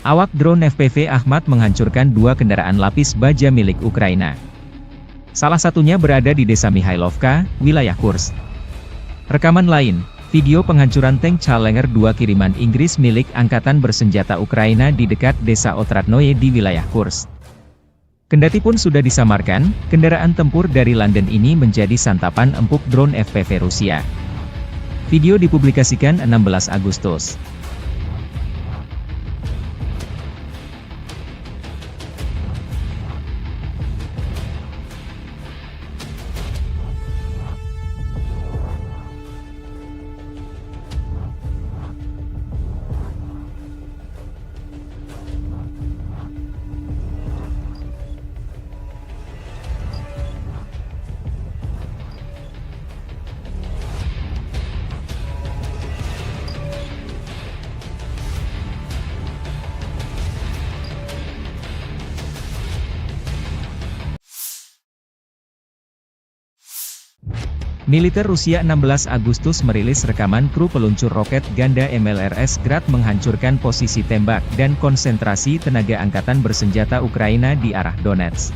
Speaker 1: Awak drone FPV Ahmad menghancurkan 2 kendaraan lapis baja milik Ukraina. Salah satunya berada di desa Mihailovka, wilayah Kursk. Rekaman lain, video penghancuran tank Challenger 2 kiriman Inggris milik Angkatan Bersenjata Ukraina di dekat desa Otradnoye di wilayah Kursk. Kendati pun sudah disamarkan, kendaraan tempur dari London ini menjadi santapan empuk drone FPV Rusia. Video dipublikasikan 16 Agustus. Militer Rusia 16 Agustus merilis rekaman kru peluncur roket ganda MLRS Grad menghancurkan posisi tembak dan konsentrasi tenaga angkatan bersenjata Ukraina di arah Donetsk.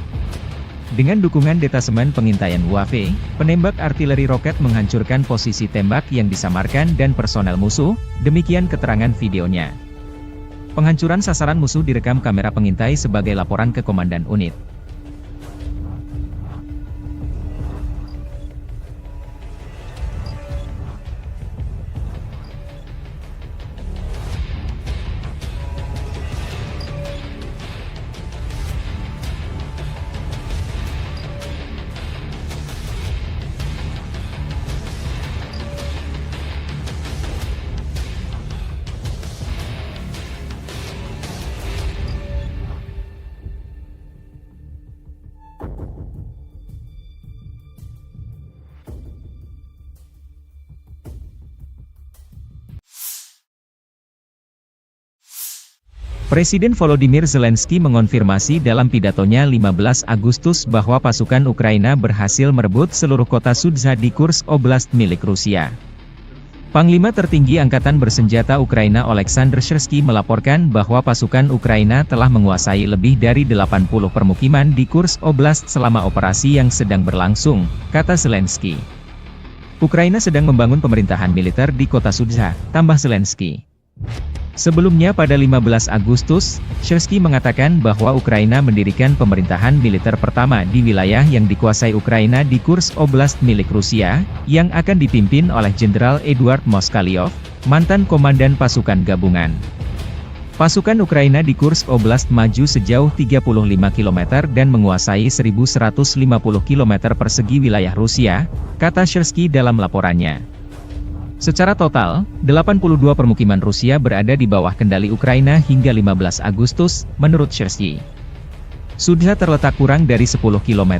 Speaker 1: Dengan dukungan detasemen pengintaian UAV, penembak artileri roket menghancurkan posisi tembak yang disamarkan dan personel musuh, demikian keterangan videonya. Penghancuran sasaran musuh direkam kamera pengintai sebagai laporan ke Komandan Unit. Presiden Volodymyr Zelensky mengonfirmasi dalam pidatonya 15 Agustus bahwa pasukan Ukraina berhasil merebut seluruh kota Sudzha di Kursk Oblast milik Rusia. Panglima tertinggi Angkatan Bersenjata Ukraina Oleksandr Syrsky melaporkan bahwa pasukan Ukraina telah menguasai lebih dari 80 permukiman di Kursk Oblast selama operasi yang sedang berlangsung, kata Zelensky. Ukraina sedang membangun pemerintahan militer di kota Sudzha, tambah Zelensky. Sebelumnya pada 15 Agustus, Syrsky mengatakan bahwa Ukraina mendirikan pemerintahan militer pertama di wilayah yang dikuasai Ukraina di Kursk Oblast milik Rusia, yang akan dipimpin oleh Jenderal Eduard Moskalyov, mantan komandan pasukan gabungan. Pasukan Ukraina di Kursk Oblast maju sejauh 35 km dan menguasai 1.150 km persegi wilayah Rusia, kata Syrsky dalam laporannya. Secara total, 82 permukiman Rusia berada di bawah kendali Ukraina hingga 15 Agustus, menurut Syrsky. Sudzha terletak kurang dari 10 km,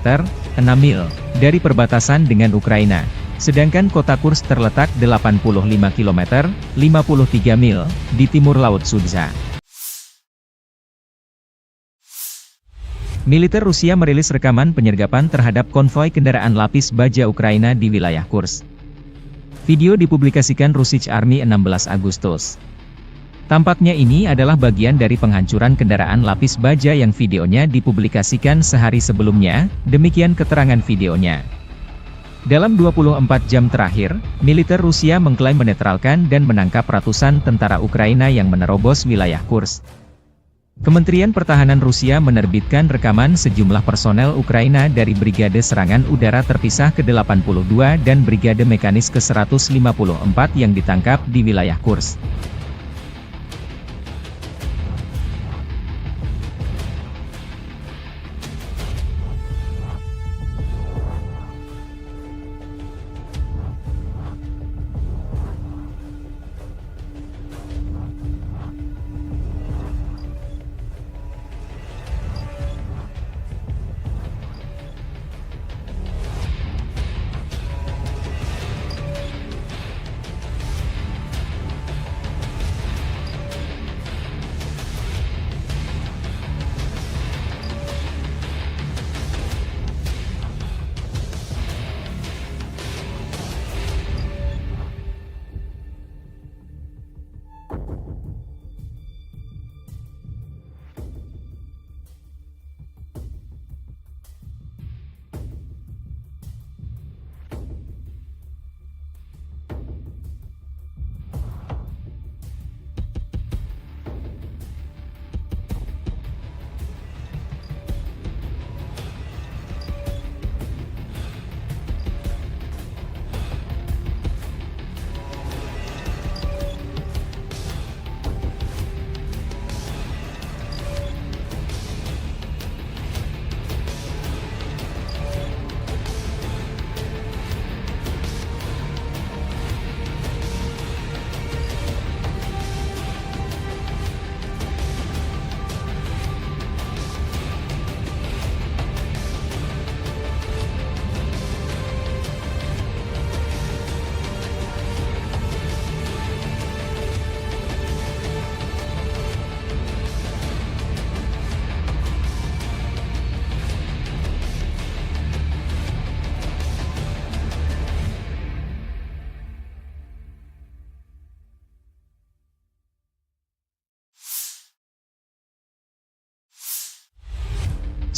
Speaker 1: 6 mil, dari perbatasan dengan Ukraina, sedangkan kota Kursk terletak 85 km, 53 mil, di timur Laut Sudzha. Militer Rusia merilis rekaman penyergapan terhadap konvoi kendaraan lapis baja Ukraina di wilayah Kursk. Video dipublikasikan Russian Army 16 Agustus. Tampaknya ini adalah bagian dari penghancuran kendaraan lapis baja yang videonya dipublikasikan sehari sebelumnya, demikian keterangan videonya. Dalam 24 jam terakhir, militer Rusia mengklaim menetralkan dan menangkap ratusan tentara Ukraina yang menerobos wilayah Kursk. Kementerian Pertahanan Rusia menerbitkan rekaman sejumlah personel Ukraina dari Brigade Serangan Udara Terpisah ke-82 dan Brigade Mekanis ke-154 yang ditangkap di wilayah Kursk.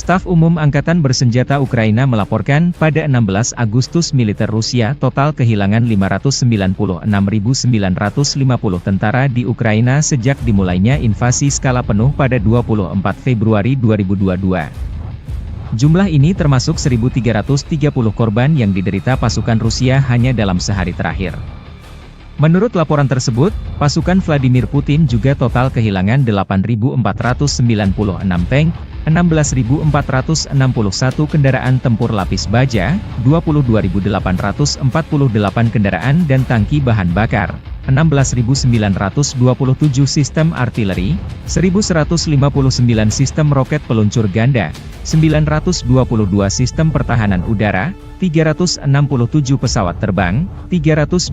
Speaker 1: Staf Umum Angkatan Bersenjata Ukraina melaporkan pada 16 Agustus militer Rusia total kehilangan 596.950 tentara di Ukraina sejak dimulainya invasi skala penuh pada 24 Februari 2022. Jumlah ini termasuk 1.330 korban yang diderita pasukan Rusia hanya dalam sehari terakhir. Menurut laporan tersebut, pasukan Vladimir Putin juga total kehilangan 8.496 tank, 16.461 kendaraan tempur lapis baja, 22.848 kendaraan dan tangki bahan bakar, 16.927 sistem artileri, 1.159 sistem roket peluncur ganda, 922 sistem pertahanan udara, 367 pesawat terbang, 328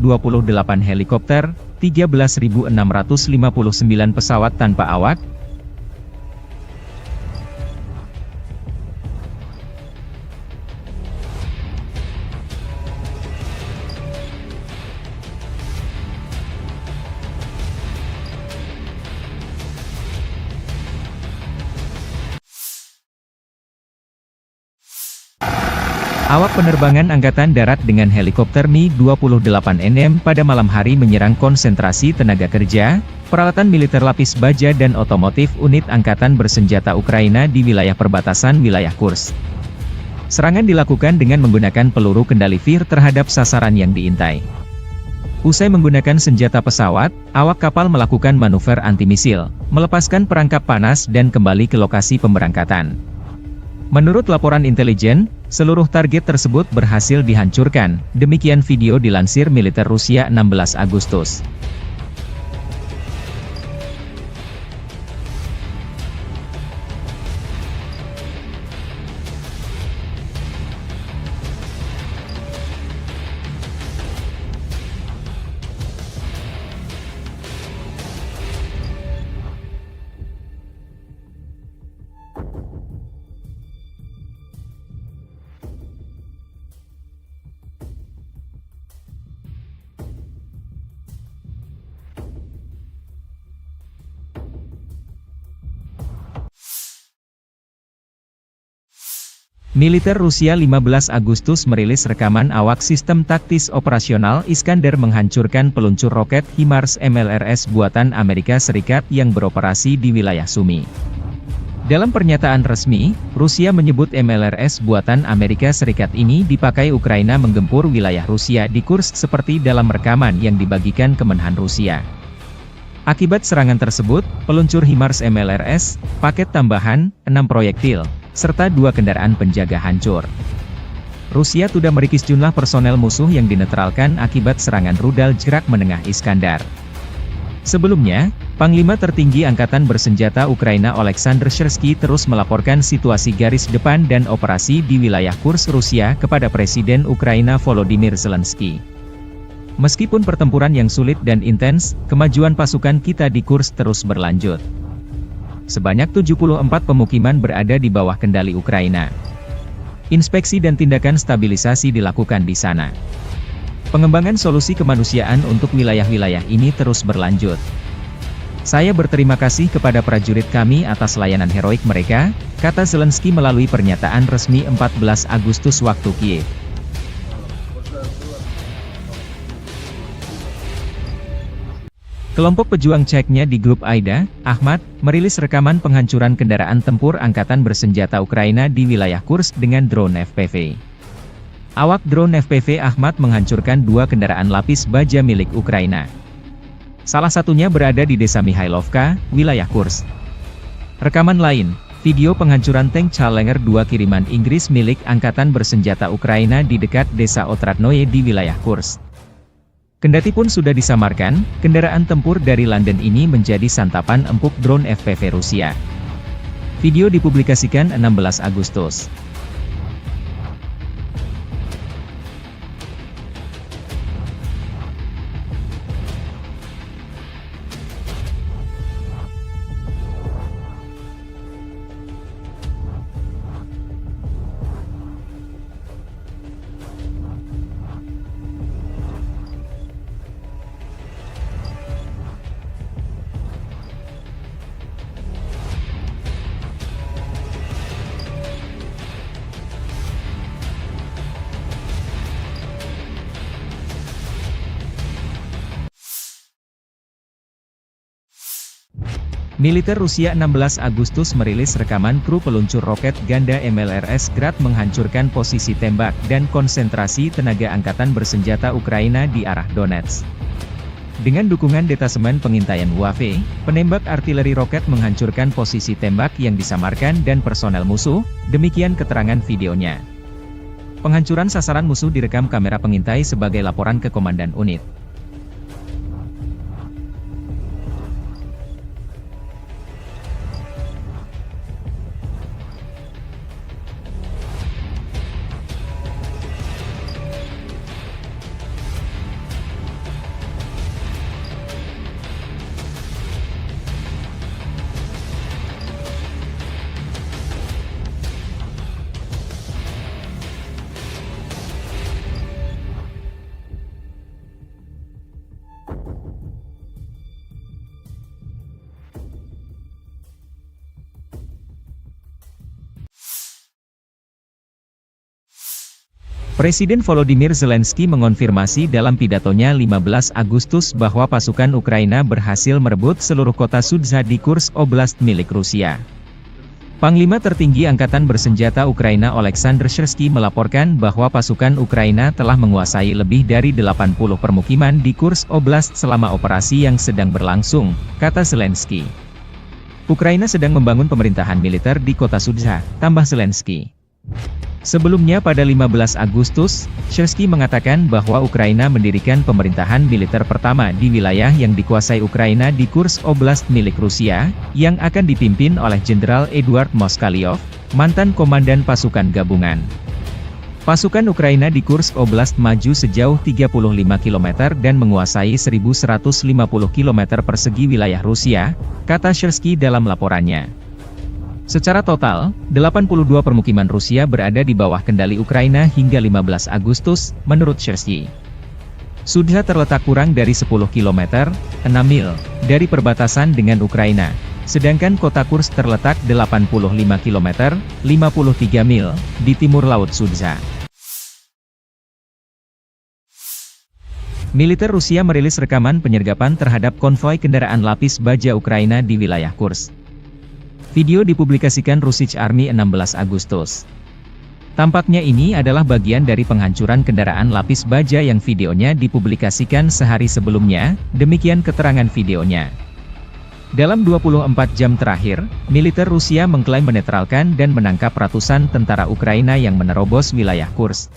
Speaker 1: helikopter, 13.659 pesawat tanpa awak, Awak penerbangan Angkatan Darat dengan helikopter Mi-28NM pada malam hari menyerang konsentrasi tenaga kerja, peralatan militer lapis baja dan otomotif unit Angkatan Bersenjata Ukraina di wilayah perbatasan wilayah Kursk. Serangan dilakukan dengan menggunakan peluru kendali Vir terhadap sasaran yang diintai. Usai menggunakan senjata pesawat, awak kapal melakukan manuver anti-misil, melepaskan perangkap panas dan kembali ke lokasi pemberangkatan. Menurut laporan intelijen, seluruh target tersebut berhasil dihancurkan, demikian video dilansir militer Rusia 16 Agustus. Militer Rusia 15 Agustus merilis rekaman awak sistem taktis operasional Iskander menghancurkan peluncur roket HIMARS MLRS buatan Amerika Serikat yang beroperasi di wilayah Sumy. Dalam pernyataan resmi, Rusia menyebut MLRS buatan Amerika Serikat ini dipakai Ukraina menggempur wilayah Rusia di Kursk seperti dalam rekaman yang dibagikan Kemenhan Rusia. Akibat serangan tersebut, peluncur HIMARS MLRS, paket tambahan, 6 proyektil, serta 2 kendaraan penjaga hancur. Rusia sudah merikis jumlah personel musuh yang dinetralkan akibat serangan rudal jerak menengah Iskandar. Sebelumnya, Panglima Tertinggi Angkatan Bersenjata Ukraina Oleksandr Syrsky terus melaporkan situasi garis depan dan operasi di wilayah Kursk Rusia kepada Presiden Ukraina Volodymyr Zelensky. Meskipun pertempuran yang sulit dan intens, kemajuan pasukan kita di Kursk terus berlanjut. Sebanyak 74 pemukiman berada di bawah kendali Ukraina. Inspeksi dan tindakan stabilisasi dilakukan di sana. Pengembangan solusi kemanusiaan untuk wilayah-wilayah ini terus berlanjut. Saya berterima kasih kepada prajurit kami atas layanan heroik mereka, kata Zelensky melalui pernyataan resmi 14 Agustus waktu Kiev. Kelompok pejuang Ceknya di grup Aida, Ahmad, merilis rekaman penghancuran kendaraan tempur Angkatan Bersenjata Ukraina di wilayah Kursk dengan drone FPV. Awak drone FPV Ahmad menghancurkan 2 kendaraan lapis baja milik Ukraina. Salah satunya berada di desa Mihailovka, wilayah Kursk. Rekaman lain, video penghancuran tank Challenger 2 kiriman Inggris milik Angkatan Bersenjata Ukraina di dekat desa Otradnoye di wilayah Kursk. Kendati pun sudah disamarkan, kendaraan tempur dari London ini menjadi santapan empuk drone FPV Rusia. Video dipublikasikan 16 Agustus. Militer Rusia 16 Agustus merilis rekaman kru peluncur roket ganda MLRS Grad menghancurkan posisi tembak dan konsentrasi tenaga angkatan bersenjata Ukraina di arah Donetsk. Dengan dukungan detasemen pengintaian UAV, penembak artileri roket menghancurkan posisi tembak yang disamarkan dan personel musuh, demikian keterangan videonya. Penghancuran sasaran musuh direkam kamera pengintai sebagai laporan ke Komandan Unit. Presiden Volodymyr Zelensky mengonfirmasi dalam pidatonya 15 Agustus bahwa pasukan Ukraina berhasil merebut seluruh kota Sudzha di Kursk Oblast milik Rusia. Panglima tertinggi Angkatan Bersenjata Ukraina Oleksandr Syrsky melaporkan bahwa pasukan Ukraina telah menguasai lebih dari 80 permukiman di Kursk Oblast selama operasi yang sedang berlangsung, kata Zelensky. Ukraina sedang membangun pemerintahan militer di kota Sudzha, tambah Zelensky. Sebelumnya pada 15 Agustus, Syrsky mengatakan bahwa Ukraina mendirikan pemerintahan militer pertama di wilayah yang dikuasai Ukraina di Kursk Oblast milik Rusia, yang akan dipimpin oleh Jenderal Eduard Moskalyov, mantan komandan pasukan gabungan. Pasukan Ukraina di Kursk Oblast maju sejauh 35 km dan menguasai 1.150 km persegi wilayah Rusia, kata Syrsky dalam laporannya. Secara total, 82 permukiman Rusia berada di bawah kendali Ukraina hingga 15 Agustus, menurut Syrsky. Sudzha terletak kurang dari 10 km, 6 mil, dari perbatasan dengan Ukraina, sedangkan kota Kursk terletak 85 km, 53 mil, di timur Laut Sudzha. Militer Rusia merilis rekaman penyergapan terhadap konvoi kendaraan lapis baja Ukraina di wilayah Kursk. Video dipublikasikan Russian Army 16 Agustus. Tampaknya ini adalah bagian dari penghancuran kendaraan lapis baja yang videonya dipublikasikan sehari sebelumnya, demikian keterangan videonya. Dalam 24 jam terakhir, militer Rusia mengklaim menetralkan dan menangkap ratusan tentara Ukraina yang menerobos wilayah Kursk.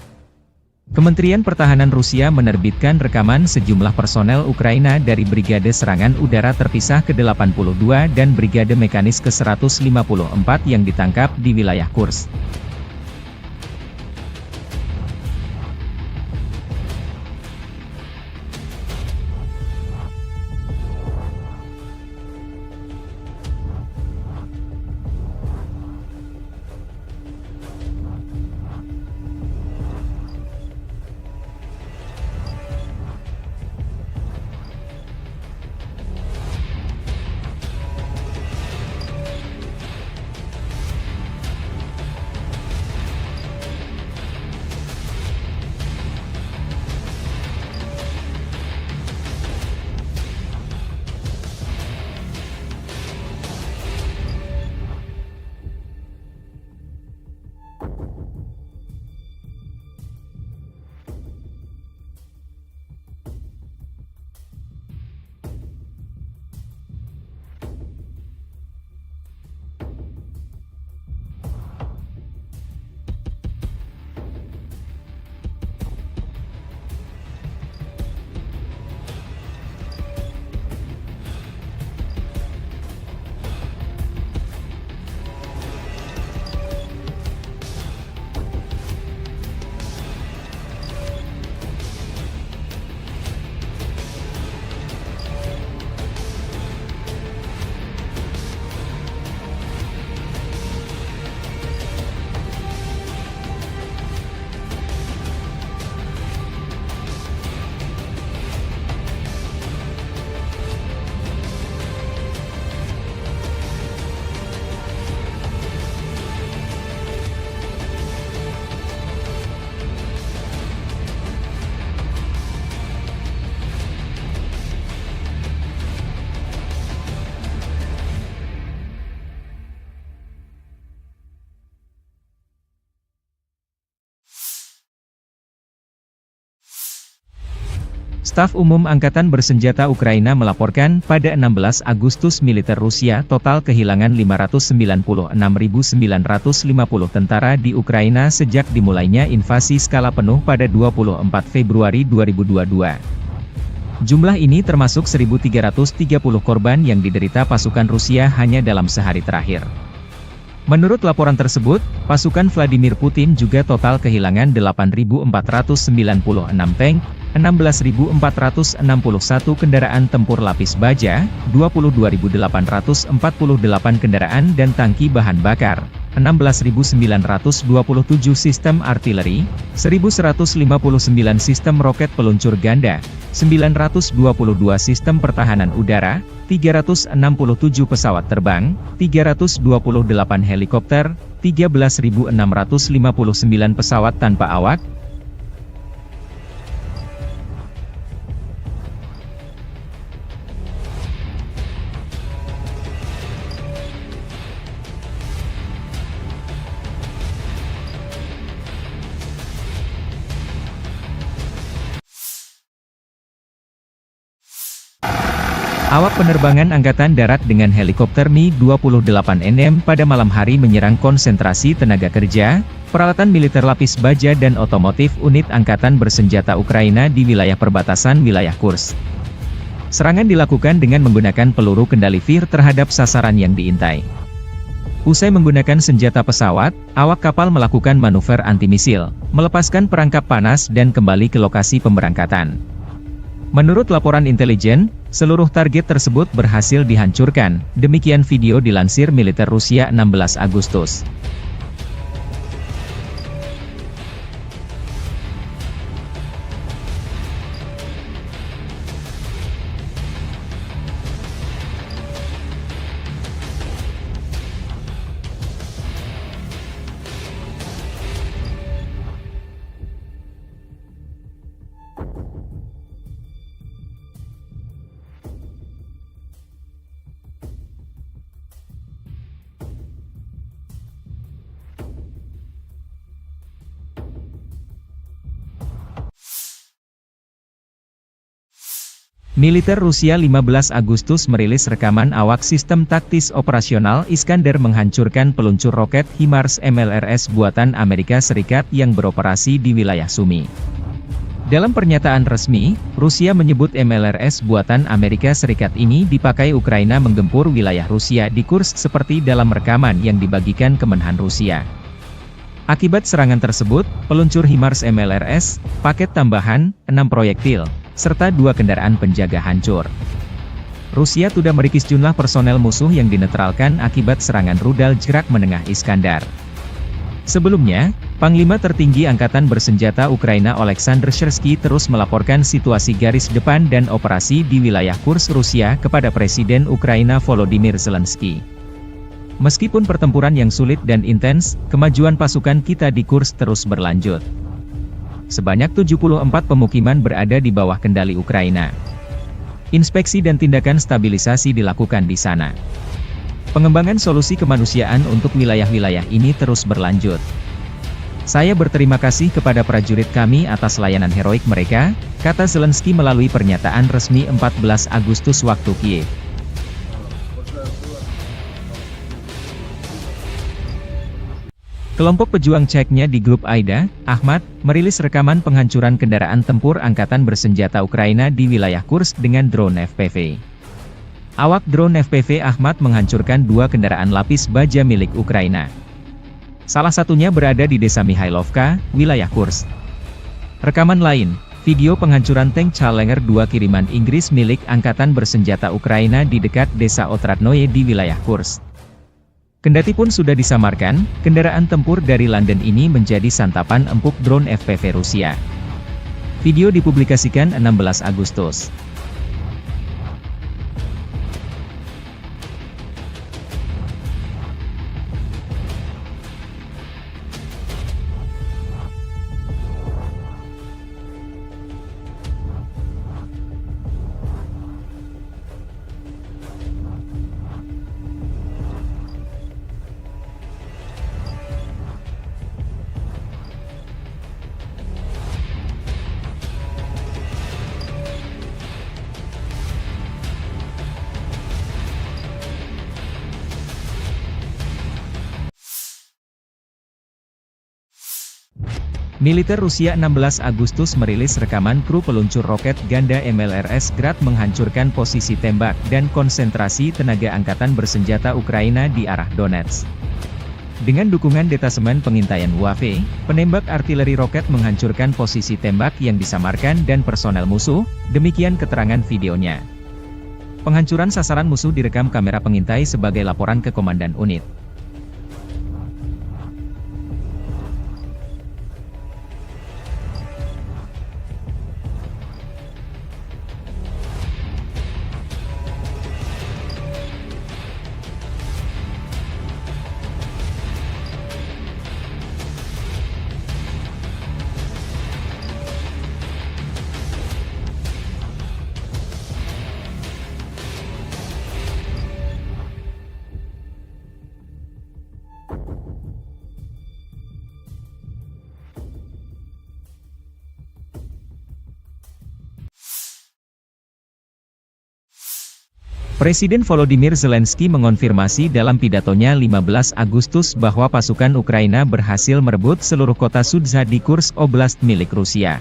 Speaker 1: Kementerian Pertahanan Rusia menerbitkan rekaman sejumlah personel Ukraina dari Brigade Serangan Udara Terpisah ke-82 dan Brigade Mekanis ke-154 yang ditangkap di wilayah Kursk. Staf Umum Angkatan Bersenjata Ukraina melaporkan pada 16 Agustus militer Rusia total kehilangan 596.950 tentara di Ukraina sejak dimulainya invasi skala penuh pada 24 Februari 2022. Jumlah ini termasuk 1.330 korban yang diderita pasukan Rusia hanya dalam sehari terakhir. Menurut laporan tersebut, pasukan Vladimir Putin juga total kehilangan 8.496 tank, 16.461 kendaraan tempur lapis baja, 22.848 kendaraan dan tangki bahan bakar, 16.927 sistem artileri, 1.159 sistem roket peluncur ganda, 922 sistem pertahanan udara, 367 pesawat terbang, 328 helikopter, 13.659 pesawat tanpa awak, Awak penerbangan Angkatan Darat dengan helikopter Mi-28NM pada malam hari menyerang konsentrasi tenaga kerja, peralatan militer lapis baja dan otomotif unit Angkatan Bersenjata Ukraina di wilayah perbatasan wilayah Kursk. Serangan dilakukan dengan menggunakan peluru kendali VIR terhadap sasaran yang diintai. Usai menggunakan senjata pesawat, awak kapal melakukan manuver anti-misil, melepaskan perangkap panas dan kembali ke lokasi pemberangkatan. Menurut laporan intelijen, seluruh target tersebut berhasil dihancurkan, demikian video dilansir militer Rusia 16 Agustus. Militer Rusia 15 Agustus merilis rekaman awak sistem taktis operasional Iskander menghancurkan peluncur roket HIMARS MLRS buatan Amerika Serikat yang beroperasi di wilayah Sumy. Dalam pernyataan resmi, Rusia menyebut MLRS buatan Amerika Serikat ini dipakai Ukraina menggempur wilayah Rusia di Kursk seperti dalam rekaman yang dibagikan Kemenhan Rusia. Akibat serangan tersebut, peluncur HIMARS MLRS, paket tambahan, 6 proyektil, serta 2 kendaraan penjaga hancur. Rusia sudah merikis jumlah personel musuh yang dinetralkan akibat serangan rudal jarak menengah Iskandar. Sebelumnya, Panglima Tertinggi Angkatan Bersenjata Ukraina Oleksandr Syrsky terus melaporkan situasi garis depan dan operasi di wilayah Kursk Rusia kepada Presiden Ukraina Volodymyr Zelensky. Meskipun pertempuran yang sulit dan intens, kemajuan pasukan kita di Kursk terus berlanjut. Sebanyak 74 pemukiman berada di bawah kendali Ukraina. Inspeksi dan tindakan stabilisasi dilakukan di sana. Pengembangan solusi kemanusiaan untuk wilayah-wilayah ini terus berlanjut. Saya berterima kasih kepada prajurit kami atas layanan heroik mereka, kata Zelensky melalui pernyataan resmi 14 Agustus waktu Kiev. Kelompok pejuang Ceknya di grup Aida, Ahmad, merilis rekaman penghancuran kendaraan tempur Angkatan Bersenjata Ukraina di wilayah Kursk dengan drone FPV. Awak drone FPV Ahmad menghancurkan 2 kendaraan lapis baja milik Ukraina. Salah satunya berada di desa Mihailovka, wilayah Kursk. Rekaman lain, video penghancuran tank Challenger 2 kiriman Inggris milik Angkatan Bersenjata Ukraina di dekat desa Otradnoye di wilayah Kursk. Kendati pun sudah disamarkan, kendaraan tempur dari London ini menjadi santapan empuk drone FPV Rusia. Video dipublikasikan 16 Agustus. Militer Rusia 16 Agustus merilis rekaman kru peluncur roket ganda MLRS Grad menghancurkan posisi tembak dan konsentrasi tenaga angkatan bersenjata Ukraina di arah Donetsk. Dengan dukungan detasemen pengintaian UAV, penembak artileri roket menghancurkan posisi tembak yang disamarkan dan personel musuh, demikian keterangan videonya. Penghancuran sasaran musuh direkam kamera pengintai sebagai laporan ke Komandan Unit. Presiden Volodymyr Zelensky mengonfirmasi dalam pidatonya 15 Agustus bahwa pasukan Ukraina berhasil merebut seluruh kota Sudzha di Kursk Oblast milik Rusia.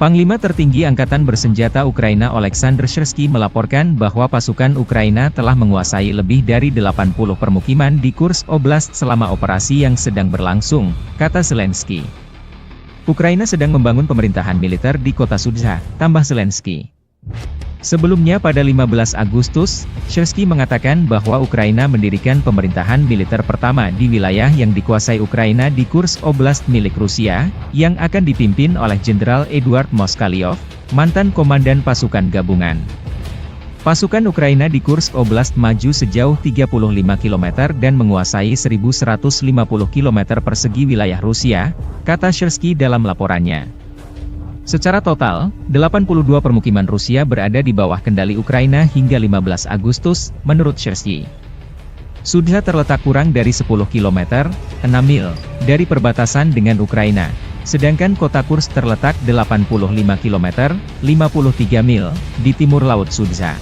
Speaker 1: Panglima tertinggi Angkatan Bersenjata Ukraina Oleksandr Syrsky melaporkan bahwa pasukan Ukraina telah menguasai lebih dari 80 permukiman di Kursk Oblast selama operasi yang sedang berlangsung, kata Zelensky. Ukraina sedang membangun pemerintahan militer di kota Sudzha, tambah Zelensky. Sebelumnya pada 15 Agustus, Syrsky mengatakan bahwa Ukraina mendirikan pemerintahan militer pertama di wilayah yang dikuasai Ukraina di Kursk Oblast milik Rusia, yang akan dipimpin oleh Jenderal Eduard Moskalyov, mantan komandan pasukan gabungan. Pasukan Ukraina di Kursk Oblast maju sejauh 35 km dan menguasai 1.150 km persegi wilayah Rusia, kata Syrsky dalam laporannya. Secara total, 82 permukiman Rusia berada di bawah kendali Ukraina hingga 15 Agustus, menurut Syrsky. Sudzha terletak kurang dari 10 km, 6 mil, dari perbatasan dengan Ukraina, sedangkan kota Kursk terletak 85 km, 53 mil, di timur Laut Sudzha.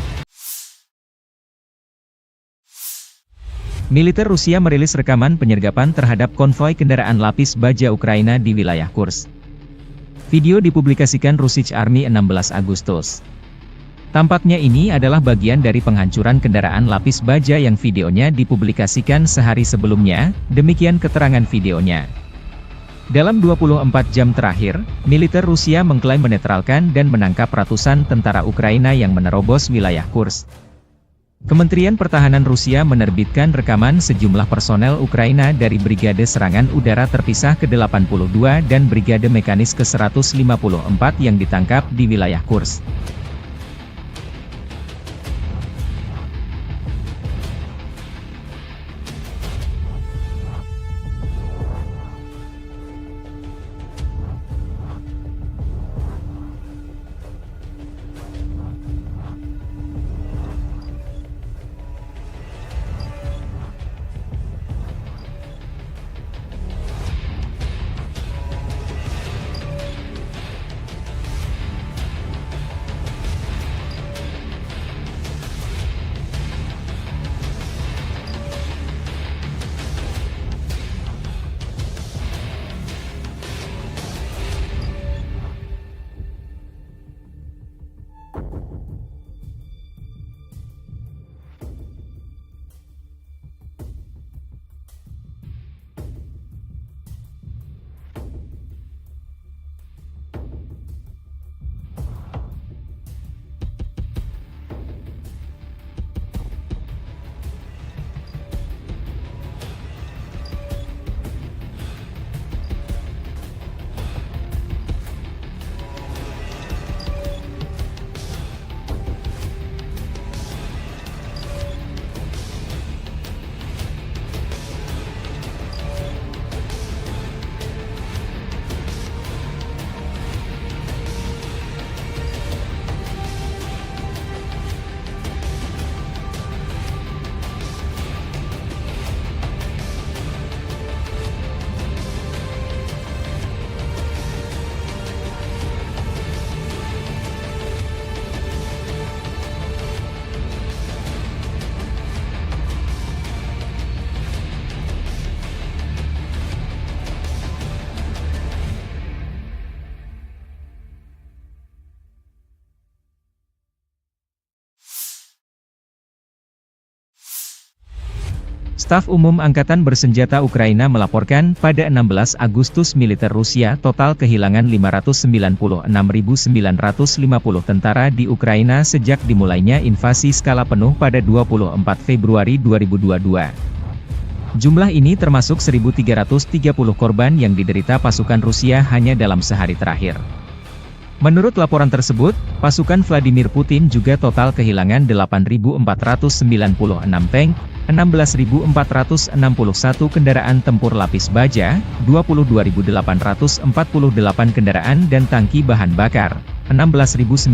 Speaker 1: Militer Rusia merilis rekaman penyergapan terhadap konvoi kendaraan lapis baja Ukraina di wilayah Kursk. Video dipublikasikan Russian Army 16 Agustus. Tampaknya ini adalah bagian dari penghancuran kendaraan lapis baja yang videonya dipublikasikan sehari sebelumnya, demikian keterangan videonya. Dalam 24 jam terakhir, militer Rusia mengklaim menetralkan dan menangkap ratusan tentara Ukraina yang menerobos wilayah Kursk. Kementerian Pertahanan Rusia menerbitkan rekaman sejumlah personel Ukraina dari Brigade Serangan Udara Terpisah ke-82 dan Brigade Mekanis ke-154 yang ditangkap di wilayah Kursk. Staf Umum Angkatan Bersenjata Ukraina melaporkan pada 16 Agustus militer Rusia total kehilangan 596.950 tentara di Ukraina sejak dimulainya invasi skala penuh pada 24 Februari 2022. Jumlah ini termasuk 1.330 korban yang diderita pasukan Rusia hanya dalam sehari terakhir. Menurut laporan tersebut, pasukan Vladimir Putin juga total kehilangan 8.496 tank, 16.461 kendaraan tempur lapis baja, 22.848 kendaraan dan tangki bahan bakar, 16.927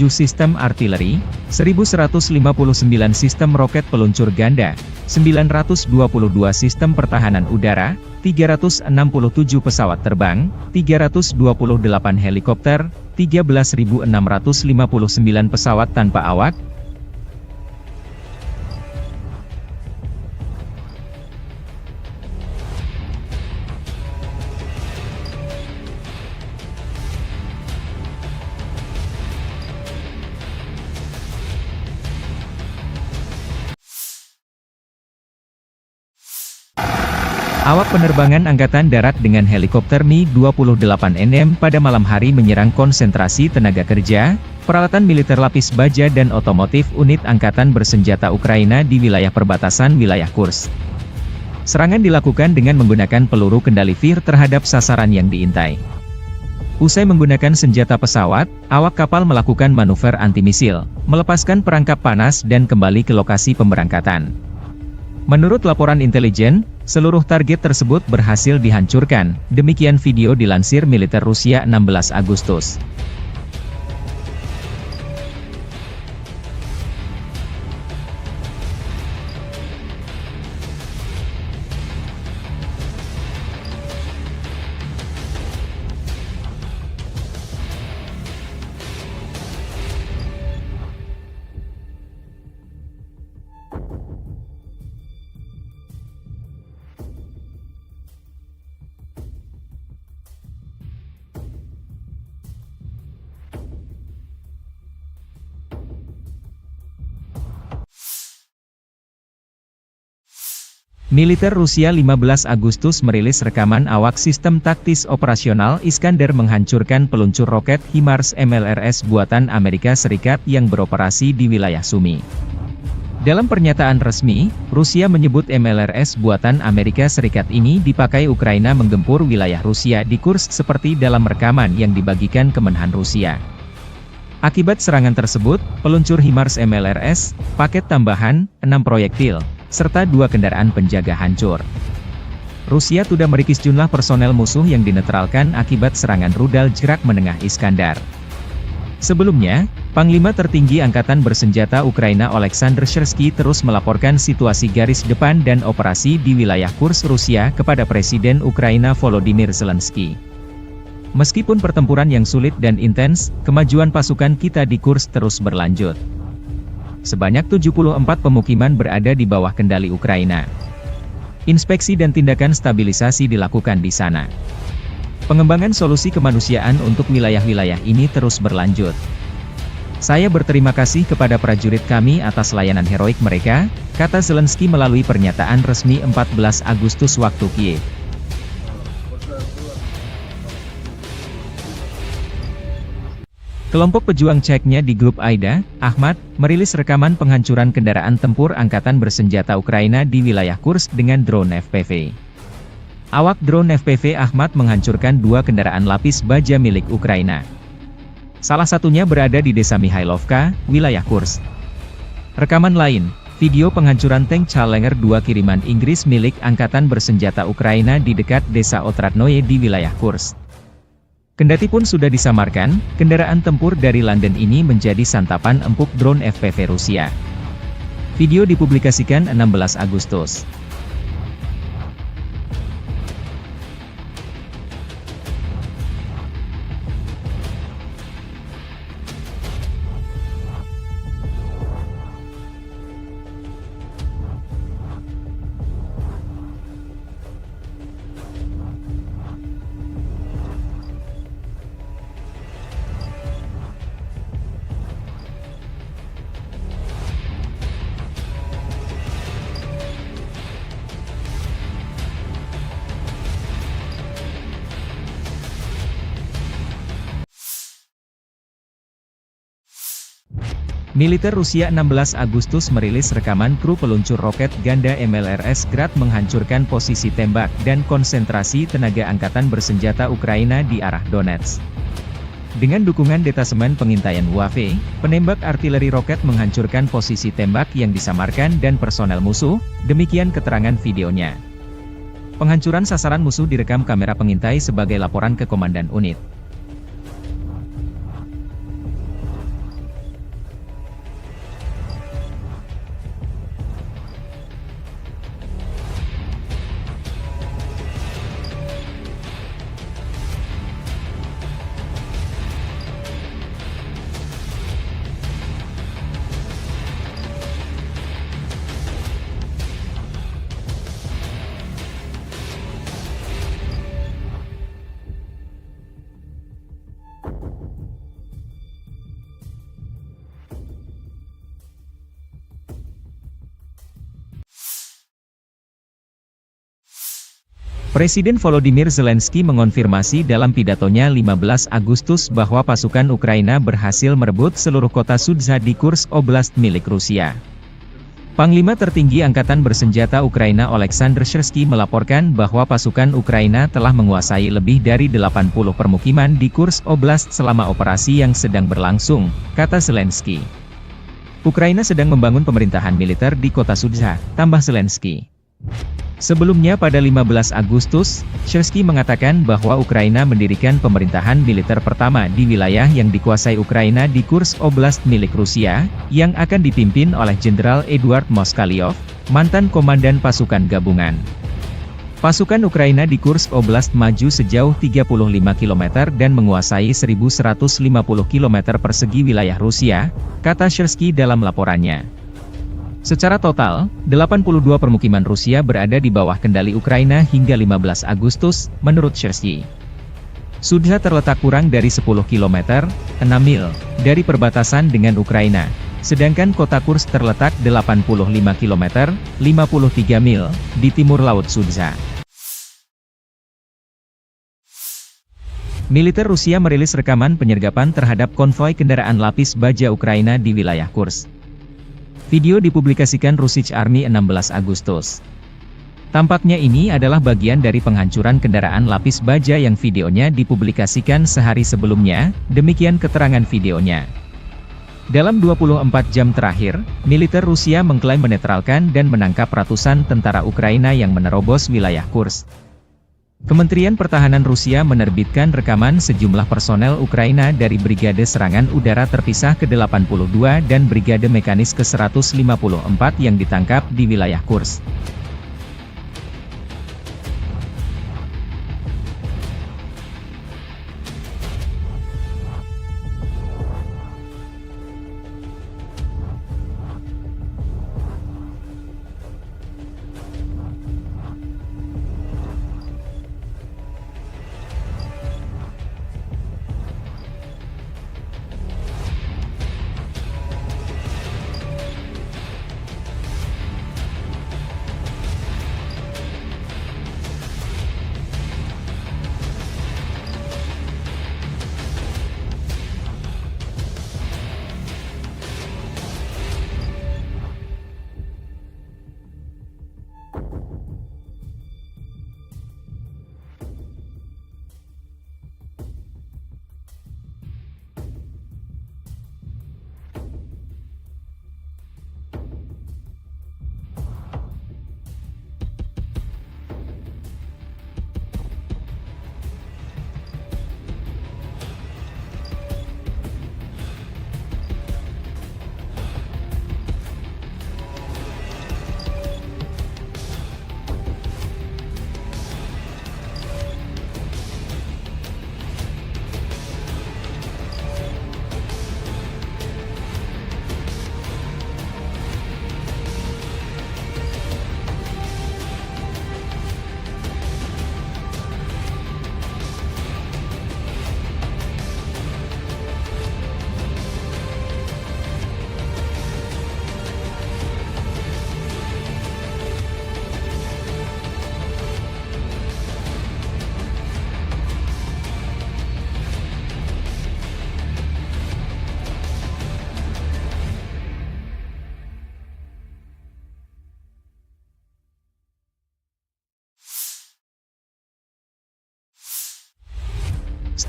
Speaker 1: sistem artileri, 1.159 sistem roket peluncur ganda, 922 sistem pertahanan udara, 367 pesawat terbang, 328 helikopter, 13.659 pesawat tanpa awak, Awak penerbangan Angkatan Darat dengan helikopter Mi-28NM pada malam hari menyerang konsentrasi tenaga kerja, peralatan militer lapis baja dan otomotif unit Angkatan Bersenjata Ukraina di wilayah perbatasan wilayah Kursk. Serangan dilakukan dengan menggunakan peluru kendali VIR terhadap sasaran yang diintai. Usai menggunakan senjata pesawat, awak kapal melakukan manuver anti-misil, melepaskan perangkap panas dan kembali ke lokasi pemberangkatan. Menurut laporan intelijen, seluruh target tersebut berhasil dihancurkan, demikian video dilansir militer Rusia 16 Agustus. Militer Rusia 15 Agustus merilis rekaman awak sistem taktis operasional Iskander menghancurkan peluncur roket HIMARS MLRS buatan Amerika Serikat yang beroperasi di wilayah Sumy. Dalam pernyataan resmi, Rusia menyebut MLRS buatan Amerika Serikat ini dipakai Ukraina menggempur wilayah Rusia di Kursk seperti dalam rekaman yang dibagikan Kemenhan Rusia. Akibat serangan tersebut, peluncur HIMARS MLRS, paket tambahan, 6 proyektil, serta 2 kendaraan penjaga hancur. Rusia sudah merikis jumlah personel musuh yang dinetralkan akibat serangan rudal jarak menengah Iskandar. Sebelumnya, Panglima Tertinggi Angkatan Bersenjata Ukraina Oleksandr Syrsky terus melaporkan situasi garis depan dan operasi di wilayah Kursk Rusia kepada Presiden Ukraina Volodymyr Zelensky. Meskipun pertempuran yang sulit dan intens, kemajuan pasukan kita di Kursk terus berlanjut. Sebanyak 74 pemukiman berada di bawah kendali Ukraina. Inspeksi dan tindakan stabilisasi dilakukan di sana. Pengembangan solusi kemanusiaan untuk wilayah-wilayah ini terus berlanjut. Saya berterima kasih kepada prajurit kami atas layanan heroik mereka, kata Zelensky melalui pernyataan resmi 14 Agustus waktu Kiev. Kelompok pejuang Ceknya di grup AIDA, Ahmad, merilis rekaman penghancuran kendaraan tempur Angkatan Bersenjata Ukraina di wilayah Kursk dengan drone FPV. Awak drone FPV Ahmad menghancurkan 2 kendaraan lapis baja milik Ukraina. Salah satunya berada di desa Mihailovka, wilayah Kursk. Rekaman lain, video penghancuran tank Challenger 2 kiriman Inggris milik Angkatan Bersenjata Ukraina di dekat desa Otradnoye di wilayah Kursk. Kendati pun sudah disamarkan, kendaraan tempur dari London ini menjadi santapan empuk drone FPV Rusia. Video dipublikasikan 16 Agustus. Militer Rusia 16 Agustus merilis rekaman kru peluncur roket ganda MLRS Grad menghancurkan posisi tembak dan konsentrasi tenaga angkatan bersenjata Ukraina di arah Donetsk. Dengan dukungan detasemen pengintaian UAV, penembak artileri roket menghancurkan posisi tembak yang disamarkan dan personel musuh, demikian keterangan videonya. Penghancuran sasaran musuh direkam kamera pengintai sebagai laporan ke Komandan Unit. Presiden Volodymyr Zelensky mengonfirmasi dalam pidatonya 15 Agustus bahwa pasukan Ukraina berhasil merebut seluruh kota Sudzha di Kursk Oblast milik Rusia. Panglima tertinggi Angkatan Bersenjata Ukraina Oleksandr Syrsky melaporkan bahwa pasukan Ukraina telah menguasai lebih dari 80 permukiman di Kursk Oblast selama operasi yang sedang berlangsung, kata Zelensky. Ukraina sedang membangun pemerintahan militer di kota Sudzha, tambah Zelensky. Sebelumnya pada 15 Agustus, Syrsky mengatakan bahwa Ukraina mendirikan pemerintahan militer pertama di wilayah yang dikuasai Ukraina di Kursk Oblast milik Rusia, yang akan dipimpin oleh Jenderal Eduard Moskalyov, mantan komandan pasukan gabungan. Pasukan Ukraina di Kursk Oblast maju sejauh 35 km dan menguasai 1.150 km persegi wilayah Rusia, kata Syrsky dalam laporannya. Secara total, 82 permukiman Rusia berada di bawah kendali Ukraina hingga 15 Agustus, menurut Syrsky. Sudzha terletak kurang dari 10 km, 6 mil, dari perbatasan dengan Ukraina, sedangkan kota Kursk terletak 85 km, 53 mil, di timur Laut Sudzha. Militer Rusia merilis rekaman penyergapan terhadap konvoi kendaraan lapis baja Ukraina di wilayah Kursk. Video dipublikasikan Russian Army 16 Agustus. Tampaknya ini adalah bagian dari penghancuran kendaraan lapis baja yang videonya dipublikasikan sehari sebelumnya, demikian keterangan videonya. Dalam 24 jam terakhir, militer Rusia mengklaim menetralkan dan menangkap ratusan tentara Ukraina yang menerobos wilayah Kursk. Kementerian Pertahanan Rusia menerbitkan rekaman sejumlah personel Ukraina dari Brigade Serangan Udara Terpisah ke-82 dan Brigade Mekanis ke-154 yang ditangkap di wilayah Kursk.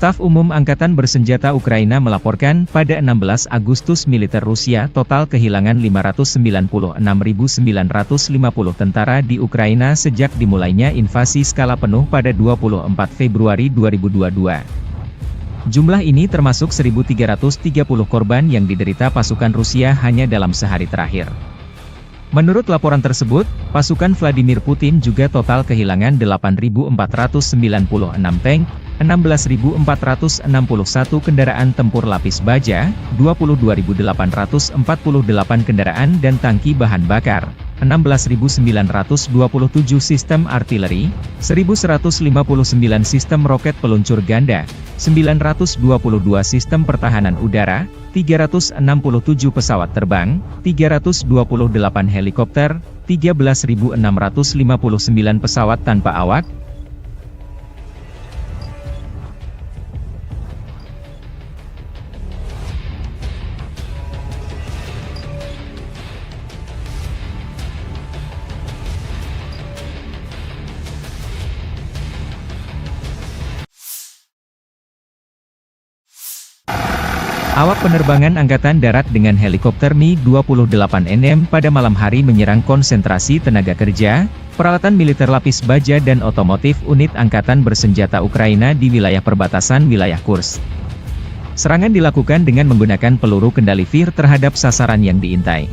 Speaker 1: Staf Umum Angkatan Bersenjata Ukraina melaporkan pada 16 Agustus militer Rusia total kehilangan 596.950 tentara di Ukraina sejak dimulainya invasi skala penuh pada 24 Februari 2022. Jumlah ini termasuk 1.330 korban yang diderita pasukan Rusia hanya dalam sehari terakhir. Menurut laporan tersebut, pasukan Vladimir Putin juga total kehilangan 8.496 tank, 16.461 kendaraan tempur lapis baja, 22.848 kendaraan dan tangki bahan bakar, 16.927 sistem artileri, 1.159 sistem roket peluncur ganda, 922 sistem pertahanan udara, 367 pesawat terbang, 328 helikopter, 13.659 pesawat tanpa awak, Awak penerbangan Angkatan Darat dengan helikopter Mi-28NM pada malam hari menyerang konsentrasi tenaga kerja, peralatan militer lapis baja dan otomotif unit Angkatan Bersenjata Ukraina di wilayah perbatasan wilayah Kursk. Serangan dilakukan dengan menggunakan peluru kendali VIR terhadap sasaran yang diintai.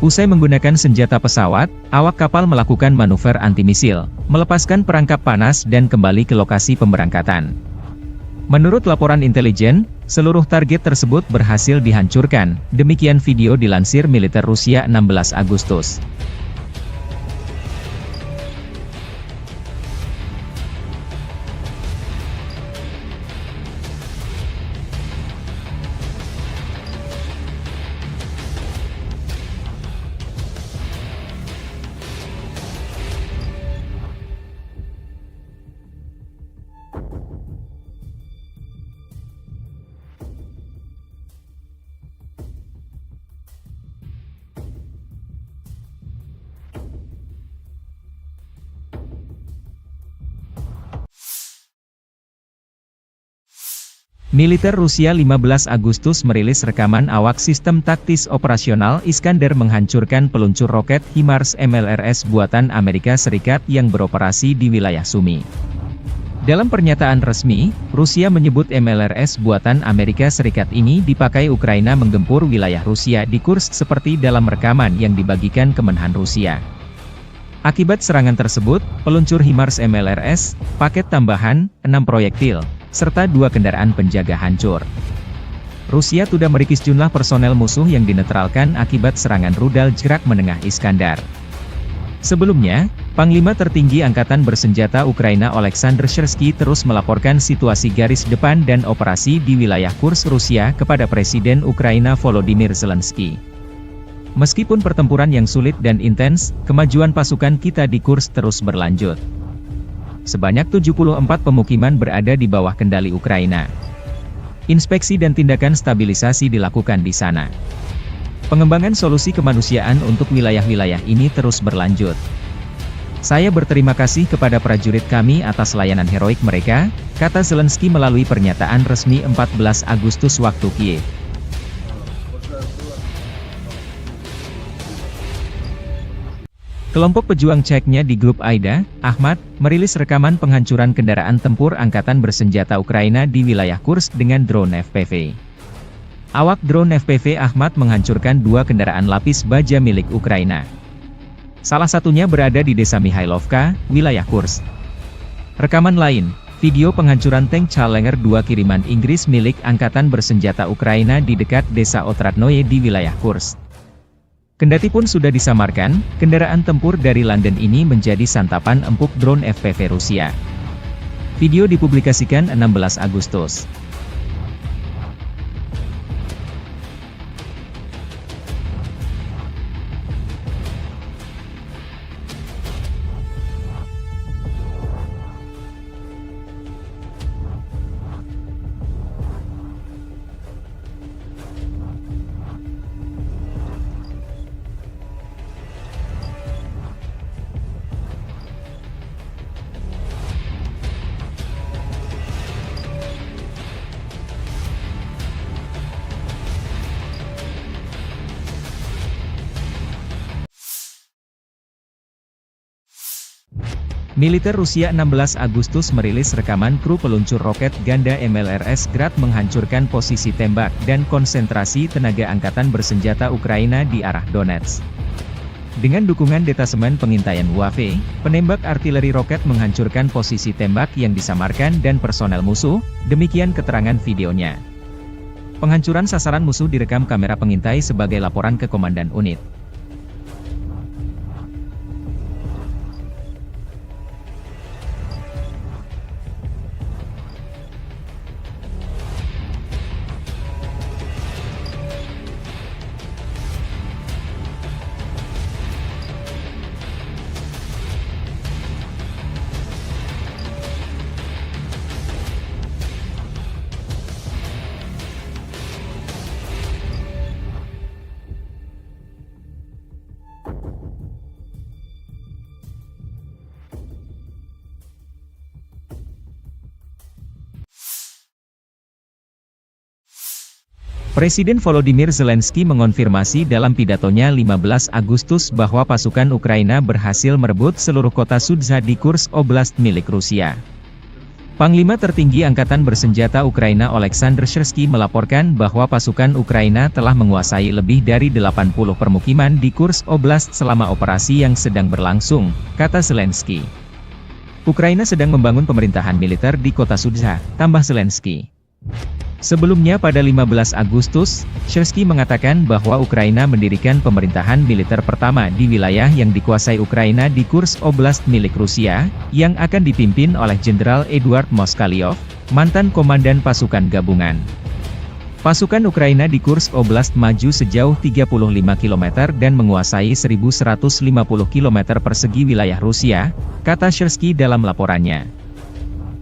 Speaker 1: Usai menggunakan senjata pesawat, awak kapal melakukan manuver anti-misil, melepaskan perangkap panas dan kembali ke lokasi pemberangkatan. Menurut laporan intelijen, seluruh target tersebut berhasil dihancurkan, demikian video dilansir militer Rusia 16 Agustus. Militer Rusia 15 Agustus merilis rekaman awak sistem taktis operasional Iskander menghancurkan peluncur roket HIMARS MLRS buatan Amerika Serikat yang beroperasi di wilayah Sumi. Dalam pernyataan resmi, Rusia menyebut MLRS buatan Amerika Serikat ini dipakai Ukraina menggempur wilayah Rusia di Kursk seperti dalam rekaman yang dibagikan Kemenhan Rusia. Akibat serangan tersebut, peluncur HIMARS MLRS, paket tambahan, 6 proyektil, serta 2 kendaraan penjaga hancur. Rusia sudah merikis jumlah personel musuh yang dinetralkan akibat serangan rudal jerak menengah Iskandar. Sebelumnya, Panglima Tertinggi Angkatan Bersenjata Ukraina Oleksandr Syrsky terus melaporkan situasi garis depan dan operasi di wilayah Kursk Rusia kepada Presiden Ukraina Volodymyr Zelensky. Meskipun pertempuran yang sulit dan intens, kemajuan pasukan kita di Kursk terus berlanjut. Sebanyak 74 pemukiman berada di bawah kendali Ukraina. Inspeksi dan tindakan stabilisasi dilakukan di sana. Pengembangan solusi kemanusiaan untuk wilayah-wilayah ini terus berlanjut. Saya berterima kasih kepada prajurit kami atas layanan heroik mereka, kata Zelensky melalui pernyataan resmi 14 Agustus waktu Kiev. Kelompok pejuang Ceknya di grup AIDA, Ahmad, merilis rekaman penghancuran kendaraan tempur Angkatan Bersenjata Ukraina di wilayah Kursk dengan drone FPV. Awak drone FPV Ahmad menghancurkan 2 kendaraan lapis baja milik Ukraina. Salah satunya berada di desa Mihailovka, wilayah Kursk. Rekaman lain, video penghancuran tank Challenger 2 kiriman Inggris milik Angkatan Bersenjata Ukraina di dekat desa Otradnoye di wilayah Kursk. Kendati pun sudah disamarkan, kendaraan tempur dari London ini menjadi santapan empuk drone FPV Rusia. Video dipublikasikan 16 Agustus. Militer Rusia 16 Agustus merilis rekaman kru peluncur roket ganda MLRS Grad menghancurkan posisi tembak dan konsentrasi tenaga angkatan bersenjata Ukraina di arah Donetsk. Dengan dukungan detasemen pengintaian UAV, penembak artileri roket menghancurkan posisi tembak yang disamarkan dan personel musuh, demikian keterangan videonya. Penghancuran sasaran musuh direkam kamera pengintai sebagai laporan ke Komandan Unit. Presiden Volodymyr Zelensky mengonfirmasi dalam pidatonya 15 Agustus bahwa pasukan Ukraina berhasil merebut seluruh kota Sudzha di Kursk Oblast milik Rusia. Panglima tertinggi Angkatan Bersenjata Ukraina Oleksandr Syrsky melaporkan bahwa pasukan Ukraina telah menguasai lebih dari 80 permukiman di Kursk Oblast selama operasi yang sedang berlangsung, kata Zelensky. Ukraina sedang membangun pemerintahan militer di kota Sudzha, tambah Zelensky. Sebelumnya pada 15 Agustus, Syrsky mengatakan bahwa Ukraina mendirikan pemerintahan militer pertama di wilayah yang dikuasai Ukraina di Kursk Oblast milik Rusia, yang akan dipimpin oleh Jenderal Eduard Moskalyov, mantan komandan pasukan gabungan. Pasukan Ukraina di Kursk Oblast maju sejauh 35 km dan menguasai 1.150 km persegi wilayah Rusia, kata Syrsky dalam laporannya.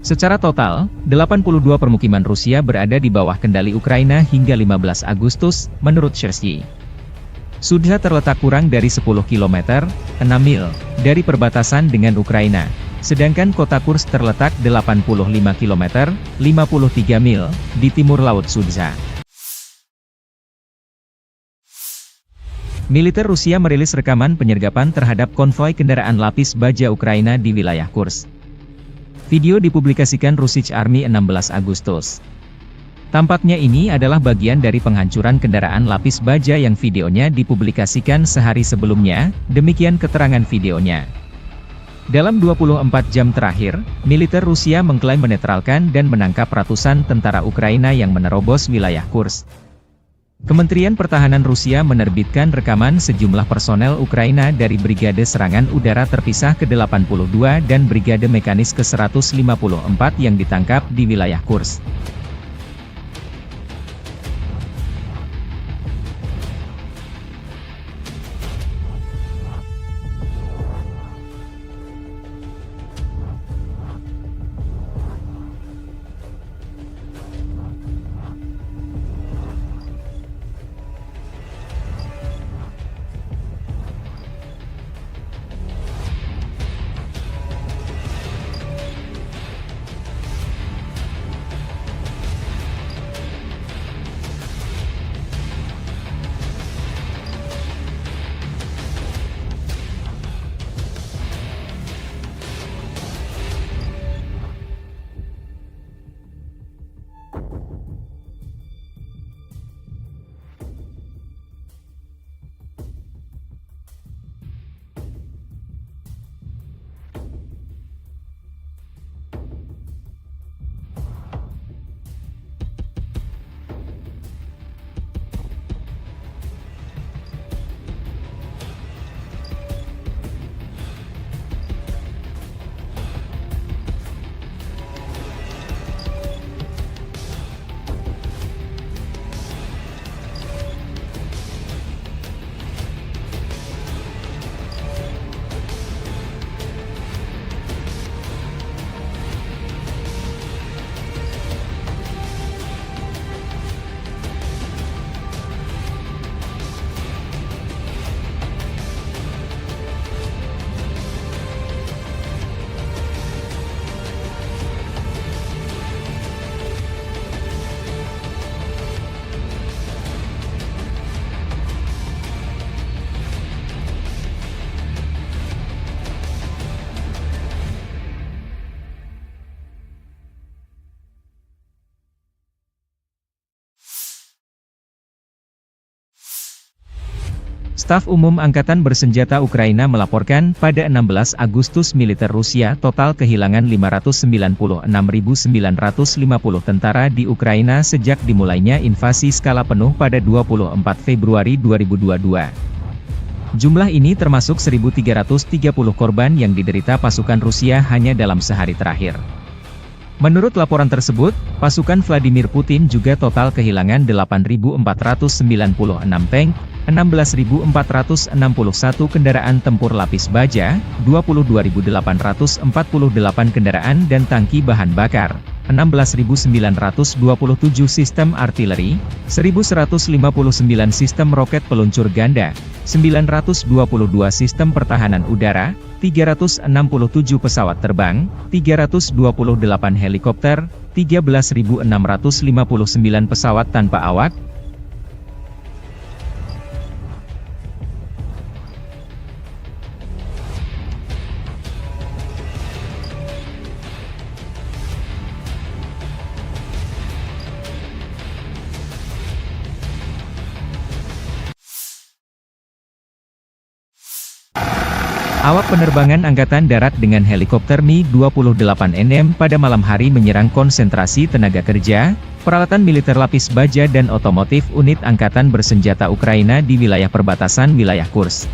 Speaker 1: Secara total, 82 permukiman Rusia berada di bawah kendali Ukraina hingga 15 Agustus, menurut Syrsky. Sudzha terletak kurang dari 10 km, 6 mil, dari perbatasan dengan Ukraina, sedangkan kota Kursk terletak 85 km, 53 mil, di timur Laut Sudzha. Militer Rusia merilis rekaman penyergapan terhadap konvoi kendaraan lapis baja Ukraina di wilayah Kursk. Video dipublikasikan Russian Army 16 Agustus. Tampaknya ini adalah bagian dari penghancuran kendaraan lapis baja yang videonya dipublikasikan sehari sebelumnya, demikian keterangan videonya. Dalam 24 jam terakhir, militer Rusia mengklaim menetralkan dan menangkap ratusan tentara Ukraina yang menerobos wilayah Kursk. Kementerian Pertahanan Rusia menerbitkan rekaman sejumlah personel Ukraina dari Brigade Serangan Udara Terpisah ke-82 dan Brigade Mekanis ke-154 yang ditangkap di wilayah Kursk. Staf Umum Angkatan Bersenjata Ukraina melaporkan pada 16 Agustus militer Rusia total kehilangan 596.950 tentara di Ukraina sejak dimulainya invasi skala penuh pada 24 Februari 2022. Jumlah ini termasuk 1.330 korban yang diderita pasukan Rusia hanya dalam sehari terakhir. Menurut laporan tersebut, pasukan Vladimir Putin juga total kehilangan 8.496 tank, 16.461 kendaraan tempur lapis baja, 22.848 kendaraan dan tangki bahan bakar, 16.927 sistem artileri, 1.159 sistem roket peluncur ganda, 922 sistem pertahanan udara, 367 pesawat terbang, 328 helikopter, 13.659 pesawat tanpa awak, Awak penerbangan Angkatan Darat dengan helikopter Mi-28NM pada malam hari menyerang konsentrasi tenaga kerja, peralatan militer lapis baja dan otomotif unit Angkatan Bersenjata Ukraina di wilayah perbatasan wilayah Kursk.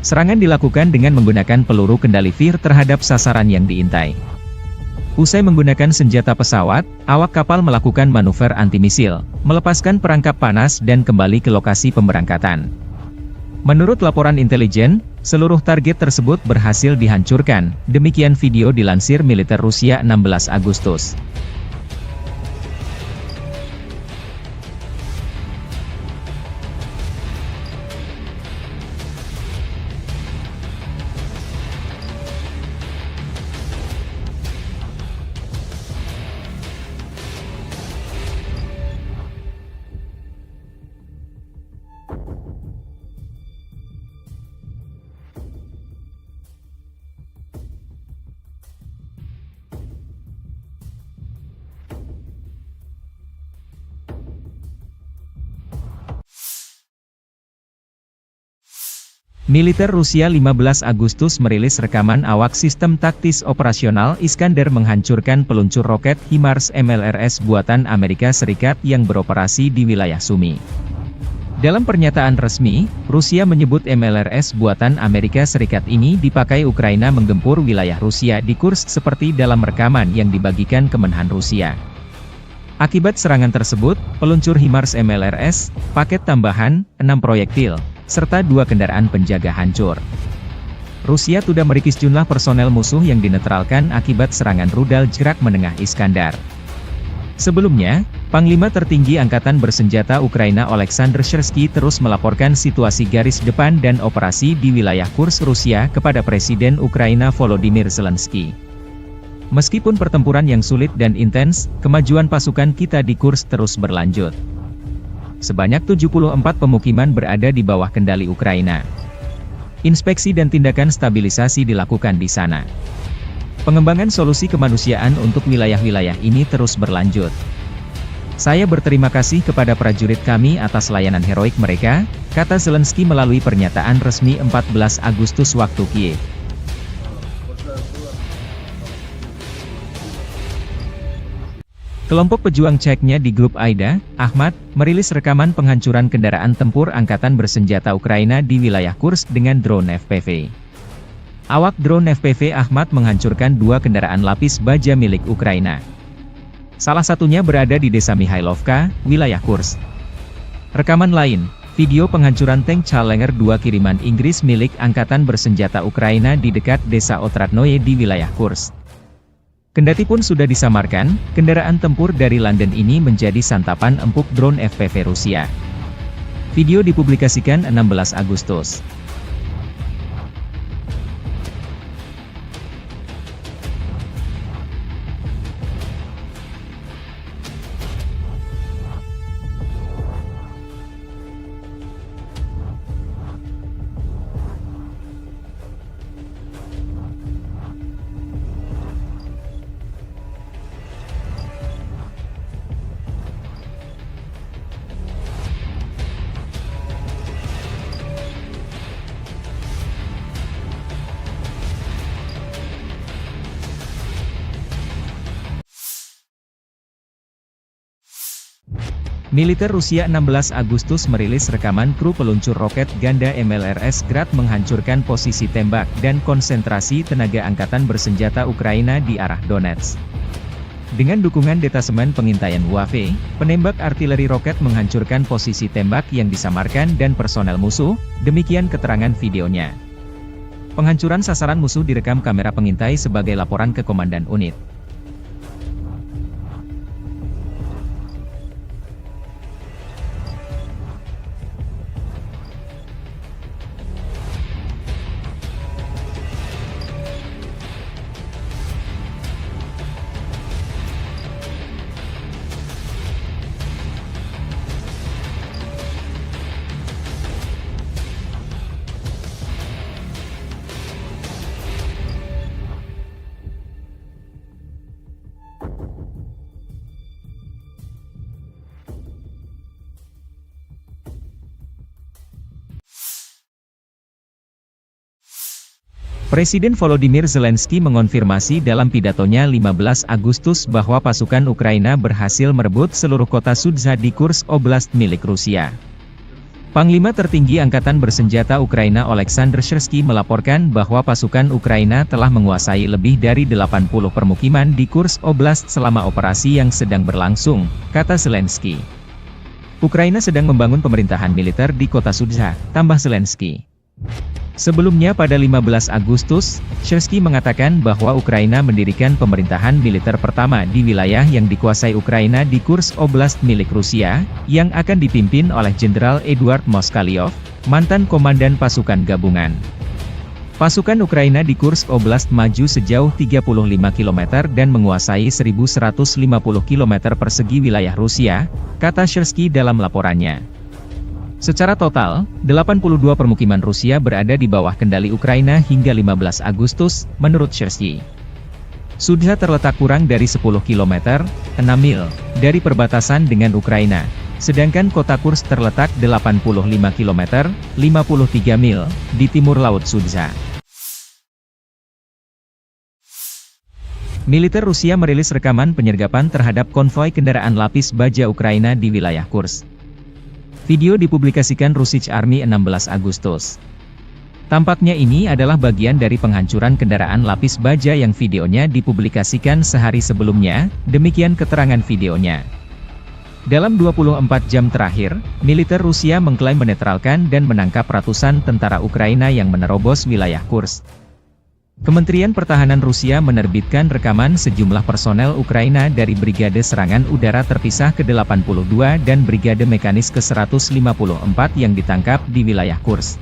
Speaker 1: Serangan dilakukan dengan menggunakan peluru kendali VIR terhadap sasaran yang diintai. Usai menggunakan senjata pesawat, awak kapal melakukan manuver anti-misil, melepaskan perangkap panas dan kembali ke lokasi pemberangkatan. Menurut laporan intelijen, seluruh target tersebut berhasil dihancurkan, demikian video dilansir militer Rusia 16 Agustus. Militer Rusia 15 Agustus merilis rekaman awak sistem taktis operasional Iskander menghancurkan peluncur roket HIMARS MLRS buatan Amerika Serikat yang beroperasi di wilayah Sumi. Dalam pernyataan resmi, Rusia menyebut MLRS buatan Amerika Serikat ini dipakai Ukraina menggempur wilayah Rusia di Kursk seperti dalam rekaman yang dibagikan Kemenhan Rusia. Akibat serangan tersebut, peluncur HIMARS MLRS, paket tambahan, 6 proyektil, serta 2 kendaraan penjaga hancur. Rusia sudah merikis jumlah personel musuh yang dinetralkan akibat serangan rudal jarak menengah Iskandar. Sebelumnya, Panglima Tertinggi Angkatan Bersenjata Ukraina Oleksandr Syrsky terus melaporkan situasi garis depan dan operasi di wilayah Kursk Rusia kepada Presiden Ukraina Volodymyr Zelensky. Meskipun pertempuran yang sulit dan intens, kemajuan pasukan kita di Kursk terus berlanjut. Sebanyak 74 pemukiman berada di bawah kendali Ukraina. Inspeksi dan tindakan stabilisasi dilakukan di sana. Pengembangan solusi kemanusiaan untuk wilayah-wilayah ini terus berlanjut. Saya berterima kasih kepada prajurit kami atas layanan heroik mereka, kata Zelensky melalui pernyataan resmi 14 Agustus waktu Kiev. Kelompok pejuang Ceknya di grup Aida, Ahmad, merilis rekaman penghancuran kendaraan tempur Angkatan Bersenjata Ukraina di wilayah Kursk dengan drone FPV. Awak drone FPV Ahmad menghancurkan 2 kendaraan lapis baja milik Ukraina. Salah satunya berada di desa Mihailovka, wilayah Kursk. Rekaman lain, video penghancuran tank Challenger 2 kiriman Inggris milik Angkatan Bersenjata Ukraina di dekat desa Otradnoye di wilayah Kursk. Kendati pun sudah disamarkan, kendaraan tempur dari London ini menjadi santapan empuk drone FPV Rusia. Video dipublikasikan 16 Agustus. Militer Rusia 16 Agustus merilis rekaman kru peluncur roket ganda MLRS Grad menghancurkan posisi tembak dan konsentrasi tenaga angkatan bersenjata Ukraina di arah Donetsk. Dengan dukungan detasemen pengintaian UAV, penembak artileri roket menghancurkan posisi tembak yang disamarkan dan personel musuh, demikian keterangan videonya. Penghancuran sasaran musuh direkam kamera pengintai sebagai laporan ke Komandan Unit. Presiden Volodymyr Zelensky mengonfirmasi dalam pidatonya 15 Agustus bahwa pasukan Ukraina berhasil merebut seluruh kota Sudzha di Kursk Oblast milik Rusia. Panglima tertinggi Angkatan Bersenjata Ukraina Oleksandr Syrsky melaporkan bahwa pasukan Ukraina telah menguasai lebih dari 80 permukiman di Kursk Oblast selama operasi yang sedang berlangsung, kata Zelensky. Ukraina sedang membangun pemerintahan militer di kota Sudzha, tambah Zelensky. Sebelumnya pada 15 Agustus, Syrsky mengatakan bahwa Ukraina mendirikan pemerintahan militer pertama di wilayah yang dikuasai Ukraina di Kursk Oblast milik Rusia, yang akan dipimpin oleh Jenderal Eduard Moskalyov, mantan komandan pasukan gabungan. Pasukan Ukraina di Kursk Oblast maju sejauh 35 km dan menguasai 1.150 km persegi wilayah Rusia, kata Syrsky dalam laporannya. Secara total, 82 permukiman Rusia berada di bawah kendali Ukraina hingga 15 Agustus, menurut Syrsky. Sudzha terletak kurang dari 10 km, 6 mil, dari perbatasan dengan Ukraina, sedangkan kota Kursk terletak 85 km, 53 mil, di timur Laut Sudzha. Militer Rusia merilis rekaman penyergapan terhadap konvoi kendaraan lapis baja Ukraina di wilayah Kursk. Video dipublikasikan Russian Army 16 Agustus. Tampaknya ini adalah bagian dari penghancuran kendaraan lapis baja yang videonya dipublikasikan sehari sebelumnya, demikian keterangan videonya. Dalam 24 jam terakhir, militer Rusia mengklaim menetralkan dan menangkap ratusan tentara Ukraina yang menerobos wilayah Kursk. Kementerian Pertahanan Rusia menerbitkan rekaman sejumlah personel Ukraina dari Brigade Serangan Udara Terpisah ke-82 dan Brigade Mekanis ke-154 yang ditangkap di wilayah Kursk.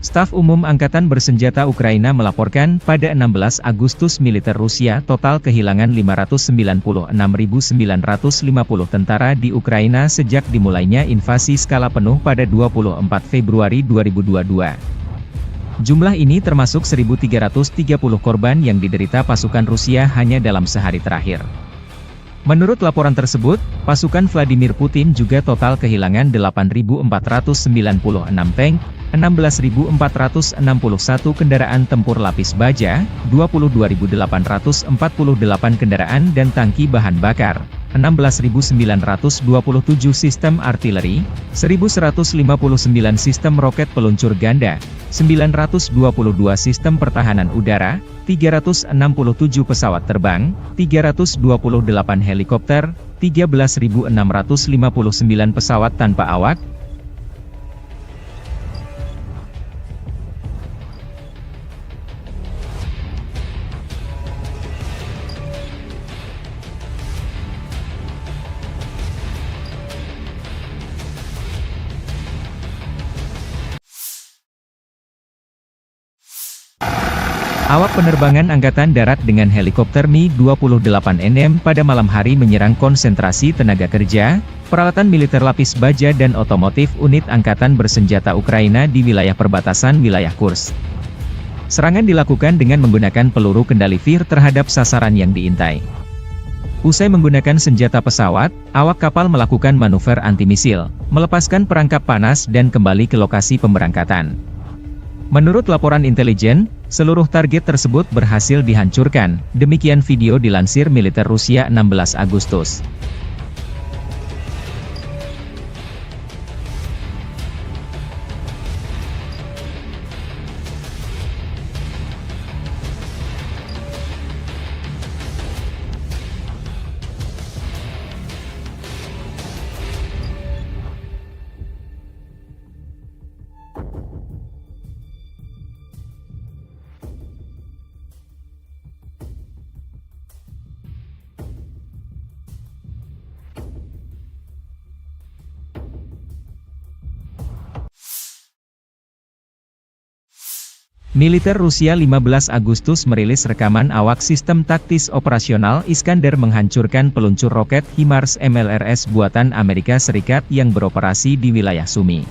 Speaker 1: Staf Umum Angkatan Bersenjata Ukraina melaporkan pada 16 Agustus militer Rusia total kehilangan 596.950 tentara di Ukraina sejak dimulainya invasi skala penuh pada 24 Februari 2022. Jumlah ini termasuk 1.330 korban yang diderita pasukan Rusia hanya dalam sehari terakhir. Menurut laporan tersebut, pasukan Vladimir Putin juga total kehilangan 8.496 tank, 16.461 kendaraan tempur lapis baja, 22.848 kendaraan dan tangki bahan bakar, 16.927 sistem artileri, 1.159 sistem roket peluncur ganda, 922 sistem pertahanan udara, 367 pesawat terbang, 328 helikopter, 13.659 pesawat tanpa awak, Awak penerbangan Angkatan Darat dengan helikopter Mi-28NM pada malam hari menyerang konsentrasi tenaga kerja, peralatan militer lapis baja dan otomotif unit Angkatan Bersenjata Ukraina di wilayah perbatasan wilayah Kursk. Serangan dilakukan dengan menggunakan peluru kendali VIR terhadap sasaran yang diintai. Usai menggunakan senjata pesawat, awak kapal melakukan manuver anti-misil, melepaskan perangkap panas dan kembali ke lokasi pemberangkatan. Menurut laporan intelijen, seluruh target tersebut berhasil dihancurkan, demikian video dilansir militer Rusia 16 Agustus. Militer Rusia 15 Agustus merilis rekaman awak sistem taktis operasional Iskander menghancurkan peluncur roket HIMARS MLRS buatan Amerika Serikat yang beroperasi di wilayah Sumi.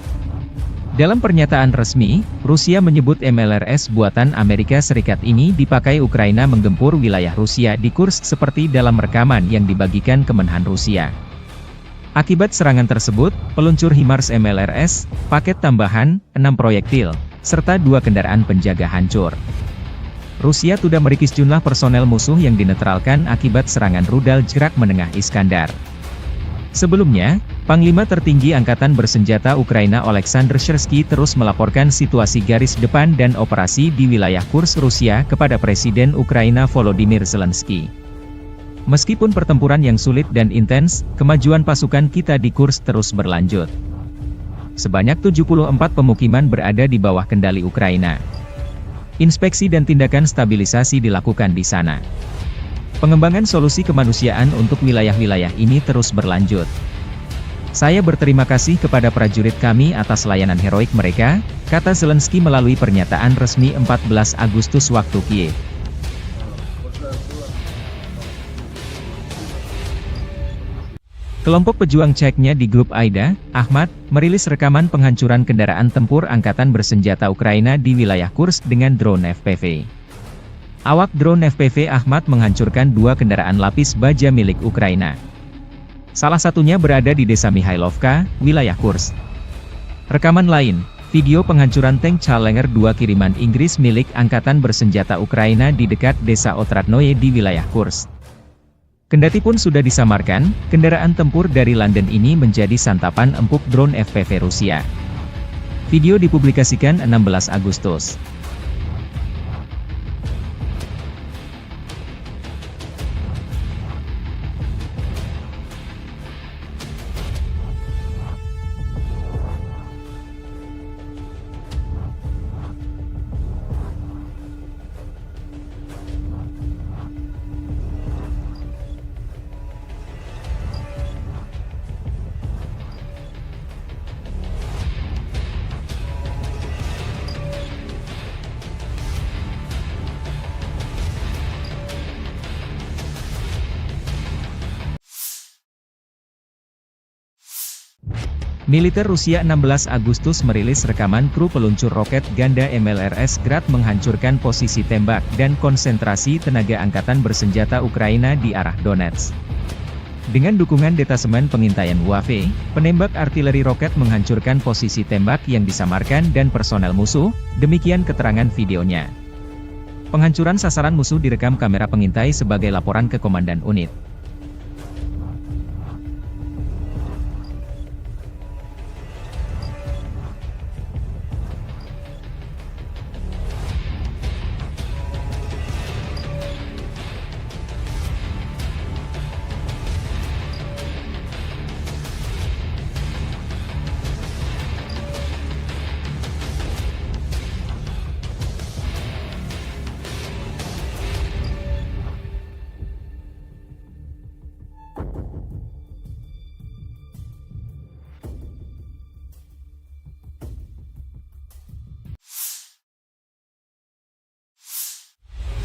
Speaker 1: Dalam pernyataan resmi, Rusia menyebut MLRS buatan Amerika Serikat ini dipakai Ukraina menggempur wilayah Rusia di Kursk seperti dalam rekaman yang dibagikan Kemenhan Rusia. Akibat serangan tersebut, peluncur HIMARS MLRS, paket tambahan, 6 proyektil, serta 2 kendaraan penjaga hancur. Rusia sudah merikis jumlah personel musuh yang dinetralkan akibat serangan rudal jarak menengah Iskandar. Sebelumnya, Panglima Tertinggi Angkatan Bersenjata Ukraina Oleksandr Syrsky terus melaporkan situasi garis depan dan operasi di wilayah Kursk Rusia kepada Presiden Ukraina Volodymyr Zelensky. Meskipun pertempuran yang sulit dan intens, kemajuan pasukan kita di Kursk terus berlanjut. Sebanyak 74 pemukiman berada di bawah kendali Ukraina. Inspeksi dan tindakan stabilisasi dilakukan di sana. Pengembangan solusi kemanusiaan untuk wilayah-wilayah ini terus berlanjut. Saya berterima kasih kepada prajurit kami atas layanan heroik mereka, kata Zelensky melalui pernyataan resmi 14 Agustus waktu Kiev. Kelompok pejuang Ceknya di grup Aida, Ahmad, merilis rekaman penghancuran kendaraan tempur Angkatan Bersenjata Ukraina di wilayah Kursk dengan drone FPV. Awak drone FPV Ahmad menghancurkan 2 kendaraan lapis baja milik Ukraina. Salah satunya berada di desa Mihailovka, wilayah Kursk. Rekaman lain, video penghancuran tank Challenger 2 kiriman Inggris milik Angkatan Bersenjata Ukraina di dekat desa Otradnoye di wilayah Kursk. Kendati pun sudah disamarkan, kendaraan tempur dari London ini menjadi santapan empuk drone FPV Rusia. Video dipublikasikan 16 Agustus. Militer Rusia 16 Agustus merilis rekaman kru peluncur roket ganda MLRS Grad menghancurkan posisi tembak dan konsentrasi tenaga angkatan bersenjata Ukraina di arah Donetsk. Dengan dukungan detasemen pengintaian UAV, penembak artileri roket menghancurkan posisi tembak yang disamarkan dan personel musuh, demikian keterangan videonya. Penghancuran sasaran musuh direkam kamera pengintai sebagai laporan ke Komandan Unit.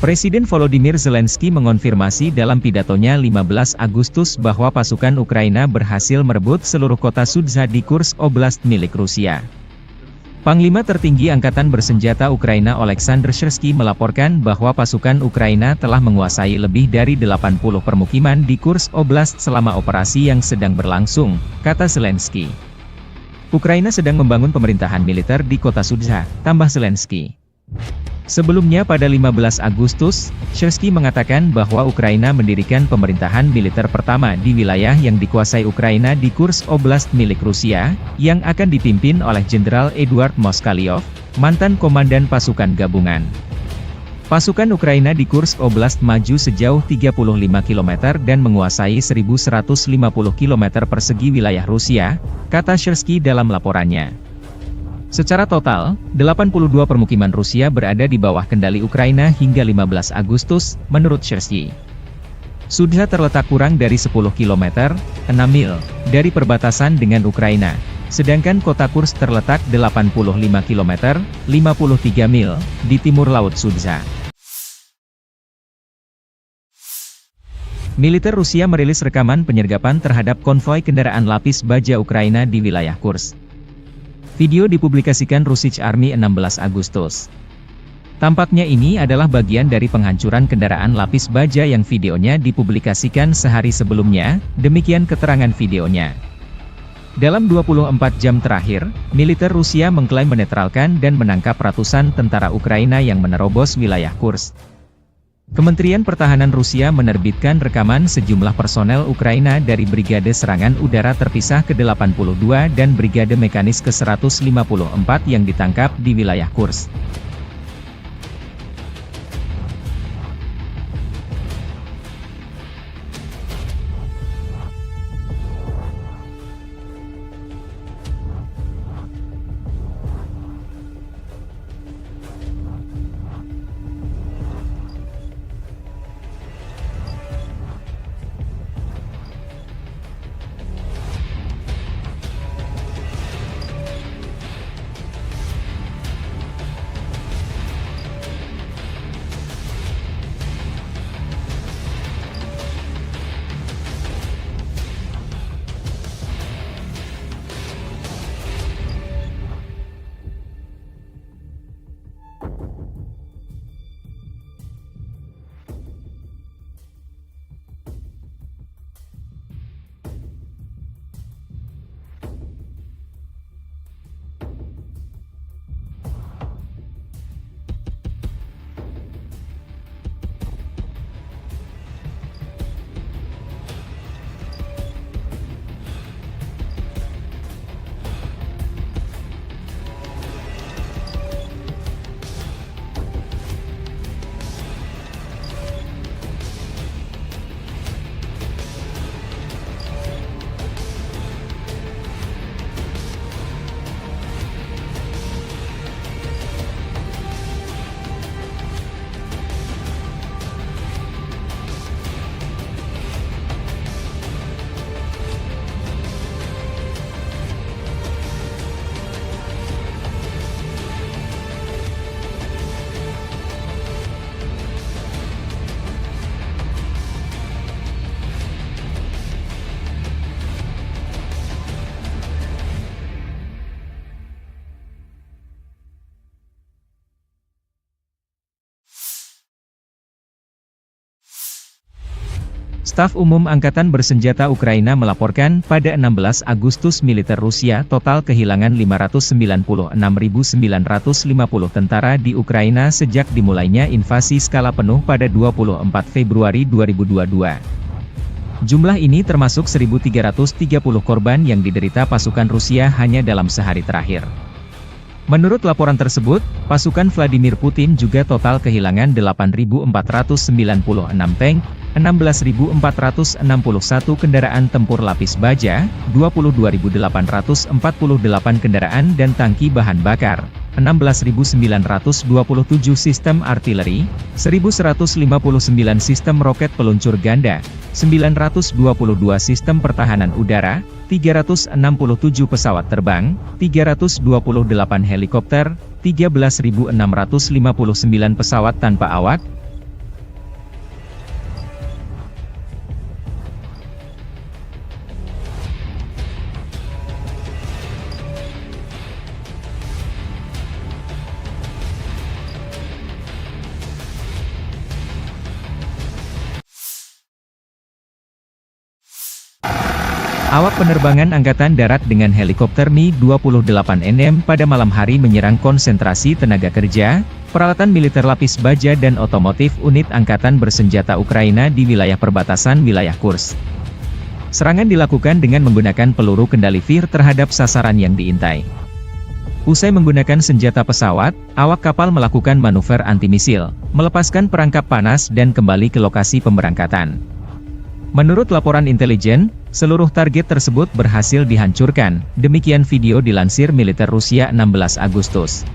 Speaker 1: Presiden Volodymyr Zelensky mengonfirmasi dalam pidatonya 15 Agustus bahwa pasukan Ukraina berhasil merebut seluruh kota Sudzha di Kursk Oblast milik Rusia. Panglima tertinggi Angkatan Bersenjata Ukraina Oleksandr Syrsky melaporkan bahwa pasukan Ukraina telah menguasai lebih dari 80 permukiman di Kursk Oblast selama operasi yang sedang berlangsung, kata Zelensky. Ukraina sedang membangun pemerintahan militer di kota Sudzha, tambah Zelensky. Sebelumnya pada 15 Agustus, Syrsky mengatakan bahwa Ukraina mendirikan pemerintahan militer pertama di wilayah yang dikuasai Ukraina di Kursk Oblast milik Rusia, yang akan dipimpin oleh Jenderal Eduard Moskalyov, mantan komandan pasukan gabungan. Pasukan Ukraina di Kursk Oblast maju sejauh 35 km dan menguasai 1.150 km persegi wilayah Rusia, kata Syrsky dalam laporannya. Secara total, 82 permukiman Rusia berada di bawah kendali Ukraina hingga 15 Agustus, menurut Syrsky. Sudzha terletak kurang dari 10 km, 6 mil, dari perbatasan dengan Ukraina, sedangkan kota Kursk terletak 85 km, 53 mil, di timur Laut Sudzha. Militer Rusia merilis rekaman penyergapan terhadap konvoi kendaraan lapis baja Ukraina di wilayah Kursk. Video dipublikasikan Russian Army 16 Agustus. Tampaknya ini adalah bagian dari penghancuran kendaraan lapis baja yang videonya dipublikasikan sehari sebelumnya, demikian keterangan videonya. Dalam 24 jam terakhir, militer Rusia mengklaim menetralkan dan menangkap ratusan tentara Ukraina yang menerobos wilayah Kursk. Kementerian Pertahanan Rusia menerbitkan rekaman sejumlah personel Ukraina dari Brigade Serangan Udara Terpisah ke-82 dan Brigade Mekanis ke-154 yang ditangkap di wilayah Kursk. Staf Umum Angkatan Bersenjata Ukraina melaporkan pada 16 Agustus militer Rusia total kehilangan 596.950 tentara di Ukraina sejak dimulainya invasi skala penuh pada 24 Februari 2022. Jumlah ini termasuk 1.330 korban yang diderita pasukan Rusia hanya dalam sehari terakhir. Menurut laporan tersebut, pasukan Vladimir Putin juga total kehilangan 8.496 tank, 16.461 kendaraan tempur lapis baja, 22.848 kendaraan dan tangki bahan bakar, 16.927 sistem artileri, 1.159 sistem roket peluncur ganda, 922 sistem pertahanan udara, 367 pesawat terbang, 328 helikopter, 13.659 pesawat tanpa awak, Awak penerbangan Angkatan Darat dengan helikopter Mi-28NM pada malam hari menyerang konsentrasi tenaga kerja, peralatan militer lapis baja dan otomotif unit Angkatan Bersenjata Ukraina di wilayah perbatasan wilayah Kursk. Serangan dilakukan dengan menggunakan peluru kendali VIR terhadap sasaran yang diintai. Usai menggunakan senjata pesawat, awak kapal melakukan manuver anti-misil, melepaskan perangkap panas dan kembali ke lokasi pemberangkatan. Menurut laporan intelijen, seluruh target tersebut berhasil dihancurkan, demikian video dilansir militer Rusia 16 Agustus.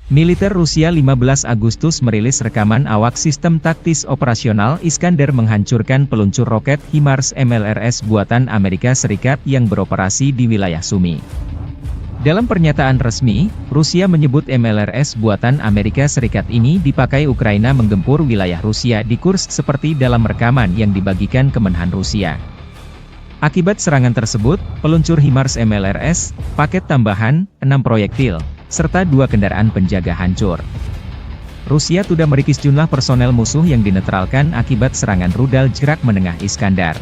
Speaker 1: Militer Rusia 15 Agustus merilis rekaman awak sistem taktis operasional Iskander menghancurkan peluncur roket HIMARS MLRS buatan Amerika Serikat yang beroperasi di wilayah Sumy. Dalam pernyataan resmi, Rusia menyebut MLRS buatan Amerika Serikat ini dipakai Ukraina menggempur wilayah Rusia di Kursk seperti dalam rekaman yang dibagikan Kemenhan Rusia. Akibat serangan tersebut, peluncur HIMARS MLRS, paket tambahan, 6 proyektil, serta 2 kendaraan penjaga hancur. Rusia sudah merikis jumlah personel musuh yang dinetralkan akibat serangan rudal jerak menengah Iskandar.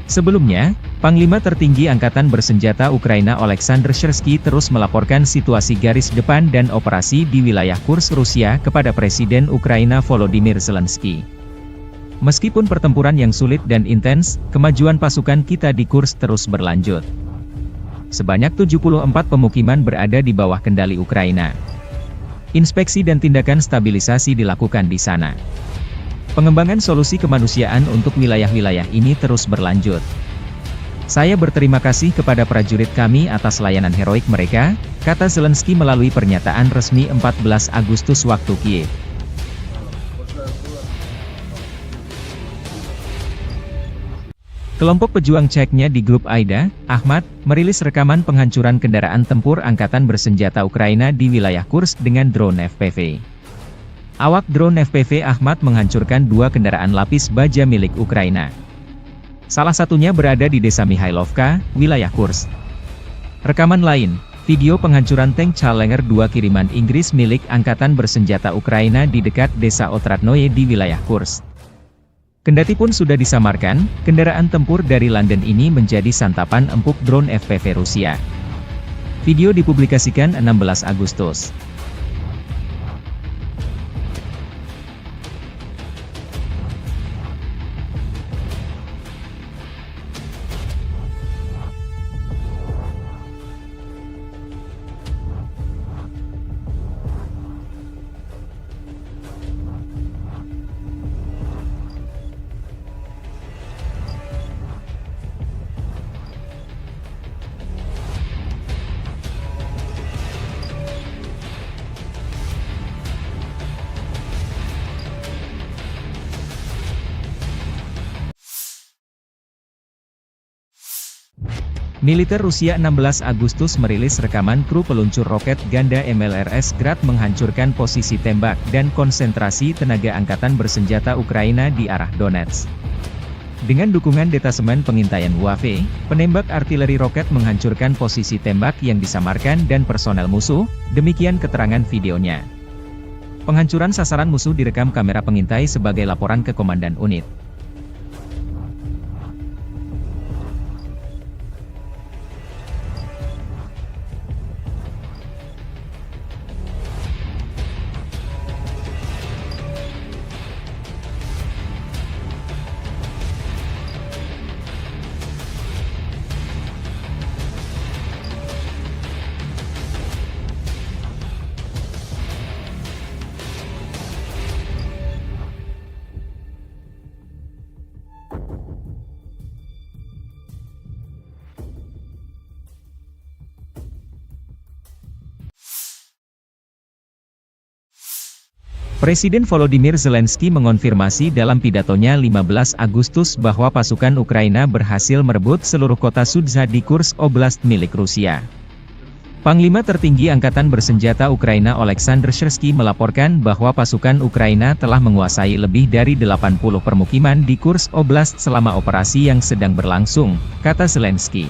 Speaker 1: Sebelumnya, Panglima Tertinggi Angkatan Bersenjata Ukraina Oleksandr Syrsky terus melaporkan situasi garis depan dan operasi di wilayah Kursk Rusia kepada Presiden Ukraina Volodymyr Zelensky. Meskipun pertempuran yang sulit dan intens, kemajuan pasukan kita di Kursk terus berlanjut. Sebanyak 74 pemukiman berada di bawah kendali Ukraina. Inspeksi dan tindakan stabilisasi dilakukan di sana. Pengembangan solusi kemanusiaan untuk wilayah-wilayah ini terus berlanjut. Saya berterima kasih kepada prajurit kami atas layanan heroik mereka, kata Zelensky melalui pernyataan resmi 14 Agustus waktu Kiev. Kelompok pejuang Ceknya di grup Aida, Ahmad, merilis rekaman penghancuran kendaraan tempur Angkatan Bersenjata Ukraina di wilayah Kursk dengan drone FPV. Awak drone FPV Ahmad menghancurkan 2 kendaraan lapis baja milik Ukraina. Salah satunya berada di desa Mihailovka, wilayah Kursk. Rekaman lain, video penghancuran tank Challenger 2 kiriman Inggris milik Angkatan Bersenjata Ukraina di dekat desa Otradnoye di wilayah Kursk. Kendati pun sudah disamarkan, kendaraan tempur dari London ini menjadi santapan empuk drone FPV Rusia. Video dipublikasikan 16 Agustus. Militer Rusia 16 Agustus merilis rekaman kru peluncur roket ganda MLRS Grad menghancurkan posisi tembak dan konsentrasi tenaga angkatan bersenjata Ukraina di arah Donetsk. Dengan dukungan detasemen pengintaian UAV, penembak artileri roket menghancurkan posisi tembak yang disamarkan dan personel musuh, demikian keterangan videonya. Penghancuran sasaran musuh direkam kamera pengintai sebagai laporan ke Komandan Unit. Presiden Volodymyr Zelensky mengonfirmasi dalam pidatonya 15 Agustus bahwa pasukan Ukraina berhasil merebut seluruh kota Sudzha di Kursk Oblast milik Rusia. Panglima tertinggi Angkatan Bersenjata Ukraina Oleksandr Syrsky melaporkan bahwa pasukan Ukraina telah menguasai lebih dari 80 permukiman di Kursk Oblast selama operasi yang sedang berlangsung, kata Zelensky.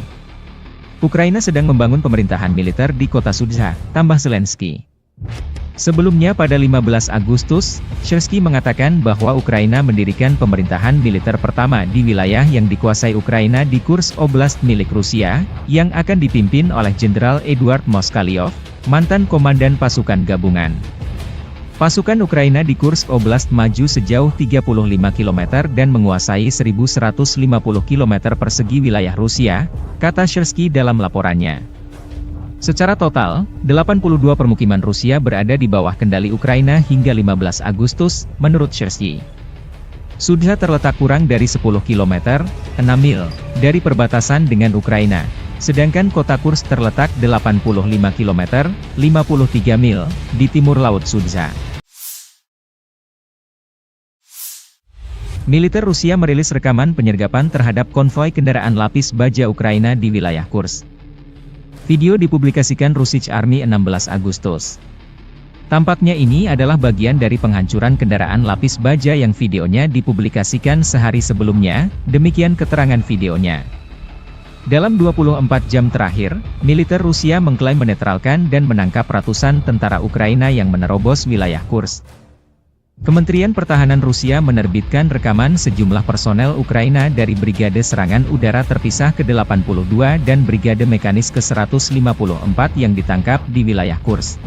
Speaker 1: Ukraina sedang membangun pemerintahan militer di kota Sudzha, tambah Zelensky. Sebelumnya pada 15 Agustus, Syrsky mengatakan bahwa Ukraina mendirikan pemerintahan militer pertama di wilayah yang dikuasai Ukraina di Kursk Oblast milik Rusia, yang akan dipimpin oleh Jenderal Eduard Moskalyov, mantan komandan pasukan gabungan. Pasukan Ukraina di Kursk Oblast maju sejauh 35 km dan menguasai 1.150 km persegi wilayah Rusia, kata Syrsky dalam laporannya. Secara total, 82 permukiman Rusia berada di bawah kendali Ukraina hingga 15 Agustus, menurut Syrsky. Sudzha terletak kurang dari 10 km, 6 mil, dari perbatasan dengan Ukraina, sedangkan kota Kursk terletak 85 km, 53 mil, di timur Laut Sudzha. Militer Rusia merilis rekaman penyergapan terhadap konvoi kendaraan lapis baja Ukraina di wilayah Kursk. Video dipublikasikan Russian Army 16 Agustus. Tampaknya ini adalah bagian dari penghancuran kendaraan lapis baja yang videonya dipublikasikan sehari sebelumnya, demikian keterangan videonya. Dalam 24 jam terakhir, militer Rusia mengklaim menetralkan dan menangkap ratusan tentara Ukraina yang menerobos wilayah Kursk. Kementerian Pertahanan Rusia menerbitkan rekaman sejumlah personel Ukraina dari Brigade Serangan Udara Terpisah ke-82 dan Brigade Mekanis ke-154 yang ditangkap di wilayah Kursk.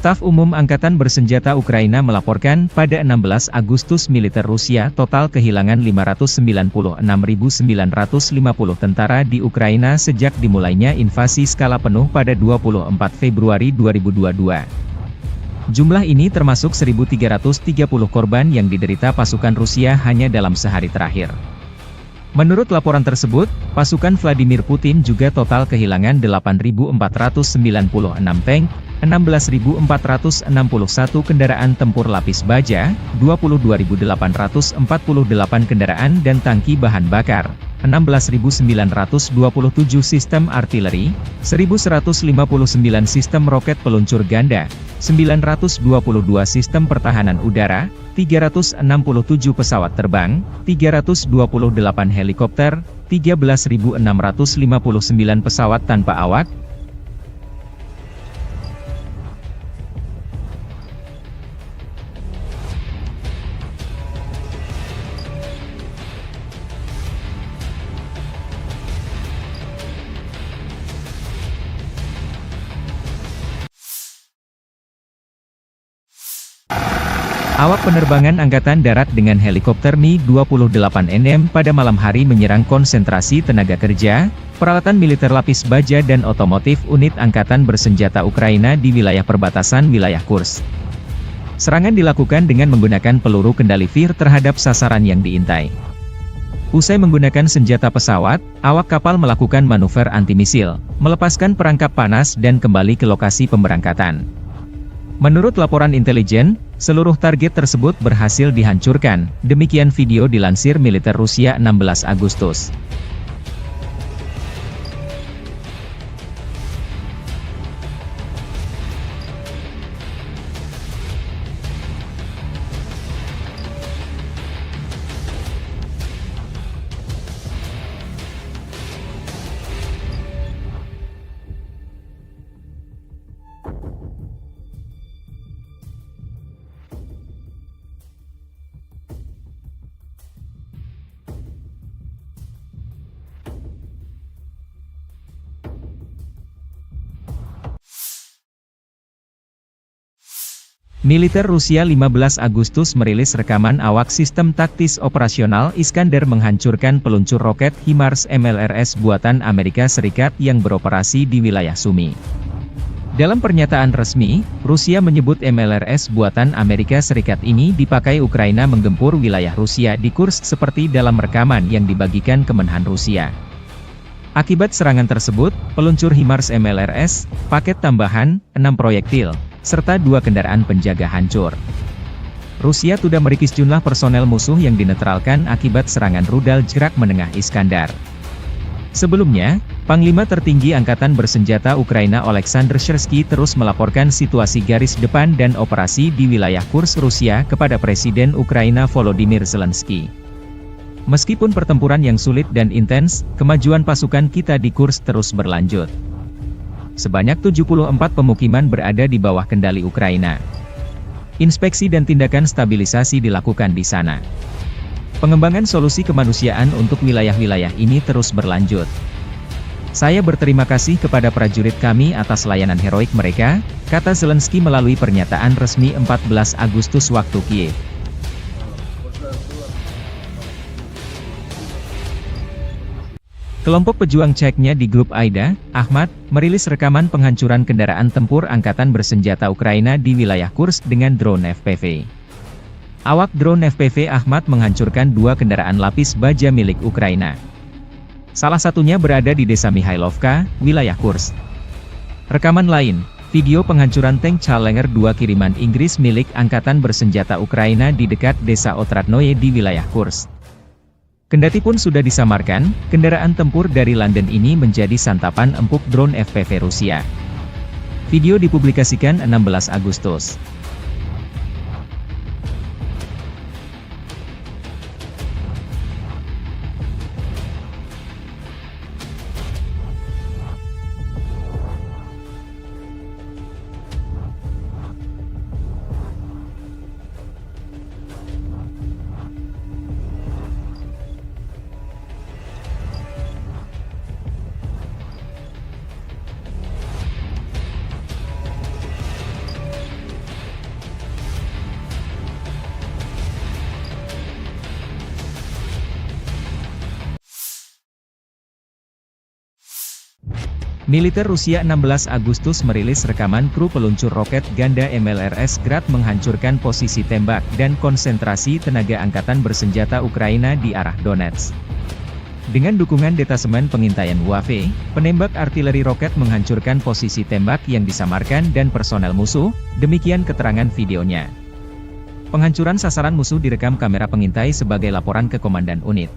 Speaker 1: Staf Umum Angkatan Bersenjata Ukraina melaporkan pada 16 Agustus militer Rusia total kehilangan 596.950 tentara di Ukraina sejak dimulainya invasi skala penuh pada 24 Februari 2022. Jumlah ini termasuk 1.330 korban yang diderita pasukan Rusia hanya dalam sehari terakhir. Menurut laporan tersebut, pasukan Vladimir Putin juga total kehilangan 8.496 tank, 16.461 kendaraan tempur lapis baja, 22.848 kendaraan dan tangki bahan bakar, 16.927 sistem artileri, 1.159 sistem roket peluncur ganda, 922 sistem pertahanan udara, 367 pesawat terbang, 328 helikopter, 13.659 pesawat tanpa awak, Awak penerbangan Angkatan Darat dengan helikopter Mi-28NM pada malam hari menyerang konsentrasi tenaga kerja, peralatan militer lapis baja dan otomotif unit Angkatan Bersenjata Ukraina di wilayah perbatasan wilayah Kursk. Serangan dilakukan dengan menggunakan peluru kendali Vir terhadap sasaran yang diintai. Usai menggunakan senjata pesawat, awak kapal melakukan manuver anti-misil, melepaskan perangkap panas dan kembali ke lokasi pemberangkatan. Menurut laporan intelijen, seluruh target tersebut berhasil dihancurkan, demikian video dilansir militer Rusia 16 Agustus. Militer Rusia 15 Agustus merilis rekaman awak sistem taktis operasional Iskander menghancurkan peluncur roket HIMARS MLRS buatan Amerika Serikat yang beroperasi di wilayah Sumy. Dalam pernyataan resmi, Rusia menyebut MLRS buatan Amerika Serikat ini dipakai Ukraina menggempur wilayah Rusia di Kursk seperti dalam rekaman yang dibagikan Kemenhan Rusia. Akibat serangan tersebut, peluncur HIMARS MLRS, paket tambahan, 6 proyektil, serta 2 kendaraan penjaga hancur. Rusia sudah merikis jumlah personel musuh yang dinetralkan akibat serangan rudal jerak menengah Iskandar. Sebelumnya, Panglima Tertinggi Angkatan Bersenjata Ukraina Oleksandr Syrsky terus melaporkan situasi garis depan dan operasi di wilayah Kursk Rusia kepada Presiden Ukraina Volodymyr Zelensky. Meskipun pertempuran yang sulit dan intens, kemajuan pasukan kita di Kursk terus berlanjut. Sebanyak 74 pemukiman berada di bawah kendali Ukraina. Inspeksi dan tindakan stabilisasi dilakukan di sana. Pengembangan solusi kemanusiaan untuk wilayah-wilayah ini terus berlanjut. Saya berterima kasih kepada prajurit kami atas layanan heroik mereka, kata Zelensky melalui pernyataan resmi 14 Agustus waktu Kiev. Kelompok pejuang Ceknya di grup Aida, Ahmad, merilis rekaman penghancuran kendaraan tempur Angkatan Bersenjata Ukraina di wilayah Kursk dengan drone FPV. Awak drone FPV Ahmad menghancurkan 2 kendaraan lapis baja milik Ukraina. Salah satunya berada di desa Mihailovka, wilayah Kursk. Rekaman lain, video penghancuran tank Challenger 2 kiriman Inggris milik Angkatan Bersenjata Ukraina di dekat desa Otradnoye di wilayah Kursk. Kendati pun sudah disamarkan, kendaraan tempur dari London ini menjadi santapan empuk drone FPV Rusia. Video dipublikasikan 16 Agustus. Militer Rusia 16 Agustus merilis rekaman kru peluncur roket ganda MLRS Grad menghancurkan posisi tembak dan konsentrasi tenaga angkatan bersenjata Ukraina di arah Donetsk. Dengan dukungan detasemen pengintaian UAV, penembak artileri roket menghancurkan posisi tembak yang disamarkan dan personel musuh, demikian keterangan videonya. Penghancuran sasaran musuh direkam kamera pengintai sebagai laporan ke Komandan Unit.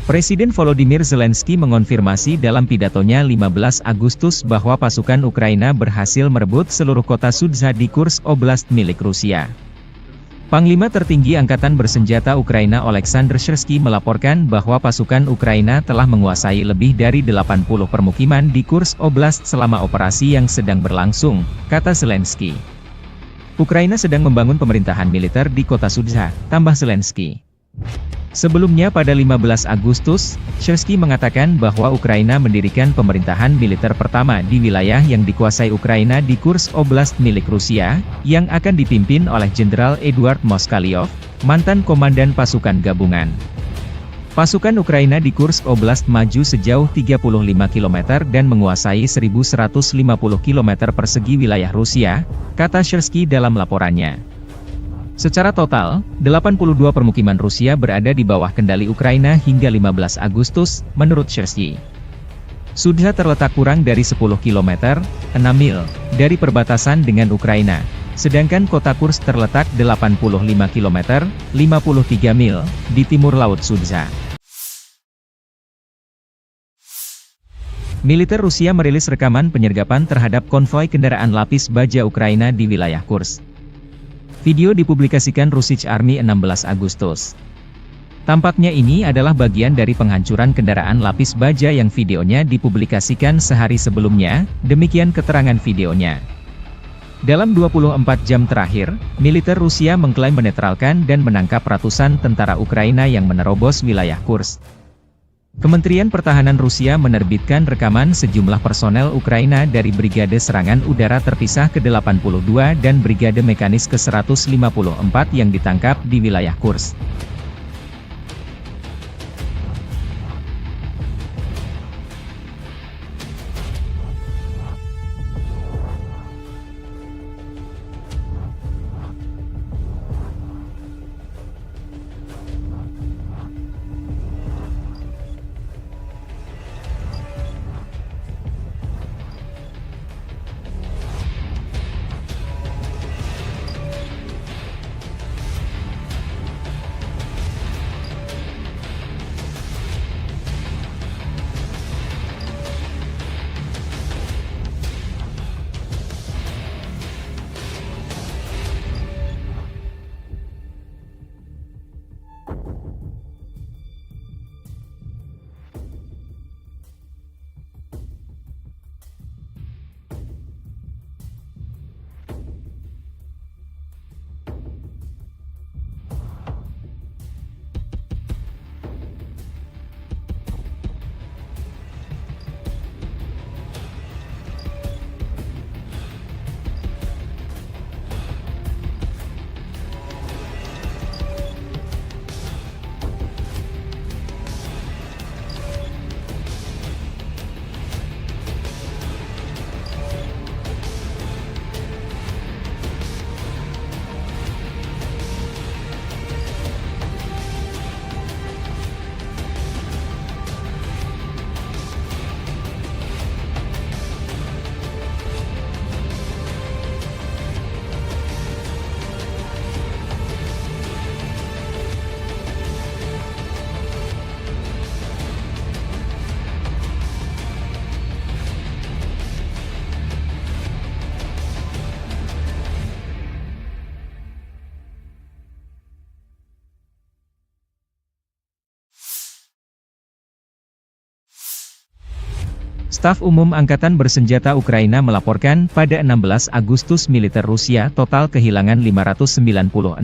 Speaker 1: Presiden Volodymyr Zelensky mengonfirmasi dalam pidatonya 15 Agustus bahwa pasukan Ukraina berhasil merebut seluruh kota Sudzha di Kursk Oblast milik Rusia. Panglima tertinggi Angkatan Bersenjata Ukraina Oleksandr Syrsky melaporkan bahwa pasukan Ukraina telah menguasai lebih dari 80 permukiman di Kursk Oblast selama operasi yang sedang berlangsung, kata Zelensky. Ukraina sedang membangun pemerintahan militer di kota Sudzha, tambah Zelensky. Sebelumnya pada 15 Agustus, Syrsky mengatakan bahwa Ukraina mendirikan pemerintahan militer pertama di wilayah yang dikuasai Ukraina di Kursk Oblast milik Rusia, yang akan dipimpin oleh Jenderal Eduard Moskalyov, mantan komandan pasukan gabungan. Pasukan Ukraina di Kursk Oblast maju sejauh 35 km dan menguasai 1.150 km persegi wilayah Rusia, kata Syrsky dalam laporannya. Secara total, 82 permukiman Rusia berada di bawah kendali Ukraina hingga 15 Agustus, menurut Syrsky. Sudzha terletak kurang dari 10 km, 6 mil, dari perbatasan dengan Ukraina, sedangkan kota Kursk terletak 85 km, 53 mil, di timur Laut Sudzha. Militer Rusia merilis rekaman penyergapan terhadap konvoi kendaraan lapis baja Ukraina di wilayah Kursk. Video dipublikasikan Russian Army 16 Agustus. Tampaknya ini adalah bagian dari penghancuran kendaraan lapis baja yang videonya dipublikasikan sehari sebelumnya, demikian keterangan videonya. Dalam 24 jam terakhir, militer Rusia mengklaim menetralkan dan menangkap ratusan tentara Ukraina yang menerobos wilayah Kursk. Kementerian Pertahanan Rusia menerbitkan rekaman sejumlah personel Ukraina dari Brigade Serangan Udara Terpisah ke-82 dan Brigade Mekanis ke-154 yang ditangkap di wilayah Kursk. Staf Umum Angkatan Bersenjata Ukraina melaporkan pada 16 Agustus militer Rusia total kehilangan 596.950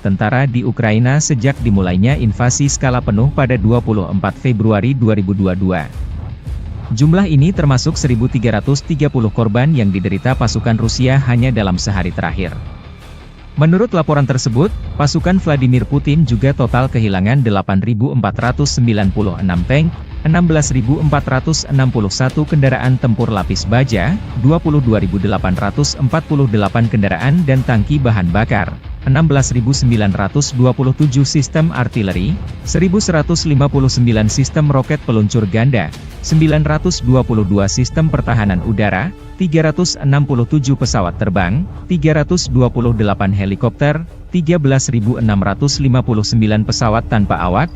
Speaker 1: tentara di Ukraina sejak dimulainya invasi skala penuh pada 24 Februari 2022. Jumlah ini termasuk 1.330 korban yang diderita pasukan Rusia hanya dalam sehari terakhir. Menurut laporan tersebut, pasukan Vladimir Putin juga total kehilangan 8.496 tank, 16.461 kendaraan tempur lapis baja, 22.848 kendaraan dan tangki bahan bakar, 16.927 sistem artileri, 1.159 sistem roket peluncur ganda, 922 sistem pertahanan udara, 367 pesawat terbang, 328 helikopter, 13.659 pesawat tanpa awak,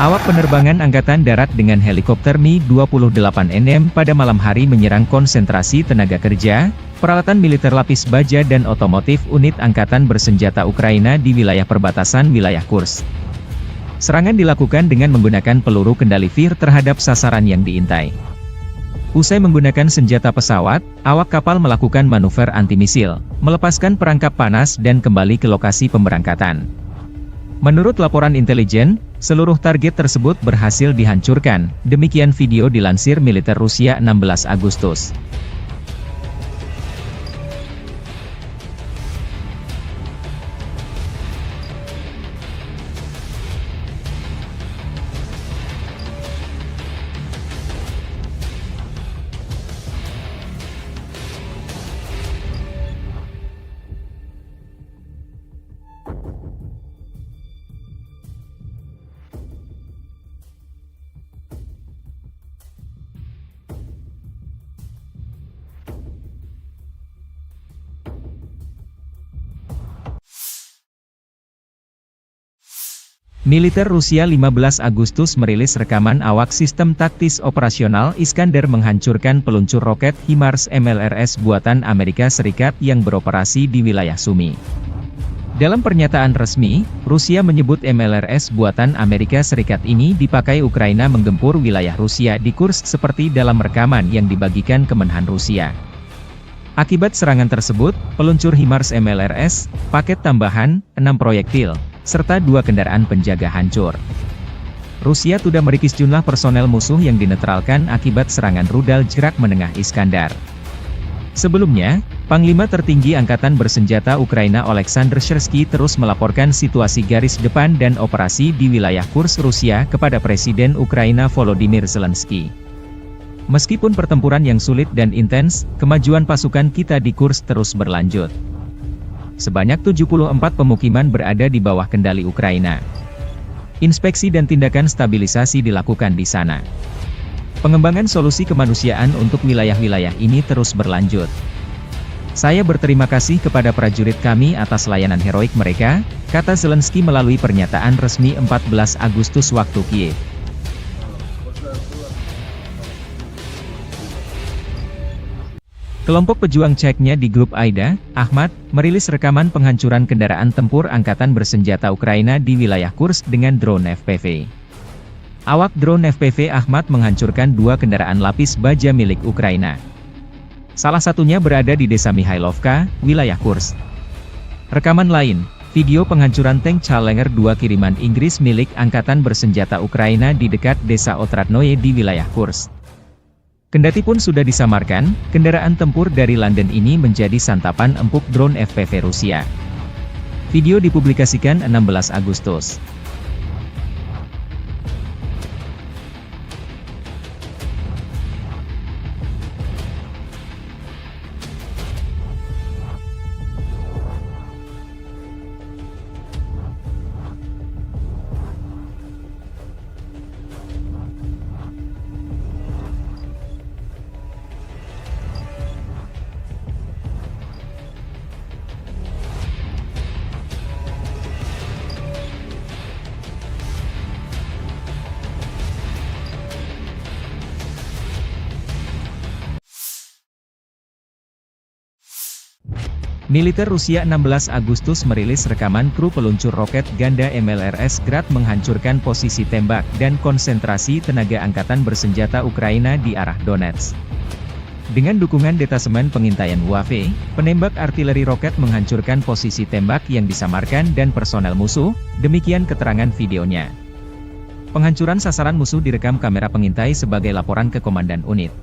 Speaker 1: Awak penerbangan Angkatan Darat dengan helikopter Mi-28NM pada malam hari menyerang konsentrasi tenaga kerja, peralatan militer lapis baja dan otomotif unit Angkatan Bersenjata Ukraina di wilayah perbatasan wilayah Kursk. Serangan dilakukan dengan menggunakan peluru kendali VIR terhadap sasaran yang diintai. Usai menggunakan senjata pesawat, awak kapal melakukan manuver anti-misil, melepaskan perangkap panas dan kembali ke lokasi pemberangkatan. Menurut laporan intelijen, seluruh target tersebut berhasil dihancurkan, demikian video dilansir militer Rusia 16 Agustus. Militer Rusia 15 Agustus merilis rekaman awak sistem taktis operasional Iskander menghancurkan peluncur roket HIMARS MLRS buatan Amerika Serikat yang beroperasi di wilayah Sumy. Dalam pernyataan resmi, Rusia menyebut MLRS buatan Amerika Serikat ini dipakai Ukraina menggempur wilayah Rusia di Kursk seperti dalam rekaman yang dibagikan Kemenhan Rusia. Akibat serangan tersebut, peluncur HIMARS MLRS, paket tambahan, 6 proyektil, serta 2 kendaraan penjaga hancur. Rusia sudah merikis jumlah personel musuh yang dinetralkan akibat serangan rudal jarak menengah Iskandar. Sebelumnya, Panglima Tertinggi Angkatan Bersenjata Ukraina Oleksandr Syrsky terus melaporkan situasi garis depan dan operasi di wilayah Kursk Rusia kepada Presiden Ukraina Volodymyr Zelensky. Meskipun pertempuran yang sulit dan intens, kemajuan pasukan kita di Kursk terus berlanjut. Sebanyak 74 pemukiman berada di bawah kendali Ukraina. Inspeksi dan tindakan stabilisasi dilakukan di sana. Pengembangan solusi kemanusiaan untuk wilayah-wilayah ini terus berlanjut. Saya berterima kasih kepada prajurit kami atas layanan heroik mereka, kata Zelensky melalui pernyataan resmi 14 Agustus waktu Kiev. Kelompok pejuang Ceknya di grup Aida, Ahmad, merilis rekaman penghancuran kendaraan tempur Angkatan Bersenjata Ukraina di wilayah Kursk dengan drone FPV. Awak drone FPV Ahmad menghancurkan 2 kendaraan lapis baja milik Ukraina. Salah satunya berada di desa Mihailovka, wilayah Kursk. Rekaman lain, video penghancuran tank Challenger 2 kiriman Inggris milik Angkatan Bersenjata Ukraina di dekat desa Otradnoye di wilayah Kursk. Kendati pun sudah disamarkan, kendaraan tempur dari London ini menjadi santapan empuk drone FPV Rusia. Video dipublikasikan 16 Agustus. Militer Rusia 16 Agustus merilis rekaman kru peluncur roket ganda MLRS Grad menghancurkan posisi tembak dan konsentrasi tenaga angkatan bersenjata Ukraina di arah Donetsk. Dengan dukungan detasemen pengintaian UAV, penembak artileri roket menghancurkan posisi tembak yang disamarkan dan personel musuh, demikian keterangan videonya. Penghancuran sasaran musuh direkam kamera pengintai sebagai laporan ke Komandan Unit.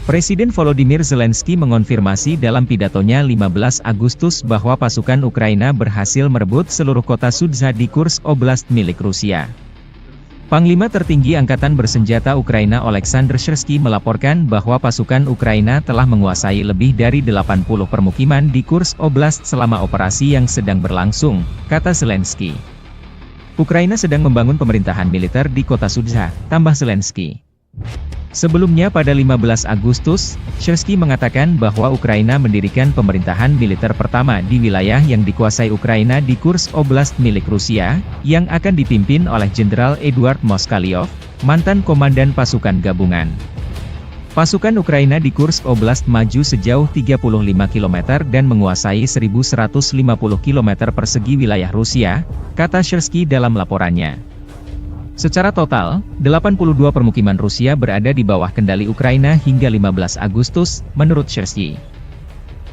Speaker 1: Presiden Volodymyr Zelensky mengonfirmasi dalam pidatonya 15 Agustus bahwa pasukan Ukraina berhasil merebut seluruh kota Sudzha di Kursk Oblast milik Rusia. Panglima tertinggi Angkatan Bersenjata Ukraina Oleksandr Syrsky melaporkan bahwa pasukan Ukraina telah menguasai lebih dari 80 permukiman di Kursk Oblast selama operasi yang sedang berlangsung, kata Zelensky. Ukraina sedang membangun pemerintahan militer di kota Sudzha, tambah Zelensky. Sebelumnya pada 15 Agustus, Syrsky mengatakan bahwa Ukraina mendirikan pemerintahan militer pertama di wilayah yang dikuasai Ukraina di Kursk Oblast milik Rusia, yang akan dipimpin oleh Jenderal Eduard Moskalyov, mantan komandan pasukan gabungan. Pasukan Ukraina di Kursk Oblast maju sejauh 35 km dan menguasai 1.150 km persegi wilayah Rusia, kata Syrsky dalam laporannya. Secara total, 82 permukiman Rusia berada di bawah kendali Ukraina hingga 15 Agustus, menurut Syrsky.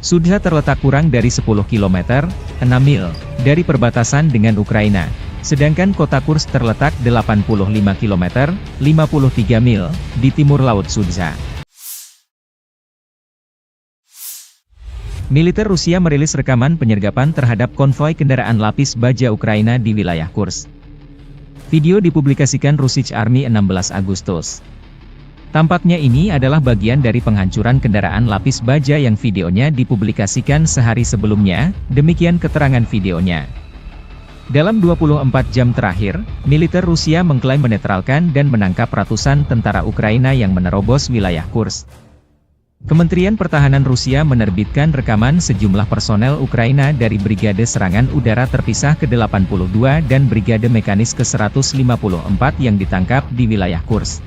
Speaker 1: Sudzha terletak kurang dari 10 km, 6 mil, dari perbatasan dengan Ukraina, sedangkan kota Kursk terletak 85 km, 53 mil, di timur Laut Sudzha. Militer Rusia merilis rekaman penyergapan terhadap konvoi kendaraan lapis baja Ukraina di wilayah Kursk. Video dipublikasikan Russian Army 16 Agustus. Tampaknya ini adalah bagian dari penghancuran kendaraan lapis baja yang videonya dipublikasikan sehari sebelumnya, demikian keterangan videonya. Dalam 24 jam terakhir, militer Rusia mengklaim menetralkan dan menangkap ratusan tentara Ukraina yang menerobos wilayah Kursk. Kementerian Pertahanan Rusia menerbitkan rekaman sejumlah personel Ukraina dari Brigade Serangan Udara Terpisah ke-82 dan Brigade Mekanis ke-154 yang ditangkap di wilayah Kursk.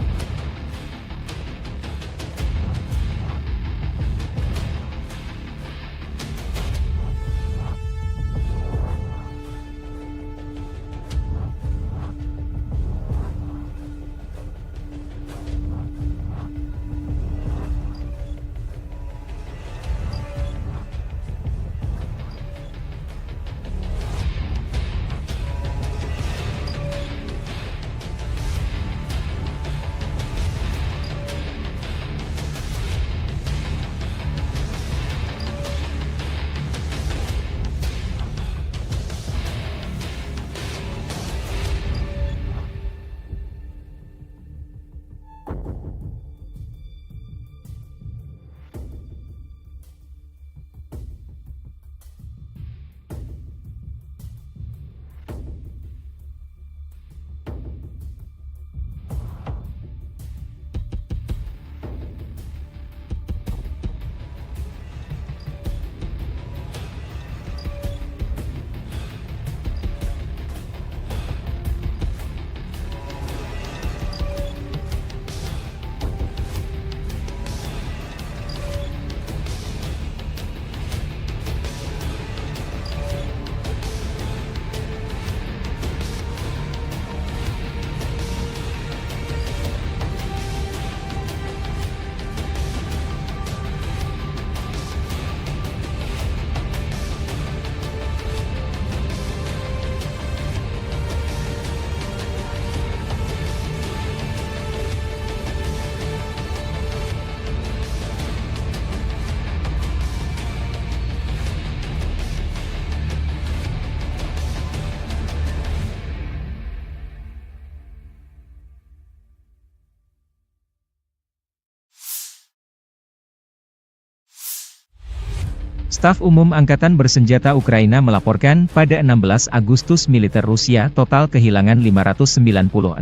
Speaker 1: Staf Umum Angkatan Bersenjata Ukraina melaporkan pada 16 Agustus militer Rusia total kehilangan 596.950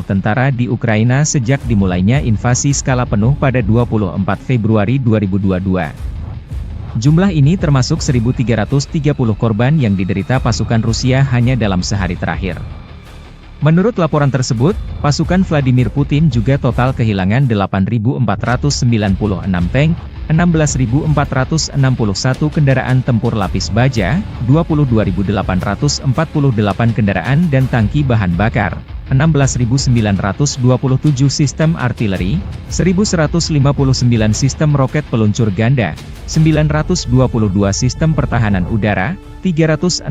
Speaker 1: tentara di Ukraina sejak dimulainya invasi skala penuh pada 24 Februari 2022. Jumlah ini termasuk 1.330 korban yang diderita pasukan Rusia hanya dalam sehari terakhir. Menurut laporan tersebut, pasukan Vladimir Putin juga total kehilangan 8.496 tank, 16.461 kendaraan tempur lapis baja, 22.848 kendaraan dan tangki bahan bakar, 16.927 sistem artileri, 1.159 sistem roket peluncur ganda, 922 sistem pertahanan udara, 367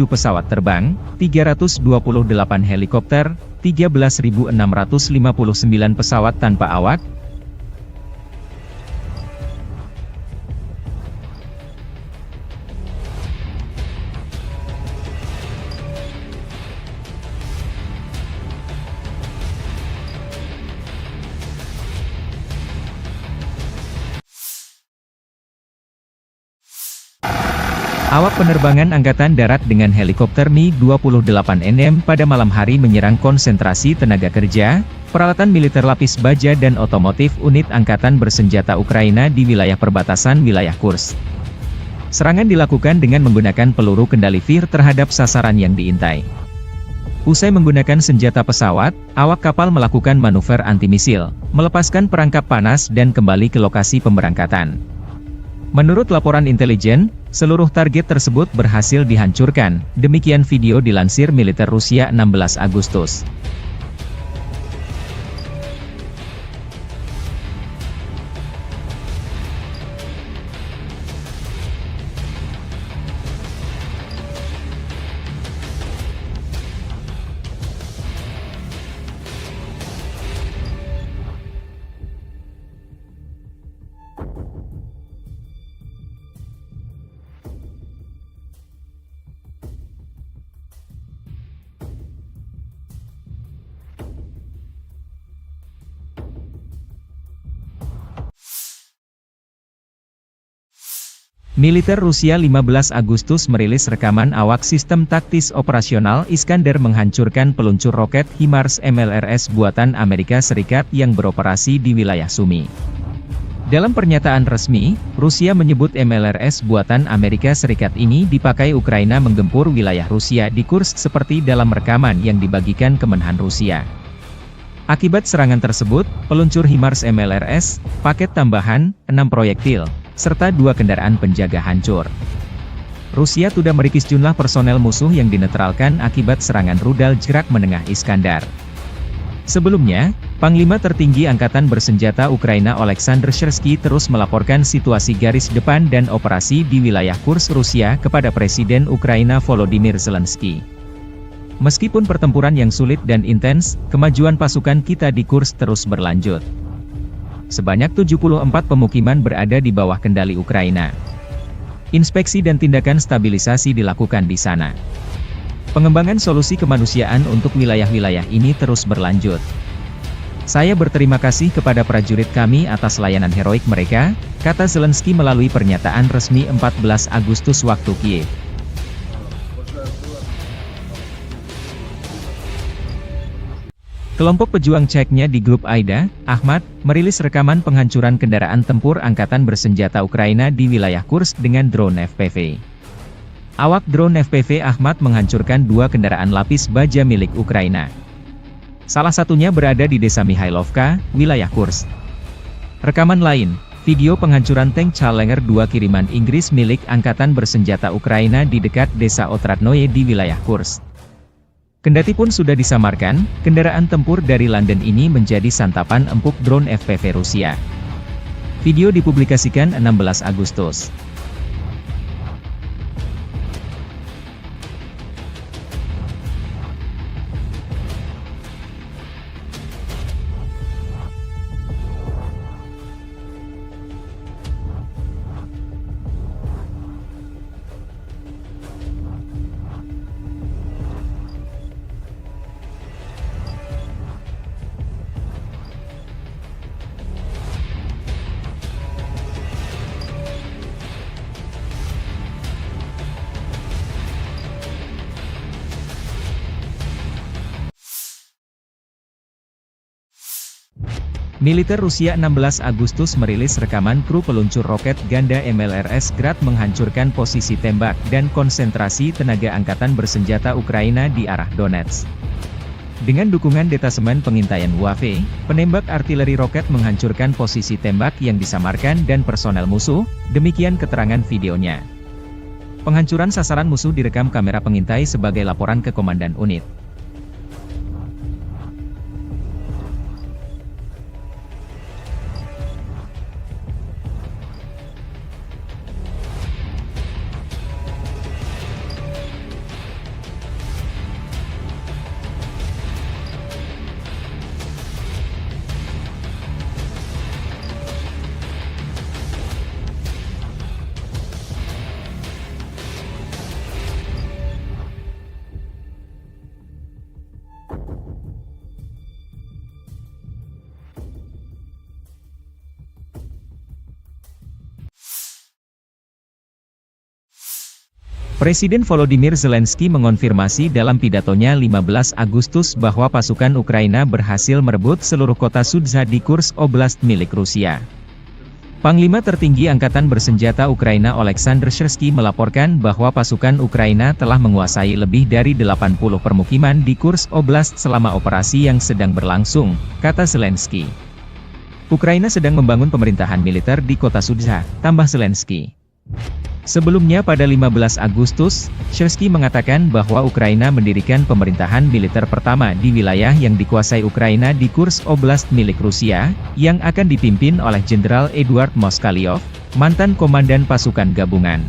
Speaker 1: pesawat terbang, 328 helikopter, 13.659 pesawat tanpa awak, Awak penerbangan Angkatan Darat dengan helikopter Mi-28NM pada malam hari menyerang konsentrasi tenaga kerja, peralatan militer lapis baja dan otomotif unit Angkatan Bersenjata Ukraina di wilayah perbatasan wilayah Kursk. Serangan dilakukan dengan menggunakan peluru kendali VIR terhadap sasaran yang diintai. Usai menggunakan senjata pesawat, awak kapal melakukan manuver anti-misil, melepaskan perangkap panas dan kembali ke lokasi pemberangkatan. Menurut laporan intelijen, seluruh target tersebut berhasil dihancurkan, demikian video dilansir militer Rusia 16 Agustus. Militer Rusia 15 Agustus merilis rekaman awak sistem taktis operasional Iskander menghancurkan peluncur roket HIMARS MLRS buatan Amerika Serikat yang beroperasi di wilayah Sumy. Dalam pernyataan resmi, Rusia menyebut MLRS buatan Amerika Serikat ini dipakai Ukraina menggempur wilayah Rusia di Kursk seperti dalam rekaman yang dibagikan Kemenhan Rusia. Akibat serangan tersebut, peluncur HIMARS MLRS, paket tambahan, 6 proyektil, serta 2 kendaraan penjaga hancur. Rusia sudah merikis jumlah personel musuh yang dinetralkan akibat serangan rudal jarak menengah Iskandar. Sebelumnya, Panglima Tertinggi Angkatan Bersenjata Ukraina Oleksandr Syrsky terus melaporkan situasi garis depan dan operasi di wilayah Kursk Rusia kepada Presiden Ukraina Volodymyr Zelensky. Meskipun pertempuran yang sulit dan intens, kemajuan pasukan kita di Kursk terus berlanjut. Sebanyak 74 pemukiman berada di bawah kendali Ukraina. Inspeksi dan tindakan stabilisasi dilakukan di sana. Pengembangan solusi kemanusiaan untuk wilayah-wilayah ini terus berlanjut. Saya berterima kasih kepada prajurit kami atas layanan heroik mereka, kata Zelensky melalui pernyataan resmi 14 Agustus waktu Kiev. Kelompok pejuang Ceknya di grup AIDA, Ahmad, merilis rekaman penghancuran kendaraan tempur Angkatan Bersenjata Ukraina di wilayah Kursk dengan drone FPV. Awak drone FPV Ahmad menghancurkan 2 kendaraan lapis baja milik Ukraina. Salah satunya berada di desa Mihailovka, wilayah Kursk. Rekaman lain, video penghancuran tank Challenger 2 kiriman Inggris milik Angkatan Bersenjata Ukraina di dekat desa Otradnoye di wilayah Kursk. Kendati pun sudah disamarkan, kendaraan tempur dari London ini menjadi santapan empuk drone FPV Rusia. Video dipublikasikan 16 Agustus. Militer Rusia 16 Agustus merilis rekaman kru peluncur roket ganda MLRS Grad menghancurkan posisi tembak dan konsentrasi tenaga angkatan bersenjata Ukraina di arah Donetsk. Dengan dukungan detasemen pengintaian UAV, penembak artileri roket menghancurkan posisi tembak yang disamarkan dan personel musuh, demikian keterangan videonya. Penghancuran sasaran musuh direkam kamera pengintai sebagai laporan ke Komandan Unit. Presiden Volodymyr Zelensky mengonfirmasi dalam pidatonya 15 Agustus bahwa pasukan Ukraina berhasil merebut seluruh kota Sudzha di Kursk Oblast milik Rusia. Panglima tertinggi Angkatan Bersenjata Ukraina Oleksandr Syrsky melaporkan bahwa pasukan Ukraina telah menguasai lebih dari 80 permukiman di Kursk Oblast selama operasi yang sedang berlangsung, kata Zelensky. Ukraina sedang membangun pemerintahan militer di kota Sudzha, tambah Zelensky. Sebelumnya pada 15 Agustus, Syrsky mengatakan bahwa Ukraina mendirikan pemerintahan militer pertama di wilayah yang dikuasai Ukraina di Kursk Oblast milik Rusia, yang akan dipimpin oleh Jenderal Eduard Moskalyov, mantan komandan pasukan gabungan.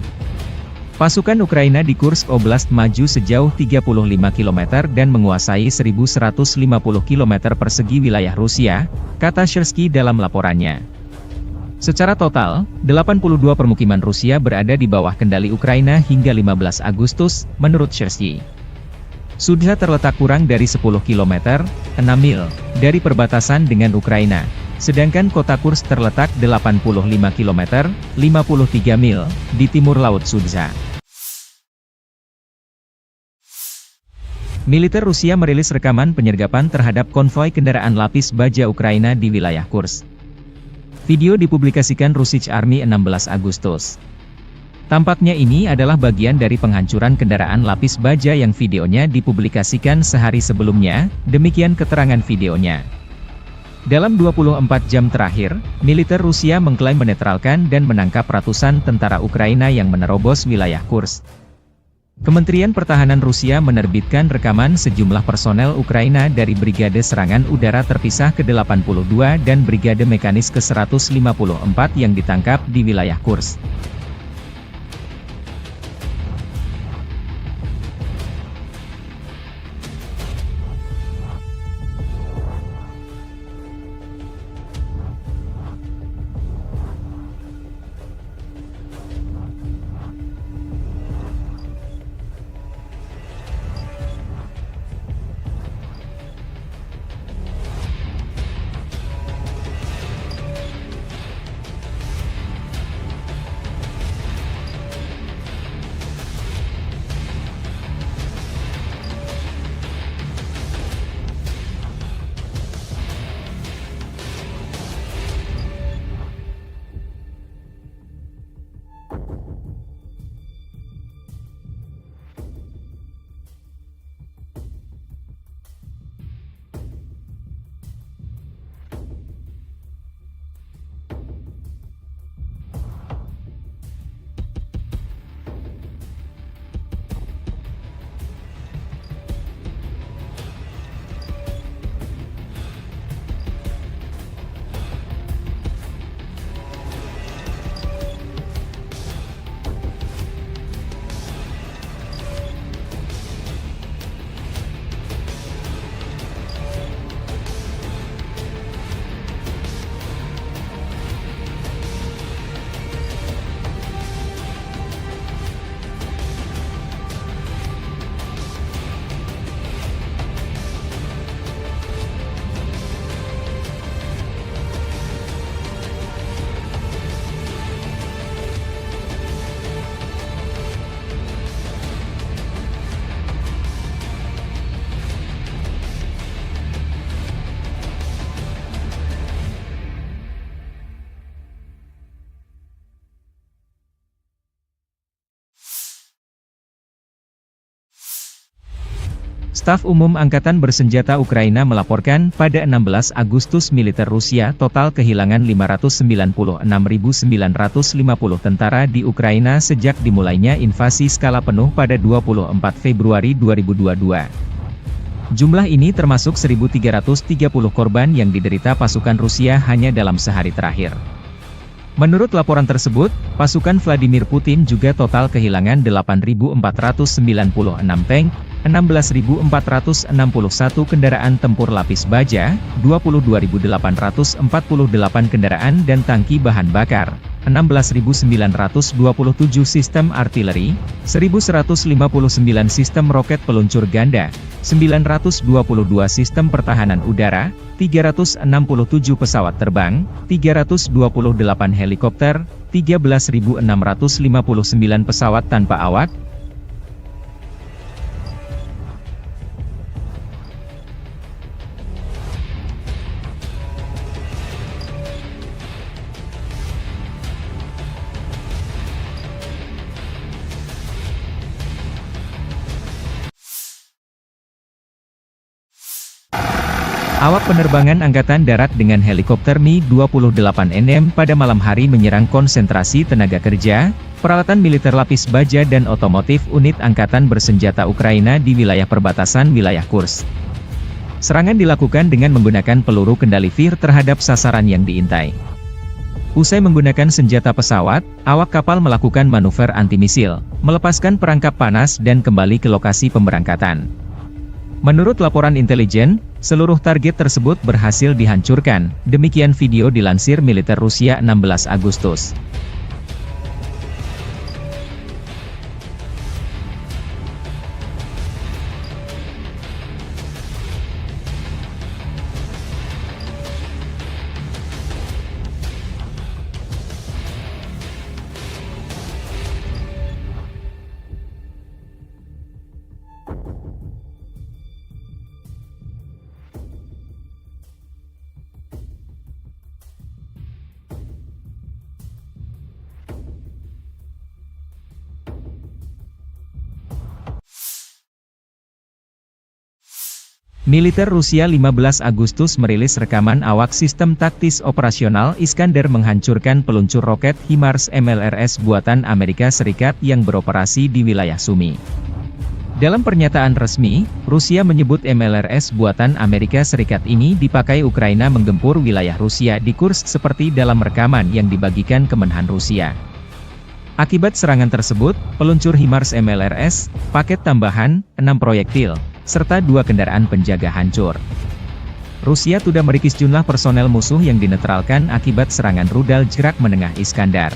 Speaker 1: Pasukan Ukraina di Kursk Oblast maju sejauh 35 km dan menguasai 1.150 km persegi wilayah Rusia, kata Syrsky dalam laporannya. Secara total, 82 permukiman Rusia berada di bawah kendali Ukraina hingga 15 Agustus, menurut Syrsky. Sudzha terletak kurang dari 10 km, 6 mil, dari perbatasan dengan Ukraina, sedangkan kota Kursk terletak 85 km, 53 mil, di timur Laut Sudzha. Militer Rusia merilis rekaman penyergapan terhadap konvoi kendaraan lapis baja Ukraina di wilayah Kursk. Video dipublikasikan Russian Army 16 Agustus. Tampaknya ini adalah bagian dari penghancuran kendaraan lapis baja yang videonya dipublikasikan sehari sebelumnya, demikian keterangan videonya. Dalam 24 jam terakhir, militer Rusia mengklaim menetralkan dan menangkap ratusan tentara Ukraina yang menerobos wilayah Kursk. Kementerian Pertahanan Rusia menerbitkan rekaman sejumlah personel Ukraina dari Brigade Serangan Udara Terpisah ke-82 dan Brigade Mekanis ke-154 yang ditangkap di wilayah Kursk. Staf Umum Angkatan Bersenjata Ukraina melaporkan pada 16 Agustus militer Rusia total kehilangan 596.950 tentara di Ukraina sejak dimulainya invasi skala penuh pada 24 Februari 2022. Jumlah ini termasuk 1.330 korban yang diderita pasukan Rusia hanya dalam sehari terakhir. Menurut laporan tersebut, pasukan Vladimir Putin juga total kehilangan 8.496 tank, 16.461 kendaraan tempur lapis baja, 22.848 kendaraan dan tangki bahan bakar, 16.927 sistem artileri, 1.159 sistem roket peluncur ganda, 922 sistem pertahanan udara, 367 pesawat terbang, 328 helikopter, 13.659 pesawat tanpa awak, Awak penerbangan Angkatan Darat dengan helikopter Mi-28NM pada malam hari menyerang konsentrasi tenaga kerja, peralatan militer lapis baja dan otomotif unit Angkatan Bersenjata Ukraina di wilayah perbatasan wilayah Kursk. Serangan dilakukan dengan menggunakan peluru kendali VIR terhadap sasaran yang diintai. Usai menggunakan senjata pesawat, awak kapal melakukan manuver anti-misil, melepaskan perangkap panas dan kembali ke lokasi pemberangkatan. Menurut laporan intelijen, seluruh target tersebut berhasil dihancurkan, demikian video dilansir militer Rusia 16 Agustus. Militer Rusia 15 Agustus merilis rekaman awak sistem taktis operasional Iskander menghancurkan peluncur roket HIMARS MLRS buatan Amerika Serikat yang beroperasi di wilayah Sumy. Dalam pernyataan resmi, Rusia menyebut MLRS buatan Amerika Serikat ini dipakai Ukraina menggempur wilayah Rusia di Kursk seperti dalam rekaman yang dibagikan Kemenhan Rusia. Akibat serangan tersebut, peluncur HIMARS MLRS, paket tambahan, 6 proyektil, serta 2 kendaraan penjaga hancur. Rusia sudah merikis jumlah personel musuh yang dinetralkan akibat serangan rudal jerak menengah Iskandar.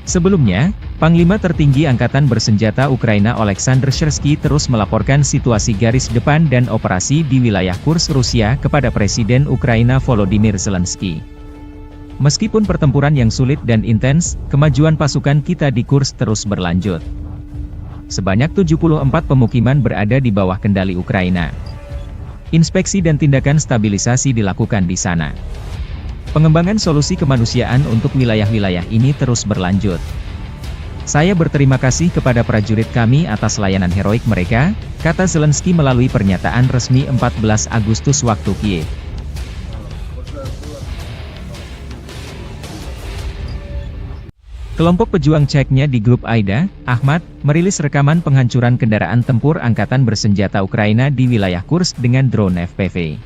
Speaker 1: Sebelumnya, Panglima Tertinggi Angkatan Bersenjata Ukraina Oleksandr Syrsky terus melaporkan situasi garis depan dan operasi di wilayah Kursk Rusia kepada Presiden Ukraina Volodymyr Zelensky. Meskipun pertempuran yang sulit dan intens, kemajuan pasukan kita di Kursk terus berlanjut. Sebanyak 74 pemukiman berada di bawah kendali Ukraina. Inspeksi dan tindakan stabilisasi dilakukan di sana. Pengembangan solusi kemanusiaan untuk wilayah-wilayah ini terus berlanjut. Saya berterima kasih kepada prajurit kami atas layanan heroik mereka, kata Zelensky melalui pernyataan resmi 14 Agustus waktu Kiev. Kelompok pejuang Ceknya di grup Aida, Ahmad, merilis rekaman penghancuran kendaraan tempur Angkatan Bersenjata Ukraina di wilayah Kursk dengan drone FPV.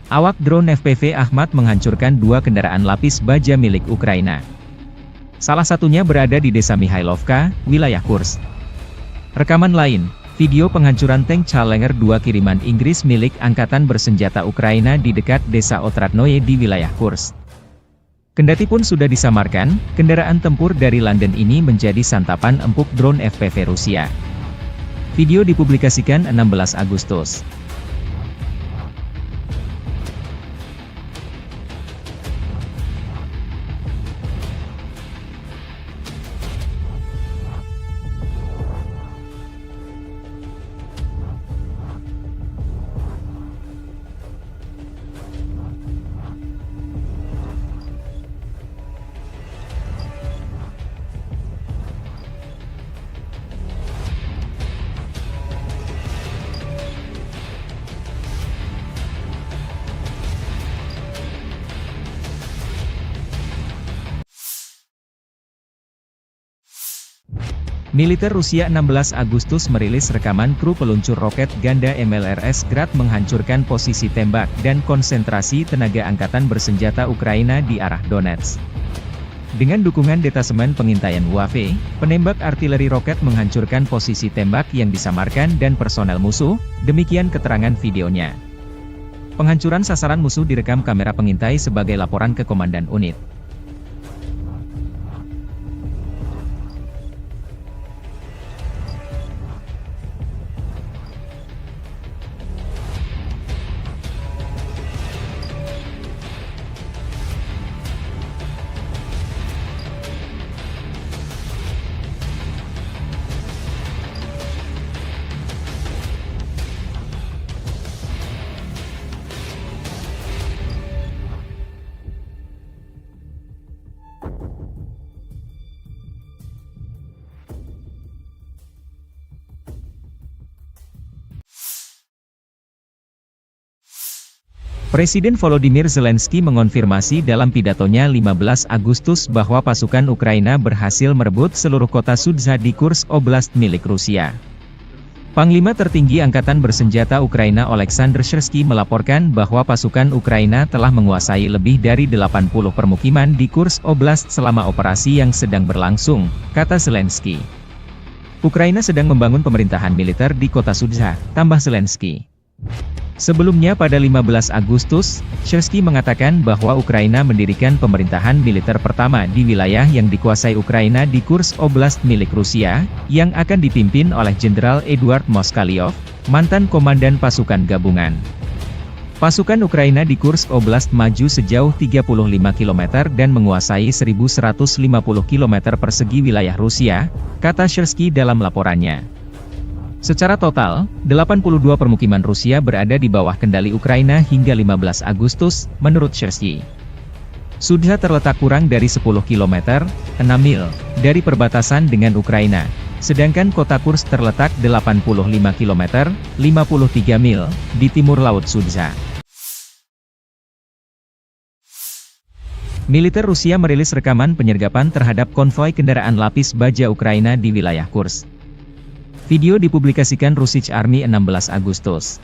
Speaker 1: Awak drone FPV Ahmad menghancurkan 2 kendaraan lapis baja milik Ukraina. Salah satunya berada di desa Mihailovka, wilayah Kursk. Rekaman lain, video penghancuran tank Challenger 2 kiriman Inggris milik Angkatan Bersenjata Ukraina di dekat desa Otradnoye di wilayah Kursk. Kendati pun sudah disamarkan, kendaraan tempur dari London ini menjadi santapan empuk drone FPV Rusia. Video dipublikasikan 16 Agustus. Militer Rusia 16 Agustus merilis rekaman kru peluncur roket ganda MLRS Grad menghancurkan posisi tembak dan konsentrasi tenaga angkatan bersenjata Ukraina di arah Donetsk. Dengan dukungan detasemen pengintaian UAV, penembak artileri roket menghancurkan posisi tembak yang disamarkan dan personel musuh, demikian keterangan videonya. Penghancuran sasaran musuh direkam kamera pengintai sebagai laporan ke Komandan Unit. Presiden Volodymyr Zelensky mengonfirmasi dalam pidatonya 15 Agustus bahwa pasukan Ukraina berhasil merebut seluruh kota Sudzha di Kursk Oblast milik Rusia. Panglima tertinggi Angkatan Bersenjata Ukraina Oleksandr Syrsky melaporkan bahwa pasukan Ukraina telah menguasai lebih dari 80 permukiman di Kursk Oblast selama operasi yang sedang berlangsung, kata Zelensky. Ukraina sedang membangun pemerintahan militer di kota Sudzha, tambah Zelensky. Sebelumnya pada 15 Agustus, Syrsky mengatakan bahwa Ukraina mendirikan pemerintahan militer pertama di wilayah yang dikuasai Ukraina di Kursk Oblast milik Rusia, yang akan dipimpin oleh Jenderal Eduard Moskalyov, mantan komandan pasukan gabungan. Pasukan Ukraina di Kursk Oblast maju sejauh 35 km dan menguasai 1.150 km persegi wilayah Rusia, kata Syrsky dalam laporannya. Secara total, 82 permukiman Rusia berada di bawah kendali Ukraina hingga 15 Agustus, menurut Syrsky. Sudzha terletak kurang dari 10 km, 6 mil, dari perbatasan dengan Ukraina, sedangkan kota Kursk terletak 85 km, 53 mil, di timur Laut Sudzha. Militer Rusia merilis rekaman penyergapan terhadap konvoi kendaraan lapis baja Ukraina di wilayah Kursk. Video dipublikasikan Russian Army 16 Agustus.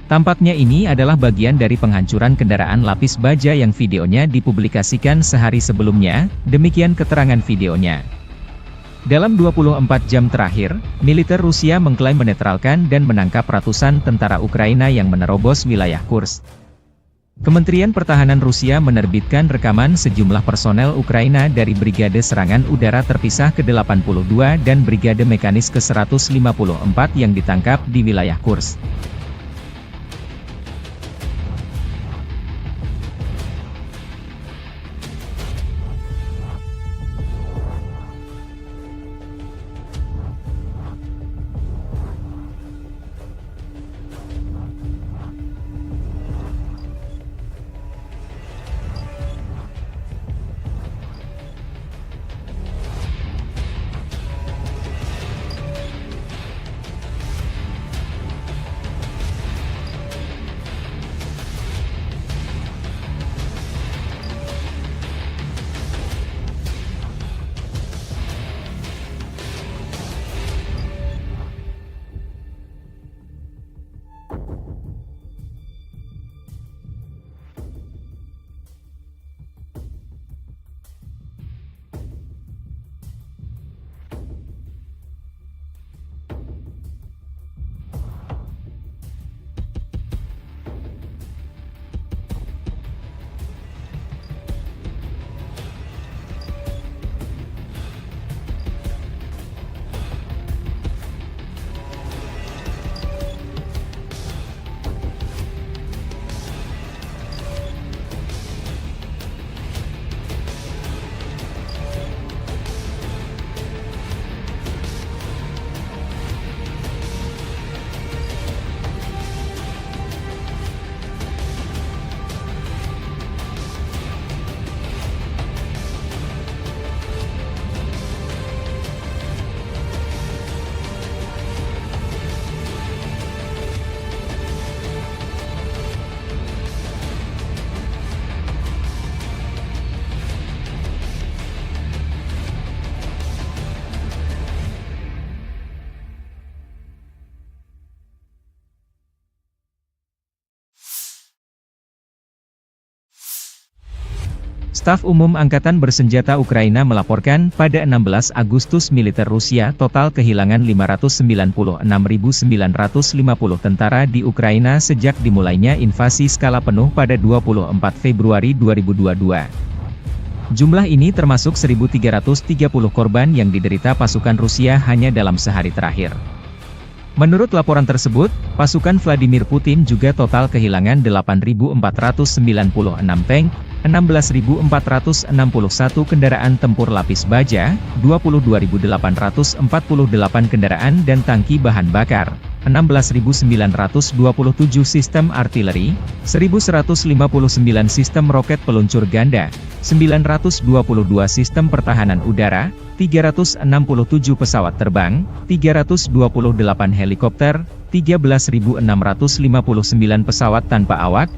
Speaker 1: Tampaknya ini adalah bagian dari penghancuran kendaraan lapis baja yang videonya dipublikasikan sehari sebelumnya, demikian keterangan videonya. Dalam 24 jam terakhir, militer Rusia mengklaim menetralkan dan menangkap ratusan tentara Ukraina yang menerobos wilayah Kursk. Kementerian Pertahanan Rusia menerbitkan rekaman sejumlah personel Ukraina dari Brigade Serangan Udara Terpisah ke-82 dan Brigade Mekanis ke-154 yang ditangkap di wilayah Kursk. Staf Umum Angkatan Bersenjata Ukraina melaporkan pada 16 Agustus militer Rusia total kehilangan 596.950 tentara di Ukraina sejak dimulainya invasi skala penuh pada 24 Februari 2022. Jumlah ini termasuk 1.330 korban yang diderita pasukan Rusia hanya dalam sehari terakhir. Menurut laporan tersebut, pasukan Vladimir Putin juga total kehilangan 8.496 tank, 16.461 kendaraan tempur lapis baja, 22.848 kendaraan dan tangki bahan bakar, 16.927 sistem artileri, 1.159 sistem roket peluncur ganda, 922 sistem pertahanan udara, 367 pesawat terbang, 328 helikopter, 13.659 pesawat tanpa awak,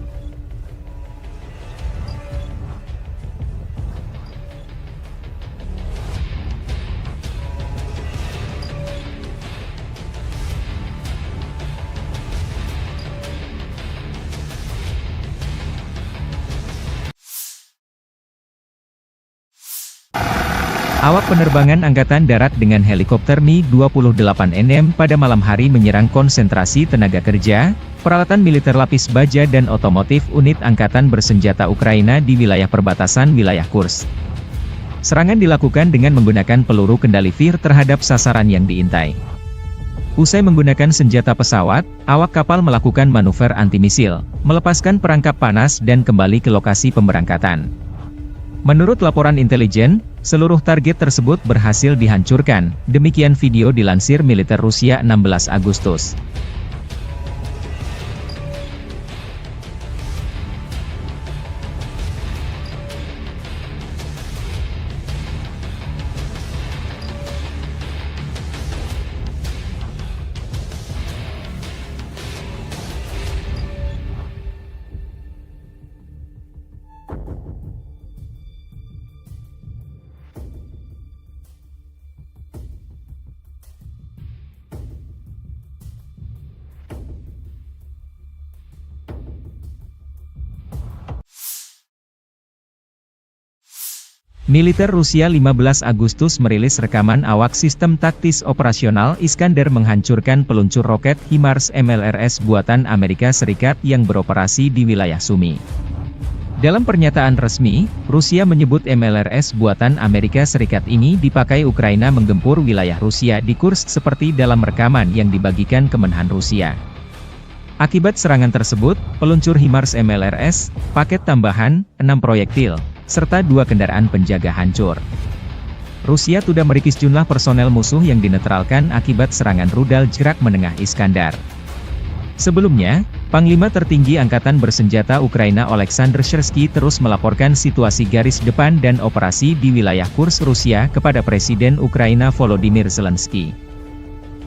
Speaker 1: Awak penerbangan Angkatan Darat dengan helikopter Mi-28NM pada malam hari menyerang konsentrasi tenaga kerja, peralatan militer lapis baja dan otomotif unit Angkatan Bersenjata Ukraina di wilayah perbatasan wilayah Kursk. Serangan dilakukan dengan menggunakan peluru kendali VIR terhadap sasaran yang diintai. Usai menggunakan senjata pesawat, awak kapal melakukan manuver anti-misil, melepaskan perangkap panas dan kembali ke lokasi pemberangkatan. Menurut laporan intelijen, seluruh target tersebut berhasil dihancurkan, demikian video dilansir militer Rusia 16 Agustus. Militer Rusia 15 Agustus merilis rekaman awak sistem taktis operasional Iskander menghancurkan peluncur roket HIMARS MLRS buatan Amerika Serikat yang beroperasi di wilayah Sumi. Dalam pernyataan resmi, Rusia menyebut MLRS buatan Amerika Serikat ini dipakai Ukraina menggempur wilayah Rusia di Kursk seperti dalam rekaman yang dibagikan Kemenhan Rusia. Akibat serangan tersebut, peluncur HIMARS MLRS, paket tambahan, 6 proyektil, serta 2 kendaraan penjaga hancur. Rusia sudah merikis jumlah personel musuh yang dinetralkan akibat serangan rudal jarak menengah Iskandar. Sebelumnya, Panglima Tertinggi Angkatan Bersenjata Ukraina Oleksandr Syrsky terus melaporkan situasi garis depan dan operasi di wilayah Kursk Rusia kepada Presiden Ukraina Volodymyr Zelensky.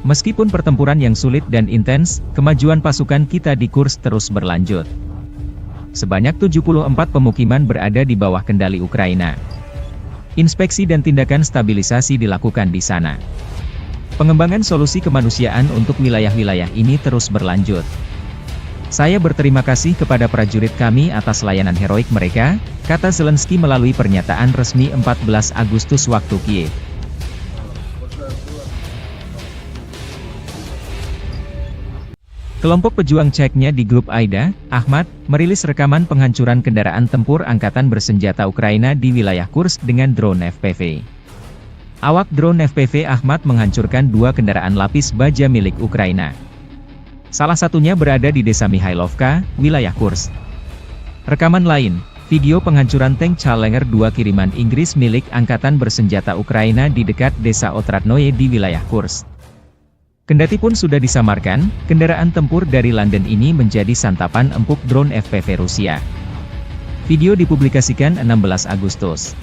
Speaker 1: Meskipun pertempuran yang sulit dan intens, kemajuan pasukan kita di Kursk terus berlanjut. Sebanyak 74 pemukiman berada di bawah kendali Ukraina. Inspeksi dan tindakan stabilisasi dilakukan di sana. Pengembangan solusi kemanusiaan untuk wilayah-wilayah ini terus berlanjut. Saya berterima kasih kepada prajurit kami atas layanan heroik mereka, kata Zelensky melalui pernyataan resmi 14 Agustus waktu Kiev. Kelompok pejuang Ceknya di grup Aida, Ahmad, merilis rekaman penghancuran kendaraan tempur Angkatan Bersenjata Ukraina di wilayah Kursk dengan drone FPV. Awak drone FPV Ahmad menghancurkan 2 kendaraan lapis baja milik Ukraina. Salah satunya berada di desa Mihailovka, wilayah Kursk. Rekaman lain, video penghancuran tank Challenger 2 kiriman Inggris milik Angkatan Bersenjata Ukraina di dekat desa Otradnoye di wilayah Kursk. Kendati pun sudah disamarkan, kendaraan tempur dari London ini menjadi santapan empuk drone FPV Rusia. Video dipublikasikan 16 Agustus.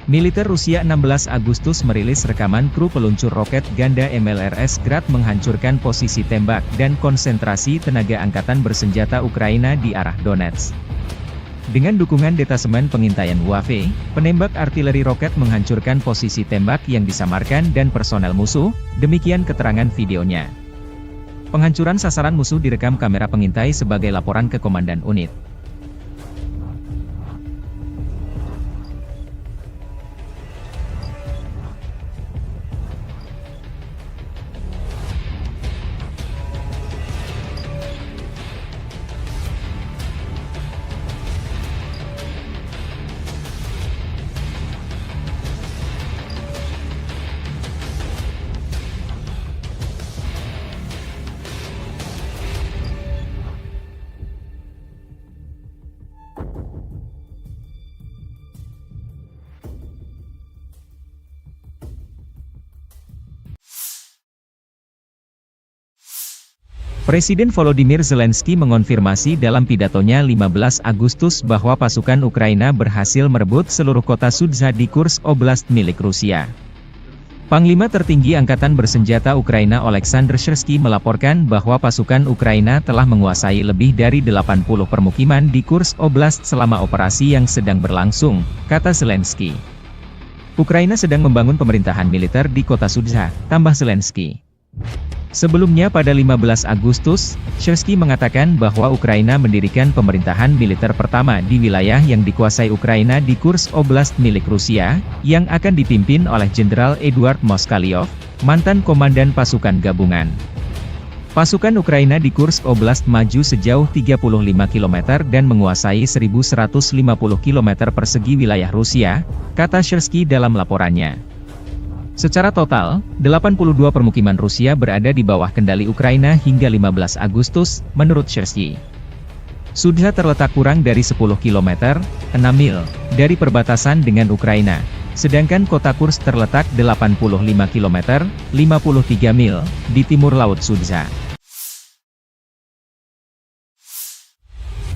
Speaker 1: Militer Rusia 16 Agustus merilis rekaman kru peluncur roket ganda MLRS Grad menghancurkan posisi tembak dan konsentrasi tenaga angkatan bersenjata Ukraina di arah Donetsk. Dengan dukungan detasemen pengintaian UAV, penembak artileri roket menghancurkan posisi tembak yang disamarkan dan personel musuh, demikian keterangan videonya. Penghancuran sasaran musuh direkam kamera pengintai sebagai laporan ke Komandan Unit. Presiden Volodymyr Zelensky mengonfirmasi dalam pidatonya 15 Agustus bahwa pasukan Ukraina berhasil merebut seluruh kota Sudzha di Kursk Oblast milik Rusia. Panglima tertinggi Angkatan Bersenjata Ukraina Oleksandr Syrsky melaporkan bahwa pasukan Ukraina telah menguasai lebih dari 80 permukiman di Kursk Oblast selama operasi yang sedang berlangsung, kata Zelensky. Ukraina sedang membangun pemerintahan militer di kota Sudzha, tambah Zelensky. Sebelumnya pada 15 Agustus, Syrsky mengatakan bahwa Ukraina mendirikan pemerintahan militer pertama di wilayah yang dikuasai Ukraina di Kursk Oblast milik Rusia, yang akan dipimpin oleh Jenderal Eduard Moskalyov, mantan komandan pasukan gabungan. Pasukan Ukraina di Kursk Oblast maju sejauh 35 km dan menguasai 1.150 km persegi wilayah Rusia, kata Syrsky dalam laporannya. Secara total, 82 permukiman Rusia berada di bawah kendali Ukraina hingga 15 Agustus, menurut Syrsky. Sudzha terletak kurang dari 10 km, 6 mil, dari perbatasan dengan Ukraina, sedangkan kota Kursk terletak 85 km, 53 mil, di timur Laut Sudzha.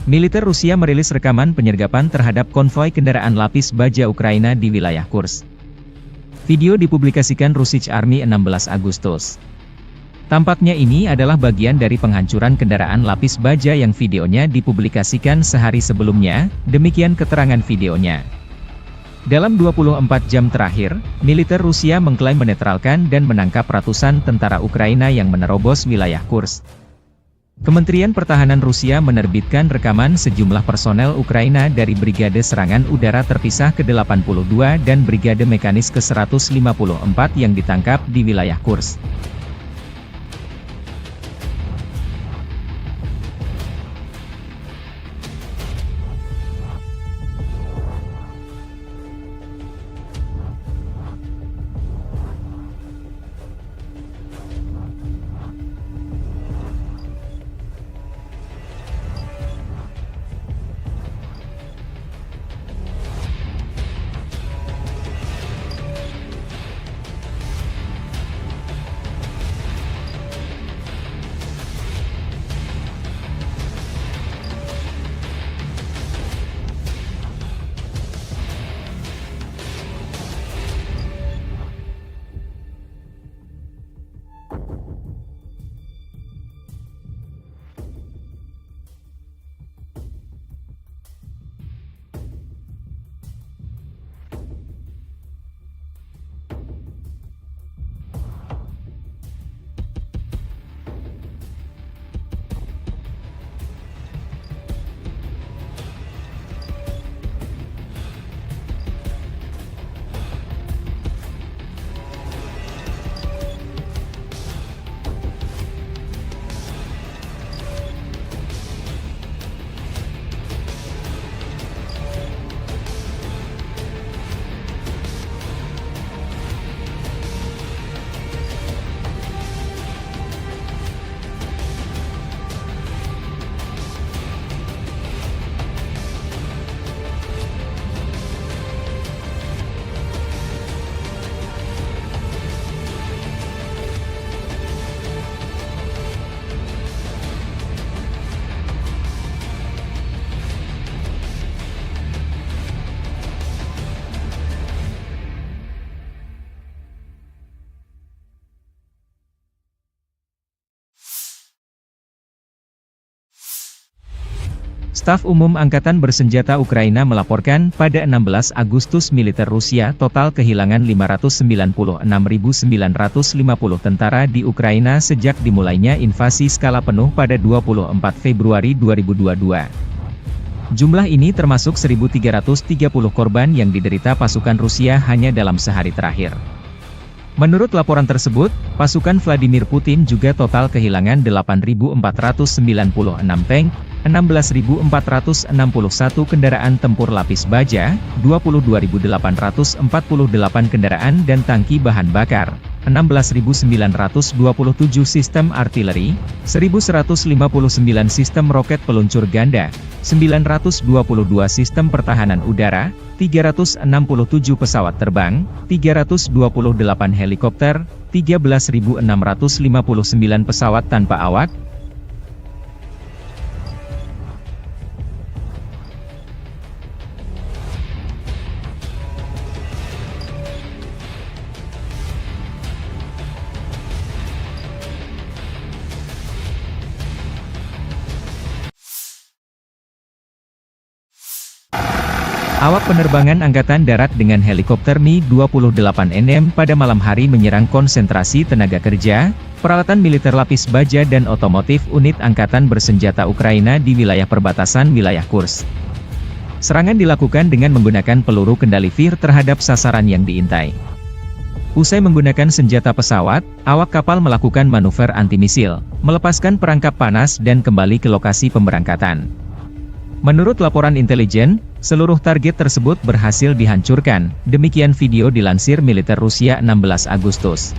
Speaker 1: Militer Rusia merilis rekaman penyergapan terhadap konvoi kendaraan lapis baja Ukraina di wilayah Kursk. Video dipublikasikan Russian Army 16 Agustus. Tampaknya ini adalah bagian dari penghancuran kendaraan lapis baja yang videonya dipublikasikan sehari sebelumnya, demikian keterangan videonya. Dalam 24 jam terakhir, militer Rusia mengklaim menetralkan dan menangkap ratusan tentara Ukraina yang menerobos wilayah Kursk. Kementerian Pertahanan Rusia menerbitkan rekaman sejumlah personel Ukraina dari Brigade Serangan Udara Terpisah ke-82 dan Brigade Mekanis ke-154 yang ditangkap di wilayah Kursk. Staf Umum Angkatan Bersenjata Ukraina melaporkan pada 16 Agustus militer Rusia total kehilangan 596.950 tentara di Ukraina sejak dimulainya invasi skala penuh pada 24 Februari 2022. Jumlah ini termasuk 1.330 korban yang diderita pasukan Rusia hanya dalam sehari terakhir. Menurut laporan tersebut, pasukan Vladimir Putin juga total kehilangan 8.496 tank, 16.461 kendaraan tempur lapis baja, 22.848 kendaraan dan tangki bahan bakar, 16.927 sistem artileri, 1.159 sistem roket peluncur ganda, 922 sistem pertahanan udara, 367 pesawat terbang, 328 helikopter, 13.659 pesawat tanpa awak, Awak penerbangan Angkatan Darat dengan helikopter Mi-28NM pada malam hari menyerang konsentrasi tenaga kerja, peralatan militer lapis baja dan otomotif unit Angkatan Bersenjata Ukraina di wilayah perbatasan wilayah Kursk. Serangan dilakukan dengan menggunakan peluru kendali VIR terhadap sasaran yang diintai. Usai menggunakan senjata pesawat, awak kapal melakukan manuver anti-misil, melepaskan perangkap panas dan kembali ke lokasi pemberangkatan. Menurut laporan intelijen, seluruh target tersebut berhasil dihancurkan, demikian video dilansir militer Rusia 16 Agustus.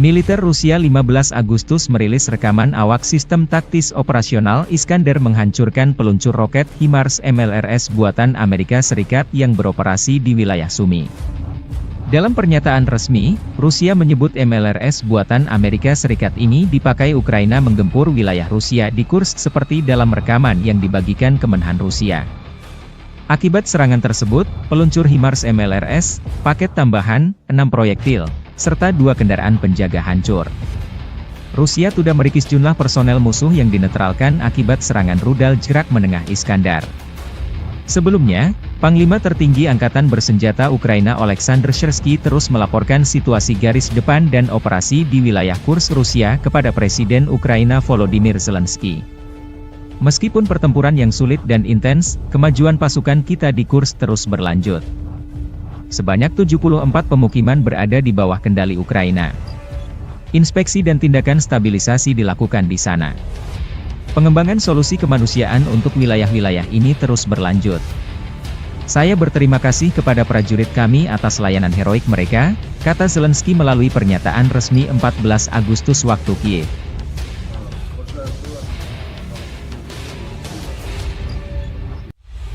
Speaker 1: Militer Rusia 15 Agustus merilis rekaman awak sistem taktis operasional Iskander menghancurkan peluncur roket HIMARS MLRS buatan Amerika Serikat yang beroperasi di wilayah Sumi. Dalam pernyataan resmi, Rusia menyebut MLRS buatan Amerika Serikat ini dipakai Ukraina menggempur wilayah Rusia di Kursk seperti dalam rekaman yang dibagikan Kemenhan Rusia. Akibat serangan tersebut, peluncur HIMARS MLRS, paket tambahan, 6 proyektil, serta 2 kendaraan penjaga hancur. Rusia sudah merikis jumlah personel musuh yang dinetralkan akibat serangan rudal jarak menengah Iskandar. Sebelumnya, Panglima Tertinggi Angkatan Bersenjata Ukraina Oleksandr Syrsky terus melaporkan situasi garis depan dan operasi di wilayah Kursk Rusia kepada Presiden Ukraina Volodymyr Zelensky. Meskipun pertempuran yang sulit dan intens, kemajuan pasukan kita di Kursk terus berlanjut. Sebanyak 74 pemukiman berada di bawah kendali Ukraina. Inspeksi dan tindakan stabilisasi dilakukan di sana. Pengembangan solusi kemanusiaan untuk wilayah-wilayah ini terus berlanjut. Saya berterima kasih kepada prajurit kami atas layanan heroik mereka, kata Zelensky melalui pernyataan resmi 14 Agustus waktu Kiev.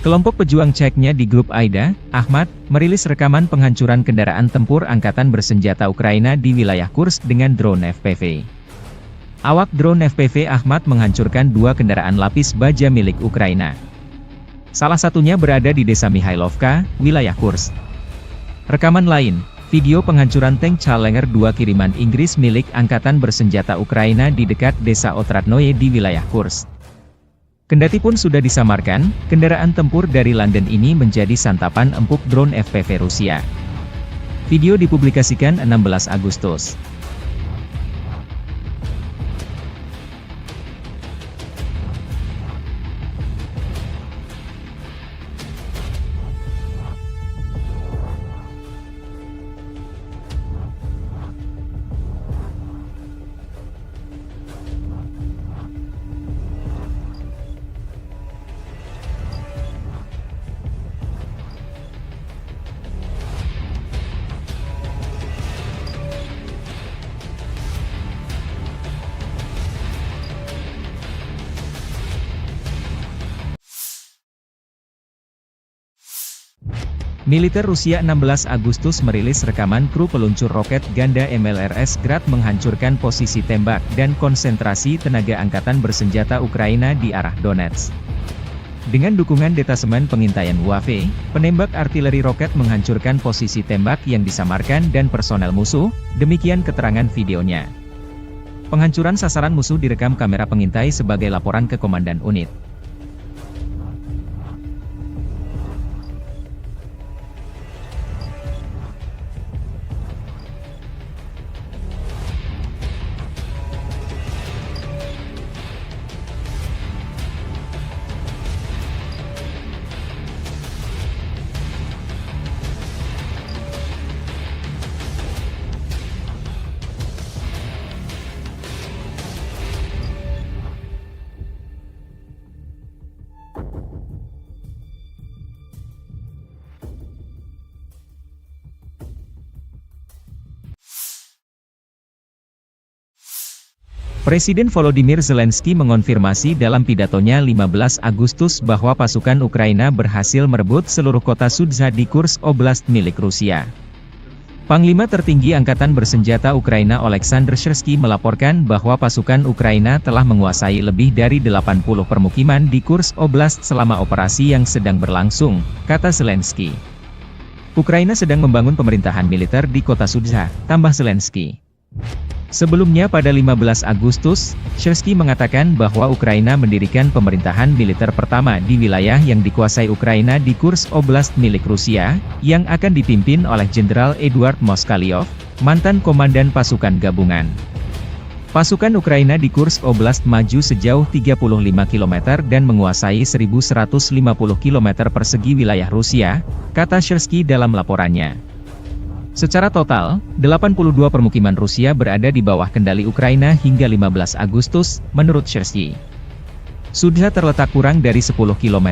Speaker 1: Kelompok pejuang Ceknya di grup Aida, Ahmad, merilis rekaman penghancuran kendaraan tempur Angkatan Bersenjata Ukraina di wilayah Kursk dengan drone FPV. Awak drone FPV Ahmad menghancurkan 2 kendaraan lapis baja milik Ukraina. Salah satunya berada di desa Mihailovka, wilayah Kursk. Rekaman lain, video penghancuran tank Challenger 2 kiriman Inggris milik Angkatan Bersenjata Ukraina di dekat desa Otradnoye di wilayah Kursk. Kendati pun sudah disamarkan, kendaraan tempur dari London ini menjadi santapan empuk drone FPV Rusia. Video dipublikasikan 16 Agustus. Militer Rusia 16 Agustus merilis rekaman kru peluncur roket ganda MLRS Grad menghancurkan posisi tembak dan konsentrasi tenaga angkatan bersenjata Ukraina di arah Donetsk. Dengan dukungan detasemen pengintaian UAV, penembak artileri roket menghancurkan posisi tembak yang disamarkan dan personel musuh, demikian keterangan videonya. Penghancuran sasaran musuh direkam kamera pengintai sebagai laporan ke Komandan Unit. Presiden Volodymyr Zelensky mengonfirmasi dalam pidatonya 15 Agustus bahwa pasukan Ukraina berhasil merebut seluruh kota Sudzha di Kursk Oblast milik Rusia. Panglima tertinggi Angkatan Bersenjata Ukraina Oleksandr Syrsky melaporkan bahwa pasukan Ukraina telah menguasai lebih dari 80 permukiman di Kursk Oblast selama operasi yang sedang berlangsung, kata Zelensky. Ukraina sedang membangun pemerintahan militer di kota Sudzha, tambah Zelensky. Sebelumnya pada 15 Agustus, Syrsky mengatakan bahwa Ukraina mendirikan pemerintahan militer pertama di wilayah yang dikuasai Ukraina di Kursk Oblast milik Rusia, yang akan dipimpin oleh Jenderal Eduard Moskalyov, mantan komandan pasukan gabungan. Pasukan Ukraina di Kursk Oblast maju sejauh 35 km dan menguasai 1.150 km persegi wilayah Rusia, kata Syrsky dalam laporannya. Secara total, 82 permukiman Rusia berada di bawah kendali Ukraina hingga 15 Agustus, menurut Syrsky. Sudzha terletak kurang dari 10 km,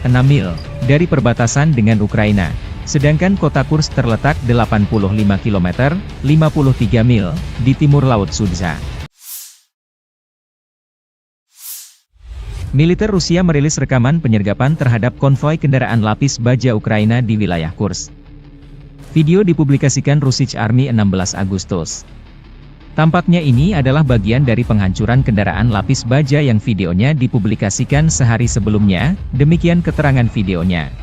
Speaker 1: 6 mil, dari perbatasan dengan Ukraina, sedangkan kota Kursk terletak 85 km, 53 mil, di timur Laut Sudzha. Militer Rusia merilis rekaman penyergapan terhadap konvoi kendaraan lapis baja Ukraina di wilayah Kursk. Video dipublikasikan Russian Army 16 Agustus. Tampaknya ini adalah bagian dari penghancuran kendaraan lapis baja yang videonya dipublikasikan sehari sebelumnya, demikian keterangan videonya.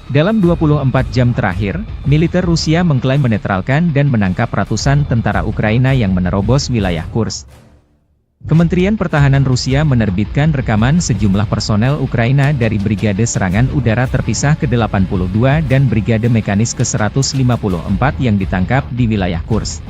Speaker 1: Dalam 24 jam terakhir, militer Rusia mengklaim menetralkan dan menangkap ratusan tentara Ukraina yang menerobos wilayah Kursk. Kementerian Pertahanan Rusia menerbitkan rekaman sejumlah personel Ukraina dari Brigade Serangan Udara Terpisah ke-82 dan Brigade Mekanis ke-154 yang ditangkap di wilayah Kursk.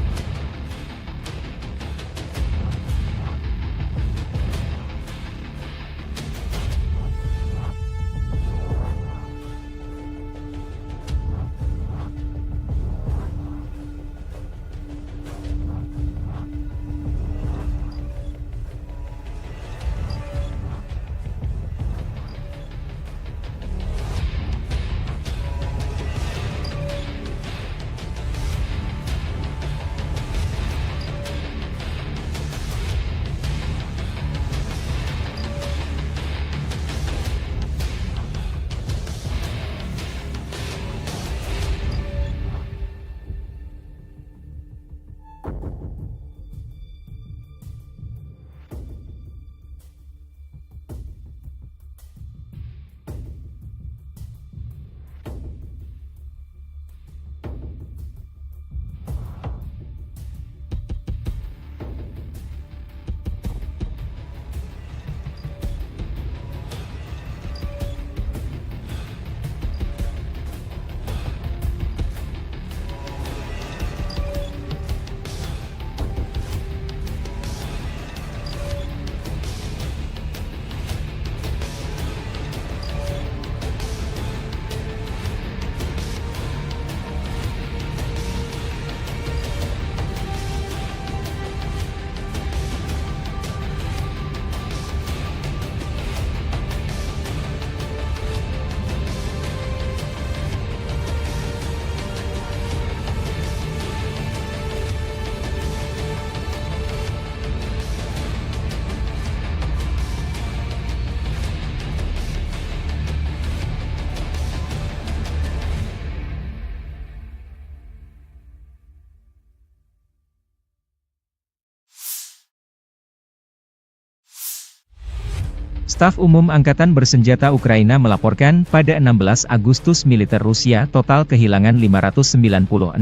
Speaker 1: Staf Umum Angkatan Bersenjata Ukraina melaporkan pada 16 Agustus militer Rusia total kehilangan 596.950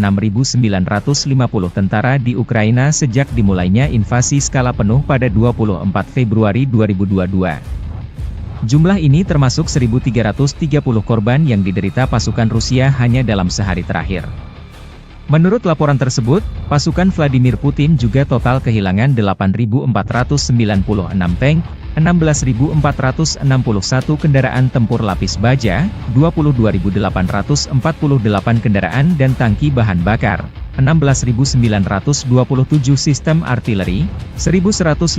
Speaker 1: tentara di Ukraina sejak dimulainya invasi skala penuh pada 24 Februari 2022. Jumlah ini termasuk 1.330 korban yang diderita pasukan Rusia hanya dalam sehari terakhir. Menurut laporan tersebut, pasukan Vladimir Putin juga total kehilangan 8.496 tank, 16.461 kendaraan tempur lapis baja, 22.848 kendaraan dan tangki bahan bakar, 16.927 sistem artileri, 1.159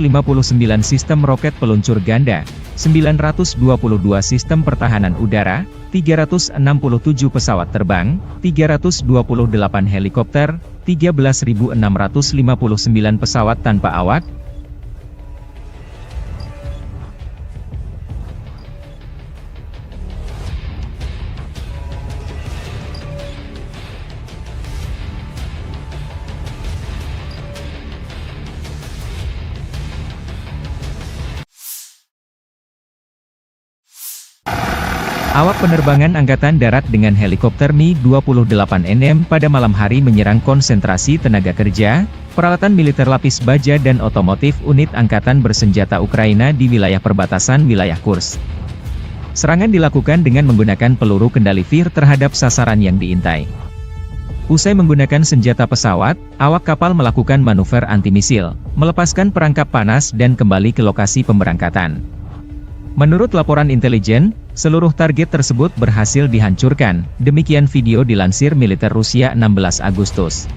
Speaker 1: sistem roket peluncur ganda, 922 sistem pertahanan udara, 367 pesawat terbang, 328 helikopter, 13.659 pesawat tanpa awak, Awak penerbangan Angkatan Darat dengan helikopter Mi-28NM pada malam hari menyerang konsentrasi tenaga kerja, peralatan militer lapis baja dan otomotif unit Angkatan Bersenjata Ukraina di wilayah perbatasan wilayah Kursk. Serangan dilakukan dengan menggunakan peluru kendali VIR terhadap sasaran yang diintai. Usai menggunakan senjata pesawat, awak kapal melakukan manuver anti-misil, melepaskan perangkap panas dan kembali ke lokasi pemberangkatan. Menurut laporan intelijen, seluruh target tersebut berhasil dihancurkan, demikian video dilansir militer Rusia 16 Agustus.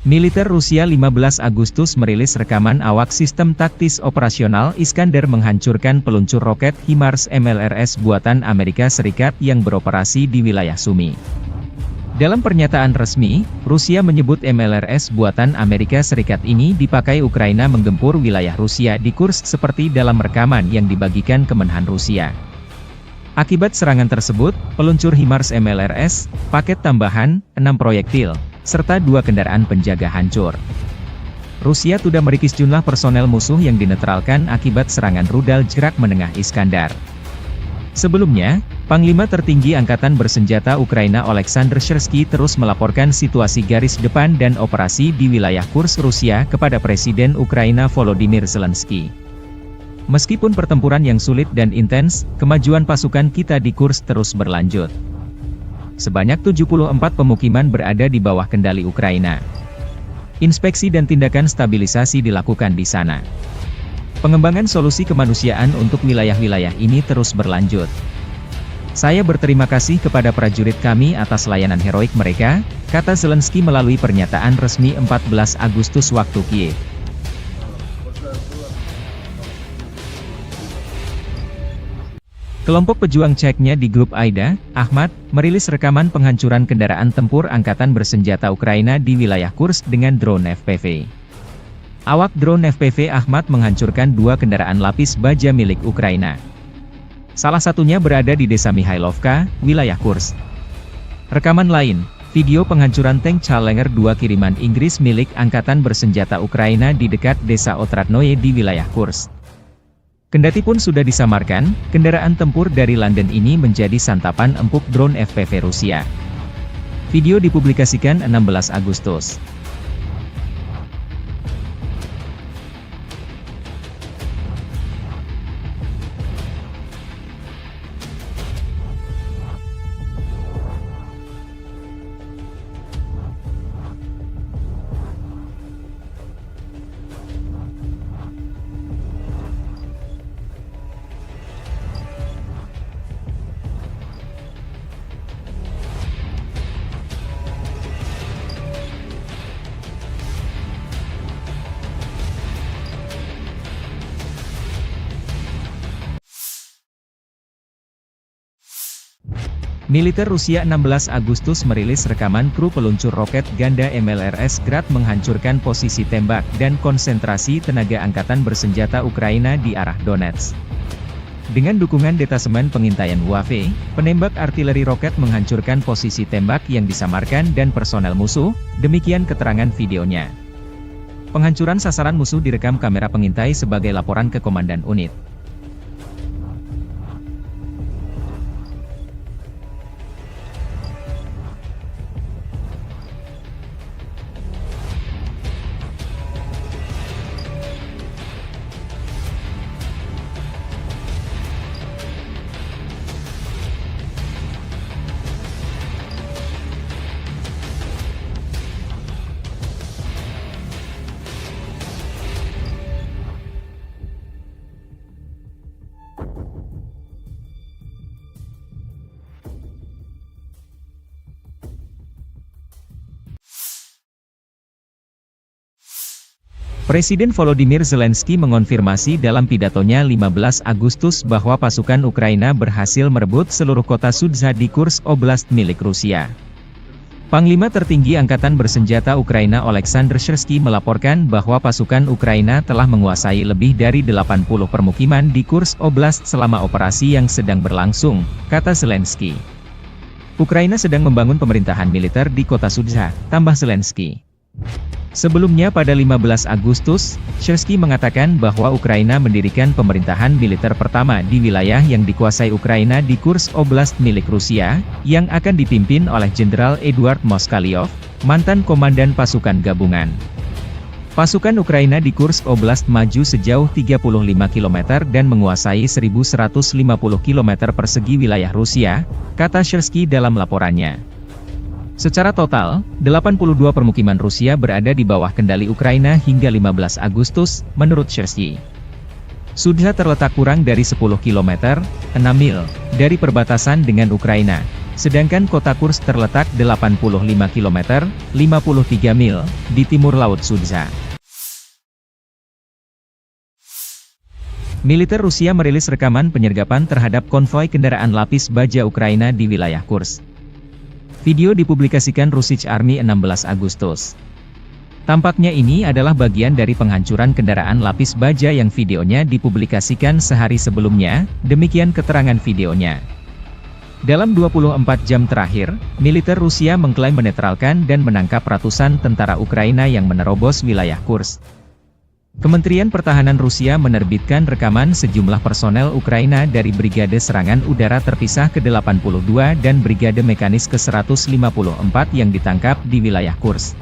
Speaker 1: Militer Rusia 15 Agustus merilis rekaman awak sistem taktis operasional Iskander menghancurkan peluncur roket HIMARS MLRS buatan Amerika Serikat yang beroperasi di wilayah Sumy. Dalam pernyataan resmi, Rusia menyebut MLRS buatan Amerika Serikat ini dipakai Ukraina menggempur wilayah Rusia di Kursk seperti dalam rekaman yang dibagikan Kemenhan Rusia. Akibat serangan tersebut, peluncur HIMARS MLRS, paket tambahan, 6 proyektil, serta 2 kendaraan penjaga hancur. Rusia sudah merikis jumlah personel musuh yang dinetralkan akibat serangan rudal jarak menengah Iskandar. Sebelumnya, Panglima Tertinggi Angkatan Bersenjata Ukraina Oleksandr Syrsky terus melaporkan situasi garis depan dan operasi di wilayah Kursk Rusia kepada Presiden Ukraina Volodymyr Zelensky. Meskipun pertempuran yang sulit dan intens, kemajuan pasukan kita di Kursk terus berlanjut. Sebanyak 74 pemukiman berada di bawah kendali Ukraina. Inspeksi dan tindakan stabilisasi dilakukan di sana. Pengembangan solusi kemanusiaan untuk wilayah-wilayah ini terus berlanjut. Saya berterima kasih kepada prajurit kami atas layanan heroik mereka, kata Zelensky melalui pernyataan resmi 14 Agustus waktu Kiev. Kelompok pejuang Ceknya di grup Aida, Ahmad, merilis rekaman penghancuran kendaraan tempur Angkatan Bersenjata Ukraina di wilayah Kursk dengan drone FPV. Awak drone FPV Ahmad menghancurkan 2 kendaraan lapis baja milik Ukraina. Salah satunya berada di desa Mihailovka, wilayah Kursk. Rekaman lain, video penghancuran tank Challenger 2 kiriman Inggris milik Angkatan Bersenjata Ukraina di dekat desa Otradnoye di wilayah Kursk. Kendati pun sudah disamarkan, kendaraan tempur dari London ini menjadi santapan empuk drone FPV Rusia. Video dipublikasikan 16 Agustus. Militer Rusia 16 Agustus merilis rekaman kru peluncur roket ganda MLRS Grad menghancurkan posisi tembak dan konsentrasi tenaga angkatan bersenjata Ukraina di arah Donetsk. Dengan dukungan detasemen pengintaian UAV, penembak artileri roket menghancurkan posisi tembak yang disamarkan dan personel musuh, demikian keterangan videonya. Penghancuran sasaran musuh direkam kamera pengintai sebagai laporan ke Komandan Unit. Presiden Volodymyr Zelensky mengonfirmasi dalam pidatonya 15 Agustus bahwa pasukan Ukraina berhasil merebut seluruh kota Sudzha di Kursk Oblast milik Rusia. Panglima tertinggi Angkatan Bersenjata Ukraina Oleksandr Syrsky melaporkan bahwa pasukan Ukraina telah menguasai lebih dari 80 permukiman di Kursk Oblast selama operasi yang sedang berlangsung, kata Zelensky. Ukraina sedang membangun pemerintahan militer di kota Sudzha, tambah Zelensky. Sebelumnya pada 15 Agustus, Syrsky mengatakan bahwa Ukraina mendirikan pemerintahan militer pertama di wilayah yang dikuasai Ukraina di Kursk Oblast milik Rusia, yang akan dipimpin oleh Jenderal Eduard Moskalyov, mantan komandan pasukan gabungan. Pasukan Ukraina di Kursk Oblast maju sejauh 35 km dan menguasai 1.150 km persegi wilayah Rusia, kata Syrsky dalam laporannya. Secara total, 82 permukiman Rusia berada di bawah kendali Ukraina hingga 15 Agustus, menurut Syrsky. Sudzha terletak kurang dari 10 km, 6 mil, dari perbatasan dengan Ukraina, sedangkan kota Kursk terletak 85 km, 53 mil, di timur Laut Sudzha. Militer Rusia merilis rekaman penyergapan terhadap konvoi kendaraan lapis baja Ukraina di wilayah Kursk. Video dipublikasikan Russian Army 16 Agustus. Tampaknya ini adalah bagian dari penghancuran kendaraan lapis baja yang videonya dipublikasikan sehari sebelumnya, demikian keterangan videonya. Dalam 24 jam terakhir, militer Rusia mengklaim menetralkan dan menangkap ratusan tentara Ukraina yang menerobos wilayah Kursk. Kementerian Pertahanan Rusia menerbitkan rekaman sejumlah personel Ukraina dari Brigade Serangan Udara Terpisah ke-82 dan Brigade Mekanis ke-154 yang ditangkap di wilayah Kursk.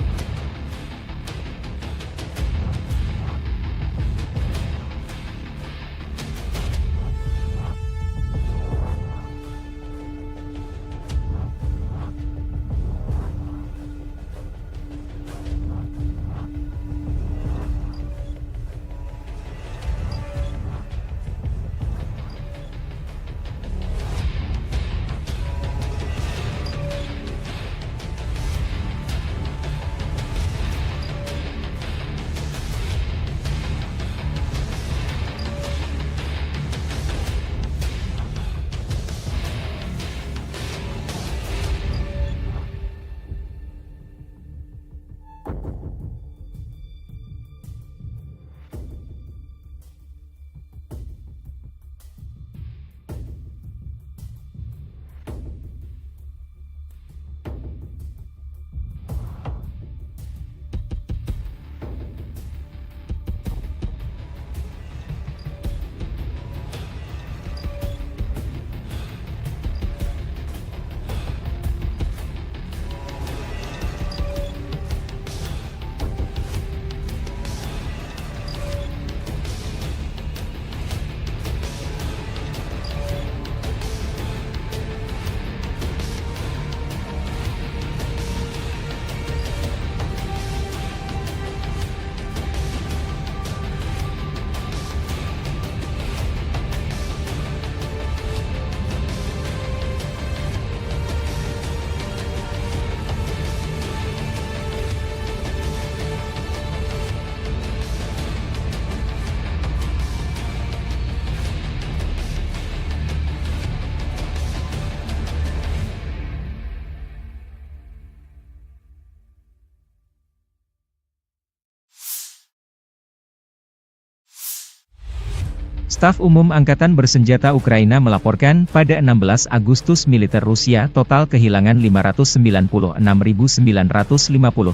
Speaker 1: Staf Umum Angkatan Bersenjata Ukraina melaporkan pada 16 Agustus militer Rusia total kehilangan 596.950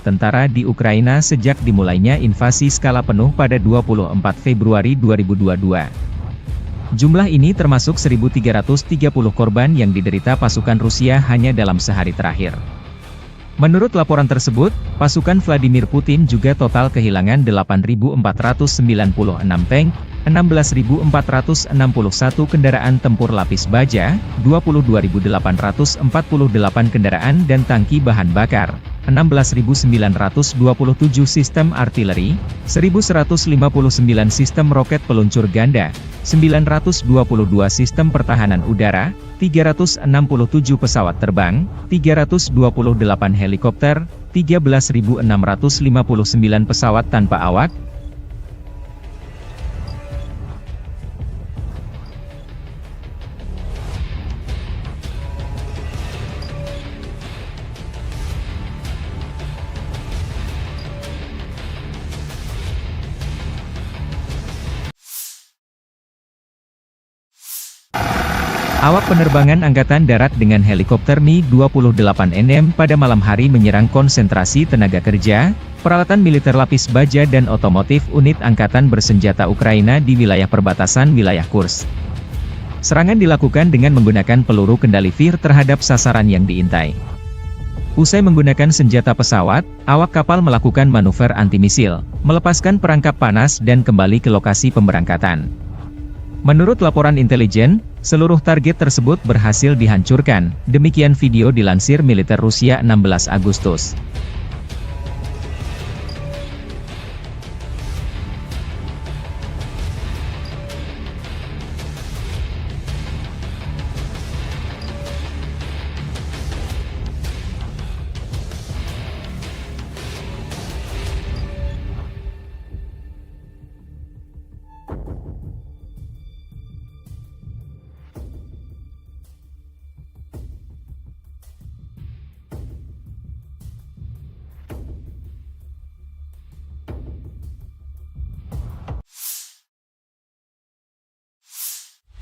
Speaker 1: tentara di Ukraina sejak dimulainya invasi skala penuh pada 24 Februari 2022. Jumlah ini termasuk 1.330 korban yang diderita pasukan Rusia hanya dalam sehari terakhir. Menurut laporan tersebut, pasukan Vladimir Putin juga total kehilangan 8.496 tank, 16.461 kendaraan tempur lapis baja, 22.848 kendaraan dan tangki bahan bakar, 16.927 sistem artileri, 1.159 sistem roket peluncur ganda, 922 sistem pertahanan udara, 367 pesawat terbang, 328 helikopter, 13.659 pesawat tanpa awak, Awak penerbangan Angkatan Darat dengan helikopter Mi-28NM pada malam hari menyerang konsentrasi tenaga kerja, peralatan militer lapis baja dan otomotif unit Angkatan Bersenjata Ukraina di wilayah perbatasan wilayah Kursk. Serangan dilakukan dengan menggunakan peluru kendali Vir terhadap sasaran yang diintai. Usai menggunakan senjata pesawat, awak kapal melakukan manuver anti-misil, melepaskan perangkap panas dan kembali ke lokasi pemberangkatan. Menurut laporan intelijen, seluruh target tersebut berhasil dihancurkan, demikian video dilansir militer Rusia 16 Agustus.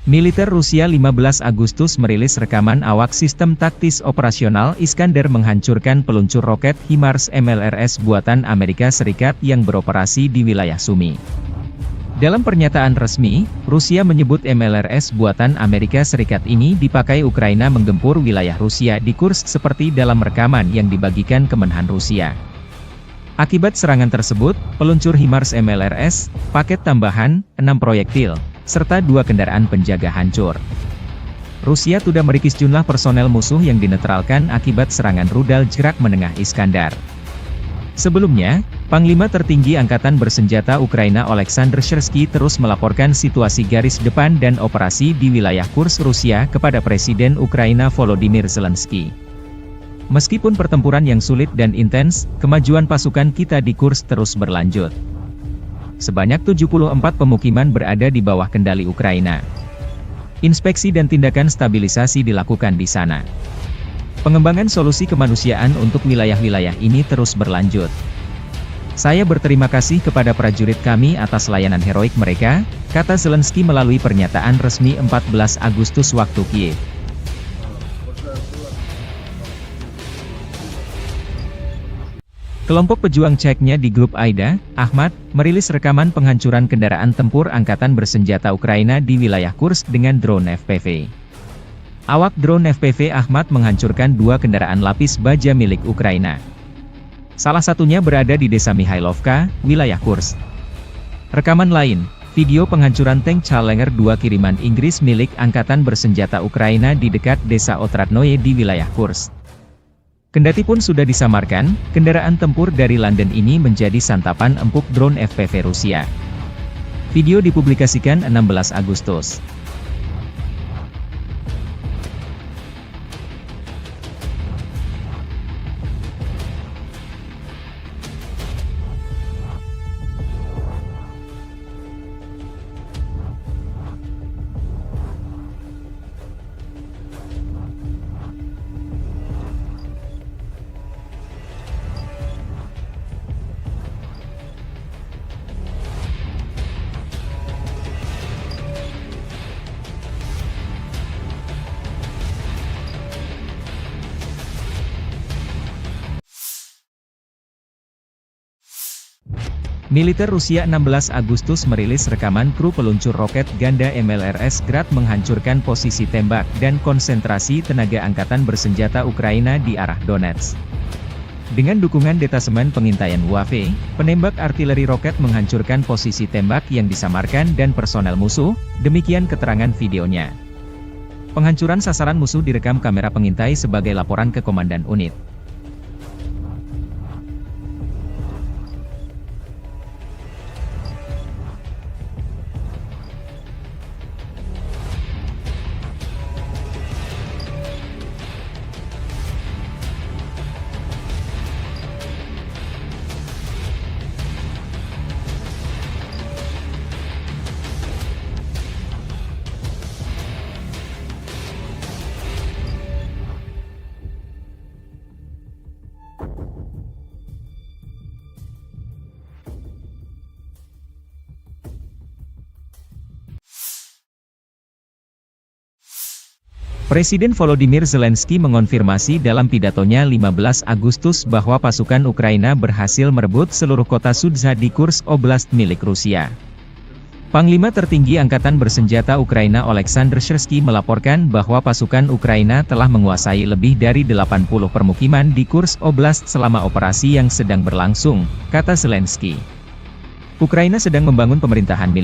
Speaker 1: Militer Rusia 15 Agustus merilis rekaman awak sistem taktis operasional Iskander menghancurkan peluncur roket HIMARS MLRS buatan Amerika Serikat yang beroperasi di wilayah Sumy. Dalam pernyataan resmi, Rusia menyebut MLRS buatan Amerika Serikat ini dipakai Ukraina menggempur wilayah Rusia di Kursk seperti dalam rekaman yang dibagikan Kemenhan Rusia. Akibat serangan tersebut, peluncur HIMARS MLRS, paket tambahan, 6 proyektil, serta 2 kendaraan penjaga hancur. Rusia sudah merikis jumlah personel musuh yang dinetralkan akibat serangan rudal jerak menengah Iskandar. Sebelumnya, Panglima Tertinggi Angkatan Bersenjata Ukraina Oleksandr Syrsky terus melaporkan situasi garis depan dan operasi di wilayah Kursk Rusia kepada Presiden Ukraina Volodymyr Zelensky. Meskipun pertempuran yang sulit dan intens, kemajuan pasukan kita di Kursk terus berlanjut. Sebanyak 74 pemukiman berada di bawah kendali Ukraina. Inspeksi dan tindakan stabilisasi dilakukan di sana. Pengembangan solusi kemanusiaan untuk wilayah-wilayah ini terus berlanjut. Saya berterima kasih kepada prajurit kami atas layanan heroik mereka, kata Zelensky melalui pernyataan resmi 14 Agustus waktu Kiev. Kelompok pejuang Ceknya di grup Aida, Ahmad, merilis rekaman penghancuran kendaraan tempur Angkatan Bersenjata Ukraina di wilayah Kursk dengan drone FPV. Awak drone FPV Ahmad menghancurkan 2 kendaraan lapis baja milik Ukraina. Salah satunya berada di desa Mihailovka, wilayah Kursk. Rekaman lain, video penghancuran tank Challenger 2 kiriman Inggris milik Angkatan Bersenjata Ukraina di dekat desa Otradnoye di wilayah Kursk. Kendati pun sudah disamarkan, kendaraan tempur dari London ini menjadi santapan empuk drone FPV Rusia. Video dipublikasikan 16 Agustus. Militer Rusia 16 Agustus merilis rekaman kru peluncur roket ganda MLRS Grad menghancurkan posisi tembak dan konsentrasi tenaga angkatan bersenjata Ukraina di arah Donetsk. Dengan dukungan detasemen pengintaian UAV, penembak artileri roket menghancurkan posisi tembak yang disamarkan dan personel musuh, demikian keterangan videonya. Penghancuran sasaran musuh direkam kamera pengintai sebagai laporan ke Komandan Unit. Presiden Volodymyr Zelensky mengonfirmasi dalam pidatonya 15 Agustus bahwa pasukan Ukraina berhasil merebut seluruh kota Sudzha di Kursk Oblast milik Rusia. Panglima tertinggi Angkatan Bersenjata Ukraina Oleksandr Syrsky melaporkan bahwa pasukan Ukraina telah menguasai lebih dari 80 permukiman di Kursk Oblast selama operasi yang sedang berlangsung, kata Zelensky. Ukraina sedang membangun pemerintahan militer